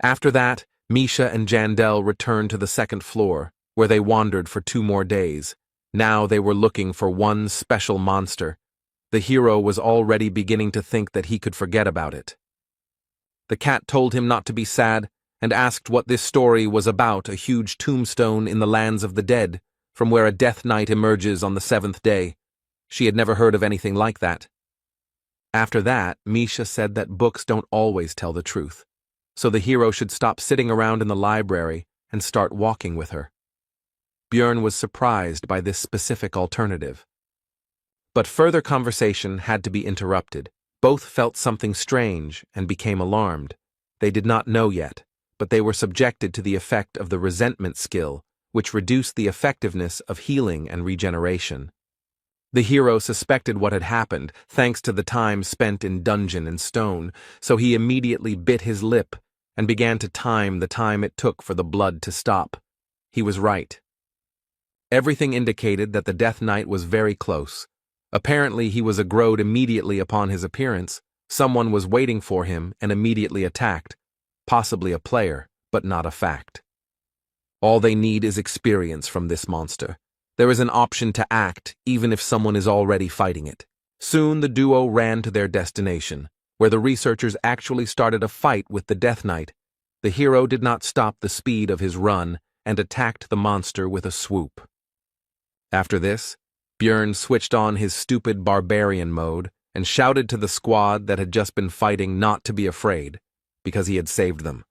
After that, Misha and Jandel returned to the second floor, where they wandered for 2 more days. Now they were looking for one special monster. The hero was already beginning to think that he could forget about it. The cat told him not to be sad and asked what this story was about, a huge tombstone in the lands of the dead, from where a death knight emerges on the 7th day. She had never heard of anything like that. After that, Misha said that books don't always tell the truth, so the hero should stop sitting around in the library and start walking with her. Björn was surprised by this specific alternative. But further conversation had to be interrupted. Both felt something strange and became alarmed. They did not know yet, but they were subjected to the effect of the resentment skill, which reduced the effectiveness of healing and regeneration. The hero suspected what had happened, thanks to the time spent in dungeon and stone, so he immediately bit his lip and began to time the time it took for the blood to stop. He was right. Everything indicated that the Death Knight was very close. Apparently he was aggroed immediately upon his appearance. Someone was waiting for him and immediately attacked. Possibly a player, but not a fact. All they need is experience from this monster. There is an option to act, even if someone is already fighting it. Soon the duo ran to their destination, where the researchers actually started a fight with the Death Knight. The hero did not stop the speed of his run and attacked the monster with a swoop. After this, Björn switched on his stupid barbarian mode and shouted to the squad that had just been fighting not to be afraid, because he had saved them.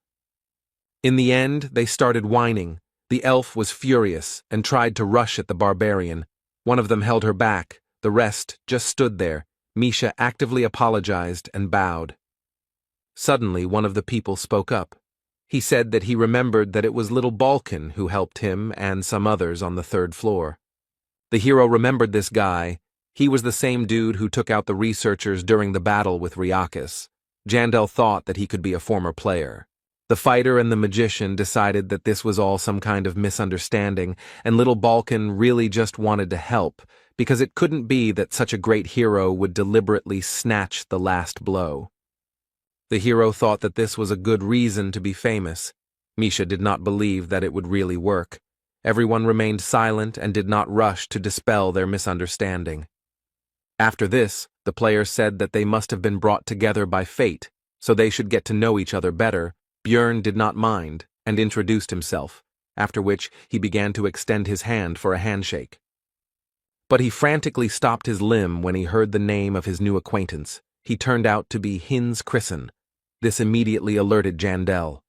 In the end, they started whining. The elf was furious and tried to rush at the barbarian. One of them held her back, the rest just stood there. Misha actively apologized and bowed. Suddenly, one of the people spoke up. He said that he remembered that it was little Balkan who helped him and some others on the 3rd floor. The hero remembered this guy. He was the same dude who took out the researchers during the battle with Riakis. Jandel thought that he could be a former player. The fighter and the magician decided that this was all some kind of misunderstanding, and little Balkan really just wanted to help, because it couldn't be that such a great hero would deliberately snatch the last blow. The hero thought that this was a good reason to be famous. Misha did not believe that it would really work. Everyone remained silent and did not rush to dispel their misunderstanding. After this, the players said that they must have been brought together by fate, so they should get to know each other better. Björn did not mind and introduced himself, after which he began to extend his hand for a handshake. But he frantically stopped his limb when he heard the name of his new acquaintance. He turned out to be Hins Chrisen. This immediately alerted Jandel.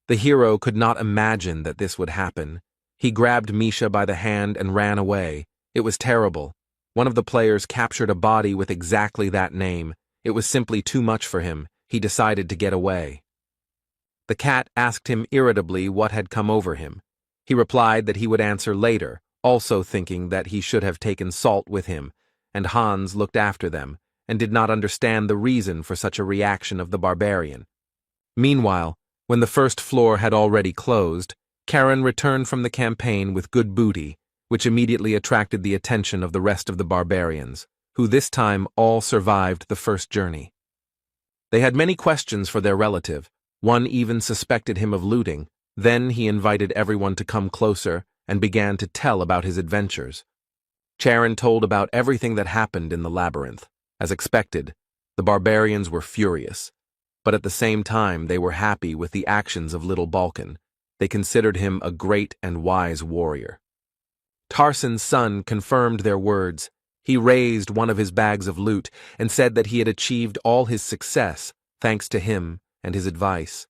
The hero could not imagine that this would happen. He grabbed Misha by the hand and ran away. It was terrible. One of the players captured a body with exactly that name. It was simply too much for him. He decided to get away. The cat asked him irritably what had come over him. He replied that he would answer later, also thinking that he should have taken salt with him, and Hans looked after them, and did not understand the reason for such a reaction of the barbarian. Meanwhile, when the first floor had already closed, Karen returned from the campaign with good booty, which immediately attracted the attention of the rest of the barbarians, who this time all survived the first journey. They had many questions for their relative. One even suspected him of looting. Then he invited everyone to come closer and began to tell about his adventures. Charon told about everything that happened in the labyrinth. As expected, the barbarians were furious, but at the same time they were happy with the actions of little Balkan. They considered him a great and wise warrior. Tarsen's son confirmed their words. He raised one of his bags of loot and said that he had achieved all his success thanks to him and his advice.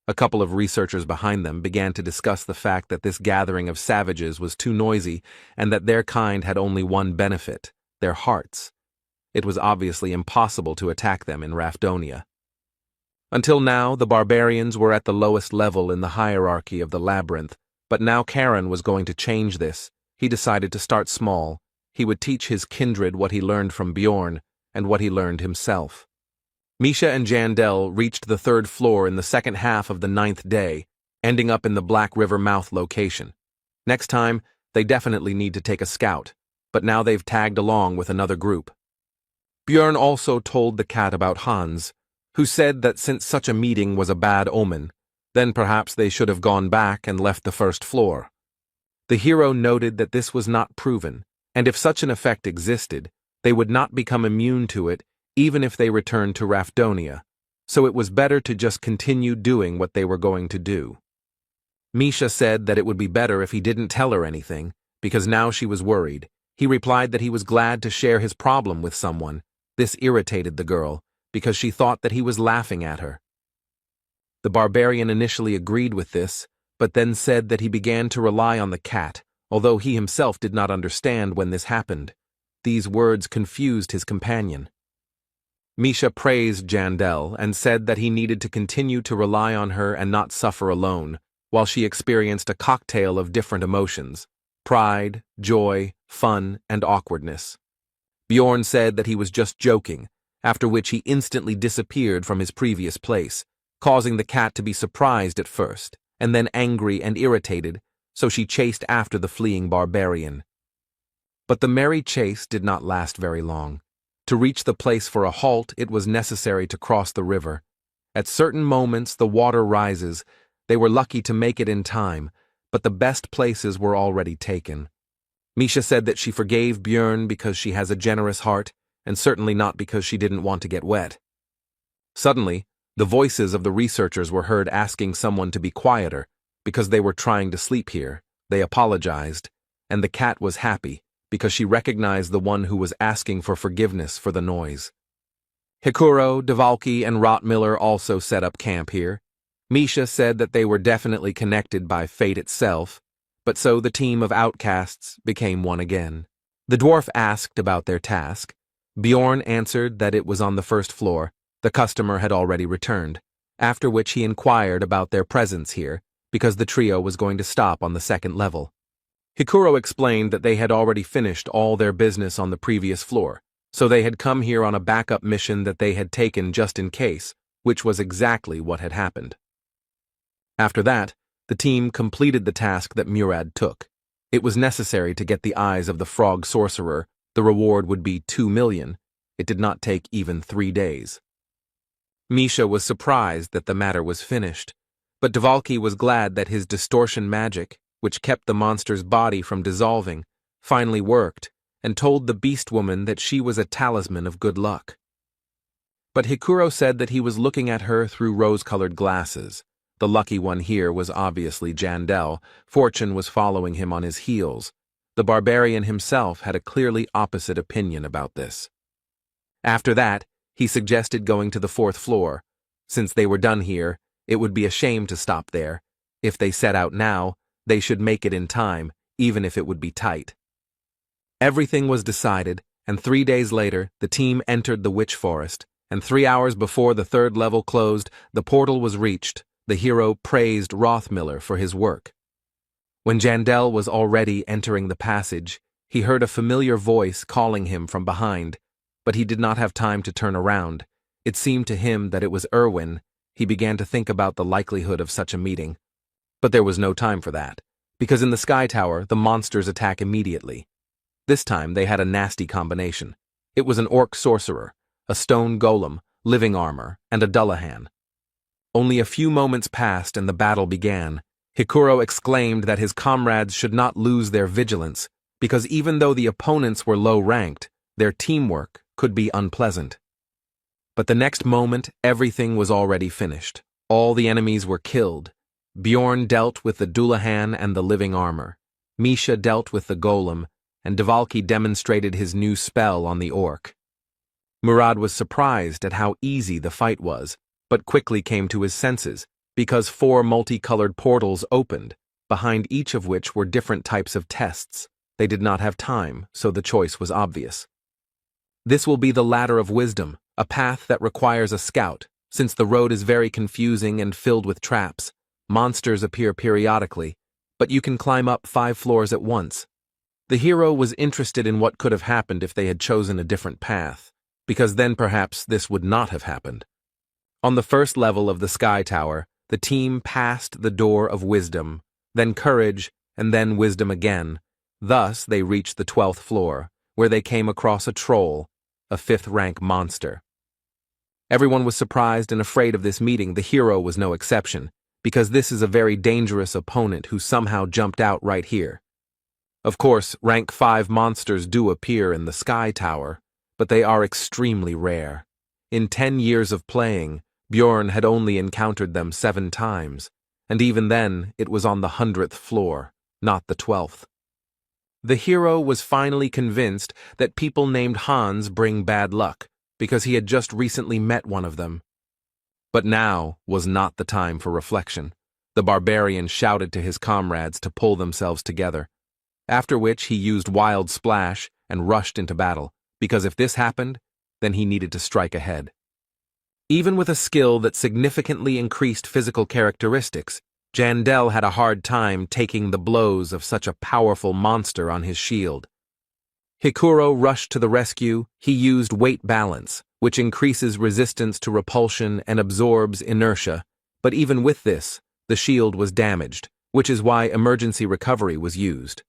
A couple of researchers behind them began to discuss the fact that this gathering of savages was too noisy and that their kind had only one benefit, their hearts. It was obviously impossible to attack them in Rafdonia. Until now, the barbarians were at the lowest level in the hierarchy of the labyrinth, but now Karen was going to change this. He decided to start small. He would teach his kindred what he learned from Bjorn and what he learned himself. Misha and Jandel reached the 3rd floor in the second half of the 9th day, ending up in the Black River mouth location. Next time, they definitely need to take a scout, but now they've tagged along with another group. Bjorn also told the cat about Hans, who said that since such a meeting was a bad omen, then perhaps they should have gone back and left the 1st floor. The hero noted that this was not proven, and if such an effect existed, they would not become immune to it even if they returned to Rafdonia, so it was better to just continue doing what they were going to do. Misha said that it would be better if he didn't tell her anything, because now she was worried. He replied that he was glad to share his problem with someone. This irritated the girl, because she thought that he was laughing at her. The barbarian initially agreed with this, but then said that he began to rely on the cat, although he himself did not understand when this happened. These words confused his companion. Misha praised Jandel and said that he needed to continue to rely on her and not suffer alone, while she experienced a cocktail of different emotions: pride, joy, fun, and awkwardness. Bjorn said that he was just joking, after which he instantly disappeared from his previous place, causing the cat to be surprised at first, and then angry and irritated, so she chased after the fleeing barbarian. But the merry chase did not last very long. To reach the place for a halt, it was necessary to cross the river. At certain moments, the water rises. They were lucky to make it in time, but the best places were already taken. Misha said that she forgave Bjorn because she has a generous heart, and certainly not because she didn't want to get wet. Suddenly, the voices of the researchers were heard asking someone to be quieter, because they were trying to sleep here. They apologized, and the cat was happy, because she recognized the one who was asking for forgiveness for the noise. Hikuro, Devalki, and Rottmiller also set up camp here. Misha said that they were definitely connected by fate itself, but so the team of outcasts became one again. The dwarf asked about their task. Bjorn answered that it was on the 1st floor. The customer had already returned, after which he inquired about their presence here, because the trio was going to stop on the 2nd level. Hikuro explained that they had already finished all their business on the previous floor, so they had come here on a backup mission that they had taken just in case, which was exactly what had happened. After that, the team completed the task that Murad took. It was necessary to get the eyes of the frog sorcerer. The reward would be 2 million. It did not take even 3 days. Misha was surprised that the matter was finished, but Devalki was glad that his distortion magic, which kept the monster's body from dissolving, finally worked, and told the beast woman that she was a talisman of good luck. But Hikuro said that he was looking at her through rose-colored glasses. The lucky one here was obviously Jandel. Fortune was following him on his heels. The barbarian himself had a clearly opposite opinion about this. After that, he suggested going to the 4th floor. Since they were done here, it would be a shame to stop there. If they set out now, they should make it in time, even if it would be tight. Everything was decided, and 3 days later, the team entered the witch forest, and 3 hours before the third level closed, the portal was reached. The hero praised Rothmiller for his work. When Jandel was already entering the passage, he heard a familiar voice calling him from behind, but he did not have time to turn around. It seemed to him that it was Erwin. He began to think about the likelihood of such a meeting. But there was no time for that, because in the Sky Tower, the monsters attack immediately. This time they had a nasty combination. It was an orc sorcerer, a stone golem, living armor, and a Dullahan. Only a few moments passed and the battle began. Hikuro exclaimed that his comrades should not lose their vigilance, because even though the opponents were low-ranked, their teamwork could be unpleasant. But the next moment, everything was already finished. All the enemies were killed. Bjorn dealt with the Dullahan and the living armor. Misha dealt with the golem, and Devalki demonstrated his new spell on the orc. Murad was surprised at how easy the fight was, but quickly came to his senses, because 4 multicolored portals opened, behind each of which were different types of tests. They did not have time, so the choice was obvious. This will be the Ladder of Wisdom, a path that requires a scout, since the road is very confusing and filled with traps. Monsters appear periodically, but you can climb up 5 floors at once. The hero was interested in what could have happened if they had chosen a different path, because then perhaps this would not have happened. On the first level of the Sky Tower, the team passed the Door of Wisdom, then Courage, and then Wisdom again. Thus they reached the 12th floor, where they came across a troll, a 5th-rank monster. Everyone was surprised and afraid of this meeting. The hero was no exception, because this is a very dangerous opponent who somehow jumped out right here. Of course, rank 5 monsters do appear in the Sky Tower, but they are extremely rare. In 10 years of playing, Bjorn had only encountered them 7 times, and even then it was on the 100th floor, not the 12th. The hero was finally convinced that people named Hans bring bad luck, because he had just recently met one of them. But now was not the time for reflection. The barbarian shouted to his comrades to pull themselves together, after which he used Wild Splash and rushed into battle, because if this happened, then he needed to strike ahead. Even with a skill that significantly increased physical characteristics, Jandel had a hard time taking the blows of such a powerful monster on his shield. Hikuro rushed to the rescue. He used weight balance, which increases resistance to repulsion and absorbs inertia, but even with this, the shield was damaged, which is why emergency recovery was used.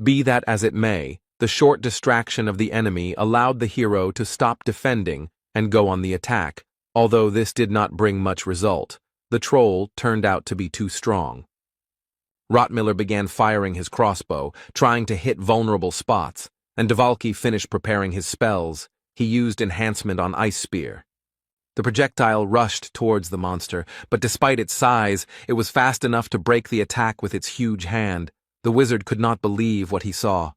Be that as it may, the short distraction of the enemy allowed the hero to stop defending and go on the attack. Although this did not bring much result, the troll turned out to be too strong. Rottmiller began firing his crossbow, trying to hit vulnerable spots, and Devalki finished preparing his spells. He used enhancement on Ice Spear. The projectile rushed towards the monster, but despite its size, it was fast enough to break the attack with its huge hand. The wizard could not believe what he saw.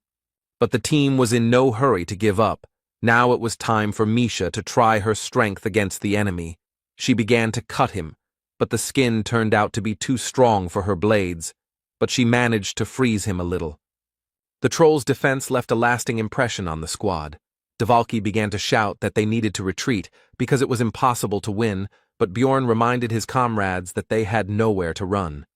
But the team was in no hurry to give up. Now it was time for Misha to try her strength against the enemy. She began to cut him, but the skin turned out to be too strong for her blades, but she managed to freeze him a little. The troll's defense left a lasting impression on the squad. Devalki began to shout that they needed to retreat because it was impossible to win, but Bjorn reminded his comrades that they had nowhere to run.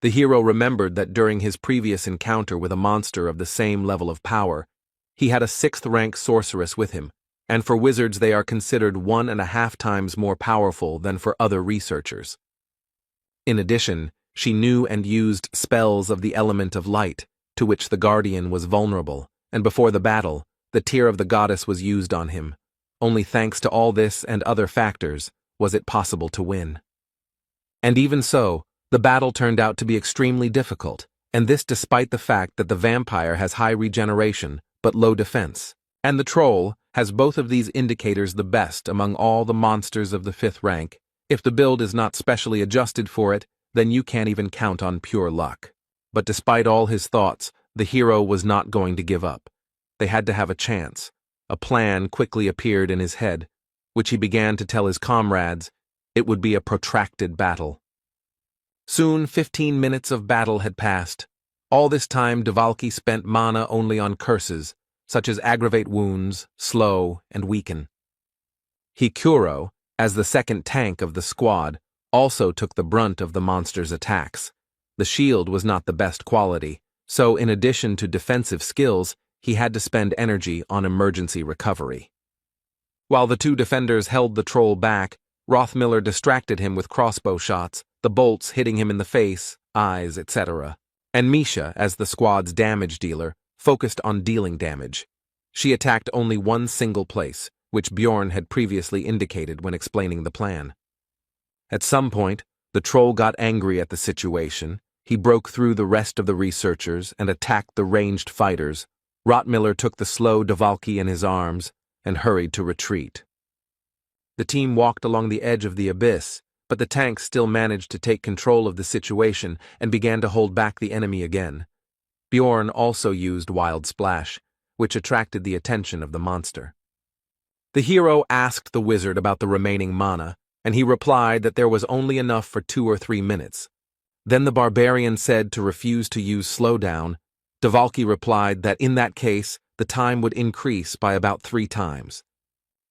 The hero remembered that during his previous encounter with a monster of the same level of power, he had a 6th-rank sorceress with him, and for wizards they are considered 1.5 times more powerful than for other researchers. In addition, she knew and used spells of the element of light, to which the guardian was vulnerable, and before the battle, the tear of the goddess was used on him. Only thanks to all this and other factors was it possible to win. And even so, the battle turned out to be extremely difficult, and this despite the fact that the vampire has high regeneration, but low defense, and the troll has both of these indicators the best among all the monsters of the 5th rank. If the build is not specially adjusted for it, then you can't even count on pure luck. But despite all his thoughts, the hero was not going to give up. They had to have a chance. A plan quickly appeared in his head, which he began to tell his comrades. It would be a protracted battle. Soon 15 minutes of battle had passed. All this time, Dvalki spent mana only on curses, such as aggravate wounds, slow, and weaken. Hikuro, as the second tank of the squad, also took the brunt of the monster's attacks. The shield was not the best quality, so in addition to defensive skills, he had to spend energy on emergency recovery. While the two defenders held the troll back, Rothmiller distracted him with crossbow shots, the bolts hitting him in the face, eyes, etc. And Misha, as the squad's damage dealer, focused on dealing damage. She attacked only one single place, which Bjorn had previously indicated when explaining the plan. At some point, the troll got angry at the situation. He broke through the rest of the researchers and attacked the ranged fighters. Rothmiller took the slow Dvalki in his arms and hurried to retreat. The team walked along the edge of the abyss, but the tanks still managed to take control of the situation and began to hold back the enemy again. Bjorn also used Wild Splash, which attracted the attention of the monster. The hero asked the wizard about the remaining mana, and he replied that there was only enough for 2 or 3 minutes. Then the barbarian said to refuse to use slowdown. Dvalki replied that in that case, the time would increase by about 3 times.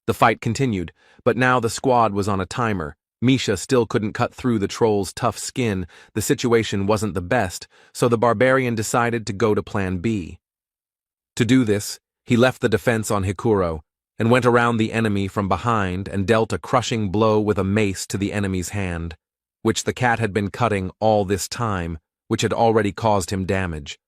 The fight continued, but now the squad was on a timer. Misha still couldn't cut through the troll's tough skin. The situation wasn't the best, so the barbarian decided to go to Plan B. To do this, he left the defense on Hikuro and went around the enemy from behind and dealt a crushing blow with a mace to the enemy's hand, which the cat had been cutting all this time, which had already caused him damage.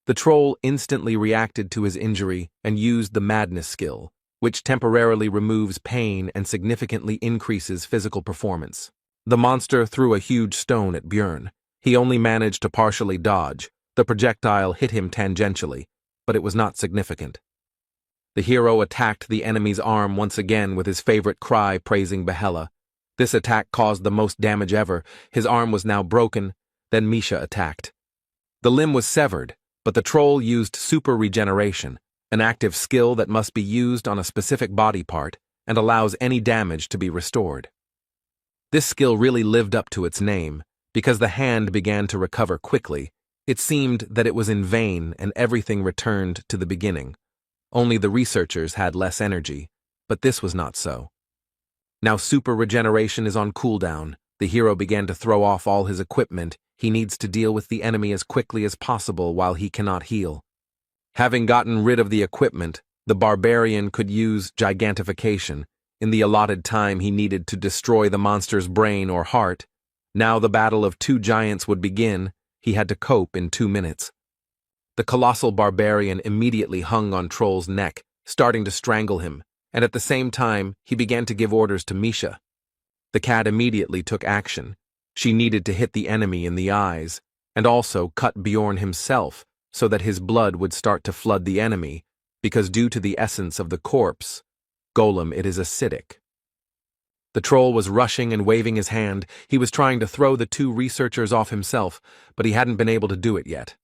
The troll instantly reacted to his injury and used the madness skill, which temporarily removes pain and significantly increases physical performance. The monster threw a huge stone at Bjorn. He only managed to partially dodge. The projectile hit him tangentially, but it was not significant. The hero attacked the enemy's arm once again with his favorite cry praising Yahello. This attack caused the most damage ever. His arm was now broken. Then Misha attacked. The limb was severed, but the troll used super regeneration, an active skill that must be used on a specific body part and allows any damage to be restored. This skill really lived up to its name, because the hand began to recover quickly. It seemed that it was in vain and everything returned to the beginning. Only the researchers had less energy, but this was not so. Now super regeneration is on cooldown. The hero began to throw off all his equipment. He needs to deal with the enemy as quickly as possible while he cannot heal. Having gotten rid of the equipment, the barbarian could use gigantification. In the allotted time he needed to destroy the monster's brain or heart. Now the battle of 2 giants would begin. He had to cope in 2 minutes. The colossal barbarian immediately hung on Troll's neck, starting to strangle him, and at the same time he began to give orders to Misha. The cat immediately took action. She needed to hit the enemy in the eyes, and also cut Bjorn himself so that his blood would start to flood the enemy, because due to the essence of the corpse, golem, it is acidic. The troll was rushing and waving his hand. He was trying to throw the 2 researchers off himself, but he hadn't been able to do it yet.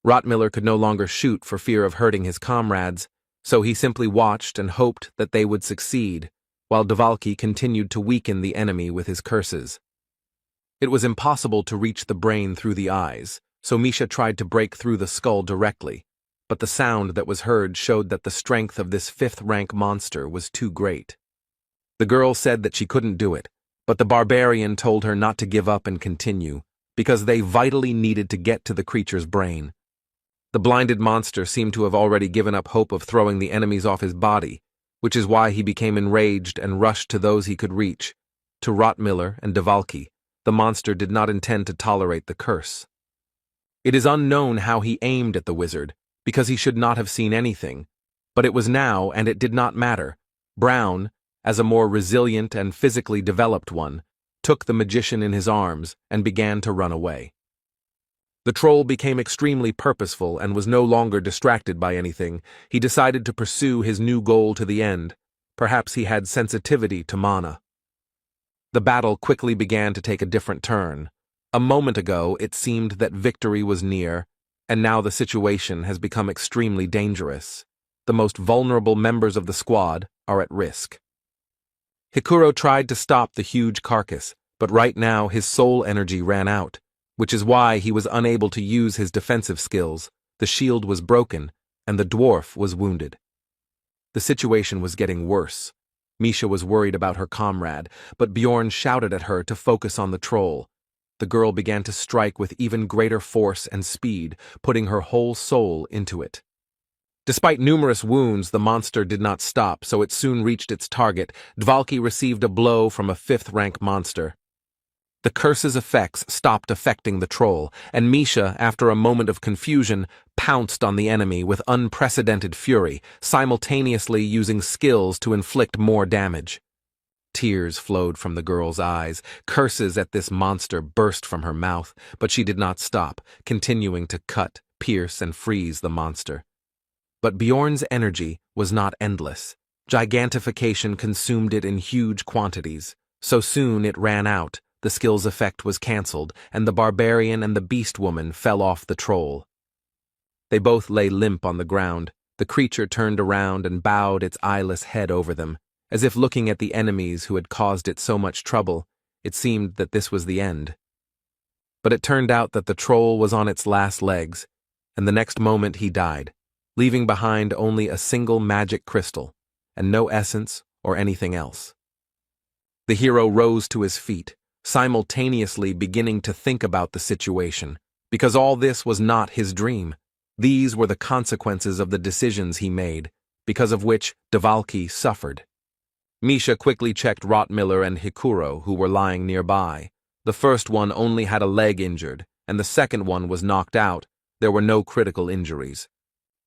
Rothmiller could no longer shoot for fear of hurting his comrades, so he simply watched and hoped that they would succeed, while Dvalki continued to weaken the enemy with his curses. It was impossible to reach the brain through the eyes, so Misha tried to break through the skull directly, but the sound that was heard showed that the strength of this 5th-rank monster was too great. The girl said that she couldn't do it, but the barbarian told her not to give up and continue, because they vitally needed to get to the creature's brain. The blinded monster seemed to have already given up hope of throwing the enemies off his body, which is why he became enraged and rushed to those he could reach. To Rothmiller and Dvalki, the monster did not intend to tolerate the curse. It is unknown how he aimed at the wizard, because he should not have seen anything, but it was now and it did not matter. Brown, as a more resilient and physically developed one, took the magician in his arms and began to run away. The troll became extremely purposeful and was no longer distracted by anything. He decided to pursue his new goal to the end. Perhaps he had sensitivity to mana. The battle quickly began to take a different turn. A moment ago, it seemed that victory was near, and now the situation has become extremely dangerous. The most vulnerable members of the squad are at risk. Hikuro tried to stop the huge carcass, but right now his soul energy ran out. which is why he was unable to use his defensive skills. The shield was broken, and the dwarf was wounded. The situation was getting worse. Misha was worried about her comrade, but Bjorn shouted at her to focus on the troll. The girl began to strike with even greater force and speed, putting her whole soul into it. Despite numerous wounds, the monster did not stop, so it soon reached its target. Dvalki received a blow from a 5th-rank monster. The curse's effects stopped affecting the troll, and Misha, after a moment of confusion, pounced on the enemy with unprecedented fury, simultaneously using skills to inflict more damage. Tears flowed from the girl's eyes. Curses at this monster burst from her mouth, but she did not stop, continuing to cut, pierce, and freeze the monster. But Bjorn's energy was not endless. Gigantification consumed it in huge quantities. So soon it ran out, the skill's effect was cancelled, and the barbarian and the beast woman fell off the troll. They both lay limp on the ground. The creature turned around and bowed its eyeless head over them, as if looking at the enemies who had caused it so much trouble. It seemed that this was the end. But it turned out that the troll was on its last legs, and the next moment he died, leaving behind only a single magic crystal, and no essence or anything else. The hero rose to his feet, simultaneously beginning to think about the situation, because all this was not his dream. These were the consequences of the decisions he made, because of which Dvalki suffered. Misha quickly checked Rottmiller and Hikuro, who were lying nearby. The first one only had a leg injured, and the second one was knocked out. There were no critical injuries.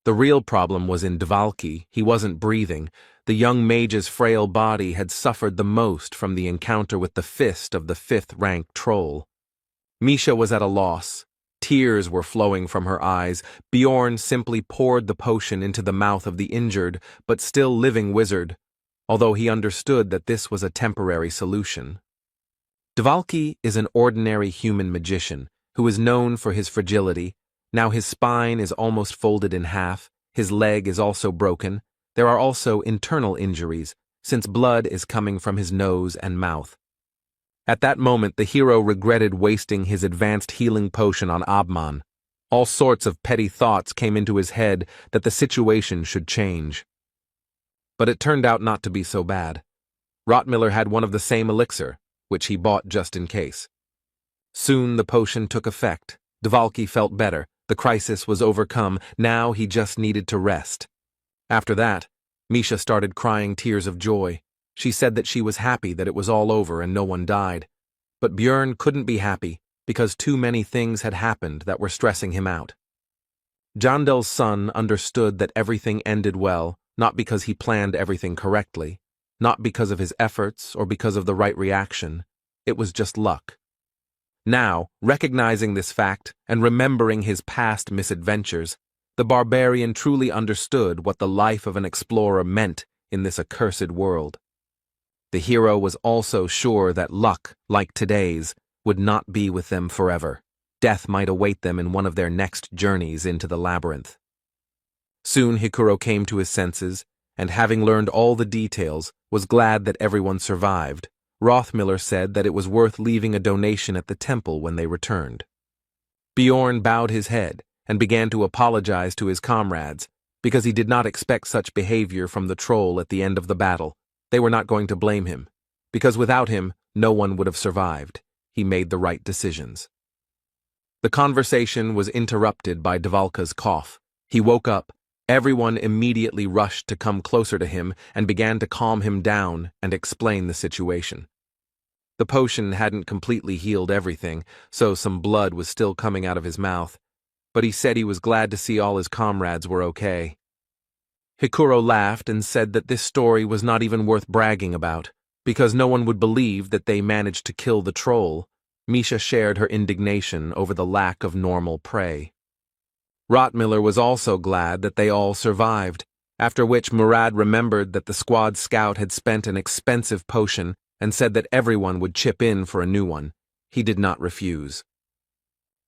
The real problem was in Dvalki. He wasn't breathing. The young mage's frail body had suffered the most from the encounter with the fist of the 5th-rank troll. Misha was at a loss. Tears were flowing from her eyes. Bjorn simply poured the potion into the mouth of the injured but still living wizard, although he understood that this was a temporary solution. Dvalki is an ordinary human magician who is known for his fragility. Now his spine is almost folded in half, his leg is also broken. There are also internal injuries, since blood is coming from his nose and mouth. At that moment, the hero regretted wasting his advanced healing potion on Abman. All sorts of petty thoughts came into his head that the situation should change. But it turned out not to be so bad. Rottmiller had one of the same elixir, which he bought just in case. Soon the potion took effect. Dvalki felt better. The crisis was overcome. Now he just needed to rest. After that, Misha started crying tears of joy. She said that she was happy that it was all over and no one died. But Bjorn couldn't be happy because too many things had happened that were stressing him out. Jandel's son understood that everything ended well, not because he planned everything correctly, not because of his efforts or because of the right reaction. It was just luck. Now, recognizing this fact and remembering his past misadventures, the barbarian truly understood what the life of an explorer meant in this accursed world. The hero was also sure that luck, like today's, would not be with them forever. Death might await them in one of their next journeys into the labyrinth. Soon Hikuro came to his senses, and having learned all the details, was glad that everyone survived. Rothmiller said that it was worth leaving a donation at the temple when they returned. Bjorn bowed his head and began to apologize to his comrades, because he did not expect such behavior from the troll at the end of the battle. They were not going to blame him, because without him, no one would have survived. He made the right decisions. The conversation was interrupted by Dvalka's cough. He woke up. Everyone immediately rushed to come closer to him and began to calm him down and explain the situation. The potion hadn't completely healed everything, so some blood was still coming out of his mouth, but he said he was glad to see all his comrades were okay. Hikuro laughed and said that this story was not even worth bragging about, because no one would believe that they managed to kill the troll. Misha shared her indignation over the lack of normal prey. Rottmiller was also glad that they all survived, after which Murad remembered that the squad scout had spent an expensive potion and said that everyone would chip in for a new one. He did not refuse.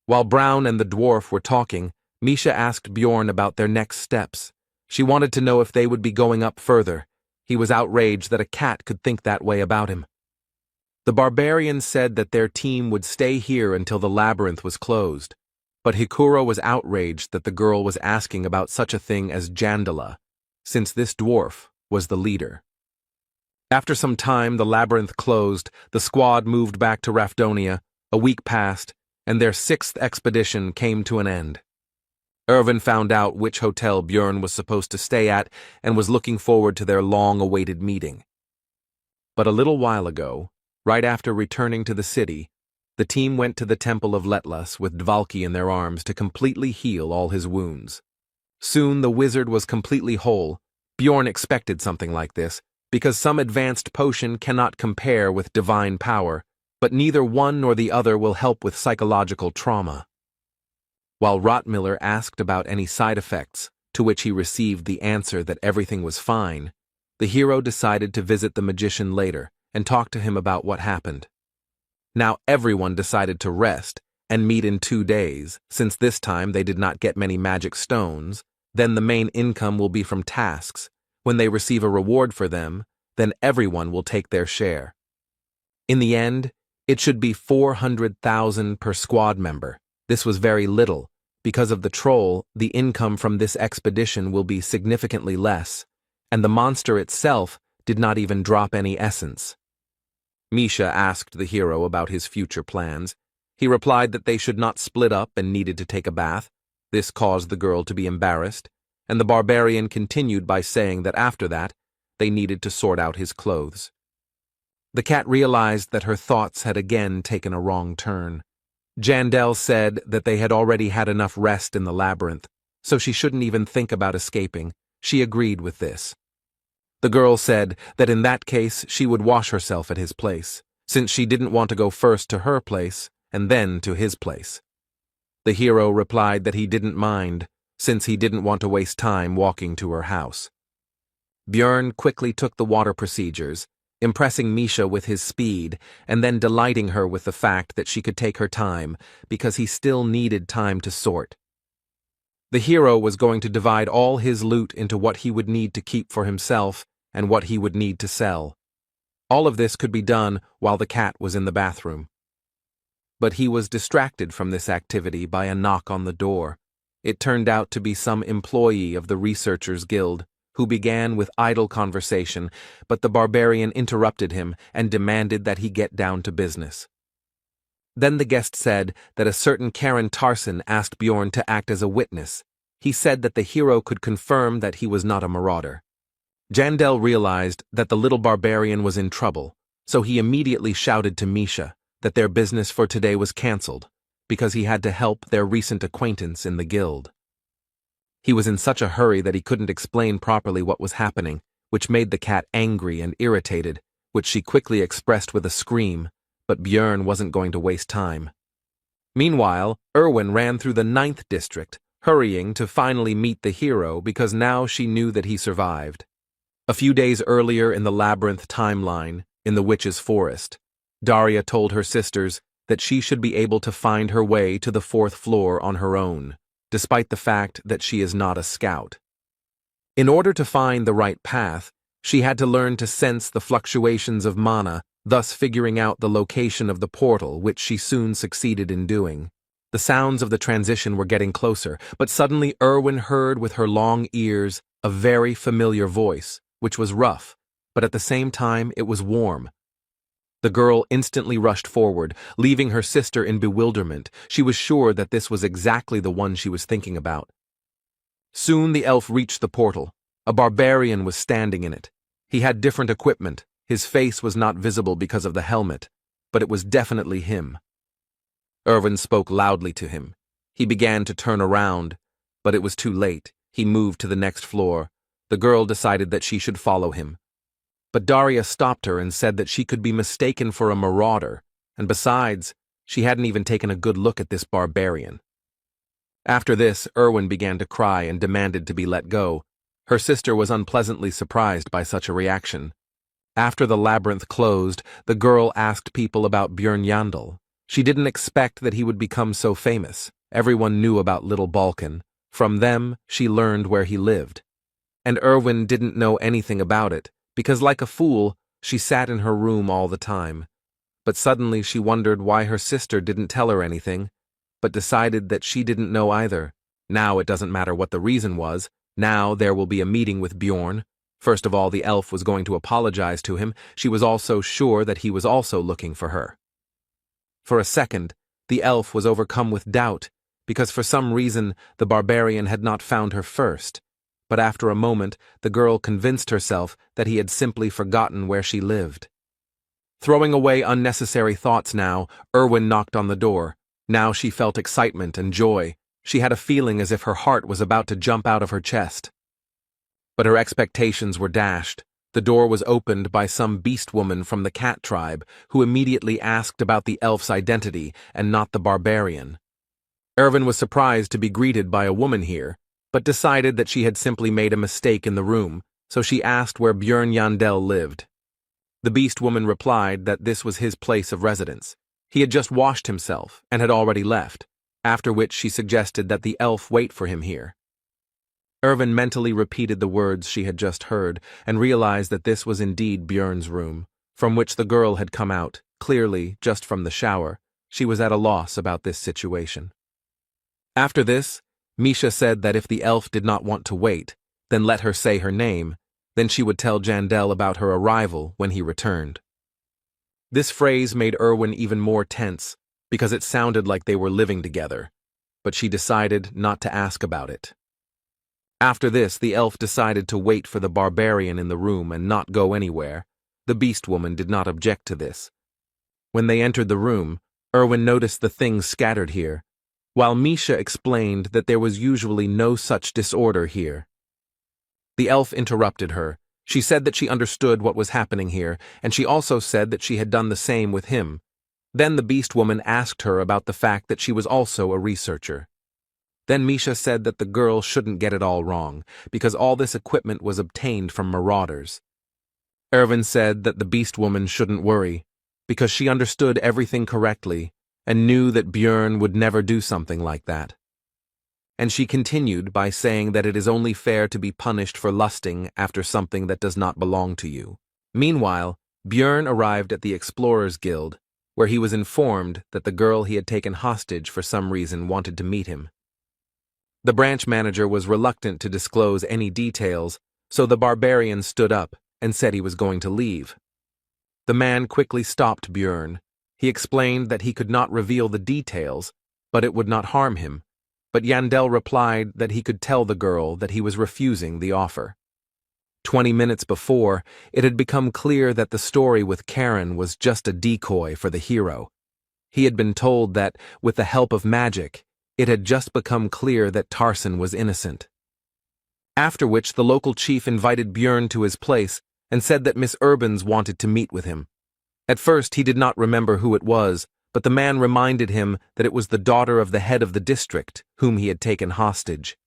While Brown and the dwarf were talking, Misha asked Bjorn about their next steps. She wanted to know if they would be going up further. He was outraged that a cat could think that way about him. The barbarians said that their team would stay here until the labyrinth was closed, but Hikuro was outraged that the girl was asking about such a thing as Jandala, since this dwarf was the leader. After some time, the labyrinth closed, the squad moved back to Rafdonia, a week passed, and their 6th expedition came to an end. Irvin found out which hotel Björn was supposed to stay at and was looking forward to their long-awaited meeting. But a little while ago, right after returning to the city, the team went to the Temple of Letlas with Dvalki in their arms to completely heal all his wounds. Soon the wizard was completely whole. Bjorn expected something like this, because some advanced potion cannot compare with divine power, but neither one nor the other will help with psychological trauma. While Rottmiller asked about any side effects, to which he received the answer that everything was fine, the hero decided to visit the magician later and talk to him about what happened. Now everyone decided to rest and meet in 2 days, since this time they did not get many magic stones. Then the main income will be from tasks. When they receive a reward for them, then everyone will take their share. In the end, it should be 400,000 per squad member. This was very little. Because of the troll, the income from this expedition will be significantly less, and the monster itself did not even drop any essence. Misha asked the hero about his future plans. He replied that they should not split up and needed to take a bath. This caused the girl to be embarrassed, and the barbarian continued by saying that after that, they needed to sort out his clothes. The cat realized that her thoughts had again taken a wrong turn. Jandel said that they had already had enough rest in the labyrinth, so she shouldn't even think about escaping. She agreed with this. The girl said that in that case she would wash herself at his place, since she didn't want to go first to her place and then to his place. The hero replied that he didn't mind, since he didn't want to waste time walking to her house. Björn quickly took the water procedures, impressing Misha with his speed and then delighting her with the fact that she could take her time because he still needed time to sort. The hero was going to divide all his loot into what he would need to keep for himself and what he would need to sell. All of this could be done while the cat was in the bathroom. But he was distracted from this activity by a knock on the door. It turned out to be some employee of the Researchers Guild, who began with idle conversation, but the barbarian interrupted him and demanded that he get down to business. Then the guest said that a certain Karen Tarson asked Bjorn to act as a witness. He said that the hero could confirm that he was not a marauder. Jandel realized that the little barbarian was in trouble, so he immediately shouted to Misha that their business for today was cancelled, because he had to help their recent acquaintance in the guild. He was in such a hurry that he couldn't explain properly what was happening, which made the cat angry and irritated, which she quickly expressed with a scream, but Björn wasn't going to waste time. Meanwhile, Erwin ran through the 9th district, hurrying to finally meet the hero because now she knew that he survived. A few days earlier in the labyrinth timeline, in the witch's forest, Daria told her sisters that she should be able to find her way to the 4th floor on her own, despite the fact that she is not a scout. In order to find the right path, she had to learn to sense the fluctuations of mana, thus figuring out the location of the portal, which she soon succeeded in doing. The sounds of the transition were getting closer, but suddenly Erwin heard with her long ears a very familiar voice, which was rough, but at the same time it was warm. The girl instantly rushed forward, leaving her sister in bewilderment. She was sure that this was exactly the one she was thinking about. Soon the elf reached the portal. A barbarian was standing in it. He had different equipment. His face was not visible because of the helmet, but it was definitely him. Irvin spoke loudly to him. He began to turn around, but it was too late. He moved to the next floor. The girl decided that she should follow him. But Daria stopped her and said that she could be mistaken for a marauder, and besides, she hadn't even taken a good look at this barbarian. After this, Erwin began to cry and demanded to be let go. Her sister was unpleasantly surprised by such a reaction. After the labyrinth closed, the girl asked people about Björn Yandel. She didn't expect that he would become so famous. Everyone knew about Little Balkan. From them, she learned where he lived. And Erwin didn't know anything about it, because like a fool, she sat in her room all the time. but suddenly she wondered why her sister didn't tell her anything, but decided that she didn't know either. Now it doesn't matter what the reason was. Now there will be a meeting with Bjorn. First of all, the elf was going to apologize to him. She was also sure that he was also looking for her. For a second, the elf was overcome with doubt, because for some reason the barbarian had not found her first. But after a moment, the girl convinced herself that he had simply forgotten where she lived. Throwing away unnecessary thoughts now, Erwin knocked on the door. Now she felt excitement and joy. She had a feeling as if her heart was about to jump out of her chest. But her expectations were dashed. The door was opened by some beast woman from the cat tribe, who immediately asked about the elf's identity and not the barbarian. Erwin was surprised to be greeted by a woman here, but decided that she had simply made a mistake in the room, so she asked where Bjorn Yandel lived. The beast woman replied that this was his place of residence. He had just washed himself and had already left, after which she suggested that the elf wait for him here. Erwin mentally repeated the words she had just heard and realized that this was indeed Bjorn's room, from which the girl had come out, clearly just from the shower. She was at a loss about this situation. After this, Misha said that if the elf did not want to wait, then let her say her name, then she would tell Jandel about her arrival when he returned. This phrase made Erwin even more tense, because it sounded like they were living together, but she decided not to ask about it. After this, the elf decided to wait for the barbarian in the room and not go anywhere. The beast woman did not object to this. When they entered the room, Erwin noticed the things scattered here, while Misha explained that there was usually no such disorder here. The elf interrupted her. She said that she understood what was happening here, and she also said that she had done the same with him. Then the beast woman asked her about the fact that she was also a researcher. Then Misha said that the girl shouldn't get it all wrong, because all this equipment was obtained from marauders. Erwin said that the beast woman shouldn't worry, because she understood everything correctly and knew that Bjorn would never do something like that. And she continued by saying that it is only fair to be punished for lusting after something that does not belong to you. Meanwhile, Bjorn arrived at the Explorers Guild, where he was informed that the girl he had taken hostage for some reason wanted to meet him. The branch manager was reluctant to disclose any details, so the barbarian stood up and said he was going to leave. The man quickly stopped Bjorn. He explained that he could not reveal the details, but it would not harm him. But Yandel replied that he could tell the girl that he was refusing the offer. 20 minutes before, it had become clear that the story with Karen was just a decoy for the hero. He had been told that, with the help of magic, it had just become clear that Tarson was innocent. After which the local chief invited Bjorn to his place and said that Miss Urbans wanted to meet with him. At first he did not remember who it was, but the man reminded him that it was the daughter of the head of the district, whom he had taken hostage.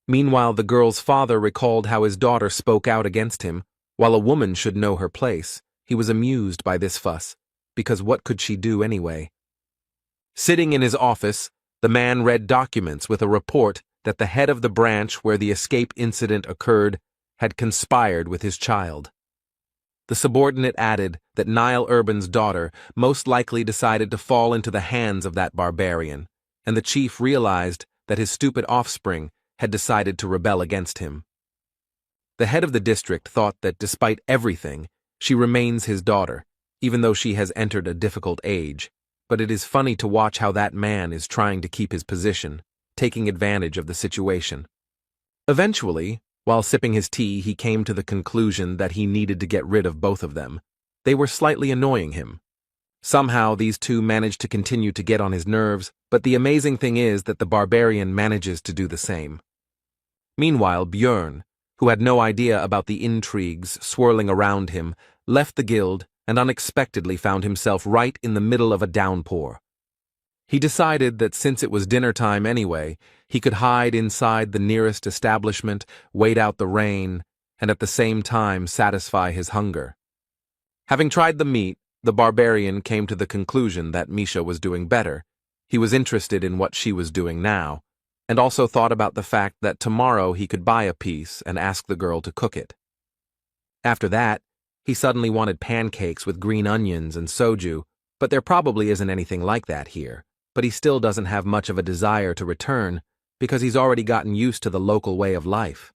Meanwhile, the girl's father recalled how his daughter spoke out against him, while a woman should know her place. He was amused by this fuss, because what could she do anyway? Sitting in his office, the man read documents with a report that the head of the branch where the escape incident occurred had conspired with his child. The subordinate added that Niall Urban's daughter most likely decided to fall into the hands of that barbarian, and the chief realized that his stupid offspring had decided to rebel against him. The head of the district thought that despite everything, she remains his daughter, even though she has entered a difficult age. But it is funny to watch how that man is trying to keep his position, taking advantage of the situation. Eventually, while sipping his tea, he came to the conclusion that he needed to get rid of both of them. They were slightly annoying him. Somehow these two managed to continue to get on his nerves, but the amazing thing is that the barbarian manages to do the same. Meanwhile, Bjorn, who had no idea about the intrigues swirling around him, left the guild and unexpectedly found himself right in the middle of a downpour. He decided that since it was dinner time anyway, he could hide inside the nearest establishment, wait out the rain, and at the same time satisfy his hunger. Having tried the meat, the barbarian came to the conclusion that Misha was doing better. He was interested in what she was doing now, and also thought about the fact that tomorrow he could buy a piece and ask the girl to cook it. After that, he suddenly wanted pancakes with green onions and soju, But there probably isn't anything like that here, but he still doesn't have much of a desire to return because he's already gotten used to the local way of life.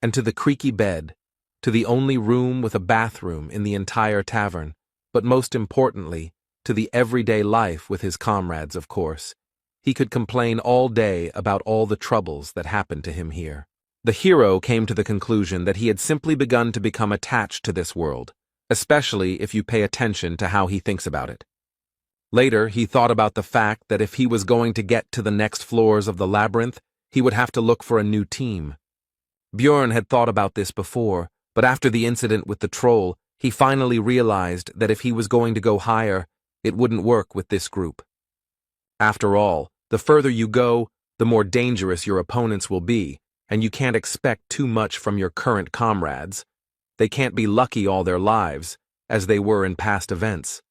And to the creaky bed, to the only room with a bathroom in the entire tavern, but most importantly, to the everyday life with his comrades, of course. He could complain all day about all the troubles that happened to him here. The hero came to the conclusion that he had simply begun to become attached to this world, especially if you pay attention to how he thinks about it. Later, he thought about the fact that if he was going to get to the next floors of the labyrinth, he would have to look for a new team. Bjorn had thought about this before, but after the incident with the troll, he finally realized that if he was going to go higher, it wouldn't work with this group. After all, the further you go, the more dangerous your opponents will be, and you can't expect too much from your current comrades. They can't be lucky all their lives, as they were in past events.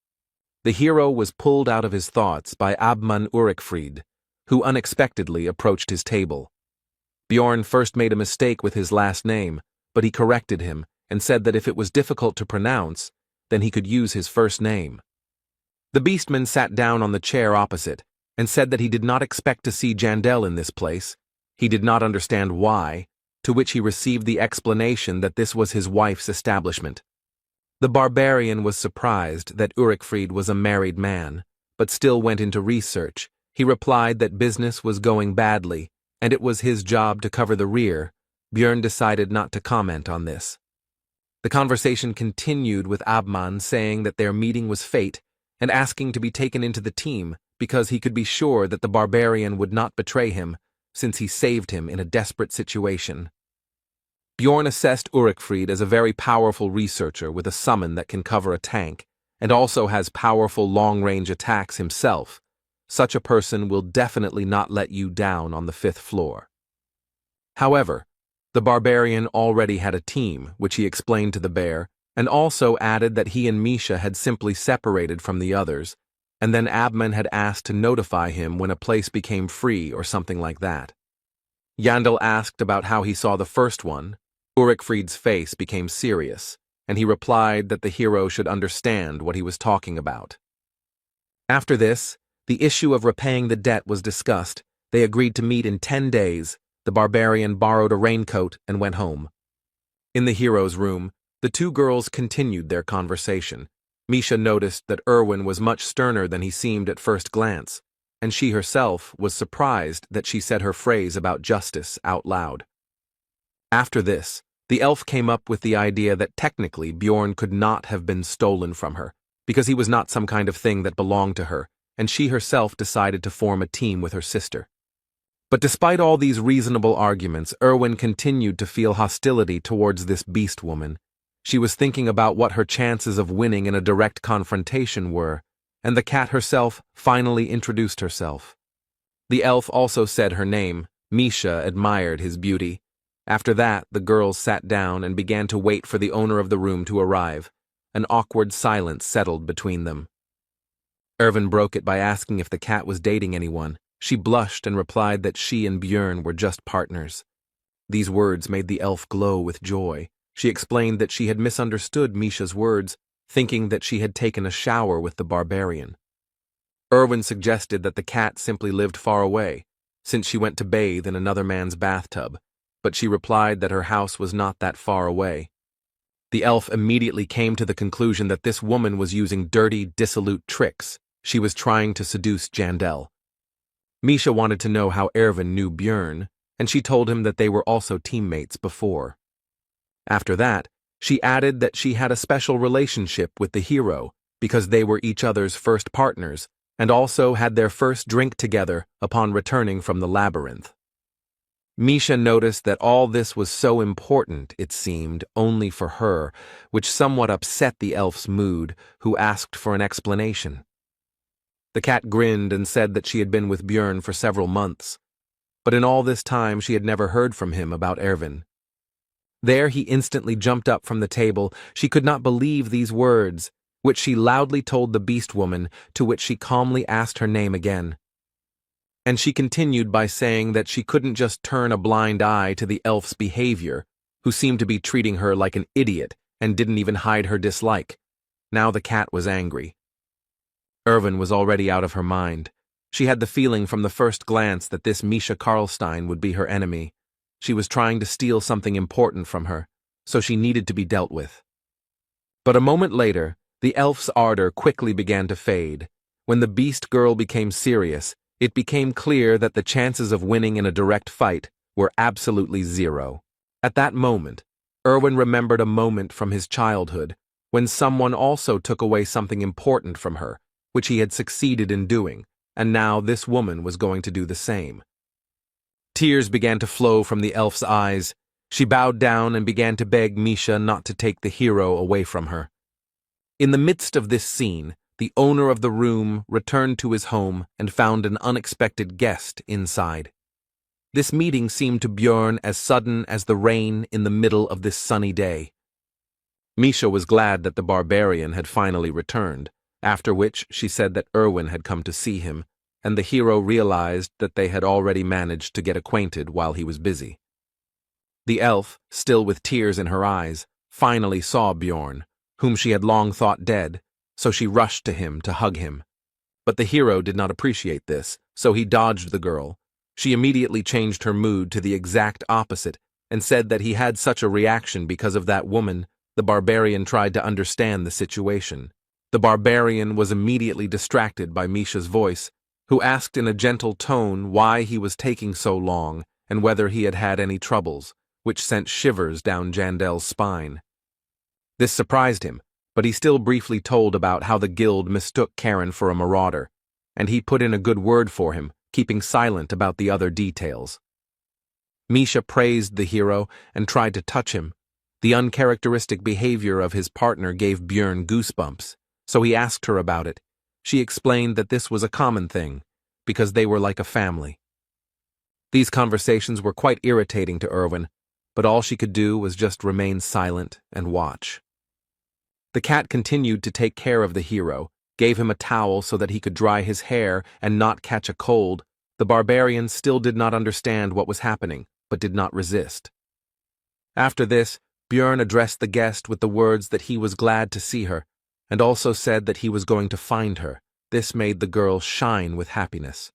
The hero was pulled out of his thoughts by Abman Urikfried, who unexpectedly approached his table. Bjorn first made a mistake with his last name, but he corrected him and said that if it was difficult to pronounce, then he could use his first name. The beastman sat down on the chair opposite and said that he did not expect to see Jandel in this place. He did not understand why, to which he received the explanation that this was his wife's establishment. The barbarian was surprised that Urikfried was a married man, but still went into research. He replied that business was going badly, and it was his job to cover the rear. Bjorn decided not to comment on this. The conversation continued with Abman saying that their meeting was fate and asking to be taken into the team because he could be sure that the barbarian would not betray him since he saved him in a desperate situation. Bjorn assessed Urikfried as a very powerful researcher with a summon that can cover a tank, and also has powerful long-range attacks himself. Such a person will definitely not let you down on the 5th floor. However, the barbarian already had a team, which he explained to the bear, and also added that he and Misha had simply separated from the others, and then Abman had asked to notify him when a place became free or something like that. Yandel asked about how he saw the first one. Urikfried's face became serious, and he replied that the hero should understand what he was talking about. After this, the issue of repaying the debt was discussed. They agreed to meet in 10 days. The barbarian borrowed a raincoat and went home. In the hero's room, the two girls continued their conversation. Misha noticed that Erwin was much sterner than he seemed at first glance, and she herself was surprised that she said her phrase about justice out loud. After this, the elf came up with the idea that technically Bjorn could not have been stolen from her, because he was not some kind of thing that belonged to her, and she herself decided to form a team with her sister. But despite all these reasonable arguments, Erwin continued to feel hostility towards this beast woman. She was thinking about what her chances of winning in a direct confrontation were, and the cat herself finally introduced herself. The elf also said her name. Misha admired his beauty. After that, the girls sat down and began to wait for the owner of the room to arrive. An awkward silence settled between them. Erwin broke it by asking if the cat was dating anyone. She blushed and replied that she and Bjorn were just partners. These words made the elf glow with joy. She explained that she had misunderstood Misha's words, thinking that she had taken a shower with the barbarian. Erwin suggested that the cat simply lived far away, since she went to bathe in another man's bathtub, but she replied that her house was not that far away. The elf immediately came to the conclusion that this woman was using dirty, dissolute tricks. She was trying to seduce Jandel. Misha wanted to know how Erwin knew Bjorn, and she told him that they were also teammates before. After that, she added that she had a special relationship with the hero because they were each other's first partners and also had their first drink together upon returning from the labyrinth. Misha noticed that all this was so important, it seemed, only for her, which somewhat upset the elf's mood, who asked for an explanation. The cat grinned and said that she had been with Bjorn for several months, but in all this time she had never heard from him about Erwin. There he instantly jumped up from the table. She could not believe these words, which she loudly told the beast woman, to which she calmly asked her name again. And she continued by saying that she couldn't just turn a blind eye to the elf's behavior, who seemed to be treating her like an idiot and didn't even hide her dislike. Now the cat was angry. Irwin was already out of her mind. She had the feeling from the first glance that this Misha Karlstein would be her enemy. She was trying to steal something important from her, so she needed to be dealt with. But a moment later, the elf's ardor quickly began to fade. When the beast girl became serious, it became clear that the chances of winning in a direct fight were absolutely zero. At that moment, Irwin remembered a moment from his childhood when someone also took away something important from her, which he had succeeded in doing, and now this woman was going to do the same. Tears began to flow from the elf's eyes. She bowed down and began to beg Misha not to take the hero away from her. In the midst of this scene, the owner of the room returned to his home and found an unexpected guest inside. This meeting seemed to Björn as sudden as the rain in the middle of this sunny day. Misha was glad that the barbarian had finally returned, after which she said that Irwin had come to see him, and the hero realized that they had already managed to get acquainted while he was busy. The elf, still with tears in her eyes, finally saw Björn, whom she had long thought dead, so she rushed to him to hug him. But the hero did not appreciate this, so he dodged the girl. She immediately changed her mood to the exact opposite and said that he had such a reaction because of that woman. The barbarian tried to understand the situation. The barbarian was immediately distracted by Misha's voice, who asked in a gentle tone why he was taking so long and whether he had had any troubles, which sent shivers down Jandel's spine. This surprised him, but he still briefly told about how the guild mistook Karen for a marauder, and he put in a good word for him, keeping silent about the other details. Misha praised the hero and tried to touch him. The uncharacteristic behavior of his partner gave Björn goosebumps, so he asked her about it. She explained that this was a common thing, because they were like a family. These conversations were quite irritating to Irwin, but all she could do was just remain silent and watch. The cat continued to take care of the hero, gave him a towel so that he could dry his hair and not catch a cold. The barbarian still did not understand what was happening, but did not resist. After this, Björn addressed the guest with the words that he was glad to see her, and also said that he was going to find her. This made the girl shine with happiness.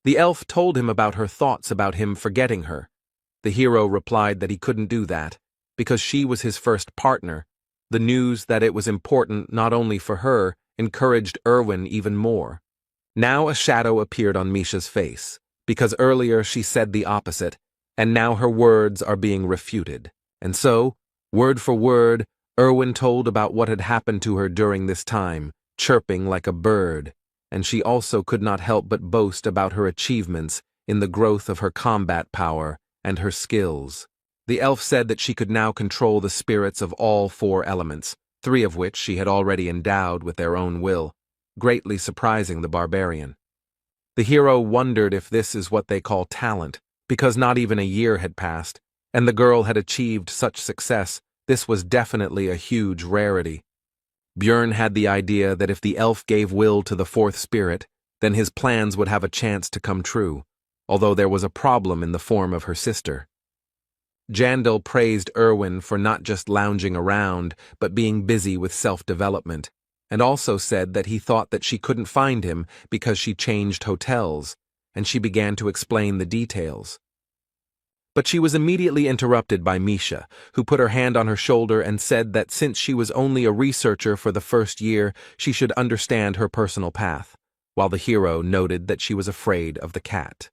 The elf told him about her thoughts about him forgetting her. The hero replied that he couldn't do that, because she was his first partner. The news that it was important not only for her encouraged Irwin even more. Now a shadow appeared on Misha's face, because earlier she said the opposite, and now her words are being refuted. And so, word for word, Irwin told about what had happened to her during this time, chirping like a bird, and she also could not help but boast about her achievements in the growth of her combat power and her skills. The elf said that she could now control the spirits of all 4 elements, 3 of which she had already endowed with their own will, greatly surprising the barbarian. The hero wondered if this is what they call talent, because not even a year had passed, and the girl had achieved such success. This was definitely a huge rarity. Björn had the idea that if the elf gave will to the 4th spirit, then his plans would have a chance to come true, although there was a problem in the form of her sister. Jandel praised Irwin for not just lounging around, but being busy with self-development, and also said that he thought that she couldn't find him because she changed hotels, and she began to explain the details. But she was immediately interrupted by Misha, who put her hand on her shoulder and said that since she was only a researcher for the first year, she should understand her personal path, while the hero noted that she was afraid of the cat.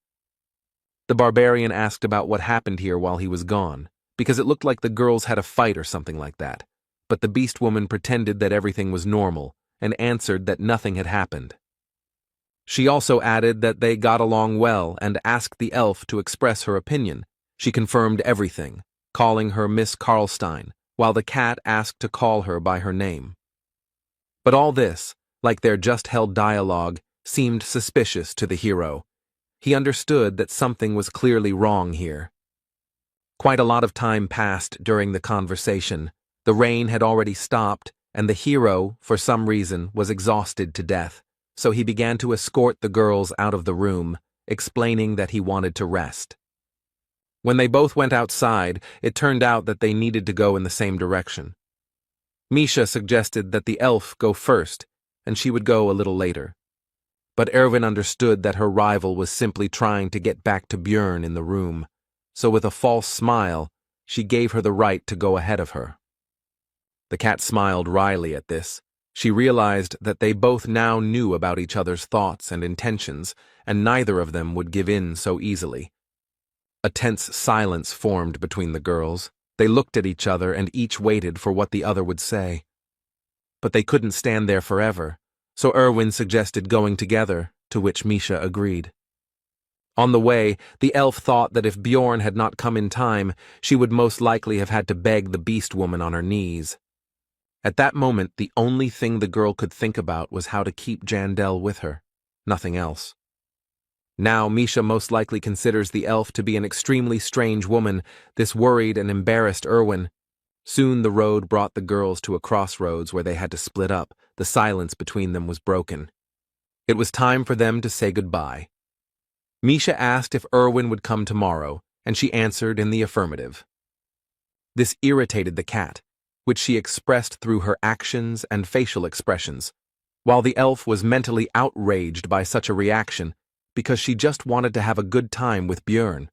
The barbarian asked about what happened here while he was gone, because it looked like the girls had a fight or something like that, but the beast woman pretended that everything was normal and answered that nothing had happened. She also added that they got along well and asked the elf to express her opinion. She confirmed everything, calling her Miss Karlstein, while the cat asked to call her by her name. But all this, like their just-held dialogue, seemed suspicious to the hero. He understood that something was clearly wrong here. Quite a lot of time passed during the conversation. The rain had already stopped, and the hero, for some reason, was exhausted to death, so he began to escort the girls out of the room, explaining that he wanted to rest. When they both went outside, it turned out that they needed to go in the same direction. Misha suggested that the elf go first, and she would go a little later. But Erwin understood that her rival was simply trying to get back to Björn in the room, so with a false smile, she gave her the right to go ahead of her. The cat smiled wryly at this. She realized that they both now knew about each other's thoughts and intentions, and neither of them would give in so easily. A tense silence formed between the girls. They looked at each other and each waited for what the other would say. But they couldn't stand there forever, so Erwin suggested going together, to which Misha agreed. On the way, the elf thought that if Bjorn had not come in time, she would most likely have had to beg the beast woman on her knees. At that moment, the only thing the girl could think about was how to keep Jandel with her, nothing else. Now Misha most likely considers the elf to be an extremely strange woman. This worried and embarrassed Erwin. Soon the road brought the girls to a crossroads where they had to split up. The silence between them was broken. It was time for them to say goodbye. Misha asked if Erwin would come tomorrow, and she answered in the affirmative. This irritated the cat, which she expressed through her actions and facial expressions, while the elf was mentally outraged by such a reaction because she just wanted to have a good time with Björn.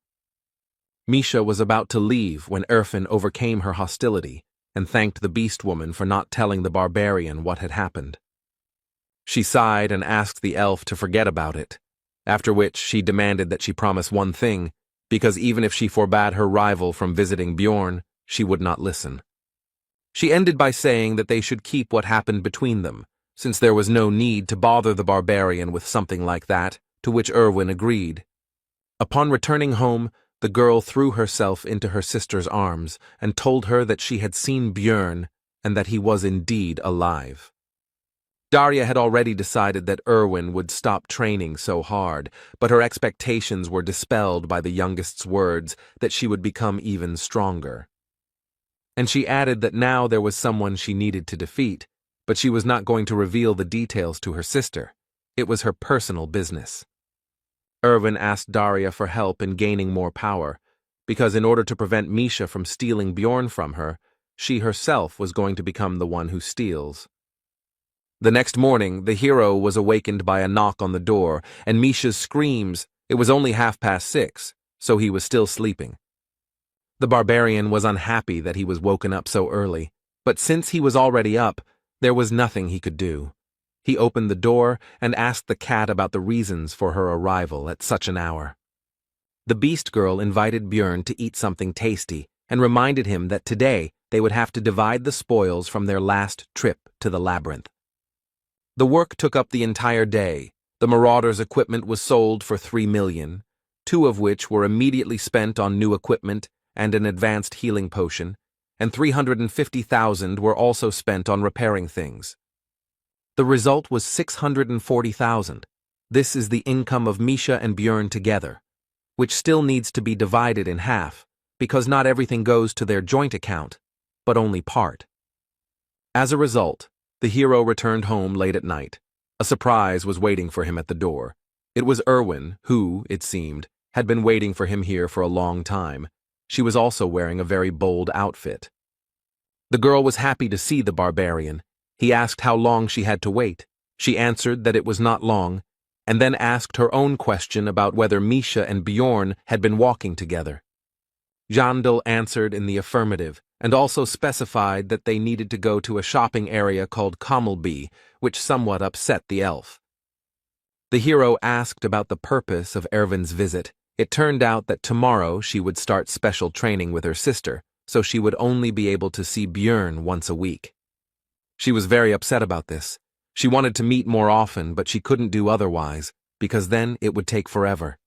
Misha was about to leave when Erwin overcame her hostility and thanked the beast woman for not telling the barbarian what had happened. She sighed and asked the elf to forget about it, after which she demanded that she promise one thing, because even if she forbade her rival from visiting Bjorn, she would not listen. She ended by saying that they should keep what happened between them, since there was no need to bother the barbarian with something like that, to which Erwin agreed. Upon returning home, the girl threw herself into her sister's arms and told her that she had seen Björn and that he was indeed alive. Darja had already decided that Erwin would stop training so hard, but her expectations were dispelled by the youngest's words that she would become even stronger. And she added that now there was someone she needed to defeat, but she was not going to reveal the details to her sister. It was her personal business. Erwin asked Darja for help in gaining more power, because in order to prevent Misha from stealing Bjorn from her, she herself was going to become the one who steals. The next morning, the hero was awakened by a knock on the door and Misha's screams. It was only 6:30, so he was still sleeping. The barbarian was unhappy that he was woken up so early, but since he was already up, there was nothing he could do. He opened the door and asked the cat about the reasons for her arrival at such an hour. The beast girl invited Björn to eat something tasty and reminded him that today they would have to divide the spoils from their last trip to the labyrinth. The work took up the entire day. The Marauder's equipment was sold for 3 million, 2 of which were immediately spent on new equipment and an advanced healing potion, and 350,000 were also spent on repairing things. The result was 640,000. This is the income of Misha and Björn together, which still needs to be divided in half, because not everything goes to their joint account, but only part. As a result, the hero returned home late at night. A surprise was waiting for him at the door. It was Erwin, who, it seemed, had been waiting for him here for a long time. She was also wearing a very bold outfit. The girl was happy to see the barbarian. He asked how long she had to wait. She answered that it was not long, and then asked her own question about whether Misha and Bjorn had been walking together. Jandel answered in the affirmative, and also specified that they needed to go to a shopping area called Kommelby, which somewhat upset the elf. The hero asked about the purpose of Erwin's visit. It turned out that tomorrow she would start special training with her sister, so she would only be able to see Björn once a week. She was very upset about this. She wanted to meet more often, but she couldn't do otherwise, because then it would take forever.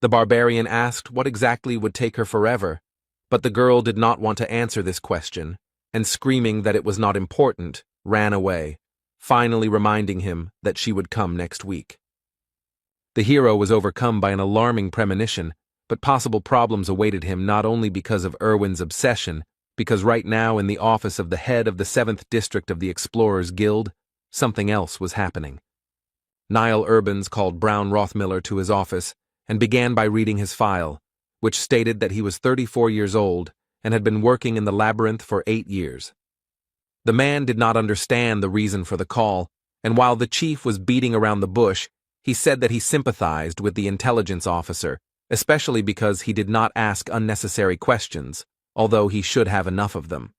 The barbarian asked what exactly would take her forever, but the girl did not want to answer this question, and screaming that it was not important, ran away, finally reminding him that she would come next week. The hero was overcome by an alarming premonition, but possible problems awaited him not only because of Erwin's obsession, because right now in the office of the head of the 7th District of the Explorers Guild, something else was happening. Niall Urbans called Brown Rothmiller to his office and began by reading his file, which stated that he was 34 years old and had been working in the labyrinth for 8 years. The man did not understand the reason for the call, and while the chief was beating around the bush, he said that he sympathized with the intelligence officer, especially because he did not ask unnecessary questions, although he should have enough of them.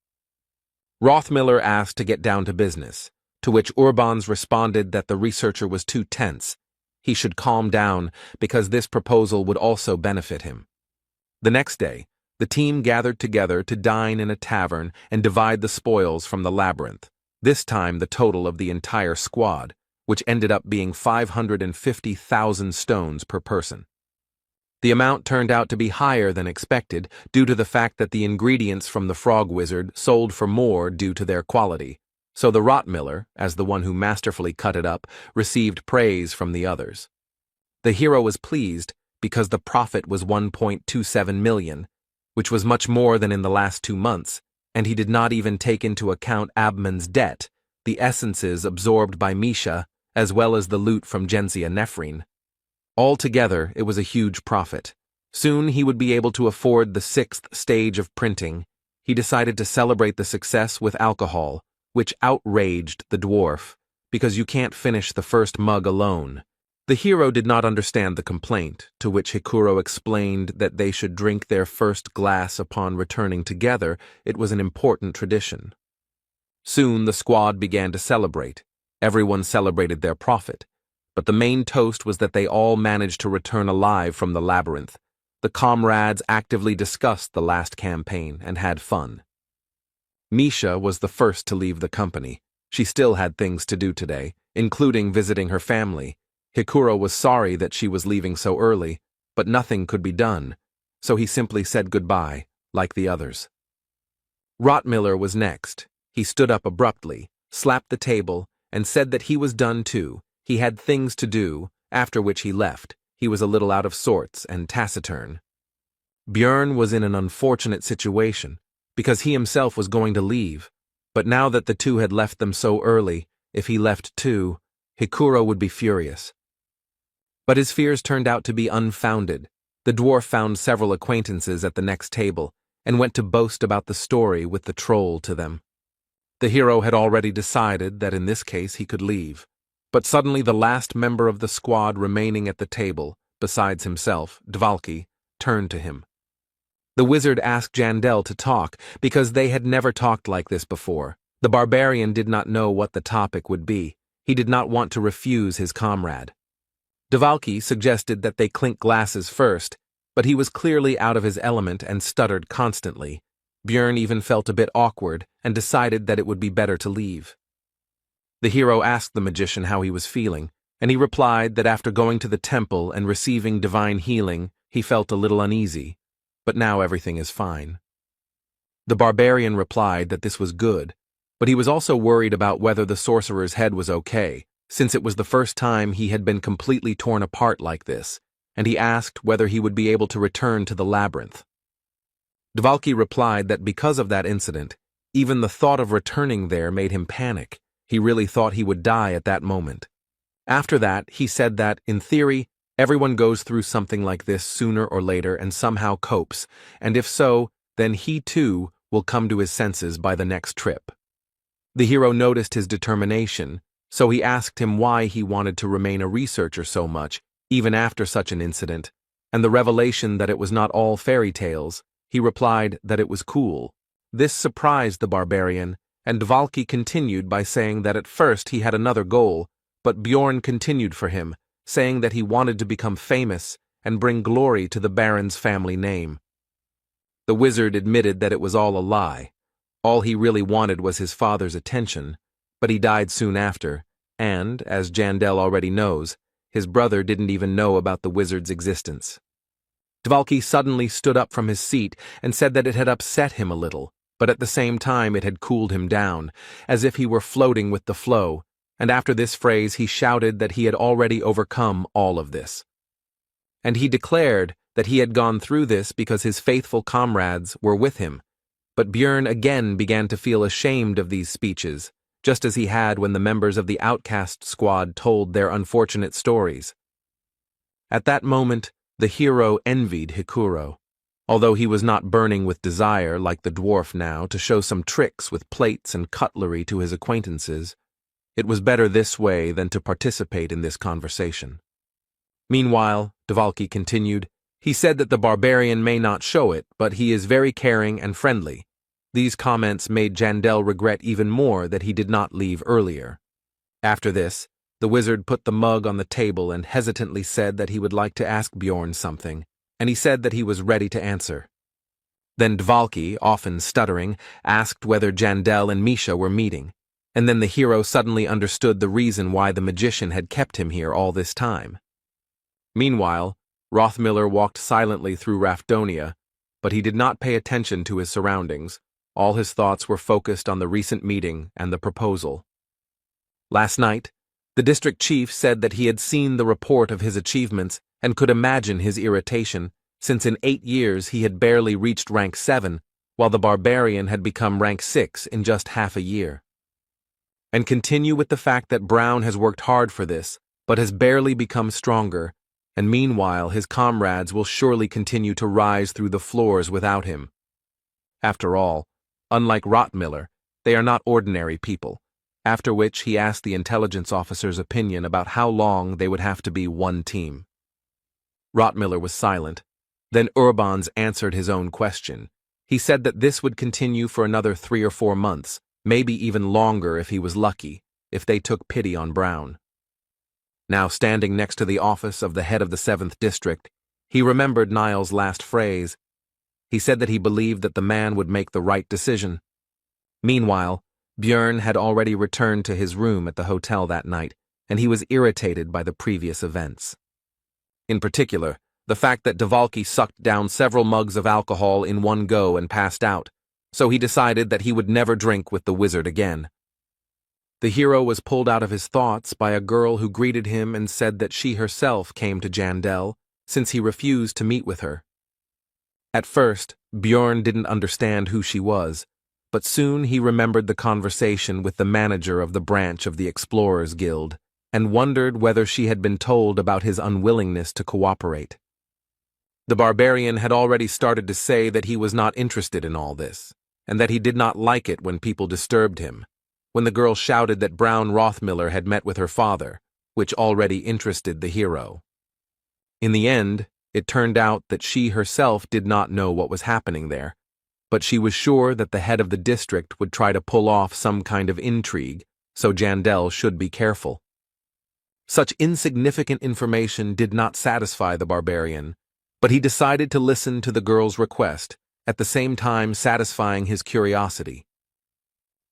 Rothmiller asked to get down to business, to which Urbans responded that the researcher was too tense. He should calm down because this proposal would also benefit him. The next day, the team gathered together to dine in a tavern and divide the spoils from the labyrinth, this time the total of the entire squad, which ended up being 550,000 stones per person. The amount turned out to be higher than expected due to the fact that the ingredients from the frog wizard sold for more due to their quality, so the Rottmiller, as the one who masterfully cut it up, received praise from the others. The hero was pleased because the profit was 1.27 million, which was much more than in the last 2 months, and he did not even take into account Abman's debt, the essences absorbed by Misha, as well as the loot from Genzia Nephrine. Altogether, it was a huge profit. Soon he would be able to afford the 6th stage of printing. He decided to celebrate the success with alcohol, which outraged the dwarf, because you can't finish the first mug alone. The hero did not understand the complaint, to which Hikuro explained that they should drink their first glass upon returning together. It was an important tradition. Soon the squad began to celebrate. Everyone celebrated their profit. But the main toast was that they all managed to return alive from the labyrinth. The comrades actively discussed the last campaign and had fun. Misha was the first to leave the company. She still had things to do today, including visiting her family. Hikuro was sorry that she was leaving so early, but nothing could be done, so he simply said goodbye, like the others. Rottmiller was next. He stood up abruptly, slapped the table, and said that he was done too. He had things to do, after which he left. He was a little out of sorts and taciturn. Björn was in an unfortunate situation, because he himself was going to leave, but now that the two had left them so early, if he left too, Hikuro would be furious. But his fears turned out to be unfounded. The dwarf found several acquaintances at the next table, and went to boast about the story with the troll to them. The hero had already decided that in this case he could leave. But suddenly the last member of the squad remaining at the table, besides himself, Dvalki, turned to him. The wizard asked Jandel to talk, because they had never talked like this before. The barbarian did not know what the topic would be. He did not want to refuse his comrade. Dvalki suggested that they clink glasses first, but he was clearly out of his element and stuttered constantly. Björn even felt a bit awkward and decided that it would be better to leave. The hero asked the magician how he was feeling, and he replied that after going to the temple and receiving divine healing, he felt a little uneasy, but now everything is fine. The barbarian replied that this was good, but he was also worried about whether the sorcerer's head was okay, since it was the first time he had been completely torn apart like this, and he asked whether he would be able to return to the labyrinth. Dvalki replied that because of that incident, even the thought of returning there made him panic. He really thought he would die at that moment. After that, he said that, in theory, everyone goes through something like this sooner or later and somehow copes, and if so, then he too will come to his senses by the next trip. The hero noticed his determination, so he asked him why he wanted to remain a researcher so much, even after such an incident, and the revelation that it was not all fairy tales. He replied that it was cool. This surprised the barbarian, and Dvalki continued by saying that at first he had another goal, but Bjorn continued for him, saying that he wanted to become famous and bring glory to the Baron's family name. The wizard admitted that it was all a lie. All he really wanted was his father's attention, but he died soon after, and, as Jandel already knows, his brother didn't even know about the wizard's existence. Dvalki suddenly stood up from his seat and said that it had upset him a little, but at the same time it had cooled him down, as if he were floating with the flow, and after this phrase he shouted that he had already overcome all of this. And he declared that he had gone through this because his faithful comrades were with him, but Björn again began to feel ashamed of these speeches, just as he had when the members of the outcast squad told their unfortunate stories. At that moment, the hero envied Hikuro, although he was not burning with desire like the dwarf now to show some tricks with plates and cutlery to his acquaintances. It was better this way than to participate in this conversation. Meanwhile, Dvalki continued, he said that the barbarian may not show it, but he is very caring and friendly. These comments made Jandel regret even more that he did not leave earlier. After this, the wizard put the mug on the table and hesitantly said that he would like to ask Bjorn something, and he said that he was ready to answer. Then Dvalki, often stuttering, asked whether Jandel and Misha were meeting, and then the hero suddenly understood the reason why the magician had kept him here all this time. Meanwhile, Rothmiller walked silently through Rafdonia, but he did not pay attention to his surroundings. All his thoughts were focused on the recent meeting and the proposal. Last night, the district chief said that he had seen the report of his achievements and could imagine his irritation, since in 8 years he had barely reached rank 7, while the barbarian had become rank 6 in just half a year. And continue with the fact that Brown has worked hard for this, but has barely become stronger, and meanwhile his comrades will surely continue to rise through the floors without him. After all, unlike Rothmiller, they are not ordinary people, after which he asked the intelligence officer's opinion about how long they would have to be one team. Rothmiller was silent. Then Urbans answered his own question. He said that this would continue for another 3 or 4 months, maybe even longer if he was lucky, if they took pity on Brown. Now standing next to the office of the head of the 7th District, he remembered Niall's last phrase. He said that he believed that the man would make the right decision. Meanwhile, Björn had already returned to his room at the hotel that night, and he was irritated by the previous events. In particular, the fact that Dvalki sucked down several mugs of alcohol in one go and passed out, so he decided that he would never drink with the wizard again. The hero was pulled out of his thoughts by a girl who greeted him and said that she herself came to Jandel, since he refused to meet with her. At first, Bjorn didn't understand who she was, but soon he remembered the conversation with the manager of the branch of the Explorers Guild, and wondered whether she had been told about his unwillingness to cooperate. The barbarian had already started to say that he was not interested in all this, and that he did not like it when people disturbed him, when the girl shouted that Brown Rothmiller had met with her father, which already interested the hero. In the end, it turned out that she herself did not know what was happening there, but she was sure that the head of the district would try to pull off some kind of intrigue, so Jandel should be careful. Such insignificant information did not satisfy the barbarian, but he decided to listen to the girl's request, at the same time satisfying his curiosity.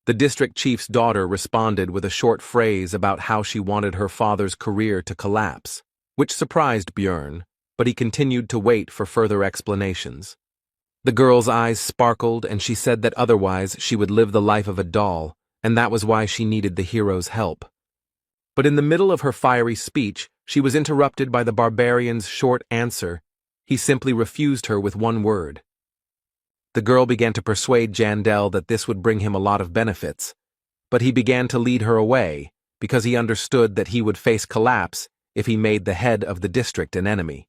The district chief's daughter responded with a short phrase about how she wanted her father's career to collapse, which surprised Björn, but he continued to wait for further explanations. The girl's eyes sparkled, and she said that otherwise she would live the life of a doll, and that was why she needed the hero's help. But in the middle of her fiery speech, she was interrupted by the barbarian's short answer. He simply refused her with one word. The girl began to persuade Jandel that this would bring him a lot of benefits, but he began to lead her away because he understood that he would face collapse if he made the head of the district an enemy.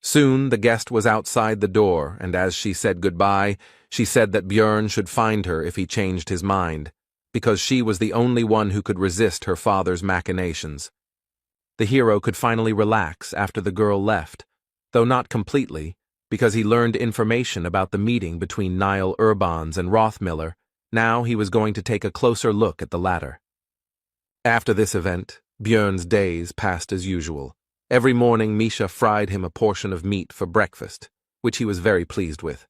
Soon the guest was outside the door, and as she said goodbye, she said that Björn should find her if he changed his mind, because she was the only one who could resist her father's machinations. The hero could finally relax after the girl left, though not completely, because he learned information about the meeting between Niall Urbans and Rothmiller. Now he was going to take a closer look at the latter. After this event, Björn's days passed as usual. Every morning Misha fried him a portion of meat for breakfast, which he was very pleased with.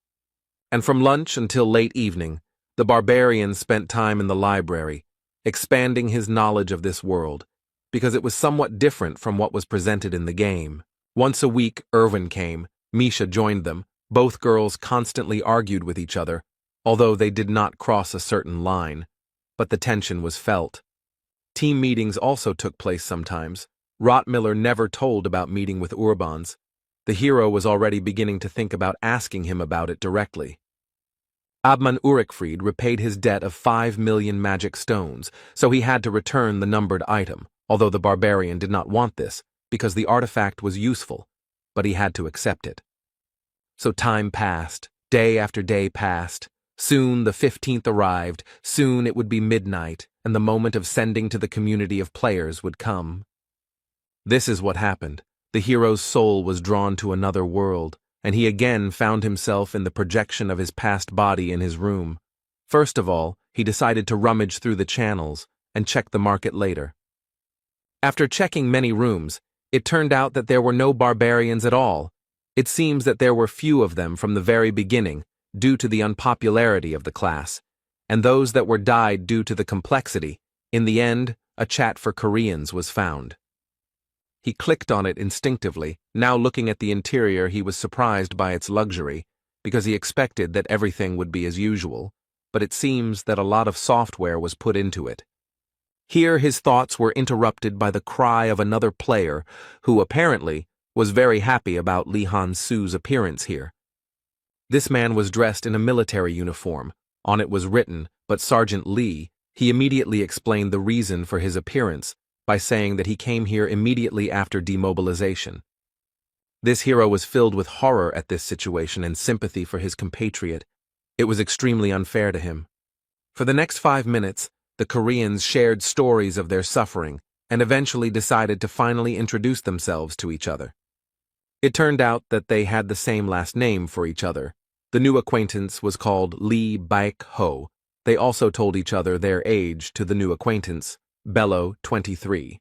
And from lunch until late evening, the barbarian spent time in the library, expanding his knowledge of this world, because it was somewhat different from what was presented in the game. Once a week, Irwin came. Misha joined them. Both girls constantly argued with each other, although they did not cross a certain line, but the tension was felt. Team meetings also took place sometimes. Rothmiller never told about meeting with Urbans. The hero was already beginning to think about asking him about it directly. Abman Urikfried repaid his debt of 5 million magic stones, so he had to return the numbered item, although the barbarian did not want this, because the artifact was useful, but he had to accept it. So time passed, day after day passed. Soon the 15th arrived, soon it would be midnight, and the moment of sending to the community of players would come. This is what happened. The hero's soul was drawn to another world, and he again found himself in the projection of his past body in his room. First of all, he decided to rummage through the channels and check the market later. After checking many rooms, it turned out that there were no barbarians at all. It seems that there were few of them from the very beginning, due to the unpopularity of the class, and those that were died due to the complexity. In the end, a chat for Koreans was found. He clicked on it instinctively. Now looking at the interior, he was surprised by its luxury, because he expected that everything would be as usual, but it seems that a lot of software was put into it. Here his thoughts were interrupted by the cry of another player who, apparently, was very happy about Lee Han-soo's appearance here. This man was dressed in a military uniform. On it was written, "But Sergeant Lee." He immediately explained the reason for his appearance by saying that he came here immediately after demobilization. This hero was filled with horror at this situation and sympathy for his compatriot. It was extremely unfair to him. For the next 5 minutes, the Koreans shared stories of their suffering and eventually decided to finally introduce themselves to each other. It turned out that they had the same last name for each other. The new acquaintance was called Lee Baek-ho. They also told each other their age to the new acquaintance, Bello, 23.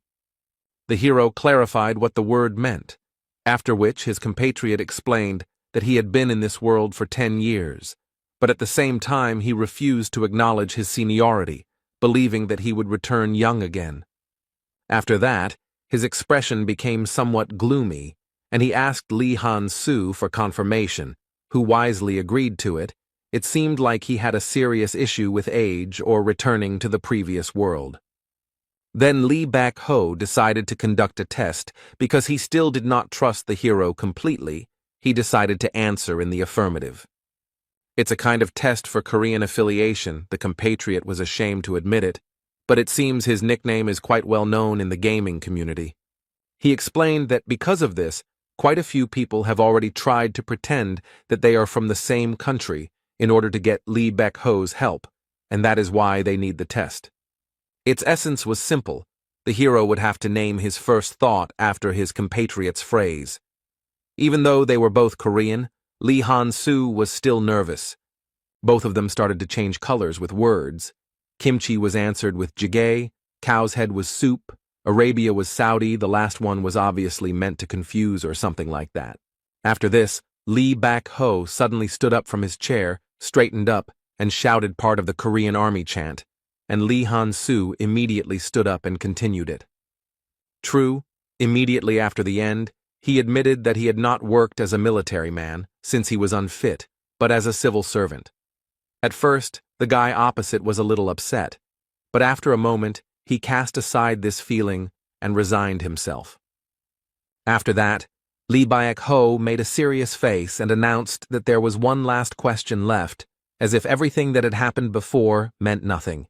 The hero clarified what the word meant, after which his compatriot explained that he had been in this world for 10 years, but at the same time he refused to acknowledge his seniority, believing that he would return young again. After that, his expression became somewhat gloomy, and he asked Lee Han-soo for confirmation, who wisely agreed to it. It seemed like he had a serious issue with age or returning to the previous world. Then Lee Baek-ho decided to conduct a test because he still did not trust the hero completely. He decided to answer in the affirmative. It's a kind of test for Korean affiliation. The compatriot was ashamed to admit it, but it seems his nickname is quite well known in the gaming community. He explained that because of this, quite a few people have already tried to pretend that they are from the same country in order to get Lee Baek-ho's help, and that is why they need the test. Its essence was simple. The hero would have to name his first thought after his compatriot's phrase. Even though they were both Korean, Lee Han-soo was still nervous. Both of them started to change colors with words. Kimchi was answered with jjigae, cow's head was soup, Arabia was Saudi, the last one was obviously meant to confuse or something like that. After this, Lee Baek-ho suddenly stood up from his chair, straightened up, and shouted part of the Korean army chant, and Lee Han-soo immediately stood up and continued it. True, immediately after the end, he admitted that he had not worked as a military man, since he was unfit, but as a civil servant. At first, the guy opposite was a little upset, but after a moment, he cast aside this feeling and resigned himself. After that, Lee Baek-ho made a serious face and announced that there was one last question left, as if everything that had happened before meant nothing.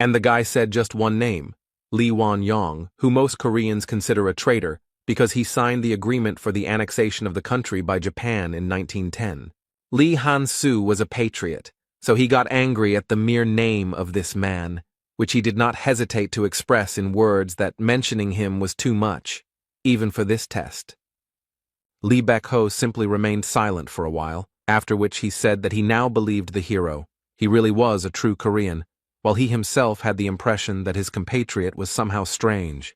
And the guy said just one name, Lee Won-yong, who most Koreans consider a traitor because he signed the agreement for the annexation of the country by Japan in 1910. Lee Han-soo was a patriot, so he got angry at the mere name of this man, which he did not hesitate to express in words that mentioning him was too much, even for this test. Lee Baek-ho simply remained silent for a while, after which he said that he now believed the hero. He really was a true Korean, while he himself had the impression that his compatriot was somehow strange.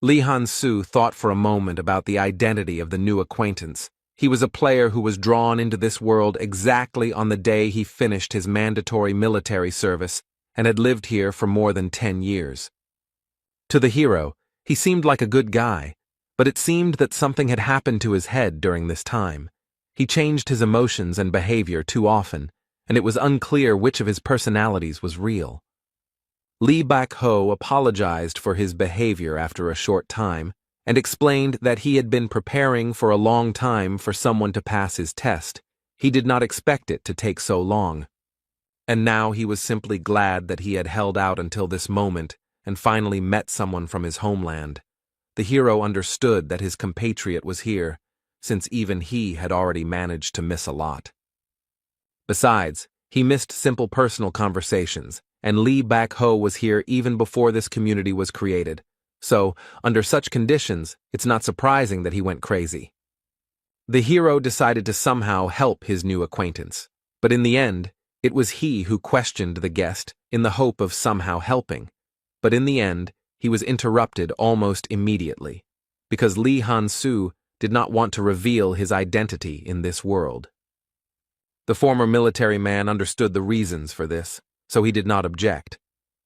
Lee Han-soo thought for a moment about the identity of the new acquaintance. He was a player who was drawn into this world exactly on the day he finished his mandatory military service and had lived here for more than 10 years. To the hero, he seemed like a good guy, but it seemed that something had happened to his head during this time. He changed his emotions and behavior too often, and it was unclear which of his personalities was real. Lee Baek-ho apologized for his behavior after a short time and explained that he had been preparing for a long time for someone to pass his test. He did not expect it to take so long. And now he was simply glad that he had held out until this moment and finally met someone from his homeland. The hero understood that his compatriot was here, since even he had already managed to miss a lot. Besides, he missed simple personal conversations, and Lee Bak-ho was here even before this community was created. So, under such conditions, it's not surprising that he went crazy. The hero decided to somehow help his new acquaintance, but in the end, it was he who questioned the guest in the hope of somehow helping. But in the end, he was interrupted almost immediately, because Lee Han-soo did not want to reveal his identity in this world. The former military man understood the reasons for this, so he did not object,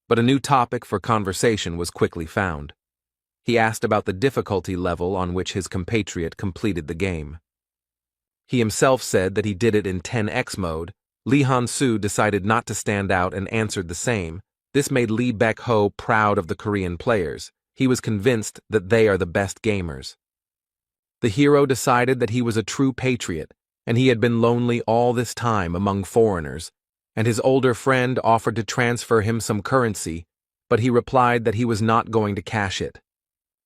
but a new topic for conversation was quickly found. He asked about the difficulty level on which his compatriot completed the game. He himself said that he did it in 10x mode. Lee Han-soo decided not to stand out and answered the same. This made Lee Bak-ho proud of the Korean players. He was convinced that they are the best gamers. The hero decided that he was a true patriot, and he had been lonely all this time among foreigners, and his older friend offered to transfer him some currency, but he replied that he was not going to cash it.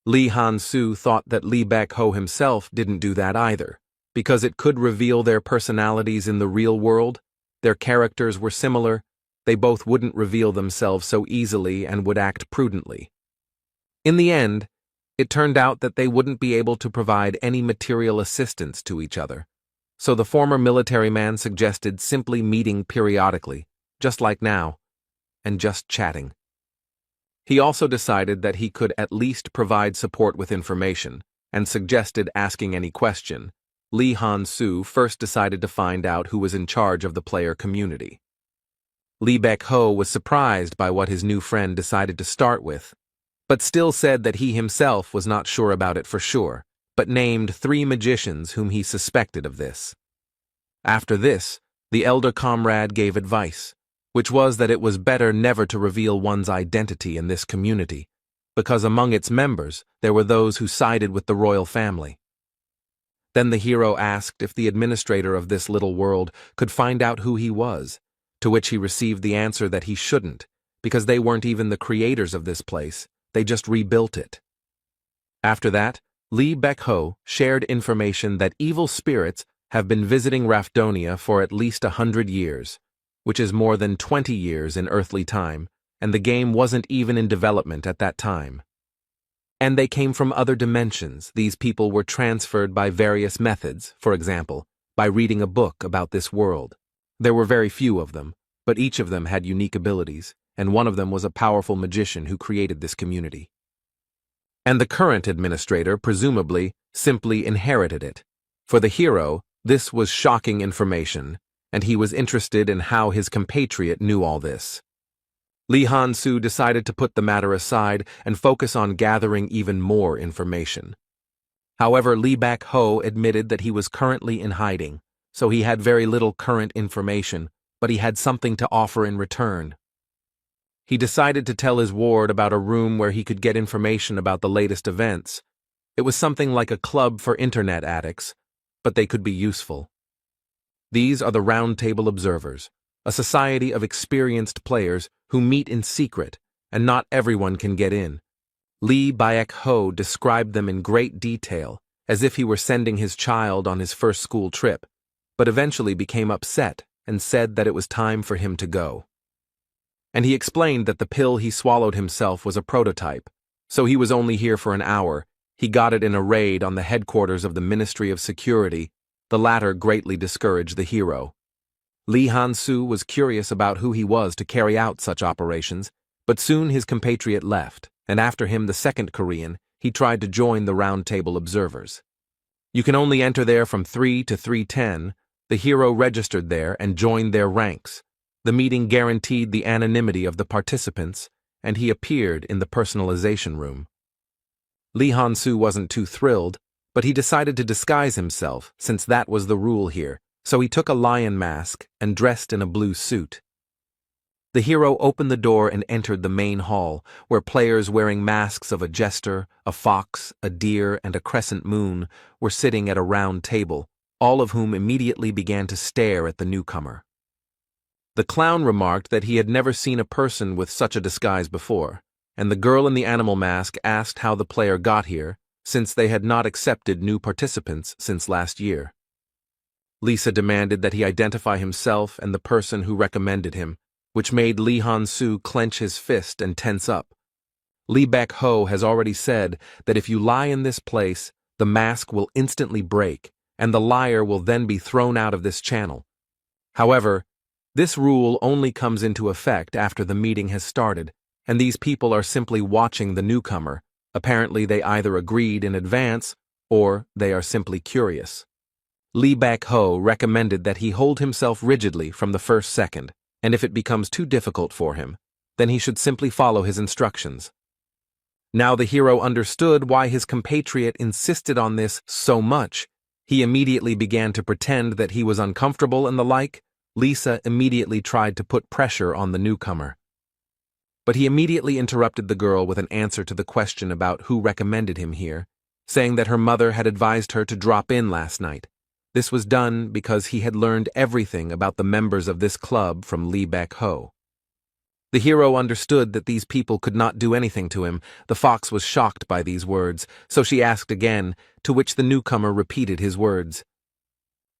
Lee Han-soo thought that Lee Bak-ho himself didn't do that either, because it could reveal their personalities in the real world. Their characters were similar. They both wouldn't reveal themselves so easily and would act prudently. In the end, it turned out that they wouldn't be able to provide any material assistance to each other. So the former military man suggested simply meeting periodically, just like now, and just chatting. He also decided that he could at least provide support with information, and suggested asking any question. Lee Han-soo first decided to find out who was in charge of the player community. Lee Bak-ho was surprised by what his new friend decided to start with, but still said that he himself was not sure about it for sure, but named 3 magicians whom he suspected of this. After this, the elder comrade gave advice, which was that it was better never to reveal one's identity in this community, because among its members there were those who sided with the royal family. Then the hero asked if the administrator of this little world could find out who he was, to which he received the answer that he shouldn't, because they weren't even the creators of this place, they just rebuilt it. After that, Lee Bak-ho shared information that evil spirits have been visiting Rafdonia for at least 100 years, which is more than 20 years in earthly time, and the game wasn't even in development at that time. And they came from other dimensions. These people were transferred by various methods, for example, by reading a book about this world. There were very few of them, but each of them had unique abilities, and one of them was a powerful magician who created this community. And the current administrator, presumably, simply inherited it. For the hero, this was shocking information, and he was interested in how his compatriot knew all this. Lee Han-soo decided to put the matter aside and focus on gathering even more information. However, Lee Bak-ho admitted that he was currently in hiding, so he had very little current information, but he had something to offer in return. He decided to tell his ward about a room where he could get information about the latest events. It was something like a club for internet addicts, but they could be useful. These are the Round Table Observers, a society of experienced players who meet in secret, and not everyone can get in. Lee Bak-ho described them in great detail, as if he were sending his child on his first school trip, but eventually became upset and said that it was time for him to go. And he explained that the pill he swallowed himself was a prototype, so he was only here for an hour. He got it in a raid on the headquarters of the Ministry of Security. The latter greatly discouraged the hero. Lee Han-soo was curious about who he was to carry out such operations, but soon his compatriot left, and after him the second Korean, he tried to join the Round Table Observers. You can only enter there from 3 to 310. The hero registered there and joined their ranks. The meeting guaranteed the anonymity of the participants, and he appeared in the personalization room. Lee Han-soo wasn't too thrilled, but he decided to disguise himself, since that was the rule here, so he took a lion mask and dressed in a blue suit. The hero opened the door and entered the main hall, where players wearing masks of a jester, a fox, a deer, and a crescent moon were sitting at a round table, all of whom immediately began to stare at the newcomer. The clown remarked that he had never seen a person with such a disguise before, and the girl in the animal mask asked how the player got here, since they had not accepted new participants since last year. Lisa demanded that he identify himself and the person who recommended him, which made Lee Han-soo clench his fist and tense up. Lee Baek-ho has already said that if you lie in this place, the mask will instantly break, and the liar will then be thrown out of this channel. However, this rule only comes into effect after the meeting has started, and these people are simply watching the newcomer. Apparently they either agreed in advance, or they are simply curious. Lee Baek-ho recommended that he hold himself rigidly from the first second, and if it becomes too difficult for him, then he should simply follow his instructions. Now the hero understood why his compatriot insisted on this so much. He immediately began to pretend that he was uncomfortable and the like. Lisa immediately tried to put pressure on the newcomer. But he immediately interrupted the girl with an answer to the question about who recommended him here, saying that her mother had advised her to drop in last night. This was done because he had learned everything about the members of this club from Lee Baek-ho. The hero understood that these people could not do anything to him. The fox was shocked by these words, so she asked again, to which the newcomer repeated his words.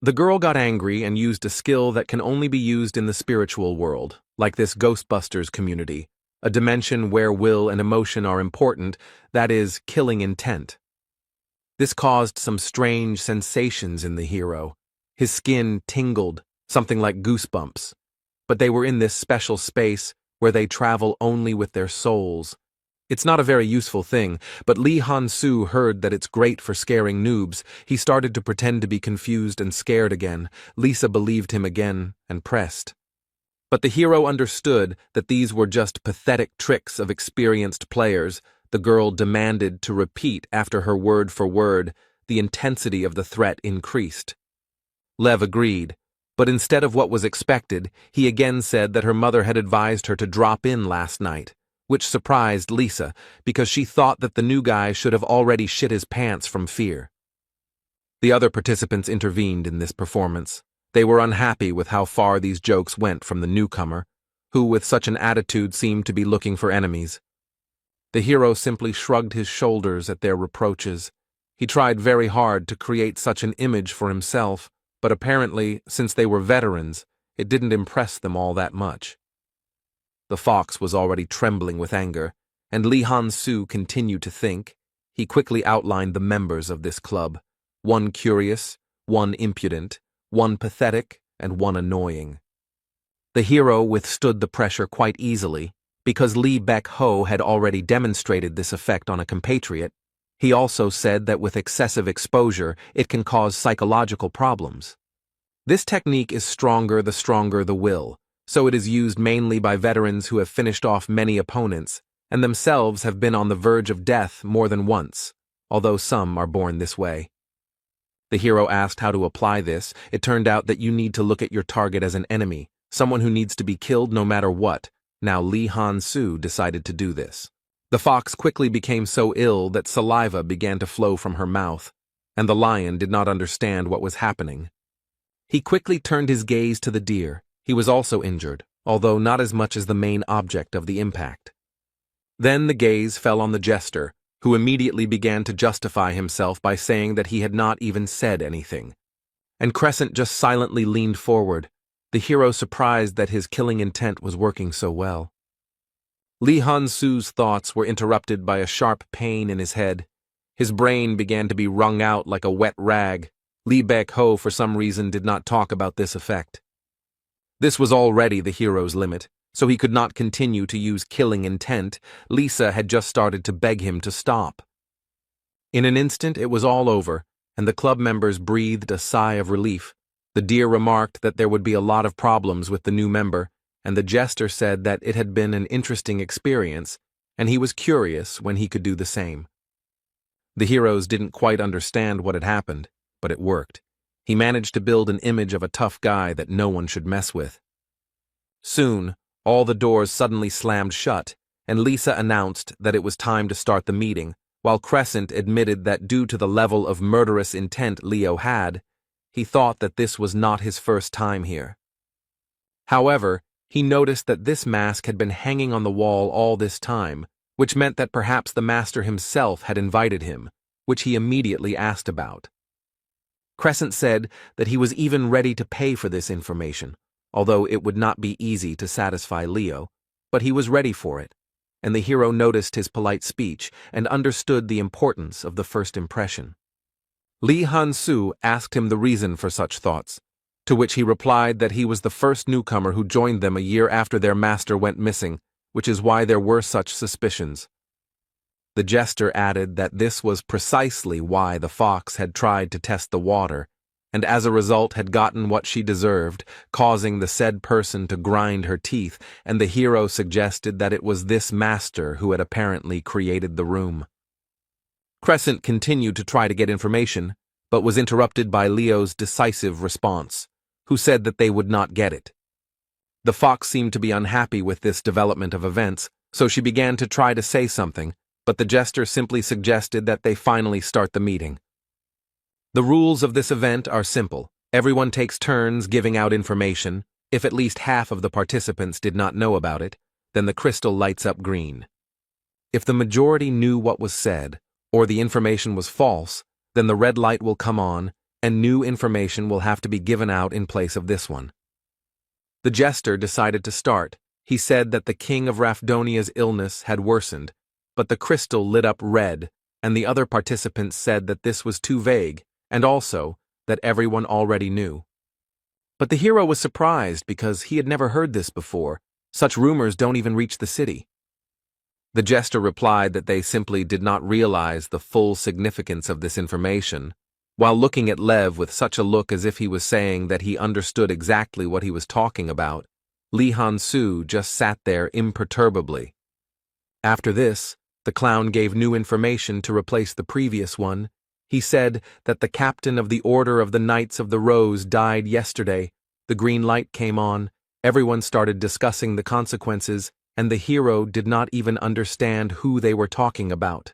The girl got angry and used a skill that can only be used in the spiritual world, like this Ghostbusters community, a dimension where will and emotion are important, that is, killing intent. This caused some strange sensations in the hero. His skin tingled, something like goosebumps. But they were in this special space where they travel only with their souls. It's not a very useful thing, but Lee Han-soo heard that it's great for scaring noobs. He started to pretend to be confused and scared again. Lisa believed him again and pressed. But the hero understood that these were just pathetic tricks of experienced players. The girl demanded to repeat after her word for word. The intensity of the threat increased. Lev agreed. But instead of what was expected, he again said that her mother had advised her to drop in last night, which surprised Lisa, because she thought that the new guy should have already shit his pants from fear. The other participants intervened in this performance. They were unhappy with how far these jokes went from the newcomer, who with such an attitude seemed to be looking for enemies. The hero simply shrugged his shoulders at their reproaches. He tried very hard to create such an image for himself, but apparently, since they were veterans, it didn't impress them all that much. The fox was already trembling with anger, and Lee Han-soo continued to think. He quickly outlined the members of this club, one curious, one impudent, one pathetic, and one annoying. The hero withstood the pressure quite easily, because Lee Baek-ho had already demonstrated this effect on a compatriot. He also said that with excessive exposure, it can cause psychological problems. This technique is stronger the will, so it is used mainly by veterans who have finished off many opponents, and themselves have been on the verge of death more than once, although some are born this way. The hero asked how to apply this. It turned out that you need to look at your target as an enemy, someone who needs to be killed no matter what. Now Lee Han-soo decided to do this. The fox quickly became so ill that saliva began to flow from her mouth, and the lion did not understand what was happening. He quickly turned his gaze to the deer. He was also injured, although not as much as the main object of the impact. Then the gaze fell on the jester, who immediately began to justify himself by saying that he had not even said anything. And Crescent just silently leaned forward, the hero surprised that his killing intent was working so well. Lee Han-soo's thoughts were interrupted by a sharp pain in his head. His brain began to be wrung out like a wet rag. Lee Baek-ho, for some reason, did not talk about this effect. This was already the hero's limit, so he could not continue to use killing intent. Lisa had just started to beg him to stop. In an instant, it was all over, and the club members breathed a sigh of relief. The deer remarked that there would be a lot of problems with the new member, and the jester said that it had been an interesting experience, and he was curious when he could do the same. The heroes didn't quite understand what had happened, but it worked. He managed to build an image of a tough guy that no one should mess with. Soon, all the doors suddenly slammed shut, and Lisa announced that it was time to start the meeting, while Crescent admitted that due to the level of murderous intent Leo had, he thought that this was not his first time here. However, he noticed that this mask had been hanging on the wall all this time, which meant that perhaps the master himself had invited him, which he immediately asked about. Crescent said that he was even ready to pay for this information, although it would not be easy to satisfy Leo, but he was ready for it, and the hero noticed his polite speech and understood the importance of the first impression. Li Han-su asked him the reason for such thoughts, to which he replied that he was the first newcomer who joined them a year after their master went missing, which is why there were such suspicions. The jester added that this was precisely why the fox had tried to test the water, and as a result had gotten what she deserved, causing the said person to grind her teeth, and the hero suggested that it was this master who had apparently created the room. Crescent continued to try to get information, but was interrupted by Leo's decisive response, who said that they would not get it. The fox seemed to be unhappy with this development of events, so she began to try to say something, but the jester simply suggested that they finally start the meeting. The rules of this event are simple. Everyone takes turns giving out information. If at least half of the participants did not know about it, then the crystal lights up green. If the majority knew what was said, or the information was false, then the red light will come on, and new information will have to be given out in place of this one. The jester decided to start. He said that the king of Rafdonia's illness had worsened, but the crystal lit up red, and the other participants said that this was too vague, and also that everyone already knew. But the hero was surprised because he had never heard this before. Such rumors don't even reach the city. The jester replied that they simply did not realize the full significance of this information, while looking at Lev with such a look as if he was saying that he understood exactly what he was talking about. Li Han-su just sat there imperturbably. After this, the clown gave new information to replace the previous one. He said that the captain of the Order of the Knights of the Rose died yesterday. The green light came on, everyone started discussing the consequences, and the hero did not even understand who they were talking about.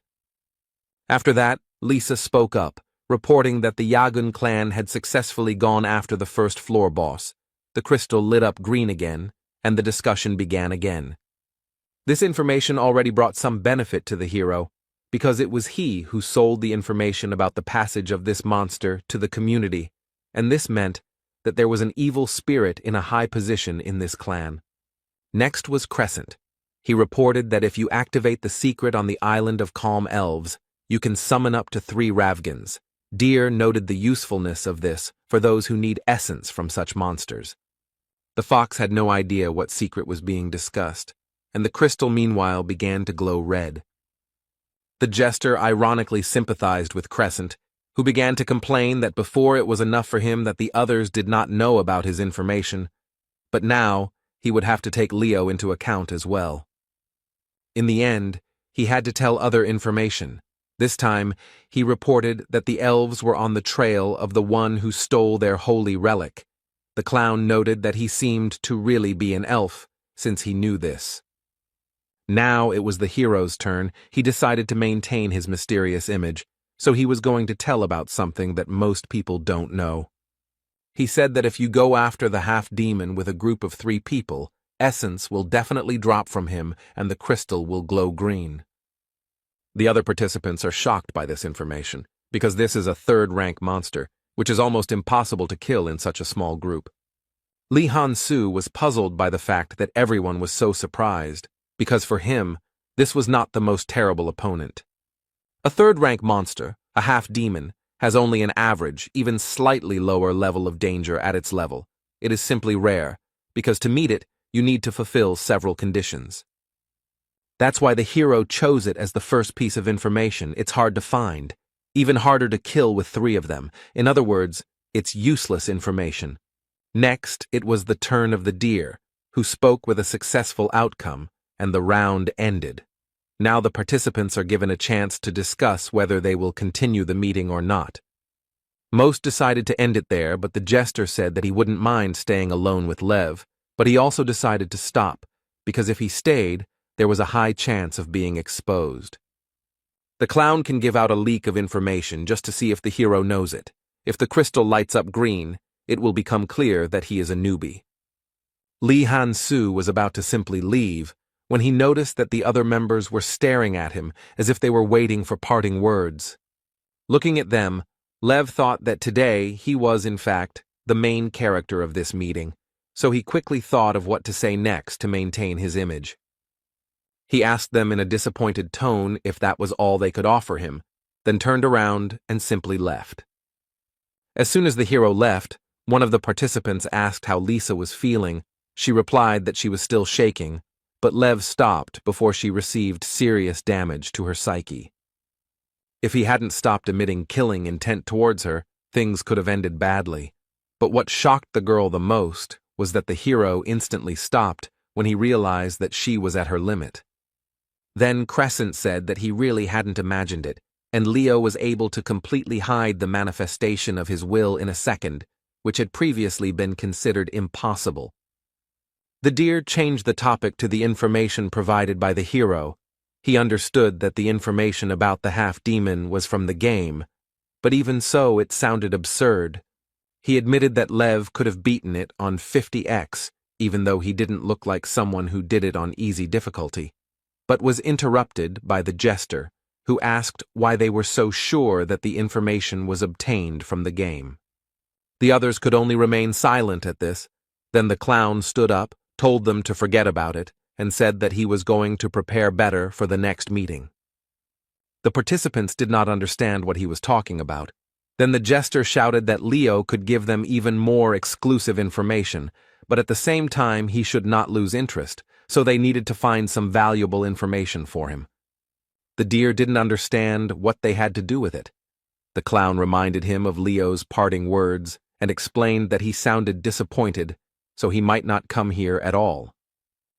After that, Lisa spoke up, reporting that the Yagun clan had successfully gone after the first floor boss. The crystal lit up green again, and the discussion began again. This information already brought some benefit to the hero, because it was he who sold the information about the passage of this monster to the community, and this meant that there was an evil spirit in a high position in this clan. Next was Crescent. He reported that if you activate the secret on the island of Calm Elves, you can summon up to 3 Ravgans. Deer noted the usefulness of this for those who need essence from such monsters. The fox had no idea what secret was being discussed, and the crystal meanwhile began to glow red. The jester ironically sympathized with Crescent, who began to complain that before it was enough for him that the others did not know about his information, but now he would have to take Leo into account as well. In the end, he had to tell other information. This time, he reported that the elves were on the trail of the one who stole their holy relic. The clown noted that he seemed to really be an elf, since he knew this. Now it was the hero's turn. He decided to maintain his mysterious image, so he was going to tell about something that most people don't know. He said that if you go after the half-demon with a group of 3 people, essence will definitely drop from him and the crystal will glow green. The other participants are shocked by this information, because this is a 3rd-rank monster, which is almost impossible to kill in such a small group. Li Han-su was puzzled by the fact that everyone was so surprised, because for him, this was not the most terrible opponent. A 3rd-rank monster, a half-demon, has only an average, even slightly lower level of danger at its level. It is simply rare, because to meet it, you need to fulfill several conditions. That's why the hero chose it as the first piece of information. It's hard to find, even harder to kill with 3 of them. In other words, it's useless information. Next, it was the turn of the deer, who spoke with a successful outcome, and the round ended. Now the participants are given a chance to discuss whether they will continue the meeting or not. Most decided to end it there, but the jester said that he wouldn't mind staying alone with Lev, but he also decided to stop, because if he stayed, there was a high chance of being exposed. The clown can give out a leak of information just to see if the hero knows it. If the crystal lights up green, it will become clear that he is a newbie. Li Han-su was about to simply leave when he noticed that the other members were staring at him as if they were waiting for parting words. Looking at them, Lev thought that today he was, in fact, the main character of this meeting, so he quickly thought of what to say next to maintain his image. He asked them in a disappointed tone if that was all they could offer him, then turned around and simply left. As soon as the hero left, one of the participants asked how Lisa was feeling. She replied that she was still shaking, but Lev stopped before she received serious damage to her psyche. If he hadn't stopped emitting killing intent towards her, things could have ended badly. But what shocked the girl the most was that the hero instantly stopped when he realized that she was at her limit. Then Crescent said that he really hadn't imagined it, and Leo was able to completely hide the manifestation of his will in a second, which had previously been considered impossible. The deer changed the topic to the information provided by the hero. He understood that the information about the half-demon was from the game, but even so it sounded absurd. He admitted that Lev could have beaten it on 50x, even though he didn't look like someone who did it on easy difficulty, but was interrupted by the jester, who asked why they were so sure that the information was obtained from the game. The others could only remain silent at this. Then the clown stood up, told them to forget about it, and said that he was going to prepare better for the next meeting. The participants did not understand what he was talking about. Then the jester shouted that Leo could give them even more exclusive information, but at the same time he should not lose interest, so they needed to find some valuable information for him. The deer didn't understand what they had to do with it. The clown reminded him of Leo's parting words and explained that he sounded disappointed, so he might not come here at all.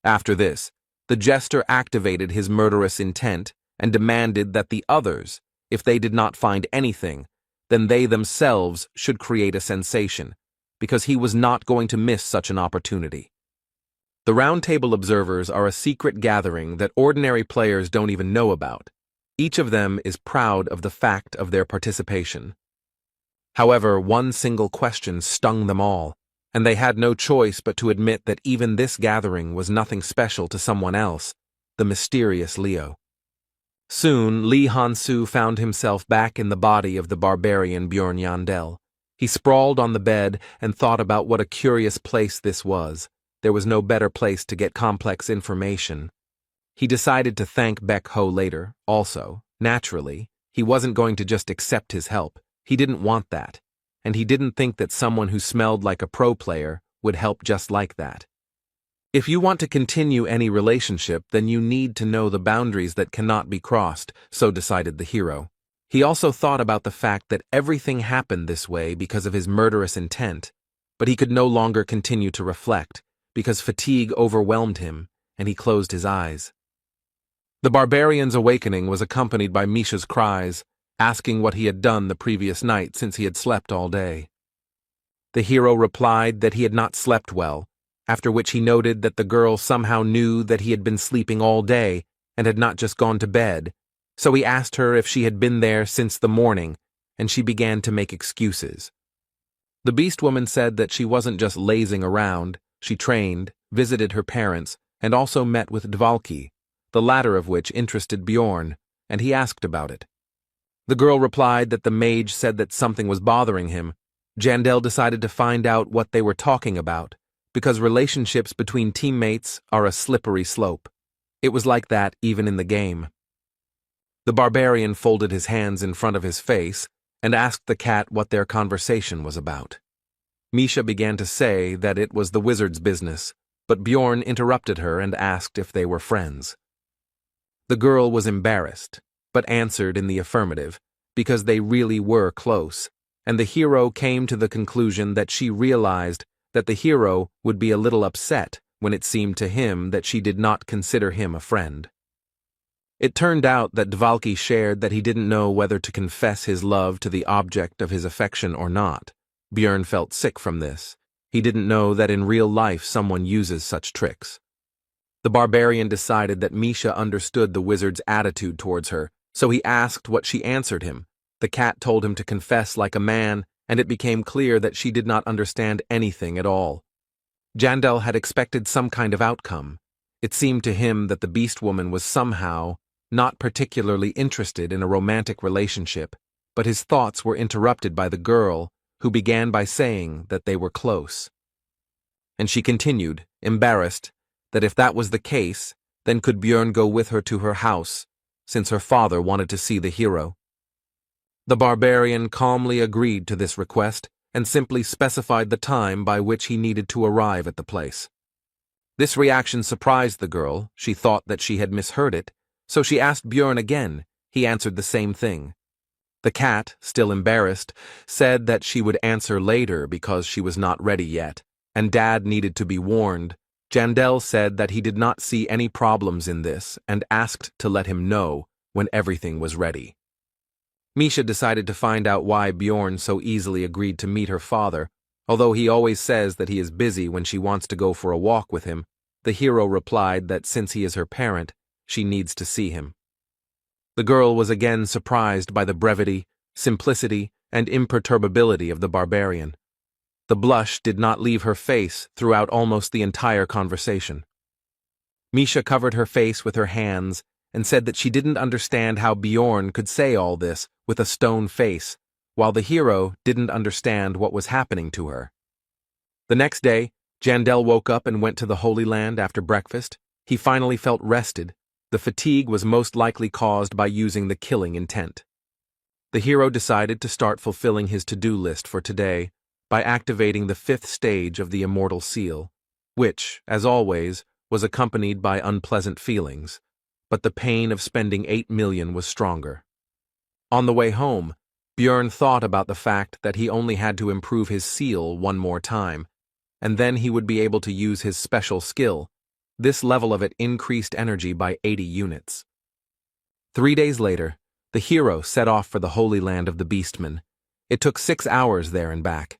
After this, the jester activated his murderous intent and demanded that the others, if they did not find anything, then they themselves should create a sensation, because he was not going to miss such an opportunity. The Round Table observers are a secret gathering that ordinary players don't even know about. Each of them is proud of the fact of their participation. However, one single question stung them all, and they had no choice but to admit that even this gathering was nothing special to someone else, the mysterious Leo. Soon, Lee Han-soo found himself back in the body of the barbarian Bjorn Yandel. He sprawled on the bed and thought about what a curious place this was. There was no better place to get complex information. He decided to thank Baek Ho later, also. Naturally, he wasn't going to just accept his help. He didn't want that. And he didn't think that someone who smelled like a pro player would help just like that. If you want to continue any relationship, then you need to know the boundaries that cannot be crossed, so decided the hero. He also thought about the fact that everything happened this way because of his murderous intent, but he could no longer continue to reflect, because fatigue overwhelmed him, and he closed his eyes. The barbarian's awakening was accompanied by Misha's cries, asking what he had done the previous night since he had slept all day. The hero replied that he had not slept well, after which he noted that the girl somehow knew that he had been sleeping all day and had not just gone to bed, so he asked her if she had been there since the morning, and she began to make excuses. The beast woman said that she wasn't just lazing around. She trained, visited her parents, and also met with Dvalki, the latter of which interested Bjorn, and he asked about it. The girl replied that the mage said that something was bothering him. Jandel decided to find out what they were talking about, because relationships between teammates are a slippery slope. It was like that even in the game. The barbarian folded his hands in front of his face and asked the cat what their conversation was about. Misha began to say that it was the wizard's business, but Bjorn interrupted her and asked if they were friends. The girl was embarrassed, but answered in the affirmative, because they really were close, and the hero came to the conclusion that she realized that the hero would be a little upset when it seemed to him that she did not consider him a friend. It turned out that Dvalki shared that he didn't know whether to confess his love to the object of his affection or not. Bjorn felt sick from this. He didn't know that in real life someone uses such tricks. The barbarian decided that Misha understood the wizard's attitude towards her, so he asked what she answered him. The cat told him to confess like a man, and it became clear that she did not understand anything at all. Jandel had expected some kind of outcome. It seemed to him that the beast woman was somehow not particularly interested in a romantic relationship, but his thoughts were interrupted by the girl, who began by saying that they were close. and she continued, embarrassed, that if that was the case, then could Björn go with her to her house, since her father wanted to see the hero. The barbarian calmly agreed to this request and simply specified the time by which he needed to arrive at the place. This reaction surprised the girl. She thought that she had misheard it, so she asked Björn again. He answered the same thing. The cat, still embarrassed, said that she would answer later because she was not ready yet, and Dad needed to be warned. Jandel said that he did not see any problems in this and asked to let him know when everything was ready. Misha decided to find out why Bjorn so easily agreed to meet her father. Although he always says that he is busy when she wants to go for a walk with him, the hero replied that since he is her parent, she needs to see him. The girl was again surprised by the brevity, simplicity, and imperturbability of the barbarian. The blush did not leave her face throughout almost the entire conversation. Misha covered her face with her hands and said that she didn't understand how Bjorn could say all this with a stone face, while the hero didn't understand what was happening to her. The next day, Jandel woke up and went to the Holy Land after breakfast. He finally felt rested. The fatigue was most likely caused by using the killing intent. The hero decided to start fulfilling his to-do list for today by activating the 5th stage of the Immortal Seal, which, as always, was accompanied by unpleasant feelings, but the pain of spending 8 million was stronger. On the way home, Björn thought about the fact that he only had to improve his seal one more time, and then he would be able to use his special skill. This level of it increased energy by 80 units. 3 days later, the hero set off for the Holy Land of the Beastmen. It took 6 hours there and back.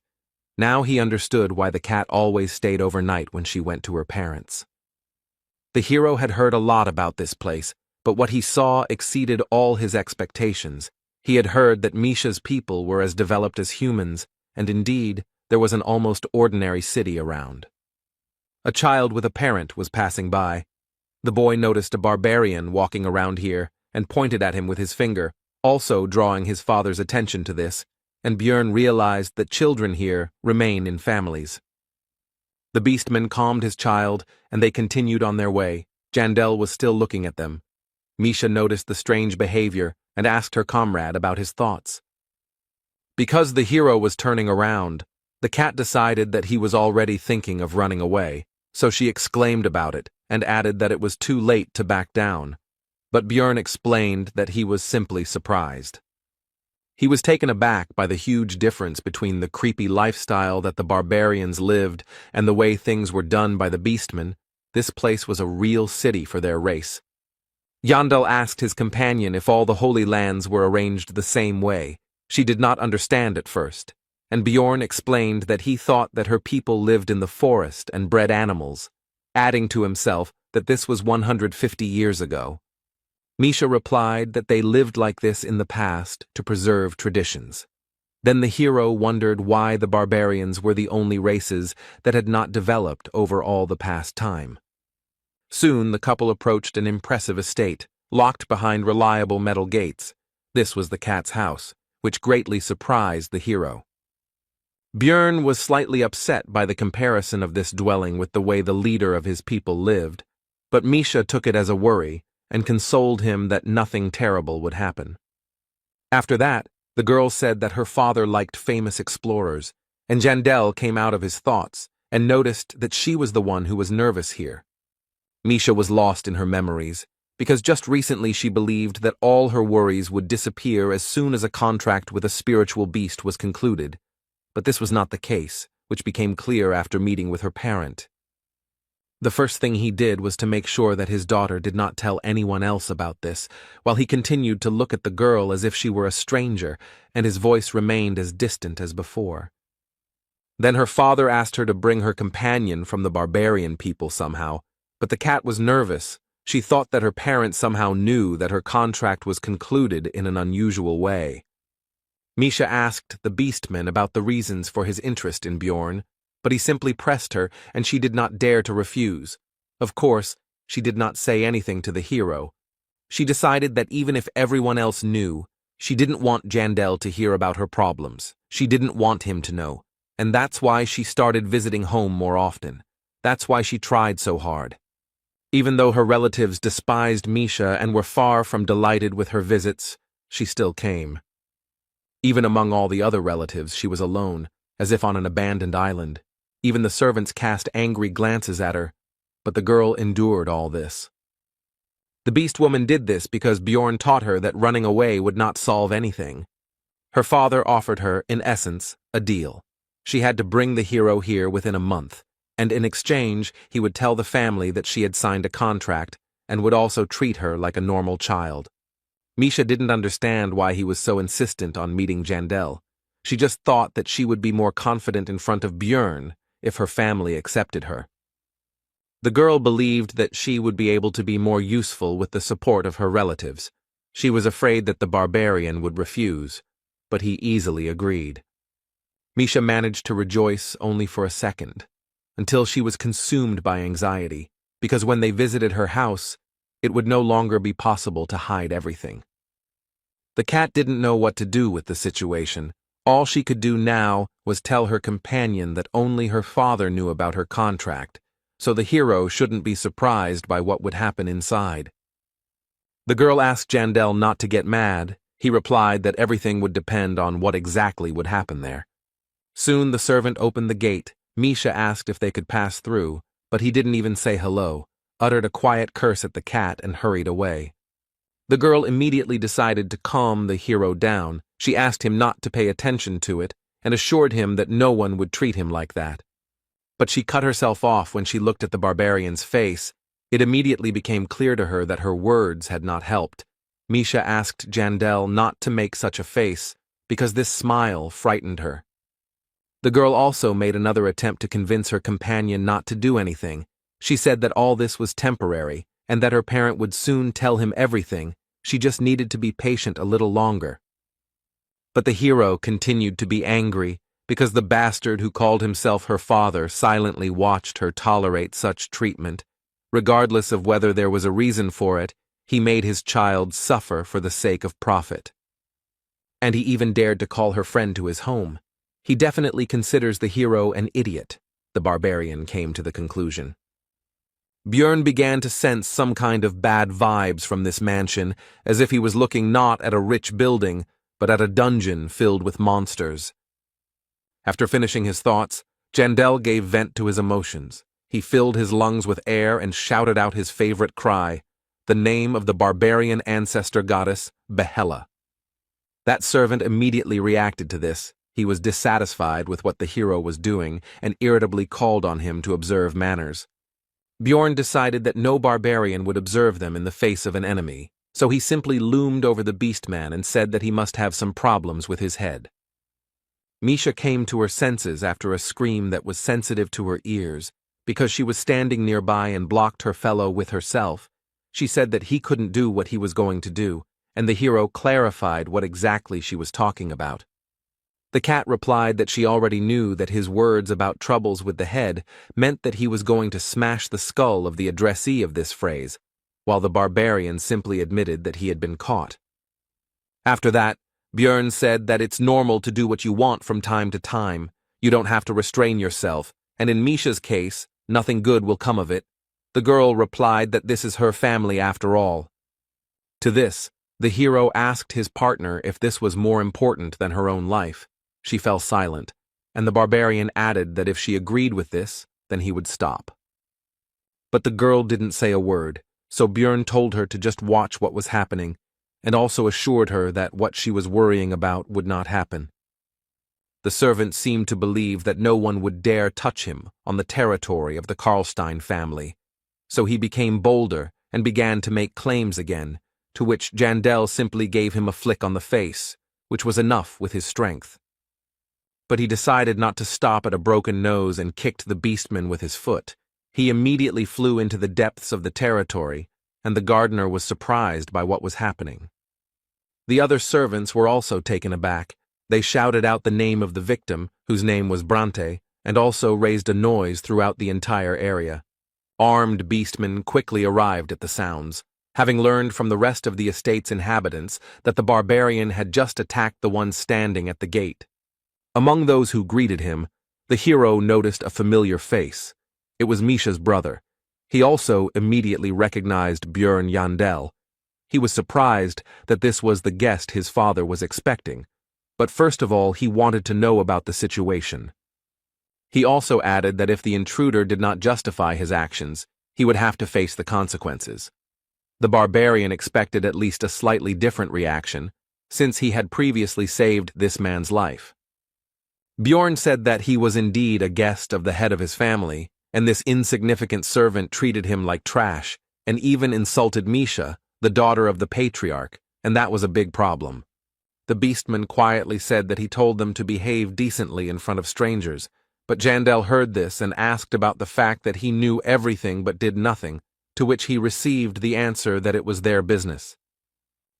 Now he understood why the cat always stayed overnight when she went to her parents. The hero had heard a lot about this place, but what he saw exceeded all his expectations. He had heard that Misha's people were as developed as humans, and indeed, there was an almost ordinary city around. A child with a parent was passing by. The boy noticed a barbarian walking around here and pointed at him with his finger, also drawing his father's attention to this, and Björn realized that children here remain in families. The beastman calmed his child, and they continued on their way. Jandel was still looking at them. Misha noticed the strange behavior and asked her comrade about his thoughts. Because the hero was turning around, the cat decided that he was already thinking of running away, so she exclaimed about it and added that it was too late to back down. But Björn explained that he was simply surprised. He was taken aback by the huge difference between the creepy lifestyle that the barbarians lived and the way things were done by the beastmen. This place was a real city for their race. Yandel asked his companion if all the Holy Lands were arranged the same way. She did not understand at first, and Bjorn explained that he thought that her people lived in the forest and bred animals, adding to himself that this was 150 years ago. Misha replied that they lived like this in the past to preserve traditions. Then the hero wondered why the barbarians were the only races that had not developed over all the past time. Soon the couple approached an impressive estate, locked behind reliable metal gates. This was the cat's house, which greatly surprised the hero. Björn was slightly upset by the comparison of this dwelling with the way the leader of his people lived, but Misha took it as a worry and consoled him that nothing terrible would happen. After that, the girl said that her father liked famous explorers, and Jandel came out of his thoughts and noticed that she was the one who was nervous here. Misha was lost in her memories, because just recently she believed that all her worries would disappear as soon as a contract with a spiritual beast was concluded. But this was not the case, which became clear after meeting with her parent. The first thing he did was to make sure that his daughter did not tell anyone else about this, while he continued to look at the girl as if she were a stranger, and his voice remained as distant as before. Then her father asked her to bring her companion from the barbarian people somehow, but the cat was nervous. She thought that her parents somehow knew that her contract was concluded in an unusual way. Misha asked the beastman about the reasons for his interest in Bjorn, but he simply pressed her, and she did not dare to refuse. Of course, she did not say anything to the hero. She decided that even if everyone else knew, she didn't want Jandel to hear about her problems. She didn't want him to know, and that's why she started visiting home more often. That's why she tried so hard. Even though her relatives despised Misha and were far from delighted with her visits, she still came. Even among all the other relatives, she was alone, as if on an abandoned island. Even the servants cast angry glances at her, but the girl endured all this. The beast woman did this because Bjorn taught her that running away would not solve anything. Her father offered her, in essence, a deal. She had to bring the hero here within a month, and in exchange, he would tell the family that she had signed a contract and would also treat her like a normal child. Misha didn't understand why he was so insistent on meeting Jandel. She just thought that she would be more confident in front of Bjorn if her family accepted her. The girl believed that she would be able to be more useful with the support of her relatives. She was afraid that the barbarian would refuse, but he easily agreed. Misha managed to rejoice only for a second, until she was consumed by anxiety, because when they visited her house, it would no longer be possible to hide everything. The cat didn't know what to do with the situation. All she could do now was tell her companion that only her father knew about her contract, so the hero shouldn't be surprised by what would happen inside. The girl asked Jandel not to get mad. He replied that everything would depend on what exactly would happen there. Soon the servant opened the gate. Misha asked if they could pass through, but he didn't even say hello, uttered a quiet curse at the cat and hurried away. The girl immediately decided to calm the hero down. She asked him not to pay attention to it and assured him that no one would treat him like that. But she cut herself off when she looked at the barbarian's face. It immediately became clear to her that her words had not helped. Misha asked Jandel not to make such a face, because this smile frightened her. The girl also made another attempt to convince her companion not to do anything. She said that all this was temporary, and that her parent would soon tell him everything. She just needed to be patient a little longer. But the hero continued to be angry, because the bastard who called himself her father silently watched her tolerate such treatment. Regardless of whether there was a reason for it, he made his child suffer for the sake of profit. And he even dared to call her friend to his home. He definitely considers the hero an idiot, the barbarian came to the conclusion. Bjorn began to sense some kind of bad vibes from this mansion, as if he was looking not at a rich building, but at a dungeon filled with monsters. After finishing his thoughts, Jandel gave vent to his emotions. He filled his lungs with air and shouted out his favorite cry, the name of the barbarian ancestor goddess, Yahello. That servant immediately reacted to this. He was dissatisfied with what the hero was doing and irritably called on him to observe manners. Bjorn decided that no barbarian would observe them in the face of an enemy, so he simply loomed over the beastman and said that he must have some problems with his head. Misha came to her senses after a scream that was sensitive to her ears. Because she was standing nearby and blocked her fellow with herself, she said that he couldn't do what he was going to do, and the hero clarified what exactly she was talking about. The cat replied that she already knew that his words about troubles with the head meant that he was going to smash the skull of the addressee of this phrase, while the barbarian simply admitted that he had been caught. After that, Bjorn said that it's normal to do what you want from time to time. You don't have to restrain yourself, and in Misha's case, nothing good will come of it. The girl replied that this is her family after all. To this, the hero asked his partner if this was more important than her own life. She fell silent, and the barbarian added that if she agreed with this, then he would stop. But the girl didn't say a word, so Bjorn told her to just watch what was happening, and also assured her that what she was worrying about would not happen. The servant seemed to believe that no one would dare touch him on the territory of the Karlstein family, so he became bolder and began to make claims again, to which Jandel simply gave him a flick on the face, which was enough with his strength. But he decided not to stop at a broken nose and kicked the beastman with his foot. He immediately flew into the depths of the territory, and the gardener was surprised by what was happening. The other servants were also taken aback. They shouted out the name of the victim, whose name was Brante, and also raised a noise throughout the entire area. Armed beastmen quickly arrived at the sounds, having learned from the rest of the estate's inhabitants that the barbarian had just attacked the one standing at the gate. Among those who greeted him, the hero noticed a familiar face. It was Misha's brother. He also immediately recognized Björn Yandel. He was surprised that this was the guest his father was expecting, but first of all he wanted to know about the situation. He also added that if the intruder did not justify his actions, he would have to face the consequences. The barbarian expected at least a slightly different reaction, since he had previously saved this man's life. Bjorn said that he was indeed a guest of the head of his family, and this insignificant servant treated him like trash, and even insulted Misha, the daughter of the patriarch, and that was a big problem. The beastman quietly said that he told them to behave decently in front of strangers, but Jandel heard this and asked about the fact that he knew everything but did nothing, to which he received the answer that it was their business.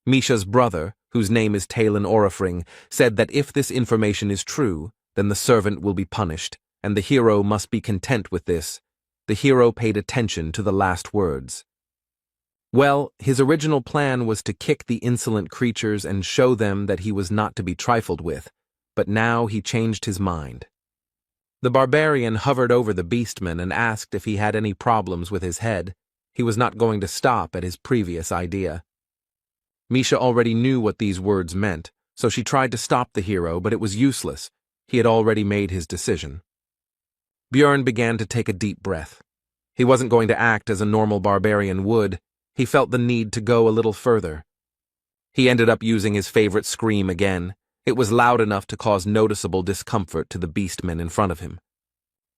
Misha's brother, whose name is Talon Orifring, said that if this information is true, then the servant will be punished, and the hero must be content with this. The hero paid attention to the last words. Well, his original plan was to kick the insolent creatures and show them that he was not to be trifled with, but now he changed his mind. The barbarian hovered over the beastman and asked if he had any problems with his head. He was not going to stop at his previous idea. Misha already knew what these words meant, so she tried to stop the hero, but it was useless. He had already made his decision. Björn began to take a deep breath. He wasn't going to act as a normal barbarian would. He felt the need to go a little further. He ended up using his favorite scream again. It was loud enough to cause noticeable discomfort to the beastmen in front of him.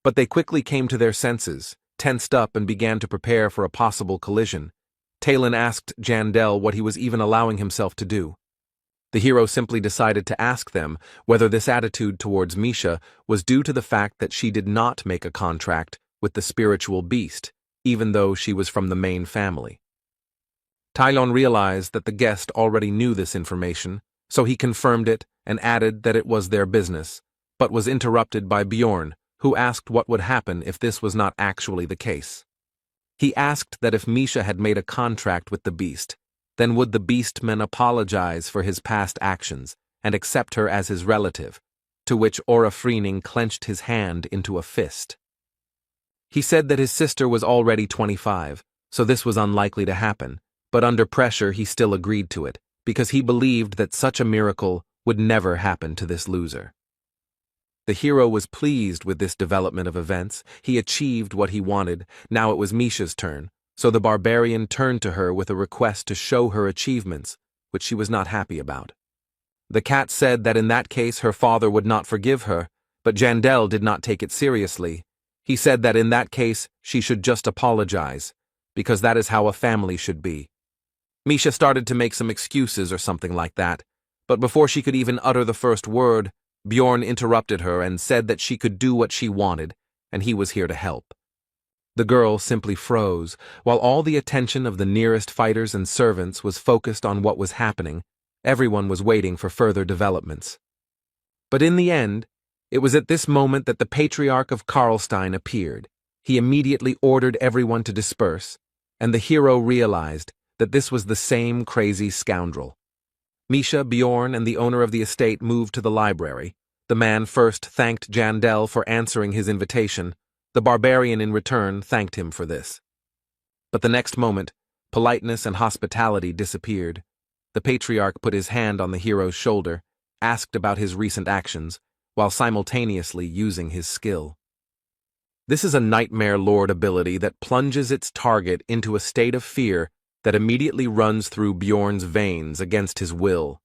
But they quickly came to their senses, tensed up and began to prepare for a possible collision. Talon asked Jandel what he was even allowing himself to do. The hero simply decided to ask them whether this attitude towards Misha was due to the fact that she did not make a contract with the spiritual beast, even though she was from the main family. Talon realized that the guest already knew this information, so he confirmed it and added that it was their business, but was interrupted by Bjorn, who asked what would happen if this was not actually the case. He asked that if Misha had made a contract with the beast, then would the beastman apologize for his past actions and accept her as his relative, to which Orifring clenched his hand into a fist. He said that his sister was already 25, so this was unlikely to happen, but under pressure he still agreed to it, because he believed that such a miracle would never happen to this loser. The hero was pleased with this development of events. He achieved what he wanted. Now it was Misha's turn, so the barbarian turned to her with a request to show her achievements, which she was not happy about. The cat said that in that case her father would not forgive her, but Jandel did not take it seriously. He said that in that case she should just apologize, because that is how a family should be. Misha started to make some excuses or something like that, but before she could even utter the first word, Bjorn interrupted her and said that she could do what she wanted, and he was here to help. The girl simply froze, while all the attention of the nearest fighters and servants was focused on what was happening. Everyone was waiting for further developments. But in the end, it was at this moment that the Patriarch of Karlstein appeared. He immediately ordered everyone to disperse, and the hero realized that this was the same crazy scoundrel. Misha, Bjorn, and the owner of the estate moved to the library. The man first thanked Jandel for answering his invitation. The barbarian in return thanked him for this. But the next moment, politeness and hospitality disappeared. The patriarch put his hand on the hero's shoulder, asked about his recent actions, while simultaneously using his skill. This is a Nightmare Lord ability that plunges its target into a state of fear that immediately runs through Bjorn's veins against his will.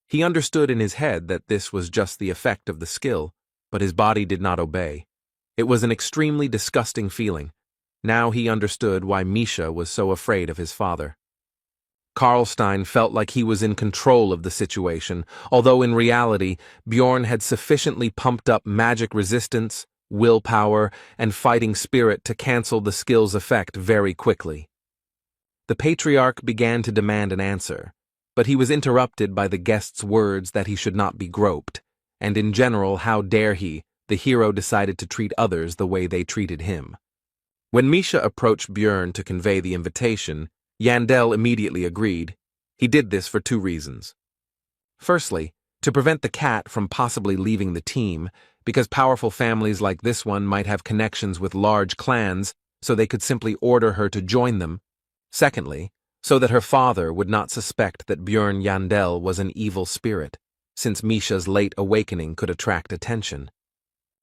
He understood in his head that this was just the effect of the skill, but his body did not obey. It was an extremely disgusting feeling. Now he understood why Misha was so afraid of his father. Karlstein felt like he was in control of the situation, although in reality, Bjorn had sufficiently pumped up magic resistance, willpower, and fighting spirit to cancel the skill's effect very quickly. The patriarch began to demand an answer, but he was interrupted by the guest's words that he should not be groped, and in general, how dare he, the hero decided to treat others the way they treated him. When Misha approached Bjorn to convey the invitation, Jandel immediately agreed. He did this for two reasons. Firstly, to prevent the cat from possibly leaving the team, because powerful families like this one might have connections with large clans, so they could simply order her to join them. Secondly, so that her father would not suspect that Björn Yandel was an evil spirit, since Misha's late awakening could attract attention.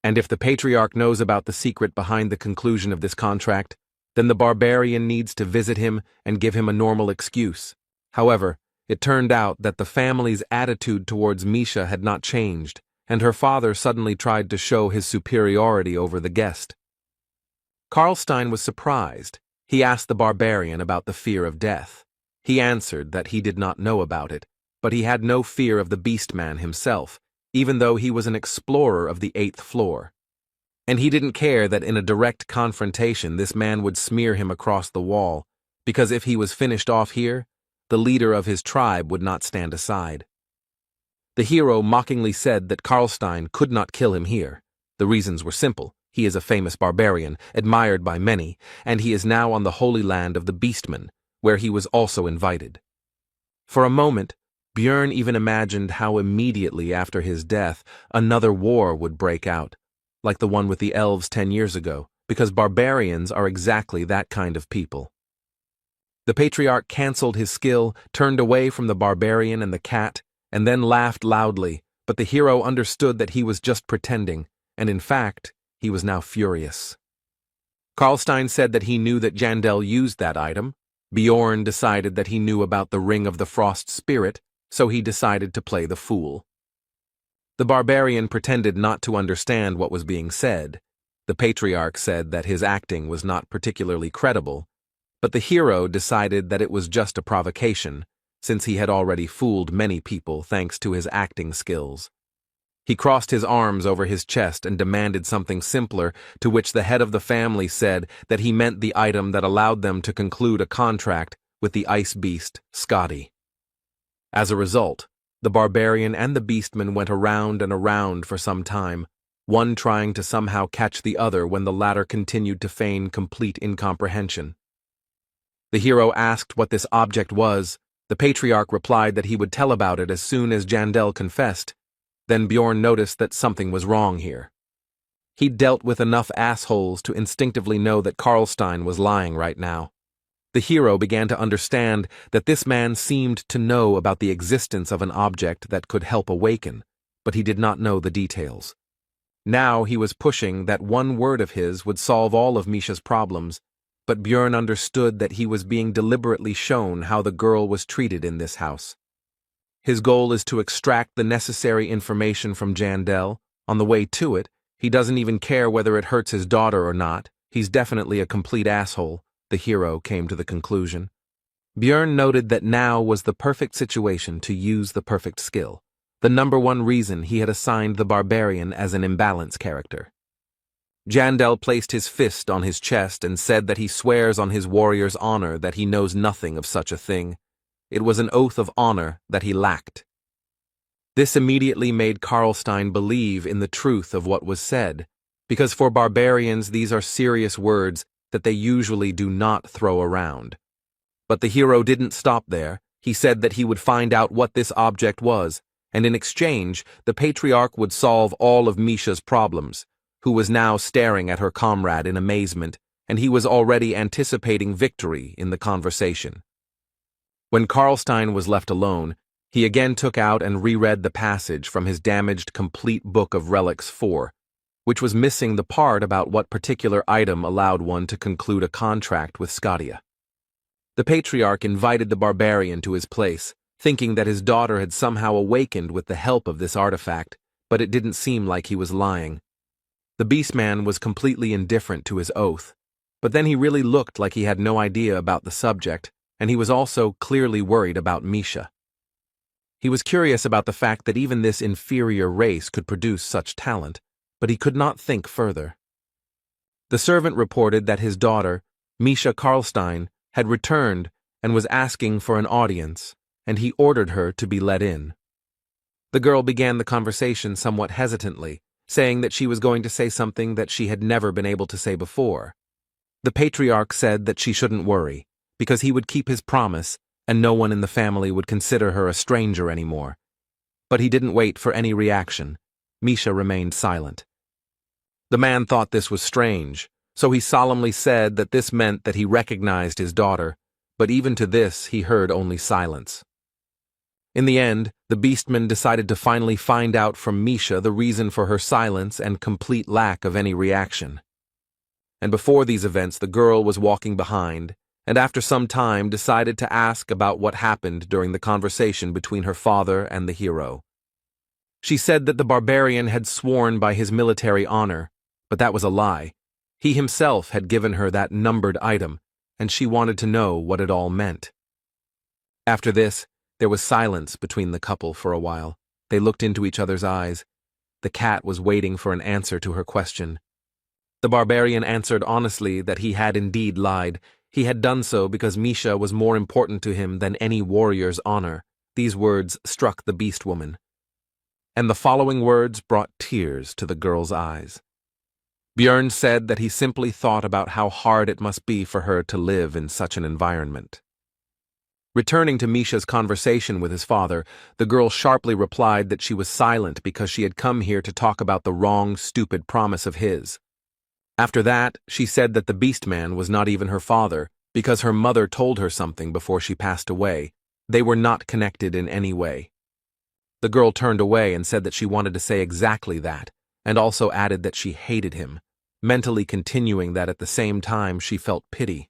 And if the patriarch knows about the secret behind the conclusion of this contract, then the barbarian needs to visit him and give him a normal excuse. However, it turned out that the family's attitude towards Misha had not changed, and her father suddenly tried to show his superiority over the guest. Karlstein was surprised. He asked the barbarian about the fear of death. He answered that he did not know about it, but he had no fear of the beastman himself, even though he was an explorer of the 8th floor. And he didn't care that in a direct confrontation this man would smear him across the wall, because if he was finished off here, the leader of his tribe would not stand aside. The hero mockingly said that Karlstein could not kill him here. The reasons were simple. He is a famous barbarian, admired by many, and he is now on the holy land of the Beastmen, where he was also invited. For a moment, Björn even imagined how immediately after his death another war would break out, like the one with the elves 10 years ago, because barbarians are exactly that kind of people. The patriarch cancelled his skill, turned away from the barbarian and the cat, and then laughed loudly, but the hero understood that he was just pretending, and in fact, he was now furious. Karlstein said that he knew that Jandel used that item. Bjorn decided that he knew about the Ring of the Frost Spirit, so he decided to play the fool. The barbarian pretended not to understand what was being said. The patriarch said that his acting was not particularly credible, but the hero decided that it was just a provocation, since he had already fooled many people thanks to his acting skills. He crossed his arms over his chest and demanded something simpler, to which the head of the family said that he meant the item that allowed them to conclude a contract with the ice beast, Scotty. As a result, the barbarian and the beastman went around and around for some time, one trying to somehow catch the other when the latter continued to feign complete incomprehension. The hero asked what this object was. The patriarch replied that he would tell about it as soon as Jandel confessed. Then Bjorn noticed that something was wrong here. He'd dealt with enough assholes to instinctively know that Karlstein was lying right now. The hero began to understand that this man seemed to know about the existence of an object that could help awaken, but he did not know the details. Now he was pushing that one word of his would solve all of Misha's problems, but Bjorn understood that he was being deliberately shown how the girl was treated in this house. His goal is to extract the necessary information from Jandel. On the way to it, he doesn't even care whether it hurts his daughter or not. He's definitely a complete asshole, the hero came to the conclusion. Bjorn noted that now was the perfect situation to use the perfect skill, the number one reason he had assigned the barbarian as an imbalance character. Jandel placed his fist on his chest and said that he swears on his warrior's honor that he knows nothing of such a thing. It was an oath of honor that he lacked. This immediately made Karlstein believe in the truth of what was said, because for barbarians these are serious words that they usually do not throw around. But the hero didn't stop there. He said that he would find out what this object was, and in exchange, the patriarch would solve all of Misha's problems, who was now staring at her comrade in amazement, and he was already anticipating victory in the conversation. When Karlstein was left alone, he again took out and reread the passage from his damaged Complete Book of Relics 4, which was missing the part about what particular item allowed one to conclude a contract with Scotia. The patriarch invited the barbarian to his place, thinking that his daughter had somehow awakened with the help of this artifact, but it didn't seem like he was lying. The beastman was completely indifferent to his oath, but then he really looked like he had no idea about the subject, and he was also clearly worried about Misha. He was curious about the fact that even this inferior race could produce such talent, but he could not think further. The servant reported that his daughter, Misha Karlstein, had returned and was asking for an audience, and he ordered her to be let in. The girl began the conversation somewhat hesitantly, saying that she was going to say something that she had never been able to say before. The patriarch said that she shouldn't worry, because he would keep his promise and no one in the family would consider her a stranger anymore. But he didn't wait for any reaction. Misha remained silent, The man thought this was strange, so he solemnly said that this meant that he recognized his daughter, but even to this he heard only silence. In the end, the beastman decided to finally find out from Misha the reason for her silence and complete lack of any reaction. And before these events, the girl was walking behind, and after some time decided to ask about what happened during the conversation between her father and the hero. She said that the barbarian had sworn by his military honor, but that was a lie. He himself had given her that numbered item, and she wanted to know what it all meant. After this, there was silence between the couple for a while. They looked into each other's eyes. The cat was waiting for an answer to her question. The barbarian answered honestly that he had indeed lied. He had done so because Misha was more important to him than any warrior's honor. These words struck the beast woman. And the following words brought tears to the girl's eyes. Björn said that he simply thought about how hard it must be for her to live in such an environment. Returning to Misha's conversation with his father, the girl sharply replied that she was silent because she had come here to talk about the wrong, stupid promise of his. After that, she said that the beastman was not even her father, because her mother told her something before she passed away. They were not connected in any way. The girl turned away and said that she wanted to say exactly that, and also added that she hated him, mentally continuing that at the same time she felt pity.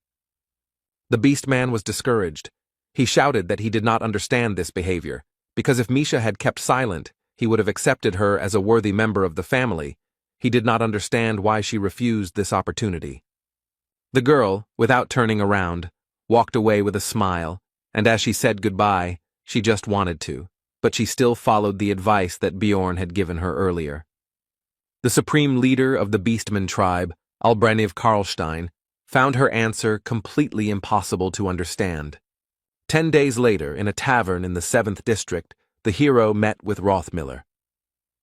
The beastman was discouraged. He shouted that he did not understand this behavior, because if Misha had kept silent, he would have accepted her as a worthy member of the family. He did not understand why she refused this opportunity. The girl, without turning around, walked away with a smile, and as she said goodbye, she just wanted to, but she still followed the advice that Bjorn had given her earlier. The supreme leader of the Beastman tribe, Albreniv Karlstein, found her answer completely impossible to understand. 10 days later, in a tavern in the 7th district, the hero met with Rothmiller.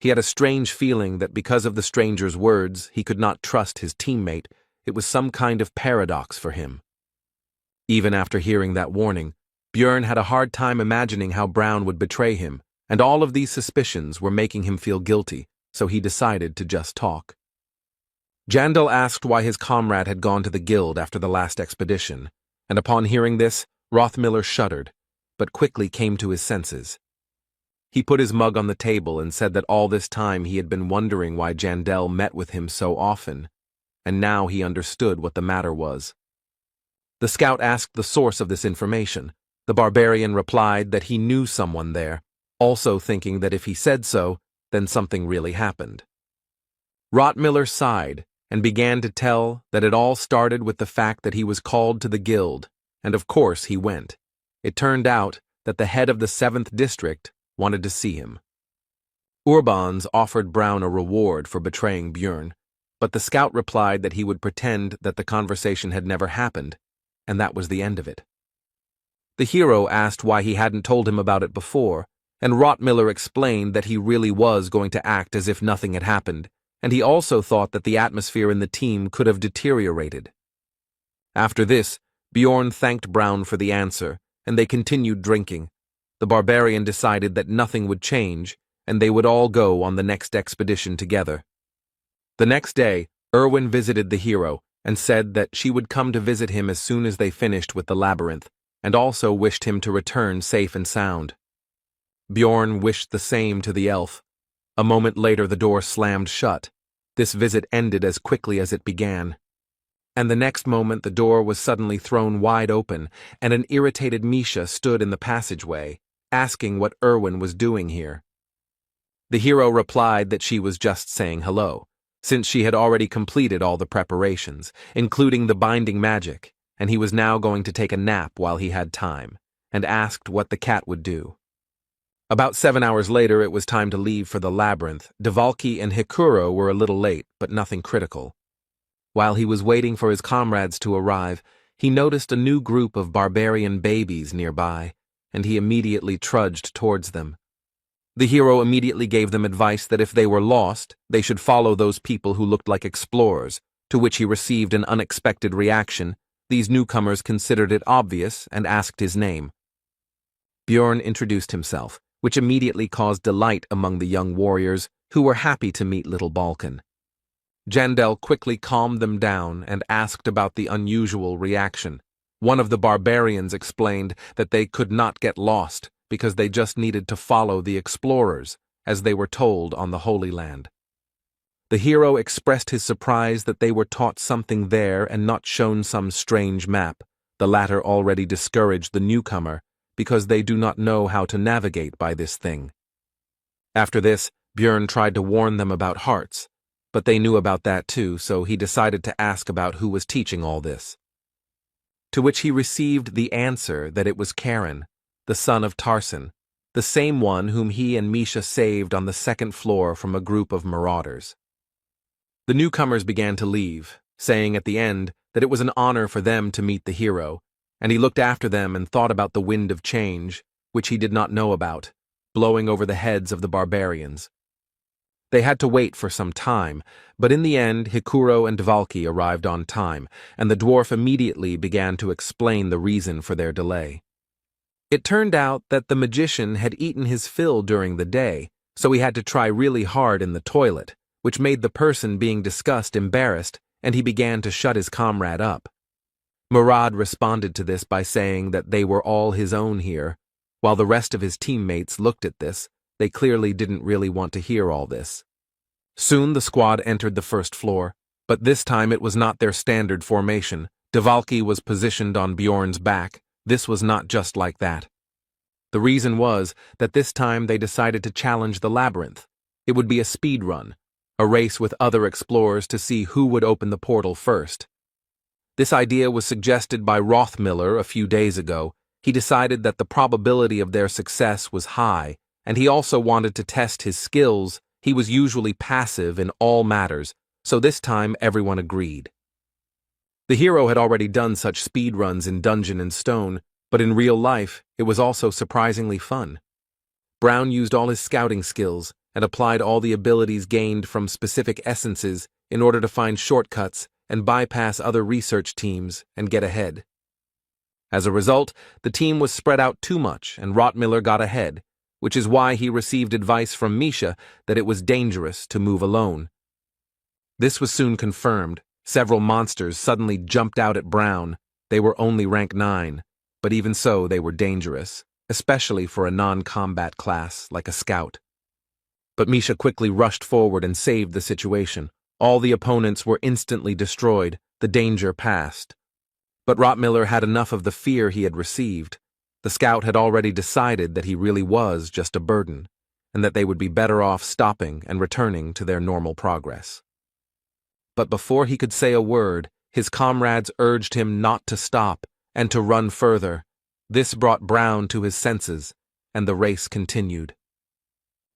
He had a strange feeling that because of the stranger's words, he could not trust his teammate. It was some kind of paradox for him. Even after hearing that warning, Björn had a hard time imagining how Brown would betray him, and all of these suspicions were making him feel guilty, so he decided to just talk. Jandal asked why his comrade had gone to the guild after the last expedition, and upon hearing this, Rothmiller shuddered, but quickly came to his senses. He put his mug on the table and said that all this time he had been wondering why Jandal met with him so often, and now he understood what the matter was. The scout asked the source of this information. The barbarian replied that he knew someone there, also thinking that if he said so, then something really happened. Rothmiller sighed and began to tell that it all started with the fact that he was called to the guild, and of course he went. It turned out that the head of the 7th district wanted to see him. Urbans offered Brown a reward for betraying Björn, but the scout replied that he would pretend that the conversation had never happened, and that was the end of it. The hero asked why he hadn't told him about it before, and Rothmiller explained that he really was going to act as if nothing had happened, and he also thought that the atmosphere in the team could have deteriorated. After this, Bjorn thanked Brown for the answer, and they continued drinking. The barbarian decided that nothing would change, and they would all go on the next expedition together. The next day, Erwin visited the hero and said that she would come to visit him as soon as they finished with the labyrinth, and also wished him to return safe and sound. Bjorn wished the same to the elf. A moment later the door slammed shut. This visit ended as quickly as it began. And the next moment the door was suddenly thrown wide open, and an irritated Misha stood in the passageway, asking what Erwin was doing here. The hero replied that she was just saying hello, since she had already completed all the preparations, including the binding magic, and he was now going to take a nap while he had time, and asked what the cat would do. About 7 hours later it was time to leave for the labyrinth. Devalki and Hikuro were a little late, but nothing critical. While he was waiting for his comrades to arrive, he noticed a new group of barbarian babies nearby, and he immediately trudged towards them. The hero immediately gave them advice that if they were lost, they should follow those people who looked like explorers, to which he received an unexpected reaction. These newcomers considered it obvious and asked his name. Bjorn introduced himself, which immediately caused delight among the young warriors, who were happy to meet little Balkan. Jandel quickly calmed them down and asked about the unusual reaction. One of the barbarians explained that they could not get lost because they just needed to follow the explorers, as they were told on the Holy Land. The hero expressed his surprise that they were taught something there and not shown some strange map. The latter already discouraged the newcomer because they do not know how to navigate by this thing. After this, Björn tried to warn them about hearts, but they knew about that too, so he decided to ask about who was teaching all this. To which he received the answer that it was Karen, the son of Tarsan, the same one whom he and Misha saved on the second floor from a group of marauders. The newcomers began to leave, saying at the end that it was an honor for them to meet the hero, and he looked after them and thought about the wind of change, which he did not know about, blowing over the heads of the barbarians. They had to wait for some time, but in the end Hikuro and Dvalki arrived on time, and the dwarf immediately began to explain the reason for their delay. It turned out that the magician had eaten his fill during the day, so he had to try really hard in the toilet, which made the person being discussed embarrassed, and he began to shut his comrade up. Murad responded to this by saying that they were all his own here. While the rest of his teammates looked at this, they clearly didn't really want to hear all this. Soon the squad entered the first floor, but this time it was not their standard formation. Dvalki was positioned on Bjorn's back. This was not just like that. The reason was that this time they decided to challenge the labyrinth. It would be a speed run, a race with other explorers to see who would open the portal first. This idea was suggested by Rothmiller a few days ago. He decided that the probability of their success was high, and he also wanted to test his skills. He was usually passive in all matters, so this time everyone agreed. The hero had already done such speed runs in Dungeon and Stone, but in real life it was also surprisingly fun. Brown used all his scouting skills and applied all the abilities gained from specific essences in order to find shortcuts and bypass other research teams and get ahead. As a result, the team was spread out too much and Rothmiller got ahead, which is why he received advice from Misha that it was dangerous to move alone. This was soon confirmed. Several monsters suddenly jumped out at Brown. They were only rank 9, but even so they were dangerous, especially for a non-combat class like a scout. But Misha quickly rushed forward and saved the situation. All the opponents were instantly destroyed. The danger passed. But Rothmiller had enough of the fear he had received. The scout had already decided that he really was just a burden, and that they would be better off stopping and returning to their normal progress. But before he could say a word, his comrades urged him not to stop and to run further. This brought Brown to his senses, and the race continued.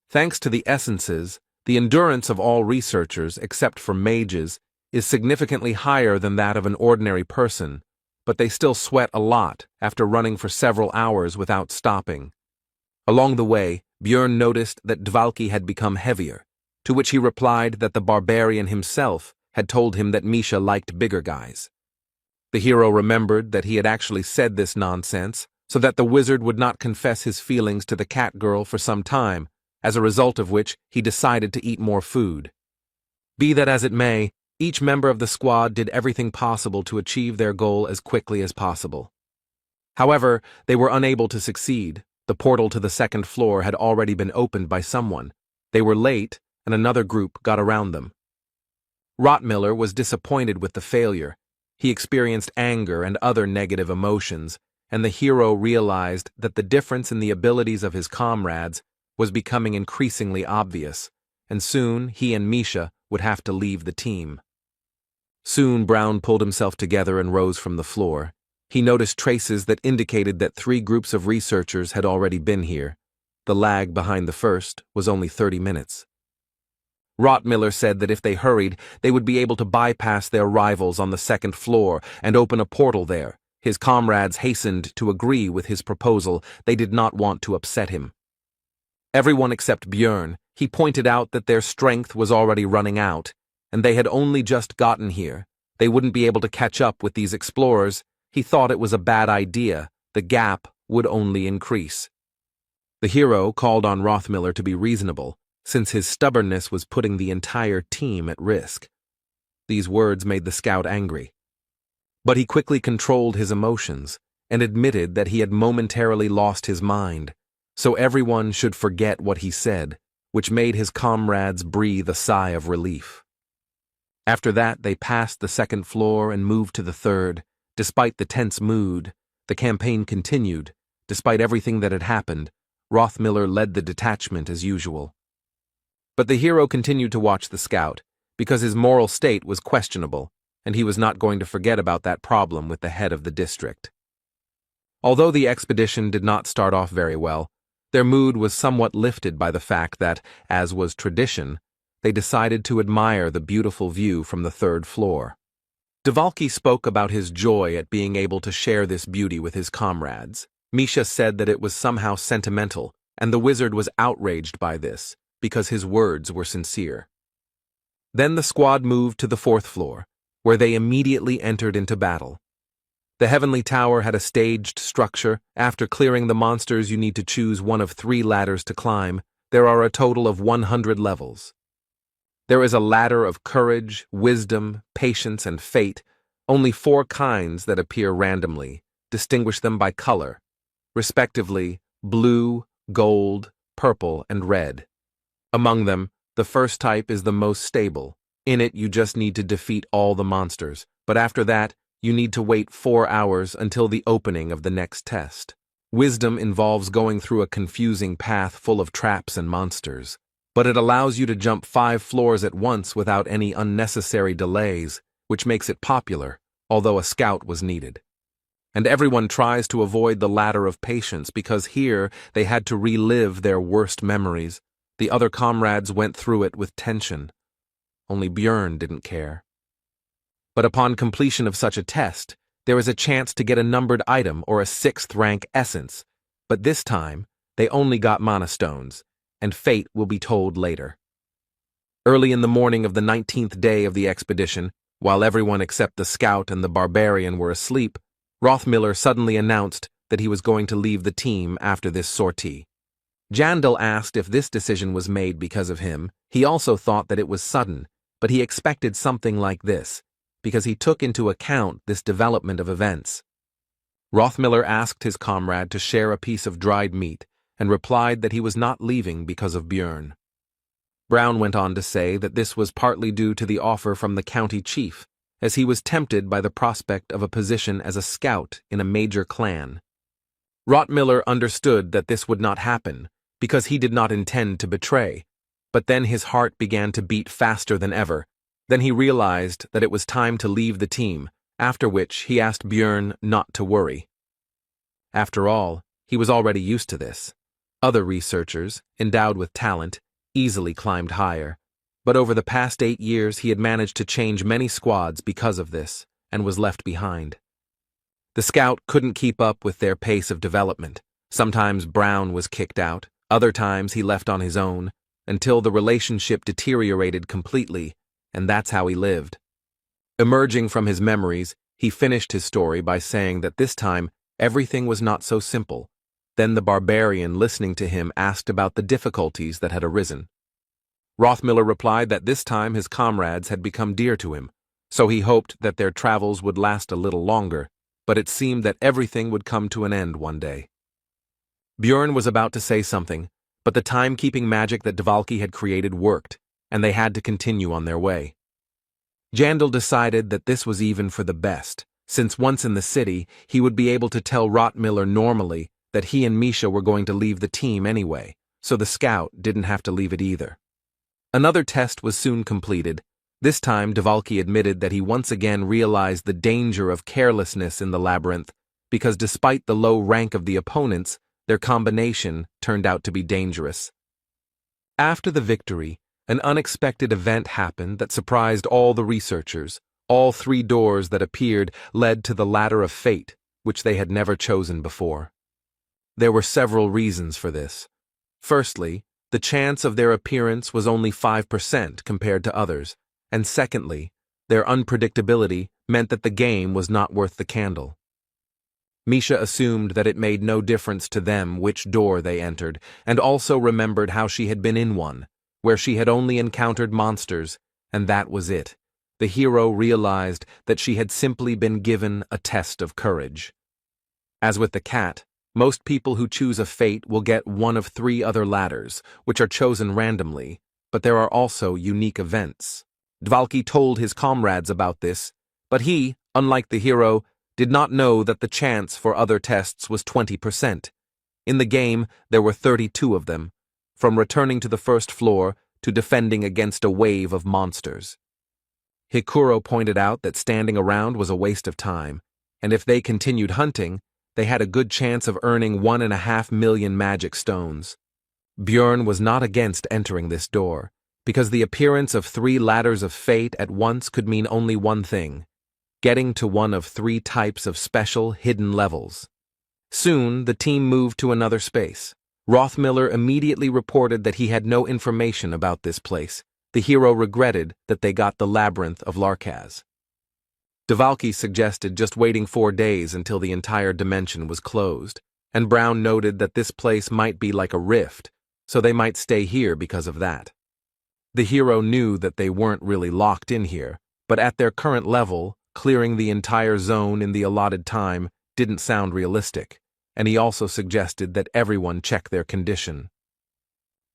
Thanks to the essences, the endurance of all researchers, except for mages, is significantly higher than that of an ordinary person, but they still sweat a lot after running for several hours without stopping. Along the way, Björn noticed that Dvalki had become heavier, to which he replied that the barbarian himself had told him that Misha liked bigger guys. The hero remembered that he had actually said this nonsense, so that the wizard would not confess his feelings to the cat girl for some time, as a result of which he decided to eat more food. Be that as it may, each member of the squad did everything possible to achieve their goal as quickly as possible. However, they were unable to succeed. The portal to the second floor had already been opened by someone. They were late, and another group got around them. Rothmiller was disappointed with the failure. He experienced anger and other negative emotions, and the hero realized that the difference in the abilities of his comrades was becoming increasingly obvious, and soon he and Misha would have to leave the team. Soon Brown pulled himself together and rose from the floor. He noticed traces that indicated that 3 groups of researchers had already been here. The lag behind the first was only 30 minutes. Rothmiller said that if they hurried, they would be able to bypass their rivals on the second floor and open a portal there. His comrades hastened to agree with his proposal. They did not want to upset him. Everyone except Björn. He pointed out that their strength was already running out, and they had only just gotten here. They wouldn't be able to catch up with these explorers. He thought it was a bad idea. The gap would only increase. The hero called on Rothmiller to be reasonable, since his stubbornness was putting the entire team at risk. These words made the scout angry. But he quickly controlled his emotions and admitted that he had momentarily lost his mind, so everyone should forget what he said, which made his comrades breathe a sigh of relief. After that, they passed the second floor and moved to the third. Despite the tense mood, the campaign continued. Despite everything that had happened, Rothmiller led the detachment as usual. But the hero continued to watch the scout, because his moral state was questionable, and he was not going to forget about that problem with the head of the district. Although the expedition did not start off very well, their mood was somewhat lifted by the fact that, as was tradition, they decided to admire the beautiful view from the third floor. Dvalki spoke about his joy at being able to share this beauty with his comrades. Misha said that it was somehow sentimental, and the wizard was outraged by this, because his words were sincere. Then the squad moved to the fourth floor, where they immediately entered into battle. The Heavenly Tower had a staged structure. After clearing the monsters, you need to choose one of 3 ladders to climb. There are a total of 100 levels. There is a ladder of courage, wisdom, patience, and fate. Only 4 kinds that appear randomly. Distinguish them by color, respectively blue, gold, purple, and red. Among them, the first type is the most stable. In it, you just need to defeat all the monsters, but after that, you need to wait 4 hours until the opening of the next test. Wisdom involves going through a confusing path full of traps and monsters, but it allows you to jump 5 floors at once without any unnecessary delays, which makes it popular, although a scout was needed. And everyone tries to avoid the ladder of patience because here they had to relive their worst memories. The other comrades went through it with tension. Only Björn didn't care. But upon completion of such a test, there is a chance to get a numbered item or a 6th rank essence, but this time they only got mana stones, and fate will be told later. Early in the morning of the 19th day of the expedition, while everyone except the scout and the barbarian were asleep, Rothmiller suddenly announced that he was going to leave the team after this sortie. Jandal asked if this decision was made because of him. He also thought that it was sudden, but he expected something like this, because he took into account this development of events. Rothmiller asked his comrade to share a piece of dried meat and replied that he was not leaving because of Björn. Brown went on to say that this was partly due to the offer from the county chief, as he was tempted by the prospect of a position as a scout in a major clan. Rothmiller understood that this would not happen, because he did not intend to betray, but then his heart began to beat faster than ever. Then he realized that it was time to leave the team, after which he asked Björn not to worry. After all, he was already used to this. Other researchers, endowed with talent, easily climbed higher, but over the past 8 years he had managed to change many squads because of this, and was left behind. The scout couldn't keep up with their pace of development. Sometimes Brown was kicked out, other times he left on his own, until the relationship deteriorated completely, and that's how he lived. Emerging from his memories, he finished his story by saying that this time everything was not so simple. Then the barbarian listening to him asked about the difficulties that had arisen. Rothmiller replied that this time his comrades had become dear to him, so he hoped that their travels would last a little longer, but it seemed that everything would come to an end one day. Björn was about to say something, but the timekeeping magic that Dvalki had created worked, and they had to continue on their way. Jandal decided that this was even for the best, since once in the city, he would be able to tell Rothmiller normally that he and Misha were going to leave the team anyway, so the scout didn't have to leave it either. Another test was soon completed. This time, Dvalki admitted that he once again realized the danger of carelessness in the labyrinth, because despite the low rank of the opponents, their combination turned out to be dangerous. After the victory, an unexpected event happened that surprised all the researchers. All 3 doors that appeared led to the ladder of fate, which they had never chosen before. There were several reasons for this. Firstly, the chance of their appearance was only 5% compared to others, and secondly, their unpredictability meant that the game was not worth the candle. Misha assumed that it made no difference to them which door they entered, and also remembered how she had been in one, where she had only encountered monsters, and that was it. the hero realized that she had simply been given a test of courage. As with the cat, most people who choose a fate will get one of 3 other ladders, which are chosen randomly, but there are also unique events. Dvalki told his comrades about this, but he, unlike the hero, did not know that the chance for other tests was 20%. In the game, there were 32 of them, from returning to the first floor to defending against a wave of monsters. Hikuro pointed out that standing around was a waste of time, and if they continued hunting, they had a good chance of earning 1.5 million magic stones. Björn was not against entering this door, because the appearance of 3 ladders of fate at once could mean only one thing: getting to one of 3 types of special, hidden levels. Soon, the team moved to another space. Rothmiller immediately reported that he had no information about this place. The hero regretted that they got the labyrinth of Larkaz. Dvalki suggested just waiting 4 days until the entire dimension was closed, and Brown noted that this place might be like a rift, so they might stay here because of that. The hero knew that they weren't really locked in here, but at their current level, clearing the entire zone in the allotted time didn't sound realistic, and he also suggested that everyone check their condition.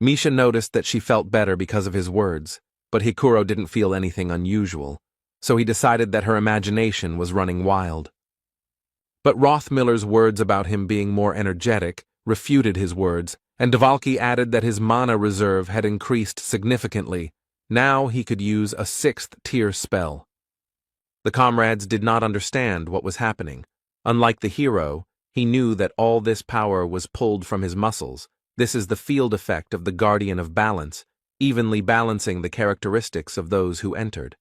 Misha noticed that she felt better because of his words, but Hikuro didn't feel anything unusual, so he decided that her imagination was running wild. But Rothmiller's words about him being more energetic refuted his words, and Dvalki added that his mana reserve had increased significantly. Now he could use a 6th-tier spell. The comrades did not understand what was happening. Unlike the hero, he knew that all this power was pulled from his muscles. This is the field effect of the Guardian of Balance, evenly balancing the characteristics of those who entered.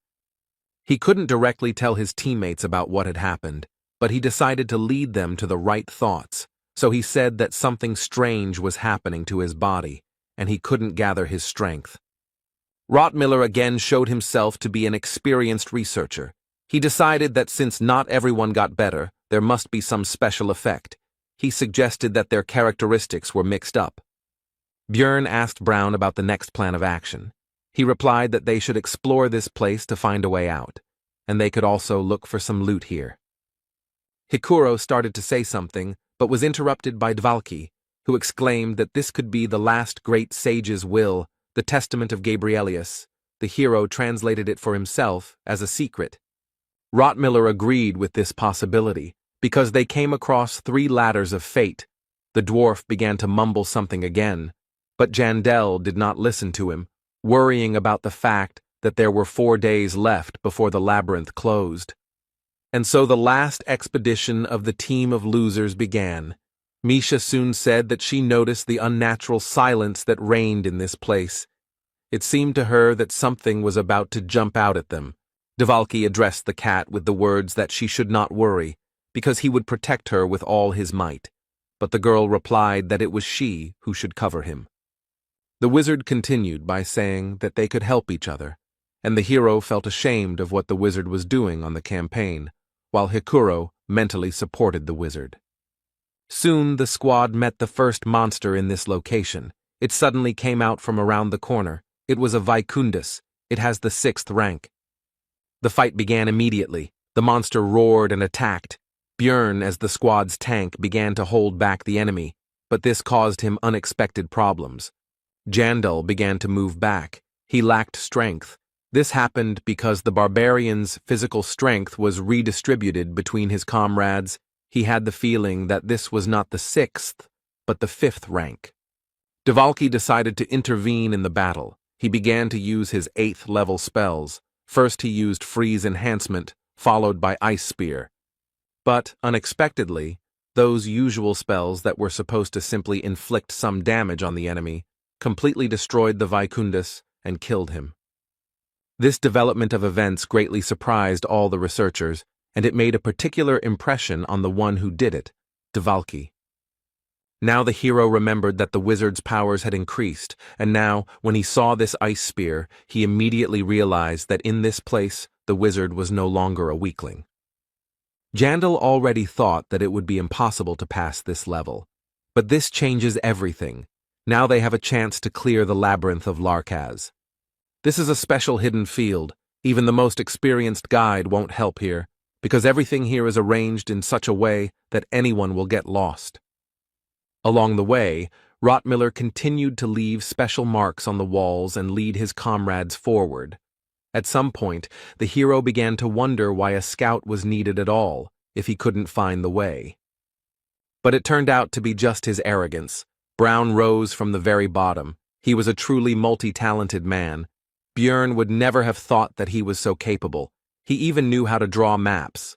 He couldn't directly tell his teammates about what had happened, but he decided to lead them to the right thoughts, so he said that something strange was happening to his body, and he couldn't gather his strength. Rothmiller again showed himself to be an experienced researcher. He decided that since not everyone got better, there must be some special effect. He suggested that their characteristics were mixed up. Björn asked Brown about the next plan of action. He replied that they should explore this place to find a way out, and they could also look for some loot here. Hikuro started to say something, but was interrupted by Dvalki, who exclaimed that this could be the last great sage's will, the testament of Gabrielius. The hero translated it for himself as a secret. Rothmiller agreed with this possibility, because they came across 3 ladders of fate. The dwarf began to mumble something again, but Jandel did not listen to him, worrying about the fact that there were 4 days left before the labyrinth closed. And so the last expedition of the team of losers began. Misha soon said that she noticed the unnatural silence that reigned in this place. It seemed to her that something was about to jump out at them. Dvalki addressed the cat with the words that she should not worry, because he would protect her with all his might. But the girl replied that it was she who should cover him. The wizard continued by saying that they could help each other, and the hero felt ashamed of what the wizard was doing on the campaign, while Hikuro mentally supported the wizard. Soon the squad met the first monster in this location. It suddenly came out from around the corner. It was a Vicundus. It has the 6th rank. The fight began immediately. The monster roared and attacked. Björn, as the squad's tank, began to hold back the enemy, but this caused him unexpected problems. Jandal began to move back. He lacked strength. This happened because the barbarian's physical strength was redistributed between his comrades. He had the feeling that this was not the 6th, but the 5th rank. Dvalki decided to intervene in the battle. He began to use his 8th level spells. First he used Freeze Enhancement, followed by Ice Spear. But, unexpectedly, those usual spells that were supposed to simply inflict some damage on the enemy completely destroyed the Vicundus and killed him. This development of events greatly surprised all the researchers, and it made a particular impression on the one who did it, Dvalki. Now the hero remembered that the wizard's powers had increased, and now, when he saw this ice spear, he immediately realized that in this place the wizard was no longer a weakling. Jandal already thought that it would be impossible to pass this level, but this changes everything. Now they have a chance to clear the labyrinth of Larkaz. This is a special hidden field. Even the most experienced guide won't help here, because everything here is arranged in such a way that anyone will get lost. Along the way, Rottmiller continued to leave special marks on the walls and lead his comrades forward. At some point, the hero began to wonder why a scout was needed at all if he couldn't find the way. But it turned out to be just his arrogance. Brown rose from the very bottom. He was a truly multi-talented man. Björn would never have thought that he was so capable. He even knew how to draw maps.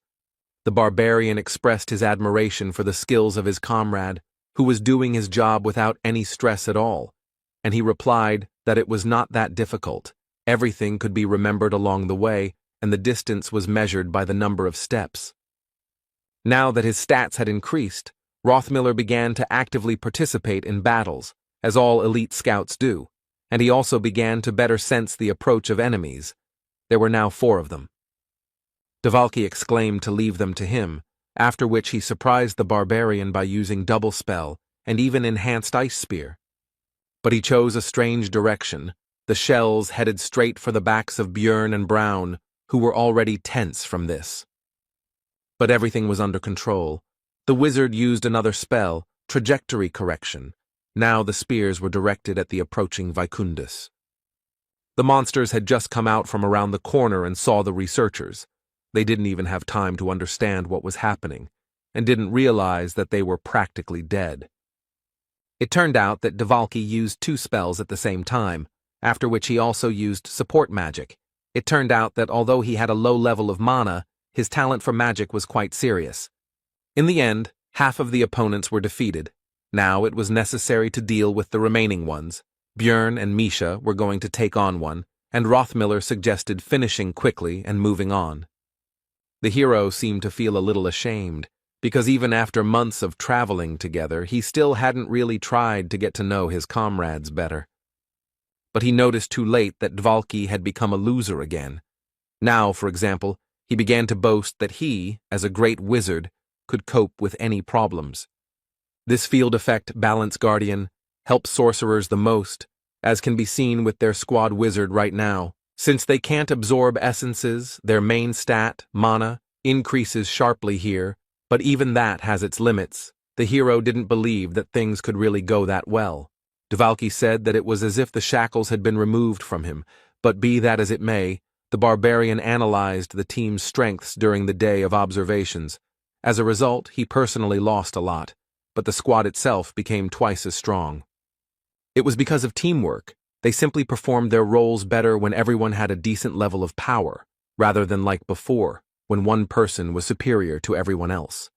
The barbarian expressed his admiration for the skills of his comrade, who was doing his job without any stress at all, and he replied that it was not that difficult. Everything could be remembered along the way, and the distance was measured by the number of steps. Now that his stats had increased, Rothmiller began to actively participate in battles, as all elite scouts do, and he also began to better sense the approach of enemies. There were now 4 of them. Dvalki exclaimed to leave them to him, after which he surprised the barbarian by using double spell and even enhanced ice spear. But he chose a strange direction. The shells headed straight for the backs of Björn and Brown, who were already tense from this. But everything was under control. The wizard used another spell, trajectory correction. Now the spears were directed at the approaching Vicundus. The monsters had just come out from around the corner and saw the researchers. They didn't even have time to understand what was happening, and didn't realize that they were practically dead. It turned out that Dvalki used 2 spells at the same time, after which he also used support magic. It turned out that although he had a low level of mana, his talent for magic was quite serious. In the end, half of the opponents were defeated. Now it was necessary to deal with the remaining ones. Björn and Misha were going to take on one, and Rothmiller suggested finishing quickly and moving on. The hero seemed to feel a little ashamed, because even after months of traveling together, he still hadn't really tried to get to know his comrades better. But he noticed too late that Dvalki had become a loser again. Now, for example, he began to boast that he, as a great wizard, could cope with any problems. This field effect, Balance Guardian, helps sorcerers the most, as can be seen with their squad wizard right now. Since they can't absorb essences, their main stat, mana, increases sharply here, but even that has its limits. The hero didn't believe that things could really go that well. Dvalki said that it was as if the shackles had been removed from him, but be that as it may, the barbarian analyzed the team's strengths during the day of observations. As a result, he personally lost a lot, but the squad itself became twice as strong. It was because of teamwork. They simply performed their roles better when everyone had a decent level of power, rather than like before, when one person was superior to everyone else.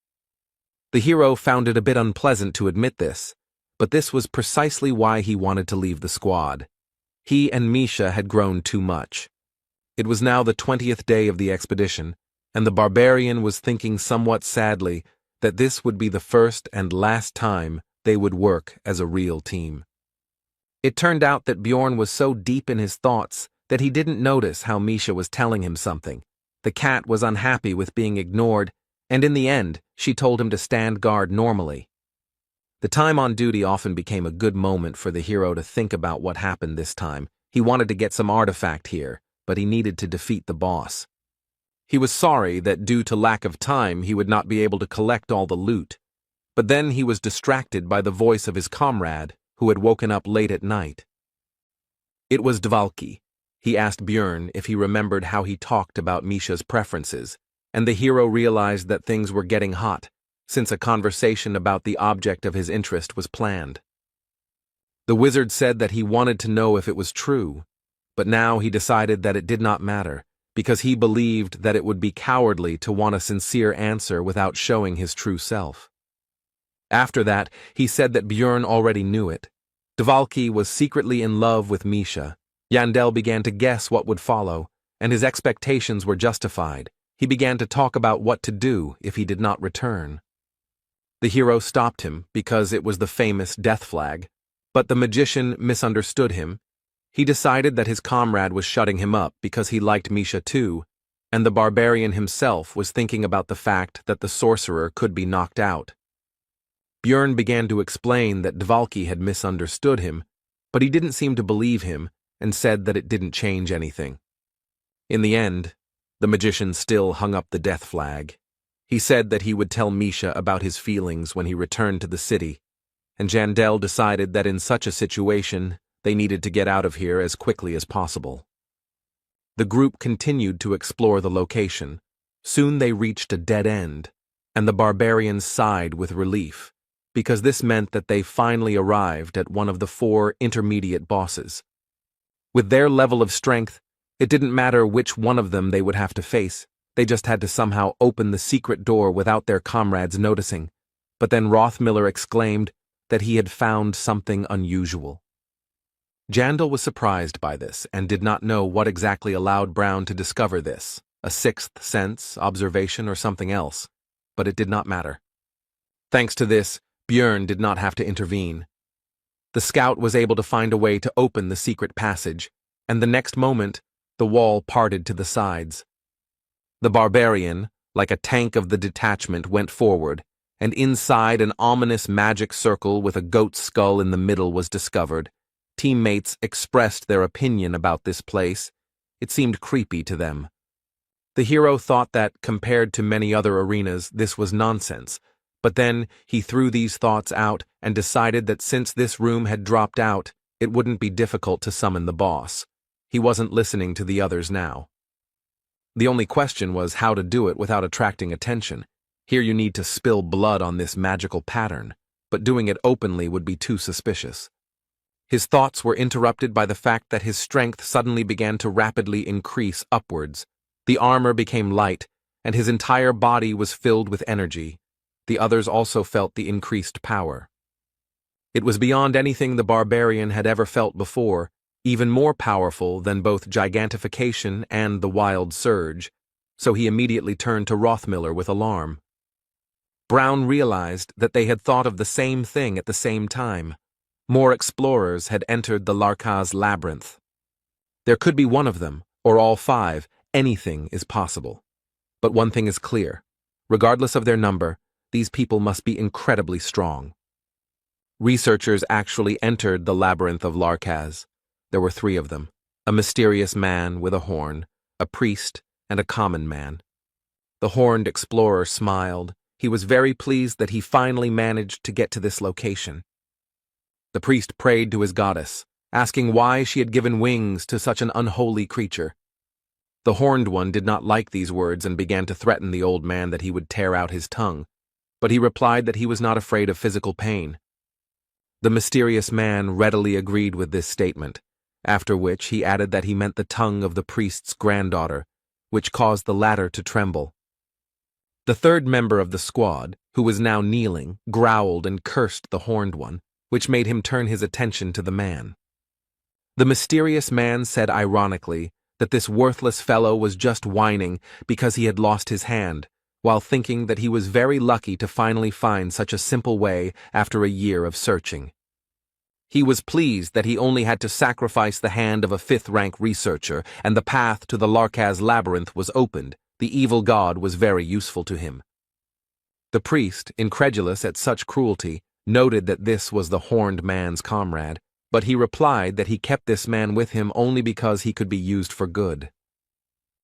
The hero found it a bit unpleasant to admit this, but this was precisely why he wanted to leave the squad. He and Misha had grown too much. It was now the 20th day of the expedition, and the barbarian was thinking somewhat sadly that this would be the first and last time they would work as a real team. It turned out that Björn was so deep in his thoughts that he didn't notice how Misha was telling him something. The cat was unhappy with being ignored, and in the end, she told him to stand guard normally. The time on duty often became a good moment for the hero to think about what happened this time. He wanted to get some artifact here, but he needed to defeat the boss. He was sorry that due to lack of time he would not be able to collect all the loot, but then he was distracted by the voice of his comrade, who had woken up late at night. It was Dvalki. He asked Björn if he remembered how he talked about Misha's preferences, and the hero realized that things were getting hot, since a conversation about the object of his interest was planned. The wizard said that he wanted to know if it was true, but now he decided that it did not matter, because he believed that it would be cowardly to want a sincere answer without showing his true self. After that, he said that Björn already knew it. Dvalki was secretly in love with Misha. Yandel began to guess what would follow, and his expectations were justified. He began to talk about what to do if he did not return. The hero stopped him because it was the famous death flag, but the magician misunderstood him. He decided that his comrade was shutting him up because he liked Misha too, and the barbarian himself was thinking about the fact that the sorcerer could be knocked out. Björn began to explain that Dvalki had misunderstood him, but he didn't seem to believe him and said that it didn't change anything. In the end, the magician still hung up the death flag. He said that he would tell Misha about his feelings when he returned to the city, and Jandel decided that in such a situation, they needed to get out of here as quickly as possible. The group continued to explore the location. Soon they reached a dead end, and the barbarians sighed with relief, because this meant that they finally arrived at one of the 4 intermediate bosses. With their level of strength, it didn't matter which one of them they would have to face. They just had to somehow open the secret door without their comrades noticing. But then Rothmiller exclaimed that he had found something unusual. Jandal was surprised by this and did not know what exactly allowed Brown to discover this, a sixth sense, observation, or something else, but it did not matter. Thanks to this, Björn did not have to intervene. The scout was able to find a way to open the secret passage, and the next moment, the wall parted to the sides. The barbarian, like a tank of the detachment, went forward, and inside an ominous magic circle with a goat's skull in the middle was discovered. Teammates expressed their opinion about this place. It seemed creepy to them. The hero thought that, compared to many other arenas, this was nonsense, but then he threw these thoughts out and decided that since this room had dropped out, it wouldn't be difficult to summon the boss. He wasn't listening to the others now. The only question was how to do it without attracting attention. Here you need to spill blood on this magical pattern, but doing it openly would be too suspicious. His thoughts were interrupted by the fact that his strength suddenly began to rapidly increase upwards. The armor became light, and his entire body was filled with energy. The others also felt the increased power. It was beyond anything the barbarian had ever felt before, even more powerful than both gigantification and the wild surge, so he immediately turned to Rothmiller with alarm. Brown realized that they had thought of the same thing at the same time. More explorers had entered the Larkaz labyrinth. There could be one of them, or all 5. Anything is possible. But one thing is clear. Regardless of their number, these people must be incredibly strong. Researchers actually entered the labyrinth of Larkaz. There were 3 of them, a mysterious man with a horn, a priest, and a common man. The horned explorer smiled. He was very pleased that he finally managed to get to this location. The priest prayed to his goddess, asking why she had given wings to such an unholy creature. The horned one did not like these words and began to threaten the old man that he would tear out his tongue, but he replied that he was not afraid of physical pain. The mysterious man readily agreed with this statement, after which he added that he meant the tongue of the priest's granddaughter, which caused the latter to tremble. The 3rd member of the squad, who was now kneeling, growled and cursed the horned one, which made him turn his attention to the man. The mysterious man said ironically that this worthless fellow was just whining because he had lost his hand, while thinking that he was very lucky to finally find such a simple way after a year of searching. He was pleased that he only had to sacrifice the hand of a 5th-rank researcher, and the path to the Larkaz labyrinth was opened. The evil god was very useful to him. The priest, incredulous at such cruelty, noted that this was the horned man's comrade, but he replied that he kept this man with him only because he could be used for good.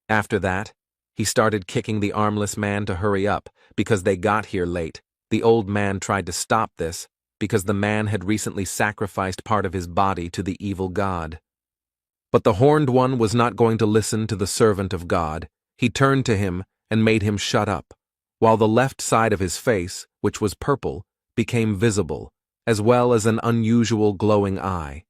After that, he started kicking the armless man to hurry up, because they got here late. The old man tried to stop this, because the man had recently sacrificed part of his body to the evil god. But the horned one was not going to listen to the servant of God. He turned to him and made him shut up, while the left side of his face, which was purple, became visible, as well as an unusual glowing eye.